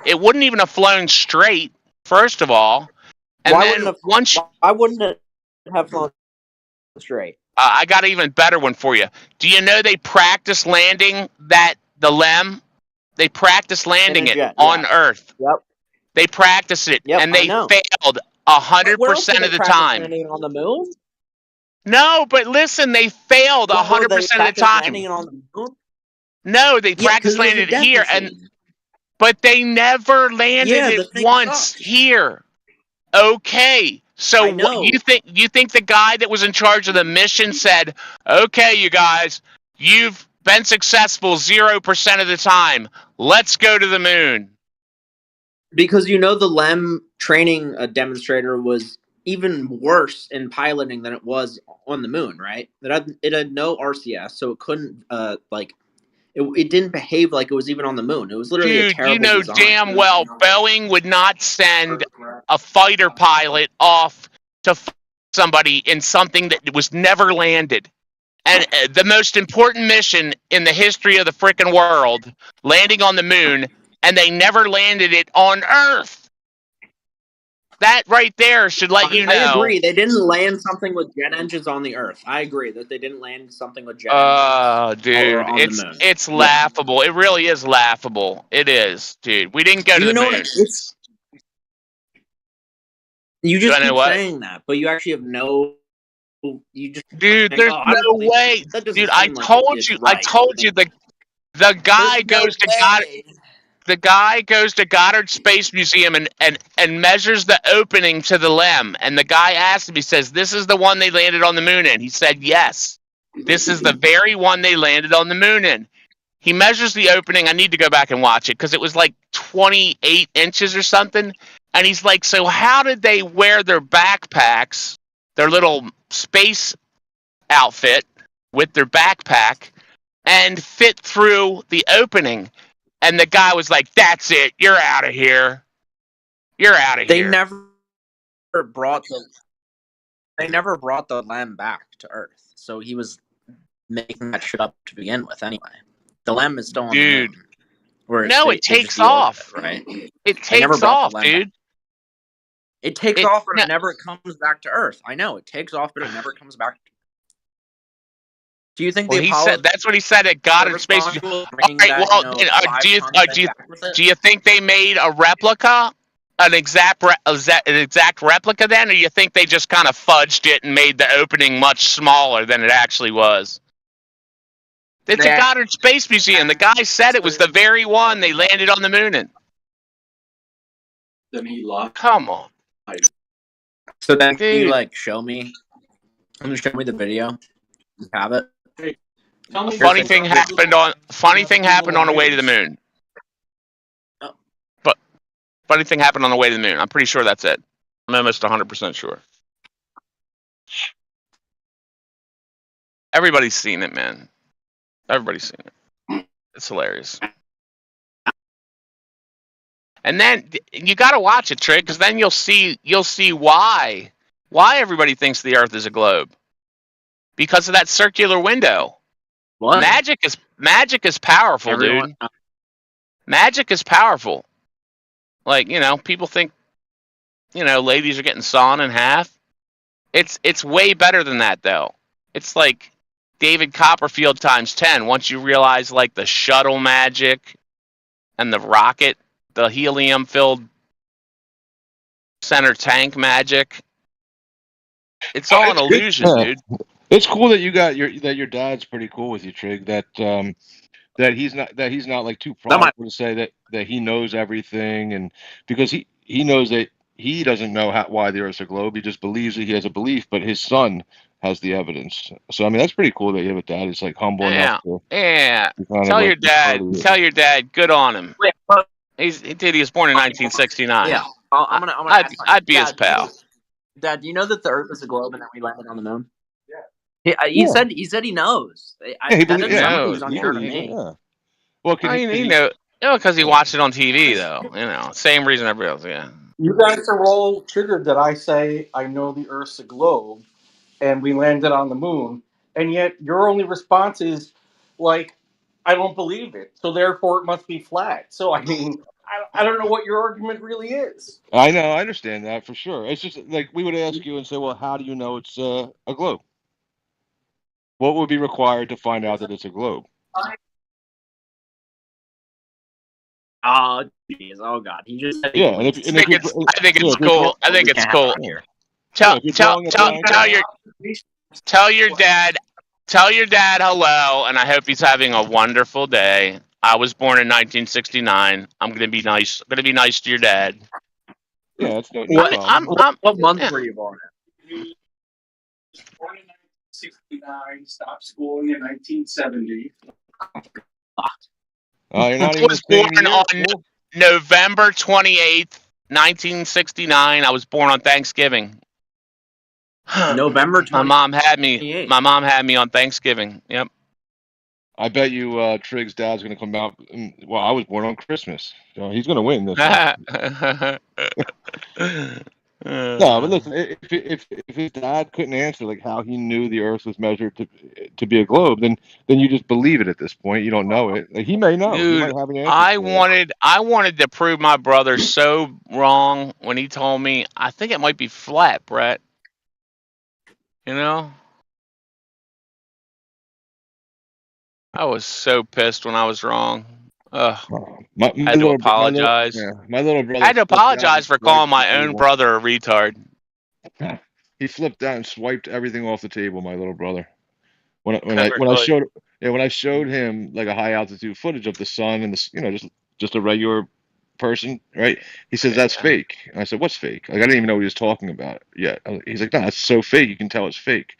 It wouldn't even have flown straight, first of all. And why wouldn't it have flown straight? I got an even better one for you. Do you know they practiced landing the LEM? They practiced landing it on Earth. Yep. They practiced it, and they failed 100% of the time. Landing on the moon? No, but listen, they failed 100% of the time. Landing on the moon? No, they practiced landing it here, but they never landed it once here. Okay, so what you think the guy that was in charge of the mission said, "Okay, you guys, you've been successful 0% of the time. Let's go to the moon." Because the LEM training demonstrator was even worse in piloting than it was on the moon, right? It had no RCS, so it couldn't it didn't behave like it was even on the moon. It was literally a terrible design. Damn well Boeing would not send a fighter pilot off to somebody in something that was never landed. And the most important mission in the history of the frickin' world, landing on the moon, and they never landed it on Earth. That right there should let you know. I agree. They didn't land something with jet engines on the Earth. I agree that they didn't land something with jet engines. Dude, it's laughable. It really is laughable. It is, dude. We didn't go to the moon. You just keep saying that, but you actually have no. Dude, there's no way. Dude, I told you. I told you the guy goes to Goddard. The guy goes to Goddard Space Museum and measures the opening to the LEM. And the guy asked him, he says, "This is the one they landed on the moon in?" He said, "Yes. This is the very one they landed on the moon in." He measures the opening. I need to go back and watch it because it was like 28 inches or something. And he's like, "So how did they wear their backpacks, their little space outfit with their backpack, and fit through the opening?" And the guy was like, "That's it. You're out of here. You're out of here." They never brought the LEM back to Earth, so he was making that shit up to begin with, anyway. The LEM is still on the Dude. moon. Where No, it just takes deorbited off. it, right? It They never takes brought the off, LEM dude. back. It takes off, but it never comes back to Earth. I know it takes off, but it never comes back. Do you think Well, the he Apollo? said that's what he said at God in space. All right, well, do you think they made a replica, an exact replica then, or you think they just kind of fudged it and made the opening much smaller than it actually was? It's a Goddard Space Museum. The guy said it was the very one they landed on the moon in. Then he lied. Come on. So then, can you show me? Can you show me the video? You have it. Funny thing happened on the way to the moon. But funny thing happened on the way to the moon. I'm pretty sure that's it. I'm almost 100% sure. Everybody's seen it, man. Everybody's seen it. It's hilarious. And then you got to watch it, Trig, because then you'll see why everybody thinks the Earth is a globe. Because of that circular window. What? Magic is powerful, dude. Magic is powerful. Like, people think, ladies are getting sawn in half. It's way better than that, though. It's like David Copperfield times 10. Once you realize, like, the shuttle magic and the rocket, the helium-filled center tank magic. It's all an illusion, dude. It's cool that your dad's pretty cool with you, Trig. That he's not like too prideful to say that he knows everything, and because he knows that he doesn't know why the Earth's a globe. He just believes that he has a belief, but his son has the evidence. So I mean, that's pretty cool that you have a dad who's like humble enough to. Yeah. Tell your dad. Good on him. He was born in 1969. Yeah. I'm gonna I'd be his pal. Dad, do you know that the Earth is a globe and that we landed on the moon? He said he knows. That doesn't sound like he's unsure to me. Well, because he watched it on TV, though. Same reason everybody else. Yeah. You guys are all triggered that I say I know the Earth's a globe, and we landed on the moon, and yet your only response is like, I don't believe it, so therefore it must be flat. So I mean, I don't know what your argument really is. I know, I understand that for sure. It's just like we would ask you and say, well, how do you know it's a globe? What would be required to find out that it's a globe? Oh, jeez. Oh, God. He just said I think it's cool. I think it's cool. Tell your dad hello, and I hope he's having a wonderful day. I was born in 1969. I'm gonna be nice. I'm gonna be nice to your dad. Yeah, that's no what month were you born in? Born in 1969, stopped schooling in 1970. You're not I even was born on November 28th, 1969. I was born on Thanksgiving. November 28th. My mom had me on Thanksgiving. Yep. I bet you Trig's dad's going to come out. Well, I was born on Christmas, so he's going to win this one. No, but listen, if his dad couldn't answer like how he knew the Earth was measured to be a globe, then you just believe it at this point. You don't know it. Like, he may know. Dude, he might have an answer. I wanted to prove my brother so wrong when he told me I think it might be flat, Brett. I was so pissed when I was wrong. I had to apologize. My little brother. I had to apologize for calling my own brother a retard. He flipped out and swiped everything off the table. My little brother. When I showed him like a high altitude footage of the sun and just a regular person, right? He says that's fake. And I said, what's fake? Like I didn't even know what he was talking about yet. He's like, no, that's so fake. You can tell it's fake,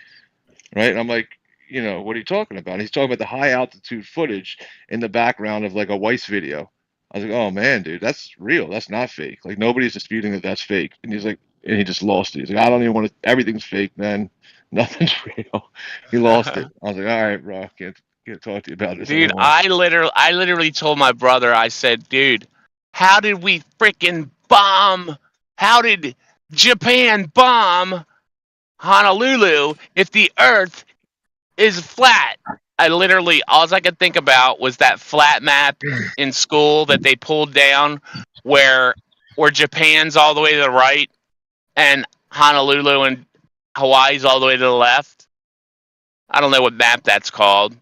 right? And I'm like, what are you talking about? And he's talking about the high altitude footage in the background of like a Weiss video. I was like, oh man, dude, that's real. That's not fake. Like nobody's disputing that that's fake. And he's like, and he just lost it. He's like, I don't even want to. Everything's fake, man. Nothing's real. He lost it. I was like, all right, bro, can't talk to you about this. Dude, anymore. I literally told my brother. I said, dude, how did we freaking bomb? How did Japan bomb Honolulu if the Earth is flat? I literally, all I could think about was that flat map in school that they pulled down where Japan's all the way to the right and Honolulu and Hawaii's all the way to the left. I don't know what map that's called,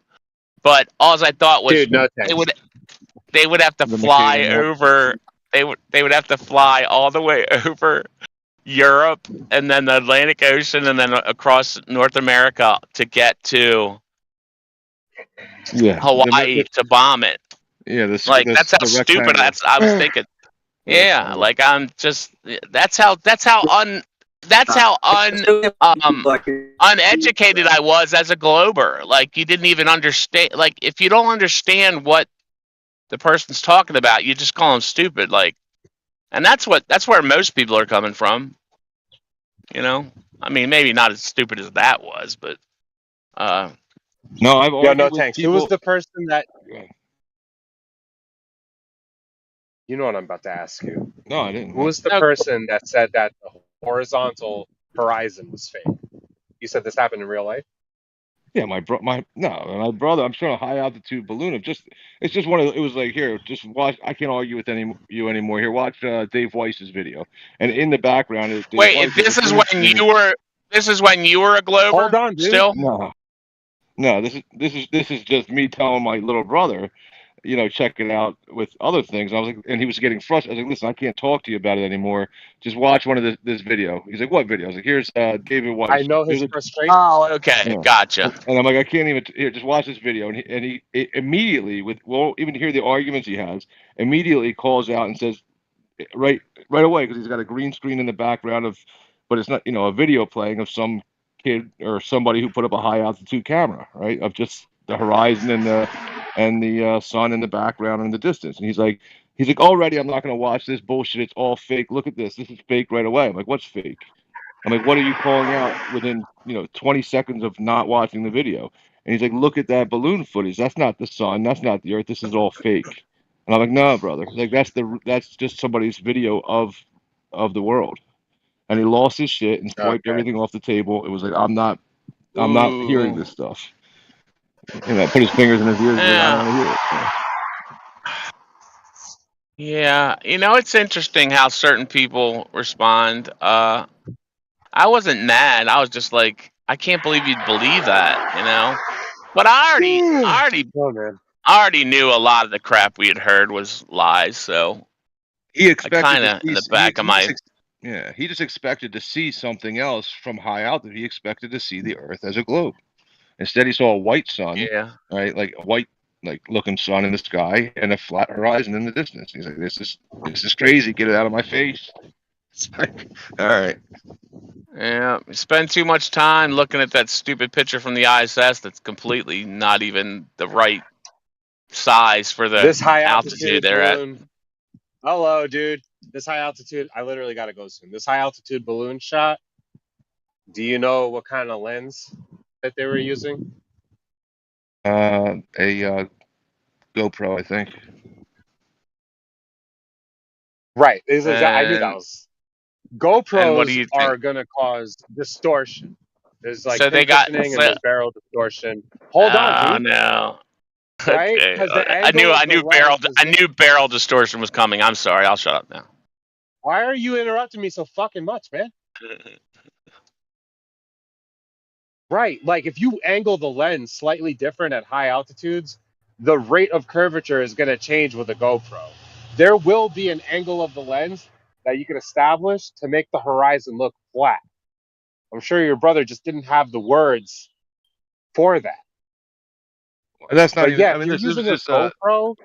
but all I thought was, Dude, no they thanks. would have to fly over. They would have to fly all the way over Europe and then the Atlantic Ocean and then across North America to get to Hawaii to bomb it. Yeah, that's how stupid I was thinking. Yeah, like I'm just that's how uneducated I was as a glober. Like, you didn't even understand. Like, if you don't understand what the person's talking about, you just call them stupid. Like, and that's where most people are coming from. You know, I mean, maybe not as stupid as that was, but no, I've argued no thanks. People... Who was the person that? You know what I'm about to ask you. No, I didn't. Who was the person that said that the horizontal horizon was fake? You said this happened in real life? Yeah, my brother. I'm showing a high altitude balloon of just. It's just one of. It was like, here, just watch. I can't argue with you anymore. Here, watch Dave Weiss's video, and in the background is. Dave Wait, Weiss, this is when you were. This is when you were a glober. Hold on, dude. Still. No. This is just me telling my little brother, you know, check it out with other things. I was like, and he was getting frustrated. I was like, listen, I can't talk to you about it anymore. Just watch one of this video. He's like, what video? I was like, here's David Weiss. I know his frustration. Oh, okay, yeah. Gotcha. And I'm like, I can't even. Here, just watch this video. And he immediately, won't even hear the arguments he has. Immediately calls out and says, right away, because he's got a green screen in the background of, but it's not, you know, a video playing of some kid or somebody who put up a high altitude camera, right, of just the horizon and the sun in the background and the distance. And he's like, already, I'm not going to watch this bullshit. It's all fake. Look at this. This is fake right away. I'm like, what's fake? I'm like, what are you calling out within, 20 seconds of not watching the video? And he's like, look at that balloon footage. That's not the sun. That's not the earth. This is all fake. And I'm like, no, brother. Like, that's just somebody's video of the world. And he lost his shit and swiped everything off the table. It was like, I'm not hearing this stuff. Put his fingers in his ears. Like, I don't want to hear it. Yeah, it's interesting how certain people respond. I wasn't mad. I was just like, I can't believe you'd believe that, But I already knew a lot of the crap we had heard was lies. So he expected kind of in the back of my. He just expected to see something else from high altitude. He expected to see the Earth as a globe. Instead, he saw a white sun. Yeah. Right, like a white, looking sun in the sky and a flat horizon in the distance. He's like, this is crazy. Get it out of my face. It's like, all right. Yeah, you spend too much time looking at that stupid picture from the ISS that's completely not even the right size for the this high altitude they're balloon. At. Hello, dude. This high altitude, I literally got to go soon. This high altitude balloon shot, do you know what kind of lens that they were using? A GoPro, I think. Right. I knew that was. GoPros are going to cause distortion. There's so they got and there's barrel distortion. Hold on, dude. Oh no. Right? Okay. I knew barrel distortion was coming. I'm sorry. I'll shut up now. Why are you interrupting me so fucking much, man? Right. Like, if you angle the lens slightly different at high altitudes, the rate of curvature is going to change with a GoPro. There will be an angle of the lens that you can establish to make the horizon look flat. I'm sure your brother just didn't have the words for that. That's not. But yeah, if you're using a GoPro,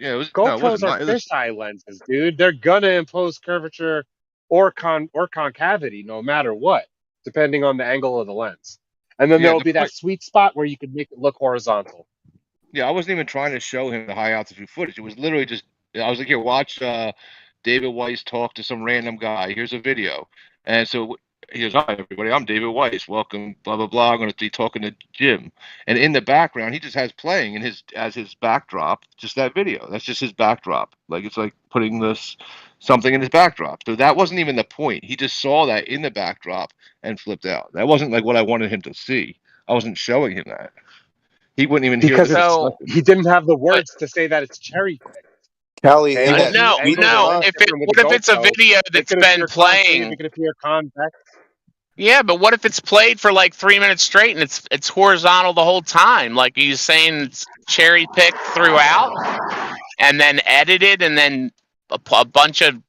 GoPros are fisheye lenses, dude. They're gonna impose curvature or concavity, no matter what, depending on the angle of the lens. And then there will be that sweet spot where you can make it look horizontal. Yeah, I wasn't even trying to show him the high altitude footage. It was literally just, I was like, here, watch David Weiss talk to some random guy. Here's a video. And so he goes, hi, everybody, I'm David Weiss. Welcome, blah, blah, blah. I'm going to be talking to Jim. And in the background, he just has playing as his backdrop, just that video. That's just his backdrop. Like, it's like putting something in his backdrop. So that wasn't even the point. He just saw that in the backdrop and flipped out. That wasn't like what I wanted him to see. I wasn't showing him that. he wouldn't even hear because the discussion. he didn't have the words to say that it's cherry picked. Callie, Okay, in and if that you No, sweet angle the no. lens spot, If it, different with what the if it's a GoPro, video it that's could been appear concave, it playing? could appear convex. Yeah, but what if it's played for like 3 minutes straight and it's horizontal the whole time? Like, are you saying it's cherry picked throughout and then edited and then a bunch of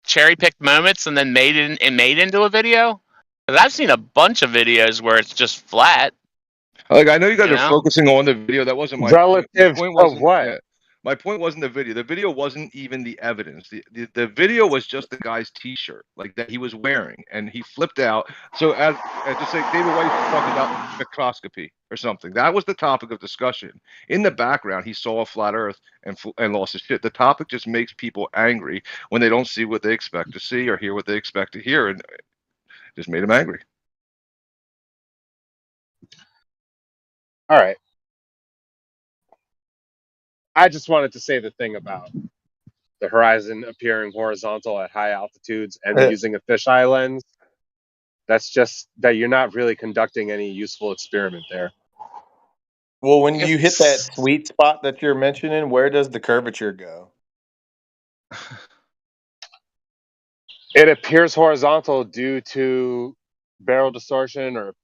cherry picked moments and then made into a video? Because I've seen a bunch of videos where it's just flat. Like, I know you guys You are know? focusing on the video. That wasn't my point. My Relative point to wasn't. what? Yeah, my point wasn't the video. The video wasn't even the evidence. The video was just the guy's T-shirt, like that he was wearing, and he flipped out. So as just like David Weiss was talking about spectroscopy or something, that was the topic of discussion. In the background, he saw a flat Earth and lost his shit. The topic just makes people angry when they don't see what they expect to see or hear what they expect to hear, and it just made them angry. All right. I just wanted to say the thing about the horizon appearing horizontal at high altitudes and using a fisheye lens. That's just that you're not really conducting any useful experiment there. well, when you hit that sweet spot that you're mentioning, where does the curvature go? It appears horizontal due to barrel distortion, or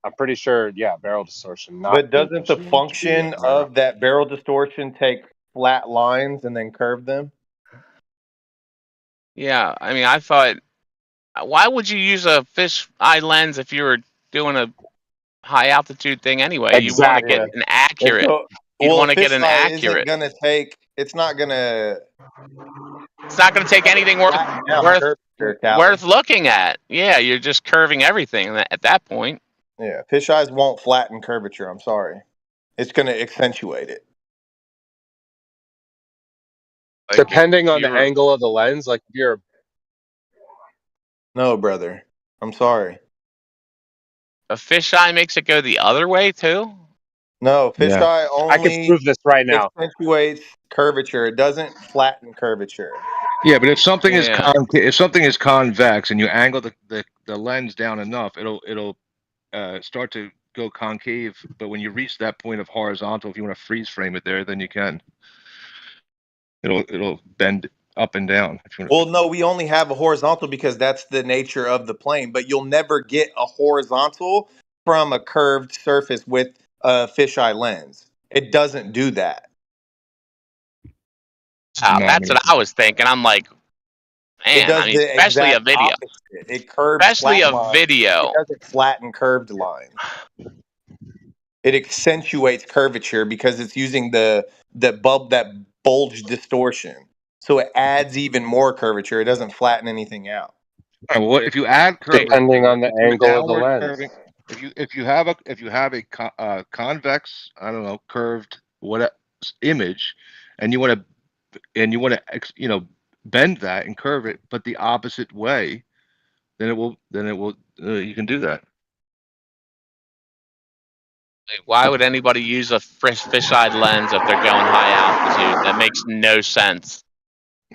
I'm pretty sure, yeah, barrel distortion. Not But doesn't the pinch function of that barrel distortion take flat lines and then curve them? Yeah, I mean, I thought, why would you use a fish eye lens if you were doing a high altitude thing anyway? You want to get an accurate. You'd want to get an fisheye isn't accurate. gonna take. It's not gonna. It's not going to take anything worth looking at. Yeah, you're just curving everything at that point. Yeah, fisheyes won't flatten curvature. I'm sorry, it's gonna accentuate it. Like depending on the angle of the lens, like if you're. No, brother. I'm sorry. A fisheye makes it go the other way too. No, fisheye only. I can prove this right now. Accentuates curvature. It doesn't flatten curvature. Yeah, but if something is convex and you angle the lens down enough, it'll start to go concave. But when you reach that point of horizontal, if you want to freeze frame it there, then you can. It'll bend up and down. Well, no, we only have a horizontal because that's the nature of the plane. But you'll never get a horizontal from a curved surface with a fisheye lens. It doesn't do that. That's what I was thinking. I'm like, It man, does I mean, the especially a exact video. opposite. It curves Especially flat a lines. video. It doesn't flatten curved lines. It accentuates curvature because it's using that bulge distortion. So it adds even more curvature. It doesn't flatten anything out. All right, well, if you add curvature, Depending on the angle of the lens. Curving, if you have a convex, I don't know, curved image, and you want to bend that and curve it, but the opposite way, then it will you can do that. Why would anybody use a fisheye lens if they're going high altitude? That makes no sense.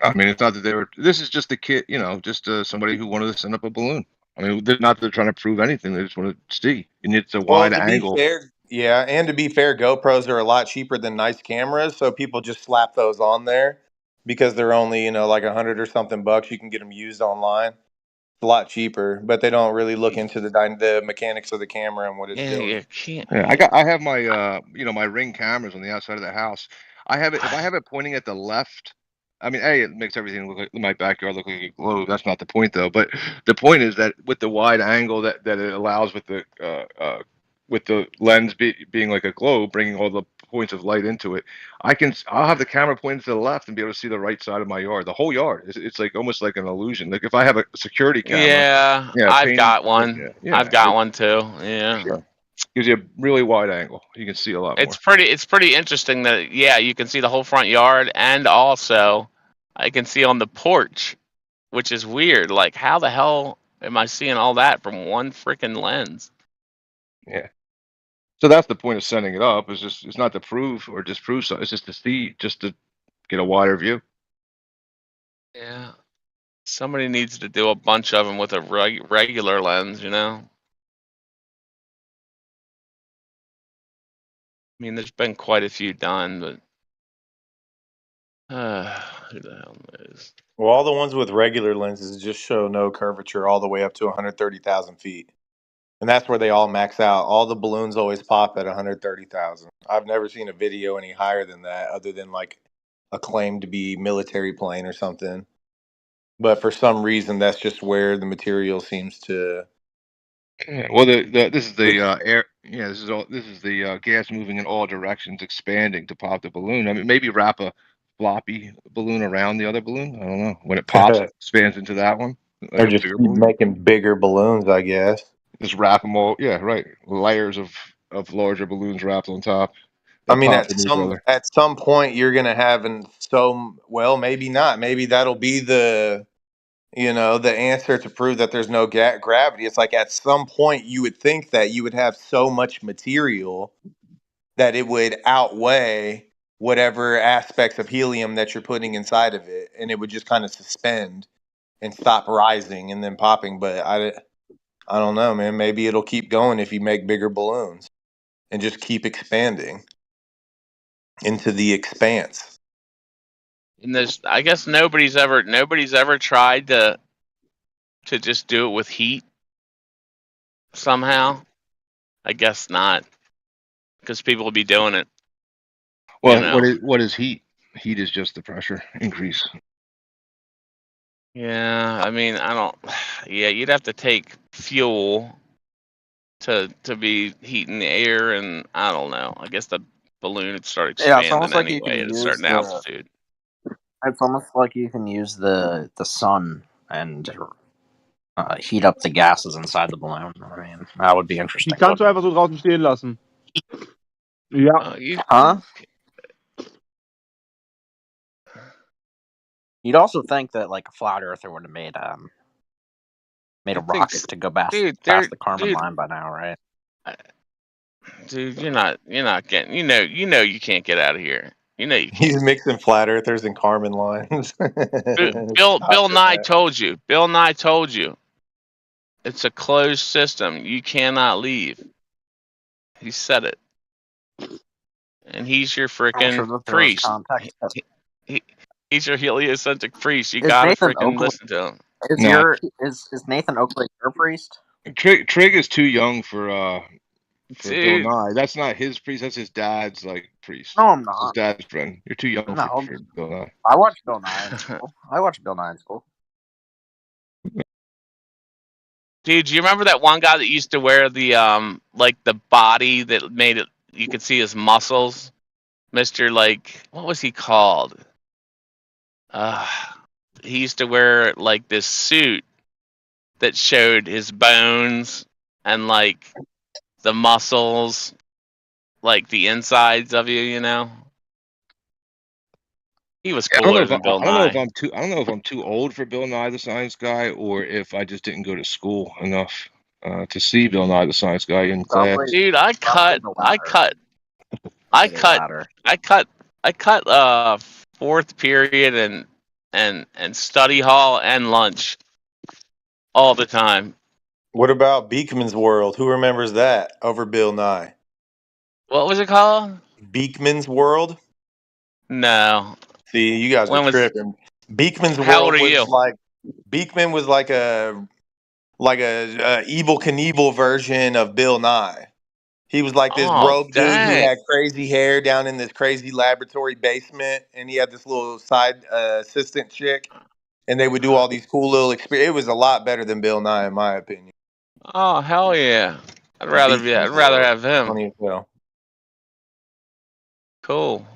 I mean, it's not that they were. This is just a kid, just somebody who wanted to send up a balloon. I mean, they're not that they're trying to prove anything. They just want to see. And it's a wide angle. Be fair, yeah, and to be fair, GoPros are a lot cheaper than nice cameras, so people just slap those on there because they're only like $100 or something bucks. You can get them used online. It's a lot cheaper, but they don't really look into the mechanics of the camera and what it's doing. You can't. Yeah, I have my my Ring cameras on the outside of the house. I have it if I have it pointing at the left. I mean, it makes everything look like my backyard look like a globe. That's not the point, though. But the point is that with the wide angle that it allows with the lens being like a globe, bringing all the points of light into it, I'll have the camera pointed to the left and be able to see the right side of my yard, the whole yard. It's like almost like an illusion. Like if I have a security camera, I've got one. I've got one too. Yeah. Sure. Gives you a really wide angle. You can see a lot more. It's pretty interesting that you can see the whole front yard, and also I can see on the porch, which is weird. Like, how the hell am I seeing all that from one freaking lens? Yeah. So that's the point of sending it up. It's not to prove or disprove something. It's just to see, just to get a wider view. Yeah. Somebody needs to do a bunch of them with a regular lens, mean, there's been quite a few done, but who the hell knows? Well, all the ones with regular lenses just show no curvature all the way up to 130,000 feet. And that's where they all max out. All the balloons always pop at 130,000. I've never seen a video any higher than that other than like a claim to be military plane or something. But for some reason, that's just where the material seems to. Yeah, well, this is the air. Yeah, this is the gas moving in all directions, expanding to pop the balloon. I mean, maybe wrap a floppy balloon around the other balloon. I don't know. When it pops, it expands into that one, like Or a just bigger keep balloon. making bigger balloons, I guess. Just wrap them all. Yeah, right. Layers of larger balloons wrapped on top. I That mean, pop into each other. at some point, you're gonna have well, maybe not. Maybe that'll be the the answer to prove that there's no gravity. It's like at some point you would think that you would have so much material that it would outweigh whatever aspects of helium that you're putting inside of it, and it would just kind of suspend and stop rising and then popping. But I don't know, man. Maybe it'll keep going if you make bigger balloons and just keep expanding into the expanse. And I guess nobody's ever tried to just do it with heat somehow. I guess not, because people will be doing it. Well, what is heat? Heat is just the pressure increase. Yeah, I mean, I don't. Yeah, you'd have to take fuel to be heating the air, and I don't know. I guess the balloon would start Yeah, it's expanding almost like you anyway can at a use certain altitude. It's almost like you can use the sun and heat up the gases inside the balloon. I mean, that would be interesting. Die kannst du einfach so draußen stehen lassen. Ja. Huh? You'd also think that like a flat earther would have made a rocket to go past the Kármán line by now, right? Dude, you're not getting. You can't get out of here. You know you can't. He's mixing flat earthers and Kármán lines. Bill Nye told you. Bill Nye told you. It's a closed system. You cannot leave. He said it. And he's your freaking priest. He's your heliocentric priest. You gotta freaking listen to him. Is Nathan Oakley your priest? Trig is too young for Bill Dude. Nye. That's not his priest. That's his dad's priest. No, I'm not. His dad's friend. You're too young for Bill Nye. I watched Bill Nye in school. Dude, do you remember that one guy that used to wear the the body that made it you could see his muscles? Mr. What was he called? He used to wear this suit that showed his bones and the muscles, the insides of you, He was cooler than Bill Nye. I don't know if I'm too old for Bill Nye the Science Guy, or if I just didn't go to school enough to see Bill Nye the Science Guy in class. Dude, I cut fourth period and study hall and lunch all the time. What about Beekman's World? Who remembers that over Bill Nye? What was it called? Beekman's World? No. See, you guys are tripping. Beekman's How World old are you? Beekman was like a Evel Knievel version of Bill Nye. He was like this broke dude who had crazy hair down in this crazy laboratory basement, and he had this little side assistant chick, and they would do all these cool little experiences. It was a lot better than Bill Nye, in my opinion. Oh hell yeah! I'd rather have him. Funny as hell. Cool.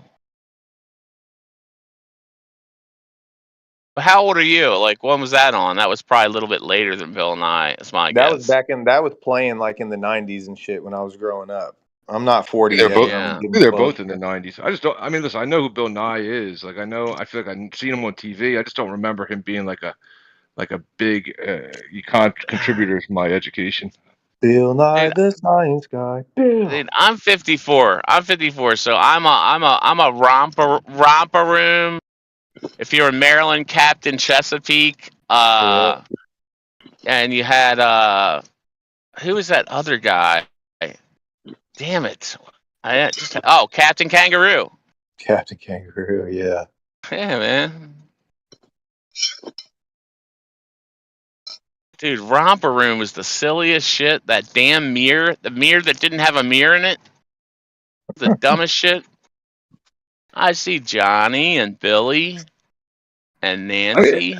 But how old are you? When was that on? That was probably a little bit later than Bill Nye. That's my guess. That was playing in the 90s and shit when I was growing up. I'm not 40 They're yet. They're both in the 90s. I just don't. I mean, listen. I know who Bill Nye is. I feel like I've seen him on TV. I just don't remember him being like a big contributor to my education. Bill Nye the Science Guy. Dude, I'm 54. So I'm a romper room. If you're in Maryland, Captain Chesapeake, and you had who was that other guy? Damn it, Captain Kangaroo. Captain Kangaroo, yeah. Yeah, man. Dude, Romper Room was the silliest shit. That damn mirror, the mirror that didn't have a mirror in it, the dumbest shit. I see Johnny and Billy and Nancy.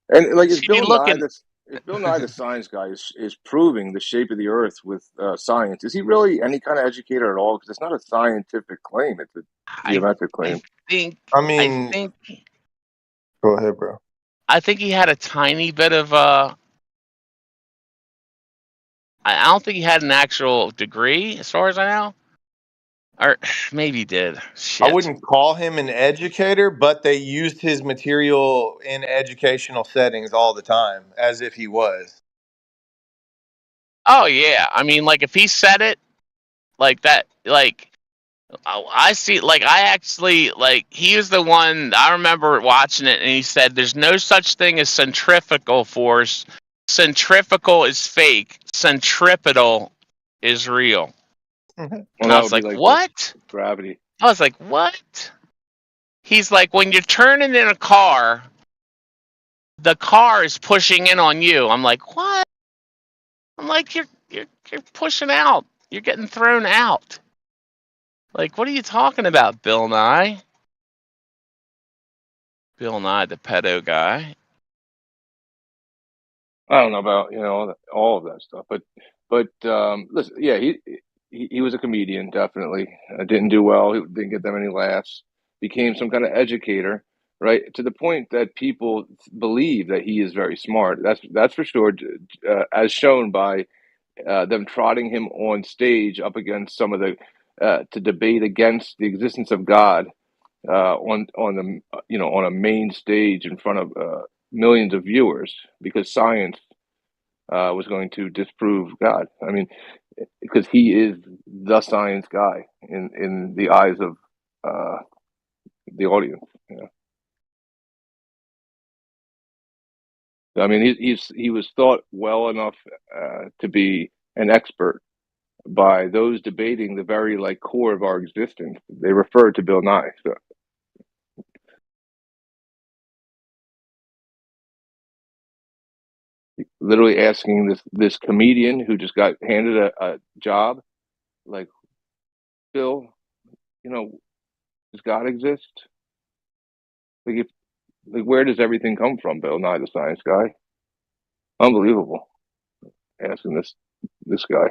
And like, is She'd be Bill Nye looking. this? If Bill Nye the science guy is proving the shape of the Earth with science, is he really any kind of educator at all? Because it's not a scientific claim; it's a geometric claim. I mean, go ahead, bro. I think he had a tiny bit of I don't think he had an actual degree, as far as I know. Or maybe he did. Shit. I wouldn't call him an educator, but they used his material in educational settings all the time, as if he was. Oh yeah, I mean, like if he said it like that, like I see, like I actually like he was the one. I remember watching it, and he said, "There's no such thing as centrifugal force. Centrifugal is fake. Centripetal is real." Well, And I that was would be like, like "What?" gravity. I was like, "What?" He's like, "When you're turning in a car, the car is pushing in on you." I'm like, "What?" I'm like, "You're pushing out. You're getting thrown out." Like, what are you talking about, Bill Nye? Bill Nye, the pedo guy. I don't know about all of that stuff, but listen, yeah, he was a comedian, definitely. Didn't do well. He didn't get that many laughs. Became some kind of educator, right? To the point that people believe that he is very smart. That's for sure, as shown by them trotting him on stage up against some of the to debate against the existence of God on the on a main stage in front of millions of viewers because science was going to disprove God. I mean, because he is the science guy in the eyes of the audience. I mean, he was thought well enough to be an expert by those debating the very like core of our existence. They referred to Bill Nye. So. Literally asking this comedian who just got handed a job, like, Bill, does God exist? Like where does everything come from, Bill Nye the science guy? Unbelievable. Asking this guy.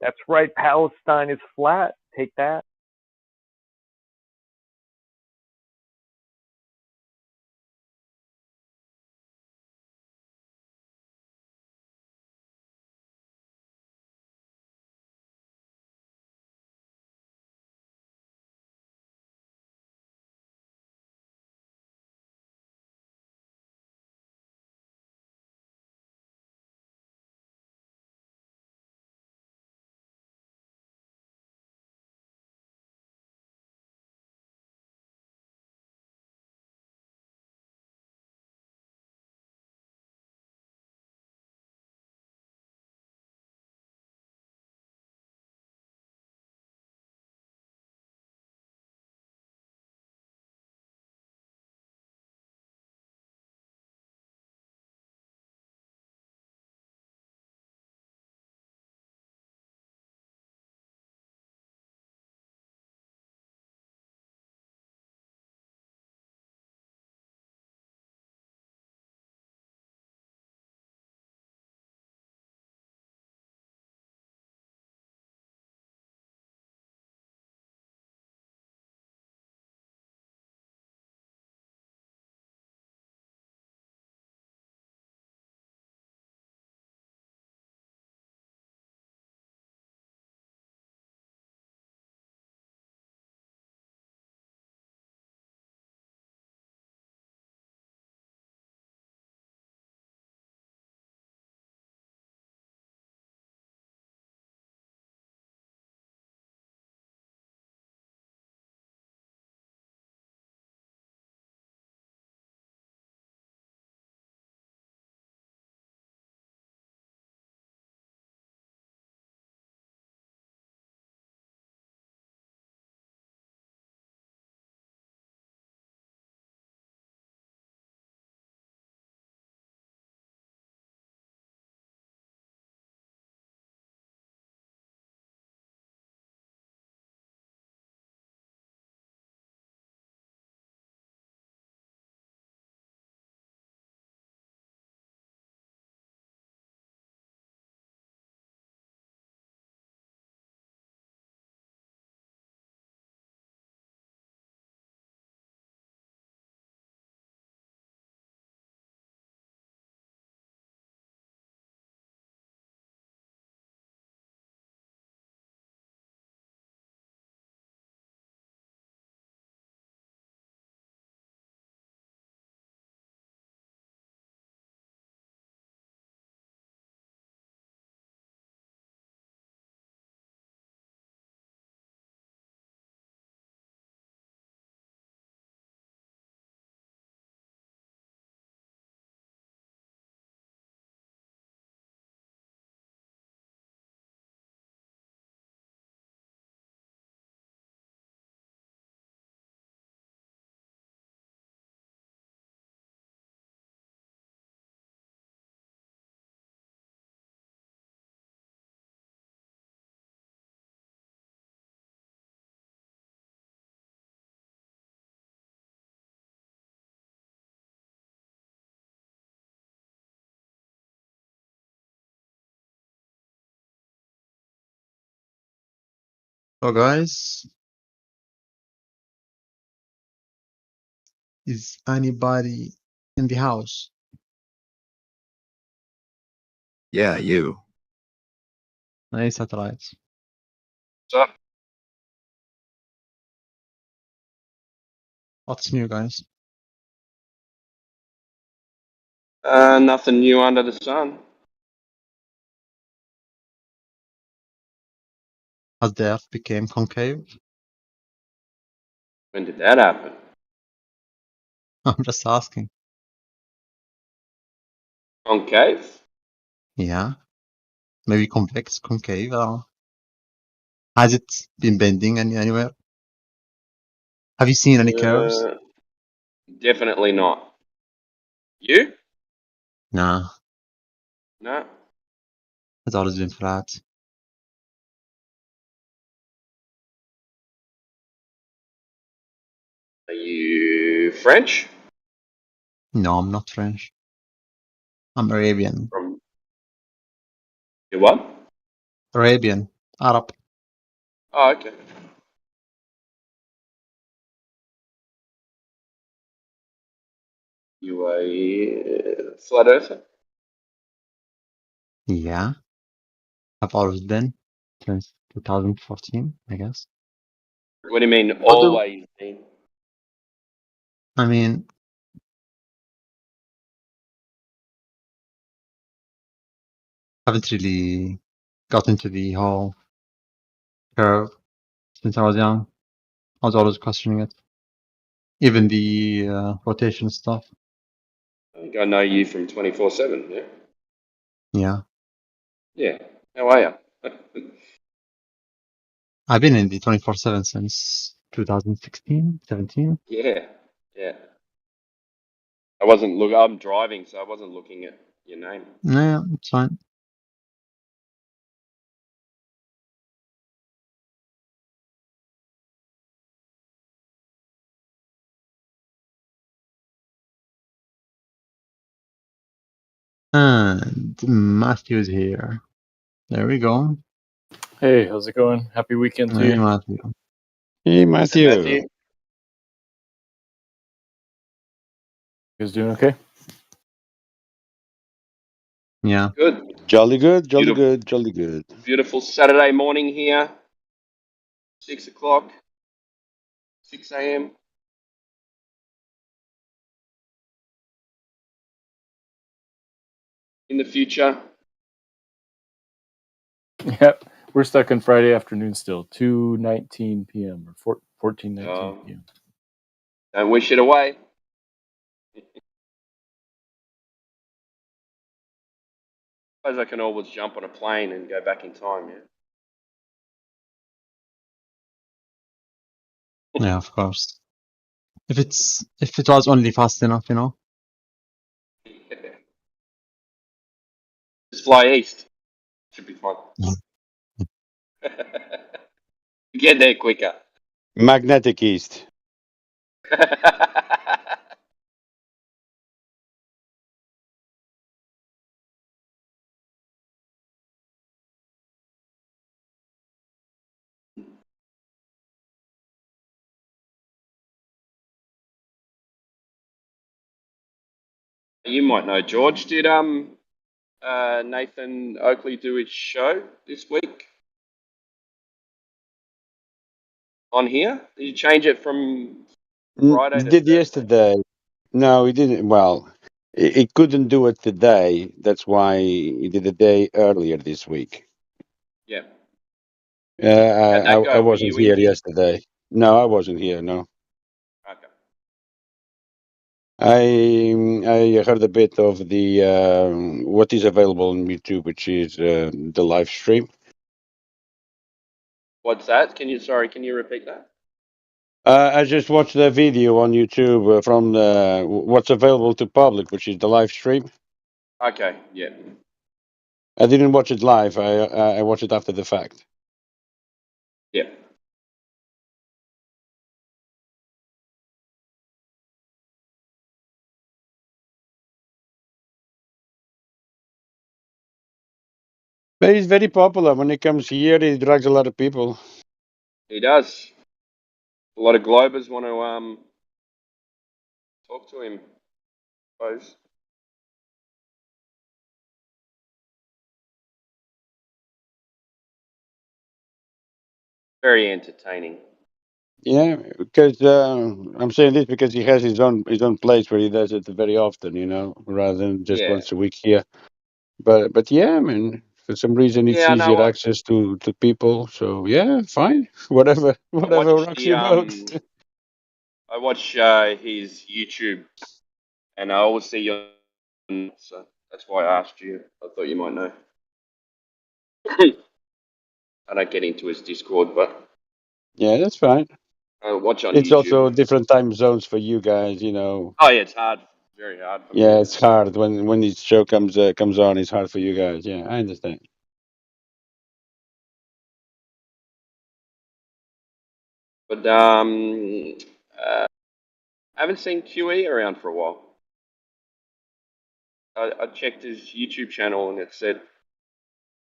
That's right. Palestine is flat. Take that. So guys, is anybody in the house? Yeah, you. Nice satellites. What's up? What's new, guys? Nothing new under the sun. Has the Earth became concave? When did that happen? I'm just asking. Concave? Yeah, maybe convex, concave. Has it been bending anywhere? Have you seen any curves? Definitely not. You? Nah, No. it's always been flat. Are you French? No, I'm not French. I'm Arabian. From you what? Arabian. Arab. Oh, okay. You a flat earther? Yeah. I've always been since 2014, I guess. What do you mean always been? I mean, haven't really got into the whole curve since I was young. I was always questioning it. Even the rotation stuff. I think I know you from 24/7, yeah? Yeah. Yeah. How are you? I've been in the 24/7 since 2016, 17. Yeah. Yeah. I'm driving, so I wasn't looking at your name. Yeah, it's fine. And Matthew's here. There we go. Hey, how's it going? Happy weekend to Hey, you. Matthew. Hey, Matthew. Matthew. You guys doing okay? Yeah. Good. Jolly good, jolly Beautiful, good, jolly good. beautiful Saturday morning here. 6 o'clock. 6 a.m. In the future. Yep. We're stuck on Friday afternoon still. 2:19 p.m. or 14:19 p.m. Don't wish it away. Suppose I can always jump on a plane and go back in time, yeah? Yeah, of course. If it was only fast enough, you know. Just fly east. Should be fine. Get there quicker. Magnetic East. You might know George. Did Nathan Oakley do his show this week on here? Did you change it from Friday He to did Thursday? yesterday. No, he didn't. Well, he couldn't do it today. That's why he did a day earlier this week. Yeah. I, How'd that I go? Were wasn't you in? here yesterday. No, I wasn't here. No, Okay. I heard a bit of the what is available on YouTube, which is the live stream. What's that? Can you repeat that? I just watched the video on YouTube from what's available to public, which is the live stream. Okay, yeah. I didn't watch it live. I watched it after the fact. Yeah. But he's very popular. When he comes here, he drags a lot of people. He does. A lot of Globers want to talk to him, I suppose. Very entertaining. Yeah, because I'm saying this because he has his own place where he does it very often, you know, rather than just Yeah. once a week here. But yeah, I mean, for some reason it's Yeah, easier no, access to people. So yeah, fine, whatever I watch rocks the your boat. I watch his YouTube, and I always see you. So that's why I asked you. I thought you might know. I don't get into his Discord, but Yeah, that's fine. I watch on It's also YouTube. different time zones for you guys, you know. Oh yeah, it's hard. Very hard for me. Yeah, it's hard when this show comes on. It's hard for you guys. Yeah, I understand. But I haven't seen QE around for a while. I checked his YouTube channel and it said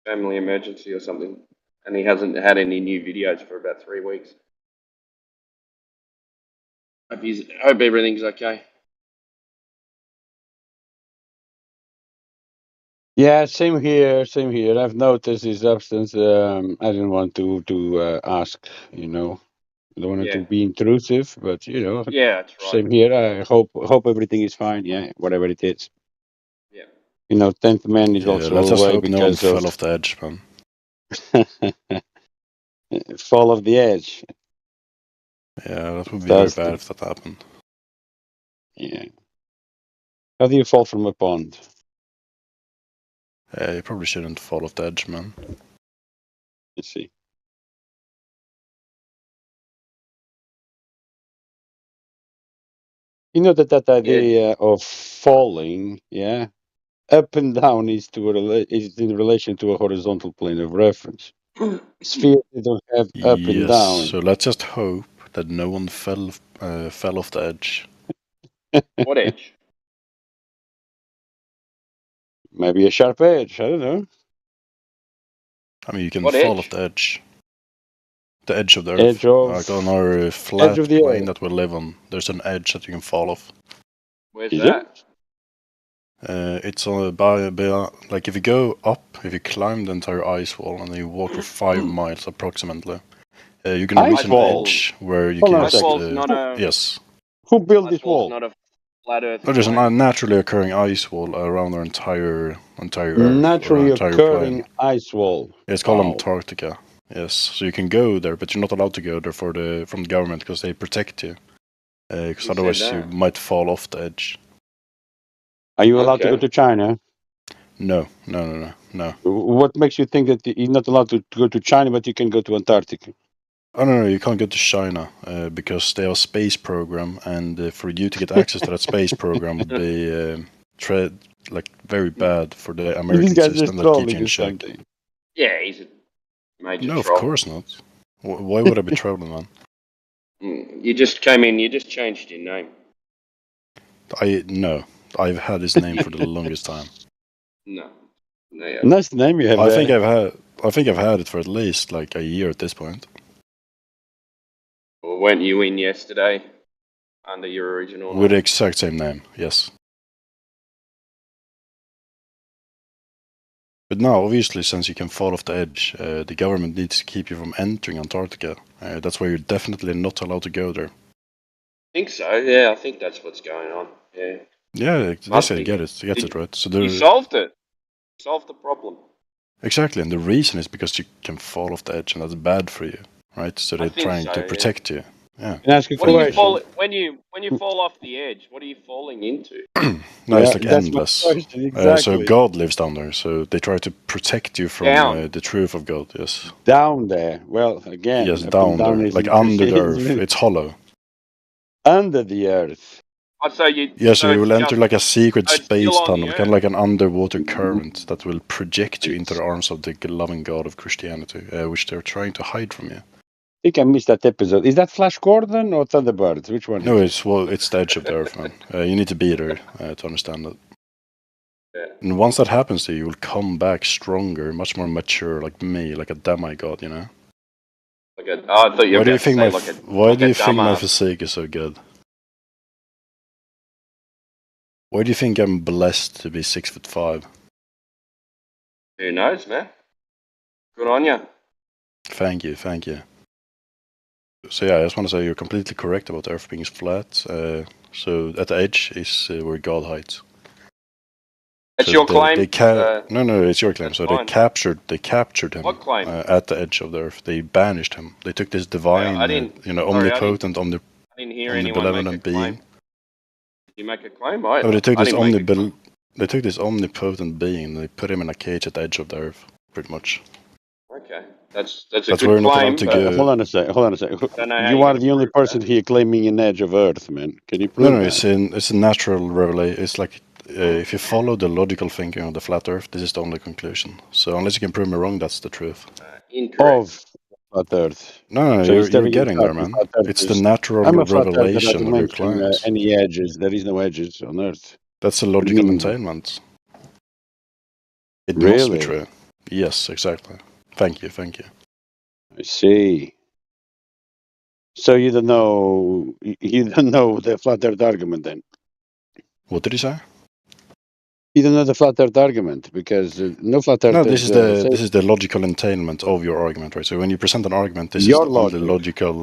family emergency or something. and he hasn't had any new videos for about 3 weeks. Hope everything's okay. Yeah, same here. Same here. I've noticed his absence. I didn't want to ask. You know, I don't want Yeah. to be intrusive, but you know, Yeah, that's right. same here. I hope everything is fine. Yeah, whatever it is. Yeah. You know, 10th man is Yeah, also let's just away hope no one because of fell off the edge, man. fall off the edge. Yeah, that would be very That's bad the, if that happened. yeah. How do you fall from a pond? You probably shouldn't fall off the edge, man. Let's see. You know that idea of falling, yeah, up and down is is in relation to a horizontal plane of reference. Spheres they don't have up and Yes, down. so let's just hope that no one fell off the edge. What edge? Maybe a sharp edge. I don't know. I mean, you can What fall edge? off the edge. The edge of the Earth. Edge of Like on our edge flat of the plane Earth. that we live on, there's an edge that you can fall off. Where's Is that? It's on like if you go up, if you climb the entire ice wall and you walk for 5 miles approximately, you're gonna reach an edge where you Hold on can a just second. Not a yes. Who built this Icewall's wall? not a flat Earth There's a plane. naturally occurring ice wall around our entire Earth or Naturally our entire occurring plane. ice wall. It's called Wow. Antarctica. Yes, so you can go there, but you're not allowed to go there from the government because they protect you. Because Who said otherwise you that? might fall off the edge. Are you allowed to go to China? No. What makes you think that you're not allowed to go to China, but you can go to Antarctica? Oh no, you can't go to China because they have a space program, and for you to get access to that space program would be very bad for the American system that keeps you in check. Yeah, he's a major No, of troll. course not. Why would I be trolling, man? You just came in. You just changed your name. No, I've had this name for the longest time. No. Nice name you have. I think I've had it for at least like a year at this point. Well, weren't you in yesterday under your original With the name? exact same name, yes. But now, obviously, since you can fall off the edge, the government needs to keep you from entering Antarctica. That's why you're definitely not allowed to go there. I think so. Yeah, I think that's what's going on. Yeah. Yeah, they say gets it right. So You solved it. You solved the problem. Exactly, and the reason is because you can fall off the edge, and that's bad for you, right? So they're trying to protect you. Yeah. Can I ask you What do you fall when you fall off the edge? What are you falling into? No, it's like that's my endless. question, exactly. So God lives down there, so they try to protect you from the truth of God. Yes. Down there. Well, again, Yes, up down and down there, is like under the earth. It's hollow. Under the earth. Oh, so you. Yeah, so you will enter like a secret it's space still on the tunnel, kind of like an underwater current that will project you into the arms of the loving God of Christianity, which they're trying to hide from you. I think I missed that episode. Is that Flash Gordon or Thunderbirds? Which one? No, it's the edge of the earth, man. You need to be there to understand it. Yeah. And once that happens to you, you will come back stronger, much more mature, like me, like a demigod, you know. I thought you were about to say Why do you think my physique is so good? Why do you think I'm blessed to be 6'5"? Who knows, man? Good on you. Thank you. So yeah, I just want to say you're completely correct about the Earth being flat. So at the edge is where God hides. That's your claim? No, it's your claim. So fine. they captured him. What claim? At the edge of the Earth. They banished him. They took this divine, omnipotent, I didn't hear anyone omnibenevolent make a claim. being. Did you make a claim? No, they took this omnipotent being and they put him in a cage at the edge of the Earth, pretty much. Okay, that's a That's good where you're not claim. allowed to go. Hold on a second. You are the only person here claiming an edge of Earth, man. Can you prove that? It's a natural revelation. It's like if you follow the logical thinking of the flat Earth, this is the only conclusion. So unless you can prove me wrong, that's the truth. Of flat Earth. No, So you're getting there, man. It's the natural revelation of your claims. Any edges? There is no edges on Earth. That's a logical entailment. It must be true. Yes, exactly. Thank you. I see. So you don't know the flat Earth argument then? What did he say? You don't know the flat Earth argument because no flat Earth. No, this is the logical entailment of your argument, right? So when you present an argument, this your is the logic. only logical.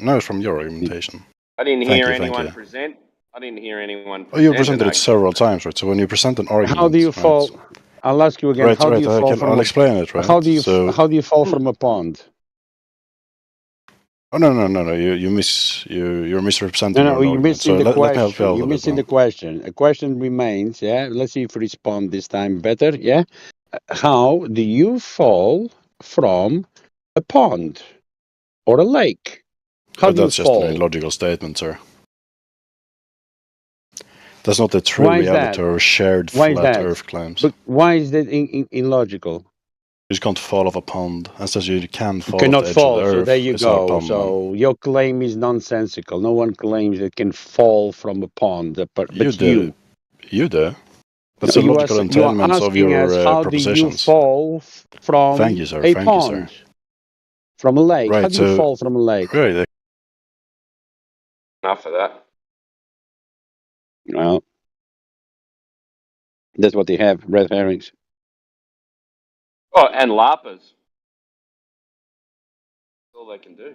No, it's from your argumentation. I didn't Thank hear you, thank anyone you. present. I didn't hear anyone. Oh, you present presented an it several times, right? So when you present an argument, How do you fall? Right, I'll ask you again. right, How right. do you fall from? I'll explain it, right? How do you So, how do you fall from a pond? oh no. You're misrepresenting No, your you're argument. missing So the let me help you question. out a You're little bit missing now. the question. A question remains. Yeah. Let's see if we respond this time better. Yeah. How do you fall from a pond or a lake? How But do you that's just an fall? illogical statement, sir. That's not the true Why is reality that? or shared Why is flat that? Earth claims. But why is that illogical? You just can't fall off a pond. And says you can You fall off cannot the edge of the fall. So Earth. there you It's our go. pond man. So your claim is nonsensical. No one claims it can fall from a pond, but You do. You do. That's No, the logical you are entailments of asking us your how do you propositions. fall from Thank you, sir. a Thank you, sir. pond, from a lake? How Right, do you so fall from a lake? right, Enough of that. Well, that's what they have, red herrings. Oh, and LARPers. That's all they can do.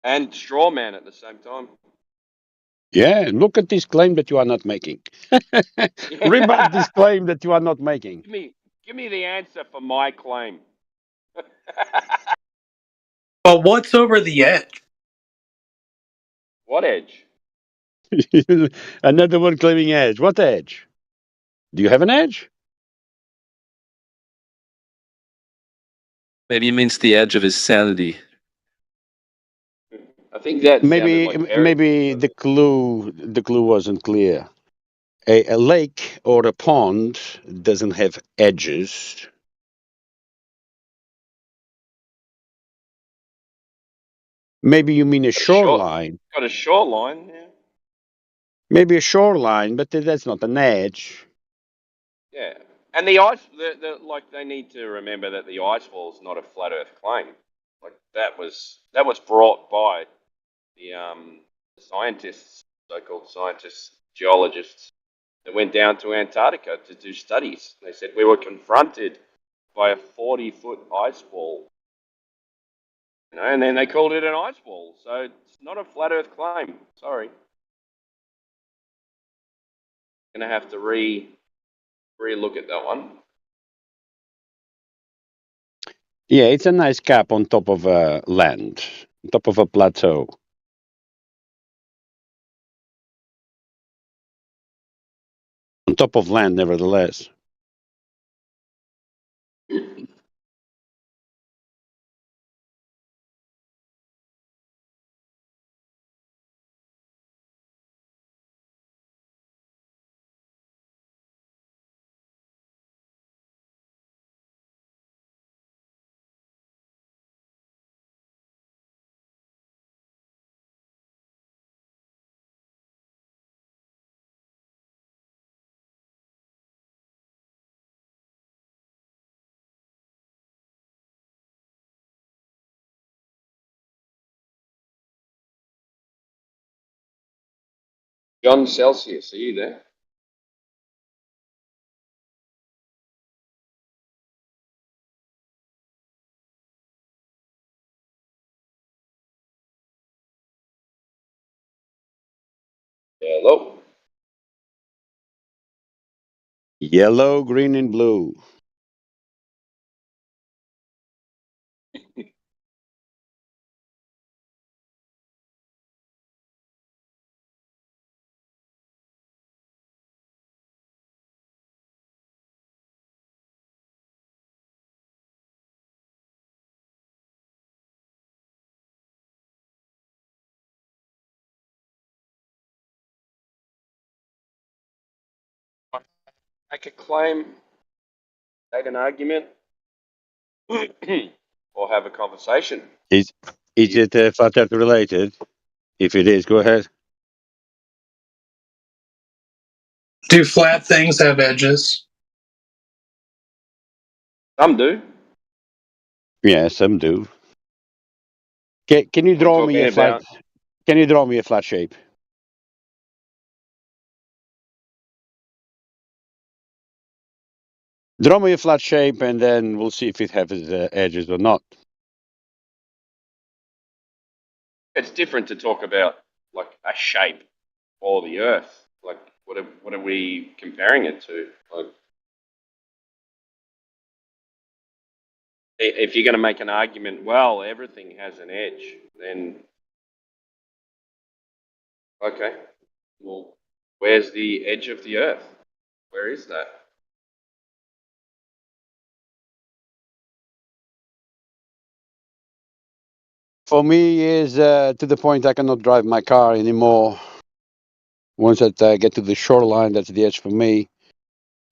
And straw man at the same time. Yeah, look at this claim that you are not making. Rebut this claim that you are not making. Give me the answer for my claim. But what's over the edge? What edge? Another one claiming edge. What edge? Do you have an edge? Maybe it means the edge of his sanity. I think that Maybe sounded like maybe the clue wasn't clear. A lake or a pond doesn't have edges. Maybe you mean a shoreline. Got a shoreline, yeah. Maybe a shoreline, but that's not an edge. Yeah. And the ice, like they need to remember that the ice wall is not a flat Earth claim. Like that was brought by the scientists, so-called scientists, geologists, that went down to Antarctica to do studies. They said we were confronted by a 40-foot ice wall, and then they called it an ice wall. So it's not a flat Earth claim. Sorry, gonna have to re-look at that one. Yeah, it's a nice cap on top of a land, on top of a plateau. On top of land, nevertheless. John Celsius, are you there? Hello. Yellow, green, and blue. Make a claim, state an argument, or have a conversation. Is it flat Earth related? If it is, go ahead. Do flat things have edges? Some do. Yeah, some do. Can you draw me a flat? Can you draw me a flat shape? Draw me a flat shape, and then we'll see if it has edges or not. It's different to talk about like a shape or the Earth. Like, what are we comparing it to? Like, if you're going to make an argument, well, everything has an edge, then okay, well, where's the edge of the Earth? Where is that? For me, is to the point I cannot drive my car anymore. Once I get to the shoreline, that's the edge for me.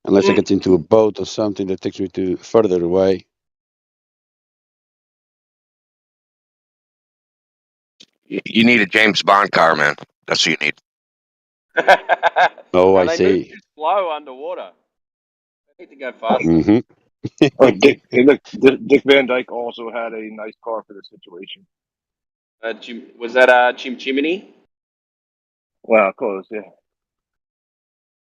Unless I get into a boat or something that takes me to further away. You need a James Bond car, man. That's what you need. Oh, no, I they see. move too slow underwater. They need to go faster. Mm-hmm. Dick Van Dyke also had a nice car for the situation. Was that Chim Chimney? Well, close, yeah.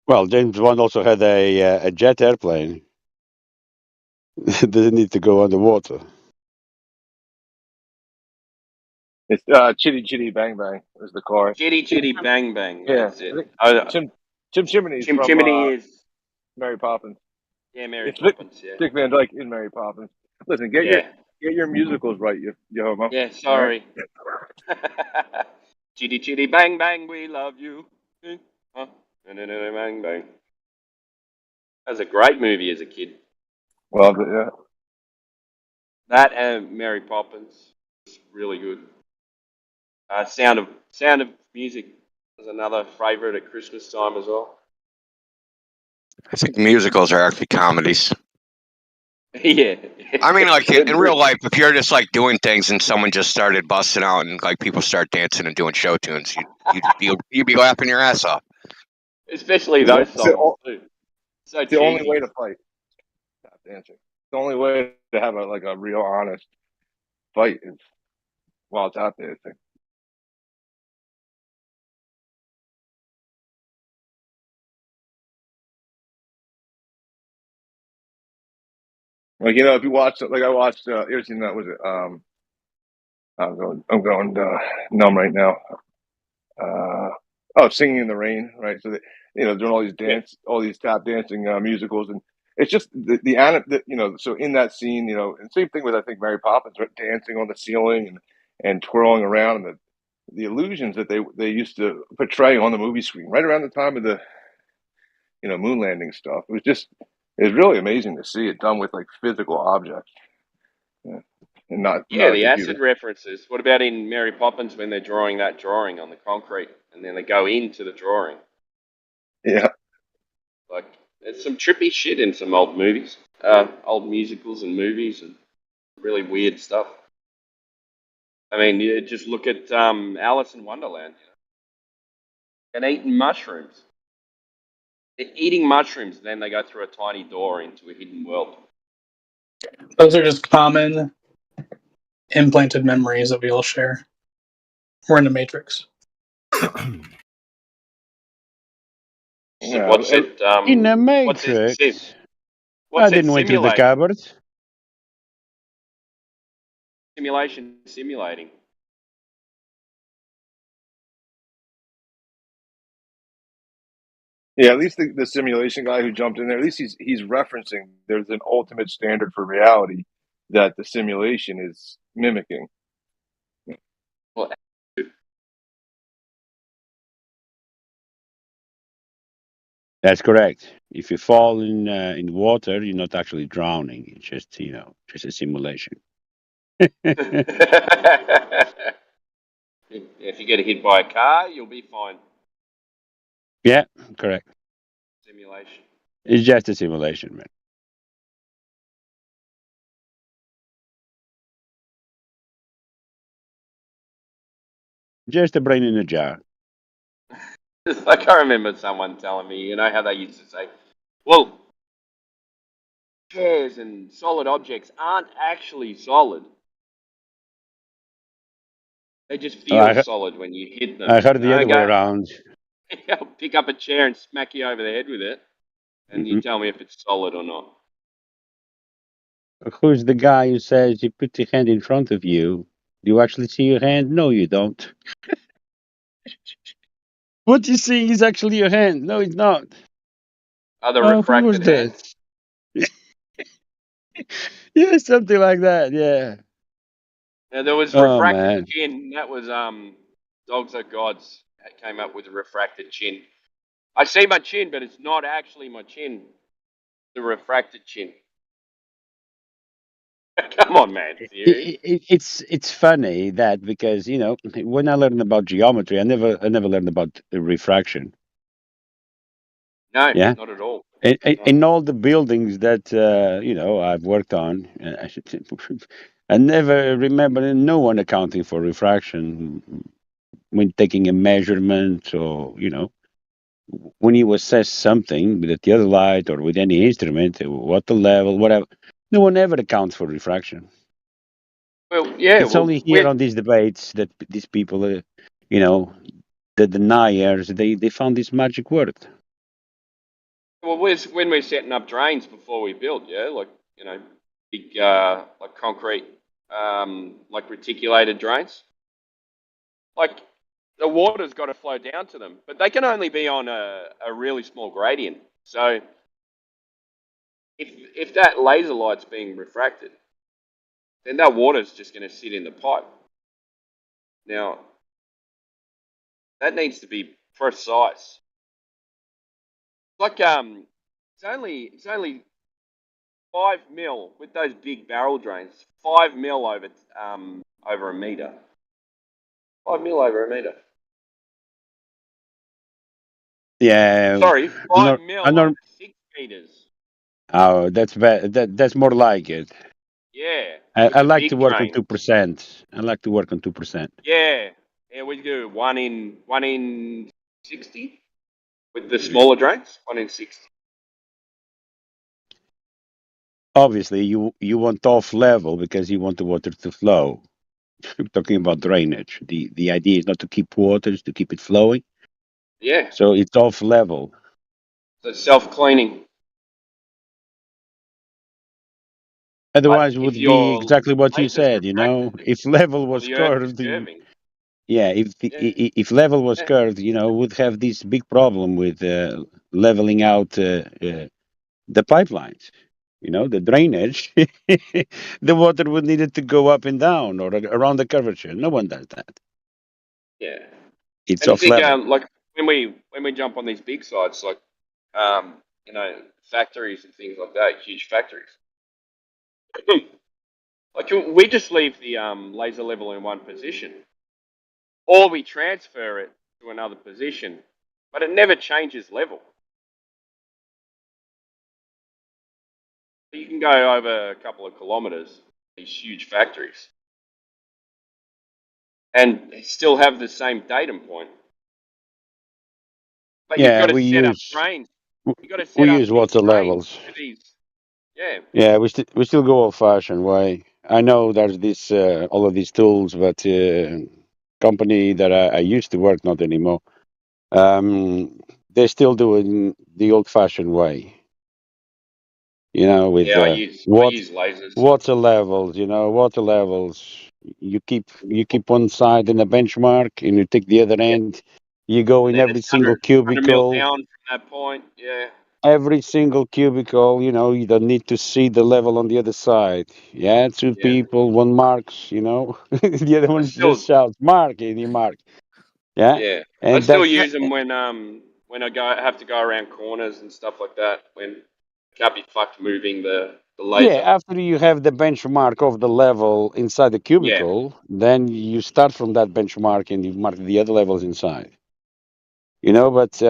Well, James Bond also had a jet airplane. Doesn't need to go underwater. It's Chitty Chitty Bang Bang is the car. Chitty Chitty Bang Bang. Yeah, That's it. Chim Chimney's Chim from Chimney is Mary Poppins. yeah, Mary It's Poppins. Yeah. Dick Van Dyke in Mary Poppins. Listen, get your musicals right, you homo. Yeah, sorry. Chitty Chitty Bang Bang, we love you. Huh? Bang Bang. That was a great movie as a kid. Well, yeah. That and Mary Poppins was really good. Sound of Music was another favourite at Christmas time as well. I think musicals are actually comedies. Yeah. I mean, like in real life, if you're just like doing things and someone just started busting out and like people start dancing and doing show tunes, you'd be laughing your ass off. Especially those songs too. So it's the only way to fight. Tap dancing. It's the only way to have a real honest fight is while tap dancing. Like, if you watch, like I watched, you ever seen that? Was it? I'm going numb right now. Singing in the Rain, right? So doing all these all these tap dancing musicals, and it's just so in that scene, and same thing with I think Mary Poppins, right? Dancing on the ceiling and twirling around, and the illusions that they used to portray on the movie screen, right around the time of the moon landing stuff. It was really amazing to see it done with like physical objects. Yeah. And not the a acid references. What about in Mary Poppins when they're drawing that drawing on the concrete and then they go into the drawing? Yeah. Like, there's some trippy shit in some old movies, old musicals and movies and really weird stuff. I mean, you just look at Alice in Wonderland and eating mushrooms. They're eating mushrooms, then they go through a tiny door into a hidden world. Those are just common implanted memories that we all share. We're in the Matrix. What's it? In the Matrix. I didn't went to the cupboard. Simulating. Yeah, at least the simulation guy who jumped in there, at least he's referencing there's an ultimate standard for reality that the simulation is mimicking. Well, That's correct. If you fall in water, you're not actually drowning. It's just just a simulation. If you get hit by a car, you'll be fine. Yeah, correct. Simulation. It's just a simulation, man. Just a brain in a jar. Like I remember someone telling me, how they used to say, well, chairs and solid objects aren't actually solid. They just feel solid when you hit them. I heard the other way around. I'll pick up a chair and smack you over the head with it, and you tell me if it's solid or not. Who's the guy who says you put your hand in front of you? Do you actually see your hand? No, you don't. What you see is actually your hand. No, it's not. The Who was refracted hand? this? Yeah, something like that. Yeah. Now, there was Oh refracted man. chin. That was Dogs Are Gods came up with a refracted chin. I see my chin, but it's not actually my chin. The refracted chin. Come on, man. Serious? It's funny that because when I learned about geometry, I never learned about refraction. No, Yeah. not at all. In all the buildings that I've worked on, I never remember no one accounting for refraction when taking a measurement, or when you assess something with the other light or with any instrument, what the level, whatever. No one ever accounts for refraction. Well, yeah. It's only here on these debates that these people, the deniers, they found this magic word. Well, when we're setting up drains before we build, yeah, like big like concrete, like reticulated drains. Like the water's got to flow down to them, but they can only be on a really small gradient. So if that laser light's being refracted, then that water's just going to sit in the pipe. Now that needs to be precise. Like it's only 5 mil with those big barrel drains. 5 mil over a meter. 5 mil over a meter. Yeah. Sorry, 5 mil over 6 meters. Oh, that's bad. That's more like it. Yeah. I like to big work drain. on 2%. I like to work on 2%. Yeah. Yeah, we do 1 in 60 with the smaller drains. 1 in 60. Obviously, you want off level because you want the water to flow. We're talking about drainage. The idea is not to keep water, is to keep it flowing. Yeah. So it's off level. So self-cleaning. Otherwise, it would be exactly what you said. If level was curved, if level was curved, would have this big problem with leveling out the pipelines. The drainage, the water would need it to go up and down or around the curvature. No one does that. Yeah. It's And you off think, level. like when we jump on these big sites, like factories and things like that, huge factories. Like we just leave the laser level in one position, or we transfer it to another position, but it never changes level. You can go over a couple of kilometers, these huge factories, and still have the same datum point. But you've got to set up drains. You've got to set We up use water levels. Yeah. Yeah, we still go old-fashioned way. I know there's this all of these tools, but company that I used to work, not anymore. They're still doing the old-fashioned way. With I use lasers. Water levels. Water levels. You keep one side in a benchmark, and you take the other end. You go in every single 100 mil cubicle. down from that point. Yeah. Every single cubicle, you don't need to see the level on the other side. Yeah, two people, one marks, the other one just shouts, mark, and you mark. Yeah. Yeah. I And still that's use them when I have to go around corners and stuff like that, when I can't be fucked moving the laser. after you have the benchmark of the level inside the cubicle, then you start from that benchmark and you mark the other levels inside. But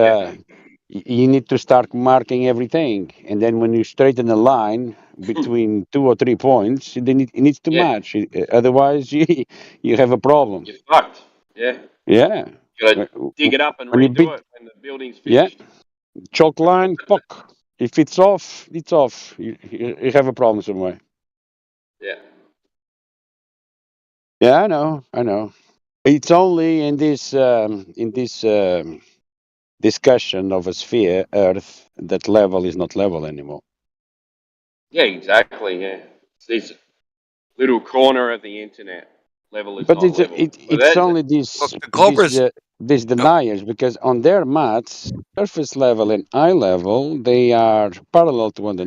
you need to start marking everything, and then when you straighten a line between 2 or 3 points, it needs to match. Otherwise, you have a problem. You're fucked. Yeah. Yeah. You gotta dig it up and When you redo it when the building's yeah, finished. chalk line, pock. If it's off, it's off. You have a problem somewhere. Yeah. Yeah, I know. It's only in this discussion of a sphere, Earth, that level is not level anymore. Yeah, exactly. Yeah. It's this little corner of the internet. Level is But not level. But it's that, only these deniers, because on their maths, surface level and eye level, they are parallel to one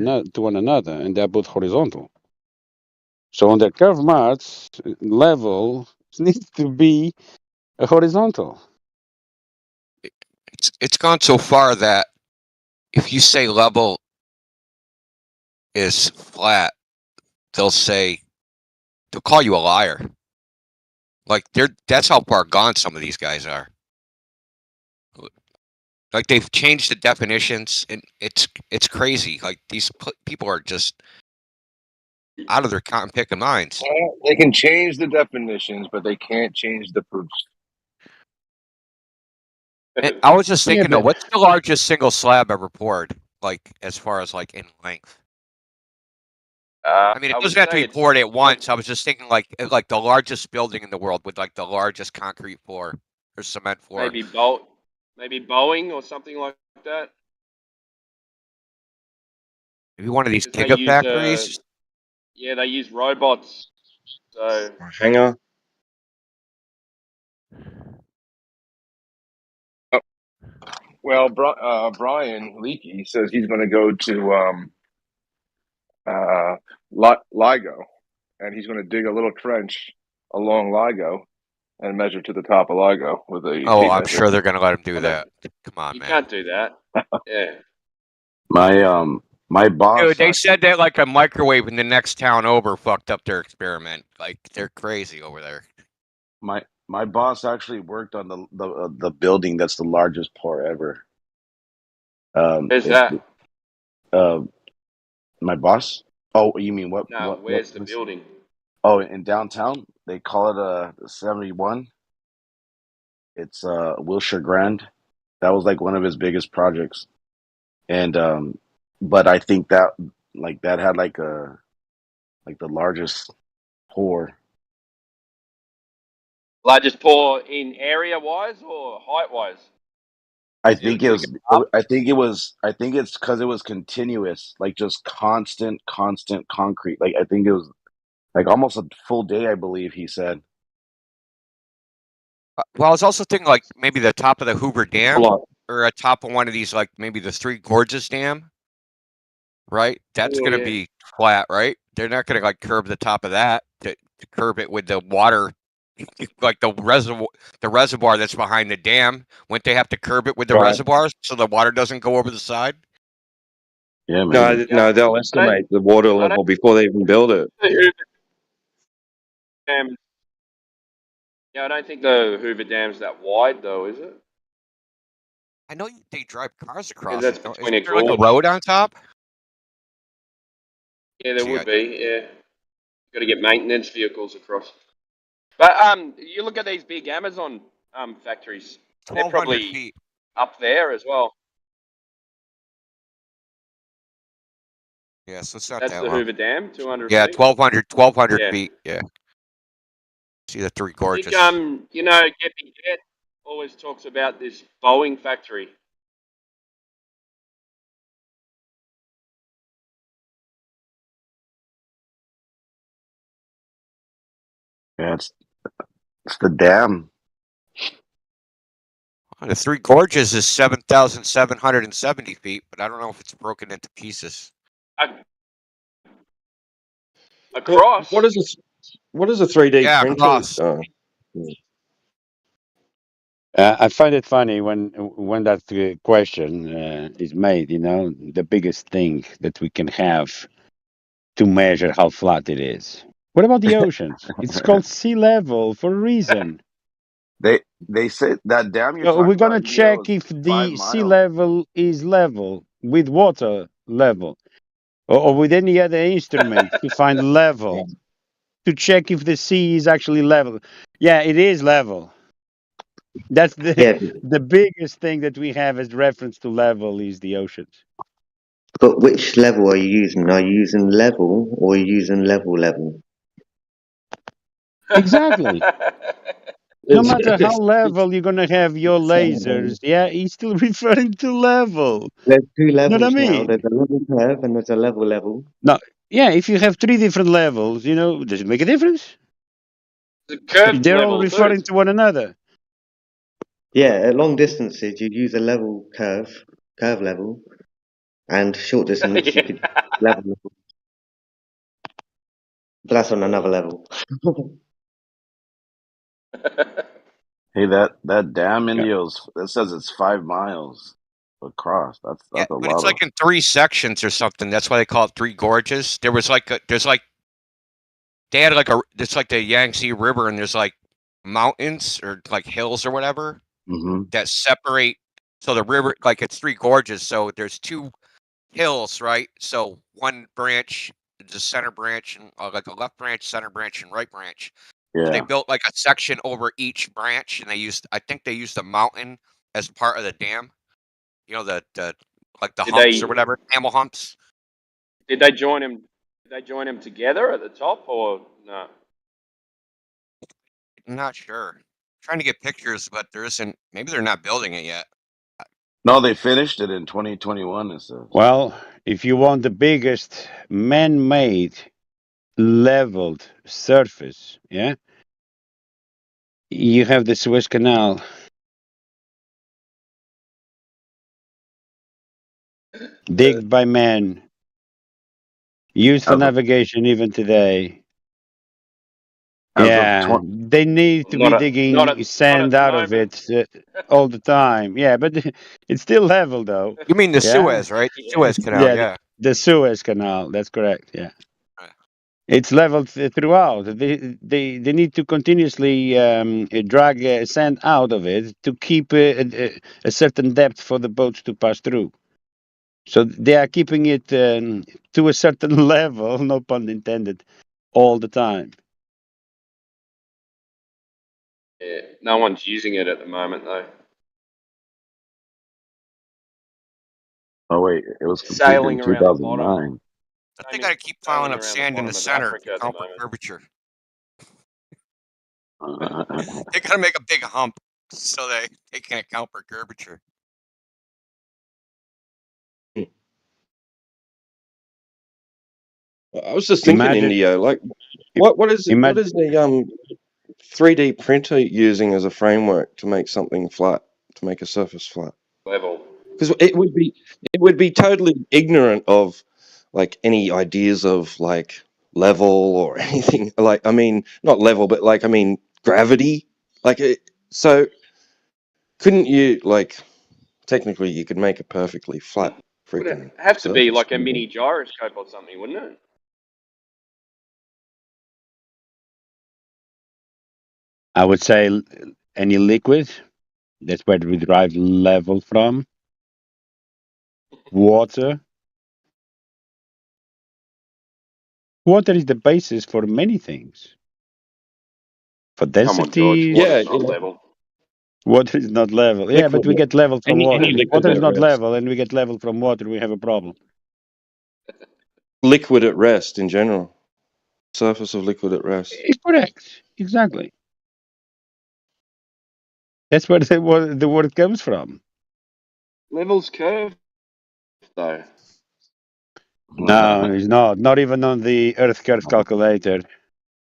another, and they're both horizontal. So on the curve maths, level needs to be a horizontal. It's gone so far that if you say level is flat, they'll call you a liar. Like that's how far gone some of these guys are. Like they've changed the definitions, and it's crazy. Like these people are just out of their cotton picking minds. They can change the definitions, but they can't change the proofs. And I was just thinking, Yeah, though, what's the largest single slab ever poured? Like as far as like in length. I mean, it I would doesn't have to say be it's poured at once. I was just thinking, like the largest building in the world with like the largest concrete floor or cement floor. maybe Boeing or something like that. Maybe one of these 'Cause they use gigafactories. yeah, they use robots. So Hangar. Well, Brian Leakey says he's going to go to LIGO, and he's going to dig a little trench along LIGO and measure to the top of LIGO with a Oh, tape I'm measure. sure they're going to let him do that. Come on, you man. can't do that. Yeah. My boss. Dude, they said that like a microwave in the next town over fucked up their experiment. Like they're crazy over there. My boss actually worked on the building that's the largest pour ever. Where's that? My boss? Oh, you mean what? No, where's the building? Oh, in downtown, they call it a 71. It's Wilshire Grand. That was like one of his biggest projects, and but I think that had like the largest pour. Largest pour in area wise or height wise? I think it's because it was continuous, like just constant concrete. Like I think it was like almost a full day, I believe he said. Well, I was also thinking like maybe the top of the Hoover Dam Hold on. or a top of one of these, like maybe the Three Gorges Dam, right? That's Oh, going to yeah. be flat, right? They're not going to like curb the top of that to curb it with the water, like the reservoir that's behind the dam. Wouldn't they have to curb it with the Right. reservoirs so the water doesn't go over the side? Yeah, maybe. No, they'll estimate the water level before they even build it. Yeah, I don't think the Hoover Dam's that wide though, is it? I know they drive cars across That's it. between Isn't a there like a gorge. road on top? Yeah, there would be. Yeah, got to get maintenance vehicles across. But you look at these big Amazon factories. They're 1,200 probably feet. up there as well. Yeah, so it's not That's that the long. Hoover Dam, 200 Yeah, feet. 1,200 Yeah. feet. Yeah. See the Three I Gorges. think you know, Geppy Jet always talks about this Boeing factory. Yeah, it's the dam. The Three Gorges is 7,770 feet, but I don't know if it's broken into pieces. Across. What is a 3D Yeah, printer? across. I find it funny when that question is made. You know, the biggest thing that we can have to measure how flat it is. What about the oceans? It's called sea level for a reason. They say that dam you're So talking we're gonna about, check is if 5 the sea miles. level is level with water level, or with any other instrument to find level, to check if the sea is actually level. Yeah, it is level. That's the biggest thing that we have as reference to level is the oceans. But which level are you using? Are you using level or are you using level? Exactly. No matter how level you're gonna have your lasers, yeah, he's still referring to level. There's two You know what I levels now. mean? There's a level curve and there's a level. No, yeah, if you have 3 different levels, you know, does it make a difference? The curved They're all level referring too. to one another. Yeah, at long distances you use a level curve level, and short distance you could level. But that's on another level. Hey, that dam in Yeah. it says it's 5 miles across. That's Yeah, a but it's lot of. like in 3 sections or something. That's why they call it 3 gorges. There's like they had like it's like the Yangtze River, and there's like mountains or like hills or whatever that separate. So the river, like it's 3 gorges. So there's 2 hills, right? So one branch, the center branch, and like a left branch, center branch, and right branch. So they Yeah. built like a section over each branch, and I think they used the mountain as part of the dam. You know, the like the Did humps or they whatever, camel humps. did they join him? Did they join him together at the top or no? I'm not sure. Trying to get pictures, but there isn't. Maybe they're not building it yet. No, they finished it in 2021. It says. Well, if you want the biggest man-made leveled surface, yeah, you have the Suez Canal. Digged by man, used for As of navigation even today. as of Yeah, they need to be Not digging at sand the out of moment. it all the time. Yeah, but it's still level though. You mean the Yeah, Suez, right? The Suez Canal, yeah, yeah. the Suez Canal. That's correct. Yeah, Right. it's leveled throughout. They need to continuously drag sand out of it to keep a certain depth for the boats to pass through. So they are keeping it to a certain level, no pun intended, all the time. Yeah, no one's using it at the moment though. Oh wait, it was completed in Sailing around the bottom. 2009. But they got to keep piling up Around the sand in the bottom of center Africa to at the account for moment. curvature. They got to make a big hump so they can account for curvature. I was just thinking, Imagine, Indio, like, what is imagine. the 3D printer using as a framework to make something flat, to make a surface flat? Level. Because it would be totally ignorant of like any ideas of like level or anything. Like, I mean, not level, but like, I mean, gravity. Like, so couldn't you like technically you could make a perfectly flat Would freaking it have to be surface? like a mini gyroscope or something, wouldn't it? I would say any liquid. That's where we derive level from. Water. Water is the basis for many things. For Come on, George. density, Water's not level. water is not level. Yeah, but Liquid. we get level from water. Any liquid Water is at not rest. level, and we get level from water. We have a problem. Liquid at rest in general. Surface of liquid at rest. Correct. Exactly. That's where the word comes from. Level's curved though. No, it's not. Not even on the Earth curve calculator.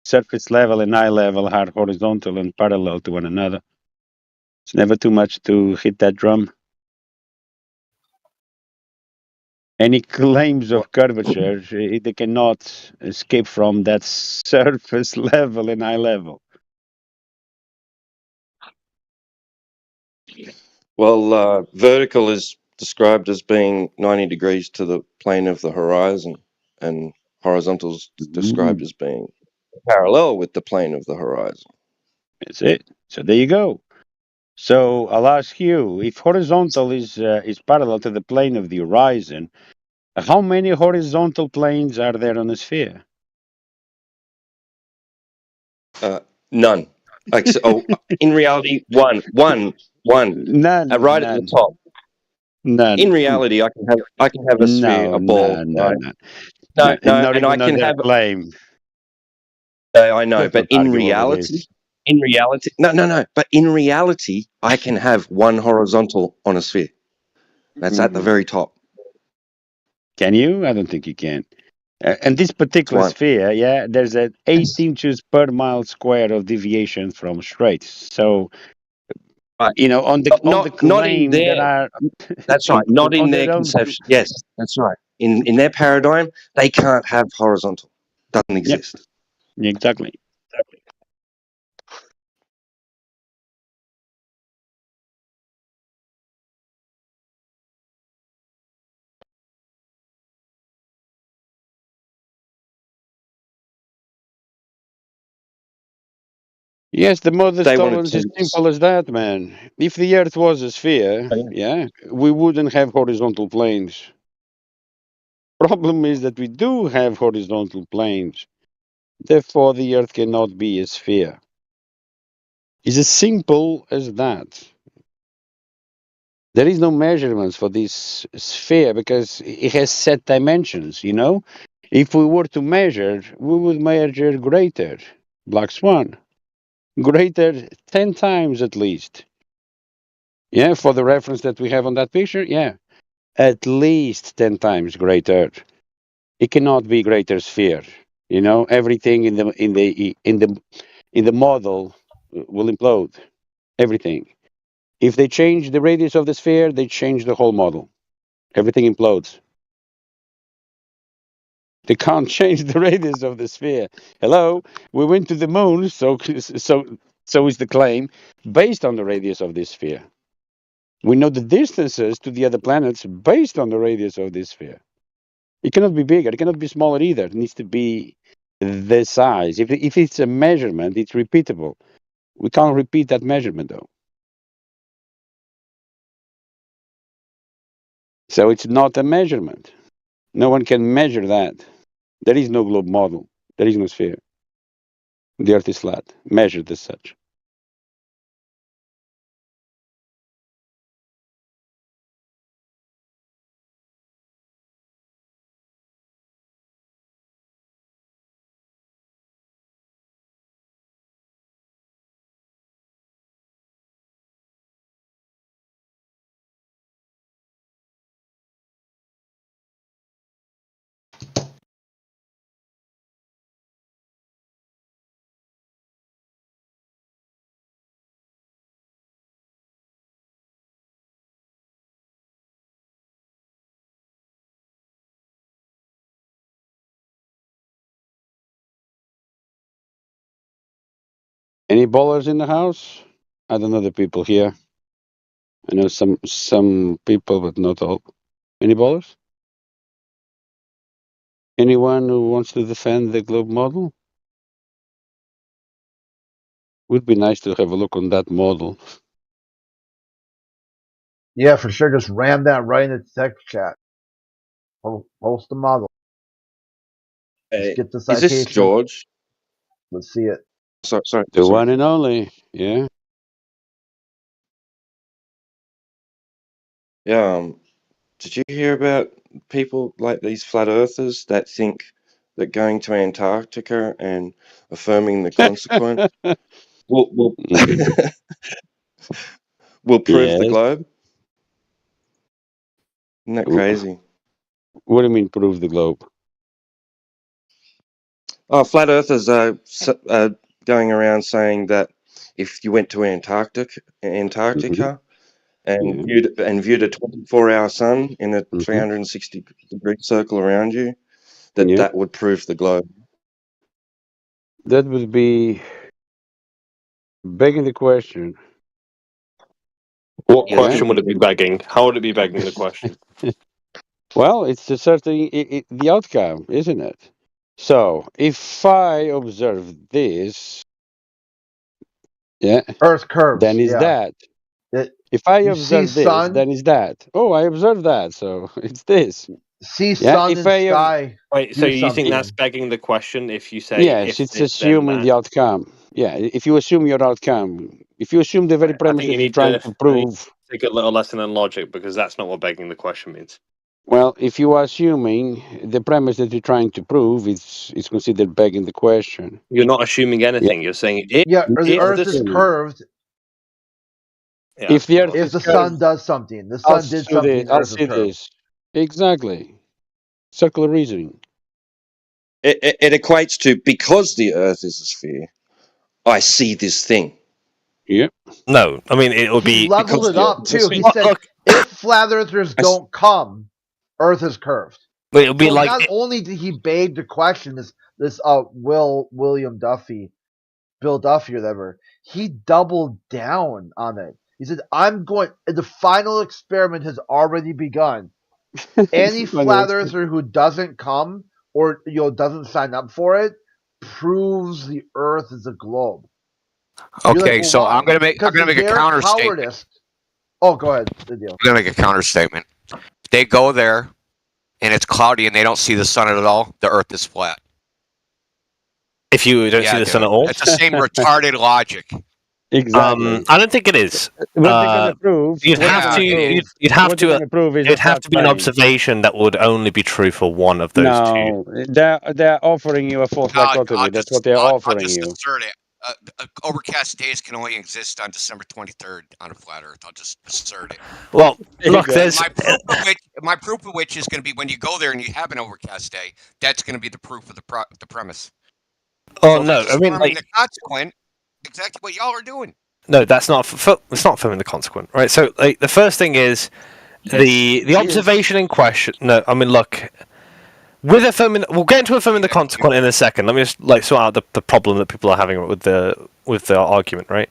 Surface level and eye level are horizontal and parallel to one another. It's never too much to hit that drum. Any claims of curvature, they cannot escape from that surface level and eye level. Well, vertical is described as being 90 degrees to the plane of the horizon, and horizontal is described as being parallel with the plane of the horizon. That's it. So there you go. So I'll ask you, if horizontal is parallel to the plane of the horizon, how many horizontal planes are there on a sphere? None. In reality, one. None. Right at the None. top. No, In reality, I can have a sphere, a ball, right? No, not and I even on can their have. claim. I know, Let's but not argue over this. no. But in reality, I can have one horizontal on a sphere. That's at the very top. Can you? I don't think you can. And this It's particular one. sphere, yeah, there's an 8 inches per mile square of deviation from straight. So, Right. you know, on the Not in claim that their. are That's right. Not in on their their own. conception. Yes, that's right. In their paradigm, they can't have horizontal. Doesn't Yep, exist. exactly. Yes, the modest They wanted tolerance to. is simple as that, man. If the Earth was a sphere, yeah, we wouldn't have horizontal planes. Problem is that we do have horizontal planes. Therefore, the Earth cannot be a sphere. It's as simple as that. There is no measurements for this sphere because it has set dimensions, you know? If we were to measure, we would measure greater, black swan, greater 10 times at least. Yeah, for the reference that we have on that picture, yeah, at least 10 times greater. It cannot be greater sphere. You know, everything in the model will implode. Everything. If they change the radius of the sphere, they change the whole model. Everything implodes. They can't change the radius of the sphere. Hello, we went to the moon, so is the claim based on the radius of this sphere. We know the distances to the other planets based on the radius of this sphere. It cannot be bigger. It cannot be smaller either. It needs to be the size. If it's a measurement, it's repeatable. We can't repeat that measurement though. So it's not a measurement. No one can measure that. There is no globe model. There is no sphere. The Earth is flat, measured as such. Any ballers in the house? I don't know the people here. I know some people, but not all. Any ballers? Anyone who wants to defend the globe model? Would be nice to have a look on that model. Yeah, for sure. Just ram that right into the text chat. Post the model. Just get the Is this citation. George? Let's see it. Sorry. The one and only, yeah. Yeah. Did you hear about people like these flat earthers that think that going to Antarctica and affirming the consequence will will prove the Yes. globe? Isn't that crazy? What do you mean prove the globe? Oh, flat earthers are going around saying that if you went to Antarctica and viewed a 24-hour sun in a 360-degree circle around you, that would prove the globe. That would be begging the question. What question would it be begging? How would it be begging the question? Well, it's a certain the outcome, isn't it? So if I observe this, yeah, Earth curves. then is that. If I you see observe this, sun. then is that. Oh, I observed that, so it's this. See Yeah, sun if and I sky. Wait, so do you think that's something. begging the question if you say yes, if it's this then assuming that? the outcome. Yeah, if you assume your outcome, if you assume the very I think premise you that you're need trying to to prove. take a little lesson in logic because that's not what begging the question means. Well, if you are assuming the premise that you're trying to prove is considered begging the question. You're not assuming anything. You're saying if the Earth is this curved. Yeah. If the Earth If is the curved, sun does something, the sun did something. The I'll Earth is say curved. this. Exactly. Circular reasoning. It equates to because the Earth is a sphere, I see this thing. Yeah. No, I mean it would He be leveled because it up too. He Look, said, look, if flat earthers don't come, Earth is curved. it would be So like not only did he beg the question, this William Duffy, Bill Duffy or whatever, he doubled down on it. He said, the final experiment has already begun. Any flat earther who doesn't come or doesn't sign up for it proves the Earth is a globe. Okay, so I'm gonna make a counter statement. Oh, go ahead. The deal. I'm gonna make a counter statement. If they go there and it's cloudy and they don't see the sun at all, the Earth is flat. if you don't see the sun at all. It's the same retarded logic. Exactly. I don't think it is. What they're going to prove? You'd have to be an observation that would only be true for one of those two. No, they're offering you a false dichotomy. That's what they're offering I'll just you. assert it. Overcast days can only exist on December 23rd on a flat Earth. I'll just assert it. Well, look, there's my proof of which is going to be when you go there and you have an overcast day. That's going to be the proof of the premise. Oh So no, I mean the consequent, exactly what y'all are doing. No, that's not. It's not affirming the consequent, right? So, like, the first thing is the observation in question. No, I mean, look, with affirming, we'll get into affirming the consequent in a second. Let me just sort out the problem that people are having with the argument, right?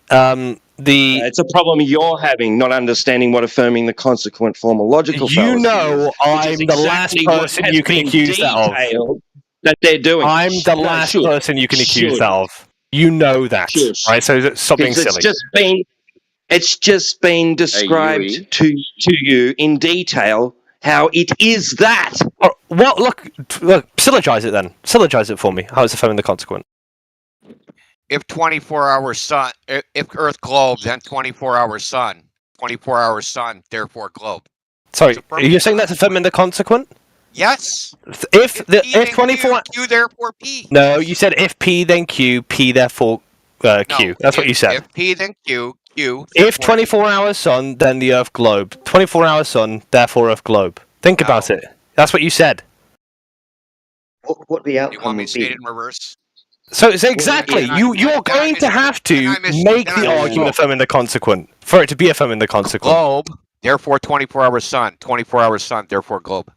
It's a problem you're having, not understanding what affirming the consequent form of logical fallacy is. I'm the last person you can accuse that of. That they're doing. I'm the last person you can accuse that of. You know that, right? So stop being silly. It's just been described to you in detail how it is that. Well, look, syllogize it then. Syllogize it for me. How is affirming the consequent? If 24-hour sun, if Earth globes, then 24-hour sun. 24-hour sun, therefore globe. Sorry, you're saying that's affirming the consequent? Yes. If 24 Q, therefore P. No, you said if P then Q, P therefore Q. No, That's what you said. If P then Q, Q. If 24-hour sun, then the Earth globe. 24-hour sun, therefore Earth globe. Think about it. That's what you said. What the outcome You want me would to state be? it in reverse? So exactly, you're going to have to make the argument affirming the consequent for it to be affirming the consequent. Globe, therefore 24-hour sun. 24-hour sun, therefore globe.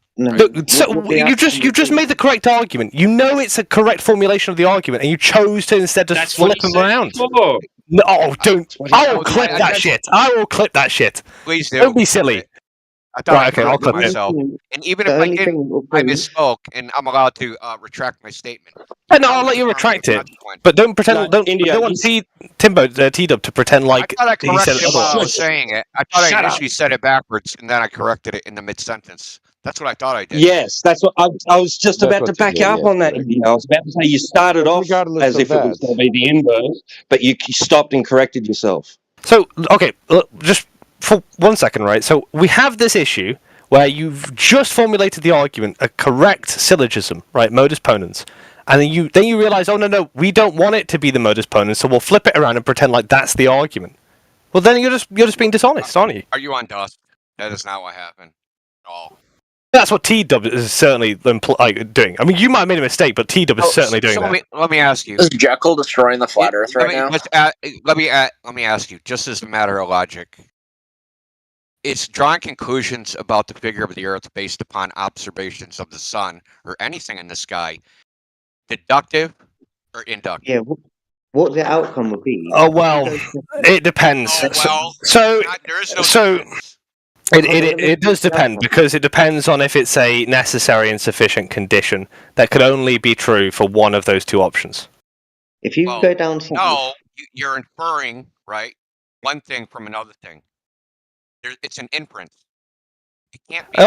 So you just made the correct argument. You know it's a correct formulation of the argument, and you chose to instead just flip them around. No, don't! I will clip that shit. I will clip that shit. Please do. Don't be silly. I thought I okay, I'll clip it. myself. And even if I didn't, I misspoke, and I'm allowed to retract my statement. No, I'll let you retract it. But don't pretend. Don't want Timbo T-Dub to pretend like I thought I he said corrected while I was saying it. I thought I initially said it backwards, and then I corrected it in the mid-sentence. That's what I thought I did. Yes, that's what I was just about to back up on that. I was about to say you started off as if it was going to be the inverse, but you stopped and corrected yourself. So, okay, just for 1 second, right? So we have this issue where you've just formulated the argument, a correct syllogism, right? Modus ponens. And then you realize, oh no, we don't want it to be the modus ponens, so we'll flip it around and pretend like that's the argument. Well, then you're just being dishonest, aren't you? Are you on dust? That is not what happened at all. That's what T-Dub is certainly doing. I mean, you might have made a mistake, but T-Dub is certainly doing that. Let me ask you. Is Jekyll destroying the flat Earth right now? Let me ask you, just as a matter of logic. It's drawing conclusions about the figure of the Earth based upon observations of the sun or anything in the sky. Deductive or inductive? Yeah, what the outcome would be. Oh, well, it depends. It does depend, because it depends on if it's a necessary and sufficient condition that could only be true for one of those two options. If you go down to... No, you're inferring, right, one thing from another thing. It's an inference. It can't be.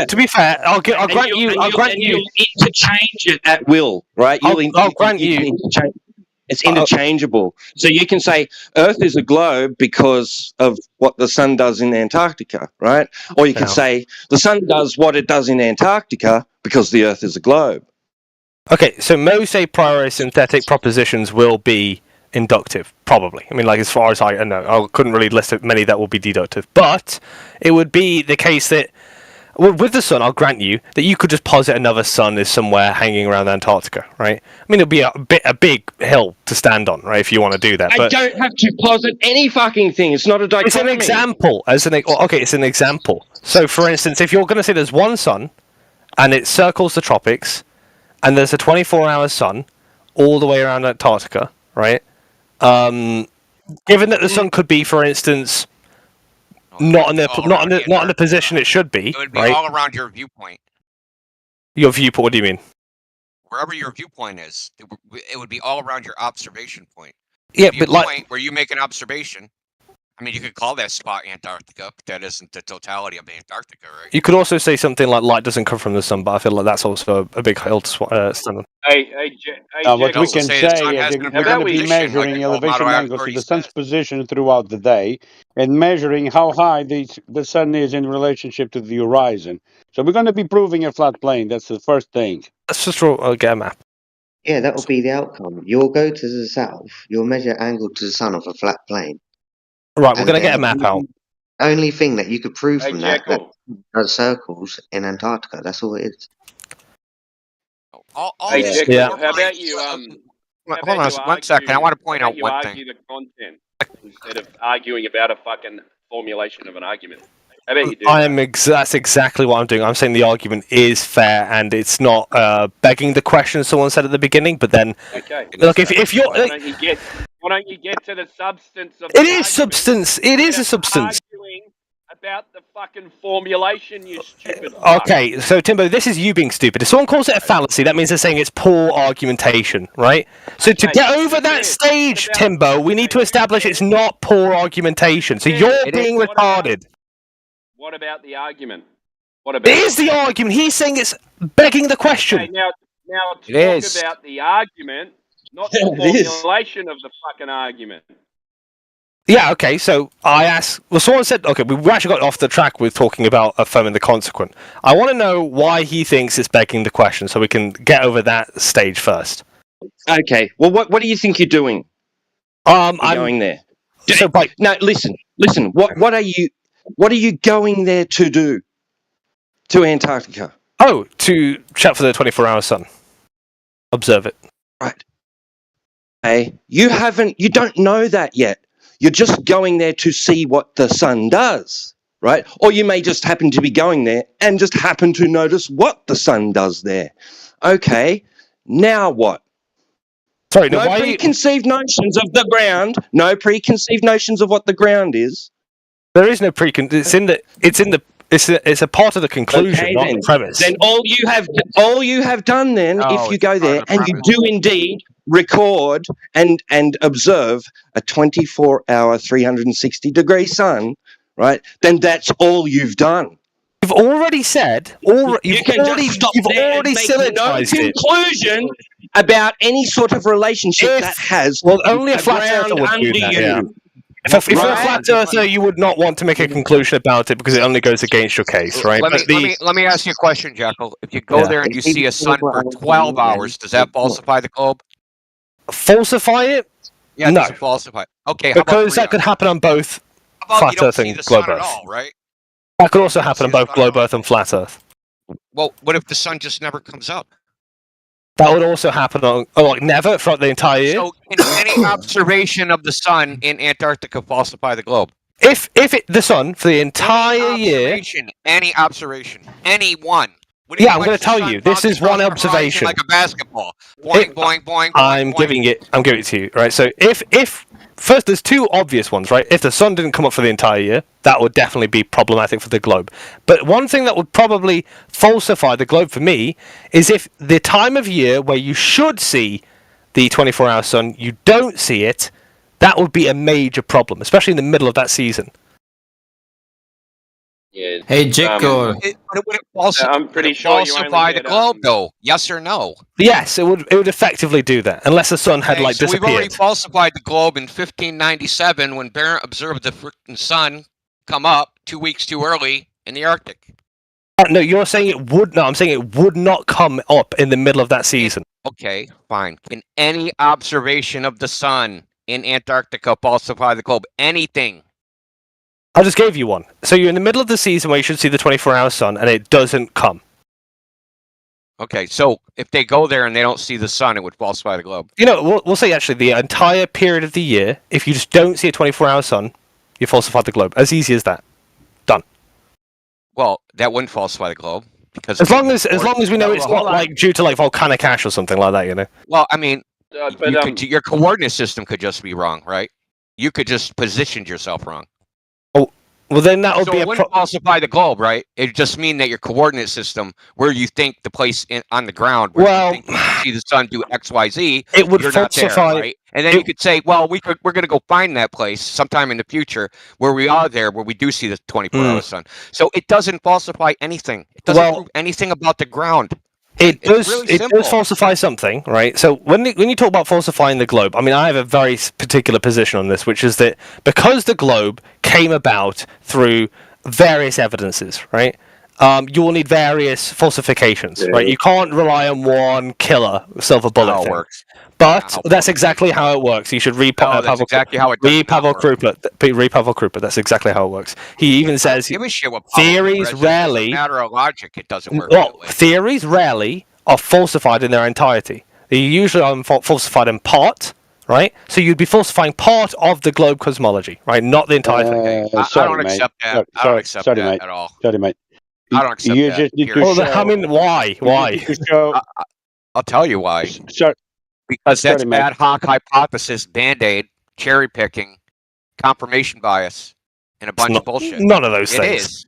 To be fair, I'll grant you. You'll interchange it at will, right? I'll grant you. It's interchangeable. So you can say Earth is a globe because of what the sun does in Antarctica, right? Or you can say the sun does what it does in Antarctica because the Earth is a globe. Okay, so most a priori synthetic propositions will be inductive, probably. I mean, like, as far as I know, I couldn't really list many that will be deductive. But it would be the case that, well, with the sun, I'll grant you that you could just posit another sun is somewhere hanging around Antarctica, right? I mean, it'll be a big hill to stand on, right, if you want to do that. I don't have to posit any fucking thing. It's not a dichotomy. It's an example. Okay, it's an example. So, for instance, if you're going to say there's one sun, and it circles the tropics, and there's a 24-hour sun all the way around Antarctica, right? Given that the sun could be, for instance, not in the position it should be, It would be right? all around your viewpoint. Your viewpoint. What do you mean? Wherever your viewpoint is, it would be all around your observation point. Yeah, but like where you make an observation. I mean, you could call that spot Antarctica, but that isn't the totality of Antarctica, right? you could also say something like light doesn't come from the sun, but I feel like that's also a big hill to stand on. What we can say is we're going to be measuring elevation angles to the sun's position throughout the day and measuring how high the sun is in relationship to the horizon. So we're going to be proving a flat plane. That's the first thing. Let's just get a map. Yeah, that will be the outcome. You'll go to the south, you'll measure angle to the sun of a flat plane. Right, we're going to get a map out. Only thing that you could prove from that are circles in Antarctica. That's all it is. How about you? Hold on 1 second. I want to point out one thing. Argue the content instead of arguing about a fucking formulation of an argument. How about you do? That's exactly what I'm doing. I'm saying the argument is fair and it's not begging the question someone said at the beginning. But then, look, if you're, why don't you get to the substance of? It is substance. It is a substance. Arguing about the fucking formulation, you stupid. Fuck. Okay, so Timbo, this is you being stupid. If someone calls it a fallacy, that means they're saying it's poor argumentation, right? So to get over that stage, Timbo, we need to establish it's not poor argumentation. So you're being retarded. What about the argument? What about it? Is the argument? He's saying it's begging the question. Okay, now talk about the argument, not the formulation of the fucking argument. Yeah, okay, so I asked... Well, someone said... Okay, we actually got off the track with talking about affirming the consequent. I want to know why he thinks it's begging the question, so we can get over that stage first. Okay, well, what do you think you're doing? I'm going there. So, no, listen. What are you going there to do? To Antarctica? Oh, to check for the 24-hour sun. Observe it. Right. Hey, you don't know that yet. You're just going there to see what the sun does, right? Or you may just happen to be going there and just happen to notice what the sun does there. Okay, now what? Sorry, no preconceived notions of the ground. No preconceived notions of what the ground is. There is no preconceived. It's a part of the conclusion, not the premise. Then all you have done then, if you go there and you do indeed record and observe a 24-hour, 360-degree sun, right? Then that's all you've done. You've already said. You've already syllogized no conclusion about any sort of relationship that has only a flat earther would do that. Yeah. If you're a flat earther, you would not want to make a conclusion about it because it only goes against your case, right? Let me ask you a question, Jekyll. If you go there and you see a sun for 12 hours, does that falsify the globe? Falsify it? Yeah, no. Does it falsify? Okay, because that could happen on both flat Earth and globe Earth. All, right? That could also happen on both globe Earth and flat Earth. Well, what if the sun just never comes up? That would also happen on, never throughout the entire year. So, can any observation of the sun in Antarctica falsify the globe? If the sun for the entire year, any observation, any one. Yeah, I'm going to tell you. This is one observation. Like a basketball. Boing, boing, boing. I'm giving it to you, right? So if first, there's two obvious ones, right? If the sun didn't come up for the entire year, that would definitely be problematic for the globe. But one thing that would probably falsify the globe for me is if the time of year where you should see the 24-hour sun, you don't see it, that would be a major problem, especially in the middle of that season. Yeah. Hey, Jacko. But it would also I'm pretty sure you only falsify the get globe, though. Yes or no? Yes, it would effectively do that, unless the sun had Okay, like so we've already disappeared. falsified the globe in 1597 when Barron observed the freaking sun come up 2 weeks too early in the Arctic. No, you're saying it would. No, I'm saying it would not come up in the middle of that season. Okay, fine. Can any observation of the sun in Antarctica falsify the globe? Anything? I just gave you one. So you're in the middle of the season where you should see the 24-hour sun, and it doesn't come. Okay, so if they go there and they don't see the sun, it would falsify the globe. You know, we'll say actually the entire period of the year, if you just don't see a 24-hour sun, you falsified the globe. As easy as that. Done. Well, that wouldn't falsify the globe because as long as we know it's not like due to like volcanic ash or something like that, you know. Well, I mean, but, your coordinate system could just be wrong, right? You could just positioned yourself wrong. Oh, well then that would So be it wouldn't falsify the globe, right? It just mean that your coordinate system, where you think the place on the ground, where you think you can see the sun do X, Y, Z, it would you're not there, falsify. right? And then you could say, well, we're going to go find that place sometime in the future where we are there, where we do see the 24-hour sun. So it doesn't falsify anything. It doesn't prove anything about the ground. It does falsify something, right? So when you talk about falsifying the globe, I mean, I have a very particular position on this, which is that because the globe came about through various evidences, right? You will need various falsifications, right? You can't rely on one killer silver bullet thing. Works. But that's exactly how it works. You should read that's exactly how it does read Pavel Krupa. Read Pavel Krupa. That's exactly how it works. He even says theories rarely. Matter of logic, it doesn't work. Well, theories rarely are falsified in their entirety. They usually are falsified in part, right? So you'd be falsifying part of the globe cosmology, right? Not the entire thing. I don't accept that. I don't accept that at all. Sorry, mate. I don't accept You that. just need to Well, show. I mean, why? Why? I'll tell you why. Sorry. Because that's Sorry, mate. ad hoc hypothesis, band-aid, cherry picking, confirmation bias, and a bunch of bullshit. None of those It things. is.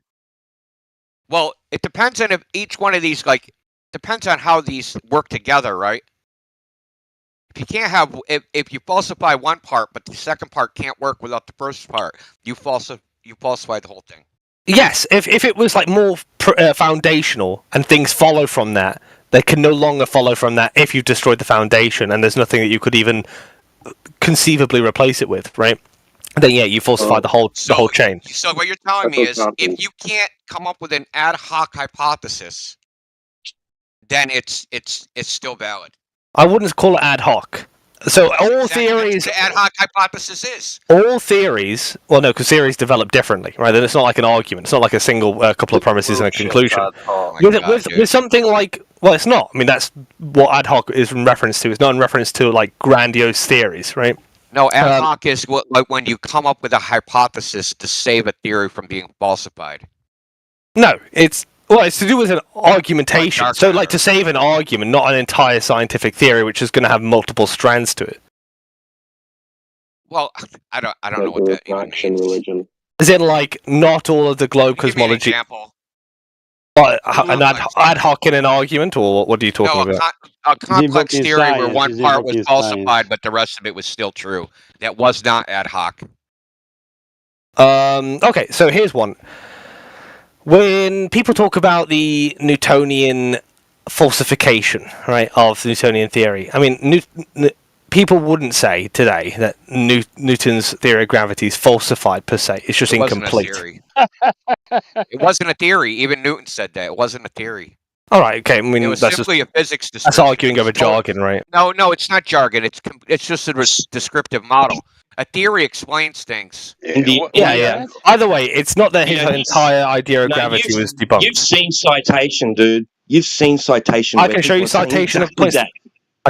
Well, it depends on if each one of these, depends on how these work together, right? If you can't have, if you falsify one part, but the second part can't work without the first part, you falsify the whole thing. Yes, if it was like more foundational and things follow from that, they can no longer follow from that if you've destroyed the foundation and there's nothing that you could even conceivably replace it with, right? Then yeah, you falsify the whole chain. So what you're telling me is, if you can't come up with an ad hoc hypothesis, then it's still valid. I wouldn't call it ad hoc. So all theories, the ad hoc hypothesis is. All theories, well, no, because theories develop differently, right? Then it's not like an argument. It's not like a single couple of premises and a conclusion. With something like, well, it's not. I mean, that's what ad hoc is in reference to. It's not in reference to like grandiose theories, right? No, ad hoc is like when you come up with a hypothesis to save a theory from being falsified. No, it's to do with an argumentation. So, like, to save an argument, not an entire scientific theory, which is going to have multiple strands to it. Well, I don't know what that even means. Religion. Is it like not all of the globe cosmology? Give me an example. An ad hoc in an argument, or what are you talking about? A complex theory where one part was falsified, but the rest of it was still true. That was not ad hoc. Okay, so here's one. When people talk about the Newtonian falsification, right, of the Newtonian theory, I mean, people wouldn't say today that Newton's theory of gravity is falsified per se. It's just incomplete. It wasn't a theory. Even Newton said that. It wasn't a theory. All right, okay. I mean, it was that's simply just, a physics description. That's arguing over jargon, right? No, it's not jargon. It's just a descriptive model. A theory explains things. Yeah. Either way, it's not that his entire idea of gravity was debunked. You've seen Citation, dude. You've seen Citation. I can show you Citation that points.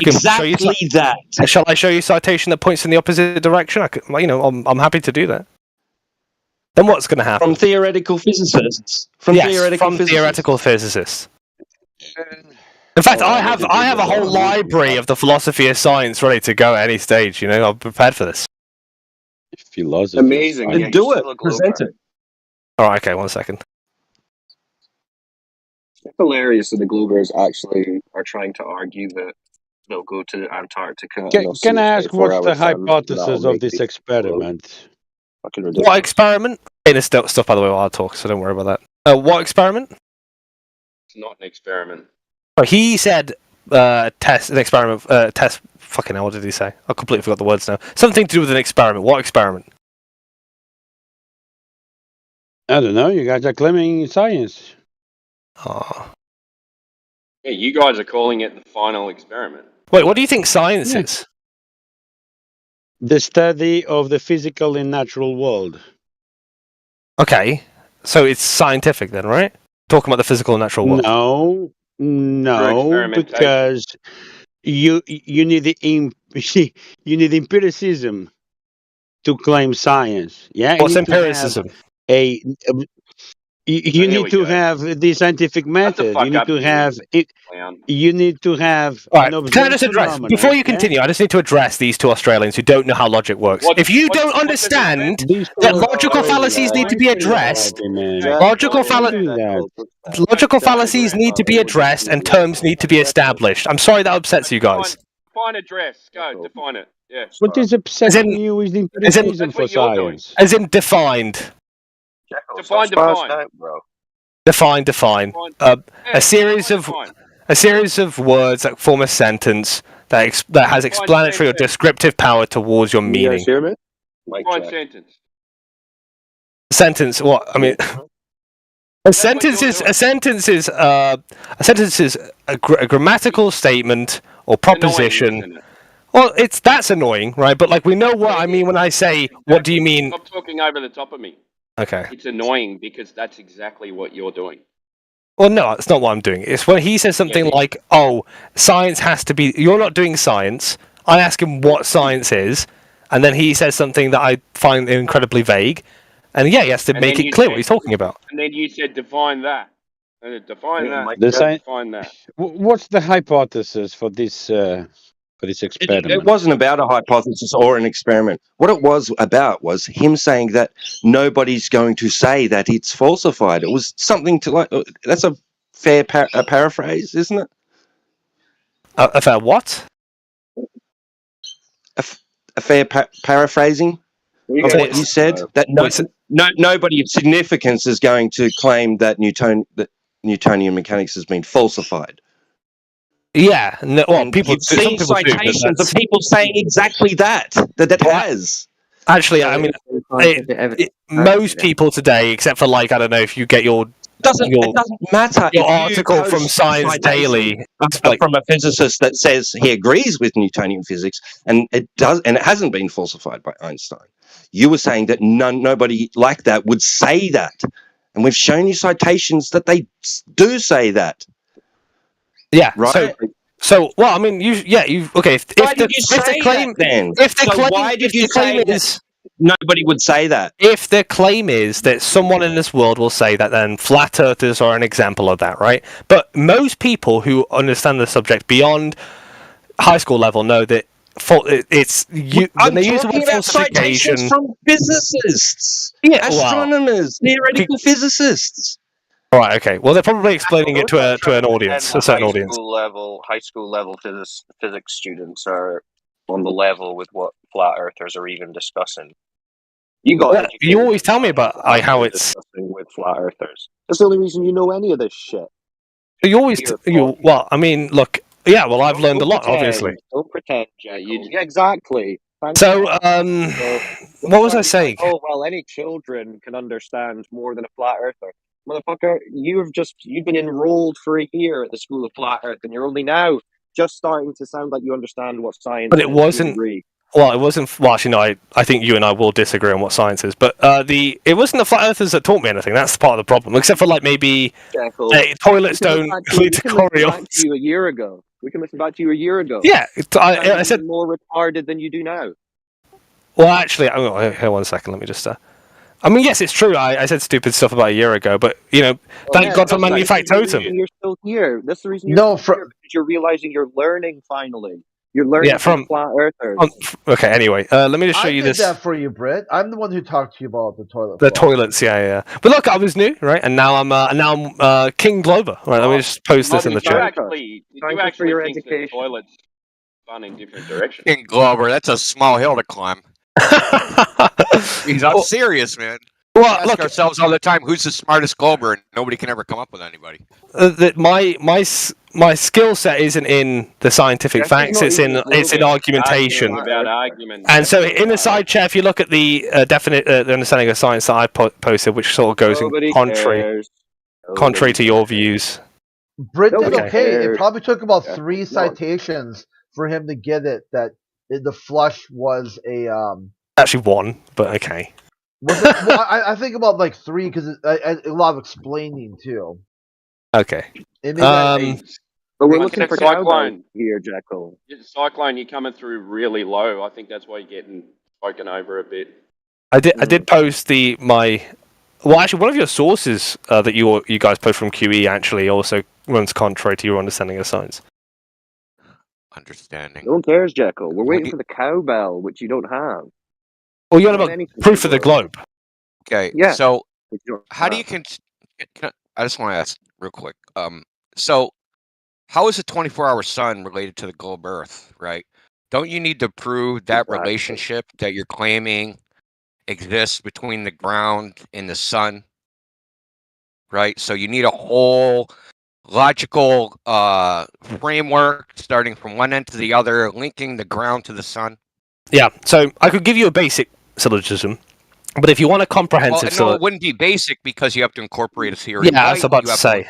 Exactly that. Shall I show you Citation that points in the opposite direction? I'm happy to do that. Then what's going to happen? From theoretical physicists. From theoretical physicists. In fact, I have a whole library of the philosophy of science ready to go at any stage. I'm prepared for this. Philosophy. Amazing. Then do it. Present it. All right. Okay. 1 second. It's hilarious that the Gloobers actually are trying to argue that they'll go to Antarctica. Can I ask what's the hypothesis of this experiment? What experiment? Data stuff, by the way, while I talk, so don't worry about that. What experiment? It's not an experiment. Oh, he said test, an experiment, test, fucking hell, what did he say? I completely forgot the words now. Something to do with an experiment. What experiment? I don't know. You guys are claiming science. Oh. Yeah, you guys are calling it the final experiment. Wait, what do you think science is? The study of the physical and natural world. Okay, so it's scientific then, right? Talking about the physical and natural world. No, because you need the you need empiricism to claim science. Yeah, What's empiricism? You need to have the scientific method. You need to have it. You need to have Right. an Can I just address phenomenon, before you yeah? continue? I just need to address these two Australians who don't know how logic works. If you don't understand that logical fallacies need to be addressed, logical fallacies need to be addressed, and terms need to be established. I'm sorry that upsets you guys. Define address. Go, define it. Yeah. What is upsetting you is the empiricism for science. As in defined. Define. bro. Define. A series of words that form a sentence that has explanatory or descriptive power towards your meaning. Define sentence. Sentence. What? I mean, a sentence is a grammatical statement or proposition. Annoying, Well, that's annoying, right? But like we know what I mean when I say, "What do you mean?" Stop talking over the top of me. Okay. It's annoying because that's exactly what you're doing. Well, no, it's not what I'm doing. It's when he says something like, "Oh, science has to be." You're not doing science. I ask him what science is, and then he says something that I find incredibly vague. And yeah, he has to make it clear what he's talking about. And then you said define that. Define that. Define that. What's the hypothesis for this experiment? It wasn't about a hypothesis or an experiment. What it was about was him saying that nobody's going to say that it's falsified. It was something to like. That's a fair paraphrase, isn't it? A fair what? A fair paraphrasing of what you said. That nobody of significance is going to claim that Newtonian mechanics has been falsified. Yeah, no, well, You've seen citations of people saying exactly that has. Actually, I mean, most people today, except for like I don't know if you get it doesn't matter. Your article from Science Daily from a physicist that says he agrees with Newtonian physics, and it hasn't been falsified by Einstein. You were saying that nobody like that would say that, and we've shown you citations that they do say that. Yeah, right. So well, I mean, okay. If the claim is nobody would say that. If the claim is that someone in this world will say that, then flat earthers are an example of that, right? But most people who understand the subject beyond high school level know that it's you. I'm they use talking the word about citations from physicists, astronomers, theoretical physicists. All right, okay. Well, they're probably explaining it to an audience, a certain audience. High school level physics students are on the level with what flat earthers are even discussing. You always tell me about how it's with flat earthers. That's the only reason you know any of this shit. You always well, I mean, look, yeah. Well, I've learned a lot, obviously. Don't pretend. Yeah, exactly. So, what was I saying? Oh well, any children can understand more than a flat earther. Motherfucker, you've been enrolled for a year at the School of Flat Earth, and you're only now just starting to sound like you understand what science is. But it wasn't. Well, it wasn't. Well, actually, no. I think you and I will disagree on what science is. But it wasn't the flat earthers that taught me anything. That's part of the problem. Except for like maybe toilets don't lead to Equatorial. A year ago, we can listen back to you a year ago. Yeah, I said more retarded than you do now. Well, actually, here 1 second. Let me just. I mean, yes, it's true. I said stupid stuff about a year ago, but thank God for Manufactotum. You're still here. That's the reason you're still here, because you're realizing you're learning finally. You're learning from flat earthers. Okay, anyway, let me just show you this. I did that for you, Britt. I'm the one who talked to you about the toilet. The toilets, yeah. But look, I was new, right? And now I'm King Glover. Right, let me just post this in the chat. You actually think that toilets fun in different directions. King Glover, that's a small hill to climb. I'm serious, man. we ask ourselves all the time, who's the smartest glober, and nobody can ever come up with anybody. My skill set isn't in the scientific facts; it's in argumentation. About argument. And so, in the side chat, if you look at the the understanding of science that I posted, which sort of goes in contrary to your views. Britt did okay. It probably took about 3 citations for him to get it that the flush was a Actually, 1, but okay. Was it, well, I think about like 3 because a lot of explaining too. Okay. But we're looking for Cyclone here, Jekyll. Cyclone, you're coming through really low. I think that's why you're getting spoken over a bit. I did post well, actually, one of your sources that you guys post from QE actually also runs contrary to your understanding of science. Understanding. No one cares, Jekyll. We're waiting for the cowbell, which you don't have. Well, you're on about proof of the globe. Okay, Yeah. so how do you I just want to ask real quick. So how is a 24-hour sun related to the globe Earth, right? Don't you need to prove that relationship that you're claiming exists between the ground and the sun, right? So you need a whole logical framework starting from one end to the other, linking the ground to the sun. Yeah, so I could give you a basic syllogism, but if you want a comprehensive no, it wouldn't be basic because you have to incorporate a theory of Yeah, I light. was about you to have say.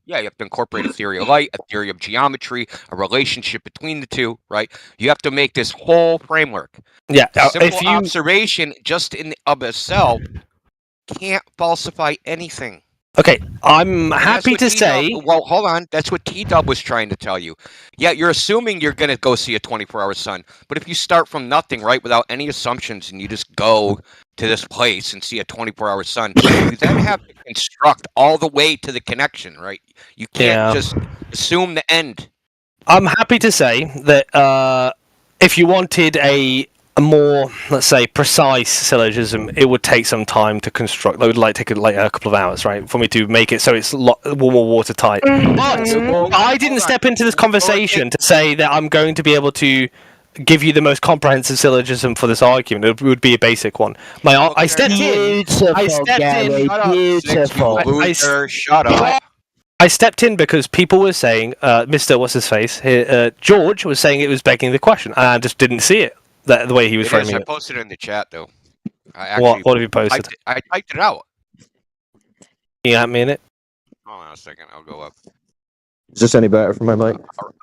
you have to incorporate a theory of light, a theory of geometry, a relationship between the two, right? You have to make this whole framework. Yeah, Simple observation just in of itself can't falsify anything. Okay, I'm happy to say... Well, hold on. That's what T-Dub was trying to tell you. Yeah, you're assuming you're going to go see a 24-hour sun. But if you start from nothing, right, without any assumptions, and you just go to this place and see a 24-hour sun, you then have to construct all the way to the connection, right? You can't just assume the end. I'm happy to say that if you wanted a more, let's say, precise syllogism, it would take some time to construct. It would take a couple of hours, right, for me to make it so it's more watertight. But I didn't step into this conversation to say that I'm going to be able to give you the most comprehensive syllogism for this argument. It would be a basic one. I stepped in. Shut up. I stepped in because people were saying, Mr. What's his face? George was saying it was begging the question, and I just didn't see it. The way he was framing it. I posted it in the chat, though. What have you posted? I typed it out. Can you at me in it? Hold on a second. I'll go up. Is this any better for my mic?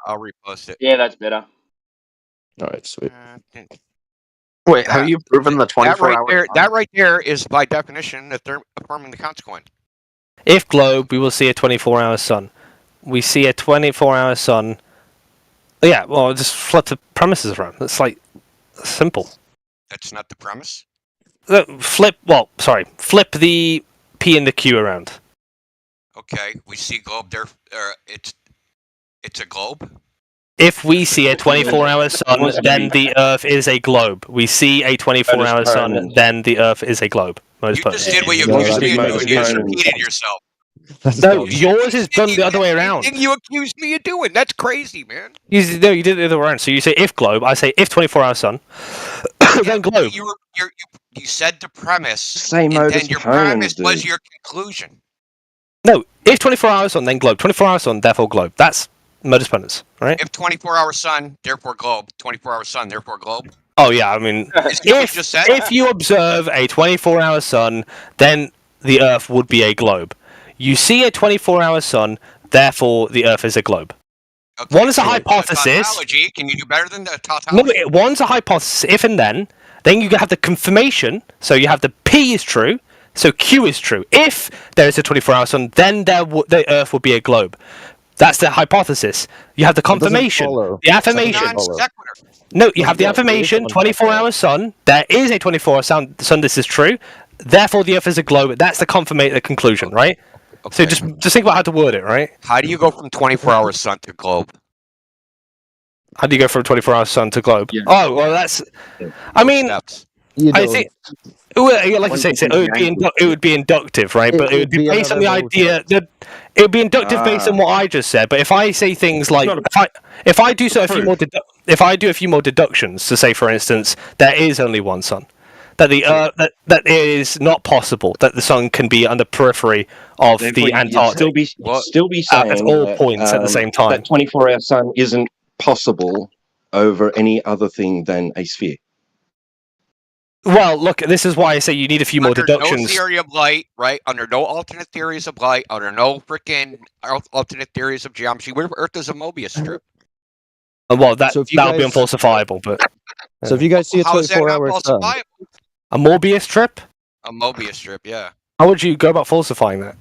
I'll repost it. Yeah, that's better. All right, sweet. Wait, have you proven the 24-hour? That right there is by definition that they're affirming the consequent. If globe, we will see a 24-hour sun. We see a 24-hour sun. Yeah, well, just flip the premises around. It's like simple. That's not the premise. Flip the P and the Q around. Okay, we see globe there. It's a globe. If we see a 24-hour sun, then the Earth is a globe. We see a 24-hour sun, then the Earth is a globe. You just did what you accused me of doing. You just repeated yourself. No, yours is done the other way around. You accused me of doing. That's crazy, man. You did it the other way around. So you say if globe, I say if 24-hour sun, then globe. You said the premise, Same and then your premise was your conclusion. No, if 24-hour sun, then globe. 24-hour sun, therefore globe. That's modus ponens, right? If 24-hour sun, therefore globe. 24-hour sun, therefore globe. Oh yeah, I mean, if you observe a 24-hour sun, then the Earth would be a globe. You see a 24-hour sun, therefore the Earth is a globe. Okay, one is a hypothesis. Tautology. Can you do better than the tautology? No, one's a hypothesis, if and then. Then you have the confirmation, so you have the P is true, so Q is true. If there is a 24-hour sun, then the Earth would be a globe. That's the hypothesis. You have the confirmation, the affirmation. No, you have the affirmation, 24-hour sun. There is a 24-hour sun. This is true. Therefore, the Earth is a globe. That's the conclusion, right? Okay. So just think about how to word it, right? How do you go from 24-hour sun to globe? How do you go from 24-hour sun to globe? Yeah. Oh, well, that's... I mean, I think... Like I say, it would be inductive, right? But it would be based on the idea that... It would be inductive based on what I just said. But if I say things like... If I do a few more deductions to say, for instance, there is only one sun, that that it is not possible that the sun can be on the periphery of Therefore, the Antarctic you'd still be saying at all that, points at the same time. that 24-hour sun isn't possible over any other thing than a sphere. Well, look, this is why I say you need a few more Under deductions. no theory of light, right? Under no alternate theories of light, under no freaking alternate theories of geometry, Earth is a Mobius strip. Well, that So if you that would be guys- unfalsifiable, but So if you guys see a How is that not 24-hour sun, falsifiable? a Morbius strip? A Mobius strip, yeah. How would you go about falsifying that?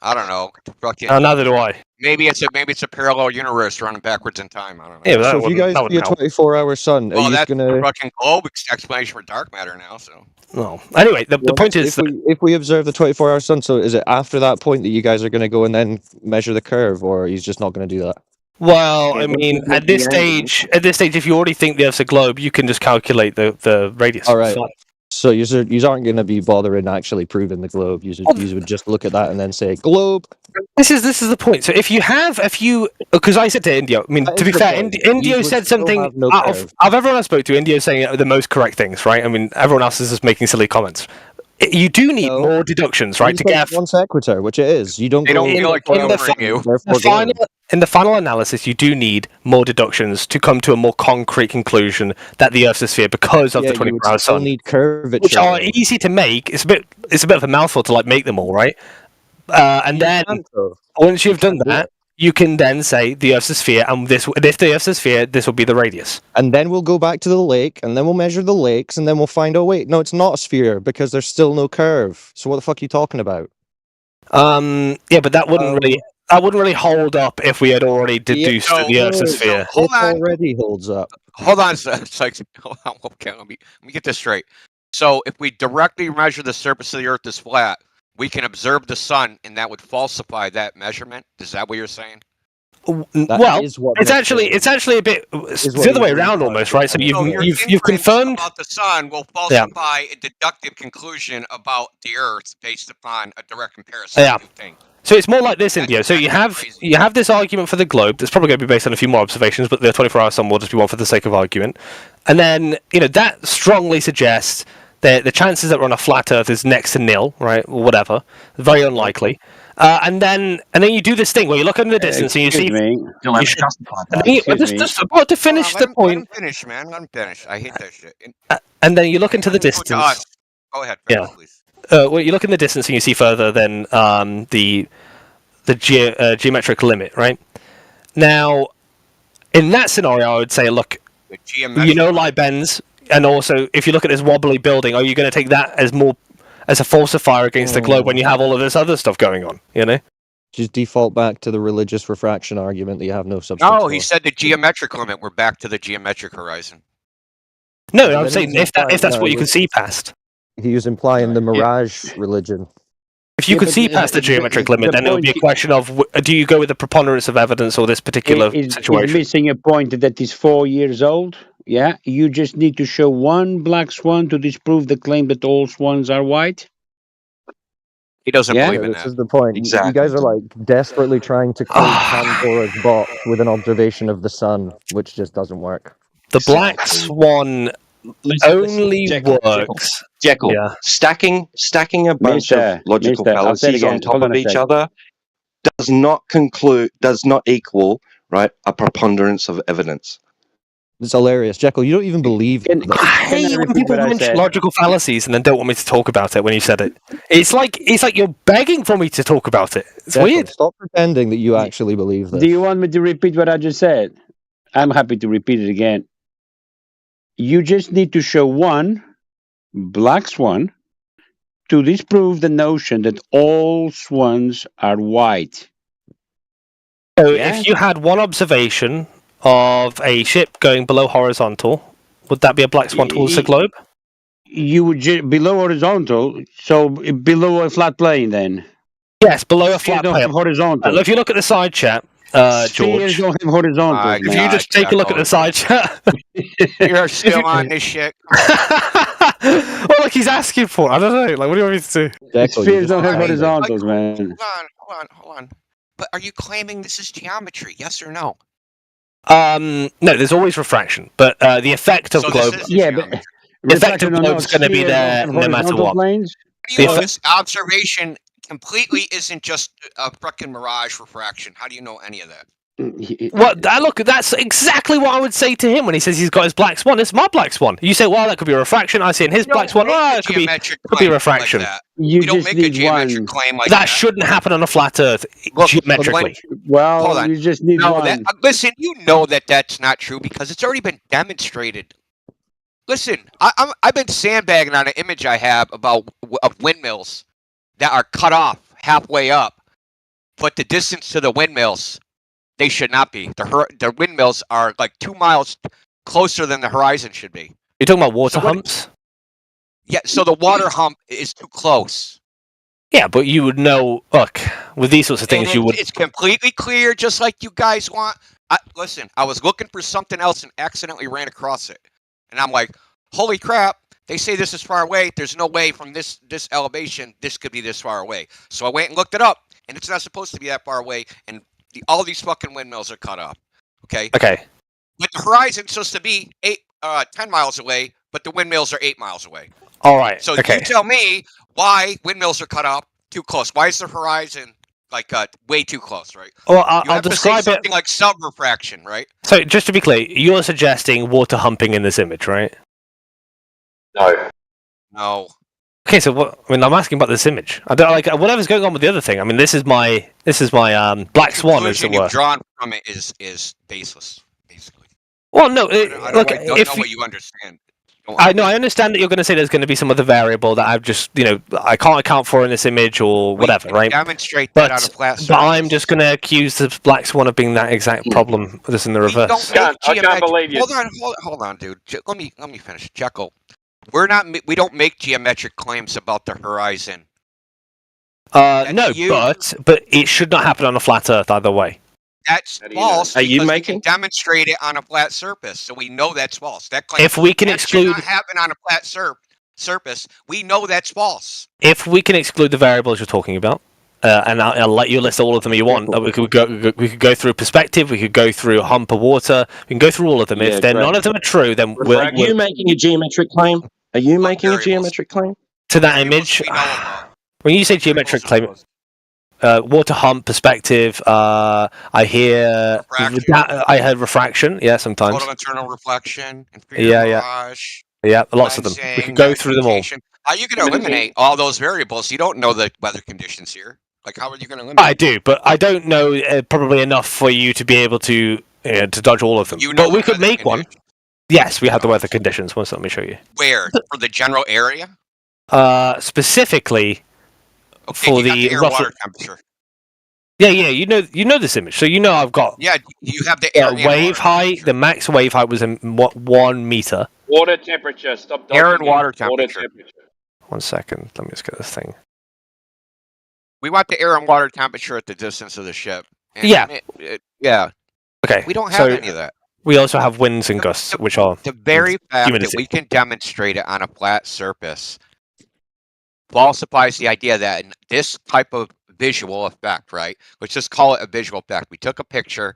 I don't know. Fucking, Neither do I. maybe it's a parallel universe running backwards in time. I don't know. Yeah, but so if you guys see a 24-hour sun, are Well, you that's gonna? the fucking globe explanation for dark matter now. So. No. Anyway, the point is if we observe the 24-hour sun, so is it after that point that you guys are going to go and then measure the curve, or are you just not going to do that? Well, Yeah, I once mean, you've at this stage, if you already think the Earth's a globe, you can just calculate the radius. All right. Fine. So you aren't going to be bothering actually proving the globe. You would just look at that and then say globe. This is the point. So if you because I said to Indio, I mean, That to is be the fair, point. Indio You said would still something have no out curve. of everyone I spoke to. Indio saying the most correct things, right? I mean, everyone else is just making silly comments. You do need more deductions, right? To get non sequitur, which it is. You don't. They don't go feel like in the covering you. in the final analysis, you do need more deductions to come to a more concrete conclusion that the Earth's a sphere because of the 24-hour still sun, need curvature, which are easy to make. It's a bit of a mouthful to make them all, right? And then once you've done that, you can then say the Earth's a sphere, and if the Earth's a sphere, this will be the radius. And then we'll go back to the lake, and then we'll measure the lakes, and then we'll find, oh wait, no, it's not a sphere because there's still no curve. So what the fuck are you talking about? Yeah, but that wouldn't really hold up if we had already deduced that the Earth's a sphere. Hold on. Already holds up. Hold on, hold on. Okay, let me get this straight. So, if we directly measure the surface of the Earth as flat, we can observe the sun, and that would falsify that measurement. Is that what you're saying? Well, it's actually a bit it's the other way around almost, right? So you've confirmed about the sun will falsify a deductive conclusion about the Earth based upon a direct comparison. Yeah. So it's more like this, India. So you have this argument for the globe that's probably going to be based on a few more observations, but the 24-hour sun will just be one for the sake of argument. And then that strongly suggests that the chances that we're on a flat Earth is next to nil, right? Or whatever, very unlikely. And then you do this thing where you look in the distance and you see. Just about to finish the point. Let him finish, man. Let him finish. I hate that shit. And then you look into the distance. Go ahead, yeah. please. Well, you look in the distance and you see further than the geometric limit, right? Now, in that scenario, I would say, look, light bends, and also if you look at this wobbly building, are you going to take that as a falsifier against the globe when you have all of this other stuff going on? Just default back to the religious refraction argument that you have no substance. No, he said the geometric limit. We're back to the geometric horizon. No, I'm saying if that's what you can see past. He was implying the mirage religion. If you could see past the geometric limit, then it would be a question of do you go with the preponderance of evidence or this particular situation? He's missing a point that is 4 years old. Yeah, you just need to show one black swan to disprove the claim that all swans are white. He doesn't believe in this that. is the point. Exactly. You guys are like desperately trying to close Pandora's box with an observation of the sun, which just doesn't work. The black swan only works. Jekyll. Yeah. Stacking a bunch of logical fallacies on top of each other does not equal, right, a preponderance of evidence. It's hilarious. Jekyll, you don't even believe I hate when people mention logical fallacies and then don't want me to talk about it when you said it. It's like you're begging for me to talk about it. It's Jekyll, weird. Stop pretending that you actually believe this. Do you want me to repeat what I just said? I'm happy to repeat it again. You just need to show one black swan to disprove the notion that all swans are white. So if you had one observation of a ship going below horizontal, would that be a black swan towards the globe? You would below horizontal, so below a flat plane then. Yes, below a flat plane. Horizontal. If you look at the side chat, George. Don't have horizontal. If you just take a look at the side chat. You're still on this shit. Well, like he's asking for. I don't know. Like, what do you want me to do? Spheres don't have horizontals, man. Hold on. But are you claiming this is geometry? Yes or no? No, there's always refraction, but the effect of globe. Yeah, but reflection on globe's going to be sphere there of no matter horizontal what. planes. How do you know this observation completely isn't just a frickin' mirage refraction? How do you know any of that? Well, look, that's exactly what I would say to him when he says he's got his black swan. It's my black swan. You say, well, that could be a refraction. I say in his black swan, oh, it could be a refraction. You we don't just make a need geometric one. claim like that that. shouldn't happen on a flat Earth geometrically. Hold Well, on. you just need No, one. listen, you know that that's not true because it's already been demonstrated. Listen, I've been sandbagging on an image I have of windmills that are cut off halfway up, but the distance to the windmills, they should not be. The windmills are like 2 miles closer than the horizon should be. You're talking about water humps? Yeah, so the water hump is too close. Yeah, but you would know, look, with these sorts of things, you would... It's completely clear, just like you guys want. Listen, I was looking for something else and accidentally ran across it. And I'm like, holy crap, they say this is far away. There's no way from this elevation, this could be this far away. So I went and looked it up, and it's not supposed to be that far away, and all these fucking windmills are cut off. Okay? Okay. But the horizon's supposed to be 10 miles away, but the windmills are 8 miles away. All right. So okay. you tell me why windmills are cut off too close. Why is the horizon like way too close, right? Well, I'll describe something like sub-refraction, right? So just to be clear, you're suggesting water humping in this image, right? No. Okay, so what? I mean, I'm asking about this image. I don't like whatever's going on with the other thing. I mean, this is my black swan, as it The conclusion were. you've drawn from it is baseless, basically. Well, no. I don't know what you understand. I know. I understand that you're going to say there's going to be some other variable that I've just, I can't account for in this image or whatever, right? Demonstrate that on a flat surface. But I'm just going to accuse the black swan of being that exact problem, just in the reverse. I can't believe you. Hold on, dude. Let me finish. Jekyll, we don't make geometric claims about the horizon. No, but it should not happen on a flat Earth either way. That's false. Are you because making? we can demonstrate it on a flat surface, so we know that's false. That claim, If we can that exclude, should not happen on a flat surface, we know that's false. If we can exclude the variables you're talking about, and I'll let you list all of them you want. We could go through perspective. We could go through a hump of water. We can go through all of them. If none of them are true, then Are you making a geometric claim? Are you making a geometric claim to that image? When you say geometric claim, water hump, perspective. I heard refraction. Yeah, sometimes. Total internal reflection. Mirage, yeah, lots of them. We could go through them all. How are you going to eliminate all those variables? You don't know the weather conditions here. Like, how are you going to eliminate? I do, but I don't know probably enough for you to be able to dodge all of them. But we could make one. Yes, we have the weather conditions. Let me show you. Where? For the general area? Specifically for the air water temperature. Yeah, you know this image, so I've got. Yeah, you have the air wave height. The max wave height was 1 meter. Water temperature. Stop. Air and water temperature. 1 second. Let me just get this thing. We want the air and water temperature at the distance of the ship. And yeah. Okay. We don't have any of that. We also have winds and gusts, which are the very fact that we can demonstrate it on a flat surface falsifies the idea that in this type of visual effect, right? Let's just call it a visual effect. We took a picture.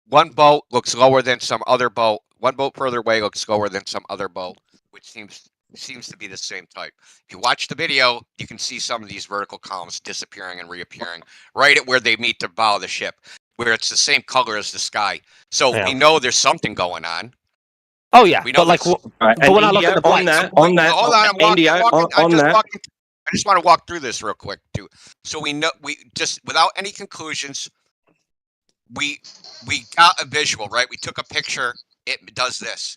One boat looks lower than some other boat. One boat further away looks lower than some other boat, which seems to be the same type. If you watch the video, you can see some of these vertical columns disappearing and reappearing right at where they meet the bow of the ship, where it's the same color as the sky. So we know there's something going on. Oh yeah, we know but but when I look at the hold on, I just want to walk through this real quick too. So we know, we just without any conclusions, we got a visual, right? We took a picture. It does this.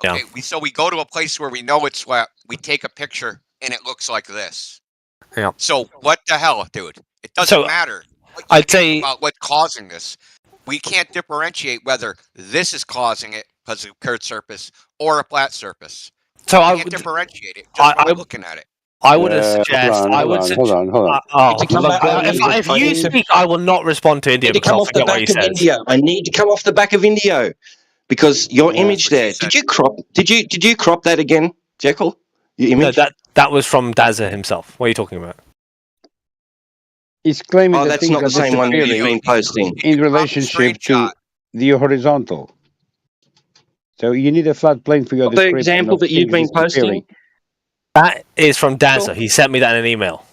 Okay, we go to a place where we know it's flat. We take a picture and it looks like this. Yeah. So what the hell, dude? It doesn't matter. I'd say about what's causing this. We can't differentiate whether this is causing it because of a curved surface or a flat surface. So I can't differentiate it just by looking at it. I would suggest. Hold on. If you speak, I will not respond to India because I'll forget what he says. I need to come off the back of Indio because your image there. Did you crop that again, Jekyll? Your image? No, that was from Daza himself. What are you talking about? He's claiming that that's not the same one you've been posting in relationship to the horizontal. So you need a flat plane for your The description example of that you've things been disappearing. posting, That is from Daza. He sent me that in an email.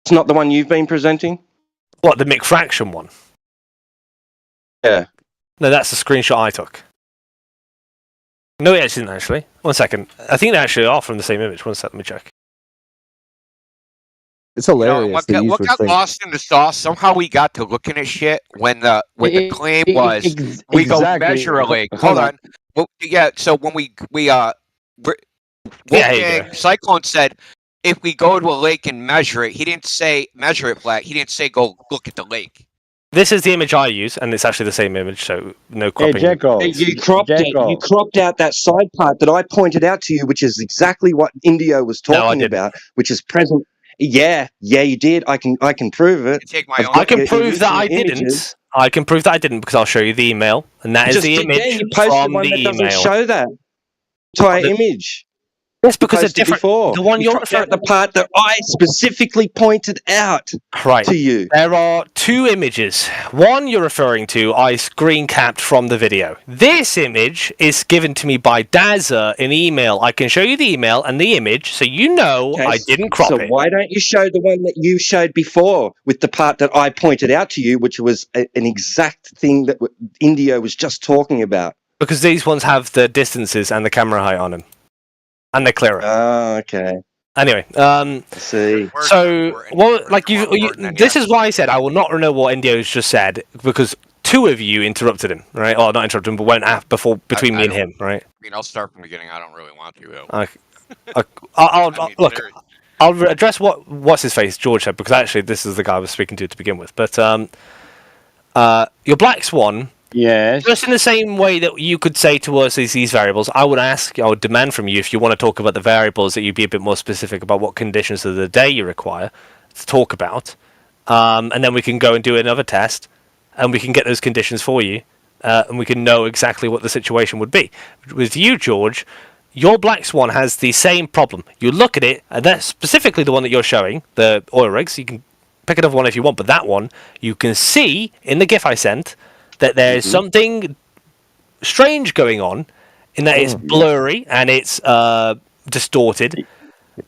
it's not the one you've been presenting? What, the Refraction one? Yeah. No, that's the screenshot I took. No, it isn't actually. 1 second. I think they actually are from the same image. 1 second, let me check. It's hilarious. What got lost in the sauce? Somehow we got to looking at shit when the claim was we go measure a lake. Hold on. Well, yeah. So when Wolfgang Cyclone said if we go to a lake and measure it, he didn't say measure it flat. He didn't say go look at the lake. This is the image I use, and it's actually the same image, so no cropping. You cropped out that side part that I pointed out to you, which is exactly what Indio was talking about, which is present. Yeah, you did. I can prove it. I can prove that I didn't. I can prove that I didn't because I'll show you the email, and that is the image you posted from one the that doesn't email. show that entire image. Yes, because it's posted different. Before. The one you you're cropped out the part that I specifically pointed out to you. There are two images. One you're referring to, I screen capped from the video. This image is given to me by Daza in email. I can show you the email and the image, so you know I didn't crop it. So why don't you show the one that you showed before with the part that I pointed out to you, which was an exact thing that Indio was just talking about? Because these ones have the distances and the camera height on them. And they're clearer. Oh, okay. Anyway, see. So, well, like this is why I said I will not know what Indio's just said because two of you interrupted him, right? Or not interrupted him, but went between me and him, right? I mean, I'll start from the beginning. I don't really want to. I'll address what's his face George said because actually this is the guy I was speaking to begin with. But your black swan. Yes. Just in the same way that you could say to us these variables, I would demand from you if you want to talk about the variables that you be a bit more specific about what conditions of the day you require to talk about, and then we can go and do another test, and we can get those conditions for you, and we can know exactly what the situation would be. With you, George, your black swan has the same problem. You look at it, and that's specifically the one that you're showing, the oil rigs. You can pick another one if you want, but that one you can see in the GIF I sent. That there's something strange going on in that it's blurry and it's distorted.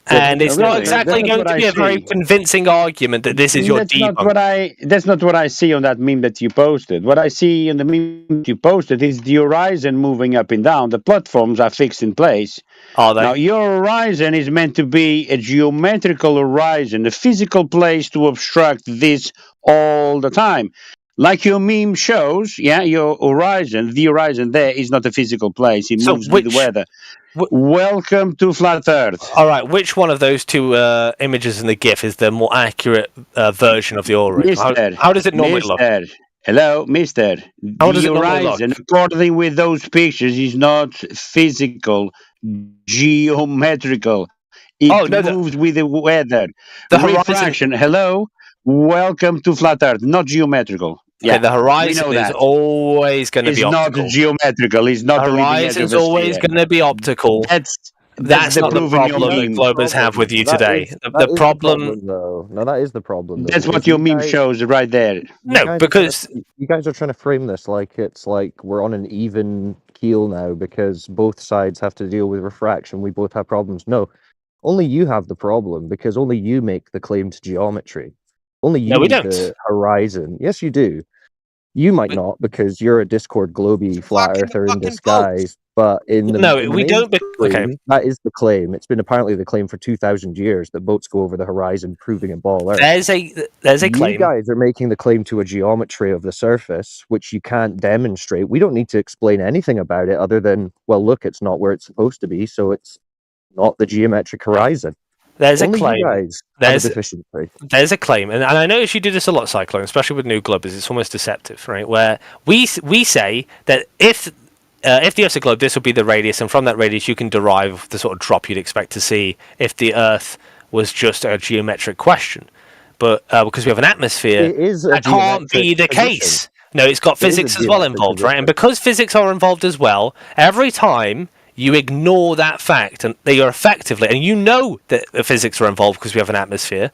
And it's not exactly going to be a very convincing argument that this is your debunk. That's not what I see on that meme that you posted. What I see in the meme you posted is the horizon moving up and down. The platforms are fixed in place. Are they? Now, your horizon is meant to be a geometrical horizon, a physical place to obstruct this all the time. Like your meme shows, your horizon, the horizon there is not a physical place. It moves with the weather. Welcome to Flat Earth. All right, which one of those two images in the GIF is the more accurate version of the oil rig? How does it normally look? Hello, mister. How does it normally look? According with those pictures, is not physical, geometrical. It moves with the weather. The refraction. Hello, welcome to Flat Earth. Not geometrical. Okay, the horizon is always going to be optical. It's not geometrical. It's not the horizon is always going to be optical. That's not the problem that Globers have with you today. The problem, though. No, that is the problem. That's what your meme shows right there. No, because you guys are trying to frame this like it's like we're on an even keel now because both sides have to deal with refraction. We both have problems. No, only you have the problem because only you make the claim to geometry. Only you need the horizon. Yes, you do. You might not because you're a Discord globy flat earther in disguise. But in the we don't. Claim, that is the claim. It's been apparently the claim for 2,000 years that boats go over the horizon, proving it ball Earth. There's a claim. You guys are making the claim to a geometry of the surface, which you can't demonstrate. We don't need to explain anything about it other than, well, look, it's not where it's supposed to be, so it's not the geometric horizon. There's Only a claim. You guys there's a claim, and I notice you do this a lot, Cyclone, especially with new Globers. It's almost deceptive, right? Where we say that if the Earth's a globe, this will be the radius, and from that radius you can derive the sort of drop you'd expect to see if the Earth was just a geometric question. But because we have an atmosphere, that can't be the case. No, it's got physics as well involved, right? And because physics are involved as well, every time you ignore that fact, and they are effectively, and you know that the physics are involved because we have an atmosphere.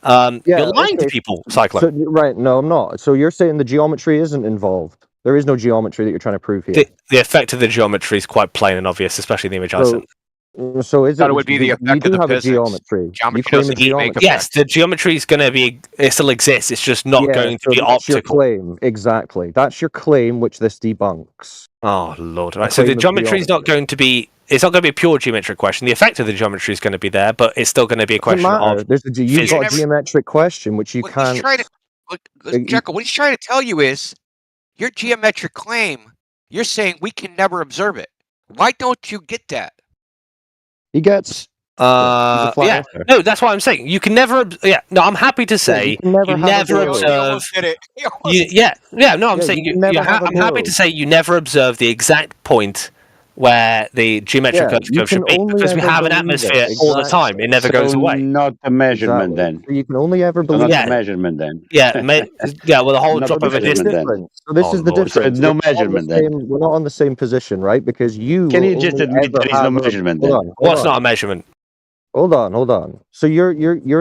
You're lying to people, Cyclone. So, right? No, I'm not. So you're saying the geometry isn't involved? There is no geometry that you're trying to prove here. The effect of the geometry is quite plain and obvious, especially in the image I sent. So is Thought it? it would be the You effect do of the have a physics. geometry. Geometry You claim a doesn't make geometry. Yes, the geometry is going to be. It still exists. It's just not going to be that's your optical. claim. Exactly. That's your claim, which this debunks. Oh lord! A Right. So the claim of geometry is not going to be. It's not going to be a pure geometric question. The effect of the geometry is going to be there, but it's still going to be a Doesn't question matter. of. You've got a geometric question, which you What can't. he's trying to, Jekyll, what he's trying to tell you is, your geometric claim, you're saying we can never observe it. Why don't you get that? He gets. Yeah. No, that's what I'm saying. You can never. Yeah. No, I'm happy to say can never you have a never globe. observe. You almost did it. No, I'm Yeah, saying you can never have a I'm happy to globe. say you never observe the exact point where the geometric Yeah, you curve should can be, only because we ever have an believe atmosphere it. all the time. It never goes away. Not the measurement Exactly. then. So you can only ever So believe. not Yeah. the measurement then. Yeah, well, the whole Not drop the of a This is the measurement then. difference. So this Oh, is the Lord. So difference. no We're not on the measurement then. same- We're not on the same position, right? Because you Can will you just only admit ever there is no have a- measurement Hold then? on. What's not a measurement? Hold on. So you're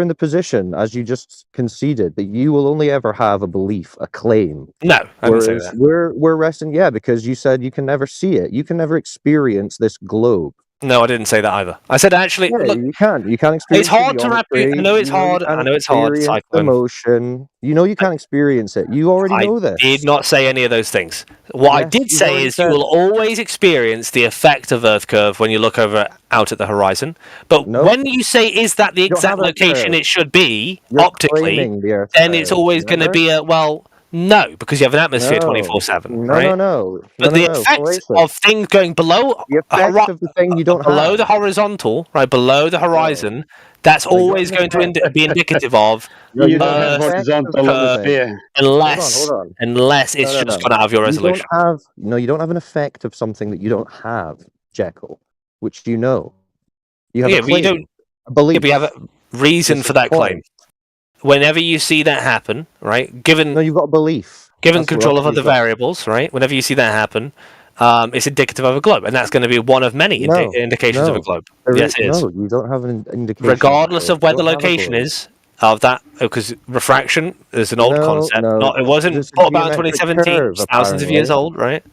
in the position, as you just conceded, that you will only ever have a belief, a claim. No, I didn't say Whereas that. we're resting, yeah, because you said you can never see it. You can never experience this globe. No, I didn't say that either. I said actually, Yeah, look, you can't. You can't experience. it's hard to wrap. I know it's hard. You can't I know it's hard. experience the Cyclone. motion. You know you can't experience it. You already I know this. did not say any of those things. What I Yes, did you've say already is you said will always experience the effect of Earth curve when you look over out at the horizon. But when you say is that the You don't exact have Earth location curve. it should be You're optically, claiming the Earth then it's curve, always going to remember? be a well. No, because you have an atmosphere 24/7, right? No. But the effect of things going below The effect of the thing you don't below have. the horizontal, right below the horizon, that's Well, you always got an going to effect. be indicative of No, you don't have Earth horizontal curve, atmosphere. unless Hold on. unless it's just gone out of your resolution. You don't have an effect of something that you don't have, Jekyll, which you know. You have Yeah, a but you claim, don't. a belief. Yeah, but you have a reason It's for a that claim. point. Whenever you see that happen, right? Given you've got a belief. Given That's what control of you've other got. variables, right? Whenever you see that happen, it's indicative of a globe, and that's going to be one of many indications of a globe. Yes, it is. No, you don't have an indication. Regardless of where the You don't have a location globe. is of that, because refraction is an old concept. No. It wasn't This is thought about in geometric 2017. curve, It's thousands of years apparently. old, right?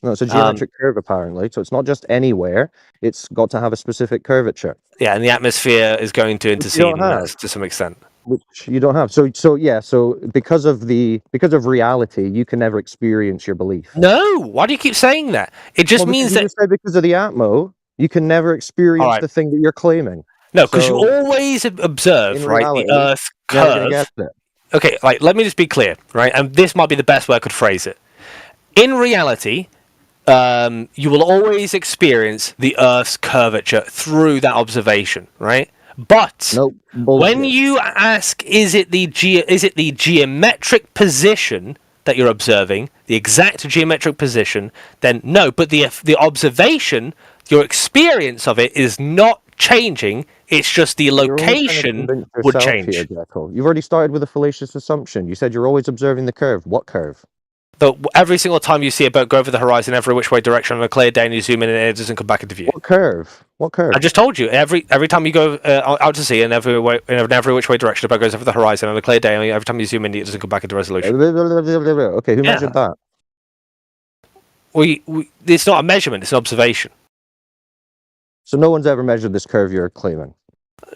No, it's a geometric curve, apparently. So it's not just anywhere. It's got to have a specific curvature. Yeah, and the atmosphere is going to intercede in that have. to some extent. Which you don't have. So because of reality, you can never experience your belief. No, why do you keep saying that? It just means that you said because of the atmo, you can never experience the thing that you're claiming. No, because you So, always observe, in right, reality, the Earth you're never gonna curve. get it. Okay, like let me just be clear, right? And this might be the best way I could phrase it. In reality, you will always experience the Earth's curvature through that observation, right? But when you ask, is it the geometric position that you're observing, the exact geometric position? Then no. But the observation, your experience of it is not changing. It's just the location would change. Here, Jekyll. You've already started with a fallacious assumption. You said you're always observing the curve. What curve? But every single time you see a boat go over the horizon, every which way direction on a clear day, and you zoom in, and it doesn't come back into view. What curve? What curve? I just told you. Every time you go out to sea, and every which way direction a boat goes over the horizon on a clear day, and every time you zoom in, it doesn't come back into resolution. Okay, who measured that? It's not a measurement; it's an observation. So no one's ever measured this curve you're claiming.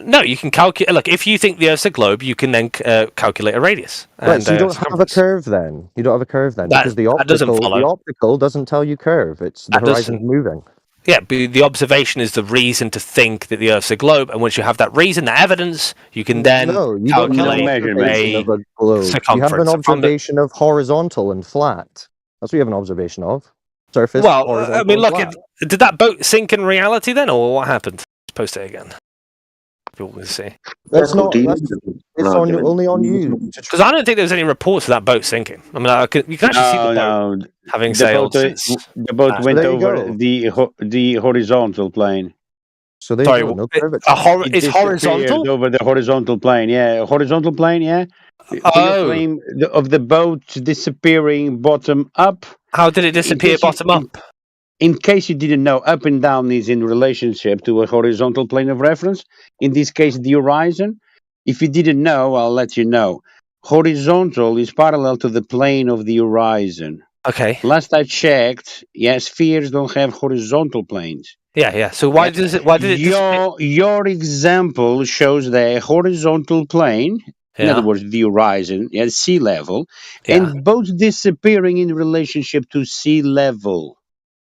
No, you can calculate. Look, if you think the Earth's a globe, you can then calculate a radius. Right, so you don't have a curve then. You don't have a curve then because the optical doesn't tell you curve. It's the horizon's moving. Yeah, but the observation is the reason to think that the Earth's a globe, and once you have that reason, that evidence, you can then calculate a globe. circumference. You have an observation of horizontal and flat. That's what you have an observation of. Surface. Well, I mean, look, flat. did that boat sink in reality then, or what happened? Let's post it again. We'll see. That's not. It's only on you. Because I don't think there was any reports of that boat sinking. I mean, you can actually see the boat having sailed. The boat went over the horizontal plane. So they Sorry, no it's horizontal over the horizontal plane. Yeah, horizontal plane. Yeah. Your claim of the boat disappearing bottom up. How did it disappear bottom up? In case you didn't know, up and down is in relationship to a horizontal plane of reference. In this case, the horizon. If you didn't know, I'll let you know. Horizontal is parallel to the plane of the horizon. Okay. Last I checked, spheres don't have horizontal planes. Yeah. So why did it disappear? Your example shows the horizontal plane, in other Yeah. words, the horizon, sea level, Yeah. and both disappearing in relationship to sea level.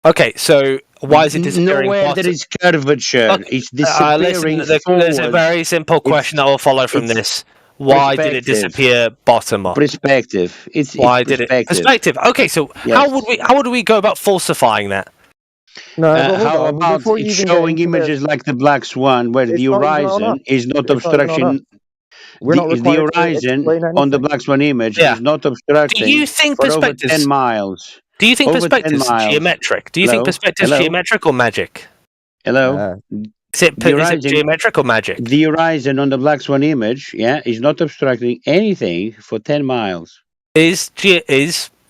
Okay, so why is it disappearing? Nowhere there is curvature. It's disappearing listen, forward. there's a very simple question that will follow from this. Why did it disappear bottom up? Perspective. Why did it perspective? Okay, so how would we go about falsifying that? No, how about showing images like the black swan, where the horizon is not obstruction? The horizon on the black swan image is not obstructing Do you think for over perspectives? 10 miles. Do you think over 10 perspectives miles. geometric? Do you think perspectives geometric or magic? Hello. Is it geometric or magic? The horizon on the black swan image, is not obstructing anything for 10 miles. Is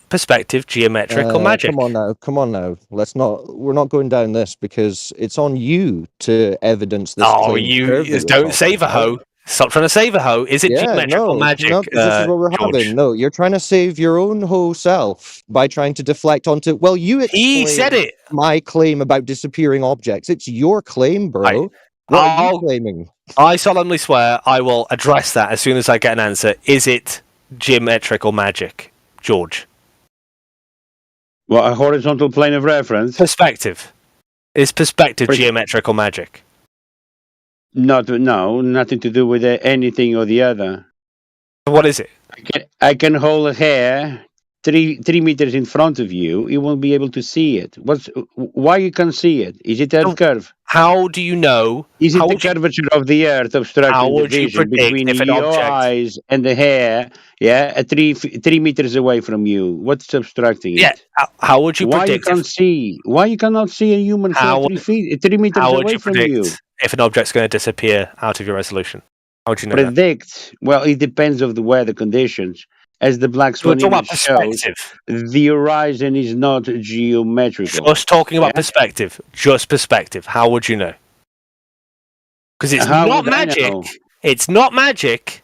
perspective geometric or magic? Come on now. We're not going down this because it's on you to evidence this. Oh, you don't save a hoe. Stop trying to save a hoe. Is it geometric or magic? No, this is what we're having. No, you're trying to save your own whole self by trying to deflect onto. Well, you explained He said it. My claim about disappearing objects. It's your claim, bro. What are you claiming? I solemnly swear I will address that as soon as I get an answer. Is it geometric or magic, George? Well, a horizontal plane of reference. Perspective. Is perspective geometric or magic? No, nothing to do with anything or the other. What is it? I can hold a hair 3 meters in front of you. You won't be able to see it. Why you can't see it? Is it Earth curve? How do you know? Is it the curvature of the Earth obstructing the vision between your eyes and the hair? At 3 meters away from you. What's obstructing it? Yeah. How would you predict? Why you can't see? Why you cannot see a human hair 3 meters away from you? If an object's going to disappear out of your resolution? How would you know Predict? Well, it depends of the weather conditions. As the black swan image shows, the horizon is not geometrical. Just talking about perspective. Just perspective. How would you know? Because it's not magic. It's not magic.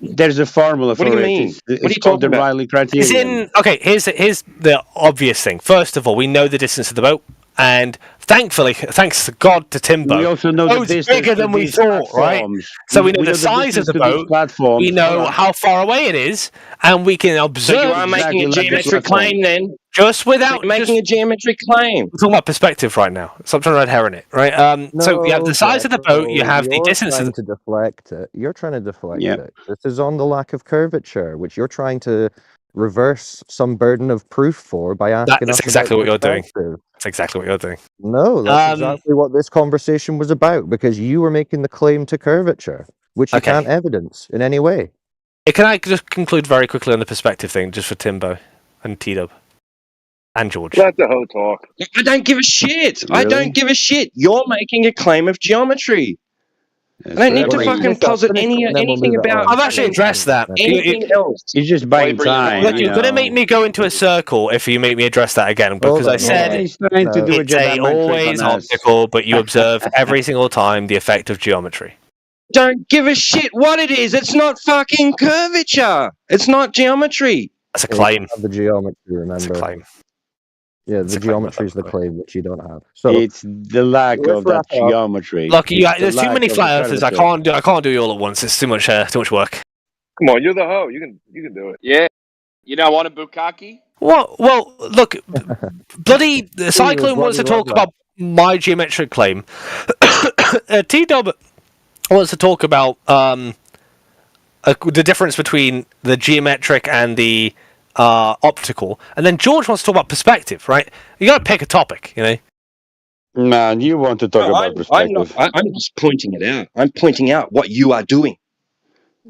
There's a formula for it. What do you mean? It's called the Riley criterion. Here's the obvious thing. First of all, we know the distance of the boat. And thankfully, thanks to God, to Timbo, we also know the distance bigger than we thought, right? So we know the size of the boat, we know how far away it is, and we can observe. So you are making a geometric claim then? Just without making a geometric claim. We're talking about perspective right now. Stop trying to red herring it, right? So you have the size of the boat, you have the distance of the... to deflect it. You're trying to deflect it. This is on the lack of curvature, which you're trying to reverse some burden of proof for by asking us. That's exactly what you're doing. That's exactly what you're doing. No, that's exactly what this conversation was about, because you were making the claim to curvature, which you can't evidence in any way. Can I just conclude very quickly on the perspective thing, just for Timbo and T-Dub and George? Let the hoe talk. I don't give a shit. Really? I don't give a shit. You're making a claim of geometry. I don't need to fucking posit anything about. I've actually addressed that. Anything else? It's just buying time. Look, you're going to make me go into a circle if you make me address that again, because I said it's always optical, but you observe every single time the effect of geometry. Don't give a shit what it is. It's not fucking curvature. It's not geometry. That's a claim. The geometry, remember? That's a claim. Yeah, the geometry is the claim which you don't have. So it's the lack of that geometry. Look, there's too many flat earthers. I can't do you all at once. It's too much work. Come on, you're the hoe. You can do it. Yeah. You don't want a bukkake? Well, look, bloody Cyclone wants to talk about my geometric claim. T-Dub wants to talk about the difference between the geometric and the optical, and then George wants to talk about perspective, right? You got to pick a topic, you know. Man, you want to talk about perspective? I'm just pointing it out. I'm pointing out what you are doing.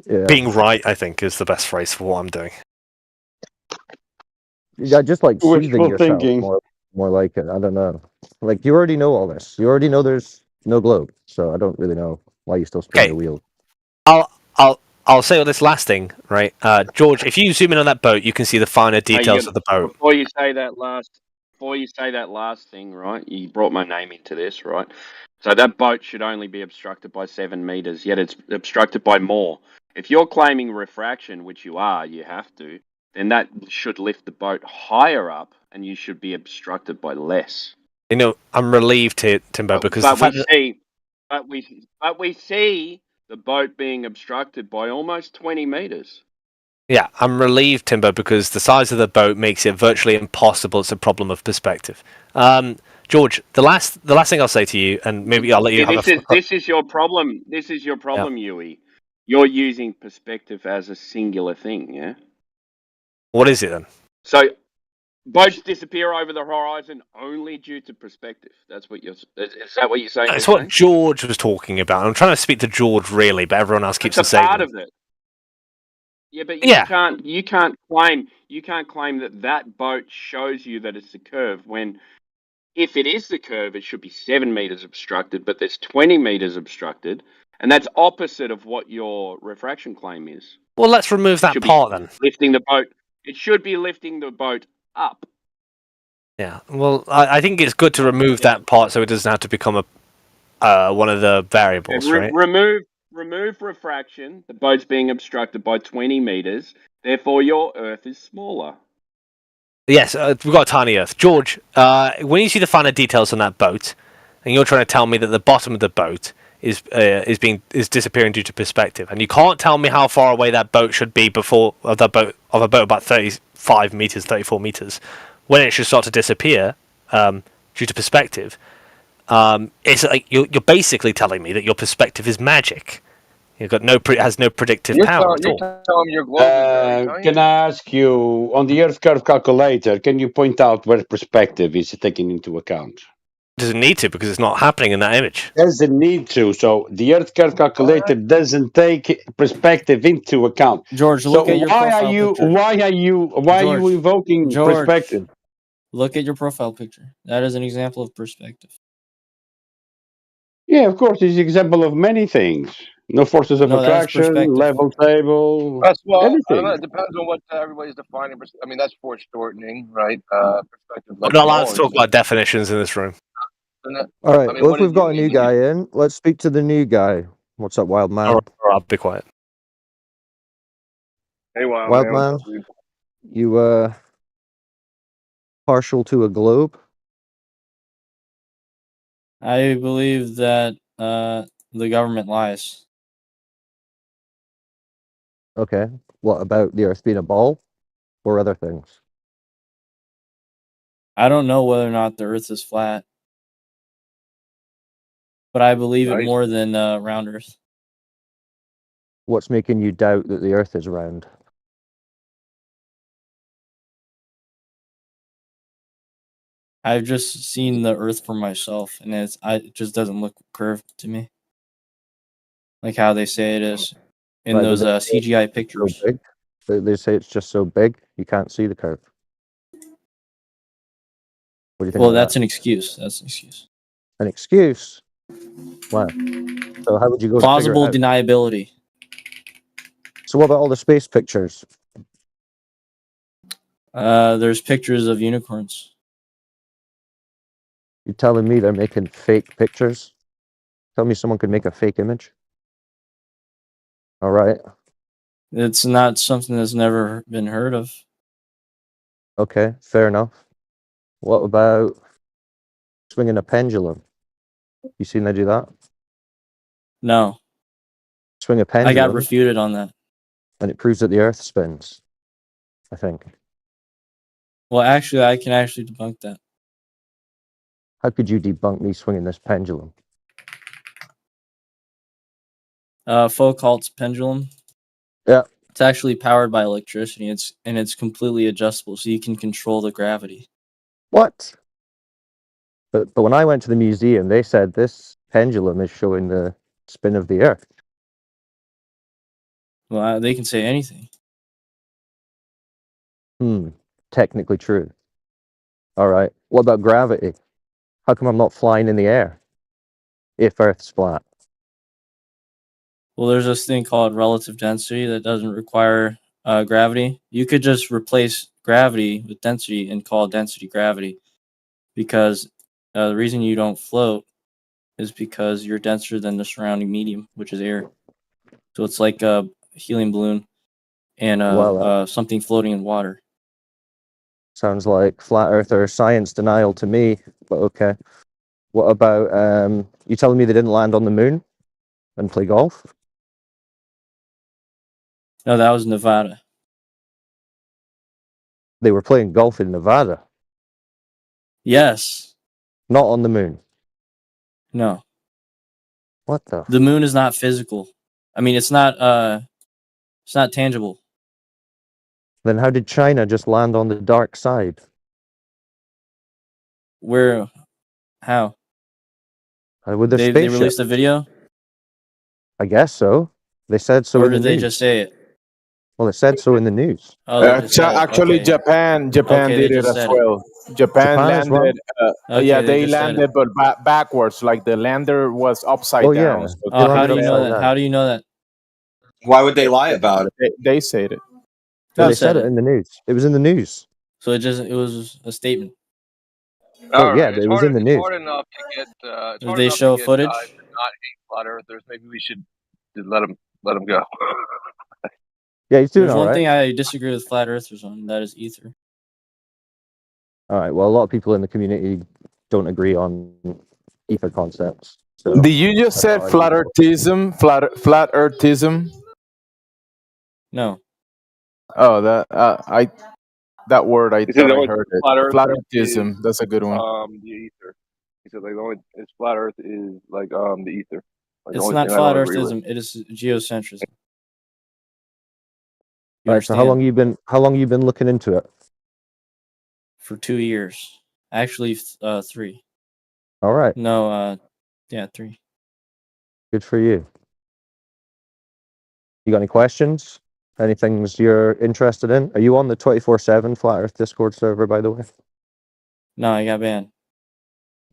Yeah. Being right, I think, is the best phrase for what I'm doing. Yeah, just like soothing wishful yourself thinking. more like it. I don't know. Like, you already know all this. You already know there's no globe, so I don't really know why you still spin the wheel. I'll say this last thing, right? George, if you zoom in on that boat, you can see the finer details of the boat. Before you say that last thing, right? You brought my name into this, right? So that boat should only be obstructed by 7 meters, yet it's obstructed by more. If you're claiming refraction, which you are, you have to. then that should lift the boat higher up, and you should be obstructed by less. You know, I'm relieved here, Timbo, because the fact that we see the boat being obstructed by almost 20 meters. yeah, I'm relieved, Timbo, because the size of the boat makes it virtually impossible. It's a problem of perspective. George, the last thing I'll say to you, and maybe I'll let you have This is your problem. This is your problem, Yui. You're using perspective as a singular thing, yeah? What is it then? So boats disappear over the horizon only due to perspective. Is that what you're saying? It's what George was talking about. I'm trying to speak to George really, but everyone else keeps It's saying part of it. Yeah, but you can't claim that boat shows you that it's a curve when if it is the curve, it should be 7 meters obstructed, but there's 20 meters obstructed, and that's opposite of what your refraction claim is. Well, let's remove that part then. Lifting the boat. It should be lifting the boat up. Yeah. Well, I think it's good to remove that part so it doesn't have to become a one of the variables, right? Remove refraction. The boat's being obstructed by 20 meters. Therefore, your Earth is smaller. Yes, we've got a tiny Earth. George, when you see the finer details on that boat, and you're trying to tell me that the bottom of the boat is disappearing due to perspective, and you can't tell me how far away that boat should be before of a boat about 35 meters, 34 meters, when it should start to disappear due to perspective. It's like you're basically telling me that your perspective is magic. You've got has no predictive power at all. Can I ask you, on the Earth curve calculator, can you point out where perspective is taken into account? Doesn't need to because it's not happening in that image. Doesn't need to. So the Earth curve calculator doesn't take perspective into account. George, look at your profile picture. Why are you invoking perspective? Look at your profile picture. That is an example of perspective. Yeah, of course, it's an example of many things. No forces of attraction, level table, everything. It depends on what everybody's defining. I mean, that's foreshortening, right? Perspective. We're not allowed to talk about definitions in this room. All right, well, if we've got a new guy in, let's speak to the new guy. What's up, Wild Man? Or I'll be quiet. Hey, Wild Man, you partial to a globe? I believe that the government lies. Okay. What about the Earth being a ball, or other things? I don't know whether or not the Earth is flat, but I believe it more than round Earth. What's making you doubt that the Earth is round? I've just seen the Earth for myself, and it just doesn't look curved to me, like how they say it is in those CGI pictures. So big? They say it's just so big you can't see the curve. What do you think? Well, that's an excuse. That's an excuse. An excuse? Wow. So how would you go? Plausible deniability. So what about all the space pictures? There's pictures of unicorns. You're telling me they're making fake pictures? Tell me someone could make a fake image? All right. It's not something that's never been heard of. Okay, fair enough. What about swinging a pendulum? You seen they do that? No. Swing a pendulum. I got refuted on that. And it proves that the Earth spins, I think. Well, actually, I can actually debunk that. How could you debunk me swinging this pendulum? Foucault's pendulum. Yeah. It's actually powered by electricity. It's completely adjustable, so you can control the gravity. What? But when I went to the museum, they said this pendulum is showing the spin of the Earth. Well, they can say anything. Technically true. All right. What about gravity? How come I'm not flying in the air if Earth's flat? Well, there's this thing called relative density that doesn't require gravity. You could just replace gravity with density and call density gravity, because the reason you don't float is because you're denser than the surrounding medium, which is air. So it's like a helium balloon. and something floating in water. Sounds like flat earther science denial to me, but okay. What about you telling me they didn't land on the moon and play golf? No, that was Nevada. They were playing golf in Nevada. Yes. Not on the moon. No. What the? The moon is not physical. I mean, it's not tangible. Then how did China just land on the dark side? Where? How? With their They spaceship. released a video? I guess so. They said so Or in the did they news. just say it? Well, it said so in the news. Oh, they just said it. Actually, Okay. Japan Okay, they did it just as said it. well. Japan Japan as well? landed. Okay, Yeah, they they just said landed, but backwards. Like the lander was upside Oh, down. yeah. So They how landed do you know upside that? down. How do you know that? Why would they lie about it? They said it. Well, Who they said said it in the news. It was in the news. So it was a statement. Well, yeah, it was in the It's news. hard enough to get. It's Did hard they enough show to get footage? guys to not hate flat earthers. Maybe we should just let them go. Yeah, he's doing There's all one right. thing I disagree with flat earthers on, and that is ether. All right. Well, a lot of people in the community don't agree on ether concepts. So Did you just say flat earthism? Flat earthism? No. Oh, that word I He said thought the I only heard it. flat earth Flat is earthism. That's a good one. the ether. He said like the only it's flat earth is like the ether. Like, the It's only not thing I flat don't agree with. earthism. It is geocentrism. All right. So how long you been looking into it? For 2 years. Actually, 3. All right. No, yeah, 3. Good for you. You got any questions? Anything you're interested in? Are you on the 24/7 Flat Earth Discord server, by the way? No, I got banned.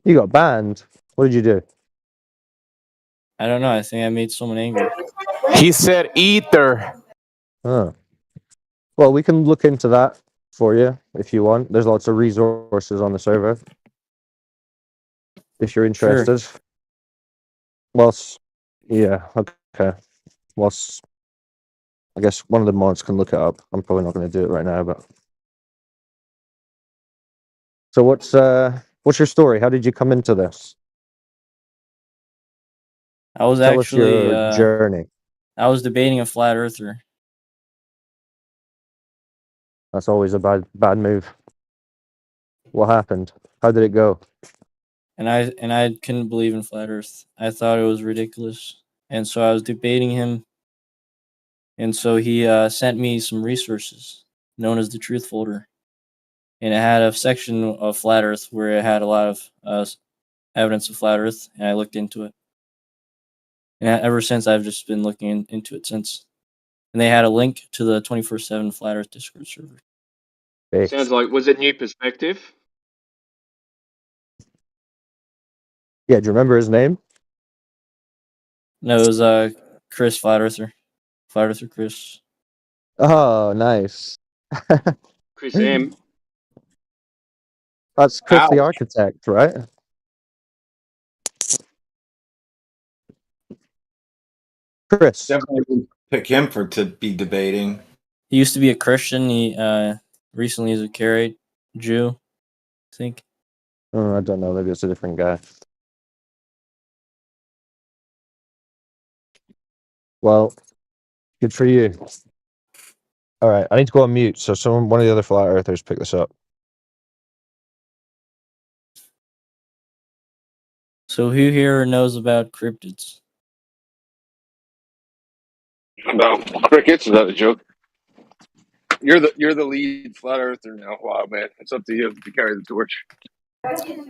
You got banned? What did you do? I don't know. I think I made someone angry. He said ether. Oh. Well, we can look into that for you if you want. There's lots of resources on the server if you're interested. Sure. Well, yeah, okay. Well, I guess one of the mods can look it up. I'm probably not going to do it right now, but. So what's your story? How did you come into this? I was Tell actually us your journey. I was debating a flat earther. That's always a bad move. What happened? How did it go? And I couldn't believe in flat earth. I thought it was ridiculous. And so I was debating him. And so he sent me some resources known as the Truth Folder. And it had a section of flat earth where it had a lot of evidence of flat earth, and I looked into it. And ever since, I've just been looking into it since. And they had a link to the 24/7 Flat Earth Discord server. Sounds like, was it New Perspective? Yeah, do you remember his name? No, it was Chris Flat Earther. Flat Earther Chris. Oh, nice. Chris M. That's Chris the architect, right? Chris. Definitely would pick him to be debating. He used to be a Christian. He recently is a Karaite Jew, I think. Oh, I don't know. Maybe it's a different guy. Well, good for you. All right, I need to go on mute so one of the other flat earthers pick this up. So who here knows about cryptids? About crickets? Is that a joke? You're the lead flat earther now. Wow, man, it's up to you to carry the torch.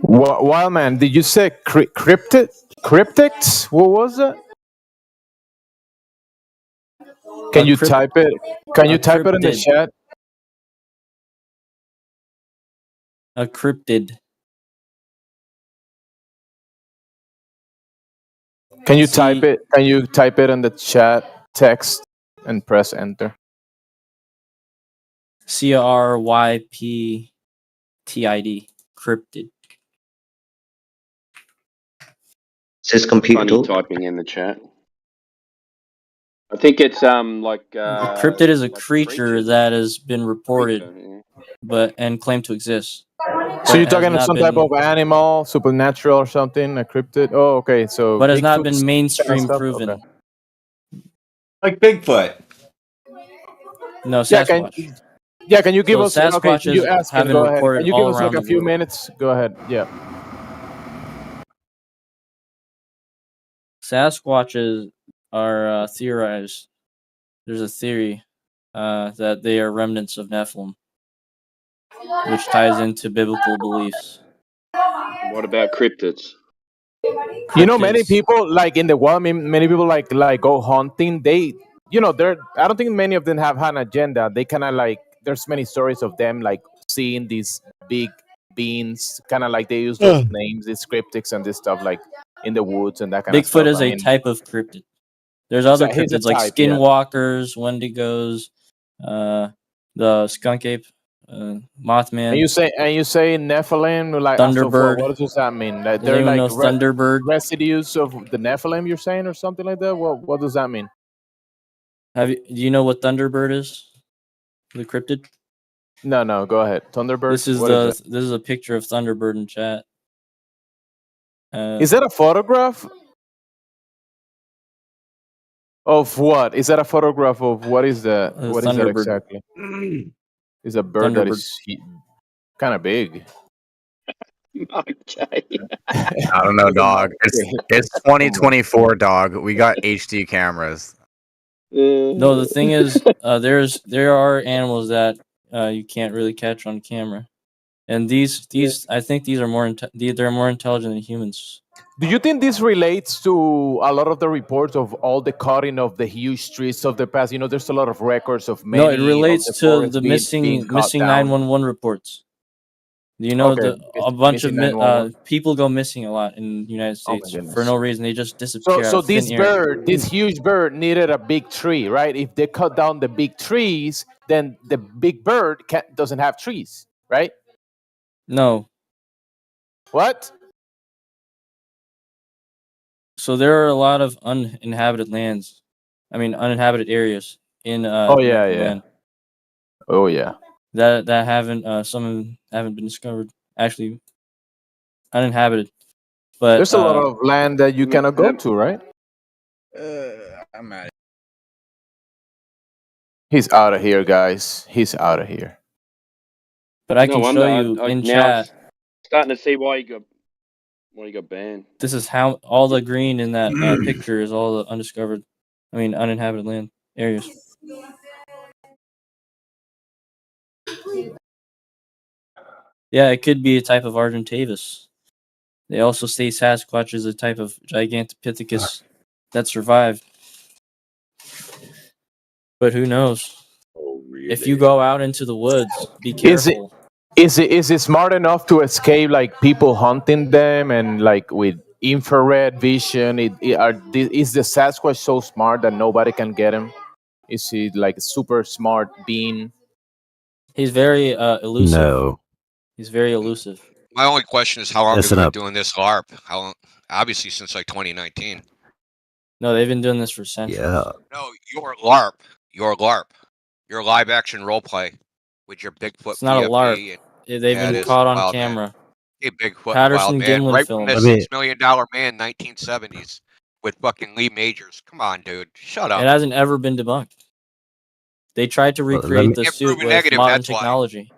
Wild man, did you say cryptids? What was it? Can you type it? Can you type it in the chat? A cryptid. Can you type it? Can you type it in the chat text and press enter? CRYPTID. Cryptid. Says computer Funny talk. typing in the chat. I think it's like The cryptid is a like creature that has been reported, creature, and claimed to exist. So but you're has talking of not some type been, of animal, supernatural or something, a cryptid? Oh, okay. So but has not Bigfoot been is kind of mainstream stuff? proven. Okay. Like Bigfoot. No, Yeah, can Sasquatch. you give So us okay, you Sasquatches ask have it, been go ahead. reported Can you give all us like around a the few world. minutes? Go ahead. Yeah. Sasquatches are theorized. There's a theory that they are remnants of Nephilim, which ties into biblical beliefs. What about cryptids? You know, many Cryptids. people like in the world, many people like go hunting. They, you know, they're. I don't think many of them have an agenda. They kind of like. There's many stories of them like seeing these big beings, kind of like they use those names, these cryptics and this stuff, like in the woods and that kind of Bigfoot stuff. is I a mean, type of cryptid. There's other he's a cryptids like type, yeah. skinwalkers, wendigos, the skunk ape, Mothman. And you say Nephilim, like Thunderbird. what does that mean? Like Does they're anyone like know Thunderbird? residues of the Nephilim, you're saying, or something like that. What does that mean? Do you know what Thunderbird is? The cryptid? No, go ahead. Thunderbird. This is What is it? this is a picture of Thunderbird in chat. Is that a photograph of what? Is that a photograph of what is that? What is that Thunderbird. exactly? It's a bird that Thunderbird. is kind of big. Okay. I don't know, dog. It's 2024, dog. We got HD cameras. No, the thing is, there are animals that you can't really catch on camera, and these I think these are they're more intelligent than humans. Do you think this relates to a lot of the reports of all the cutting of the huge trees of the past? You know, there's a lot of records of many. No, it relates of the to forests the being cut missing down. 911 reports. You know, Okay, a bunch of missing 911. people go missing a lot in the United Oh my States goodness. for no reason. They just disappear out So of thin this air. bird, this huge bird, needed a big tree, right? If they cut down the big trees, then the big bird doesn't have trees, right? No. What? So there are a lot of uninhabited lands. I mean, uninhabited areas in Oh yeah, American yeah. land. Oh yeah. That haven't some of them haven't been discovered. Actually, uninhabited. But There's a lot of land that you cannot go to, right? I'm at it. He's out of here, guys. He's out of here. But I No can wonder, show you in now chat. starting to see why you got banned. This is how all the green in that picture is all the undiscovered. I mean, uninhabited land areas. Yeah, it could be a type of Argentavis. They also say Sasquatch is a type of Gigantopithecus that survived. But who knows? Oh, really? If you go out into the woods, be careful. Is it smart enough to escape like people hunting them and like with infrared vision? Is the Sasquatch so smart that nobody can get him? Is he like a super smart being? He's very elusive. No. He's very elusive. My only question is how long have Listen we been up. doing this LARP? How long? Obviously since like 2019. No, they've been doing this for centuries. Yeah. No, your LARP. Your live action role play with your Bigfoot. It's not a PFP LARP. and- They've Yeah, it been is caught on Wild camera. Man. Hey, Bigfoot, Patterson Wild Man, Gimlin right film. from the $6 million man, 1970s, with fucking Lee Majors. Come on, dude, shut up. It hasn't ever been debunked. They tried to Well, recreate the Can't suit prove a with negative, modern that's why. technology.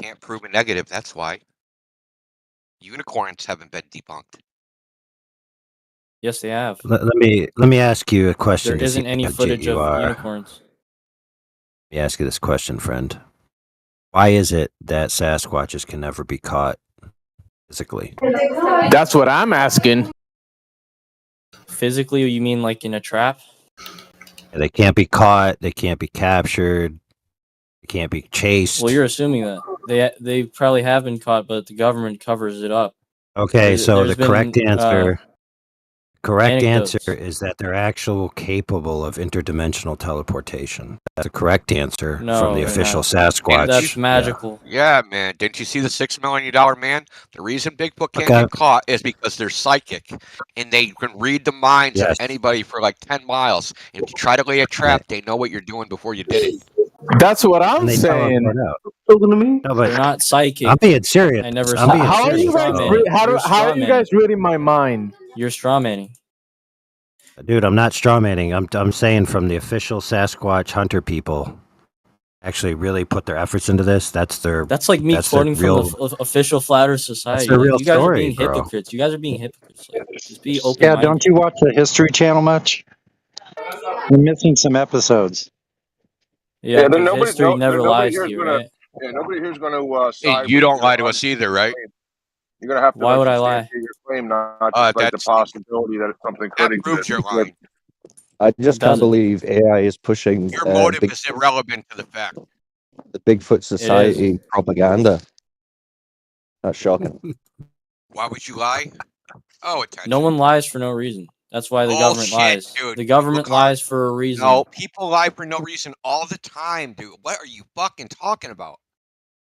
Can't prove a negative. That's why. Unicorns haven't been debunked. Yes, they have. Let me ask you a question. There to see isn't any how legit footage you of are. unicorns. Let me ask you this question, friend. Why is it that Sasquatches can never be caught physically? That's what I'm asking. Physically, you mean like in a trap? They can't be caught. They can't be captured. They can't be chased. Well, you're assuming that they probably have been caught, but the government covers it up. Okay, so There's the correct been, answer. Correct Anecdotes. answer is that they're actually capable of interdimensional teleportation. That's a correct answer from No, the they're official not. Sasquatch. That's magical. Yeah, man. Didn't you see the $6 million man? The reason Bigfoot can't Okay. get caught is because they're psychic, and they can read the minds Yes. of anybody for like 10 miles. And if you try to lay a trap, they know what you're doing before you did it. That's what I'm And they saying. teleport out. No, but They're not psychic. I'm being serious. I never I'm saw. being How are serious. you guys? Strawmanning. How You're are you guys reading my mind? You're strawmanning. Dude, I'm not strawmanning. I'm saying from the official Sasquatch hunter people actually really put their efforts into this. That's like me quoting from the official Flat Earth Society. the real you guys are story, being bro. hypocrites. You guys are being hypocrites. Like, just be Yeah, open-minded. don't you watch the History Channel much? You're missing some episodes. Yeah, then because history never nobody lies here to is you, gonna. right? Yeah, nobody here is going to Hey, side you with don't your lie to us either, right? claim. You're going to have to Why would I lie? substantiate your claim, not just like the possibility that something could That proves exist. you're lying. I just can't believe AI is pushing Your motive is irrelevant to the fact. the Bigfoot Society propaganda. That's shocking. Why would you lie? Oh, attention. No one lies for no reason. That's why the government Bullshit, lies. dude. The government lies for a reason. No, people lie for no reason all the time, dude. What are you fucking talking about?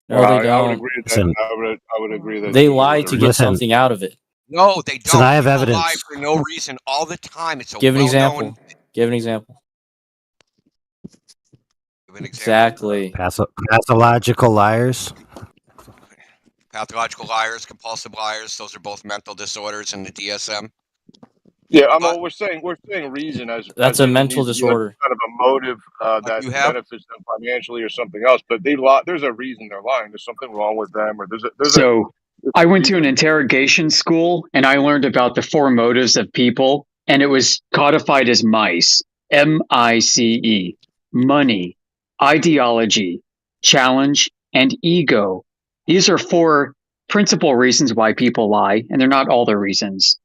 No, they don't. I would agree that. I would agree that They lie to get something out of it. No, they don't. Listen, I have People evidence. lie for no reason all the time. It's a Give an well-known. example. Give an example. Give an example. Exactly. Pathological liars. Pathological liars, compulsive liars. Those are both mental disorders in the DSM. Yeah, we're saying reason as That's as a in mental it needs disorder. kind of a motive that you have? benefits them financially or something else. But they lie. There's a reason they're lying. There's something wrong with them, or So I went to an interrogation school and I learned about the four motives of people, and it was codified as MICE, MICE, money, ideology, challenge, and ego. These are four principal reasons why people lie, and they're not all the reasons.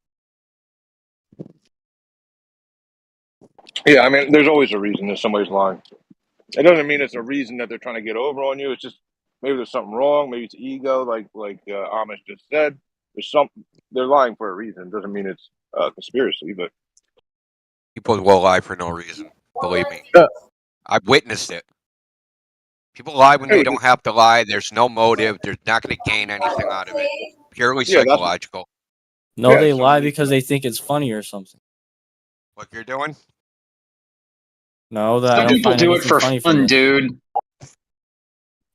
Yeah, I mean, there's always a reason that somebody's lying. It doesn't mean it's a reason that they're trying to get over on you. It's just maybe there's something wrong. Maybe it's ego, like Amish just said. They're lying for a reason. It doesn't mean it's a conspiracy, but People will lie for no reason. Believe me. I've witnessed it. People lie when they don't have to lie. There's no motive. They're not going to gain anything out of it. Purely psychological. No, they lie because they think it's funny or something. What you're doing? No, that Some I don't people find do it anything for funny fun, from this. dude.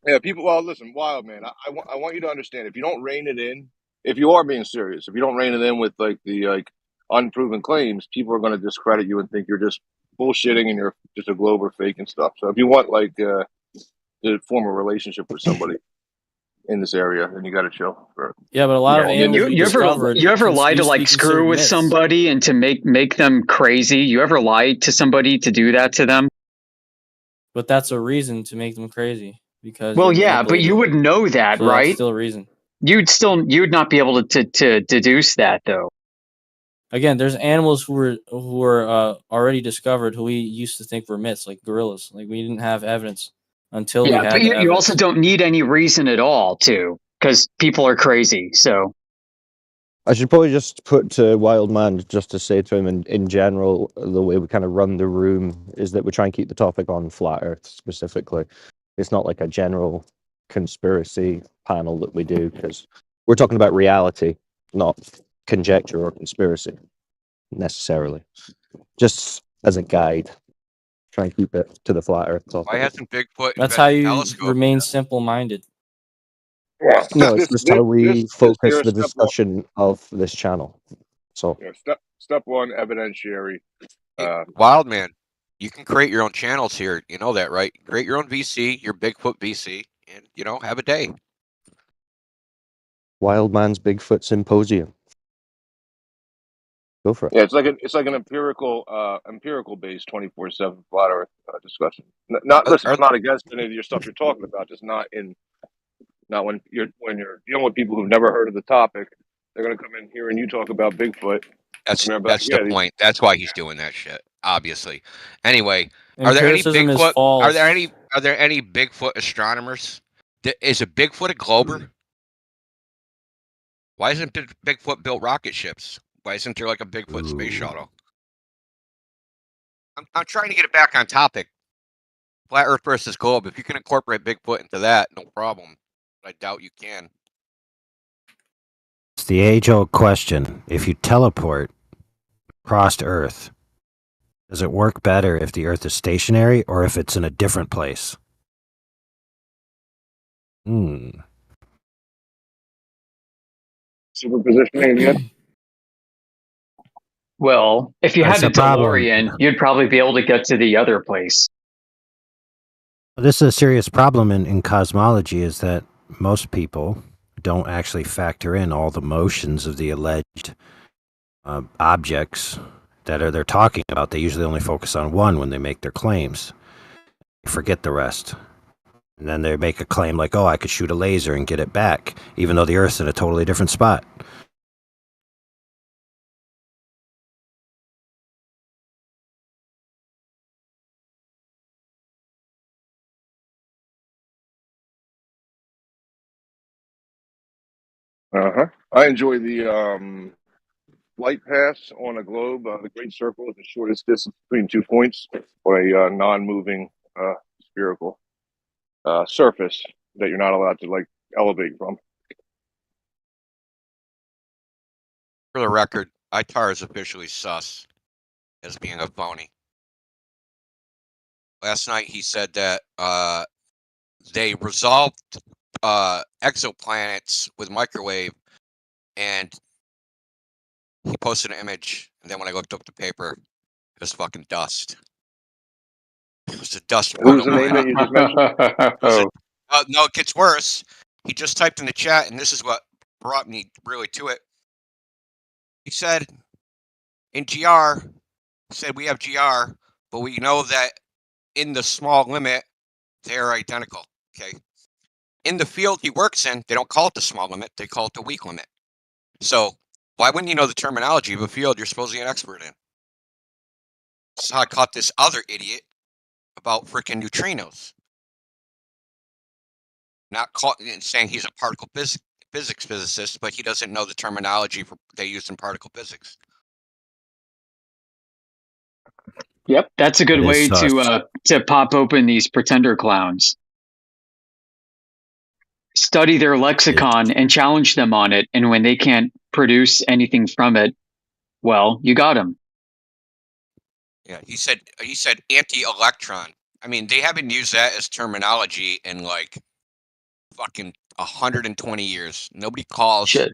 yeah, people. Well, listen, wild man. I want you to understand. If you don't rein it in, if you are being serious, if you don't rein it in with the unproven claims, people are going to discredit you and think you're just bullshitting and you're just a globe or fake and stuff. So if you want to form a relationship with somebody in this area, then you got to chill. Yeah, but a lot of animals You ever lie to like screw with somebody and to make them crazy? You ever lie to somebody to do that to them? But that's a reason to make them crazy because. Well, they're yeah, but you would know that, so right? That's still a reason. You'd not be able to deduce that though. Again, there's animals who were already discovered who we used to think were myths, like gorillas. Like we didn't have evidence until we had but the you evidence. also don't need any reason at all to, because people are crazy. So I should probably just put to Wildman just to say to him in general, the way we kind of run the room is that we try and keep the topic on flat Earth specifically. It's not like a general conspiracy panel that we do because we're talking about reality, not conjecture or conspiracy necessarily. Just as a guide, try and keep it to the flat Earth topic. Why hasn't Bigfoot That's how you telescope? remain simple-minded. No, it's just how we focus here's the step one. discussion of this channel. So Step one, evidentiary. Wild man, you can create your own channels here. You know that, right? Create your own VC, your Bigfoot VC, and have a day. Wildman's Bigfoot Symposium. Go for it. Yeah, it's like an empirical based 24/7 flat Earth discussion. Listen, I'm not against any of your stuff you're talking about. Just not when you're dealing with people who've never heard of the topic. They're gonna come in hearing you talk about Bigfoot. That's the point. That's why he's doing that shit. Obviously. Anyway, are there any Empiricism is Bigfoot? false. Are there any Bigfoot astronomers? Is a Bigfoot a glober? Why isn't Bigfoot built rocket ships? Why isn't there like a Bigfoot space shuttle? I'm trying to get it back on topic. Flat Earth versus globe. If you can incorporate Bigfoot into that, no problem. But I doubt you can. It's the age-old question. If you teleport across Earth, does it work better if the Earth is stationary or if it's in a different place? Superpositioning again? Well, if you That's had a the problem. DeLorean, you'd probably be able to get to the other place. This is a serious problem in cosmology, is that most people don't actually factor in all the motions of the alleged objects that they're talking about. They usually only focus on one when they make their claims. They forget the rest. And then they make a claim like, oh, I could shoot a laser and get it back, even though the Earth's in a totally different spot. I enjoy the light pass on a globe. The Great Circle is the shortest distance between 2 points, or a non-moving spherical surface that you're not allowed to like elevate from. For the record, Itar is officially sus as being a phony. Last night he said that they resolved exoplanets with microwave, and he posted an image, and then when I looked up the paper, it was fucking dust. It was a dust. Who's the name that you just mentioned? No, it gets worse. He just typed in the chat, and this is what brought me really to it. He said, in GR, said we have GR, but we know that in the small limit, they're identical. Okay. In the field he works in, they don't call it the small limit, they call it the weak limit. So why wouldn't you know the terminology of a field you're supposed to be an expert in? So I caught this other idiot about freaking neutrinos. Not saying he's a particle physics physicist, but he doesn't know the terminology they use in particle physics. Yep, that's a good way to pop open these pretender clowns. Study their lexicon and challenge them on it, and when they can't produce anything from it, well, you got them. Yeah, he said anti-electron. I mean, they haven't used that as terminology in like fucking 120 years. Nobody calls. Shit.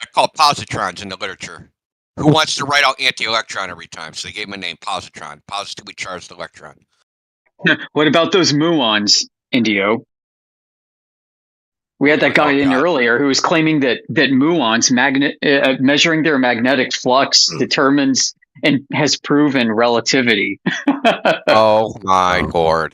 I call positrons in the literature. Who wants to write out anti-electron every time? So they gave him a name, positron, positively charged electron. What about those muons, Indio? We had that guy in earlier who was claiming that muons, measuring their magnetic flux, determines and has proven relativity. Oh my lord.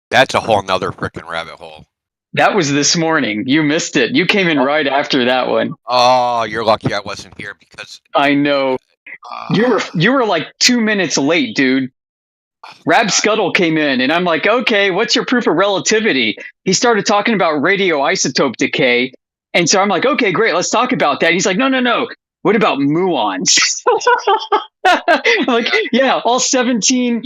That's a whole nother freaking rabbit hole. That was this morning. You missed it. You came in right after that one. Oh, you're lucky I wasn't here because I know. You were like 2 minutes late, dude. Rab Scuttle came in, and I'm like, okay, what's your proof of relativity? He started talking about radioisotope decay, and so I'm like, okay, great, let's talk about that. He's like, no. What about muons? I'm like, yeah, all 17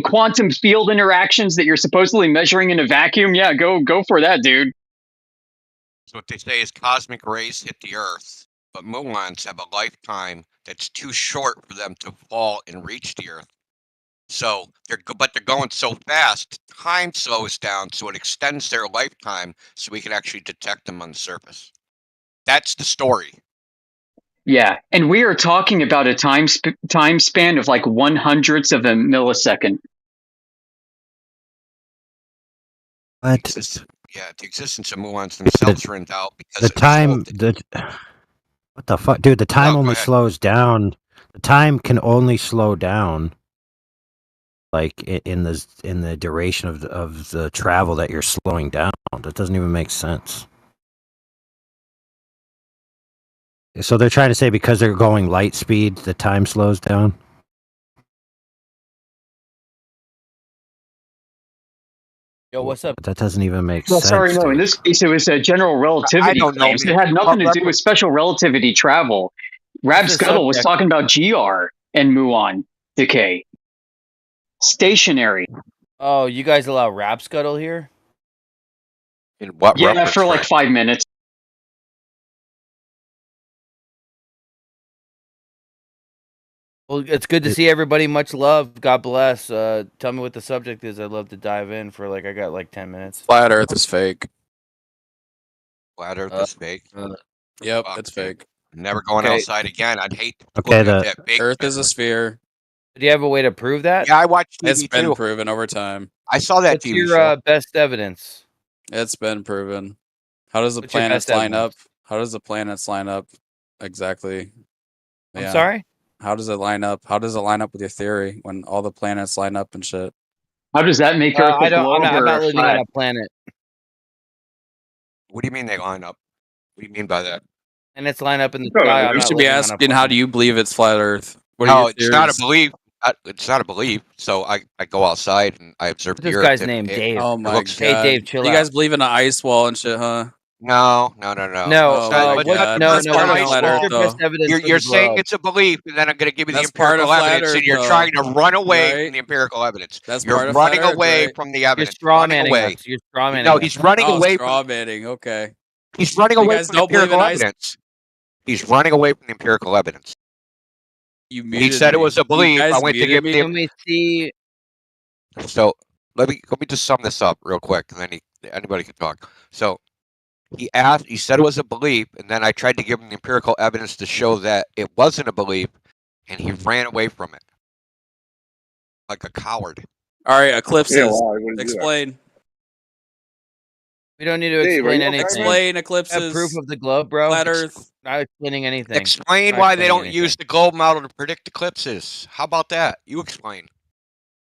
quantum field interactions that you're supposedly measuring in a vacuum. Yeah, go for that, dude. So what they say is cosmic rays hit the Earth, but muons have a lifetime that's too short for them to fall and reach the Earth. So they're going so fast, time slows down, so it extends their lifetime, so we can actually detect them on the surface. That's the story. Yeah, and we are talking about a time span of like 1/100th of a millisecond. What? The existence of muons themselves are in doubt because what the fuck, dude? The time only slows down. The time can only slow down, like in the duration of the travel that you're slowing down. That doesn't even make sense. So they're trying to say because they're going light speed, the time slows down? Yo, what's up? That doesn't even make sense. Sorry, no. In this case, it was a general relativity claims. It had nothing to do with special relativity travel. Rapscuttle was talking about GR and muon decay. Stationary. Oh, you guys allow Rapscuttle here? In what Yeah, reference for like frame? 5 minutes. Well, it's good to see everybody. Much love. God bless. Tell me what the subject is. I'd love to dive in for like I got like 10 minutes. Flat Earth is fake. Flat Earth is fake. Yep, Fuck, it's dude. fake. Never going Okay. outside again. I'd hate to Okay, look at the that big Earth is a sphere. Do you have a way to prove that? Yeah, I watched TV It's been too. proven over time. I saw that What's TV your show. best evidence? It's been proven. How does the What's your planets best line up? evidence? How does the planets line up exactly? I'm sorry? How does it line up? How does it line up with your theory when all the planets line up and shit? How does that make Earth a globe I'm or not a living on flat? a planet. What do you mean they line up? What do you mean by that? And it's line up in the You sky. I'm not should be living on a asking, how do you believe it's flat Earth? What are No, your it's not a theories? belief. It's not a belief. So I go outside and I observe What's the this Earth. guy's and name? Dave. Oh It my looks. Hey, god. Dave, chill You guys out. believe in an ice wall and shit, huh? No. No, Oh my god. no, That's no, part no, of no. flat What's Earth, your though. best evidence for You're the saying globe? it's a belief, and then I'm going to give you That's the part of empirical flat evidence, Earth, and you're though. trying to run away Right? from the empirical evidence. That's You're part of flat running Earth, away right? from the You're evidence. straw Running manning away. us. You're straw manning No, us. he's running Oh, away straw from. manning. Okay. He's running You away guys from the don't believe in empirical ice? evidence. He's running away from the empirical evidence. You He muted said it me. was a You belief. I guys went to muted give me? the. Let me see. So let me just sum this up real quick, and then anybody can talk. So he said it was a belief, and then I tried to give him the empirical evidence to show that it wasn't a belief, and he ran away from it like a coward. All right, eclipses. Yeah, well, I wouldn't do that. Explain. We don't need to Dave, are explain you okay, anything. Explain I have proof eclipses. of the globe, bro. Flat Earth. Not explaining anything. Explain Not why they explaining don't anything. use the globe model to predict eclipses. How about that? You explain.